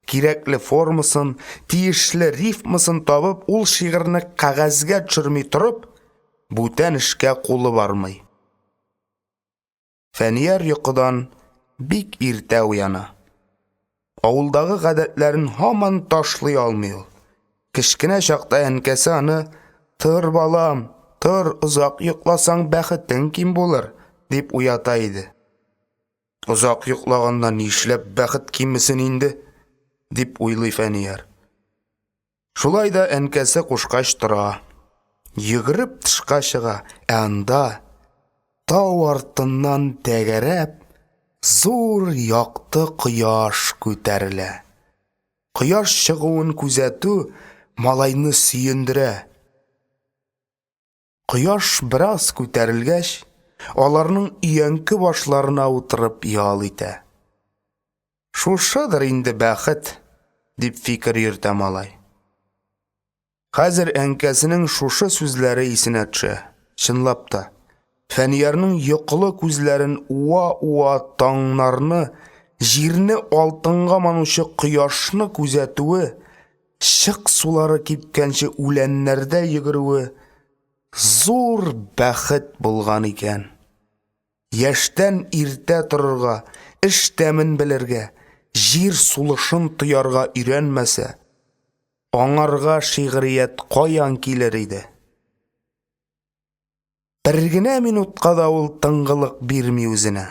Кирәкле формасын, тиешле рифмасын табып, ул шигырьне кәгазьгә төшерми торып, бүтән эшкә кулы бармый. Фәнияр йокыдан бик иртә уяна. Авылдагы гадәтләрен һаман ташлый алмый ул. Кечкенә чакта әнкәсе аны «Тыр, балам, тыр, озак йокласаң бәхетең ким булыр» дип уята иде. Озак йоклаганда нишләп бәхет кимесен инде? Дип уйлый Фәнияр. Шулай да әнкәсе кушкач тора. Йөгереп тышка чыга, анда тау артыннан тәгәрәп, зур якты кояш күтәрелә. Кояш чыгуын күзәтү малайны сөендерә. Кояш бераз күтәрелгәч, аларның өянке башларына утырып ял итә. Шушыдыр инде бәхет, дип фикер йөртә малай. Хәзер әнкәсенең шушы сүзләре исенә төшә. Чынлап та, Фәниярның йокылы күзләрен уа-уа таңнарны, җирне алтынга манучы кояшны күзәтүе, шык сулары кипкәнче үләннәрдә йөгерүе зур бәхет булган икән. Яшьтән иртә торырга, эш тәмен белергә, җир сулышын тоярга өйрәнмәсә, аңарга шигърият каян килер иде? Бер генә минутка да ул тынгылык бирми үзенә.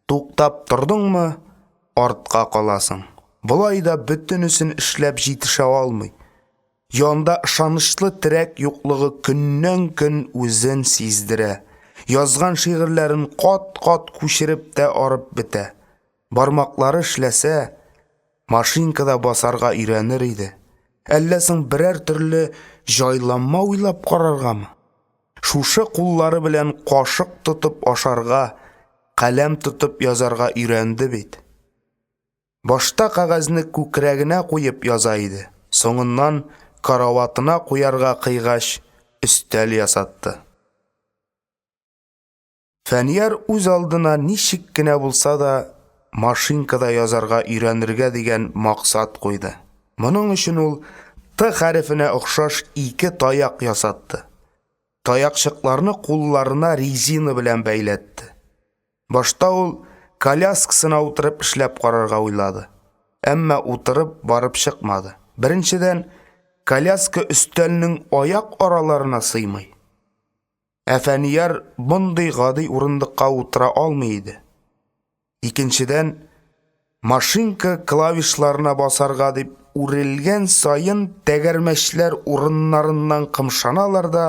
Туктап тордыңмы, артка каласың. Булай да бөтенесен эшләп җитешә алмый. Янда ышанычлы терәк юклыгы көннән-көн үзен сиздерә. Язган шигырьләрен кат-кат күчереп тә арып бетә. Бармаклары эшләсә, машинкада басарга өйрәнер иде. Әллә соң берәр төрле җайланма уйлап караргамы? Шушы куллары белән кашык тотып ашарга, каләм тотып язарга өйрәнде бит. Башта кәгазьне күкрәгенә куеп яза иде. Соңыннан караватына куярга кыйгач, өстәл ясатты. Фәнияр үз алдына ничек кенә булса да машинкада язарга өйрәнергә дигән максат куйды. Моның өчен ул Т хәрефенә охшаш 2 таяк ясатты. Таякчыкларны кулларына резина белән бәйләтте. Башта ул коляскасына утырып эшләп карарга уйлады. Әмма утырып барып чыкмады. Беренчедән, коляска өстәлнең аяк араларына сыймый. Фәнияр мондый гади урындыкка утыра алмый иде. Икенчедән, машинка клавишларына басарга дип үрелгән сайын тәгәрмәчләр урыннарыннан кымшаналар да,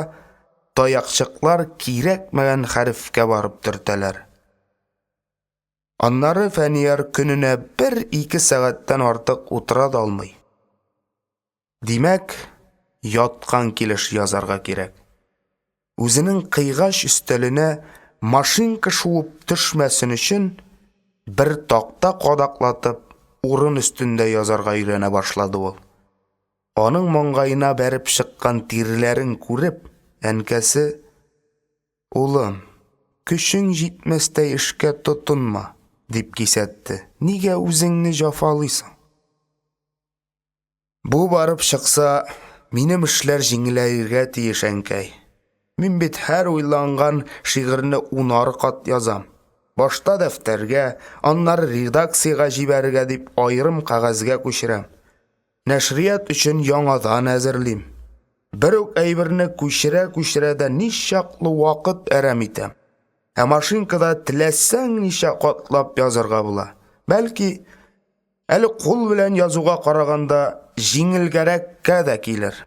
таякчыклар кирәкмәгән хәрефкә барып төртәләр. Аннары Фәнияр көненә 1-2 сәгатьтән артык утыра да алмый. Димәк, яткан килеш язарга кирәк. Үзенең кыйгач өстәленә машинка шуып төшмәсен өчен бер такта кадаклатып, урын өстендә язарга өйрәнә башлады ул. Аның маңгаена бәреп чыккан тиреләрен күреп, әнкәсе: "Улым, көчең җитмәстәй эшкә тотынма", дип кисәтте. "Нигә үзеңне җафалыйсың? Бу барып чыкса, минем эшләр җиңеләергә тиеш, әнкәй. Мин бит һәр уйланган шигырьне 10 кат язам. Башта дәфтәргә, аннары редакциягә җибәрергә дип аерым кәгазьгә күчерәм. Нәшрият өчен яңадан әзерлим. Бер үк әйберне күчерә дә ничаклы вакыт әрәм итәм. Машинкада теләсәң ничә катлап язарга була. Бәлки, әле кул белән язуга караганда җиңелгәрәккә дә килер."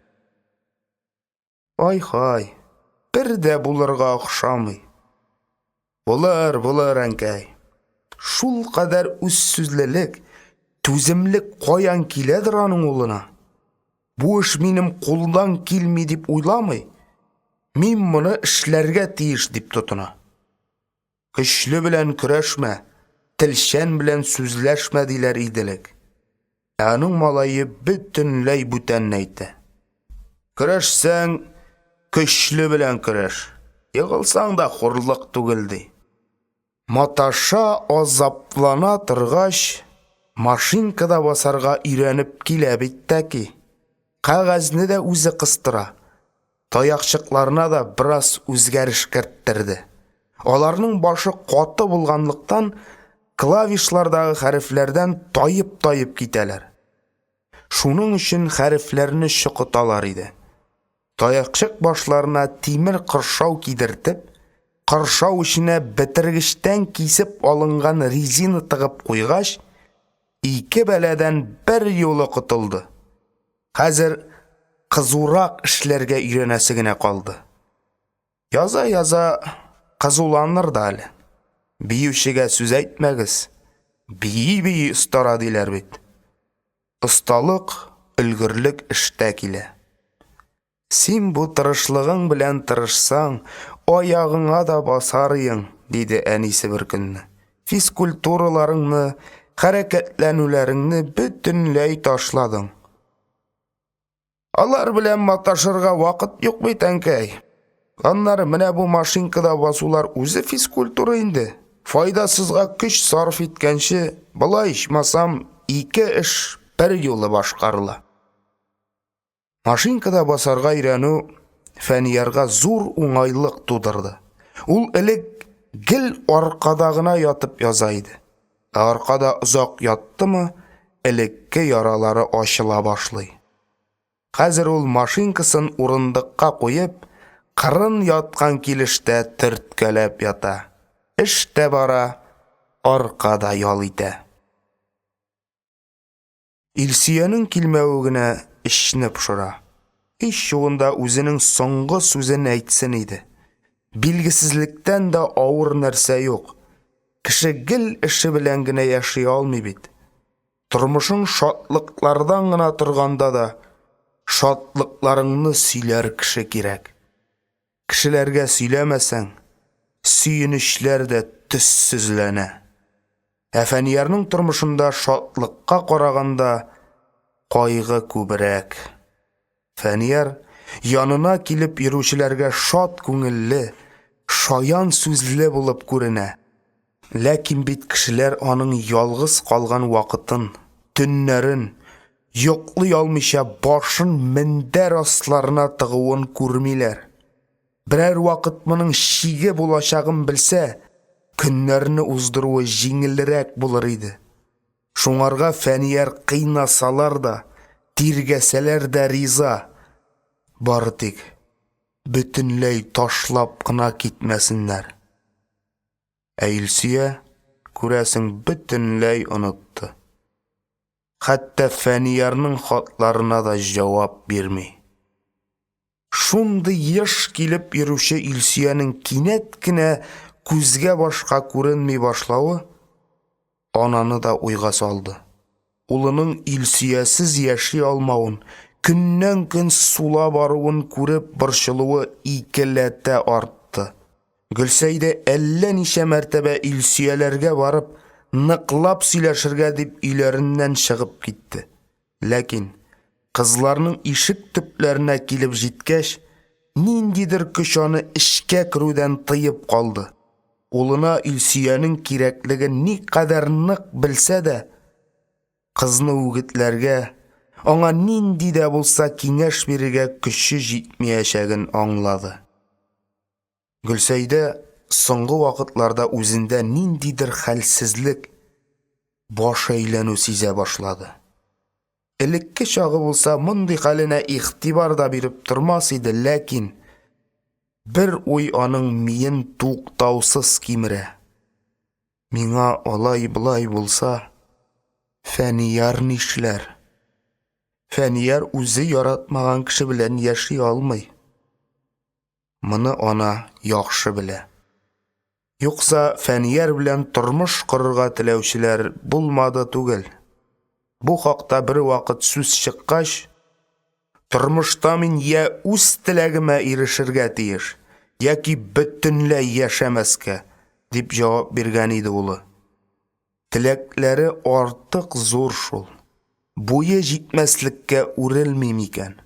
Ай-хай, бер дә булырга охшамый. Булыр, әнкәй. Шул кадәр үзсүзлелек, түземлек каян киләдер аның улына? Бу эш минем кулдан килми дип уйламый, мин моны эшләргә тиеш дип тотына. Көчле белән көрәшмә, телчән белән сүзләшмә диләр иделек. Аның малайы бөтенләй бүтән әйтә. Көрәшсәң, көчле белән көрәш. Егылсаң да хурлык түгел ди. Маташа азаплана торгач, машинкада басарга өйрәнеп килә бит тәки. Кагазны да үзе кыстыра. Таякчыкларына да бераз үзгәреш керттерде. Аларның башы каты булганлыктан клавишлардагы хәрефләрдән тайып китәләр. Шуның өчен хәрефләрне чыкыталар иде. Таякчык башларына тимер кыршау кидертеп, кыршау эченә бетергечтән кисеп алынган резина тыгып куйгач, ике бәләдән бер юлы котылды. Хәзер кызурак эшләргә өйрәнәсе генә калды. Яза кызуланыр да әле. Биючегә сүз әйтмәгез. Бии остара диләр бит. Осталык, өлгерлек эштә килә. Син бу тырышлыгың белән тырышсаң, аягыңа да басарыйың, диде әнисе бер көнне. Физкультураларыңны, хәрәкәтләнүләреңне бөтенләй ташладың. Алар белән маташырга вакыт юк бит, әнкәй. Аннары менә бу машинкада басулар үзе физкультура инде. Файдасызга көч сарыф иткәнче, былай ичмасам, ике эш бер юлы башкарыла. Машинкада басарга өйрәнү Фәниярга зур уңайлык тудырды. Ул элек гел аркада гына ятып яза иде. Аркада озак яттымы, элекке яралары ачыла башлый. Хәзер ул машинкасын урындыкка куеп, кырын яткан килештә төрткәләп ята. Эштә бара, аркада ял итә. Илсиянең килмәве генә эшне пошыра. Иш югында үзенең соңгы сүзен әйтсен иде. Билгесезлектән дә авыр нәрсә юк. Кеше гел эше белән генә яши алмый бит. Тормышың шатлыклардан гына торганда да, шатлыкларыңны сөйләр кеше кирәк. Кешеләргә сөйләмәсәң, сөенечләр дә төссезләнә. Фәниярның тормышында шатлыкка караганда кайгы күбрәк. Фәнияр янына килеп йөрүчеләргә шат күңелле, шаян сүзле булып күренә. Ләкин бит кешеләр аның ялгыз калган вакытын, төннәрен, йоклый алмыйча башын мендәр асларына тыгуын күрмиләр. Берәр вакыт моның шиге булачагын белсә, көннәрне уздыруы җиңелрәк булыр иде. Шуңарга Фәнияр кыйнасалар да, тиргәсәләр дә риза. Бары тик бөтенләй ташлап кына китмәсеннәр. Илсия күрәсең бөтенләй онытты. Хәтта Фәниярның хатларына да җавап бирми. Шундый еш килеп йөрүче Илсиянең кинәт кенә күзгә башка күренми башлавы ананы да уйга салды. Улының Илсиясез яши алмавын, көннән-көн сула баруын күреп борчылуы икеләтә артты. Гөлсәйдә әллә ничә мәртәбә Илсияләргә барып, ныклап сөйләшергә дип өйләреннән чыгып китте. Ләкин кызларның ишек төпләренә килеп җиткәч, ниндидер көч аны эшкә керүдән тыеп калды. Улына Илсиянең кирәклеген никадәр нык белсә дә, кызны үгетләргә, аңа нинди дә булса киңәш бирергә көче җитмәячәген аңлады. Гөлсәйдә соңгы вакытларда үзендә ниндидер хәлсезлек, баш әйләнү сизә башлады. Элекке чагы булса, мондый хәленә игътибар да биреп тормас иде, ләкин бер уй аның миен туктаусыз кимерә. Миңа алай-былай булса, Фәнияр нишләр? Фәнияр үзе яратмаган кеше белән яши алмый. Моны ана яхшы белә. Юкса Фәнияр белән тормыш корырга теләүчеләр булмады түгел. Бу хакта бер вакыт сүз чыккач, тормышта мин я үз теләгемә ирешергә тиеш, яки бөтенләй яшәмәскә, дип җавап биргән иде улы. Теләкләре артык зур шул. Буе җитмәслеккә үрелми микән?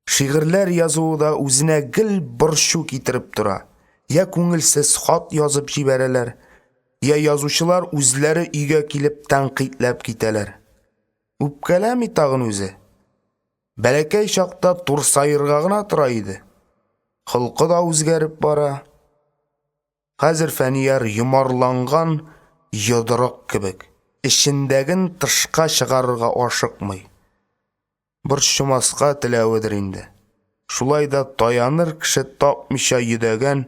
Шигырьләр язууда үзенә гел борчу китереп тора. Я күңелсез хат язып җибәрәләр, я язучылар үзләре өйгә килеп тәнкыйтьләп китәләр. Үпкәләми тагын үзе. Бәләкәй чакта турсаерга гына тора иде. Хылкы да үзгәреп бара. Хәзер Фәнияр йомарланган йодрык кебек, эчендәген тышка чыгарырга ашыкмый. Борчымаска теләведер инде. Шулай да таяныр кеше тапмыйча йөдәгән,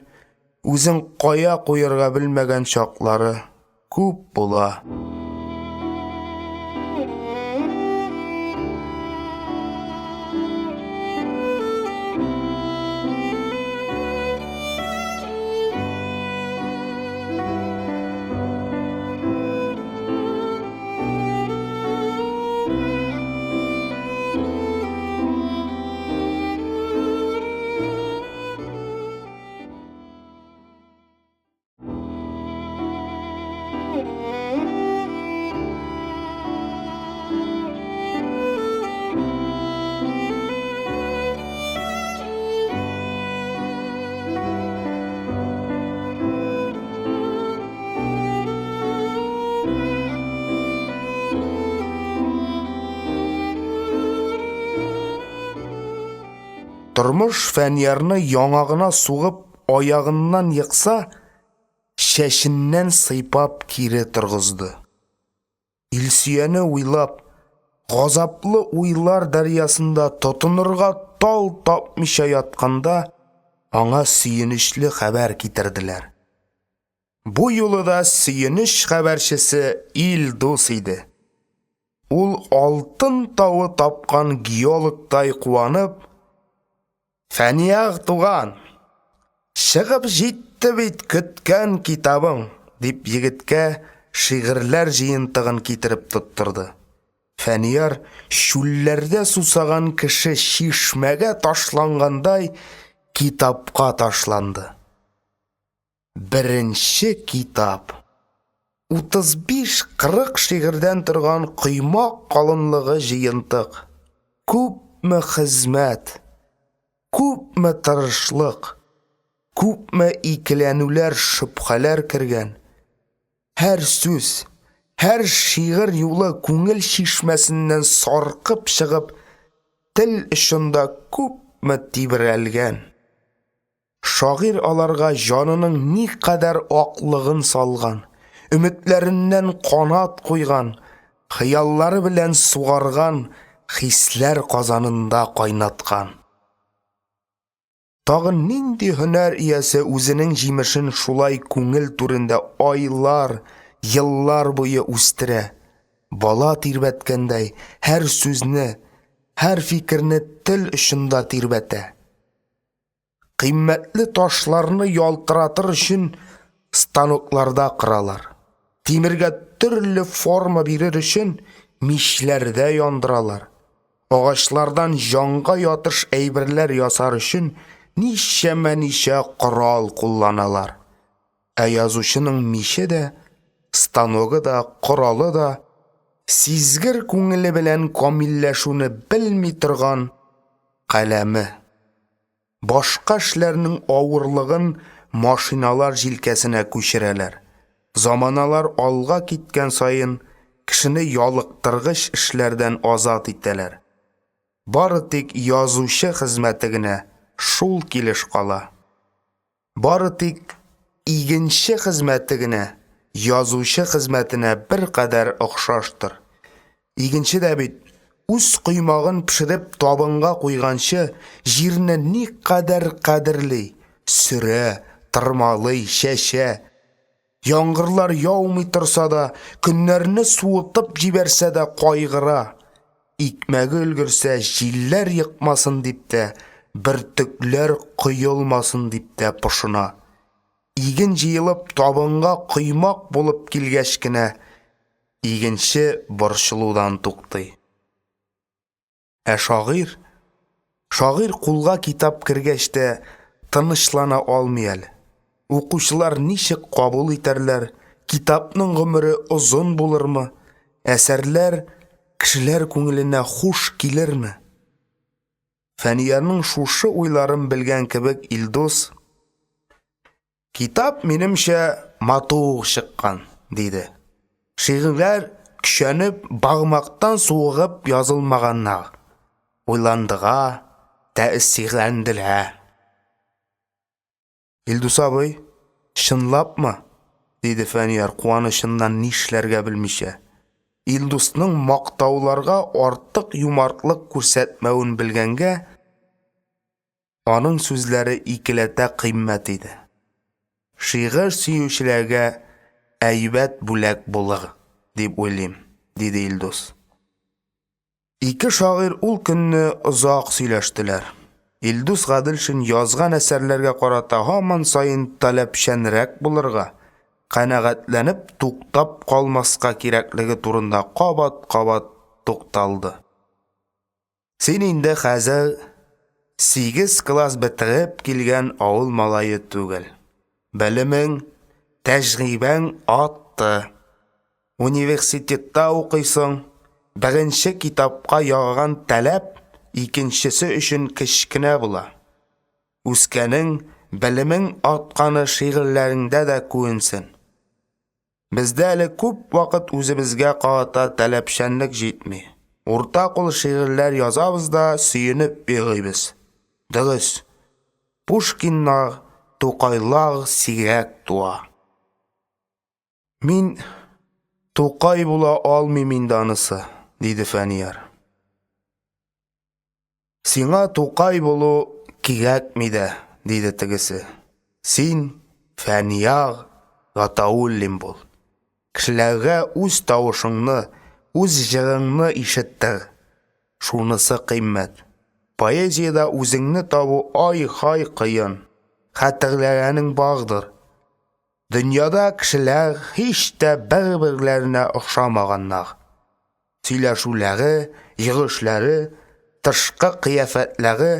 үзен кая куярга белмәгән чаклары күп була. Тормыш Фәниярны яңагына сугып, аягыннан йыкса, шәшеннән сыйпап кире торгызды. Илсөяне уйлап, газаплы уйлар дәрьясында тотынырга тал тапмыйча ятканда, аңа сөенечле хәбәр китерделәр. Бу юлы да сөенеч хәбәрчесе Илдус иде. Ул алтын тавы тапкан геологтай куанып, «Фәнияр туган, чыгып җитте бит көткән китабың», дип егеткә шигырьләр җыентыгын китереп тоттырды. Фәнияр шүлләрдә сусаган кеше чишмәгә ташлангандай китапка ташланды. Беренче китап. 35-40 шигырьдән торган коймак калынлыгы җыентык. Күпме хезмәт, күпме тырышлык, күпме икеләнүләр, шөбһәләр кергән. Һәр сүз, һәр шигырь юлы күңел чишмәсеннән саркып чыгып, тел очында күпме тибрәлгән. Шагыйрь аларга җанының никадәр аклыгын салган, өметләреннән канат куйган, хыяллары белән сугарган, хисләр казанында кайнаткан. Тагын нинди һөнәр иясе үзенең җимешен шулай күңел түрендә айлар, еллар буе үстерә. Бала тирбәткәндәй, һәр сүзне, һәр фикерне тел очында тирбәтә. Кыйммәтле ташларны ялтыратыр өчен станокларда кыралар. Тимергә төрле форма бирер өчен мичләрдә яндыралар. Агачлардан җанга ятыш әйберләр ясар өчен ничә корал кулланалар. Язучының мише дә, станогы да, коралы да сизгер күңеле белән камилләшүне белми торган каләме. Башка эшләрнең авырлыгын машиналар җилкәсенә күчерәләр. Заманалар алга киткән саен кешене ялыктыргыч эшләрдән азат итәләр. Бары тик язучы хезмәте генә шул килеш кала. Бары тик игенче хезмәте генә язучы хезмәтенә бер кадәр охшаштыр. Игенче дә бит үз коймагын пешереп табынга куйганчы җирне никадәр кадерли, сөрә, тырмалый, чәчә. Яңгырлар яумый торса да, көннәрне суытып җибәрсә дә кайгыра. Икмәге өлгерсә җилләр йыкмасын дип тә, бөртекләр коелмасын дип тә пошына. иген җыелып табынга коймак булып килгәч кенә, игенче борчылудан туктый. Ә шагыйрь кулга китап кергәч тә тынычлана алмый әле. Укучылар ничек кабул итәрләр, китапның гомере озын булырмы, әсәрләр кешеләр күңеленә хуш килерме? Фәниярның шушы уйларын белгән кебек Илдус: «Китап минемчә матур чыккан», диде. «Шигырьләр көчәнеп, багмактан суыгып язылмаганнар. Уйландыга, тәэсирләнделәр». Илдус абый, чынлапмы? Диде Фәнияр куанычыннан нишләргә белмичә. Илдусның мактауларга артык юмартлык күрсәтмәвен белгәнгә, аның сүзләре икеләтә кыйммәт иде. Шигырь сөючеләргә әйбәт бүләк булыр, дип уйлыйм, диде Илдус. Ике шагыйрь ул көнне озак сөйләштеләр. Илдус Гаделшин язган әсәрләргә карата һаман сайын таләпчәнрәк булырга, канәгатьләнеп туктап калмаска кирәклеге турында кабат-кабат тукталды. Син инде хәзер 8 класс бетереп килгән авыл малае түгел. Белемең, тәҗрибәң атты. Университетта укыйсың. Беренче китапка ягган таләп икенчесе өчен кечкенә була. Үскәнең, белемең атканы шигырьләреңдә дә күренсен. Бездә әле күп вакыт үзебезгә карата таләпчәнлек җитми. Урта кул шигырьләр язабыз да сөенеп йөрибез. Дөрес, Пушкиннар, Тукайлар сирәк туа. Мин Тукай була алмыйм инде анысы, диде Фәнияр. Сиңа Тукай булу кирәкми дә, диде тегесе. Син Фәнияр Гатауллин бул. Кешеләргә үз тавышыңны, үз җырыңны ишеттер. Шунысы кыйммәт. Поэзиядә үзеңне табу ай-хай кыен. Хәтерләгәнең бардыр. Дөньяда кешеләр һич тә бер-берләренә охшамаганнар. Сөйләшүләре, йөрүшләре, тышкы кыяфәтләре,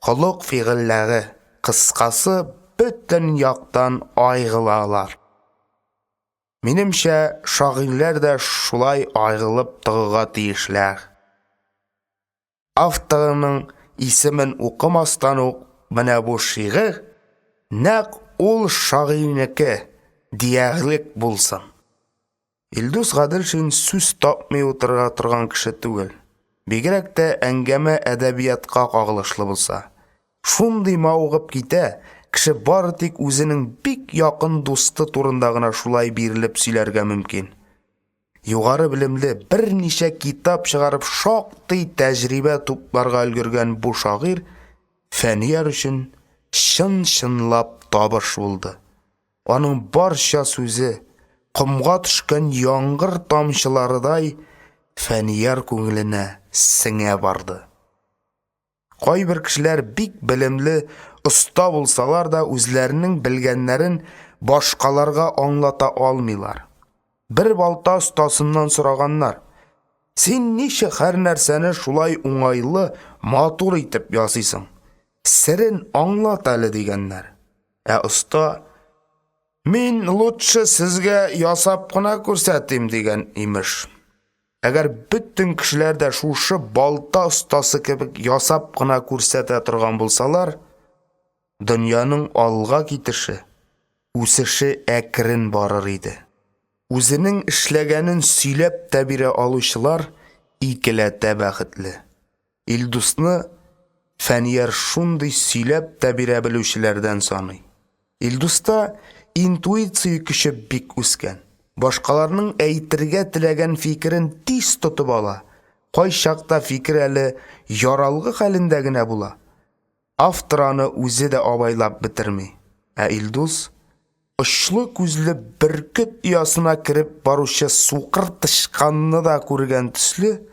холык-фигыльләре, кыскасы бөтен яктан айрылалар. Минемчә, шагыйрьләр дә шулай айрылып торырга тиешләр. Авторның исемен укымастан ук менә бу шигырь нәкъ ул шагыйрьнеке диярлек булсын. Илдус Гаделшин сүз тапмый утыра торган кеше түгел. Бигрәк тә әңгәмә әдәбиятка кагылышлы булса. Шундый мавыгып китә, кеше бары тик үзенең бик якын дусты турында гына шулай бирелеп сөйләргә мөмкин. Югары белемле берничә китап чыгарып шактый тәҗрибә тупларга өлгергән бу шагыйрь Фәнияр өчен чын-чынлап табыш булды. Аның барча сүзе комга төшкән яңгыр тамчыларыдай Фәнияр күңеленә сеңә барды. Кайбер кешеләр бик белемле, оста булсалар да үзләренең белгәннәрен башкаларга аңлата алмыйлар. Бер балта остасыннан сораганнар: "Син ничек һәр нәрсәне шулай уңайлы, матур итеп ясыйсың? Серен аңлат әле", дигәннәр. Ә оста: "Мин лучше сезгә ясап кына күрсәтим", дигән имеш. Әгәр бөтен кешеләр дә шушы балта остасы кебек ясап кына күрсәтә торган булсалар, дөньяның алга китеше, үсеше әкрен барыр иде. Үзенең эшләгәнен сөйләп тә бирә алучылар икеләтә бәхетле. Илдусны Фәнияр шундый сөйләп тә бирә белүчеләрдән саный. Илдуста интуиция көче бик үскән. Башкаларның әйтергә теләгән фикерен тиз тотып ала. Кай чакта фикер әле яралгы хәлендә генә була. Автор аны үзе дә абайлап битерми. Ә Илдус очлы күзле бөркет ясына кирип баручы сукыр тышканны да күргән төсле,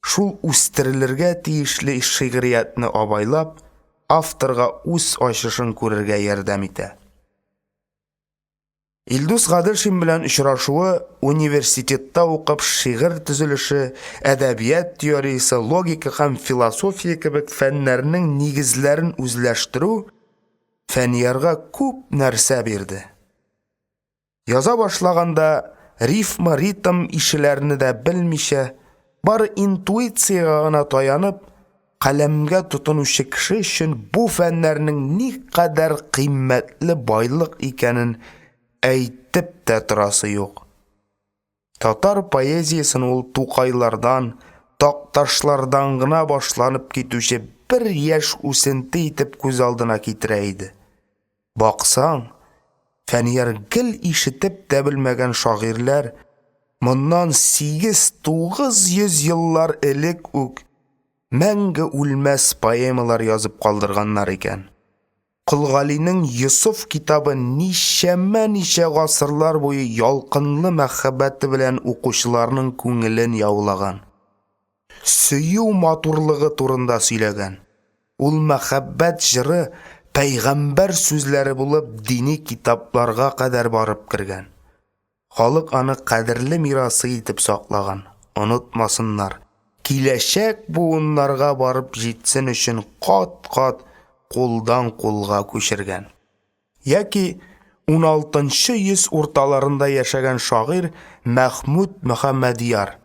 шул үстерелергә тиешле шигъриятны абайлап, авторга үз ачышын күрергә ярдәм итә. Илдус Гаделшин белән очрашуы университетта укып шигырь төзелеше, әдәбият теориясе, логика һәм философия кебек фәннәрнең нигезләрен үзләштерү Фәниярга күп нәрсә бирде. Яза башлаганда рифма, ритм ишеләрне дә белмичә, бары интуицияга гына таянып, каләмгә тотынучы кеше өчен бу фәннәрнең никадәр кыйммәтле байлык икәнен әйтеп тә торасы юк. Татар поэзиясын ул Тукайлардан, Такташлардан гына башланып китүче бер яшь үсенте итеп күз алдына китерә иде. Баксаң, Фәнияр гел ишетеп тә белмәгән шагыйрьләр моннан 8-900 еллар элек үк мәңге үлмәс поэмалар язып калдырганнар икән. Кол-Галинең Йосыф китабы ничә гасырлар буе ялкынлы мәхәббәте белән укучыларның күңелен яулаган. Сөю матурлыгы турында сөйләгән. Ул мәхәббәт җыры пәйгамбәр сүзләре булып дини китапларга кадәр барып кергән. Халык аны кадерле мирасы итеп саклаган. Онытмасыннар. Киләчәк буыннарга барып җитсен өчен кат-кат кулдан кулга күчергән. Яки 16-нчы йөз урталарында яшәгән шагыйрь Мәхмүд Мөхәммәдияр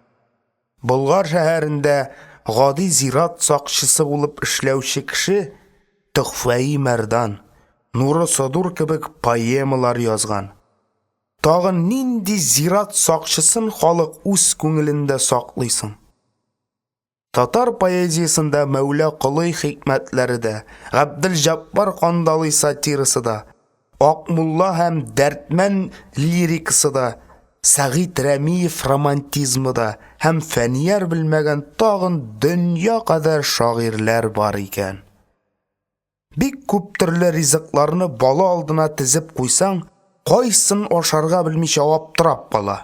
Болгар шәһәрендә гади зират сакчысы булып эшләүче кеше Төхфәи Мәрдан, Нуры Садур кебек поэмалар язган. Тагын нинди зират сакчысын халык үз күңелендә саклыйсың. Татар поэзиясында Мәүлә Кылый хикмәтләре дә, Габдел-Җаббар Кандалый сатирасы да, Акмулла һәм Дәртмән лирикасы да, Сәгыйд Рәмиев романтизмы да һәм Фәнияр белмәгән тагын дөнья кадәр шагыйрьләр бар икән. Бик күп төрле ризыкларны бала алдына тезеп куйсаң, кайсын ашарга белмичә аптырап кала.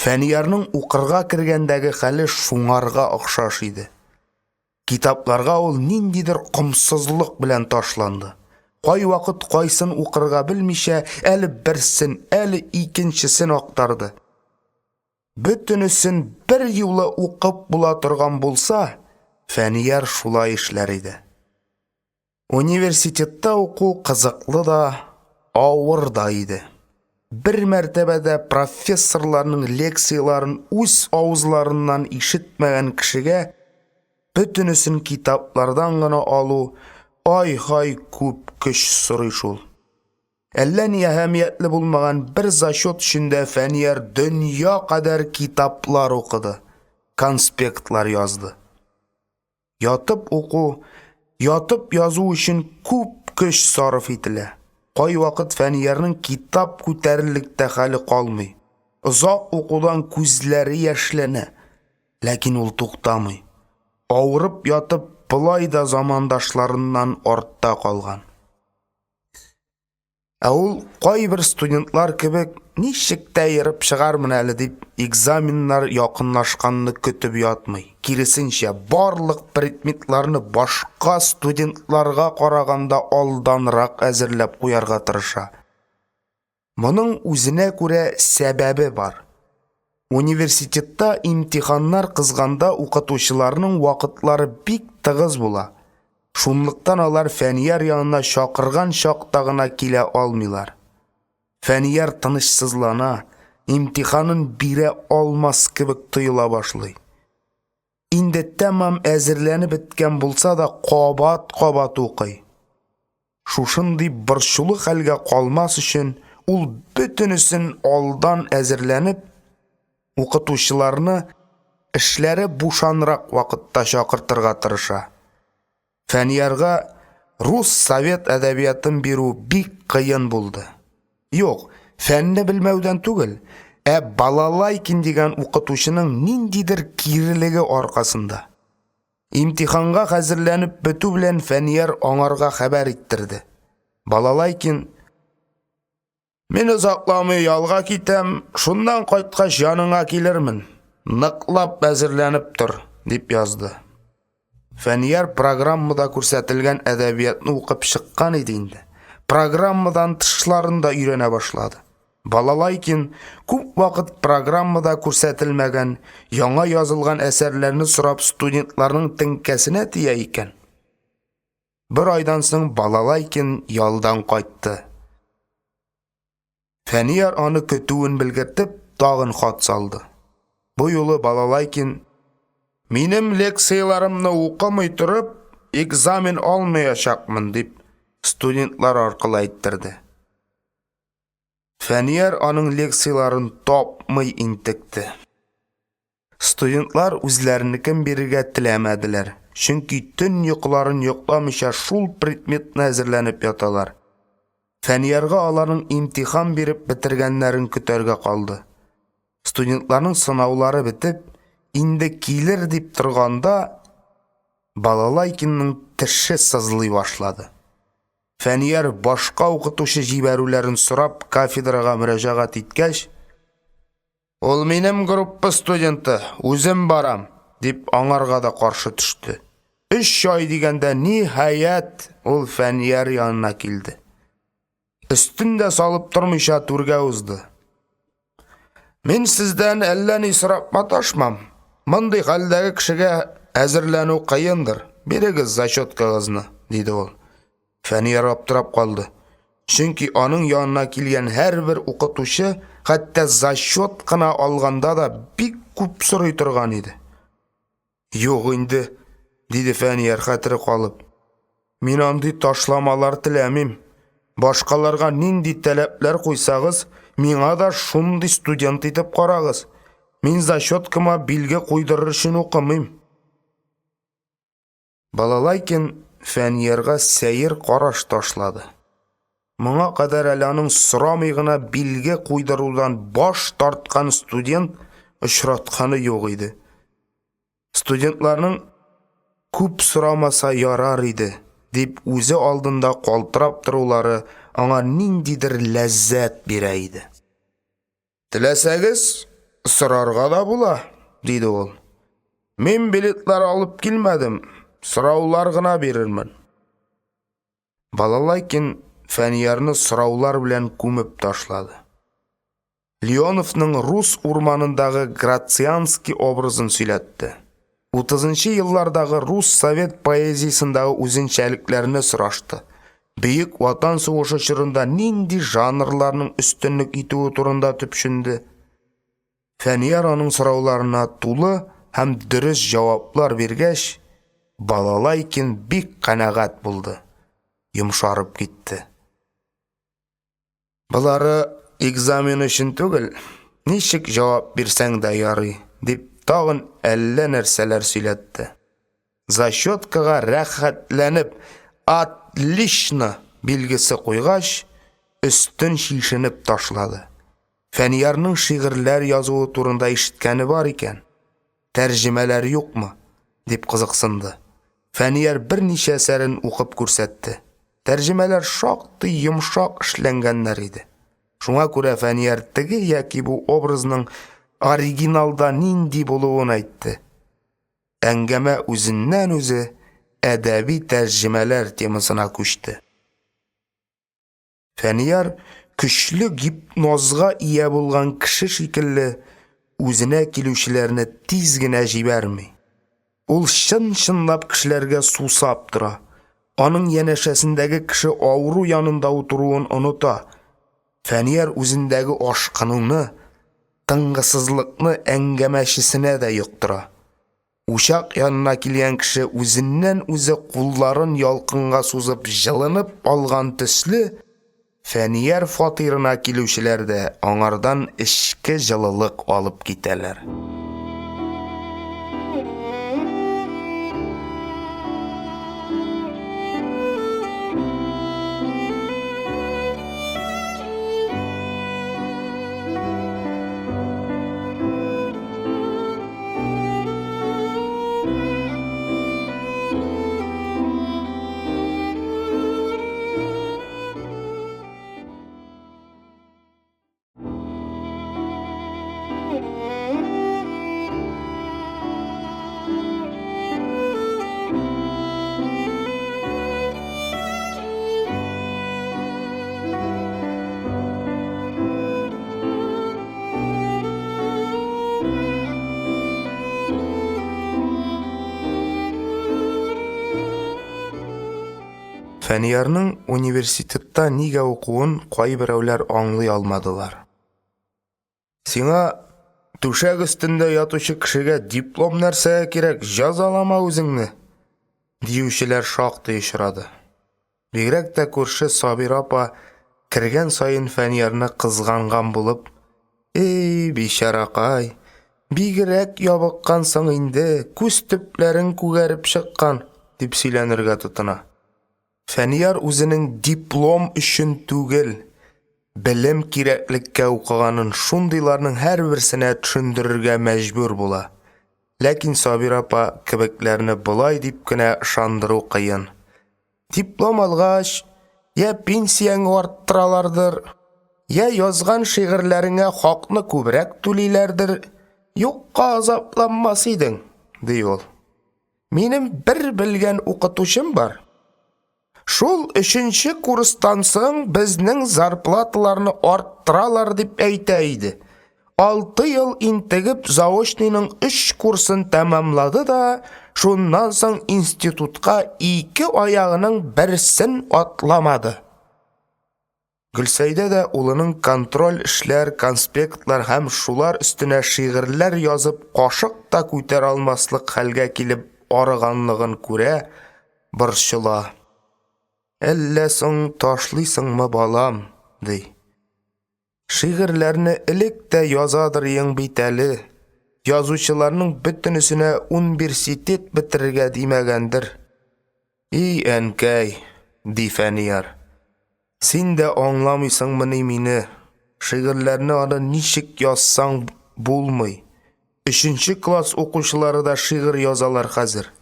Фәниярның укырга кергәндәге хәле шуңарга охшаш иде. Китапларга ул ниндидер комсызлык белән ташланды. Кай вакыт кайсын укырга белмичә, әле берсен, әле икенчесен актарды. Бөтенесен бер юлы укып була торган булса, Фәнияр шулай эшләр иде. Университетта уку кызыклы да, авыр да иде. Бер мәртәбәдә профессорларның лекцияларын үз авызларыннан ишетмәгән кешегә бөтенесен китаплардан гына алу ай-һай күп көч сорый шул. Әллә ни әһәмиятле булмаган бер зачет өчендә Фәнияр дөнья кадәр китаплар укыды, конспектлар язды. Ятып уку, ятып язу өчен күп көч сарыф ителә. Кай вакыт Фәниярның китап күтәрерлектә хәле калмый. Озак укудан күзләре яшьләнә, ләкин ул туктамый. Авырып ятып, былай да замандашларыннан артта калган. Ә ул кайбер студентлар кебек ничек тә йөреп чыгармын әле дип экзаменнар якынлашканны көтеп ятмый. Киресенчә, барлык предметларны башка студентларга караганда алданрак әзерләп куярга тырыша. Моның үзенә күрә сәбәбе бар. Университетта имтиханнар кызганда укытучыларның вакытлары бик тыгыз була. Шунлыктан алар Фәнияр янына чакырган чакта гына килә алмыйлар. Фәнияр тынычсызлана, имтиханын бирә алмас кебек тоела башлый. Инде тәмам әзерләнеп беткән булса да кабат-кабат укый. Шушындый борчулы хәлгә калмас өчен ул бөтенесен алдан әзерләнеп, укытучыларны эшләре бушанрак вакытта чакыртырга тырыша. Фәниярга рус совет әдәбиятын бирү бик кыен булды. Юк, фәнне белмәүдән түгел, Балалайкин дигән укытучының ниндидер кирелеге аркасында. Имтиханга хәзерләнеп бетү белән Фәнияр аңарга хәбәр иттерде. Балалайкин: "Мен озакламый ялга китәм, шуннан кайткач яныңа килермен. Ныклап әзерләнеп тор", дип язды. Фәнияр программада күрсәтелгән әдәбиятны укып чыккан иде инде. Программадан тышларын да өйрәнә башлады. Балалайкин күп вакыт программада күрсәтелмәгән, яңа язылган әсәрләрне сорап студентларның теңкәсенә тия икән. Бер айдан соң Балалайкин ялдан кайтты. Фәнияр аны көтүен белгертеп, тагын хат салды. Бу юлы Балалайкин: "Минем лекцияларымны укымый торып, экзамен алмаячакмын", дип студентлар аркылы әйттерде. Фәнияр аның лекцияларын тапмый интекте. Студентлар үзләренекен бирергә теләмәделәр, чөнки төн йокларын йокламыйча шул предметны әзерләнеп яталар. Фәниярга аларның имтихан биреп бетергәннәрен көтәргә калды. Студентларның сынаулары бетеп, инде килер дип торганда, Балалайкинның теше сызлый башлады. Фәнияр башка укытучы җибәрүләрен сорап кафедрага мөрәҗәгать иткәч, "Ул минем группа студенты, үзем барам", дип аңарга да каршы төште. 3 ай дигәндә ниһаять ул Фәнияр янына килде. Өстендә салып тормыйча түргә узды. "Мин сездән әллә ни сорап маташмам. Мондый хәлдәге кешегә әзерләнү кыендыр. Бирегез зачеткагызны", диде ул. Фәнияр аптырап калды. Чөнки аның янына килгән һәрбер укытучы, хәтта зачет кына алганда да бик күп сорый торган иде. "Юк инде", диде Фәнияр хәтере калып. "Мин андый ташламалар теләмим. Башкаларга нинди таләпләр куйсагыз, миңа да шундый студент итеп карагыз. Мин зачеткама билге куйдырыр өчен укымыйм". Балалайкин Фәниярга сәер караш ташлады. Моңа кадәр әле аның сорамый гына билге куйдырудан баш тарткан студент очратканы юк иде. Студентларның күп сорамаса ярар иде, дип үзе алдында калтырап торулары аңа ниндидер ләззәт бирә иде. "Теләсәгез, сорарга да була", диде ул. "Мин билетлар алып килмәдем, сораулар гына бирермен". Балалайкин Фәниярны сораулар белән күмеп ташлады. Леоновның рус урманындагы Грацианский образын сөйләтте. 30-нчы еллардагы рус совет поэзиясындагы үзенчәлекләрне сорашты. Бөек Ватан сугышы чорында нинди жанрларның өстенлек итүе турында төпшенде. Фәнияр аның сорауларына тулы һәм дөрес җаваплар биргәч, Балалайкин бик канәгать булды. Йомшарып китте. "Булары экзамен өчен түгел, ничек җавап бирсәң дә ярый", дип тагын әллә нәрсәләр сөйләтте. Зачеткага рәхәтләнеп "Отлично" билгесе куйгач, өстен шишенеп ташлады. Фәниярның шигырьләр язуы турында ишеткәне бар икән. "Тәрҗемәләр юкмы?" дип кызыксынды. Фәнияр берничә әсәрен укып күрсәтте. Тәрҗемәләр шактый йомшак эшләнгәннәр иде. Шуңа күрә Фәнияр теге яки бу образның оригиналда нинди булуын әйтте. Әңгәмә үзеннән-үзе әдәби тәрҗемәләр темасына күчте. Фәнияр көчле гипнозга ия булган кеше шикелле үзенә килүчеләрне тиз генә җибәрми. Ул чын-чынлап кешеләргә сусап тора. Аның янәшәсендәге кеше авыру янында утыруын оныта. Фәнияр үзендәге ашкынуны, тынгысызлыкны әңгәмәчесенә дә йоктыра. Учак янына килгән кеше үзеннән үзе кулларын ялкынга сузып җылынып алган төсле, Фәнияр фатирына килүчеләр дә аңардан эчке җылылык алып китәләр. Фәниярның университетта нигә укуын кайберәүләр аңлый алмадылар. Сиңа түшәк өстендә ятучы кешегә диплом нәрсә кирәк, җәзалама үзеңне, диючеләр шактый очрады. Бигрәк тә күрше Сабира апа кергән сайын Фәниярны кызганган булып, "Эй, бичаракай, бигрәк ябыккансың инде, күз төпләрең күгәреп чыккан", дип сөйләнергә тотына. Фәнияр үзенең диплом өчен түгел, белем кирәклеккә укыганын шундыйларның һәрберсенә төшендерергә мәҗбүр була. Ләкин Сабира апа кебекләрне болай дип кенә ышандыру кыен. Диплом алгач, я пенсияң арттыралардыр, я язган шигырьләреңә хакны күбрәк түлиләрдер, юкка азапланмас идең, ди ул. Минем бер белгән укытучым бар. Шул 3нче курстан соң безнең зарплаталарны арттыралар дип әйтә иде. 6 ел интегеп заочныйның 3 курсын тәмамлады да, шуннан соң институтка 2 аягының берсен атламады. Гөлсәйдә дә улының контроль эшләр, конспектлар һәм шулар өстенә шигырьләр язып кашык та күтәрә алмаслык хәлгә килеп арыганлыгын күрә, борчыла. "Әллә соң ташлыйсыңмы, балам?" ди. "Шигырьләрне элек тә язадыр ең бит әле. Язучыларның бөтенесенә университет бетерергә димәгәндер." "И әнкәй", ди Фәнияр. "Син дә аңламыйсыңмыни мине? Шигырьләрне аны ничек язсаң булмый. 3нче класс укучылары да шигырь язалар хәзер.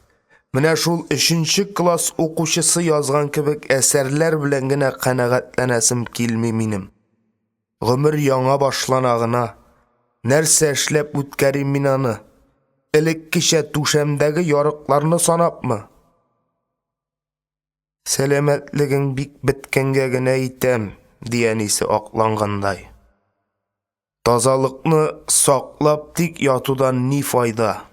Менә шул 3нче класс укучысы язган кебек әсәрләр белән генә канәгатьләнәсем килми минем. Гомер яңа башлана гына. Нәрсә эшләп үткәрим мин аны? Элеккечә түшәмдәге ярыкларны санапмы? Сәламәтлегең бик беткәнгә генә әйтәм", дигәнисе аклангандай. "Тазалыкны саклап тик ятудан ни файда?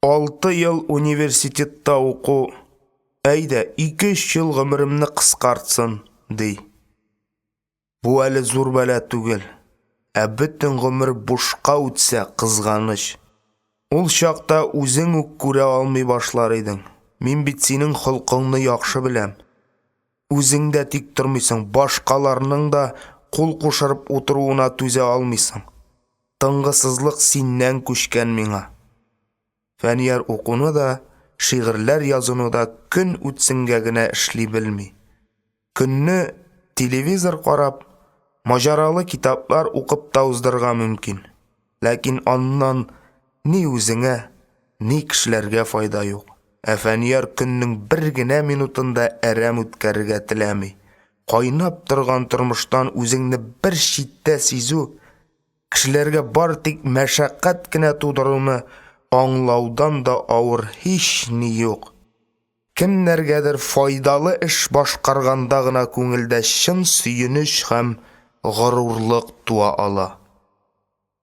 6 ел университетта уку, әйдә 2-3 ел гомеремне кыскартсын", ди. "Бу әле зур бәла түгел, бөтен гомер бушка үтсә кызганыч. Ул чакта үзең үк күрә алмый башлар идең. Мин бит синең холкыңны яхшы беләм. Үзең дә тик тормыйсың, башкаларның да кул кушырып утыруына түзә алмыйсың. Тынгысызлык синнән күчкән миңа." Фәнияр укуны да, шигырьләр язуны да көн үтсенгә генә эшли белми. Көнне телевизор карап, маҗаралы китаплар укып та уздырырга мөмкин. Ләкин аннан ни үзеңә, ни кешеләргә файда юк. Фәнияр көннең бер генә минутында әрәм үткәрергә теләми. Кайнап торган тормыштан үзеңне бер читтә сизү, кешеләргә бар тик мәшәкать кенә тудыруны аңлаудан да авыр һич ни юк. Кемнәргәдер файдалы эш башкарганда гына күңелдә чын сөенеч һәм горурлык туа ала.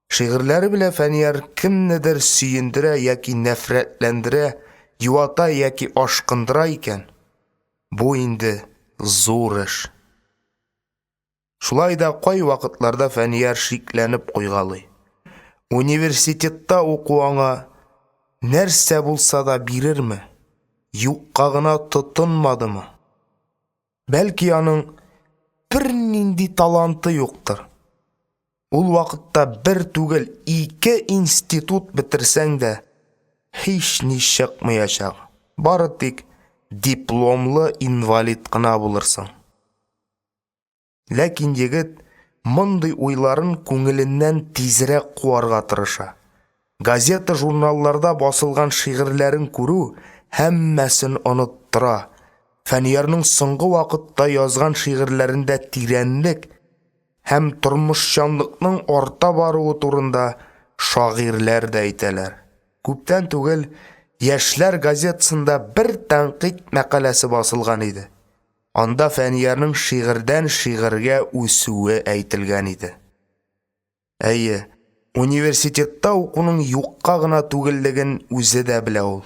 Шигырьләре белән Фәнияр кемнедер сөендерә яки нәфрәтләндерә, юата яки ашкындыра икән. Бу инде зур эш. Шулай да кай вакытларда Фәнияр шикләнеп куйгалый. Университетта уку аңа нәрсә булса да бирерме? Юкка гына тотынмадымы? Бәлки аның бер нинди таланты юктыр. Ул вакытта бер түгел 2 институт бетерсәң дә һич ни чыкмаячак. Бары тик дипломлы инвалид кына булырсың. Ләкин егет мондый уйларын күңеленнән тизрәк куарга тырыша. Газета, журналларда басылган шигырьләрен күрү һәммәсен оныттыра. Фәниярның соңгы вакытта язган шигырьләрендә тирәнлек һәм тормышчанлыкның арта баруы турында шагыйрьләр дә әйтәләр. Күптән түгел Яшьләр газетасында бер тәнкыйть мәкаләсе басылган иде. Анда Фәниярның шигырьдән шигырьгә үсүе әйтелгән иде. Әйе, университетта укуның юкка гына түгеллеген үзе дә белә ул.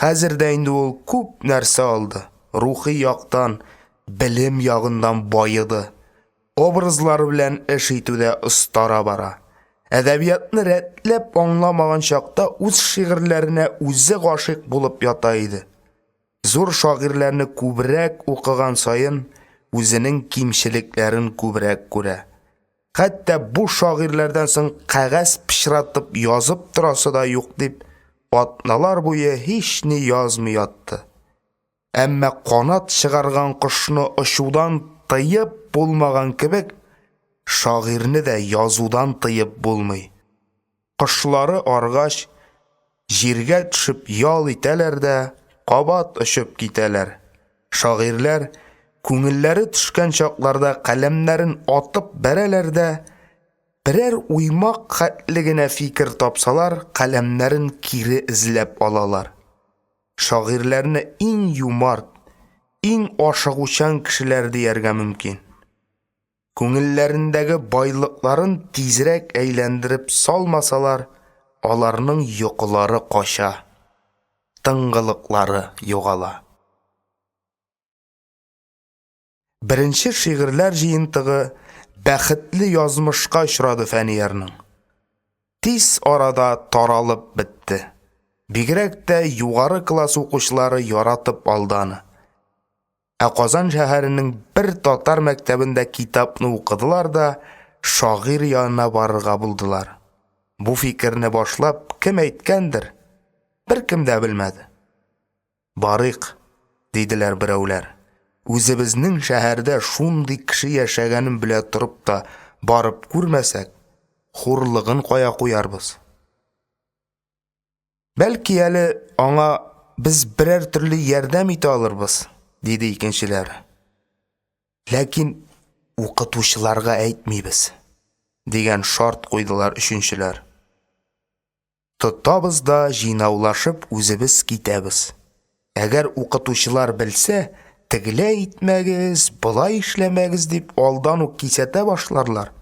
Хәзер дә инде ул күп нәрсә алды. рухи яктан, билим ягындан байыды. Образлар белән эш итүдә остара бара. Әдәбиятны рәтләп аңламаган чакта үз шигырьләренә үзе гашыйк булып ята иде. Зур шагыйрьләрне күбрәк укыган саен үзенең кимчелекләрен күбрәк күрә. Хәтта бу шагыйрьләрдән соң кәгазь пычратып язып торасы да юк дип, атналар буе һич ни язмый ятты. Әмма канат чыгарган кошны очудан тыйып булмаган кебек, шагыйрьне дә язудан тыйып булмый. Кошлары аргач, җиргә төшеп ял итәләр дә, кабат очып китәләр. Шагыйрьләр күңелләре төшкән чакларда каләмнәрен атып бәрәләр дә, берәр уймак хәтле генә фикер тапсалар, каләмнәрен кире эзләп алалар. Шагыйрьләрне иң юмарт, иң ашыгучан кешеләр дияргә мөмкин. Күңелләрендәге байлыкларын тизрәк әйләндереп салмасалар, аларның йокылары кача, тыңгылыклары югала. Беренче шигырьләр җыентыгы бәхетле язмышка очрады Фәниярның. Тиз арада таралып бетте. Бигрәк тә югары класс укучылары яратып алды аны. Ә Казан шәһәренең бер татар мәктәбендә китапны укыдылар да, шагыйрь янына барырга булдылар. Бу фикерне башлап кем әйткәндер? Беркем дә белмәде. Барыйк, диделәр берәүләр. Үзебезнең шәһәрдә шундый кеше яшәгәнен белә торып та, барып күрмәсәк, хурлыгын кая куярбыз? Бәлки әле аңа без берәр төрле ярдәм итә алырбыз, диде икенчеләр. Ләкин укытучыларга әйтмибез, дигән шарт куйдылар өченчеләр. Тотабыз да җыйнаулашып үзебез китәбез. Әгәр укытучылар белсә, тегеләй итмәгез, болай эшләмәгез дип алдан ук кисәтә башларлар.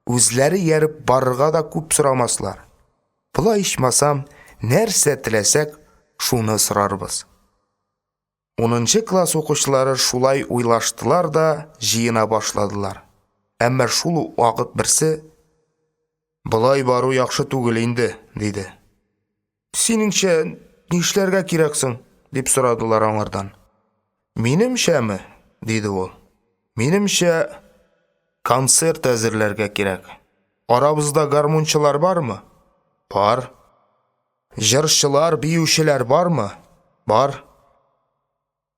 Үзләре ярып барырга да күп сорамаслар. Болай ичмасам, нәрсә теләсәк, шуны сорарбыз. 10нчы класс укучылары шулай уйлаштылар да җыена башладылар. Әмма шул вакыт берсе, "Болай бару яхшы түгел инде", диде. "Синеңчә, нишләргә кирәксең?" дип сорадылар аңардан. "Минемчәме?" диде ул. "Минемчә, концерт әзерләргә кирәк. Арабызда гармунчылар бармы?" "Бар." "Җырчылар, биючеләр бармы?" "Бар."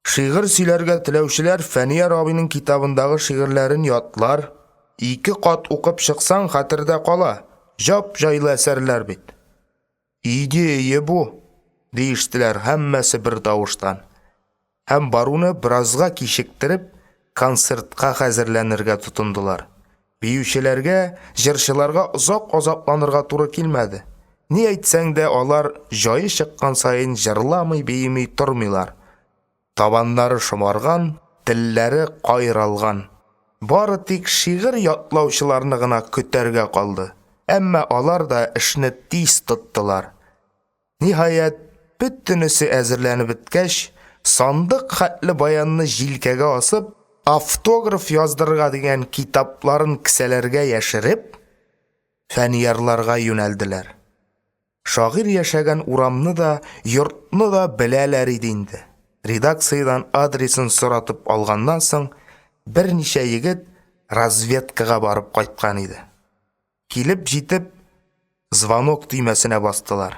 "Шигырь сөйләргә теләүчеләр Фәнияр абыйның китабындагы шигырьләрен ятлар, 2 кат укып чыксаң хәтердә кала. Җап җайлы әсәрләр бит." "Идея бу", диештеләр һәммәсе бер тавыштан. Һәм баруны биразга кичектереп, концертка хәзерләнергә тотындылар. Биючеләргә, җырчыларга озак азапланырга туры килмәде. Ни әйтсәң дә алар җае чыккан саен җырламый биеми тормыйлар. Табаннары шомарган, телләре кайралган. Бары тик шигырь ятлаучыларны гына көтәргә калды. Әмма алар да эшне тиз тоттылар. Ниһаять, бөтенесе әзерләнеп беткәч, сандык хәтле баянны җилкәгә асып, автограф яздырырга дигән китапларын кисәләргә яшереп, Фәниярларга юнәлделәр. Шагыйрь яшәгән урамны да, йортны да беләләр иде инде. Редакциядән адресын соратып алганнан соң, берничә егет разведкага барып кайткан иде. Килеп җитеп, звонок төймәсенә бастылар.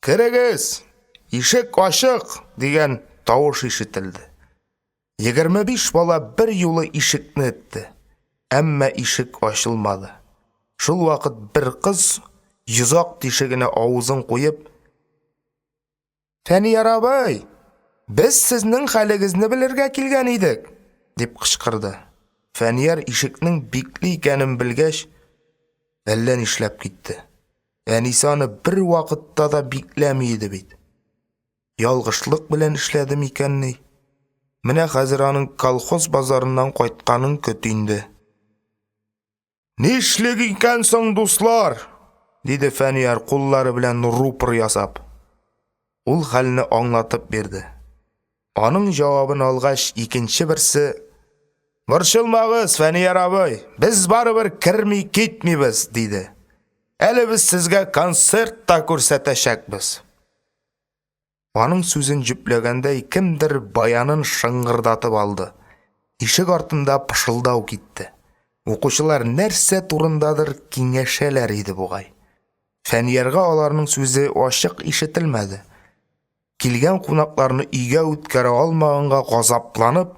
"Керегез! Ишек ачык!" дигән тавыш ишетелде. 25 бала бер юлы ишекне этте. Әмма ишек ачылмады. Шул вакыт бер кыз йозак тишегенә авызын куеп, "Фәнияр абый, без сезнең хәлегезне белергә килгән идек", дип кычкырды. Фәнияр ишекнең бикле икәнен белгәч, әллә нишләп китте. Әнисе аны бер вакытта да бикләми иде бит. Ялгышлык белән эшләдем икәнни. Менә хәзер аның колхоз базарыннан кайтканын көт инде. "Нишлек икәнсең, дуслар?" диде Фәнияр куллары белән рупор ясап. Ул хәлне аңлатып бирде. Аның жауабын алгач, икенче берсе: "Борчылмагыз, Фәнияр абый, без барыбер кирми китмибез", диде. "Әле без сезгә концерт та күрсәтәчәкбез." Аның сүзен җөпләгәндә кемдер баянын шыңгырдатып алды. Ишек артында пышылдау китте. Укучылар нәрсә турындадыр киңәшәләр иде бугай. Фәниярга аларның сүзе ачык ишетелмәде. Килгән кунакларны өйгә үткәрә алмаганга газапланып,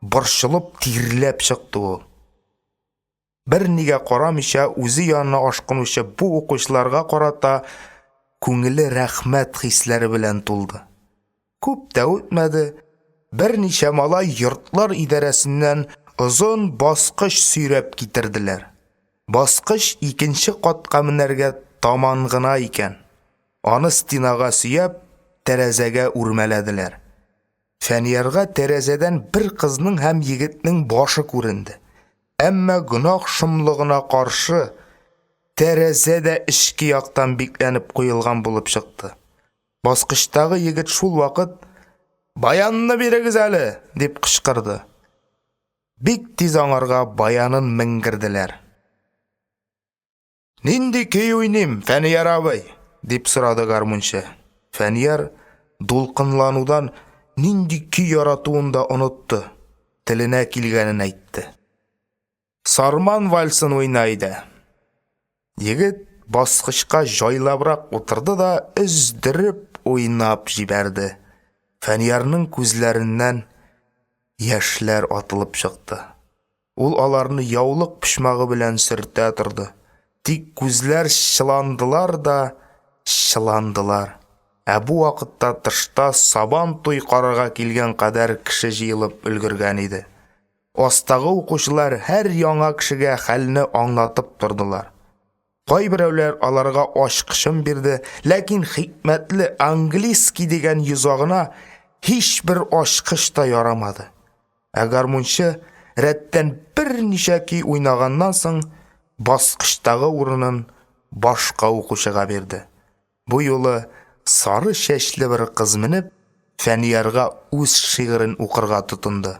борчылып тирләп чыкты ул. Бер нигә карамыйча үзе янына ашкынучы бу укучыларга карата күңеле рәхмәт хисләре белән тулды. Күп тә үтмәде, берничә малай йортлар идарәсеннән озын баскыч сөйрәп китерделәр. Баскыч икенче катка менәргә таман гына икән. Аны стенага сөяп, тәрәзәгә үрмәләделәр. Фәниярга тәрәзәдән бер кызның һәм егетнең башы күренде. Әмма гынах шомлыгына каршы тәрәзәдә ички яктан бикләнеп куелган булып чыкты. Баскычтагы егет шул вакыт: "Баянны бирегез әле", дип кычкырды. Бик тиз аңарга баянын менгерделәр. "Нинди көй уйныйм, Фәнияр абый?" дип сорады гармунчы. Фәнияр дулкынланудан нинди көй яратуын да онытты. Теленә килгәнен әйтте. "Сарман вальсын уйнайды." Егет баскычка жайлабрак утырды да өздереп уйнап җибәрде. Фәниярның күзләреннән яшьләр атылып чыкты. Ул аларны яулык пишмагы белән сөртә торды. Тик күзләр чыландылар да чыландылар. Бу вакытта тышта сабан туй карарга килгән кадәр кеше җыелып өлгергән иде. Астагы укучылар һәр яңа кешегә хәлне аңлатып тордылар. Кайберәүләр аларга ачкычын бирде, ләкин хикмәтле английский дигән йозагына һичбер ачкыч та ярамады. Гармунчы рәттән берничә көй уйнаганнан соң баскычтагы урынын башка укучыга бирде. Бу юлы сары чәчле бер кыз менеп, Фәниярга үз шигырен укырга тотынды.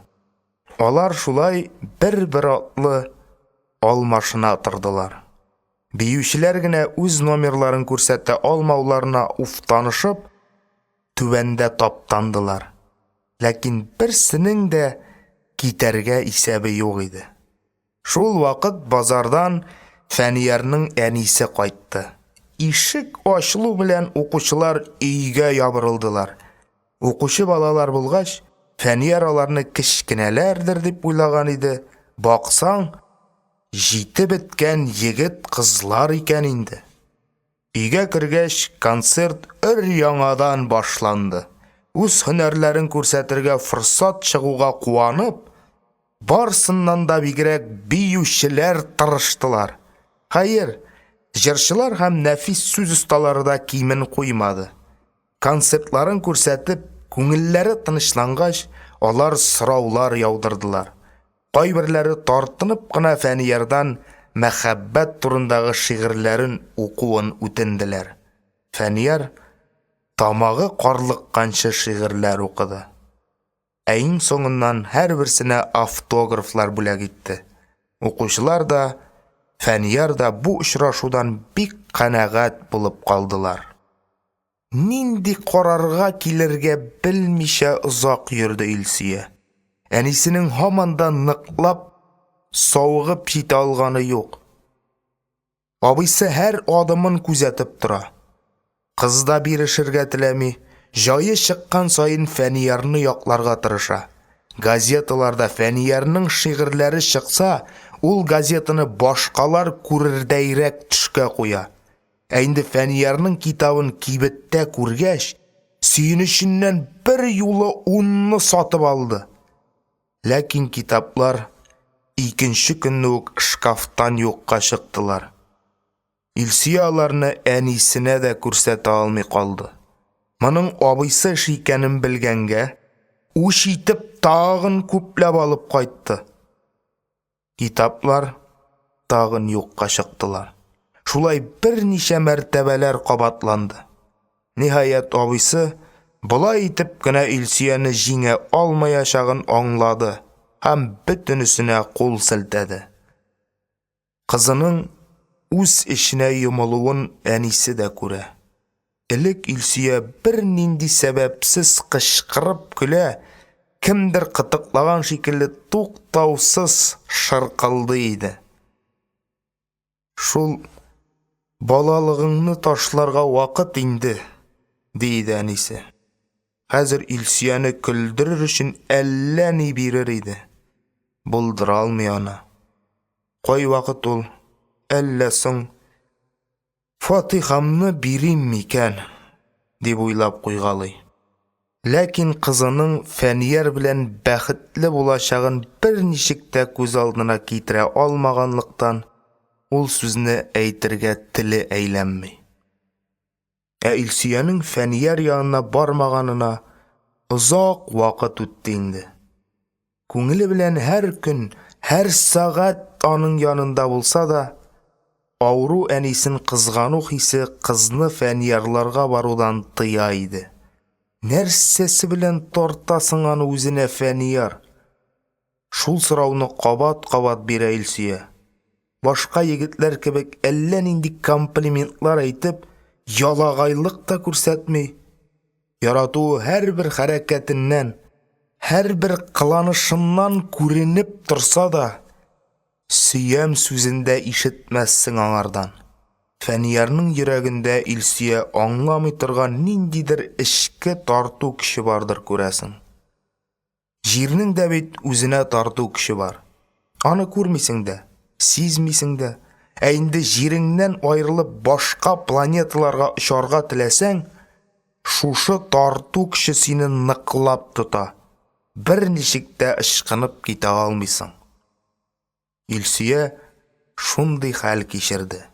Алар шулай бер-бер атлы алмашына тордылар. Биючеләр генә үз номерларын күрсәтә алмауларына уфтанышып, түбәндә таптандылар. Ләкин берсенең дә китәргә исәбе юк иде. Шул вакыт базардан Фәниярның әнисе кайтты. Ишек ачылу белән укучылар өйгә ябырылдылар. Укучы балалар булгач, Фәнияр аларны кечкенәләрдер дип уйлаган иде. Баксаң, җите беткән егет кызлар икән инде. Өйгә кергәч, концерт яңадан башланды. Үз һөнәрләрен күрсәтергә форсат чыгуга куанып, барсыннан да бигрәк биючеләр тырыштылар. Хәер, җырчылар һәм нәфис сүз осталары да кимен куймады. Концертларын күрсәтеп, күңелләре тынычлангач, алар сораулар яудырдылар. Кайберләре тартынып кына Фәниярдан мәхәббәт турындагы шигырьләрен укуын үтенделәр. Фәнияр тамагы карлыкканчы шигырьләр укыды. Иң соңыннан һәрберсенә автографлар бүләк итте. Укучылар да, Фәнияр да бу очрашудан бик канәгать булып калдылар. Нинди карарга килергә белмичә озак йөрде Илсия. Әнисенең һаманда ныклап савыгып җитә алганы юк. Абыйсы һәр адымын күзәтеп тора. Кыз да бирешергә теләми, җае чыккан саен Фәниярны якларга тырыша. Газеталарда Фәниярның шигырьләре чыкса, ул газетаны башкалар күрердәйрәк төшкә куя. Инде Фәниярның китабын кибеттә күргәч, сөенеченнән бер юлы 10-ны сатып алды. Ләкин китаплар икенче көнне үк шкафтан юкка чыктылар. Илсия аларны әнисенә дә күрсәтә алмый калды. Моның абыйсы икәнен белгәнгә, үч итеп тагын күпләп алып кайтты. Китаплар тагын юкка чыктылар. Шулай берничә мәртәбәләр кабатланды. Ниһаять абыйсы Бұлай итеп кенә Илсияны җиңә алмаячагын аңлады һәм бөтенесенә кул селтәде. Кызының үз эшенә йомылуын әнисе дә күрә. Элек Илсия бер нинди сәбәпсез кычкырып көлә, кемдер кытыклаган шикелле туктаусыз шыркылды иде. Шул балалыгыңны ташларга вакыт инде, диде әнисе. Хәзер Илсияны көлдерер өчен әллә ни бирер иде. Булдыра алмый аны. Кай вакыт ул, әллә соң Фатихамны бирим микән, дип уйлап куйгалый. Ләкин кызының Фәнияр белән бәхетле булачагын берничек тә күз алдына китерә алмаганлыктан, ул сүзне әйтергә теле әйләнми. Илсияның Фәнияр янына бармаганына озак вакыт үтте инде. Күңеле белән һәр көн, һәр сагать аның янында булса да, авыру әнисен кызгану хисе кызны Фәниярларга барудан тыя иде. Нәрсәсе белән тартасың аны үзенә Фәнияр? Шул сорауны кабат-кабат бирә Илсия. Башка егетләр кебек әллә нинди комплиментлар әйтеп, ялагайлык та күрсәтми. Яратуы һәрбер хәрәкәтеннән, һәрбер кыланышыннан күренеп торса да, сөям сүзендә ишетмәссең аңардан. Фәниярның йөрәгендә Илсия аңламый торган ниндидер эчке тарту көче бардыр күрәсең. Җирнең дә бит үзенә тарту көче бар. Аны күрмисең дә, сизмисең дә. Инде җиреңнән аерылып башка планеталарга очарга теләсәң, шушы тарту көче сине ныклап тота. Берничек тә ычкынып китә алмыйсың. Илсия шундый хәл кичерде.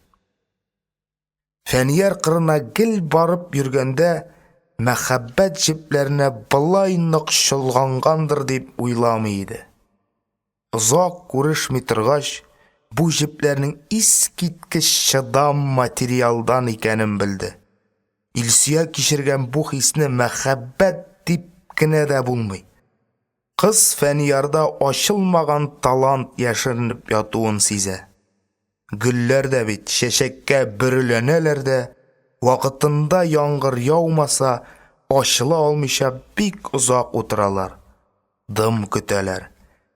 Фәнияр кырына гел барып йөргәндә, мәхәббәт җепләренә былай нык чолгангандыр дип уйламый иде. Озак күрешми торгач, бу җепләрнең искиткеч чыдам материалдан икәнен белде. Илсия кичергән бу хисне мәхәббәт дип кенә дә булмый. Кыз Фәниярда ачылмаган талант яшеренеп ятуын сизә. Гөлләр дә бит чәчәккә бөреләнәләр дә, вакытында яңгыр яумаса, ачыла алмыйча бик озак утыралар. Дым көтәләр.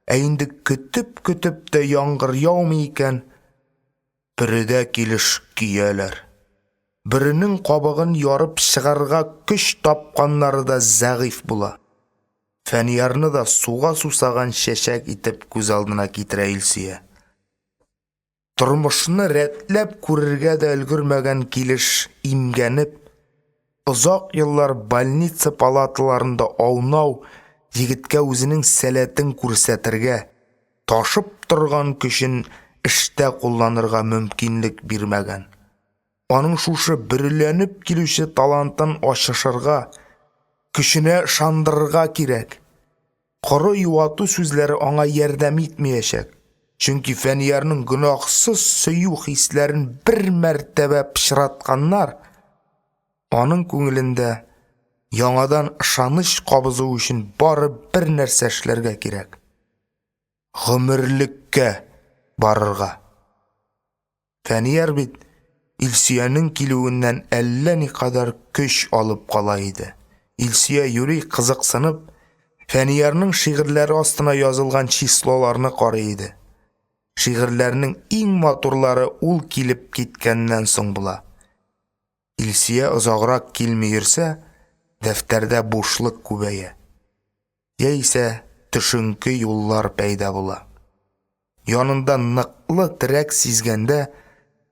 Инде көтеп тә яңгыр яумый икән, бередә килеш кияләр. Беренең кабыгын ярып чыгарга көч тапканнары да зәгыйф була. Фәниярны да суга сусаган чәчәк итеп күз алдына китерә Илсия. Тормышны рәтләп күрергә дә өлгермәгән килеш имгәнеп, озак еллар больница палаталарында аунау, егеткә үзенең сәләтен күрсәтергә, ташып торган көчен эштә кулланырга мөмкинлек бирмәгән. Аның шушы бөреләнеп килүче талантын ачышырга, көченә ышандырырга кирәк. Коры юату сүзләре аңа ярдәм итмәячәк. Чөнки Фәниярның гөнаһсыз сөю хисләрен бер мәртәбә пычратканнар, аның күңелендә яңадан ышаныч кабызу өчен бары бер нәрсә эшләргә кирәк. Гомерлеккә барырга. Фәнияр бит Илсияның килүеннән әллә никадәр көч алып кала иде. Илсия юри кызыксынып, Фәниярның шигырьләре астына язылган числоларны карый иде. Шигырьләрнең иң матурлары ул килеп киткәннән соң була. Илсия озаграк килми йөрсә, дәфтәрдә бушлык күбәя. Яисә төшенке юллар пәйда була. Янында ныклы терәк сизгәндә,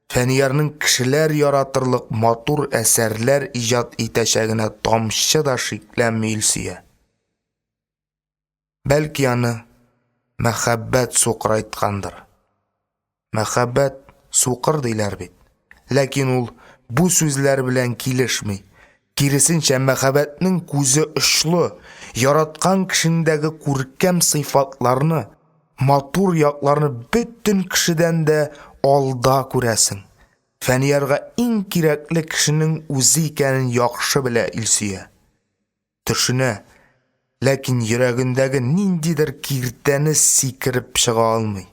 Фәниярның кешеләр яратырлык матур әсәрләр иҗат итәчәгенә тамчы да шикләнми Илсия. Бәлки аны мәхәббәт сукрайткандыр. Мәхәббәт сукыр диләр бит. Ләкин ул бу сүзләр белән килешми. Киресенчә, мәхәббәтнең күзе очлы, яраткан кешендәге күркәм сыйфатларны, матур якларны бөтен кешедән дә алда күрәсең. Фәниярга иң кирәкле кешенең үзе икәнен яхшы белә Илсия. төшенә, ләкин йөрәгендәге ниндидер киртәне сикереп чыга алмый.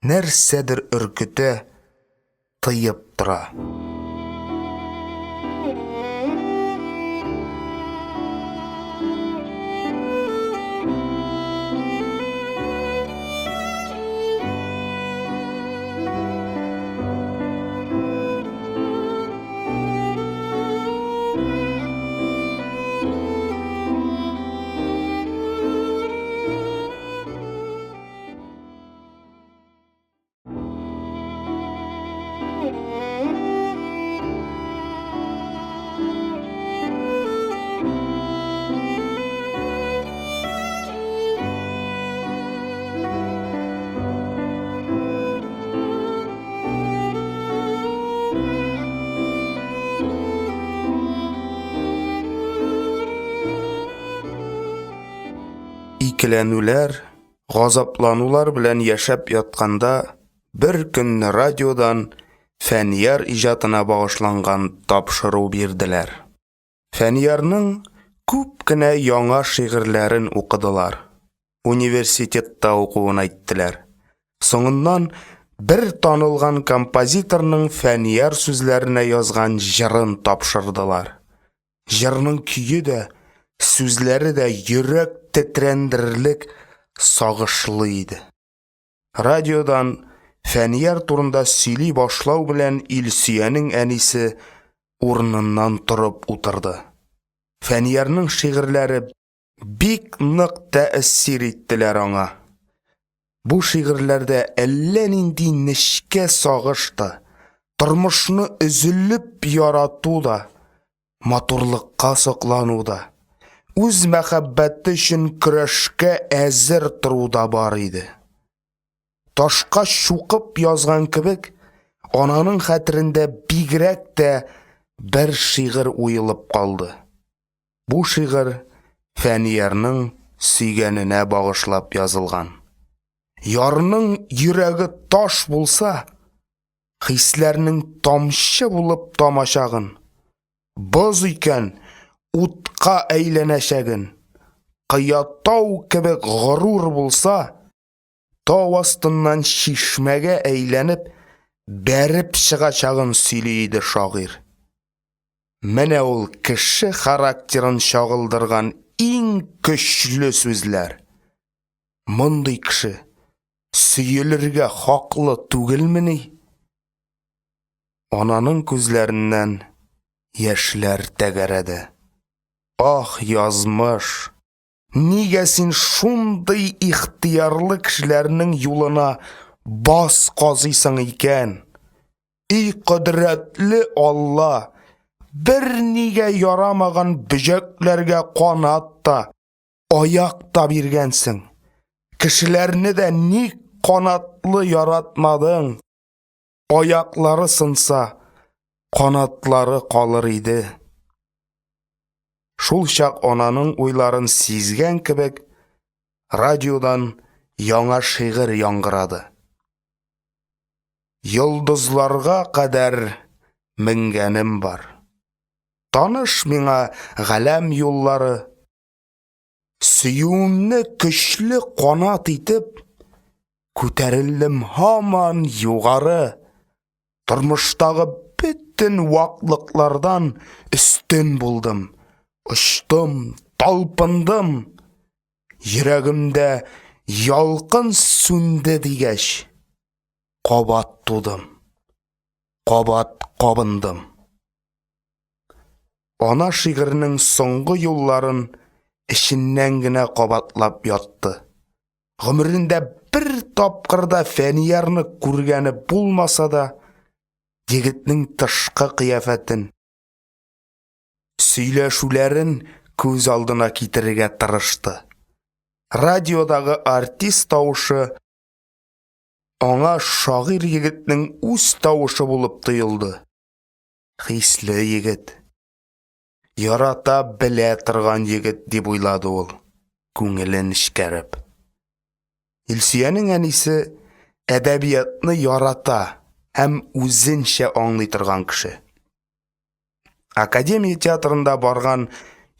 Нәрсәдер өркетә, тыйып тора. Икеләнүләр, газапланулар белән яшәп ятканда, бер көн радиодан Фәнияр иҗатына багышланган тапшыру бирделәр. Фәниярның күп кенә яңа шигырьләрен укыдылар. Университетта укуын әйттеләр. Соңыннан бер танылган композиторның Фәнияр сүзләренә язган җырын тапшырдылар. Җырның көе дә, сүзләре дә йөрәк тетрәндерерлек, сагышлы иде. Радиодан Фәнияр турында сөйли башлау белән Илсөянең әнисе урыныннан торып утырды. Фәниярның шигырьләре бик нык тәэсир иттеләр аңа. Бу шигырьләрдә әллә нинди нечкә сагыш та, тормышны өзелеп ярату да, матурлыкка соклану да, үз мәхәббәте өчен көрәшкә әзер тору да бар иде. Ташка шуқып язган кебек, ананың хәтерендә бигрәк тә бер шигырь уелып калды. Бу шигырь Фәниярның сөйгәненә багышлап язылган. Ярның йөрәге таш булса, хисләрнең тамчы булып тамашагын, боз икән утка әйләнәчәген, кыятау кебек горур булса, тау астыннан чишмәгә әйләнеп, бәреп чыгачагын сөйли иде шагыйрь. Менә ул кеше характерын чагылдырган иң көчле сүзләр. Мондый кеше сөелергә хаклы түгелмени? Ананың күзләреннән яшьләр тәгәрәде. Ах, язмыш! Нигә син шундый ихтиярлы кешеләрнең юлына бас казыйсың икән? И кодрәтле Алла, бер нигә ярамаган бөҗәкләргә канат та, аяк та биргәнсең. Кешеләрне дә ник канатлы яратмадың? Аяклары сынса, канатлары калыр иде. Шул чак ананың уйларын сизгән кебек, радиодан яңа шигырь яңгырады. Йолдызларга кадәр менгәнем бар. Таныш миңа галәм юллары. Сөюемне көчле канат итеп, күтәрелдем һаман югары. Тормыштагы бөтен ваклыклардан өстен булдым. Очтым, талпындым. Йөрәгемдә ялкын сүнде дигәч, кабат тудым, кабат кабындым. Ана шигырьнең соңгы юлларын эченнән генә кабатлап ятты. Гомерендә бер тапкыр да Фәниярны күргәне булмаса да, егетнең тышкы кыяфәтен, сөйләшүләрен күз алдына китерергә тырышты. Радиодагы артист тавышы аңа шагыйрь егетнең үз тавышы булып тоелды. Хисле егет, ярата белә торган егет дип уйлады ул, күңелен эчкәреп. Илсөянең әнисе әдәбиятны ярата һәм үзенчә аңлый торган кеше. Академия театрында барган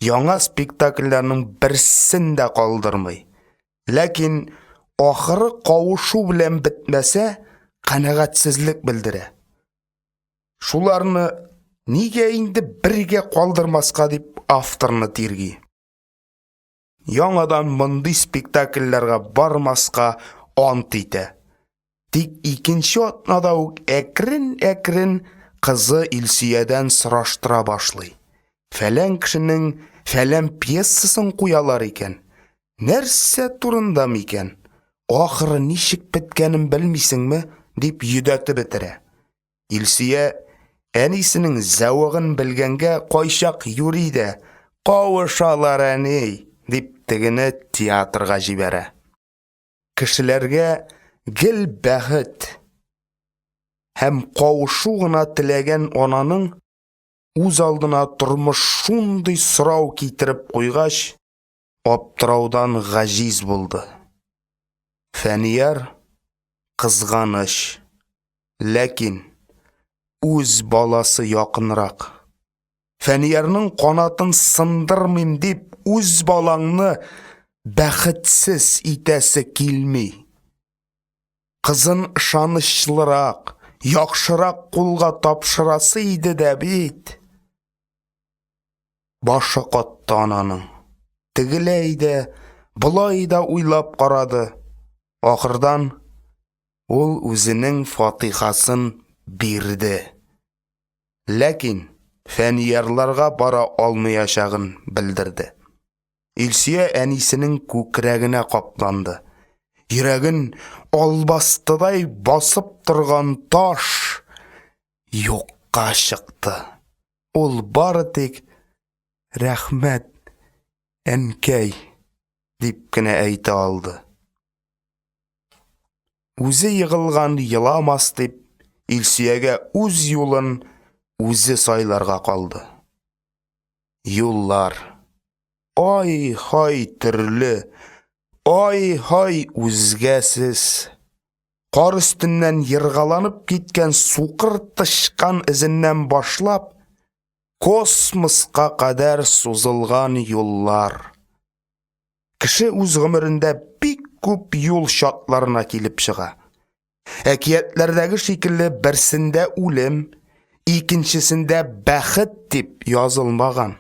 яңа спектакльләрнең берсен дә калдырмый. Ләкин ахыры кавышу белән бетмәсә, канәгатьсезлек белдерә. Шуларны нигә инде бергә калдырмаска дип авторны тирги. Яңадан мондый спектакльләргә бармаска ант итә. Тик икенче атнада ук әкрен кызы Илсиядән сораштыра башлый. Фәлән кешенең фәлән пьесасын куялар икән. Нәрсә турында микән? Ахыры ничек беткәнен белмисеңме? Дип йөдәтеп бетерә. Илсия әнисенең зәвыгын белгәнгә кайчак юри дә, кавышалар әни, дип тегене театрга җибәрә. Кешеләргә гел бәхет һәм кавышу гына теләгән ананың үз алдына тормыш шундый сорау китереп куйгач, аптыраудан гаҗиз булды. Фәнияр кызганыч, ләкин үз баласы якынрак. Фәниярның канатын сындырмыйм дип, үз балаңны бәхетсез итәсе килми. Кызын ышанычлырак, яхшырак кулга тапшырасы иде дә бит. Башы катты ананың. Тегеләй дә, булай да уйлап карады. Ахырдан ул үзенең фатихасын бирде. Ләкин Фәниярларга бара алмаячагын белдерде. Илсия әнисенең күкрәгенә капланды. Йөрәген албастыдай басып торган таш юкка чыкты. Ул бары тик рәхмәт, әнкәй, дип кенә әйтә алды. Үзе йыгылган йыламас дип, Илсиягә үз юлын үзе сайларга калды. Юллар ай-һай төрле, ай-һай үзгәсез. Кар өстеннән йыргаланып киткән сукыр тышкан изеннән башлап, космоска кадәр сузылган юллар. Кеше үз гомерендә бик күп юл шатларына килеп чыга. Әкиятләрдәге шикелле берсендә үлем, икенчесендә бәхет дип язылмаган.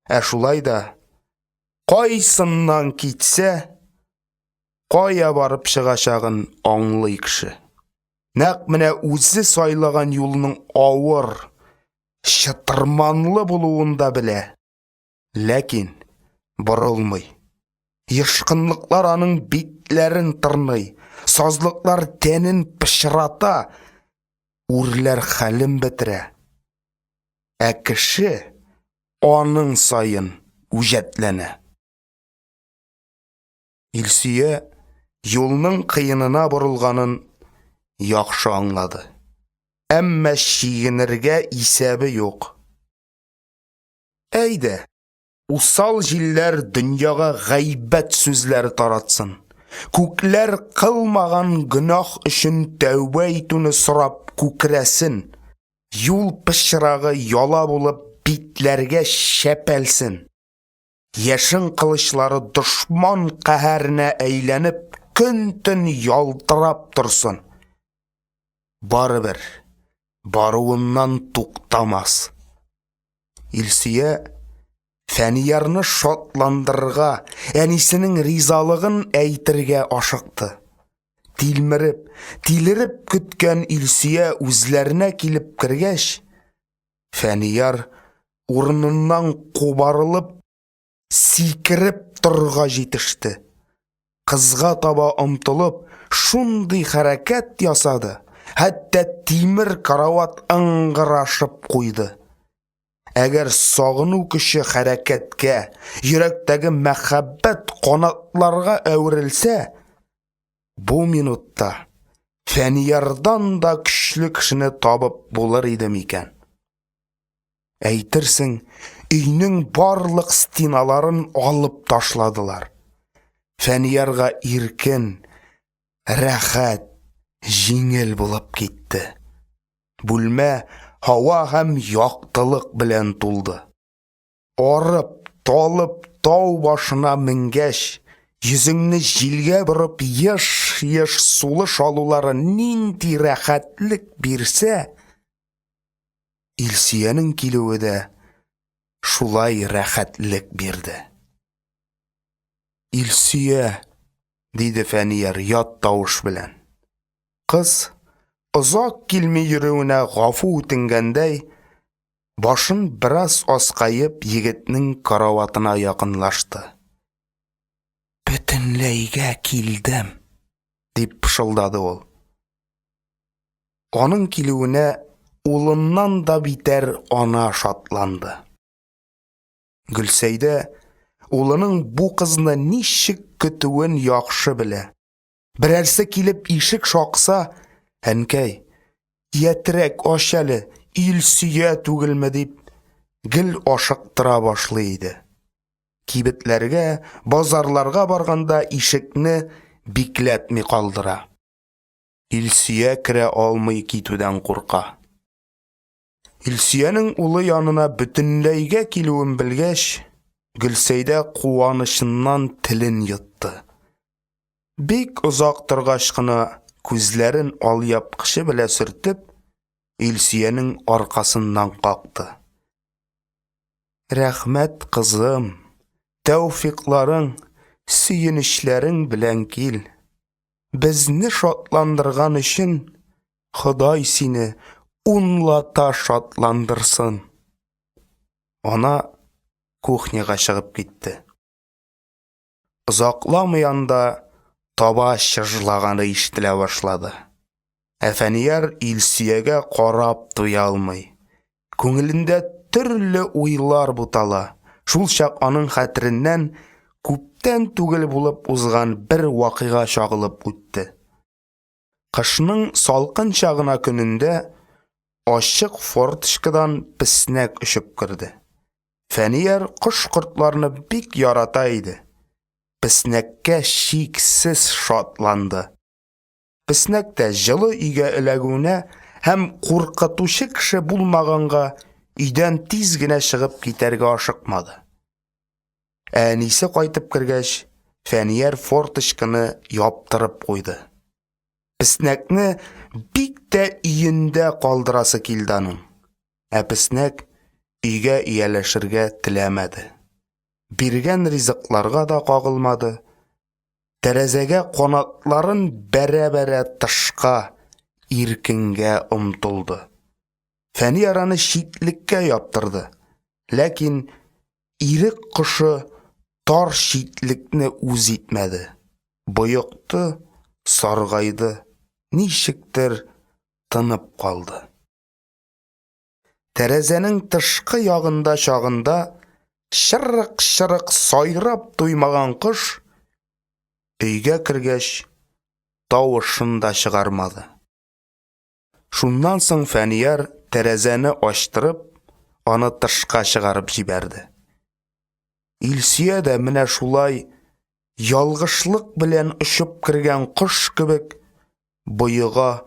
Шулай да кайсыннан китсә, кая барып чыгачагын аңлый кеше. Нәкъ менә үзе сайлаган юлның авыр, чытырманлы булуында белә. Ләкин борылмый. Ешкынлыклар аның битләрен тырный, сазлыклар тәнен пычрата, үрләр хәлен бетерә. Кеше аның сайын үҗәтләнә. Илсия юлның кыенына борылганын яхшы аңлады. Әмма чигенергә исәбе юк. Әйдә, усал җилләр дөньяга гайбәт сүзләр таратсын. Күкләр кылмаган гынах өчен тәүбә итүне сорап күкрәсен. Юл пычрагы яла булып битләргә шәпәлсен. Яшын кылычлары дошман каһәренә әйләнеп, көн-төн ялтырап торсын. Барыбер баруыннан туктамас. Илсия Фәниярны шатландырырга, әнисенең ризалыгын әйтергә ашыкты. Тилереп көткән Илсия үзләренә килеп кергәч, Фәнияр урыныннан кубарылып, сикереп торырга җитеште. Кызга таба омтылып, шундый хәрәкәт ясады, хәтта тимер карават ыңгырашып куйды. Әгәр сагыну көче хәрәкәткә, йөрәктәге мәхәббәт канатларга әверелсә, бу минутта Фәниярдан да көчле кешене табып булыр иде микән? Әйтерсең, өйнең барлык стеналарын алып ташладылар. Фәниярга иркен, рәхәт, җиңел булып китте. Бүлмә һава һәм яктылык белән тулды. Арып, талып тау башына менгәч, йөзеңне җилгә борып еш сулы шалулары нинди рәхәтлек бирсә, Илсиянең килүе дә шулай рәхәтлек бирде. Илсия, диде Фәнияр ят тавыш белән. Кыз, озак килми йөрүенә гафу үтенгәндәй, башын бераз аскаеп егетнең караватына якынлашты. Бөтенләйгә килдем, дип пышылдады ул. Аның килүенә улыннан да битәр ана шатланды. Гөлсәйдә улының бу кызны ничек көтүен яхшы белә. Берәрсе килеп ишек шакса, әнкәй, ятрәк аш әле, Илсия түгелме дип, гел ашыктыра башлый иде. Кибетләргә, базарларга барганда ишекне бикләтми калдыра. Илсия керә алмый китүдән курка. Илсиянең улы янына бөтенләйгә килүен белгәч, Гөлсәйдә куанычыннан телен йотты. Бик озак торгач кына күзләрен алъяпкычы белә сөртеп, Илсиянең аркасыннан какты. Рәхмәт, кызым, тәүфикларың, сөенечләрең белән кил. Безне шатландырган өчен Ходай сине унлата шатландырсын. Ана кухняга чыгып китте. Озакламый анда таба чыжлаганы ишетелә башлады. Фәнияр Илсиягә карап туя алмый. Күңелендә төрле уйлар бутала. Шул чак аның хәтереннән күптән түгел булып узган бер вакыйга чагылып үтте. Кышның салкын чагына көнендә ачык форточкадан песнәк очып керде. Фәнияр кош-кортларны бик ярата иде. Песнәккә шиксез шатланды. Песнәк тә җылы өйгә эләгүенә һәм куркытучы кеше булмаганга өйдән тиз генә чыгып китәргә ашыкмады. Әнисе кайтып кергәч, Фәнияр форточканы яптырып куйды. Песнәкне бик тә өендә калдырасы килде аның. Песнәк өйгә ияләшергә теләмәде. Биргән ризыкларга да кагылмады. Тәрәзәгә канатларын бәрә-бәрә тышка, иркенгә омтылды. Фәнияр аны читлеккә яптырды. Ләкин ирек кошы тар читлекне үз итмәде. Боекты, саргайды, ничектер тынып калды. Тәрәзәнең тышкы ягында чагында шырык-шырык сайрап туймаган кош өйгә кергәч тавышын да чыгармады. Шуннан соң Фәнияр тәрәзәне ачтырып, аны тышка чыгарып җибәрде. Илсия дә менә шулай ялгышлык белән очып кергән кош кебек боега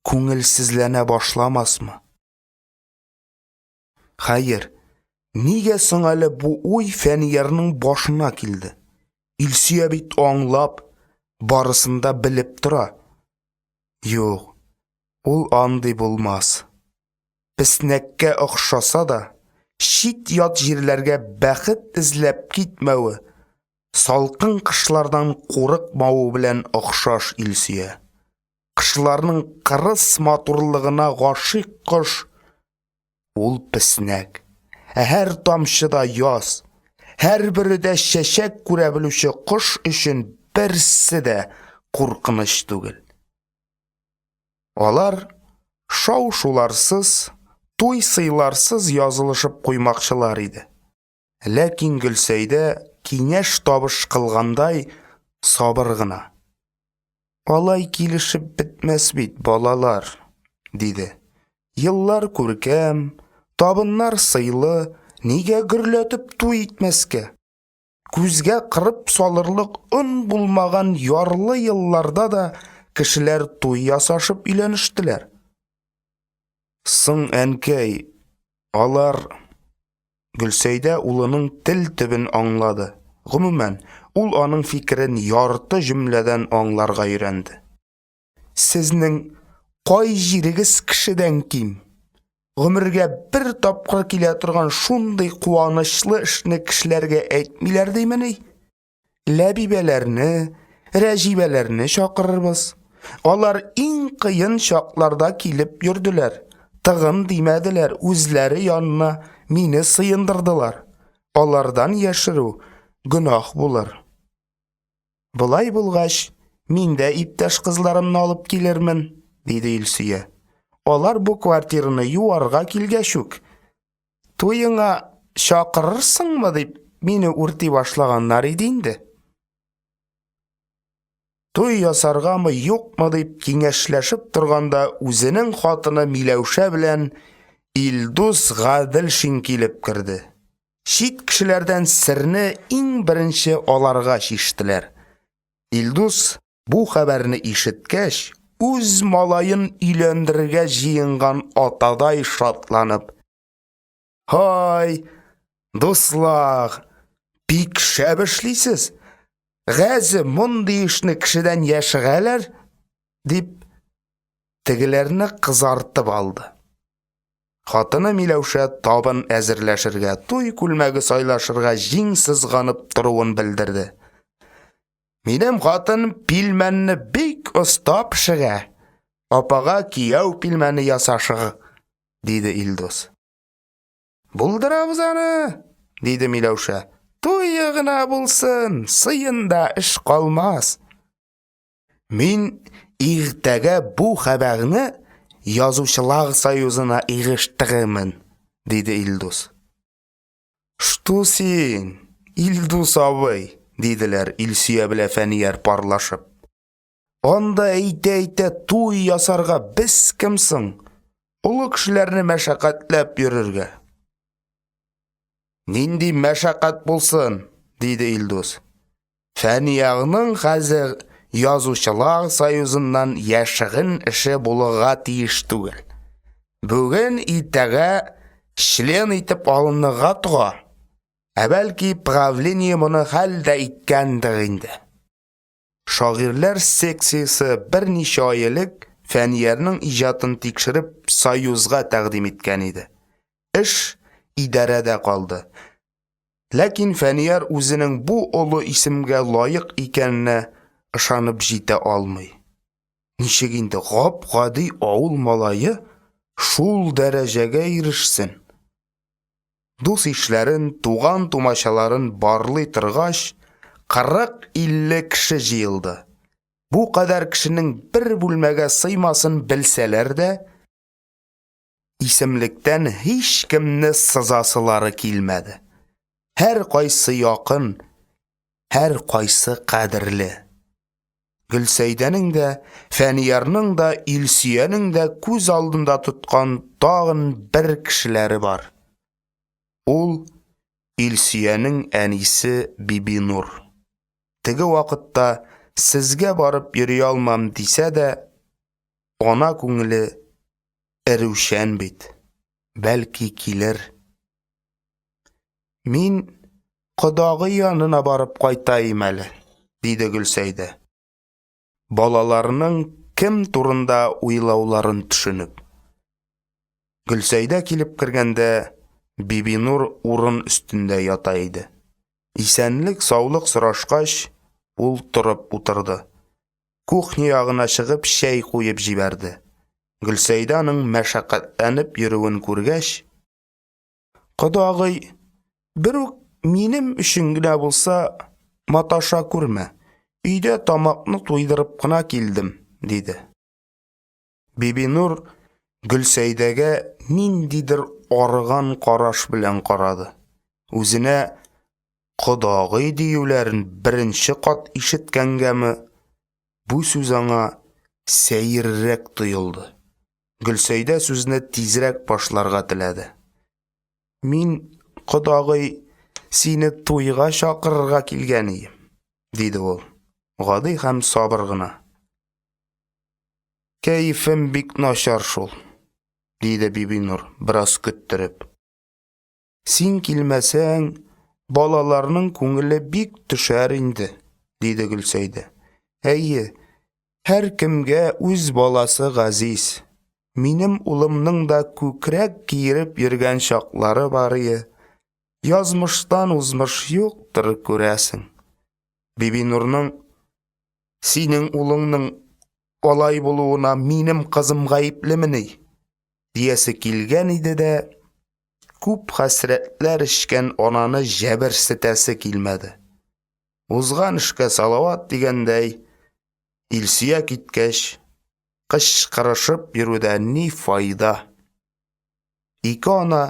күңелсезләнә башламасмы? Хәер, нигә соң әле бу уй Фәниярның башына килде? Илсия бит аңлап, барысында белеп тора. Юк, ул андый булмас. Песнәккә охшаса да, чит ят җирләргә бәхет эзләп китмәүе, салкын кышлардан курыкмавы белән охшаш Илсия. Кышларның кырыс матурлыгына гашыйк кош ул песнәк. Һәр тамчыда яз, һәр бередә чәчәк күрә белүче кош өчен берсе дә куркыныч түгел. Алар шау-шуларсыз, туй-сыйларсыз язылышып куймакчылар иде. Ләкин Гөлсәйдә киңәш табыш кылгандай сабыр гына. Алай килешеп бетмәс бит, балалар, диде. Еллар күркәм, табыннар сыйлы, нигә гөрләтеп туй итмәскә? Күзгә кырып салырлык ун булмаган ярлы елларда да кешеләр туй ясашып өйләнештеләр. Соң, әнкәй, алар Гөлсәйдә улының тел төбен аңлады. Гомумән, ул аның фикерен ярты җөмләдән аңларга өйрәнде. Сезнең кай җирегез кешедән ким? Гомергә бер тапкыр килә торган шундый куанычлы эшне кешеләргә әйтмиләр димени? Ләбибәләрне, рәҗибәләрне чакырырбыз. Алар иң кыен чакларда килеп йөрделәр. Тыгын димәделәр, үзләре янына мине сыендырдылар. Алардан яшерү гөнаһ булыр. Булай булгач, мин дә иптәш кызларымны алып килермен, диде Илсөя. Алар бу квартираны юарга килгәч үк, туеңа чакырырсыңмы дип мине үрти башлаганнар иде инде. Туй ясаргамы, юкмы дип киңәшләшеп торганда, үзенең хатыны Миләүшә белән Илдус Гаделшин килеп керде. Шит кешеләрдән серне иң беренче аларга чиштеләр. Илдус бу хәбәрне ишеткәч, үз малайын өйләндерергә җыенган атадай шатланып: "Һай, дуслар, бик шәп эшлисез. Гәзе мондый эшне кешедән яшерәләр", дип тегеләрне кызартып алды. Хатыны Миләүшә табын әзерләшергә, туй күлмәге сайлашырга җиң сызганып торуын белдерде. "Минем хатын пилмәнне бик оста пешерә. Апага кияү пилмәне ясашыгы", диде Илдус. "Булдырабыз аны", диде Миләүшә. "Туйы гына булсын, сыенда эш калмас". "Мин иртәгә бу хәбәрне Язучылар союзына ирештеремен", диде Илдус. "Что син, Илдус абый", диделәр Илсөя белән Фәнияр парлашып. "Анда әйтә-әйтә туй ясарга без кемсең? Улы кешеләрне мәшәкатьләп йөрергә". "Нинди мәшәкать булсын", диде Илдус. "Фәниярның хәзер Язучылар союзыннан яшерен эше булырга тиеш түгел. Бүген иртәгә член итеп алынырга тора. Бәлки правление моны хәл дә иткәндер инде". Шагыйрьләр секциясе берничә ай элек Фәниярның иҗатын тикшереп союзга тәкъдим иткән иде. Эш идарәдә калды. Ләкин Фәнияр үзенең бу олы исемгә лаек икәненә ышанып җитә алмый. Ничек инде гап-гади авыл малае шул дәрәҗәгә ирешсен? Дус ишләрен, туган тумачаларын барлый торгач, 40-50 кеше җыелды. Бу кадәр кешенең бер бүлмәгә сыймасын белсәләр дә, исемлектән һич кемне сызасылары килмәде. Һәр кайсы якын, һәр кайсы кадерле. Гөлсәйдәнең дә, Фәниярның да, Илсөянең дә күз алдында тоткан тагын бер кешеләре бар. Ул Илсөянең әнисе Бибинур. Теге вакытта сезгә барып йөри алмам дисә дә, ана күңеле эрүшән бит. Бәлки килер. "Мин кодагый янына барып кайтайым әле", диде Гөлсәйдә. Балаларының кем турында уйлауларын төшенеп. Гөлсәйдә килеп кергәндә, Бибинур урын өстендә ята иде. Исәнлек, саулык сорашкач, ул торып утырды. Кухня ягына чыгып чәй куеп җибәрде. Гөлсәйдәнең мәшәкатьләнеп йөрүен күргәч: "Кодагый, бер үк минем өчен генә булса, маташа күрмә. Өйдә тамакны туйдырып кына килдем", диде. Бибинур Гөлсәйдәгә ниндидер арыган караш белән карады. Үзенә кодагый диюләрен беренче кат ишеткәнгәме, бу сүз аңа сәеррәк тоелды. Гөлсәйдә сүзне тизрәк башларга теләде. "Мин, кодагый, сине туйга чакырырга килгән идем", диде ул. Гади һәм сабыр гына. "Кәефем бик начар шул", диде Бибинур, бераз көттереп. Син килмәсәң, балаларның күңеле бик төшәр инде, диде Гөлсәйдә. Әйе, һәр кемгә үз баласы газиз. Минем улымның да күкрәк киереп йөргән чаклары бар ие. Язмыштан узмыш юктыр, күрәсең. Бибинурның синең улыңның алай булуына минем кызым гаеплемени? Диясе килгән иде дә, күп хәсрәтләр эчкән ананы җәберсетәсе килмәде. Узган эшкә салават дигәндәй, Илсөя киткәч, кычкырышып йөрүдән ни файда? Ике ана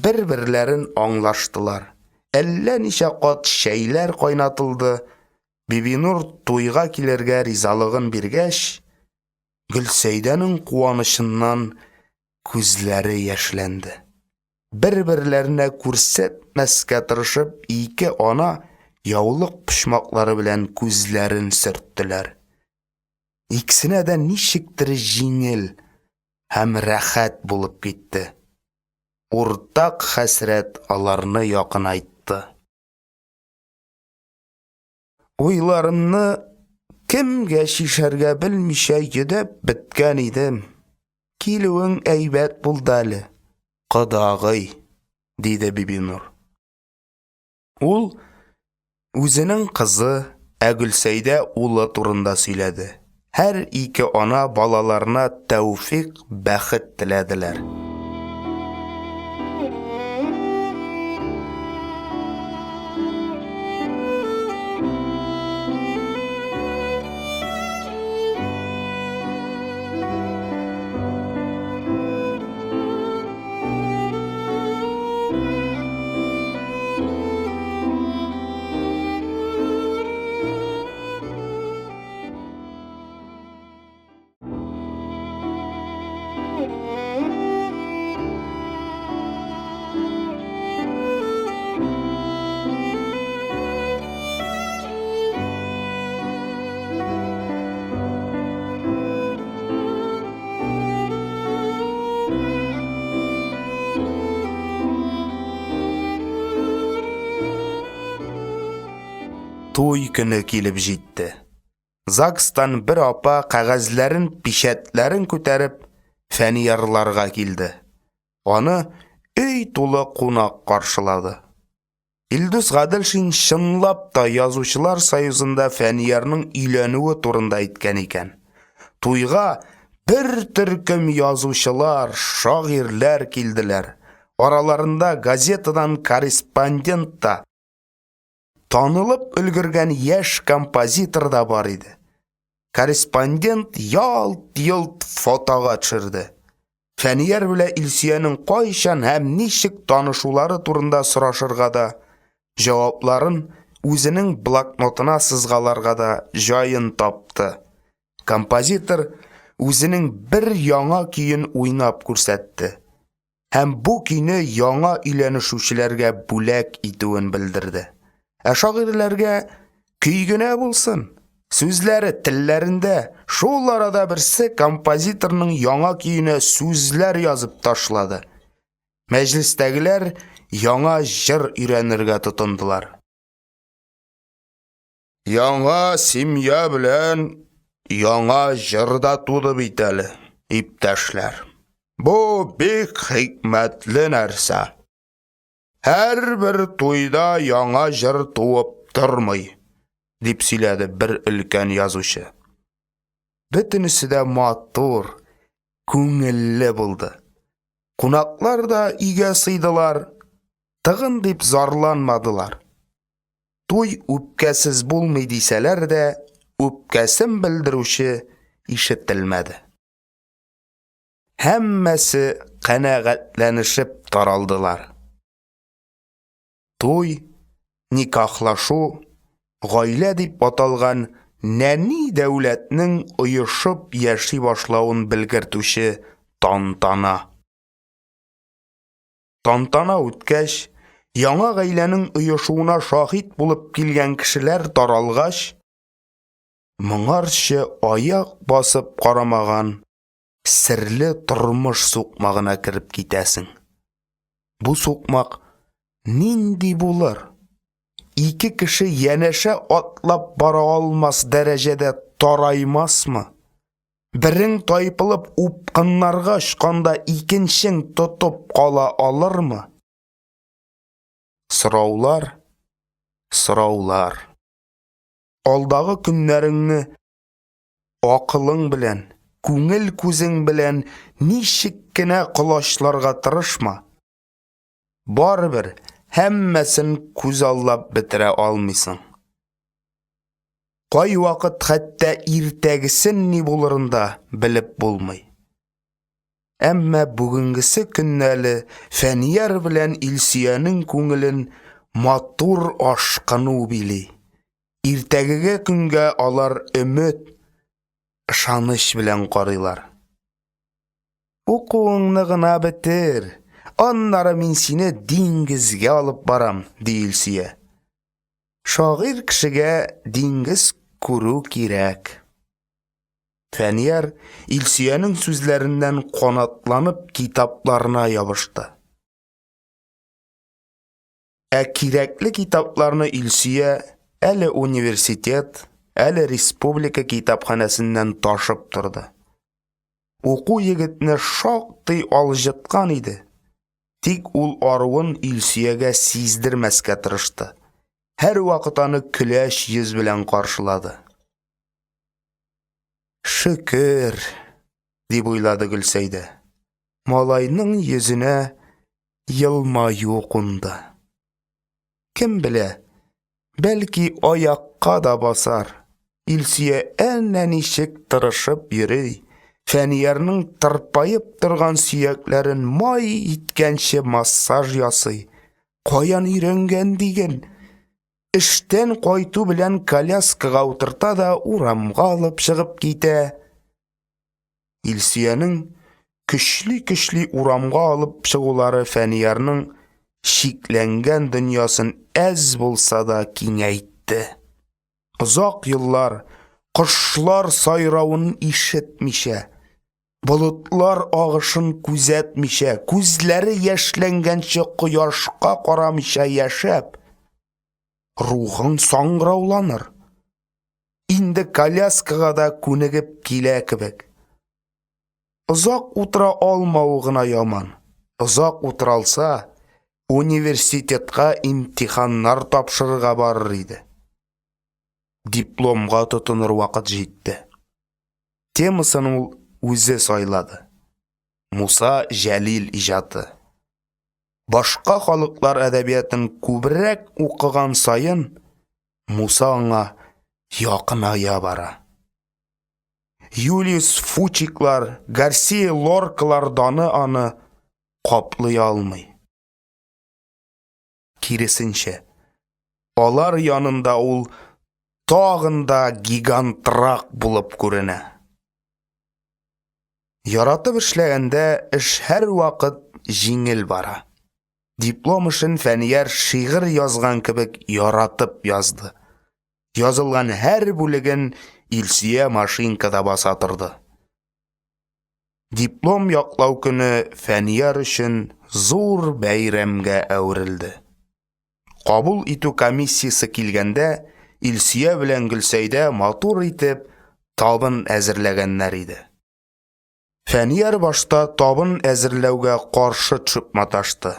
бер-берләрен аңлаштылар. Әллә ничә кат шәйләр кайнатылды. Бибинур туйга килергә ризалыгын биргәч, Гөлсәйдәнең куанычыннан күзләре яшьләнде. Бер-берләренә күрсәтмәскә тырышып, ике ана яулык почмаклары белән күзләрен сөрттеләр. Икесенә дә ничектер җиңел һәм рәхәт булып китте. Уртак хәсрәт аларны якынайтты. Уйларымны кемгә шишәргә белмичә йөдәп беткән идем. Килүең әйбәт булды әле, кодагый, диде Бибинур. Ул үзенең кызы Гөлсәйдә улы турында сөйләде. Һәр ике ана балаларына тәүфик, бәхет теләделәр. Туй көне килеп җитте. ЗАГСтан бер апа кәгазьләрен, пишәтләрен күтәреп, Фәниярларга килде. Аны өй тулы кунак каршылады. Илдус Гаделшин чынлап та Язучылар союзында Фәниярның өйләнүе турында әйткән икән. Туйга бер төркем язучылар, шагыйрьләр килделәр. Араларында газетадан корреспондент та, танылып өлгергән яшь композитор да бар иде. Корреспондент ялт-йолт фотога төшерде. Фәнияр белән Илсөянең кайчан һәм ничек танышулары турында сорашырга да, җавапларын үзенең блокнотына сызгаларга да җаен тапты. Композитор үзенең бер яңа көен уйнап күрсәтте. Һәм бу көйне яңа өйләнешүчеләргә бүләк итүен белдерде. Шагыйрьләргә көй генә булсын, сүзләре телләрендә, шул арада берсе композиторның яңа көенә сүзләр язып ташлады. Мәҗлестәгеләр яңа җыр өйрәнергә тотындылар. Яңа семья белән яңа җырда туды бит әле, иптәшләр. Бу бик хикмәтле нәрсә. Һәрбер туйда яңа җыр туып тормый, дип сөйләде бер өлкән язучы. Бөтенесе дә матур, күңелле булды. Кунаклар да өйгә сыйдылар, тыгын дип зарланмадылар. Туй үпкәсез булмый дисәләр дә, үпкәсен белдерүче ишетелмәде. Һәммәсе канәгатьләнешеп таралдылар. Туй, никахлашу, гаилә дип аталган нәни дәүләтнең оешып яши башлавын белгертүче тантана. Тантана үткәч, яңа гаиләнең оешуына шаһит булып килгән кешеләр таралгач, моңарчы аяк басып карамаган серле тормыш сукмагына кереп китәсең. Бу сукмак нинди булыр? Ике кеше янәшә атлап бара алмас дәрәҗәдә тараймасмы? Берең тайпылып упкыннарга очканда икенчең тотып кала алырмы? Сораулар, сораулар. Алдагы көннәреңне акылың белән, күңел күзең белән ничек кенә колачларга тырышма. Барыбер һәммәсен күз аллап бетерә алмыйсың. Кай вакыт хәтта иртәгесен ни булырында белеп булмый. Әмма бүгенгесе көннәле Фәнияр белән Илсиянең күңелен матур ашкыну били. Иртәгеге көнгә алар өмет, ышаныч белән карыйлар. Укуыңны гына бетер, аннары мин сине диңгезгә алып барам, ди Илсия. Шагыйрь кешегә диңгез күрү кирәк. Фәнияр Илсиянең сүзләреннән канатланып китапларына ябышты. Кирәкле китапларны Илсия әле университет, әле республика китапханәсеннән ташып торды. Уку егетне шактый алҗыткан иде. Тик ул аруын Илсиягә сиздермәскә тырышты. Һәр вакыт аны көләч йөз белән каршылады. Шөкер, дип уйлады Гөлсәйдә. Малайның йөзенә елмаю кунды. Кем белә, бәлки аякка да басар. Илсия әнә ничек тырышып йөри. Фәниярның тырпайып торган сөякләрен май иткәнче массаж ясый. Каян өйрәнгән диген. Эштән кайту белән коляскага утырта да урамга алып чыгып китә. Илсиянең көчле урамга алып чыгулары Фәниярның шикләнгән дөньясын әз булса да киңәйтте. Озак еллар кошлар сайравын ишетмичә, болытлар агышын күзәтмичә, күзләре яшьләнгәнче кояшка карамыйча яшәп, рухың саңгырауланыр. Инде коляскага да күнегеп килә кебек. Озак утыра алмау гына яман. Озак утыралса, университетка имтиханнар тапшырырга барыр иде. Дипломга тотыныр вакыт җитте. Темасын ул үзе сайлады. Муса Җәлил иҗаты. Башка халыклар әдәбиятын күбрәк укыган сайын, Муса аңа якыная бара. Юлиус Фучиклар, Гарсия Лоркалар даны аны каплый алмый. Киресенчә, алар янында ул тагында гигантрак булып күренә. Яратып эшләгәндә эш һәр вакыт җиңел бара. Диплом эшен Фәнияр шигырь язган кебек яратып язды. Язылган һәр бүлеген Илсия машинкада баса торды. Диплом яклау көне Фәнияр өчен зур бәйрәмгә әверелде. Кабул итү комиссиясе килгәндә, Илсия белән Гөлсәйдә матур итеп табын әзерләгәннәр иде. Фәнияр башта табын әзерләүгә каршы төшеп маташты.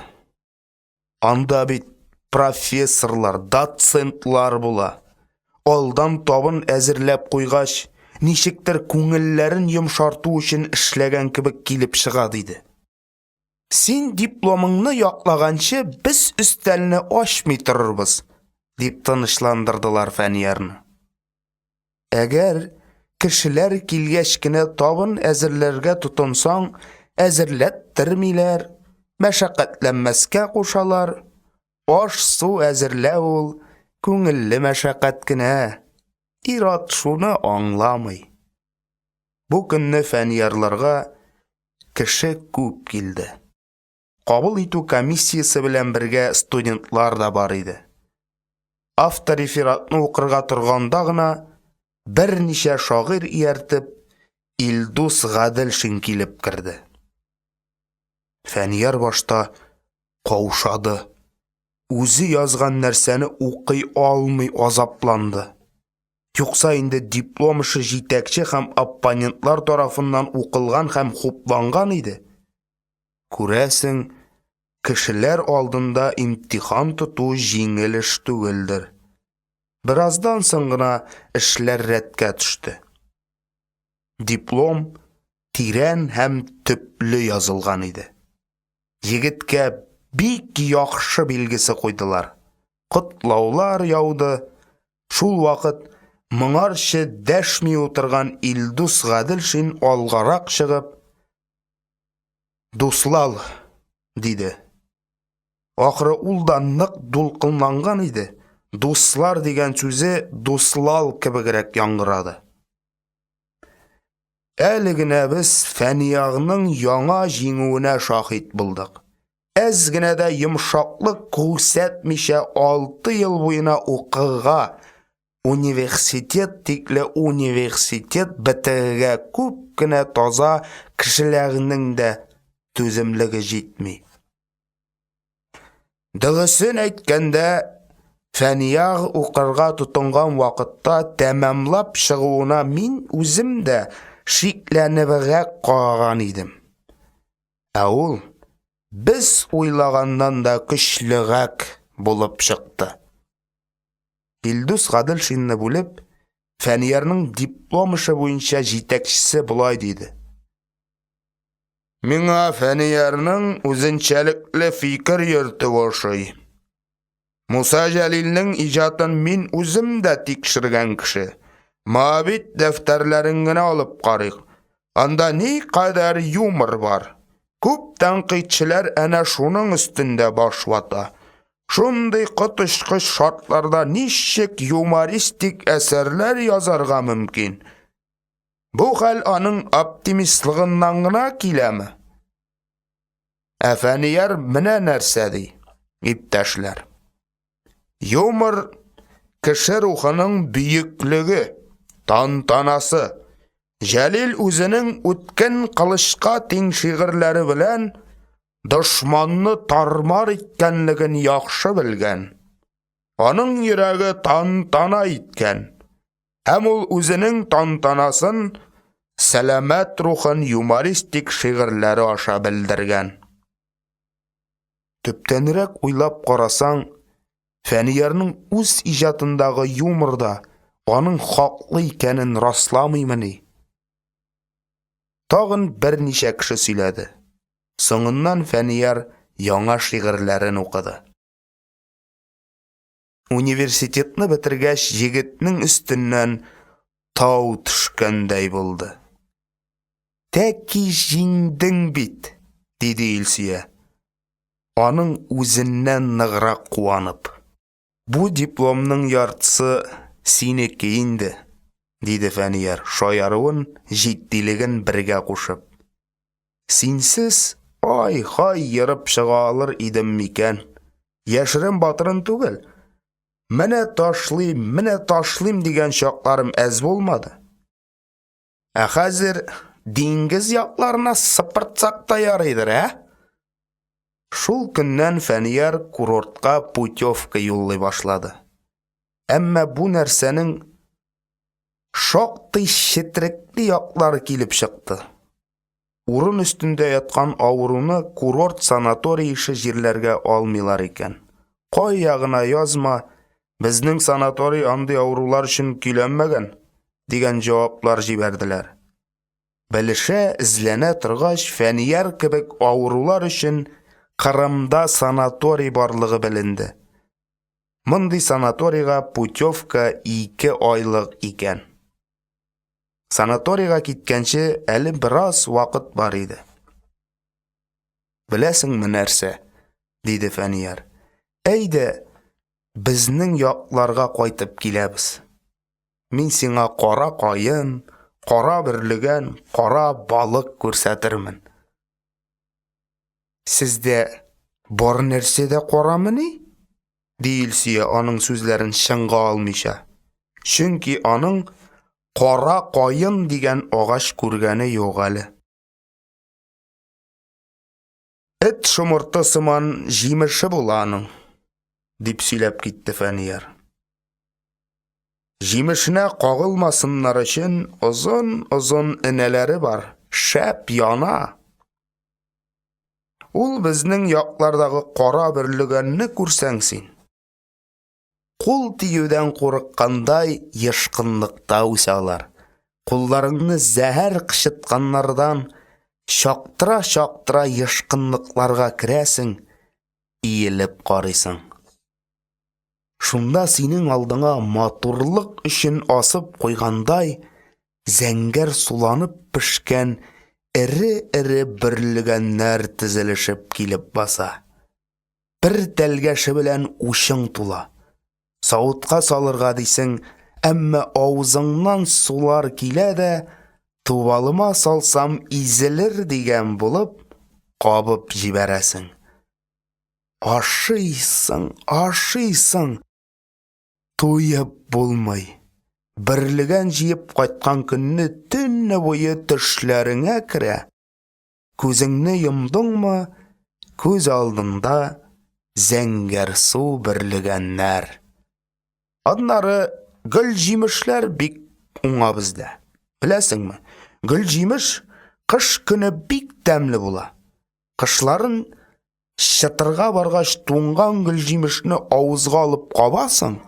Анда бит профессорлар, доцентлар була. Алдан табын әзерләп куйгач, ничектер күңелләрен йомшарту өчен эшләгән кебек килеп чыга диде. Син дипломыңны яклаганчы без өстәлне ачмый торырбыз, дип тынычландырдылар Фәниярны. Әгәр кешеләр килгәч кенә табын әзерләргә тотынсаң, әзерләттермиләр, мәшәкатьләнмәскә кушалар. Аш-су әзерләү ул күңелле мәшәкать кенә. Ират шуны аңламый. Бу көнне Фәниярларга кеше күп килде. Кабул итү комиссиясе белән бергә студентлар да бар иде. Авторефератны укырга торганда гына берничә шагыйрь ияртеп Илдус Гаделшин килеп керде. Фәнияр башта каушады. Үзе язган нәрсәне укый алмый азапланды. Юкса инде дипломышы җитәкче һәм оппонентлар тарафыннан укылган һәм хупланган иде. Күрәсең, кешеләр алдында имтихан тоту җиңел эш түгелдер. Бираздан соң гына эшләр рәткә төште. Диплом тирән һәм төпле язылган иде. Егеткә бик яхшы билгесе куйдылар. Котлаулар яуды. Шул вакыт моңарчы дәшми утырган Илдус Гаделшин алгарак чыгып, «Дуслал», диде. Ахры ул да нык дулкынланган иде. Дуслар дигән сүзе дуслал кебегрәк яңгырады. Әле генә без Фәниягның яңа җиңүенә шаһит булдык. Әз генә дә йомшаклык күрсәтмичә 6 ел буена укыга, университет тикле университет бетергә күп кенә таза кешеләрнең дә түземлеге җитми. Дөресен әйткәндә, Фәнияг укырга тотынган вакытта тәмамлап чыгуына мин үзем дә шикләнебрәк караган идем. Ә ул без уйлаганнан да көчлерәк булып чыкты. Илдус Гаделшинны бүлеп, Фәниярның диплом эше буенча җитәкчесе булай диде. Миңа Фәниярның үзенчәлекле фикер йөртү ошый. Муса Җәлилнең иҗатын мин үзем дә тикшергән кеше. Мабит дәфтәрләрен генә алып карыйк. Анда ни кадәр юмор бар. Күп тәнкыйтьчеләр әнә шуның өстендә баш вата. Шундый котышкыч шартларда ничек юмористик әсәрләр язарга мөмкин? Бу хәл аның оптимистлыгыннан гына киләме? Фәнияр менә нәрсә ди, иптәшләр. Юмор кеше рухының бөеклеге, тантанасы. Җәлил үзенең үткен кылычка тиң шигырьләре белән дошманны тармар иткәнлеген яхшы белгән. Аның йөрәге тантана иткән. Һәм ул үзенең тантанасын сәламәт рухын юмористик шигырьләре аша белдергән. Төптәнрәк уйлап карасаң, Фәниярның үз иҗатындагы юморда аның хаклы икәнен расламыймыни? Тагын берничә кеше сөйләде. Соңыннан Фәнияр яңа шигырьләрен укыды. Университетны бетергәч, егетнең өстеннән тау төшкәндәй булды. Тәки җиңдең бит, диде Илсия. Аның үзеннән ныграк куанып. Бу дипломның яртысы синеке инде, диде Фәнияр, шаярыуын, җитдилеген бергә кушып. Синсез ай-хай йырып чыга алыр идем микән? Яшерен батырын түгел. Менә ташлыйм дигән чакларым әз булмады. Ә хәзер диңгез якларына сыпыртсак та ярыйдыр, ә? Шул көннән Фәнияр курортка путевка юллый башлады. Әмма бу нәрсәнең шактый четрекле яклары килеп чыкты. Урын өстендә яткан авыруны курорт санаторий ише җирләргә алмыйлар икән. Кай ягына язма, безнең санаторий андый авырулар өчен көйләнмәгән, дигән җаваплар җибәрделәр. Белешә эзләнә торгач, Фәнияр кебек авырулар өчен Кырымда санаторий барлыгы беленде. Мондый санаторийга путевка 2 айлык икән. Санаторийга киткәнче әле бераз вакыт бар иде. Беләсеңме нәрсә? Диде Фәнияр. Әйдә, безнең якларга кайтып киләбез. Мин сиңа кара кайын, кара берлегән, кара балык күрсәтермен. Сездә бар нәрсә дә карамыни? Ди Илсия аның сүзләрен чынга алмыйча. Чөнки аның кара кайын дигән агач күргәне юк әле. Эт шомырты сыман җимеше була аның. дип сөйләп китте Фәнияр. Җимешенә кагылмасыннар өчен озын энәләре бар, шәп яна. Ул безнең яклардагы кара берлегәнне күрсәң син. Кул тиюдән курыккандай ешкынлыкта үсәләр. Кулларыңны зәһәр кычытканнардан чактыра ешкынлыкларга керәсең, иелеп карыйсың. Шунда синең алдыңа матурлык өчен асып куйгандай, зәңгәр суланып пешкән эре берлегәннәр тезелешеп килеп баса. Бер тәлгәше белән учың тула. Савытка салырга дисең, әмма авызыңнан сулар килә дә, тубалыма салсам изелер дигән булып, кабып җибәрәсең. Ашыйсың. Туеп булмый. Берлегән җыеп кайткан көнне төнне буе төшләреңә керә. Күзеңне йомдыңмы, күз алдында зәңгәр су берлегәннәр. Аннары гөл җимешләр бик уңа бездә. Беләсеңме? Гөл җимеш кыш көне бик тәмле була. Кышларын чытырга баргач туңган гөл җимешне авызга алып кабасың.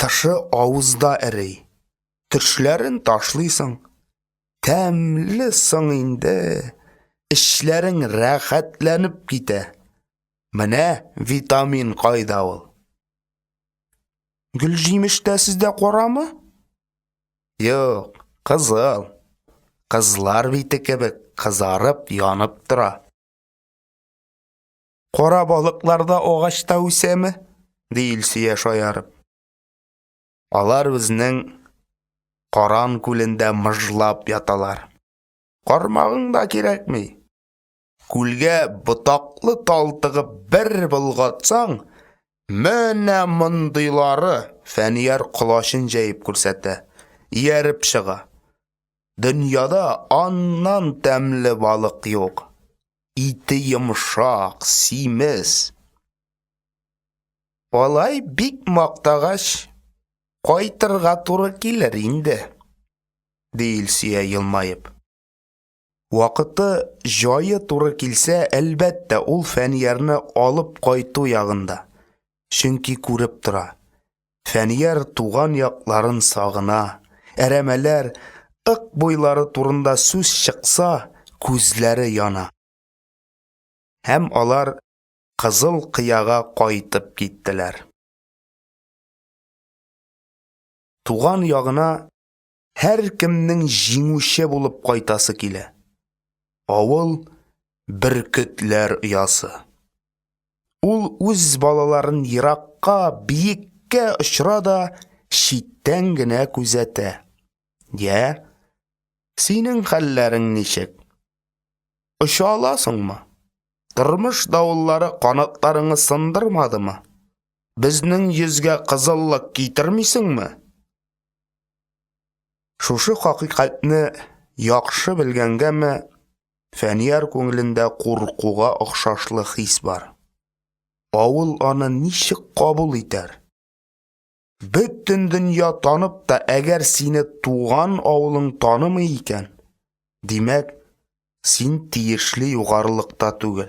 Ташы авызда эрей. Төшләрен ташлыйсың. Тәмле соң инде. Эшләрең рәхәтләнеп китә. Менә витамин кайда ул? Гөл җимештә сездә карамы? Юк, кызыл. Кызлар бите кебек кызарып янып тора. Кара балыкларда агачта үсәме? Ди Илсөя шаярып. Алар безнең Каран күлендә мыжлап яталар. Кармагың да кирәкми. Күлгә ботаклы тал тыгып бер булгатсаң, менә мондыйлары. Фәнияр колашын җәеп күрсәтә. Ияреп чыга. Дөньяда аннан тәмле балык юк. Ите йомшак, симез. Алай бик мактагач, кайтырга туры килер инде, ди Илсөя елмаеп. Вакыты җае туры килсә, әлбәттә ул Фәниярны алып кайту ягында. Чөнки күреп тора. Фәнияр туган якларын сагына. Әрәмәләр, ык буйлары турында сүз чыкса, күзләре яна. Һәм алар кызыл кыяга кайтып киттеләр. Туган ягына һәр кемнең җиңүче булып кайтасы килә. Авыл бөркетләр оясы. Ул үз балаларын еракка, биеккә очыра да читтән генә күзәтә. Я, синең хәлләрең ничек? Оча аласыңмы? Тормыш давыллары канатларыңны сындырмадымы? Безнең йөзгә кызыллык китермисеңме? Шушы хакыйкатьне яхшы белгәнгәме, Фәнияр күңелендә куркуга охшашлы хис бар. Авыл аны ничек кабул итәр? Бөтен дөнья танып та, әгәр сине туган авылың танымый икән, димәк, син тиешле югарылыкта түгел.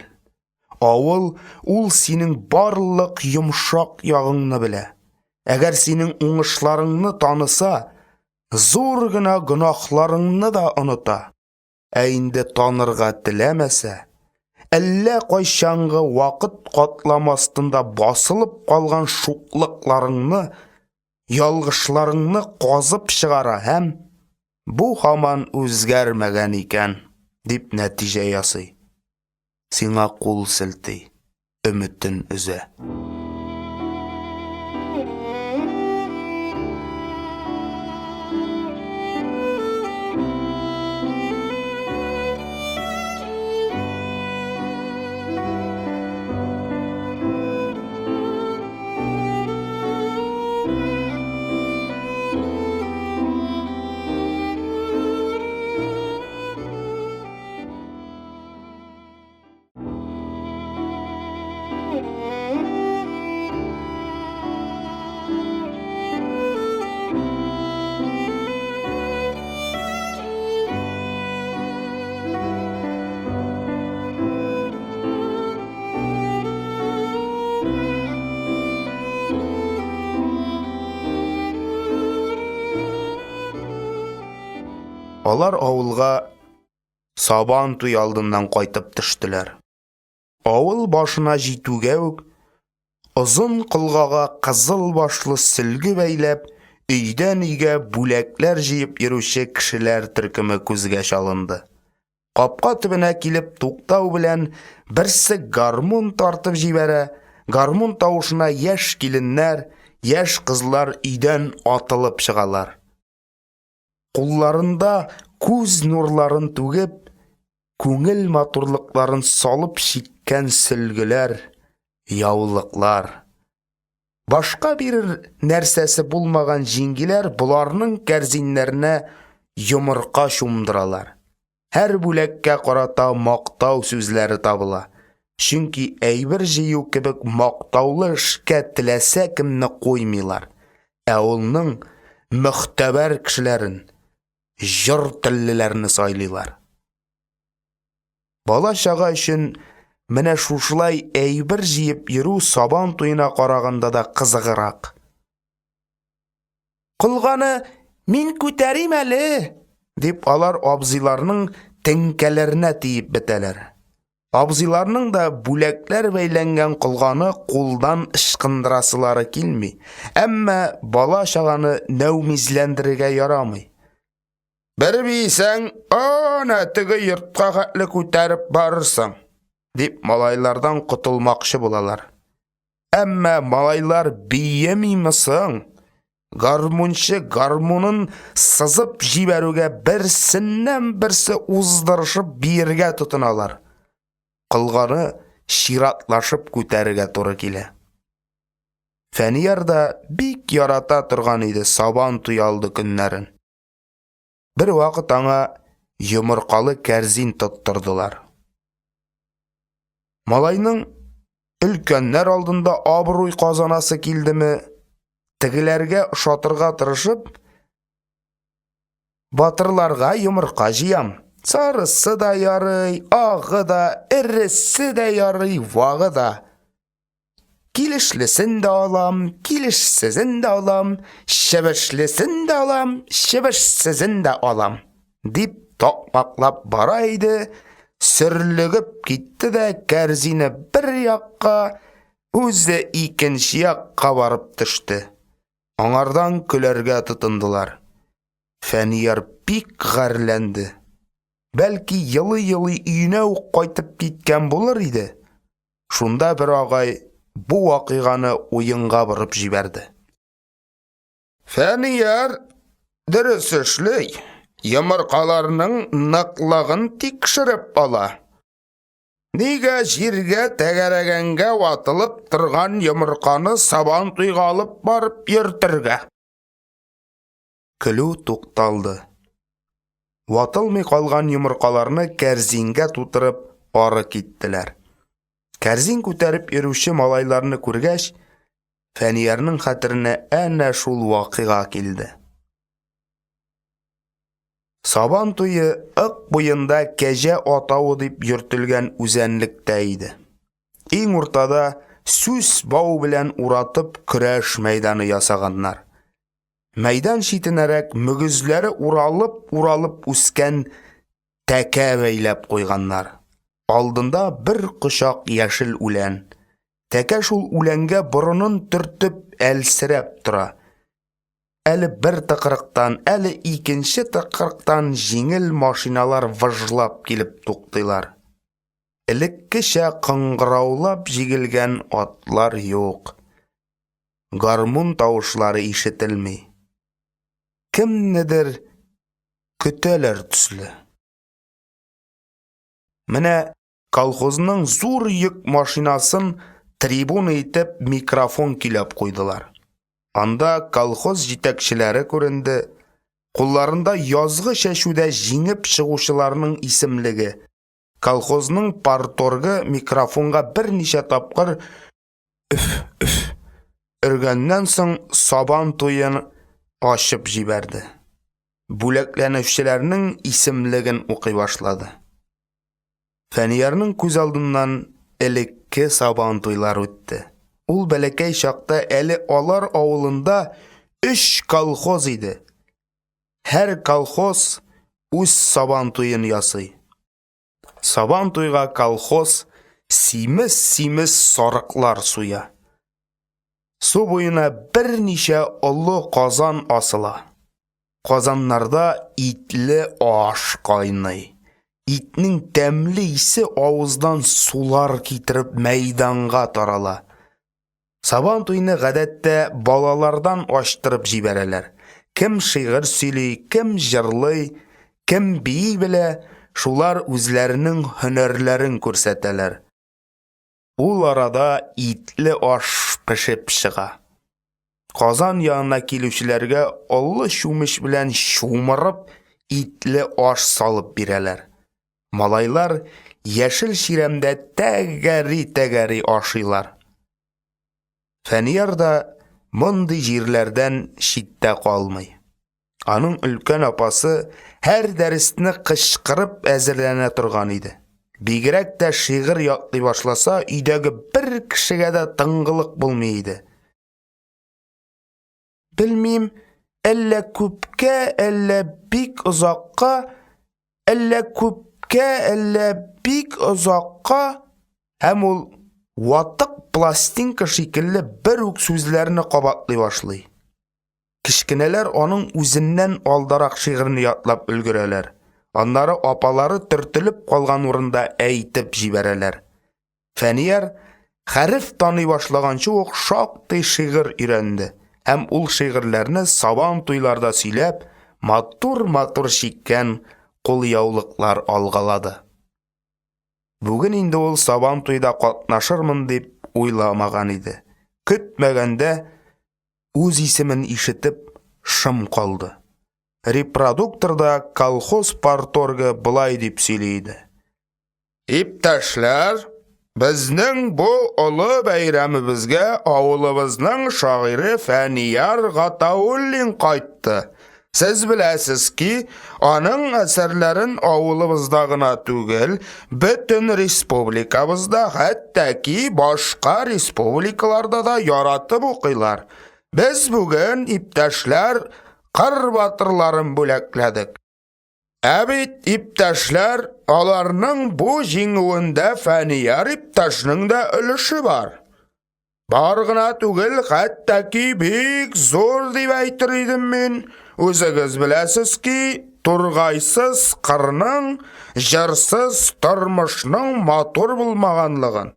Авыл ул синең барлык йомшак ягыңны белә. Әгәр синең уңышларыңны таныса, зур гына гынахларыңны да оныта. Ә инде танырга теләмәсә, әллә кайчанғы вакыт катламастында басылып калган шуклыкларыңны, ялгышларыңны казып чыгара һәм бу һаман үзгәрмәгән икән, дип нәтиҗә ясый. Сиңа кул селти, өметен өзә. Алар авылга Сабан туй алдыннан кайтып төштеләр. Авыл башына җитүгә үк озын кылгага кызыл башлы сөлге бәйләп, өйдән өйгә бүләкләр җыеп йөрүче кешеләр төркеме күзгә чалынды. Капка төбенә килеп туктау белән берсе гармун тартып җибәрә, гармун тавышына яшь киленнәр, яшь кызлар өйдән атылып чыгалар. Кулларында күз нурларын түгеп, күңел матурлыкларын салып чиккән сөлгеләр, яулыклар. Башка бир нәрсәсе булмаган җиңгиләр буларның кәрзиннәренә йомырка чумдыралар. Һәр бүләккә карата мактау сүзләре табыла. Чөнки әйбер җыю кебек мактаулы эшкә теләсә кемне куймыйлар. Ә улның мөхтәбәр кешеләрен, җыр теллеләрне сайлыйлар. Бала чага өчен менә шушылай әйбер җыеп йөрү Сабан туена караганда да кызыграк. Кылганы мин күтәрим әле, дип алар абзыйларның теңкәләренә тиеп бетәләр. Абзыйларның да бүләкләр бәйләнгән кылганы кулдан ышкындырасылары килми, әмма бала чаганы нәүмизләндерергә ярамый. Бер бисәң, ана теге йортка хәтле күтәреп барырсың, дип малайлардан котылмакчы булалар. Әмма малайлар биемимисың? Гармунчы гармунын сызып җибәрүгә берсеннән берсе уздырышып биергә тотыналар. Кылганы ширатлашып күтәрергә туры килә. Фәнияр да бик ярата торган иде Сабан туй алды көннәрен. Бер вакыт аңа йомыркалы кәрзин тоттырдылар. Малайның өлкәннәр алдында абруй казанасы килдеме, тегеләргә ошатырга тырышып, батырларга йомырка җыям. Сарысы да ярый, агы да, эресе дә ярый, вагы да. Килешлесен дә алам, килешсезен дә алам, шебешлесен дә алам, шебешсезен дә алам, дип такмаклап бара иде, сөрлегеп китте дә кәрзине бер якка, үзе икенче якка барып төште. Аңардан көләргә тотындылар. Фәнияр бик гарьләнде. Бәлки йылы-йылы өенә үк кайтып киткән булыр иде. Шунда бер агай бу вакыйганы уенга борып җибәрде. Фәнияр дөрес эшләй, йомыркаларның ныклыгын тикшереп ала. Нигә җиргә тәгәрәгәнгә ватылып торган йомырканы Сабан туйга алып барып йөртергә? Көлү тукталды. Ватылмый калган йомыркаларны кәрзингә тутырып ары киттеләр. Кәрзин күтәреп йөрүче малайларны күргәч, Фәниярның хәтеренә әнә шул вакыйга килде. Сабан туйы ык буенда кәҗә атавы дип йөртелгән үзәнлектә иде. Иң уртада сүз бау белән уратып көрәш мәйданы ясаганнар. Мәйдан читенәрәк мөгезләре уралып үскән тәкә бәйләп куйганнар. Алдында бер кочак яшел үлән. Тәкә шул үләнгә борынын төртеп әлсерәп тора. Әле бер тыкрыктан, әле икенче тыкрыктан җиңел машиналар выжлап килеп туктыйлар. Элеккечә кыңгыраулап җигелгән атлар юк. Гармун тавышлары ишетелми. Кемнедер көтәләр төсле. Менә колхозның зур йөк машинасын трибуна итеп микрофон килеп куйдылар. Анда колхоз җитәкчеләре күренде. Кулларында язгы чәчүдә җиңеп чыгучыларның исемлеге. Колхозның парторгы микрофонга берничә тапкыр үф өргәннән соң Сабан туен ачып җибәрде. Бүләкләнүчеләрнең исемлеген укый башлады. Фәниярның күз алдыннан элекке Сабан туйлар үтте. Ул бәләкәй чакта әле алар авылында 3 колхоз иде. Һәр колхоз үз сабан туен ясый. Сабан туйга колхоз симез сарыклар суя. Су буена берничә олы казан асыла. Казаннарда итле аш кайный. Итнең тәмле исе авыздан сулар китереп мәйданга тарала. Сабан туйны гадәттә балалардан аштырып җибәрәләр. Кем шигырь сөйли, кем җырлый, кем бии белә, шулар үзләренең һөнәрләрен күрсәтәләр. Ул арада итле аш пешеп чыга. Казан янына килүчеләргә олы чумыш белән чумырып итле аш салып бирәләр. Малайлар яшел ширемдә тәгәри ашыйлар. Фәнияр да мондый җирләрдән читтә калмый. Аның өлкән апасы һәр дәресне кычкырып әзерләнә торган иде. Бигрәк тә шигырь ятлый башласа, өйдәге бер кешегә дә тыңгылык булмый иде. Белмим, әллә күпкә, әллә бик озакка, әллә күпкә, әллә бик озакка, һәм ул ватык пластинка шикелле бер үк сүзләрне кабатлый башлый. Кичкенәләр аның үзеннән алдарак шигырьне ятлап өлгерәләр. Аннары апалары төртелеп калган урында әйтеп җибәрәләр. Фәнияр хәреф таный башлаганчы ук шактый шигырь өйрәнде. Һәм ул шигырьләрне сабан туйларда сөйләп, матур шиккән кулъяулыклар алгалады. Бүген инде ул сабан туйда катнашырмын дип уйламаган иде. Көтмәгәндә үз исемен ишетеп шым калды. Репродукторда колхоз парторгы былай дип сөйләйде. Иптәшләр, безнең бу олы бәйрәмебезгә авылыбызның шагыйре Фәнияр Гатауллин кайтты. Сез беләсез ки, аның әсәрләрен авылыбызда гына түгел, бөтен республикабызда, хәтта ки башка республикаларда да яратып укыйлар. Без бүген иптәшләр кыр батырларын бүләкләдек. Бит иптәшләр, аларның бу җиңүендә Фәнияр иптәшнең дә өлеше бар. Бар гына түгел, хәтта ки бик зур дип әйтер идем мин. Үзегез беләсез ки, тургайсыз кырның, җырсыз тормышның матур булмаганлыгын.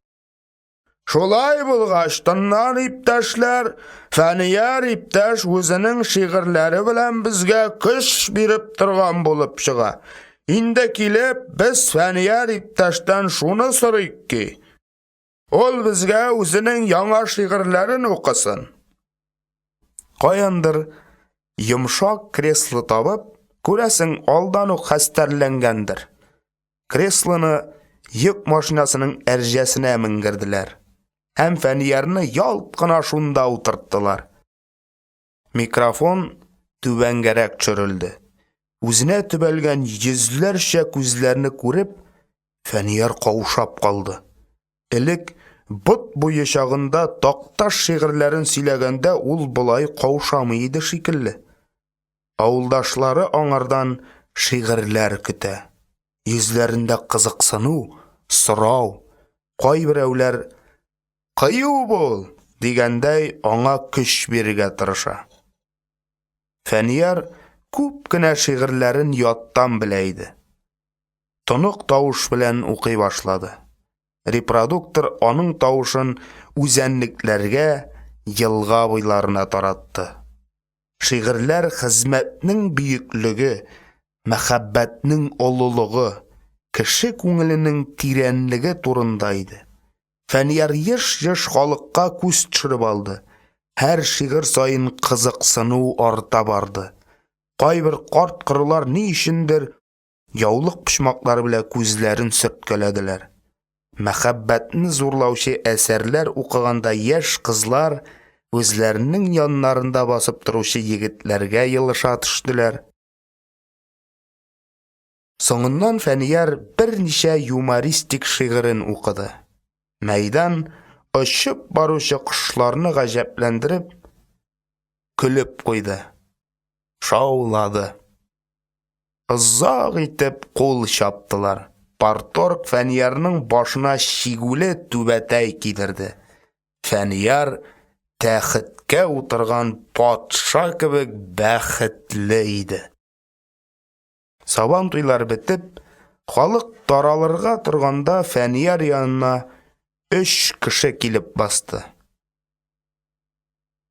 Шулай булгач, тыннан иптәшләр, Фәнияр иптәш үзенең шигырьләре белән безгә көч биреп торган булып чыга. Инде килеп, без Фәнияр иптәштән шуны сорыйк ки, ул безгә үзенең яңа шигырьләрен укысын. Каяндыр йомшак кресло табып, күрәсең алдан ук хәстәрләнгәндер. Креслоны йөк машинасының әрҗәсенә менгерделәр. Һәм Фәниярны ялт кына шунда утырттылар. Микрофон түбәнгәрәк төшерелде. Үзенә төбәлгән йөзләрчә күзләрне күреп, Фәнияр каушап калды. Элек бот буе чагында такташ шигырьләрен сөйләгәндә ул булай каушамый иде шикелле. Авылдашлары аңардан шигырьләр көтә. Йөзләрендә кызыксыну, сорау, кайберәүләр «Кыю бул!» дигәндәй аңа көч бирергә тырыша. Фәнияр күп кенә шигырьләрен яттан белә иде. Тонык тавыш белән укый башлады. Репродуктор аның тавышын үзәнлекләргә, елга буйларына таратты. Шигырьләр хезмәтнең бөеклеге, мәхәббәтнең олылыгы, кеше күңеленең тирәнлеге турында иде. Фәнияр еш халыкка күз төшереп алды. Һәр шигырь сайын кызыксыну арта барды. Кайбер карт кырлар ни өчендер яулык почмаклары белән күзләрен сөрткәләделәр. Мәхәббәтне зурлаучы әсәрләр укыганда яшь кызлар үзләренең яннарында басып торучы егетләргә йылыша төштеләр. Соңыннан Фәнияр берничә юмористик шигырен укыды. Мәйдан очып баручы кошларны гаҗәпләндереп көлеп куйды. Шаулады. Ызак итеп кул чаптылар. Парторг Фәниярның башына шигүле түбәтәй кидерде. Фәнияр тәхеткә утырган патша кебек бәхетле иде. Сабан туйлар бетеп, халык таралырга торганда Фәнияр янына 3 кеше килеп басты.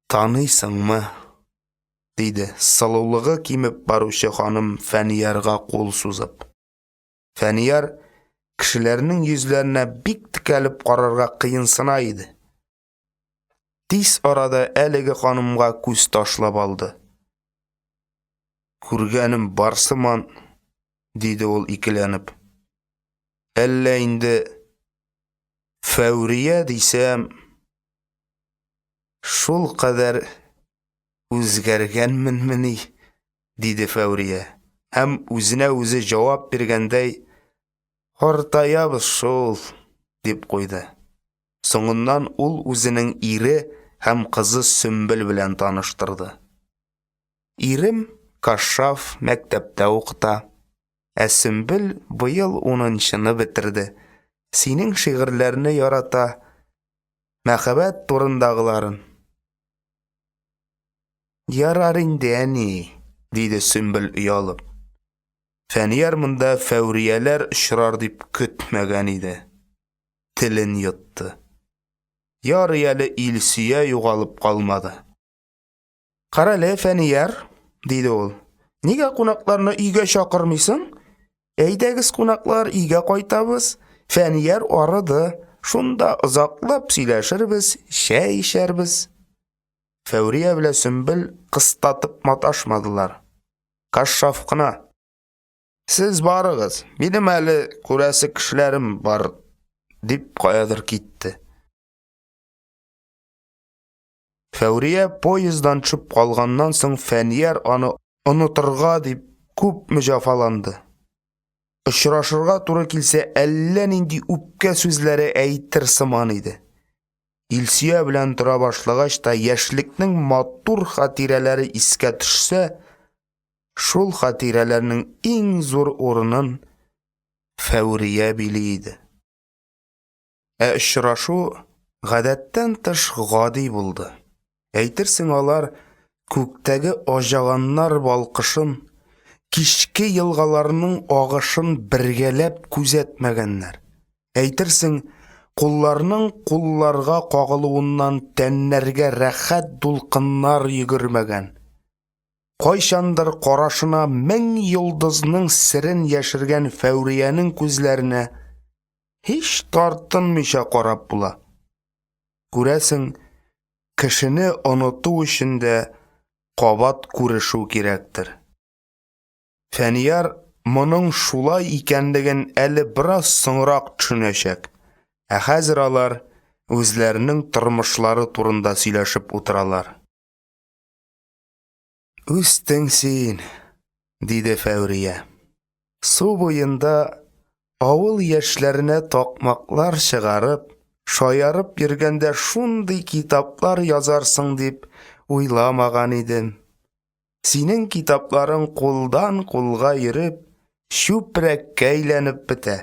«Таныйсыңмы?» диде сылулыгы кимеп баручы ханым Фәниярга кул сузып. Фәнияр кешеләрнең йөзләренә бик текәлеп карарга кыенсына иде. Тиз арада әлеге ханымга күз ташлап алды. «Күргәнем барсыман», диде ул икеләнеп. «Әллә инде Фәүрия дисәм, шул кадәр үзгәргәнменмени?» диде Фәүрия. Һәм үзенә үзе җавап биргәндәй, «Картаябыз шул», дип куйды. Соңыннан ул үзенең ире һәм кызы Сөмбел белән таныштырды. «Ирем Кашшаф мәктәптә укыта, ә Сөмбел быел 10-нчыны бетерде. Синең шигырьләрне ярата, мәхәббәт турындагыларын». «Ярар инде, әни», диде Сөмбел уялып. Фәнияр монда Фәүрияләр очрар дип көтмәгән иде. Телен йотты. Ярый әле Илсөя югалып калмады. «Карале, Фәнияр», диде ул. «Нигә кунакларны өйгә чакырмыйсың? Әйдәгез, кунаклар, өйгә кайтабыз. Фәнияр арыды. Шунда озаклап сөйләшербез, чәй эчәрбез». Фәүрия белән Сөмбел кыстатып маташмадылар. Кашшаф кына: «Сез барыгыз, минем әле күрәсе кешеләрем бар», дип каядыр китте. Фәүрия поездан төшеп калганнан соң Фәнияр аны онытырга дип күп мөҗафаланды. Очрашырга туры килсә, әллә нинди үпкә сүзләре әйтер сыман иде. Илсөя белән тора башлагач та яшьлекнең матур хатирәләре искә төшсә, шул хатирәләрнең иң зур урынын Фәүрия били иде. Ә очрашу гадәттән тыш гади булды. Әйтерсең, алар күктәге ажаганнар балкышын, кичке елгаларның агышын бергәләп күзәтмәгәннәр. Әйтерсең, кулларның кулларга кагылуыннан тәннәргә рәхәт дулкыннар йөгермәгән. Кайчандыр карашына 1000 йолдызның серен яшергән Фәүриянең күзләренә һич тартынмыйча карап була. Күрәсең, кешене оныту өчен дә кабат күрешү кирәктер. Фәнияр моның шулай икәнлеген әле бераз соңрак төшенәчәк. Ә хәзер алар үзләренең тормышлары турында сөйләшеп утыралар. «Үстең син», диде Фәүрия. «Су буенда авыл яшьләренә такмаклар чыгарып, шаярып йөргәндә шундый китаплар язарсың дип уйламаган идем. Синең китапларың кулдан кулга йөреп, чүпрәккә әйләнеп бетә.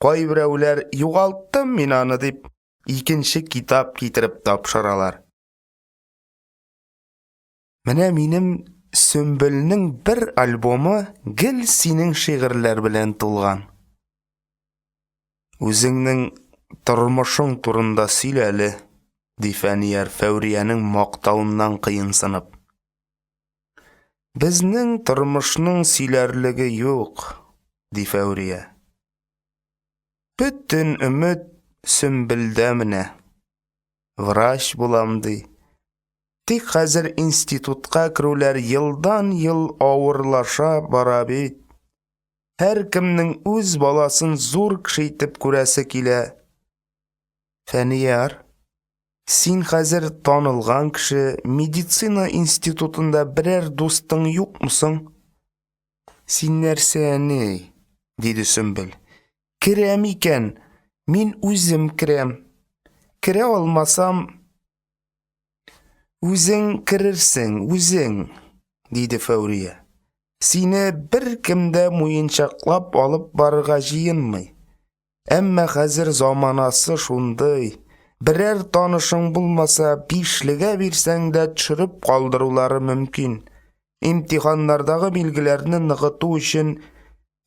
Кайберәүләр югалттым мин аны дип, икенче китап китереп тапшыралар. Менә минем Сөмбелнең бер альбомы гел синең шигырьләр белән тулган. Үзеңнең тормышың турында сөйләле», ди Фәнияр Фәүриянең мактауыннан кыенсынып. «Безнең тормышның сөйләрлеге юк», ди Фәүрия. «Бөтен өмет Сөмбелдә менә. Врач булам ди. Тик хәзер институтка керүләр елдан-ел авырлаша бара бит. Һәркемнең үз баласын зур кеше итеп күрәсе килә. Фәнияр, син хәзер танылган кеше, медицина институтында берәр дустың юкмысың?» «Син нәрсә, ни?» диде Сөмбел. «Керәм икән, мин үзем керәм. Керә алмасам...» «Үзең керерсең, үзең», диде Фәүрия. Сине бір кімді муенчаклап алып барырга жиынмый. Әмма хәзер заманасы шундый. Бірәр танышың булмаса, бишлегә бирсәң дә төшереп калдырулары мөмкин. Имтиханнардагы билгеләрне ныгыту өчен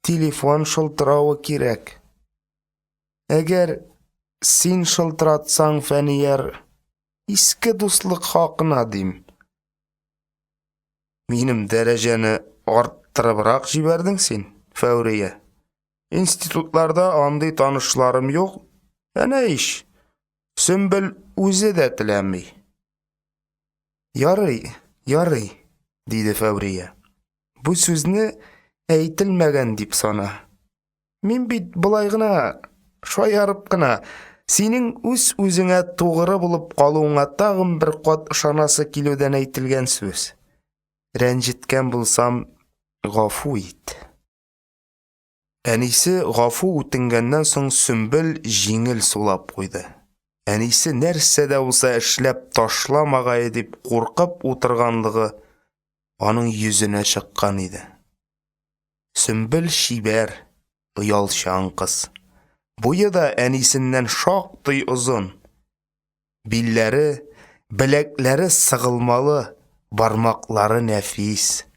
телефон шылтырауы кирәк. Әгәр син шылтыратсаң, Фәнияр, иске дуслык хакына дим. Минем дәрәҗәне арттырыбрак җибәрдең син, Фәүрия. Институтларда андый танышларым юк. Әнә иш. Сөмбел үзе дә теләми. Ярый, диде Фәүрия. Бу сүзне әйтелмәгән дип сана. Мин бит булай гына, шаярып кына, синең үз-үзеңә тугры булып калуыңа тагын бер кат ышанасы килүдән әйтелгән сүз. Рәнҗеткән булсам, гафу ит. Әнисе гафу үтенгәннән соң Сөмбел җиңел сулап куйды. Әнисе нәрсә дә булса эшләп ташламагай дип куркып утырганлыгы аның йөзенә чыккан иде. Сөмбел шибәр, оялчан кыз. Буе да әнисеннән шактый озын. Билләре, беләкләре сыгылмалы, бармаклары нәфис.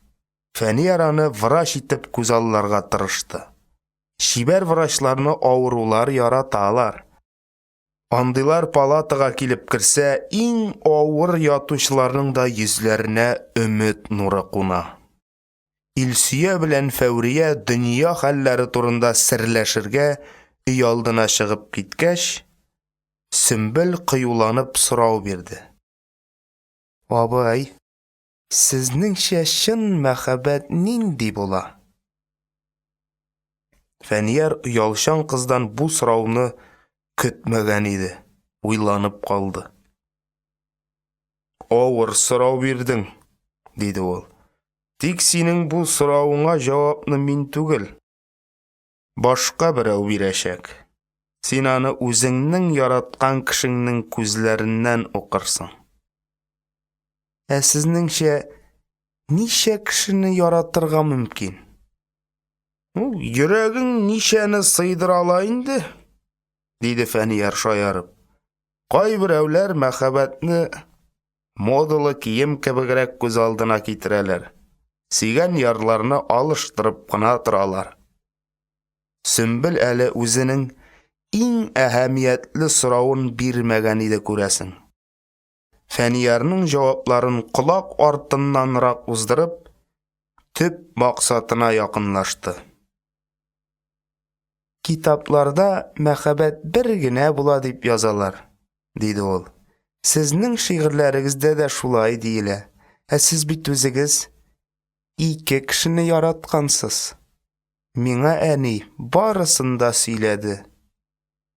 Фәнияр аны врач итеп күзалларга тырышты. Шибәр врачларны авырулар яраталар. Андыйлар палатага килеп керсә, иң авыр ятучыларның да йөзләренә өмет нуры куна. Илсөя белән Фәүрия дөнья хәлләре турында серләшергә өй алдына чыгып киткәч, Сөмбел кыюланып сорау бирде. Абай, сезнеңчә чын мәхәббәт нинди була? Фәнияр оялчан кыздан бу сорауны көтмәгән иде, уйланып калды. Авыр сорау бирдең, диде ул. Тик синең бу сорауыңа җавапны мин түгел, башка берәү бирәчәк. Син аны үзеңнең яраткан кешеңнең күзләреннән укырсың. Ә сезнеңчә ничә кешене яратырга мөмкин? Йөрәгең ничәне сыйдыра ала инде? Диде Фәнияр шаярып. Кайберәүләр мәхәббәтне модалы кием кебегрәк күз алдына китерәләр. Сөйгән ярларны алыштырып кына торалар. Сөмбел әле үзенең иң әһәмиятле сорауын бирмәгән иде күрәсең. Фәниярның җавапларын колак артыннанрак уздырып, төп максатына якынлашты. Китапларда мәхәббәт бер генә була дип язалар, диде ул. Сезнең шигырьләрегездә дә шулай диелә. Ә сез бит үзегез ике кешене яраткансыз. Миңа әни барысын да сөйләде.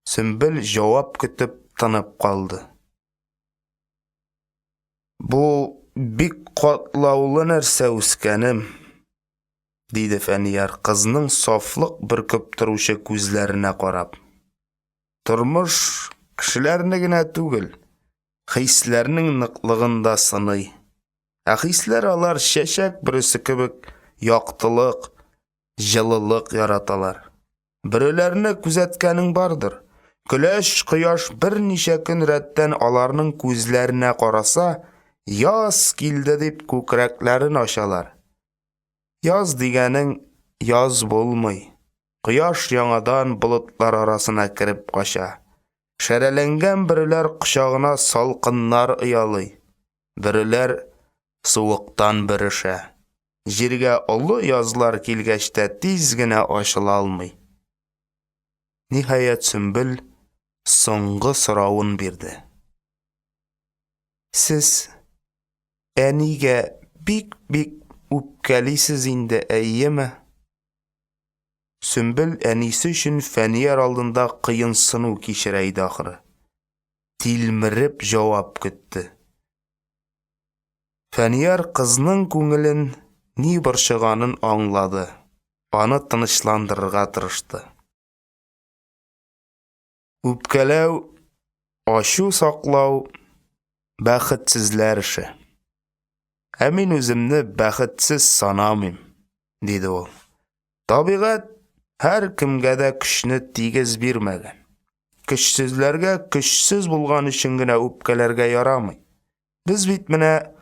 Сөмбел җавап көтеп тынып калды. Бу бик катлаулы нәрсә үскәнем, диде Фәнияр кызның сафлык бөркеп торучы күзләренә карап. Тормыш кешеләрне генә түгел, хисләрнең ныклыгын да сыный. Ә хисләр алар чәчәк бүресе кебек яктылык, җылылык яраталар. Берәүләрне күзәткәнең бардыр. Көләш кояш берничә көн рәттән аларның күзләренә караса, яз килде дип күкрәкләрен ачалар. Яз дигәнең яз булмый. Кояш яңадан болытлар арасына кереп кача. Шәрәләнгән берәүләр кочагына салкыннар ыялый. Берәүләр суыктан бөрешә. Җиргә олы язлар килгәч тә тиз генә ачыла алмый. Ниһаять Сөмбел соңгы сорауын бирде. Сез әнигә бик үпкәлисез инде, әйеме? Сөмбел әнисе өчен Фәнияр алдында кыенсыну кичерә иде ахыры. Тилмереп җавап көтте. Фәнияр кызның күңелен ни борчыганын аңлады. Аны тынычландырырга тырышты. Үпкәләү, ачу саклау бәхетсезләр эше. Ә мин үземне бәхетсез санамыйм. dedi ул. Табигать һәр кемгә дә көчне тигез бирмәгән. Көчсезләргә көчсез булган өчен генә үпкәләргә ярамый. Без бит менә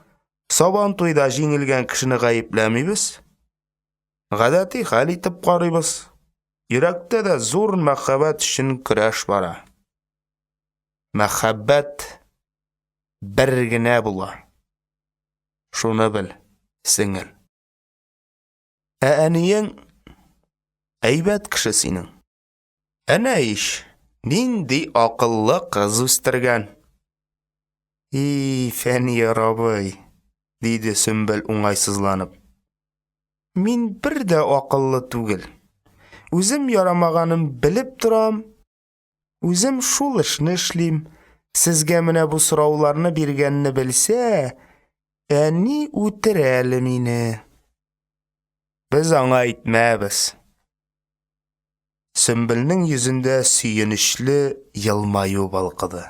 Сабан туйда җиңелгән кешене гаепләмибез. Гадәти хәл итеп карыйбыз. Йөрәктә дә зур мәхәббәт өчен көрәш бара. Мәхәббәт бер генә була. Шуны бел, сеңел. Әнияң әйбәт кеше синең. Әнә иш, нинди акыллы кыз үстергән. Фәнияр абый, диде Сөмбел уңайсызланып. Мин бер дә акыллы түгел. Үзем ярамаганым белеп торам. Үзем шул эшне эшлим. Сезгә менә бу сорауларны биргәнне белсә, әни үтерә әле мине. Без аңа әйтмәбез. Сөмбелнең йөзендә сөенечле елмаю балкыды.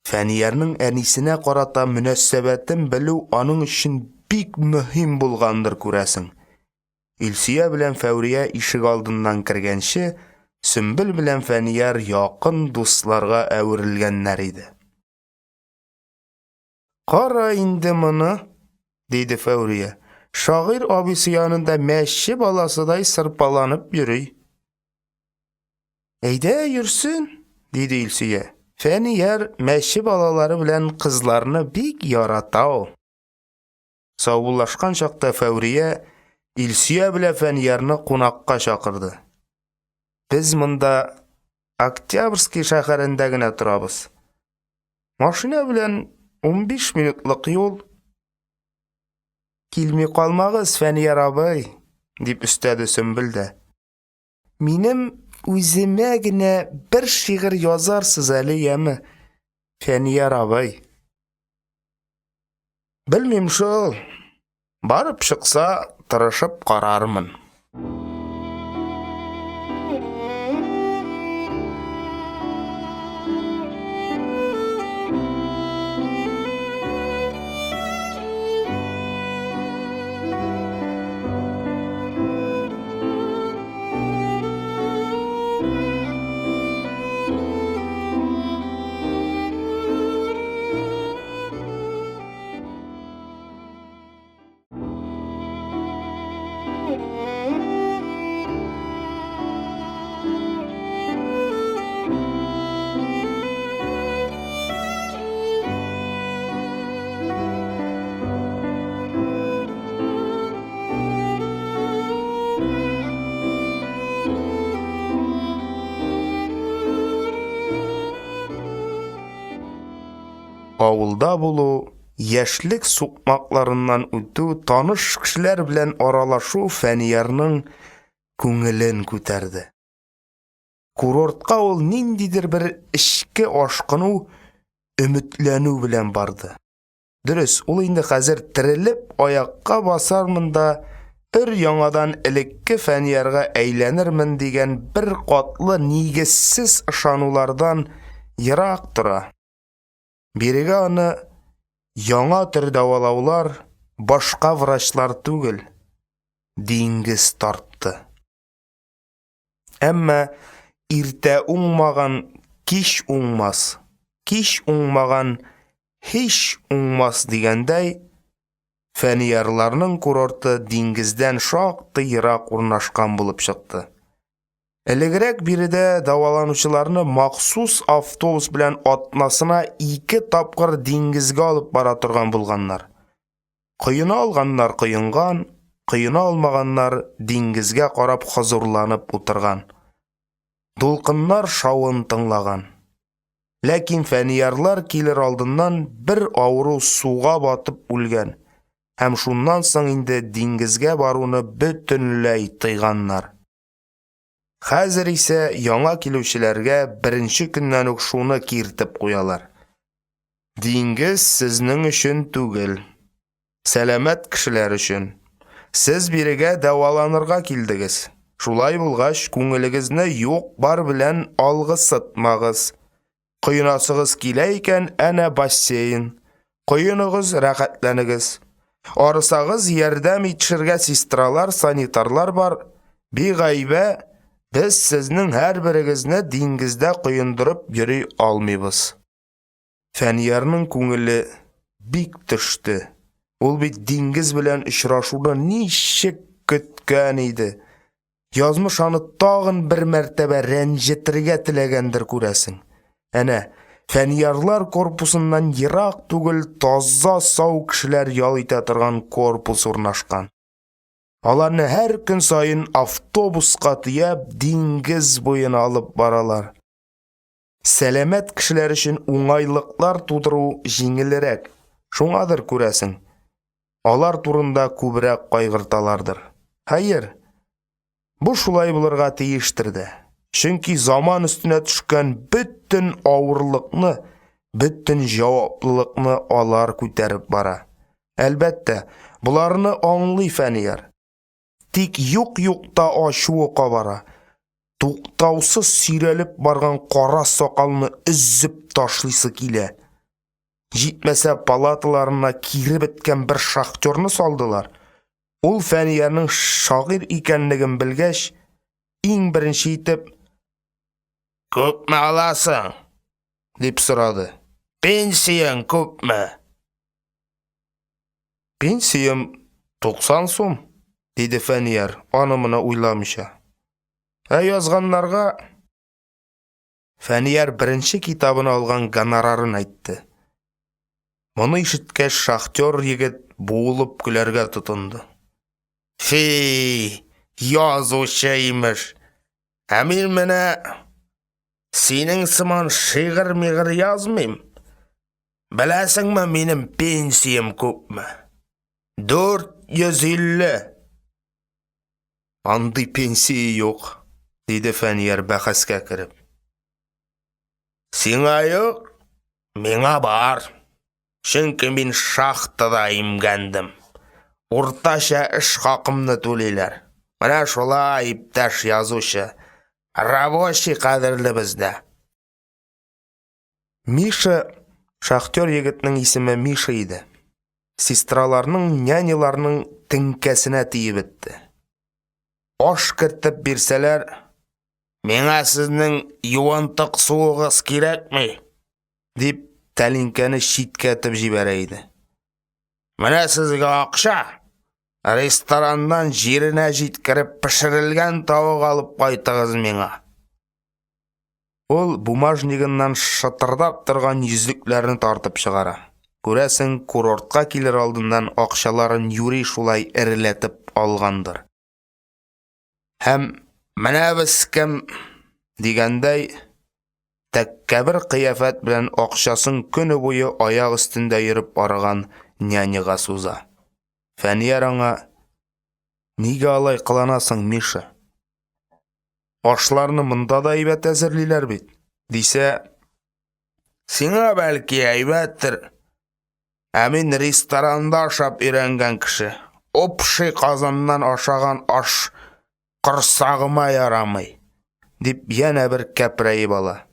Фәниярның әнисенә карата мөнәсәбәтен белү аның өчен бик мөһим булгандыр күрәсең. Илсия белән Фәүрия ишек алдыннан кергәнче, Сөмбел белән Фәнияр якын дусларга әверелгәннәр иде. Кара инде моны, диде Фәүрия. Шагыйрь абысы янында мәче баласыдай сырпаланып йөри. Әйдә йөрсен, диде Илсия. Фәнияр мәче балалары белән кызларны бик ярата ул. Саубуллашкан чакта Фәүрия Илсия белән Фәниярны кунакка чакырды. Без монда Октябрьский шәһәрендә генә торабыз. Машина белән 15 минутлык юл. Килми калмагыз, Фәнияр абый, дип өстәде Сөмбел дә. Минем үземә генә бер шигырь язарсыз әле яме, Фәнияр абый. Белмим шул. Барып чыкса, тырышып карармын. Авылда булу, яшьлек сукмакларыннан үтү, таныш кешеләр белән аралашу Фәниярның күңелен күтәрде. Курортка ул ниндидер бер эчке ашкыну, өметләнү белән барды. Дөрес, ул инде хәзер терелеп аякка басармын да, яңадан элекке Фәниярга әйләнермен дигән бер катлы нигезсез ышанулардан ерак тора. Бирегә аны яңа төр дәвалаулар, башка врачлар түгел, диңгез тартты. Әмма иртә уңмаган кич уңмас, кич уңмаган һич уңмас дигәндәй, Фәниярларның курорты диңгездән шактый ерак урнашкан булып чыкты. Элегрәк биредә дәваланучыларны махсус автобус белән атнасына 2 тапкыр диңгезгә алып бара торган булганнар. Кыена алганнар кыенган, кыена алмаганнар диңгезгә карап хозурланып утырган. Дулкыннар шавын тыңлаган. Ләкин Фәниярлар килер алдыннан бер авыру суга батып үлгән. Һәм шуннан соң инде диңгезгә баруны бөтенләй тыйганнар. Хәзер исә яңа килүчеләргә беренче көннән үк шуны киртеп куялар. Диңгез сезнең өчен түгел, сәламәт кешеләр өчен. Сез бирегә дәваланырга килдегез. Шулай булгач, күңелегезне юк бар белән алгысытмагыз. Кыйнасыгыз килә икән, әнә бассейн. Кыйныгыз, рәхәтләнегез. Арысагыз ярдәм итешергә сестралар, санитарлар бар. Бигайбә, без сезнең һәрберегезне диңгездә коендырып йөри алмыйбыз. Фәниярның күңеле бик төште. Ул бит диңгез белән очрашуны ничек көткән иде. Язмыш аны тагын бер мәртәбә рәнҗетергә теләгәндер күрәсең. Әнә, Фәниярлар корпусыннан ерак түгел таза сау кешеләр ял итә торган корпус урнашкан. Аларны һәр көн сайын автобуска тияп диңгез буена алып баралар. Сәламәт кешеләр өчен уңайлыклар тудыру җиңелрәк. Шуңадыр күрәсең. Алар турында күбрәк кайгырталардыр. Хәер, бу шулай булырга тиештер дә. Чөнки заман өстенә төшкән бөтен авырлыкны, бөтен җаваплылыкны алар күтәреп бара. Әлбәттә, буларны аңлый Фәнияр. Тик юк-юкта ачуы кабара. Туктаусыз сөйрәлеп барган кара сакалны өзеп ташлыйсы килә. Җитмәсә палаталарына кире беткән бер шахтерны салдылар. Ул Фәниярның шагыйрь икәнлеген белгәч, иң беренче итеп "Күпме аласың?" дип сорады. "Пенсияң күпме?" "Пенсиям 90 сум", диде Фәнияр, аны-моны уйламыйча. Язганнарга Фәнияр беренче китабын алган гонорарын әйтте. Моны ишеткәч, шахтер егет буылып көләргә тотынды. "Фи, язучы имеш. Ә мин менә синең сыман шигырь-мигырь язмыйм. Беләсеңме, минем пенсиям күпме? 450. "Андый пенсия юк", диде Фәнияр бәхәскә кереп. "Сиңа юк, миңа бар. Чөнки мин шахтада имгәндем. Уртача эш хакымны түлиләр. Менә шулай, иптәш язучы. Рабочий кадерле бездә." Миша, шахтер егетнең исеме Миша иде. Сестраларның, няняларның теңкәсенә тиеп бетте. Аш кертеп бирсәләр, "Миңа сезнең юантык суыгыз кирәкми", дип тәлинкәне читкәтеп җибәрә иде. "Менә сезгә акча. Рестораннан җиренә җиткереп пешерелгән тавык алып кайтыгыз миңа." Ул бумажнигыннан шытырдап торган йөзлекләрне тартып чыгара. Күрәсең, курортка килер алдыннан акчаларын юри шулай эреләтеп алгандыр. Һәм "Менә без кем" дигәндәй, тәккәбер кыяфәт белән акчасын көне буе аяк өстендә йөреп арыган няняга суза. Фәнияр аңа: "Нигә алай кыланасың, Миша? Ашларны монда да әйбәт әзерлиләр бит", дисә, "Сиңа бәлки әйбәттер. Ә мин ресторанда ашап өйрәнгән кеше. Общий казаннан ашаган аш корсагыма ярамый", дип янә бер кәпрәйеп ала.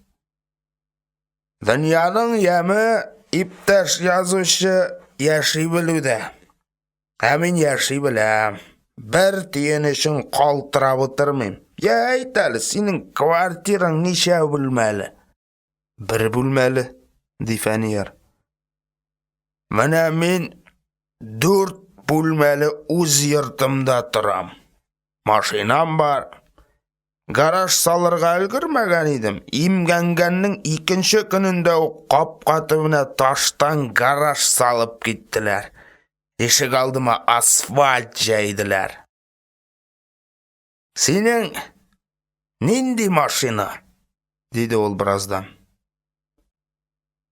"Дөньяның яме, иптәш язучы, яши белүдә. Ә мин яши беләм. Бер тиен өчен калтырап утырмыйм. Я әйт әле, синең квартираң ничә бүлмәле?" "Бер бүлмәле", ди Фәнияр. "Менә мин 4 бүлмәле үз йортымда торам. Машинам бар. Гараж салырга өлгермәгән идем. Имгәнгәннең икенче көнендә үк капка төбенә таштан гараж салып киттеләр. Ишек алдыма асфальт җәйделәр." "Синең нинди машина?" диде ул бераздан.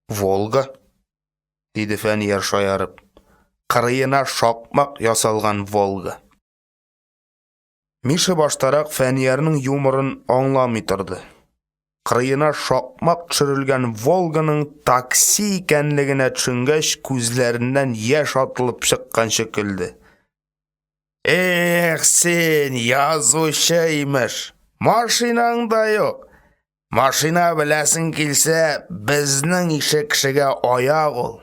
"Волга", диде Фәнияр шаярып. Кырыена шакмак ясалган Волга. Миша баштарак Фәниярның юморын аңламый торды. Кырыена шакмак төшерелгән Волганың такси икәнлегенә төшенгәч, күзләреннән яшь атылып чыкканчы көлде. "Эх, син язучы имеш. Машинаң да юк. Машина беләсең килсә, безнең ишек кешегә аяк ул."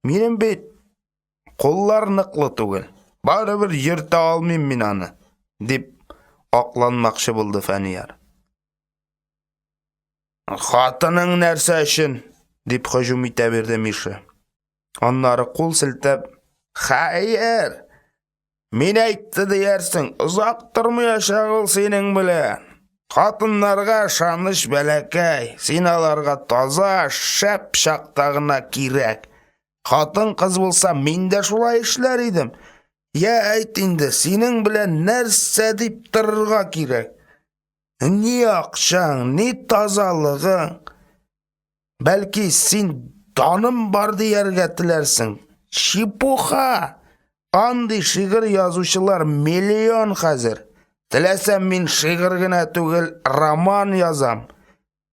"Минем бит Қоллар ныклы түгел. Барыбер йөртә алмыйм мин аны, дип акланмакчы булды Фәнияр. Хатының нәрсә өчен? Дип һөҗүм итә бирде Миша. Аннары кул селтәп, "Хәйер, мин әйтте диярсең, озак тормыячак ул синең белән. Хатыннарга ышаныч бәләкәй, син аларга таза, шәп чакта гына кирәк. Хатын кыз булса, мин дә шулай эшләр идем. Я әйт инде, синең белән нәрсә дип торырга кирәк? Ни акчаң, ни тазалыгың? Бәлки син даным бар дияргә теләрсең. Чепуха! Андый шигырь язучылар миллион хәзер. Теләсәм мин шигырь генә түгел, роман язам.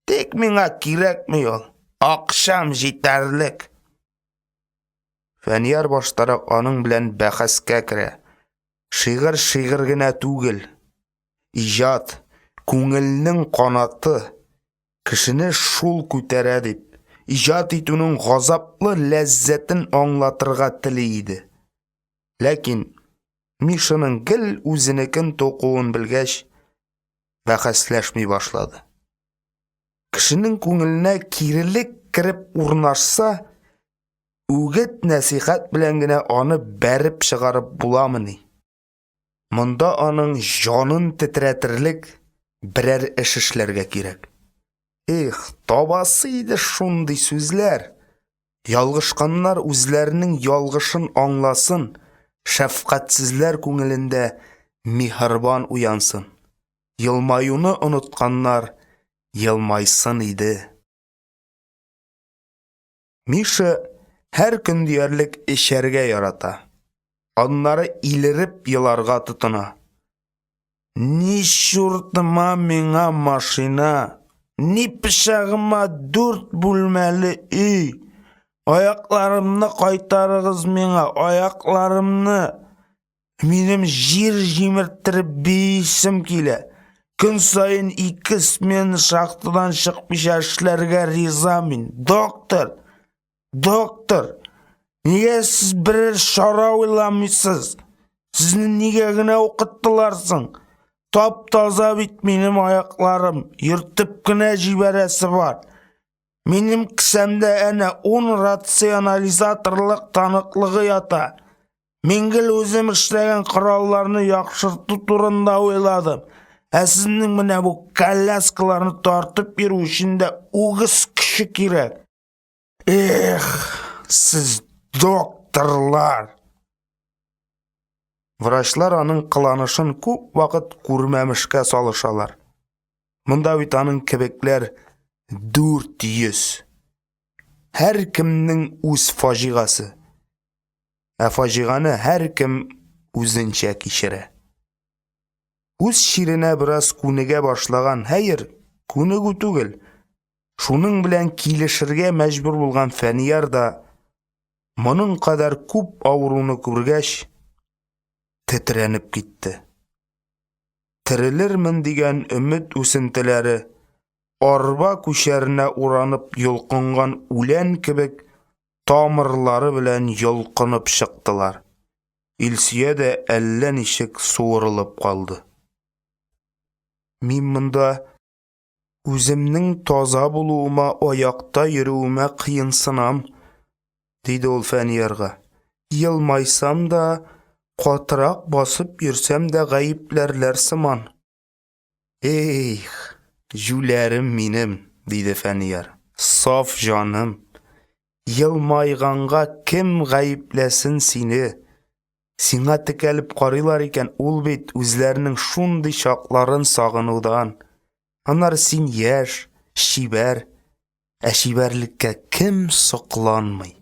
Тик миңа кирәкми ул. Акчам җитәрлек." Фәнияр баштарак аның белән бәхәскә керә. Шигырь генә түгел. Иҗат, күңелнең канаты, кешене шул күтәрә дип, иҗат итүнең газаплы ләззәтен аңлатырга тели иде. Ләкин Мишаның гел үзенекен токуын белгәч, бәхәсләшми башлады. Кешенең күңеленә кирелек кереп урнашса, үгет нәсихәт белән генә аны бәреп чыгарып буламыни? Монда аның җанын тетрәтерлек берәр эш эшләргә кирәк. Табасы иде шундый сүзләр. Ялгышканнар үзләренең ялгышын аңласын, шәфкатьсезләр күңелендә миһәрбан уянсын. Елмаюны онытканнар елмайсын иде. Миша һәр көн диярлек эчәргә ярата. Аннары илереп еларга тотына. Ни шуртыма миңа машина, ни пычагыма 4 бүлмәле өй. Аякларымны кайтарыгыз миңа, аякларымны. Минем җир җимерттереп бейсем килә. Көн сайын 2 смена шахтадан чыкмыйча эшләргә риза мин. Доктор, нигә сез берәр шара уйламыйсыз? Сезне нигә генә укыттылар соң? Тап-таза бит минем аякларым, йөртеп кенә җибәрәсе бар. Минем кесәмдә әнә 10 рационализаторлык таныклыгы ята. Мин гел үзем эшләгән коралларны яхшырту турында уйладым. Сезнең менә бу коляскаларны тартып йөрү өчен дә үгез кеше кирәк. Сез докторлар. Врачлар аның кыланышын күп вакыт күрмәмешкә салышалар. Монда бит аның кебекләр 400. Һәр кемнең үз фаҗигасы. Фаҗиганы һәр кем үзенчә кичерә. Үз ширенә бераз күнегә башлаган, хәер, күнегү түгел. Шуның белән килешергә мәҗбүр булган Фәнияр да моның кадәр күп авыруны күргәч, тетрәнеп китте. Терелермен дигән өмет үсентеләре арба күчәренә уранып йолкынган үлән кебек тамырлары белән йолкынып чыктылар. Илсия дә әллә ничек суырылып калды. Мин монда үземнең таза булуыма, аякта йөрүемә кыенсынам, диде ул Фәниярга. Елмайсам да, катырак басып йөрсәм дә гаепләрләр сыман. Жүләрем минем, диде Фәнияр. Саф җаным. Елмайганга кем гаепләсен сине? Сиңа текәлеп карыйлар икән, ул бит үзләренең шундый чакларын сагынудан. Аннары син яшь, шибәр, шибәрлеккә кем сокланмый?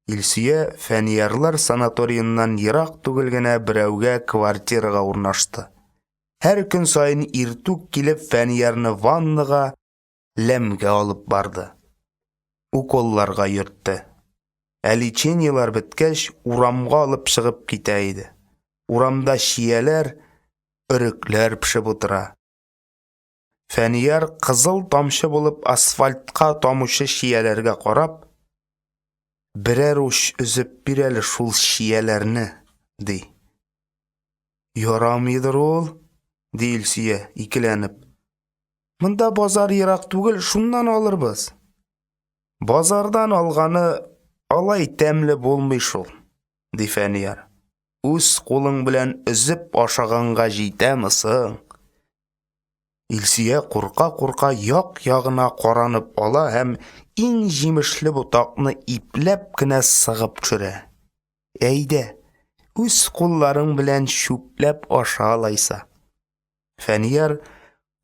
Илсия Фәниярлар санаториеннан ерак түгел генә берәүгә квартирага урнашты. Һәр көн сайын иртүк килеп Фәниярны ваннага, ләмгә алып барды. Уколларга йөртте. Лечениялар беткәч, урамга алып чыгып китә иде. Урамда шияләр, өрөкләр пешеп утыра. Фәнияр кызыл тамчы булып асфальтка тамучы шияләргә карап, Берәр уч өзеп бирәле шул шияләрне, ди. Ярамыйдыр ул, ди Илсөя, икеләнеп. Монда базар ерак түгел, шуннан алырбыз. Базардан алганы алай тәмле булмый шул, ди Фәнияр. Үз кулың белән өзеп ашаганга җитәме соң? Илсөя курка-курка як-ягына каранып ала һәм иң җимешле ботакны ипләп кенә сыгып төшерә. Әйдә, үз кулларың белән чүпләп аша алайса. Фәнияр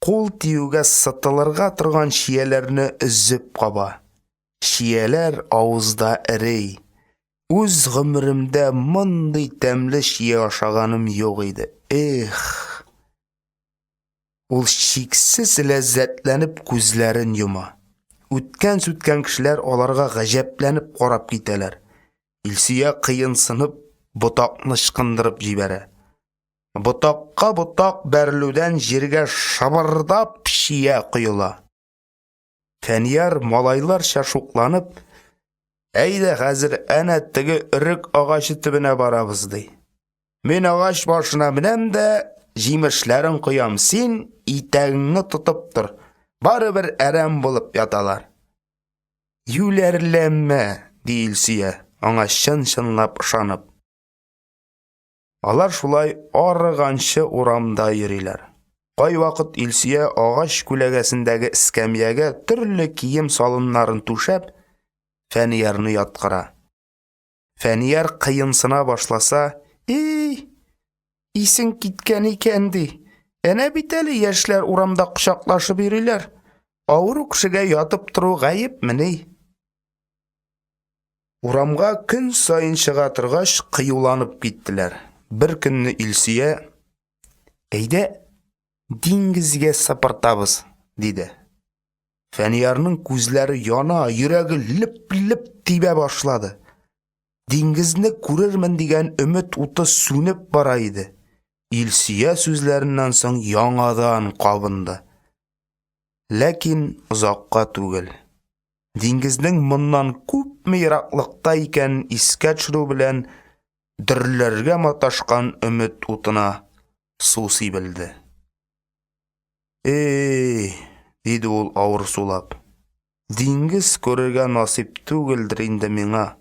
кул тиюгә сытылырга торган шияләрне өзеп каба. Шияләр авызда эрей. Үз гомеремдә мондый тәмле шия ашаганым юк иде. Эх! Ул шиксез ләззәтләнеп күзләрен йома. Үткән-сүткән кешеләр аларга гаҗәпләнеп карап китәләр. Илсөя кыенсынып ботакны ышкындырып җибәрә. Ботакка ботак бәрелүдән җиргә шабырдап шия коела. Фәнияр малайларча шукланып, әйдә хәзер әнә теге өрек агачы төбенә барабыз, ди. Мин агач башына менәм дә җимешләрен коям, син итәгеңне тотып тор. Барыбер әрәм булып яталар. Юләрләнмә, ди Илсөя, аңа чын-чынлап ышанып. Алар шулай арыганчы урамда йөриләр. Кайвакыт Илсөя агач күләгәсендәге эскәмиягә төрле кием салымнарын түшәп, Фәниярны яткыра. Фәнияр кыенсына башласа, исең киткән икән, ди. Әнә бит әле яшьләр урамда кочаклашып йөриләр. Авыру кешегә ятып тору гаепмени? Урамга көн сайын чыга торгач, кыюланып киттеләр. Бер көнне Илсөя, әйдә, диңгезгә сапыртабыз, диде. Фәниярның күзләре яна, йөрәге леп-леп тибә башлады. Диңгезне күрермен дигән өмет уты сүнеп бара иде. Илсөя сүзләреннән соң яңадан кабынды. Ләкин озакка түгел. Диңгезнең моннан күпме ераклыкта икән искә төшерү белән дөрләргә маташкан өмет утына су сибелде. Диде ул авыр сулап. Диңгез күрергә насип түгелдер инде миңа.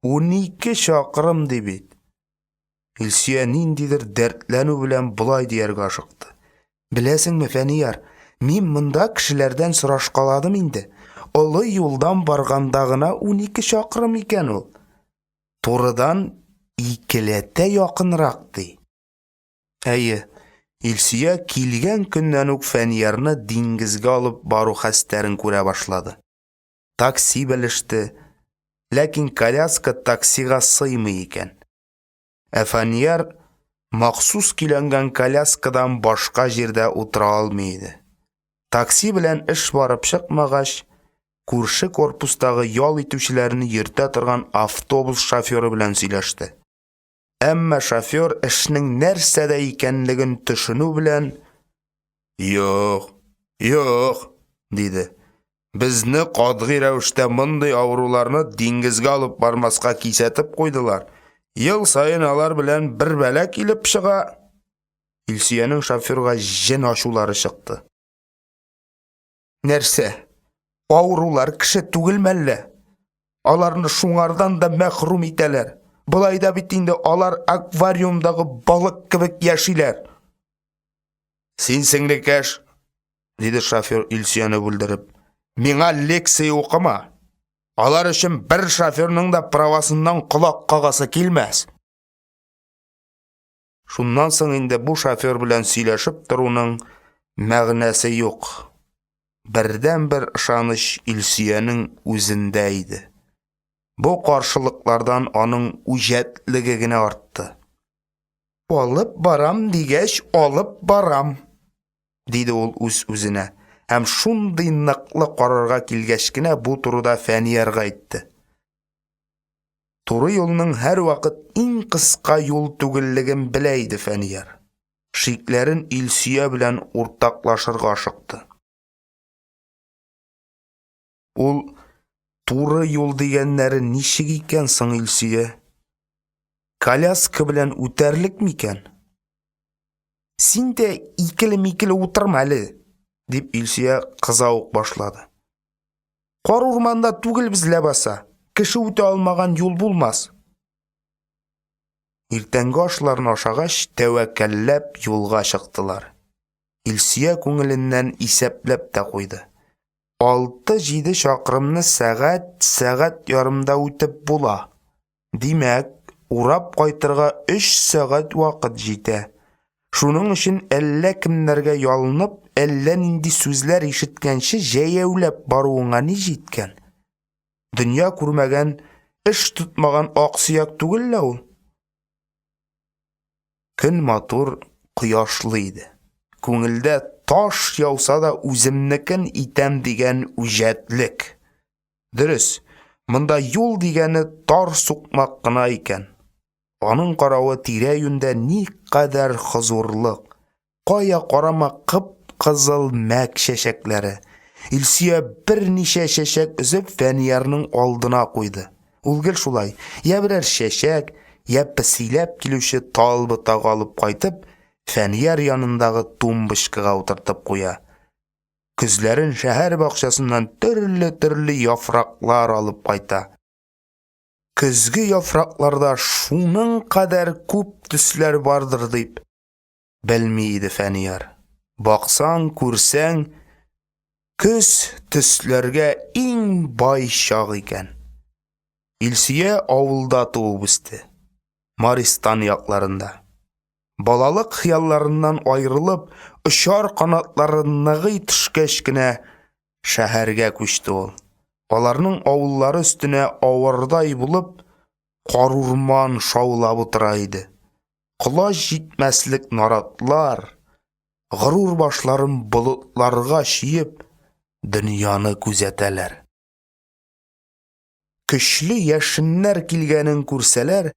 12 чакрым ди бит. Илсөя ниндидер дәртләнү белән булай дияргә ашыкты. Беләсеңме, Фәнияр, мин монда кешеләрдән сорашкаладым инде. Олы юлдан барганда гына 12 чакрым икән ул. Турыдан 2ләтә якынрак, ди. Әйе, Илсөя килгән көннән үк Фәниярны диңгезгә алып бару хәстәрен күрә башлады. Такси белеште, ләкин коляска таксига сыймый икән. Фәнияр махсус киләнгән коляскадан башка җирдә утыра алмый иде. Такси белән эш барып чыкмагач, күрше корпустагы ял итүчеләрне йөртә торган автобус шофёры белән сөйләште. Әмма шофёр эшнең нәрсәдә икәнлеген төшенү белән, "Юк, диде. Безне катгый рәвештә мондый авыруларны диңгезгә алып бармаска кисәтеп куйдылар. Ел сайын алар белән бер бәлә килеп чыга." Илсөянең шофёрга җен ачулары чыкты. Нәрсә? Авырулар кеше түгелмәллә? Аларны шуңардан да мәхрүм итәләр. Булай да бит инде алар аквариумдагы балык кебек яшиләр. Син сеңлекәш, диде шофёр Илсөяне бүлдереп. Миңа лекция укыма. Алар өчен бер шофёрның да правасыннан колак кагасы килмәс. Шуннан соң инде бу шофёр белән сөйләшеп торуның мәгънәсе юк. Бердән-бер ышаныч Илсөянең үзендә иде. Бу каршылыклардан аның үҗәтлеге генә артты. Алып барам дигәч, алып барам, диде ул үз-үзенә. Һәм шундый ныклы карарга килгәч кенә бу турыда Фәниярга әйтте. Туры юлның һәр вакыт иң кыска юл түгеллеген белә иде Фәнияр. Шикләрен Илсөя белән уртаклашырга ашыкты. Ул туры юл дигәннәре ничек икән соң, Илсөя? Коляска белән үтәрлек микән? Син дә икеле-микеле утырма әле, дип Илсөя кызауык башлады. Кар урманда түгел без ләбаса, кеше үтә алмаган юл булмас. Иртәнге ашларын ашагач, тәвәккәлләп юлга чыктылар. Илсөя күңеленнән исәпләп тә куйды. 6-7 чакрымны сәгать ярымда үтеп була. Димәк, урап кайтырга 3 сәгать вакыт җитә. Шуның өчен әллә кемнәргә ялынып, әллә нинди сүзләр ишеткәнче җәяүләп баруыңа ни җиткән? Дөнья күрмәгән, эш тотмаган аксөяк түгел лә ул. Көн матур, кояшлы иде. Күңелдә таш яуса да үземнекен итәм дигән үҗәтлек. Дөрес, монда юл дигәне тар сукмак кына икән. Аның каравы тирә-юньдә ни кадәр хозурлык. Кая карама кып-кызыл мәк чәчәкләре. Илсөя берничә чәчәк өзеп Фәниярның алдына куйды. Ул гел шулай, я берәр чәчәк, я песиләп килүче тал ботак алып кайтып, Фәнияр янындагы тумбочкага утыртып куя. Күзләрен шәһәр бакчасыннан төрле яфраклар алып кайта. Көзге яфракларда шуның кадәр күп төсләр бардыр дип белми иде Фәнияр. Баксаң, күрсәң, көз төсләргә иң бай чак икән. Илсөя авылда туып үсте, Маристан якларында. Балалык хыялларыннан айрылып, очар канатлары ныгый төшкәч кенә шәһәргә күчте ул. Аларның авыллары өстенә авырдай булып, кар урман шаулап утыра иде. Колаш җитмәслек наратлар, горур башларын болытларга чөеп, дөньяны күзәтәләр. Көчле яшеннәр килгәнен күрсәләр,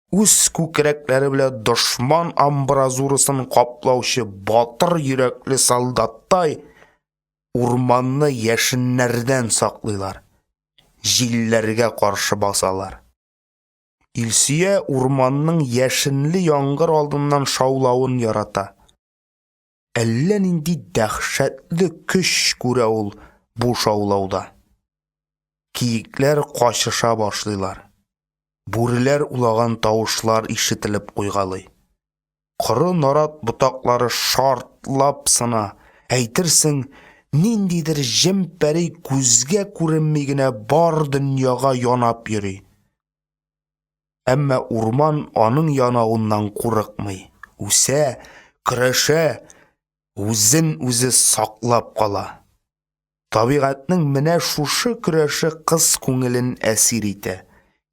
үз күкрәкләре белән дошман амбразурасын каплаучы батыр йөрәкле солдаттай урманны яшеннәрдән саклыйлар. Җилләргә каршы басалар. Илсөя урманның яшенле яңгыр алдыннан шаулавын ярата. Әллә нинди дәһшәтле көч күрә ул бу шаулауда. Киекләр качыша башлыйлар. Бүреләр улаган тавышлар ишетелеп куйгалый. Коры нарат ботаклары шартлап сына. Әйтерсең, ниндидер җемпәри күзгә күренми генә бар дөньяга янап йөри. Әмма урман аның янавыннан курыкмый. Үсә, көрәшә, үзен үзе саклап кала. Табигатьнең менә шушы көрәше кыз күңелен әсир итә.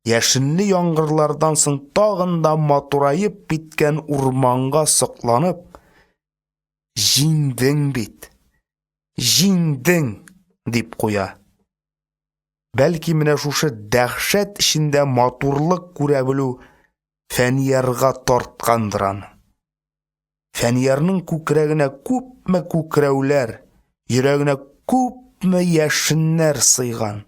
Яшенле яңгырлардан соң тагын да матурайып биткән урманга сокланып, җиңдең бит, җиңдең, дип куя. Бәлки менә шушы дәһшәт эчендә матурлык күрә белү Фәниярга тарткандыр аны. Фәниярның күкрәгенә күпме күкрәүләр, йөрәгенә күпме яшеннәр сыйган.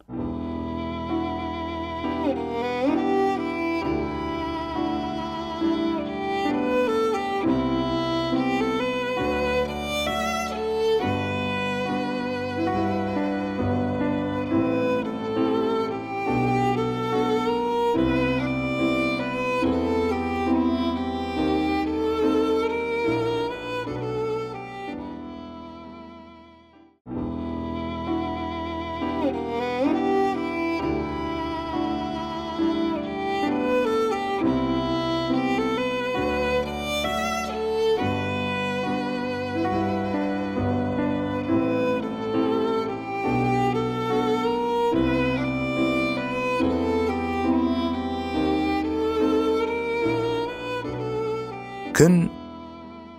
Көн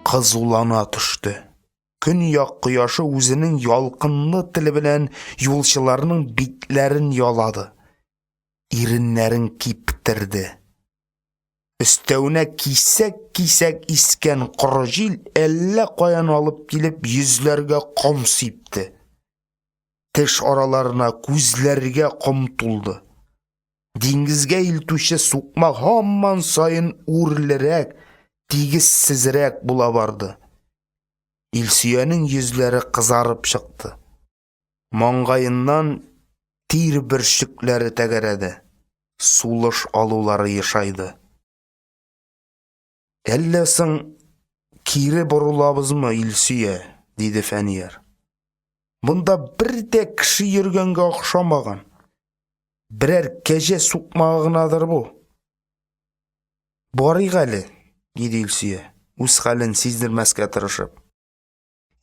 кызулана төште. Көн як кояшы үзенең ялкынлы теле белән юлчыларның битләрен ялады. Иреннәрен киптерде. Өстәүнә кисәк искән коры җил әллә каян алып килеп йөзләргә ком сипте. Теш араларына күзләргә комтулды. Диңгезгә илтүче сукма һаман сайын үрлерәк, тигезсезрәк була барды. Илсөянең йөзләре кызарып чыкты. Маңгаеннан тир бөршекләре тәгәрәде. Сулыш алулары ешайды. Әллә соң кире борылабызмы, Илсөя, диде Фәнияр. Бунда бер дә кеше йөргәнгә охшамаган. Берәр кәҗә сукмагы гынадыр бу. Барыйк әле, диде Илсөя, үз хәлен сиздермәскә тырышып.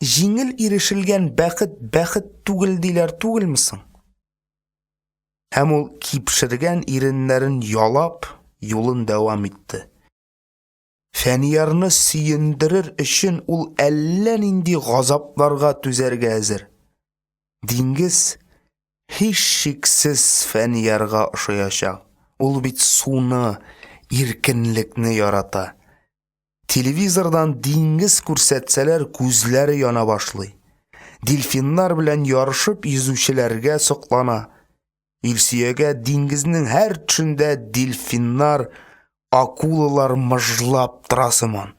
Җиңел ирешелгән бәхет түгел диләр түгелме соң? Һәм ул кипшергән иреннәрен ялап, юлын дәвам итте. Фәниярны сөендерер өчен ул әллә нинди газапларга түзәргә әзер. Диңгез һич шиксез Фәниярга ошаячак. Ул бит суны, иркенлекне ярата. Телевизордан диңгез күрсәтсәләр, күзләре яна башлый. Дельфиннар белән ярышып йөзүчеләргә соклана. Илсөягә диңгезнең һәр төшендә дельфиннар, акулалар мыжлап тора сыман.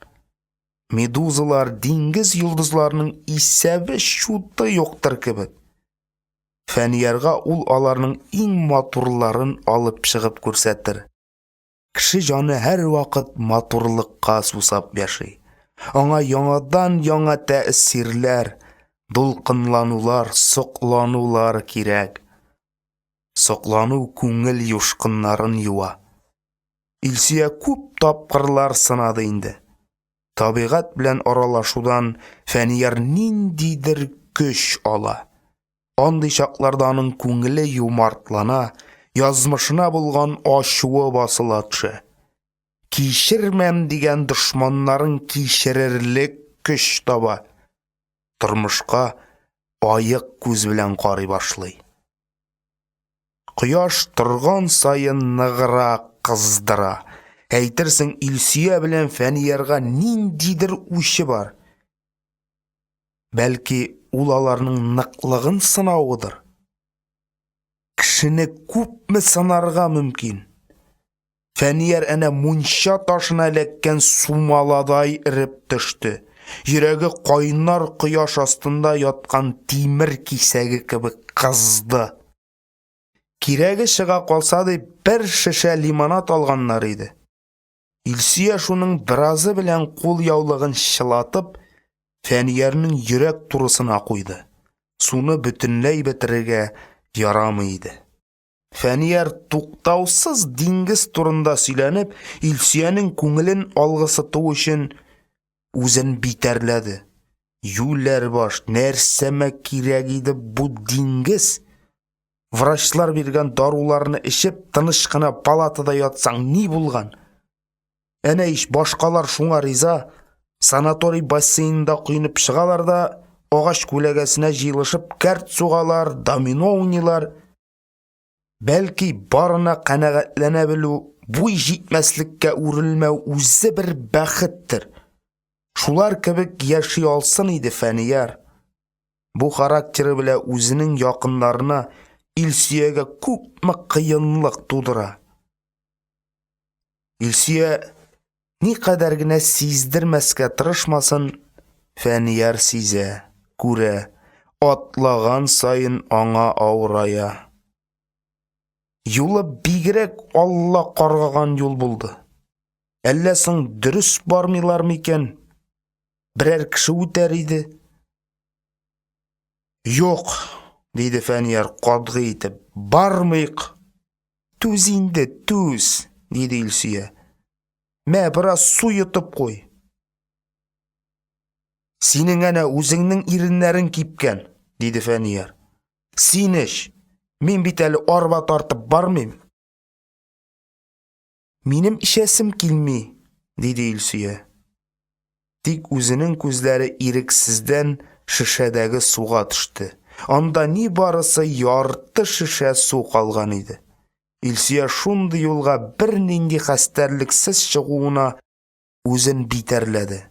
Медузалар, диңгез йолдызларының исәбе шуты юктыр кебек. Фәниярга ул аларның иң матурларын алып чыгып күрсәтер. Кеше җаны һәр вакыт матурлыкка сусап яшый. Аңа яңадан яңа тәэсирләр, дулкынланулар, сокланулар кирәк. Соклану күңел юшкыннарын юа. Илсөя күп тапкырлар сынады инде. Табигать белән аралашудан Фәнияр ниндидер көч ала. Андый чакларда аның күңеле юмартлана, язмышына булган ачуы басыла төшә. Кичермәм дигән дошманнарын кичерерлек көч таба. Тормышка аек күз белән карый башлый. Кояш торган сайын ныграк кыздыра. Әйтерсең, Илсөя белән Фәниярга ниндидер үче бар. Бәлки, ул аларның ныклыгын сынауыдыр. Кешене күпме сынарга мөмкин? Фәнияр әнә мунча ташына эләккән сумаладай иреп төште. Йөрәге кайнар кояш астында яткан тимер кисәге кебек кызды. Кирәге чыга калса дип, бер шешә лимонад алганнар иде. Илсөя шуның биразы белән кул яулыгын чылатып, Фәниярның йөрәк турысына куйды. Суны бөтенләй бетерергә ярамый иде. Фәнияр туктаусыз диңгез турында сөйләнеп, Илсөянең күңелен алгысыту өчен үзен битәрләде. Юләр баш, нәрсәмә кирәк иде бу диңгез? Врачлар биргән даруларны эчеп, тыныч кына палатада ятсаң ни булган? Әнә иш башкалар шуңа риза, санаторий бассейнында куйнып чыгалар да, агач күләгәсенә җыелышып кәрт сугалар, домино уйныйлар. Бәлки барына канәгатьләнә белү, буй җитмәслеккә үрелмәү үзе бер бәхеттер. Шулар кебек яши алсын иде Фәнияр. Бу характеры белән үзенең якыннарына, Илсөягә күпме кыенлык тудыра. Илсөя никадәр генә сиздермәскә тырышмасын, Фәнияр сизә, күрә, атлаган сайын аңа авырая. Юлы бигрәк Алла каргаган юл булды. Әллә соң дөрес бармыйлар микән? Берәр кеше үтәр иде. Юк, диде Фәнияр катгый итеп. Бармыйк. Түз инде, түз, диде Илсөя. Мә, бераз су йотып куй. Синең әнә үзеңнең иреннәрең кипкән, диде Фәнияр. Син эш, мин бит әле арба тартып бармыйм. Минем ишәсем килми, диде Илсөя. Тик үзенең күзләре ирексездән шешәдәге суга төште. Анда ни барысы ярты шешә су калган иде. Илсөя шундый юлга бер нинди хәстәрлексез чыгуына үзен битәрләде.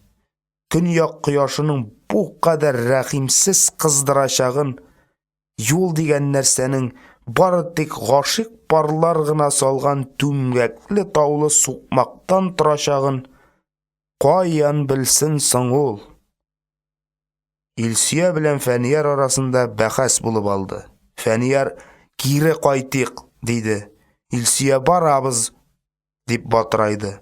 Көньяк кояшының бу кадәр рәхимсез кыздырачагын Юл дигән нәрсәнең бары тик гашыйк парлар гына салган түмгәкле таулы сукмактан торачагын каян белсен соң ул? Илсөя белән Фәнияр арасында бәхәс булып алды. Фәнияр кире кайтыйк диде. Илсөя барабыз дип батырайды.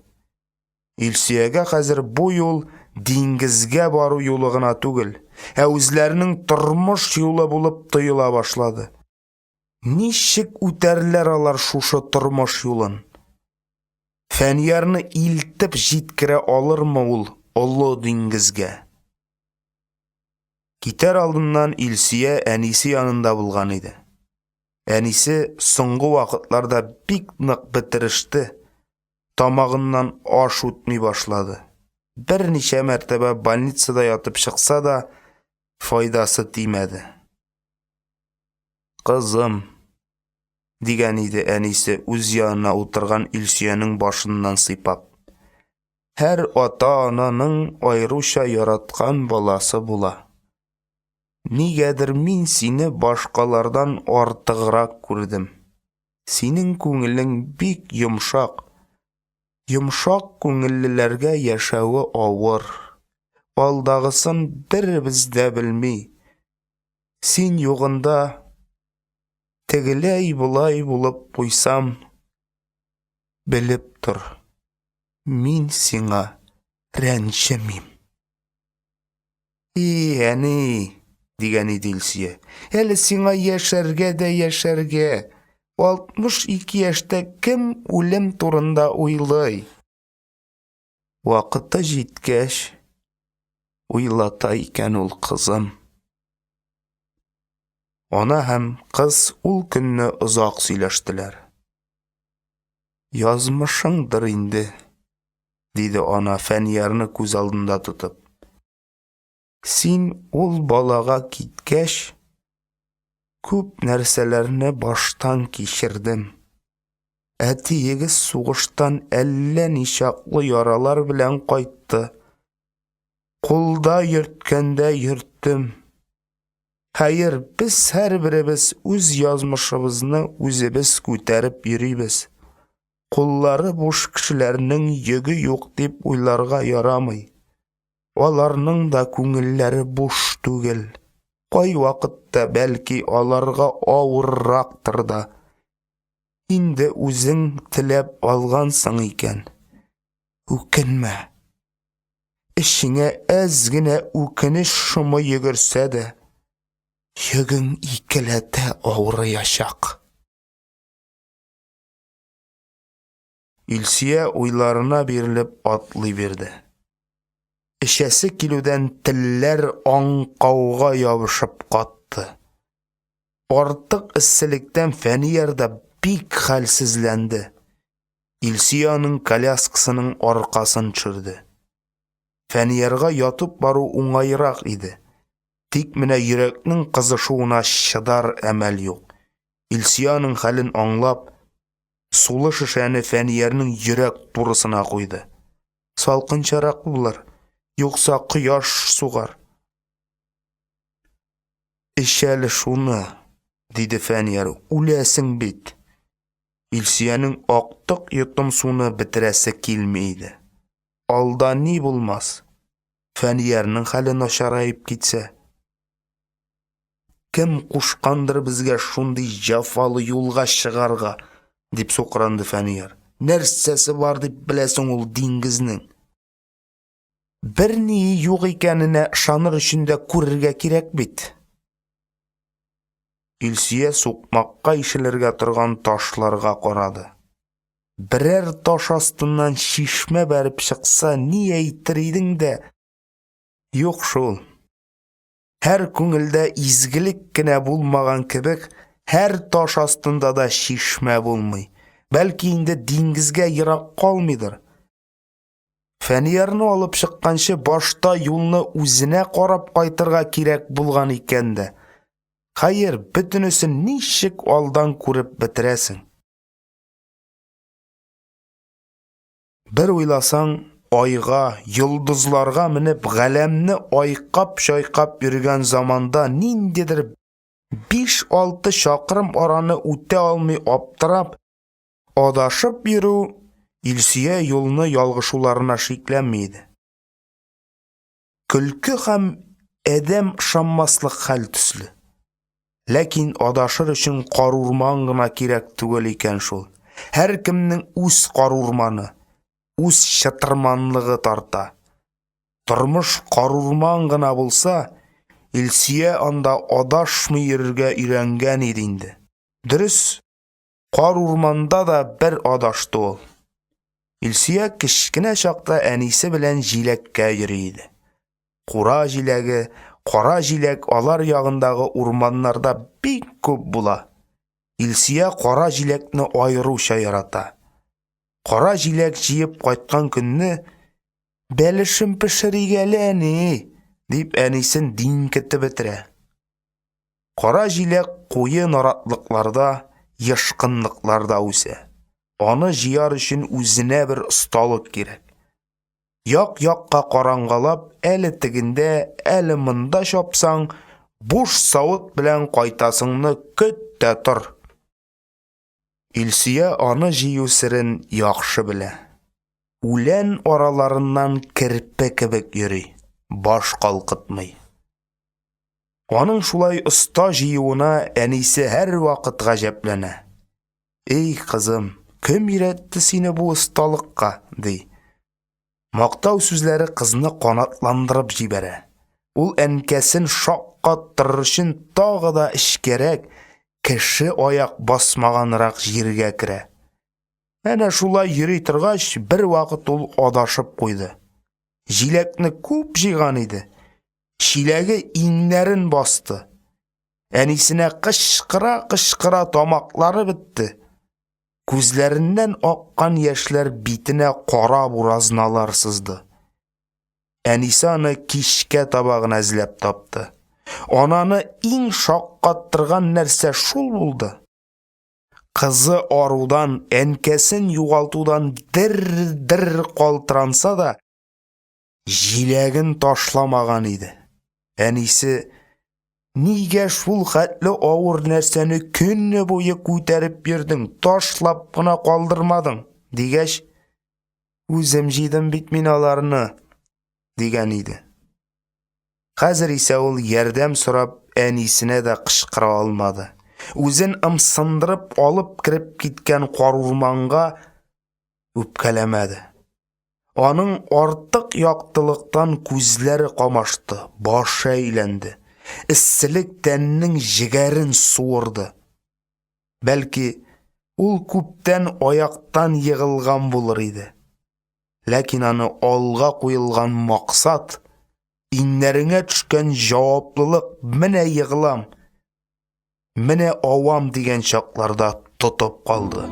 Илсөягә хәзер бу юл диңгезгә бару юлы гына түгел, үзләренең тормыш юлы булып тоела башлады. Ничек үтәрләр алар шушы тормыш юлын? Фәниярны илтеп җиткерә алырмы ул олы диңгезгә? Китәр алдыннан Илсөя әнисе янында булган иде. Әнисе соңгы вакытларда бик нык бетереште. Тамагыннан аш үтми башлады. Берничә мәртәбә больницада ятып чыкса да, файдасы тимәде. Кызым, дигән иде әнисе үз янына утырган Илсөянең башыннан сыйпап. Һәр ата-ананың айрыуча яраткан баласы була. Нигәдер мин сине башкалардан артыграк күрдем. Синең күңелең бик йомшак. Йомшак күңеллеләргә яшәүе авыр. Алдагысын беребез дә белми. Син югында тегеләй булай булып куйсам, белеп тор. Мин сиңа рәнҗемим. Әни, дигән иде Илсөя. Әле сиңа яшәргә дә яшәргә. 62 яшьтә кем үлем турында уйлый? Вакыты җиткәч, уйлата икән ул кызым. Ана һәм кыз ул көнне озак сөйләштеләр. Язмышыңдыр инде, диде ана Фәниярны күз алдында тотып. Син ул балага киткәч, күп нәрсәләрне баштан кичердем. Әтиегез сугыштан әллә ничаклы яралар белән кайтты. Кулда йөрткәндә йөрттем. Хәер, без һәрберебез үз язмышыбызны үзебез күтәреп йөрибез. Куллары буш кешеләрнең йөге юк дип уйларга ярамый. Аларның да күңелләре буш түгел. Кай вакытта бәлки аларга авыррактыр да. Инде үзең теләп алгансың икән. Үкенмә. Эшеңә әз генә үкенеш шомы йөгерсә дә, йөгең икеләтә авырыячак. Илсөя уйларына бирелеп атлый бирде. Эшәсе килүдән телләр аңкауга ябышып катты. Артык эсселектән Фәнияр да бик хәлсезләнде. Илсөяның коляскасының аркасын төшерде. Фәниярга ятып бару уңайрак иде. Тик менә йөрәкнең кызышуына чыдар әмәл юк. Илсөяның хәлен аңлап, сулы шешәне Фәниярның йөрәк турысына куйды. Салкынчарак булыр, юкса кояш сугар. Эшәле шуны, диде Фәнияр, үләсең бит. Илсөянең актык йотым суны бетерәсе килмәйде. Алда ни булмас? Фәниярның хәле начарайып китсә. Кем кушкандыр безгә шундый җафалы юлга чыгарга, дип сукранды Фәнияр. Нәрсәсе бар дип беләсең ул диңгезнең? Берни юк икәненә ышаныр өчен дә күрергә кирәк бит. Илсөя сукмакка ишелергә торган ташларга карады. Берәр таш астыннан шишмә бәреп чыкса, ни әйтер идең дә? Юк шул. Һәр күңелдә изгелек кенә булмаган кебек, һәр таш астында да шишмә булмый. Бәлки инде диңгезгә ерак калмыйдыр. Фәниярны алып чыкканчы башта юлны үзенә карап кайтырга кирәк булган икән дә. Хәер, бөтенесен ничек алдан күреп бетерәсең? Бер уйласаң, айга, йолдызларга менеп галәмне айкап-чайкап йөргән заманда ниндидер 5-6 шақырым араны үтә алмый аптырап, адашып йөрү Илсөя юлны ялгышуларына шикләнмәде. Көлке һәм әдәм ышанмаслык хәл төсле. Ләкин адашыр өчен карурман гына кирәк түгел икән шул. Һәр кемнең үз карурманы, үз чытырманлыгы тарта. Тормыш карурман гына булса, Илсөя анда адашмый йөрергә өйрәнгән иде инде. Дөрес, карурманда да бер адашты ул. Илсөя кечкенә чакта әнисе белән җиләккә йөри иде. Кура җиләге, кара җиләк алар ягындагы урманнарда бик күп була. Илсөя кара җиләкне аеруча ярата. Кара җиләк җыеп кайткан көнне «Бәлешем пешеригәләне» дип әнисен динкетеп бетерә. Кара җиләк куе наратлыкларда, ешкынлыкларда үсә. Аны җыяр өчен үзенә бер осталык кирәк. Як-якка караңгылап, әле тегендә, әле монда чапсаң, буш савыт белән кайтасыңны көт тә тор. Илсөя аны җыю серен яхшы белә. Үлән араларыннан керпе кебек йөри, баш калкытмый. Аның шулай оста җыюына әнисе һәр вакыт гаҗәпләнә. «Эй, кызым, кем өйрәтте сине бу осталыкка?» ди. Мактау сүзләре кызны канатландырып җибәрә. Ул әнкәсен шаккаттырыр өчен тагы да эчкәрәк, кеше аяк басмаганрак җиргә керә. Әнә шулай йөри торгач, бер вакыт ул адашып куйды. Җиләкне күп җыйган иде. Чиләге иңнәрен басты. Әнисенә кычкыра-кычкыра тамаклары бетте. Күзләреннән аккан яшьләр битенә кара буразналар сызды. Әнисе аны кичкә таба гына эзләп тапты. Ананы иң шаккаттырган нәрсә шул булды. Кызы арудан, әнкәсен югалтудан дер калтыранса да, җиләген ташламаган иде. Әнисе: «Нигә шул хәтле авыр нәрсәне көнне буе күтәреп йөрдең, ташлап кына калдырмадың?» дигәч, «Үзем җыйдым бит мин аларны», дигән иде. Хәзер исә ул ярдәм сорап әнисенә дә кычкыра алмады. Үзен ымсындырып алып кирип киткән карурманга үпкәләмәде. Аның артык яктылыктан күзләре камашты, башы әйләнде. Исселек тәннең җигәрен суырды. Бәлки, ул күптән аяктан егылган булыр иде. Ләкин аны алга куелган максат, иңнәренә төшкән җаваплылык, менә егылам, менә авам дигән чакларда тотып калды.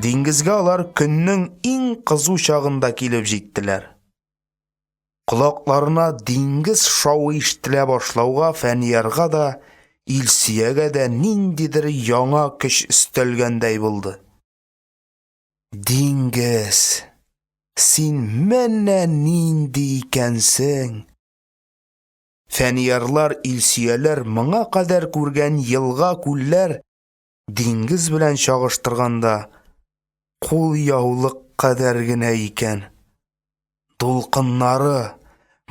Диңгезгә алар көннең иң кызу чагында килеп җиттеләр. Колакларына диңгез шавы ишетелә башлауга Фәниярга да, Илсөягә дә ниндидер яңа көч өстәлгәндәй булды. «Диңгез, син менә нинди икәнсең!» Фәниярлар, Илсөяләр моңа кадәр күргән елга, күлләр диңгез белән чагыштырганда кул яулык кадәр генә икән. Дулкыннары,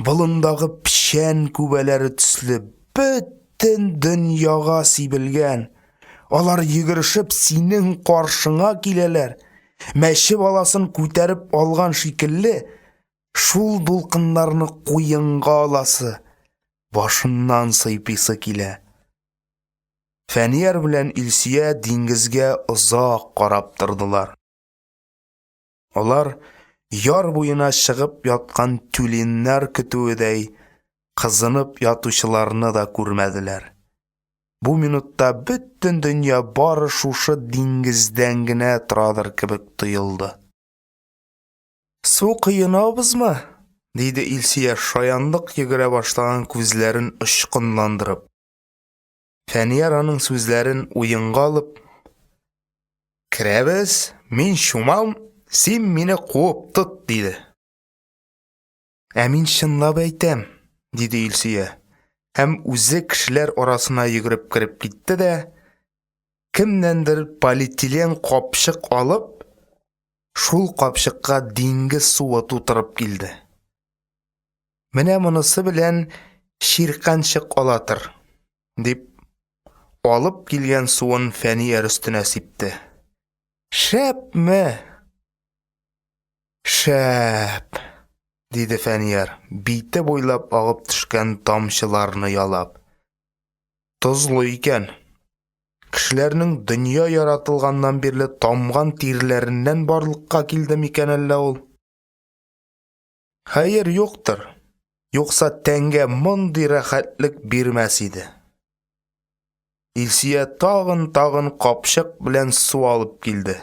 болындагы пишән күбәләре төсле бөтен дөньяга сибелгән. Алар йөгерешеп синең каршыңа киләләр. Мәче баласын күтәреп алган шикелле, шул дулкыннарны куенга аласы, башыннан сыйпысы килә. Фәнияр белән Илсия диңгезгә озак карап тордылар. Алар яр буена чыгып яткан түлиннәр көтүедәй кызынып ятучыларны да күрмәделәр. Бу минутта бөтен дөнья бары шушы диңгездән генә торадыр кебек тоелды. Су кыйынабызмы? Диде Илсия шаянлык йөгерә башлаган күзләрен очкынландырып. Фәнияр аның сүзләрен уенга алып, «Керәбез, мин шумам, син мине куып тот», диде. «Ә мин чынлап әйтәм», диде Илсия, һәм үзе кешеләр арасына йөгереп кереп китте дә, кемнәндер полиэтилен капчык алып, шул капчыкка диңгез суы тутырып килде. «Менә монысы белән ширканчык алатыр», дип алып килгән суын Фәнияр өстенә сипте. «Шәпме?» «Шәп», диде Фәнияр, бите буйлап агып төшкән тамчыларны ялап. «Тозлы икән. Кешеләрнең дөнья яратылганнан бирле тамган тирләреннән барлыкка килде микән әллә ул?» «Хәер, юктыр. Юкса тәнгә мондый рәхәтлек бирмәс иде». Илсия тагын капчык белән су алып килде.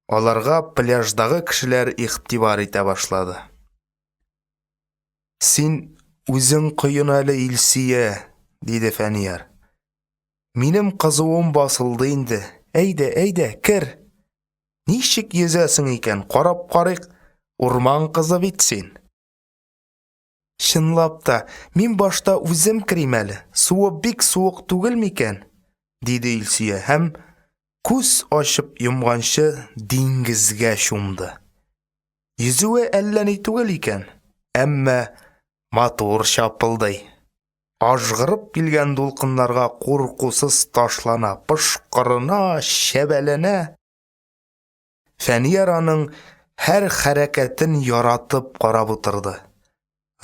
Аларга пляждагы кешеләр игътибар итә башлады. «Син үзең кыйын әле, Илсия», диде Фәнияр. «Минем кызуым басылды инде. Әйдә, кер. Ничек йөзәсең икән? Карап карыйк. Урман кызы бит син». «Чынлап та, мин башта үзем керим әле. Суы бик суык түгел микән?» диде Илсия һәм күз ачып йомганчы диңгезгә чумды. Йөзүе әллә ни түгел икән, әмма матур чапылдый. Ажгырып килгән дулкыннарга куркусыз ташлана, пышкырына, шәбәләнә. Фәнияр аның һәр хәрәкәтен яратып карап утырды.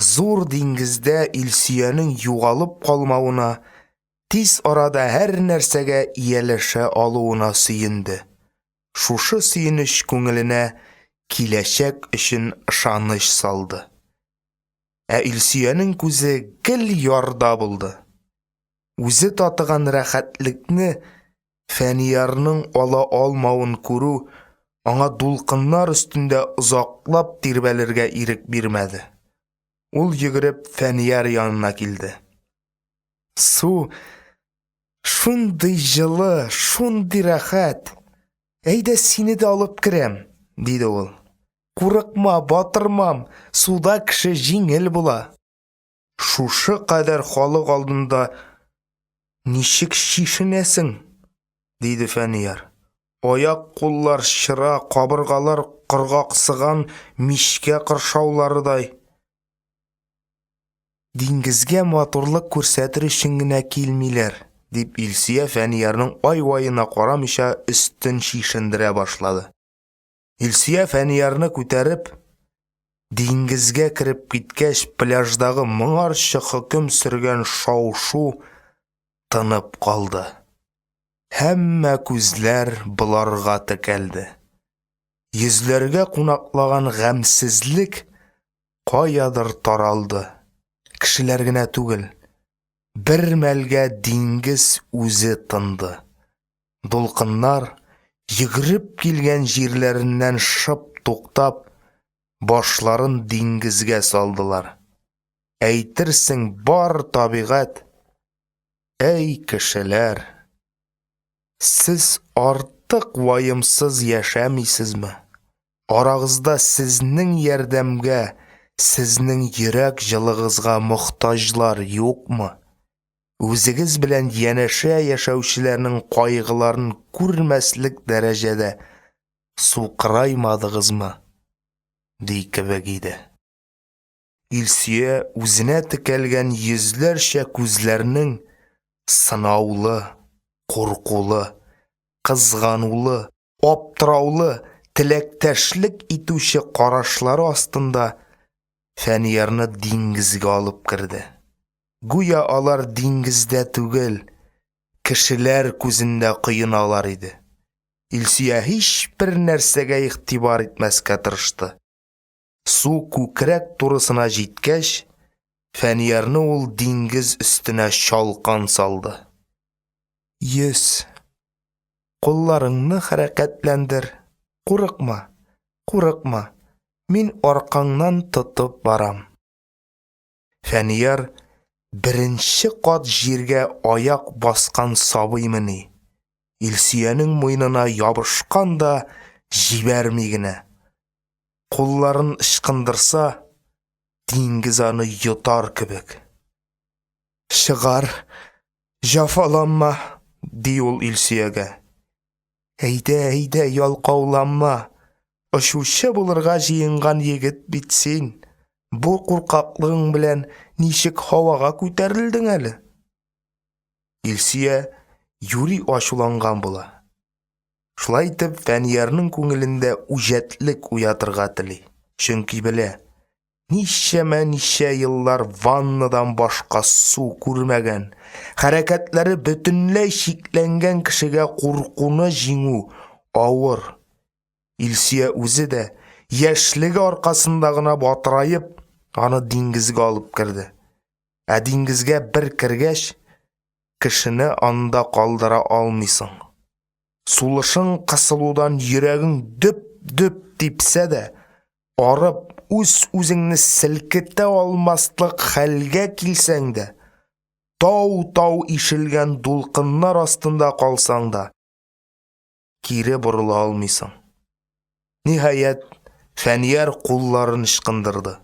Зур диңгездә Илсиянең югалып калмавына, тиз арада һәр нәрсәгә ияләшә алуына сөенде. Шушы сөенеч күңеленә киләчәк өчен ышаныч салды. Ә Илсиянең күзе гел ярда булды. Үзе татыган рәхәтлекне Фәниярның ала алмавын күрү аңа дулкыннар өстендә озаклап тирбәлергә ирек бирмәде. Ул йөгереп Фәнияр янына килде. «Су шундый җылы, шундый рәхәт. Әйдә сине дә алып керәм», диде ул. «Курыкма, батырмам, суда кеше җиңел була». «Шушы кадәр халык алдында ничек шишенәсең?» диде Фәнияр. «Аяк-куллар чыра, кабыргалар кыргаксыган мичкә кыршауларыдай». «Диңгезгә матурлык күрсәтер өчен генә килмиләр», дип Илсия Фәниярның ай-ваена карамыйча өстен шишендерә башлады. Илсия Фәниярны күтәреп, диңгезгә кереп киткәч, пляждагы моңарчы хөкем сөргән шау-шу тынып калды. Һәммә күзләр буларга текәлде. Йөзләргә кунаклаган гамьсезлек каядыр таралды. Кешеләр генә түгел, бер мәлгә диңгез үзе тынды. Дулкыннар йөгереп килгән җирләреннән шып туктап, башларын диңгезгә салдылар. Әйтерсең бар табигать. Әй кешеләр, сез артык ваемсыз яшәмисезме? Арагызда сезнең ярдәмгә, сезнең йөрәк җылыгызга мохтаҗлар юкмы? Үзегез белән янәшә яшәүчеләрнең кайгыларын күрмәслек дәрәҗәдә сукыраймадыгызмы? Ди кебек иде. Илсия үзенә текәлгән йөзләрчә күзләрнең сынаулы, куркулы, кызганулы, аптыраулы, теләктәшлек итүче карашлары астында Фәниярны диңгезгә алып керде. Гүя алар диңгездә түгел, кешеләр күзендә коеналар иде. Илсөя һичбер нәрсәгә игътибар итмәскә тырышты. Су күкрәк турысына җиткәч, Фәниярны ул диңгез өстенә чалкан салды. Йөз, кулларыңны хәрәкәтләндер. Курыкма, курыкма. Мин аркаңнан тотып барам. Фәнияр беренче кат җиргә аяк баскан сабыймыни. Илсөянең муенына ябышкан да җибәрми генә. Кулларын ычкындырса, диңгез аны йотар кебек. Чыгар, җафаланма, ди ул Илсөягә. Әйдә, ялкауланма. Ошучы булырга җыенган егет бит син. Бу куркаклыгың белән ничек һавага күтәрелдең әле? Илсөя юри ачуланган була. Шулай итеп, Фәниярның күңелендә үҗәтлек уятырга тели. Чөнки белә, ничә еллар ваннадан башка су күрмәгән, хәрәкәтләре бөтенләй шикләнгән кешегә куркуны җиңү авыр. Илсөя үзе дә яшьлеге аркасында гына батырайып, аны диңгезгә алып керде. Ә диңгезгә бер кергәч, кешене анда калдыра алмыйсың. Сулышың кысылудан йөрәгең дөп типсә дә, арып үзеңне селкетә алмаслык хәлгә килсәң дә, тау ишелгән дулкыннар астында калсаң да, кире борыла алмыйсың. Ниһаять, Фәнияр кулларын ычкындырды.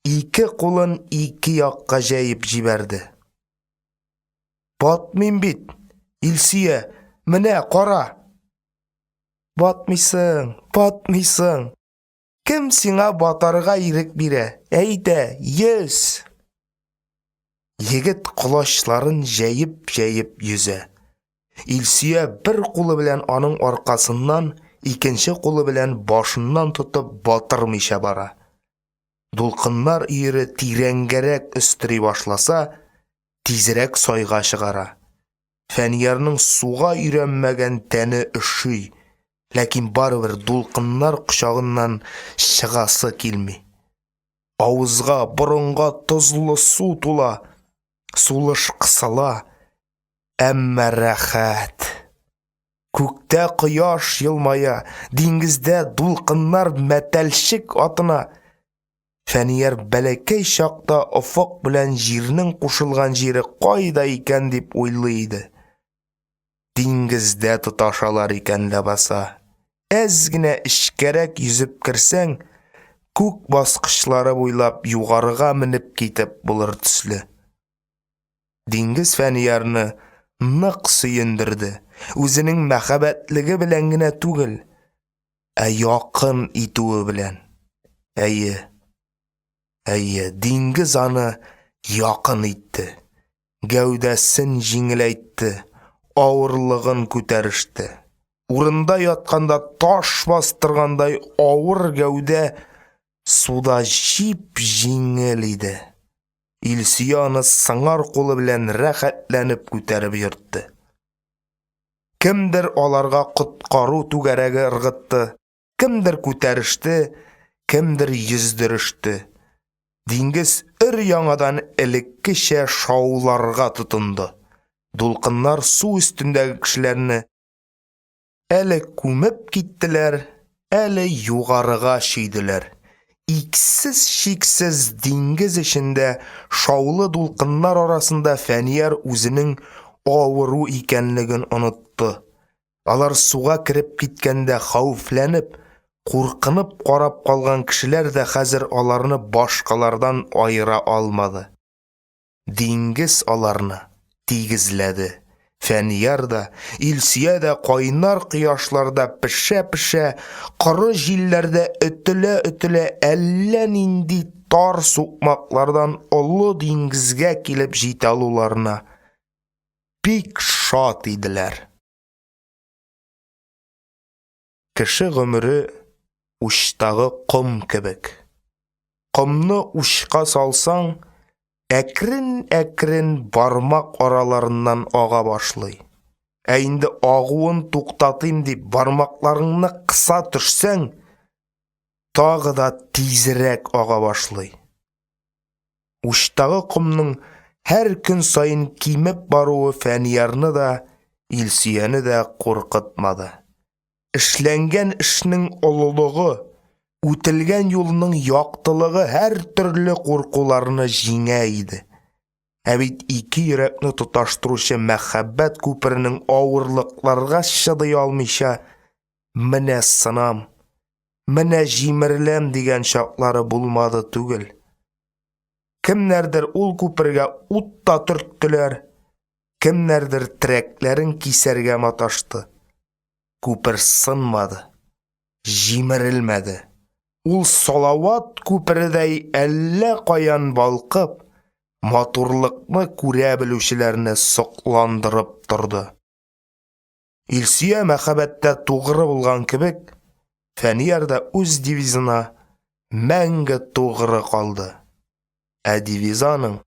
Ике кулын ике якка җәеп җибәрде. Батмыйм бит, Илсөя, менә кара. Батмыйсың. Кем сиңа батарга ирек бирә? Әйдә, йөз. Егет колачларын җәеп йөзә. Илсөя бер кулы белән аның аркасыннан, икенче кулы белән башыннан тотып батырмыйча бара. Дулкыннар ире тирәнгәрәк өстери башласа, тизрәк сайга чыгара. Фәниярның суга өйрәнмәгән тәне өши, ләкин барыбер дулкыннар кочагыннан чыгасы килми. Авызга, борынга тозлы су тула, сулыш кысыла, әмма рәхәт. Күктә кояш елмая, диңгездә дулкыннар мәтәлчек атына. Фәнияр бәләкәй чакта офык белән җирнең кушылган җире кайда икән дип уйлый иде. Диңгездә тоташалар икән ләбаса. Әз генә эчкәрәк йөзеп керсәң, күк баскычлары буйлап югарыга менеп китеп булыр төсле. Диңгез Фәниярны нык сөендерде. Үзенең мәхәббәтлеге белән генә түгел, ә якын итүе белән. Әйе, диңгез аны якын итте. Гәүдәсен җиңеләйтте, авырлыгын күтәреште. Урында ятканда таш бастыргандай авыр гәүдә суда җиңел иде. Илсөя аны сыңар кулы белән рәхәтләнеп күтәреп йөртте. Кемдер аларга коткару түгәрәге ыргытты, кемдер күтәреште, кемдер йөздереште. Диңгез яңадан элеккечә шауларга тотынды. Дулкыннар су өстендәге кешеләрне әле күмеп киттеләр, әле югарыга чөйделәр. Иксез-чиксез диңгез эчендә шаулы дулкыннар арасында Фәнияр үзенең авыру икәнлеген онытты. Алар суга кереп киткәндә хәүфләнеп, куркынып карап калган кешеләр дә хәзер аларны башкалардан аера алмады. Диңгез аларны тигезләде. Фәнияр да, Илсөя дә кайнар кояшларда пешә-пешә, коры җилләрдә өтелә әллә нинди тар сукмаклардан олы диңгезгә килеп җитә алуларына бик шат иделәр. Кеше гомере учтагы ком кебек. Кымны ушка салсаң, әкрен бармак араларыннан ага башлый. Ә инде агуын туктатыйм дип бармакларыңны кыса төшсәң, тагы да тизрәк ага башлый. Уштагы кымның һәр көн сайын кимеп баруы Фәниярны да, Илсөяне дә куркытмады. Эшләнгән эшнең олылыгы, үтелгән юлның яктылыгы һәр төрле куркуларны җиңә иде. Ә бит ике йөрәкне тоташтыручы мәхәббәт күперенең авырлыкларга чыдый алмыйча, менә сынам, менә җимерләм дигән чаклары булмады түгел. Кемнәрдер ул күпергә ут та төрттеләр, кемнәрдер трәкләрен кисәргә маташты. Күпер сынмады, җимерелмәде. Ул Салават күпередәй әллә каян балкып, матурлыкны күрә белүчеләрне сокландырып торды. Илсөя мәхәббәттә тугры булган кебек, Фәнияр да үз девизына мәңге тугры калды. Ә девизаның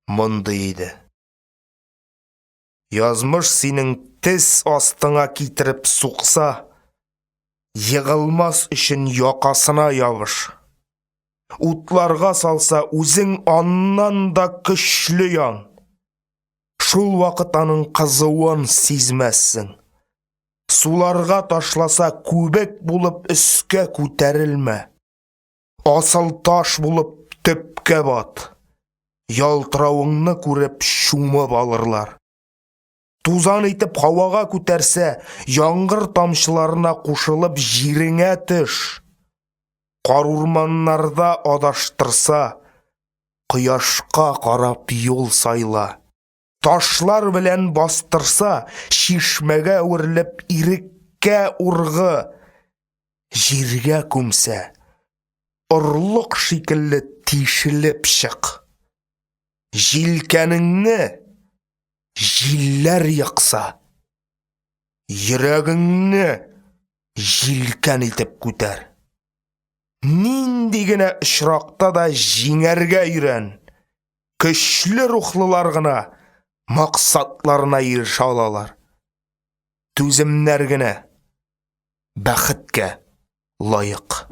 мондый иде: Язмыш синең тез астыңа китереп сукса, егылмас өчен якасына ябыш. Утларга салса, үзең аннан да көчле ян. Шул вакыт аның кызуын сизмәссең. Суларга ташласа, күбек булып өскә күтәрелмә. Асыл таш булып төпкә бат. Ялтыравыңны күреп шумып алырлар. Тузан итеп һавага күтәрсә, яңгыр тамчыларына кушылып җиреңә төш. Кар урманнарда адаштырса, кояшка карап юл сайла. Ташлар белән бастырса, шишмәгә үрелеп иреккә ургы. Җиргә күмсә, орлык шикелле тишелеп чык. Җилкәнеңне җилләр якса, йөрәгеңне җилкән итеп күтәр. Нинди генә очракта да җиңәргә өйрән. Көчле рухлылар гына максатларына ирешә алалар. Түземнәр генә бәхеткә лаек.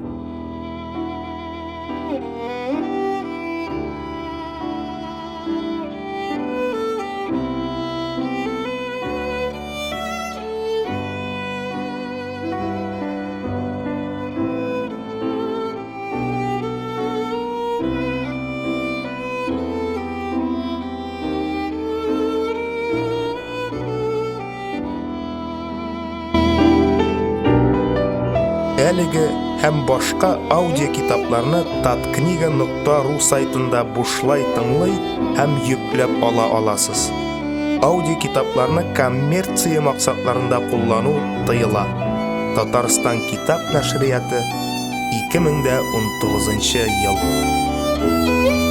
Әлеге һәм башка аудиокитапларны tatkniga.ru сайтында бушлай тыңлый һәм йөкләп ала аласыз. Аудиокитапларны коммерция максатларында куллану тыела. Татарстан китап нәшрияты 2019 ел.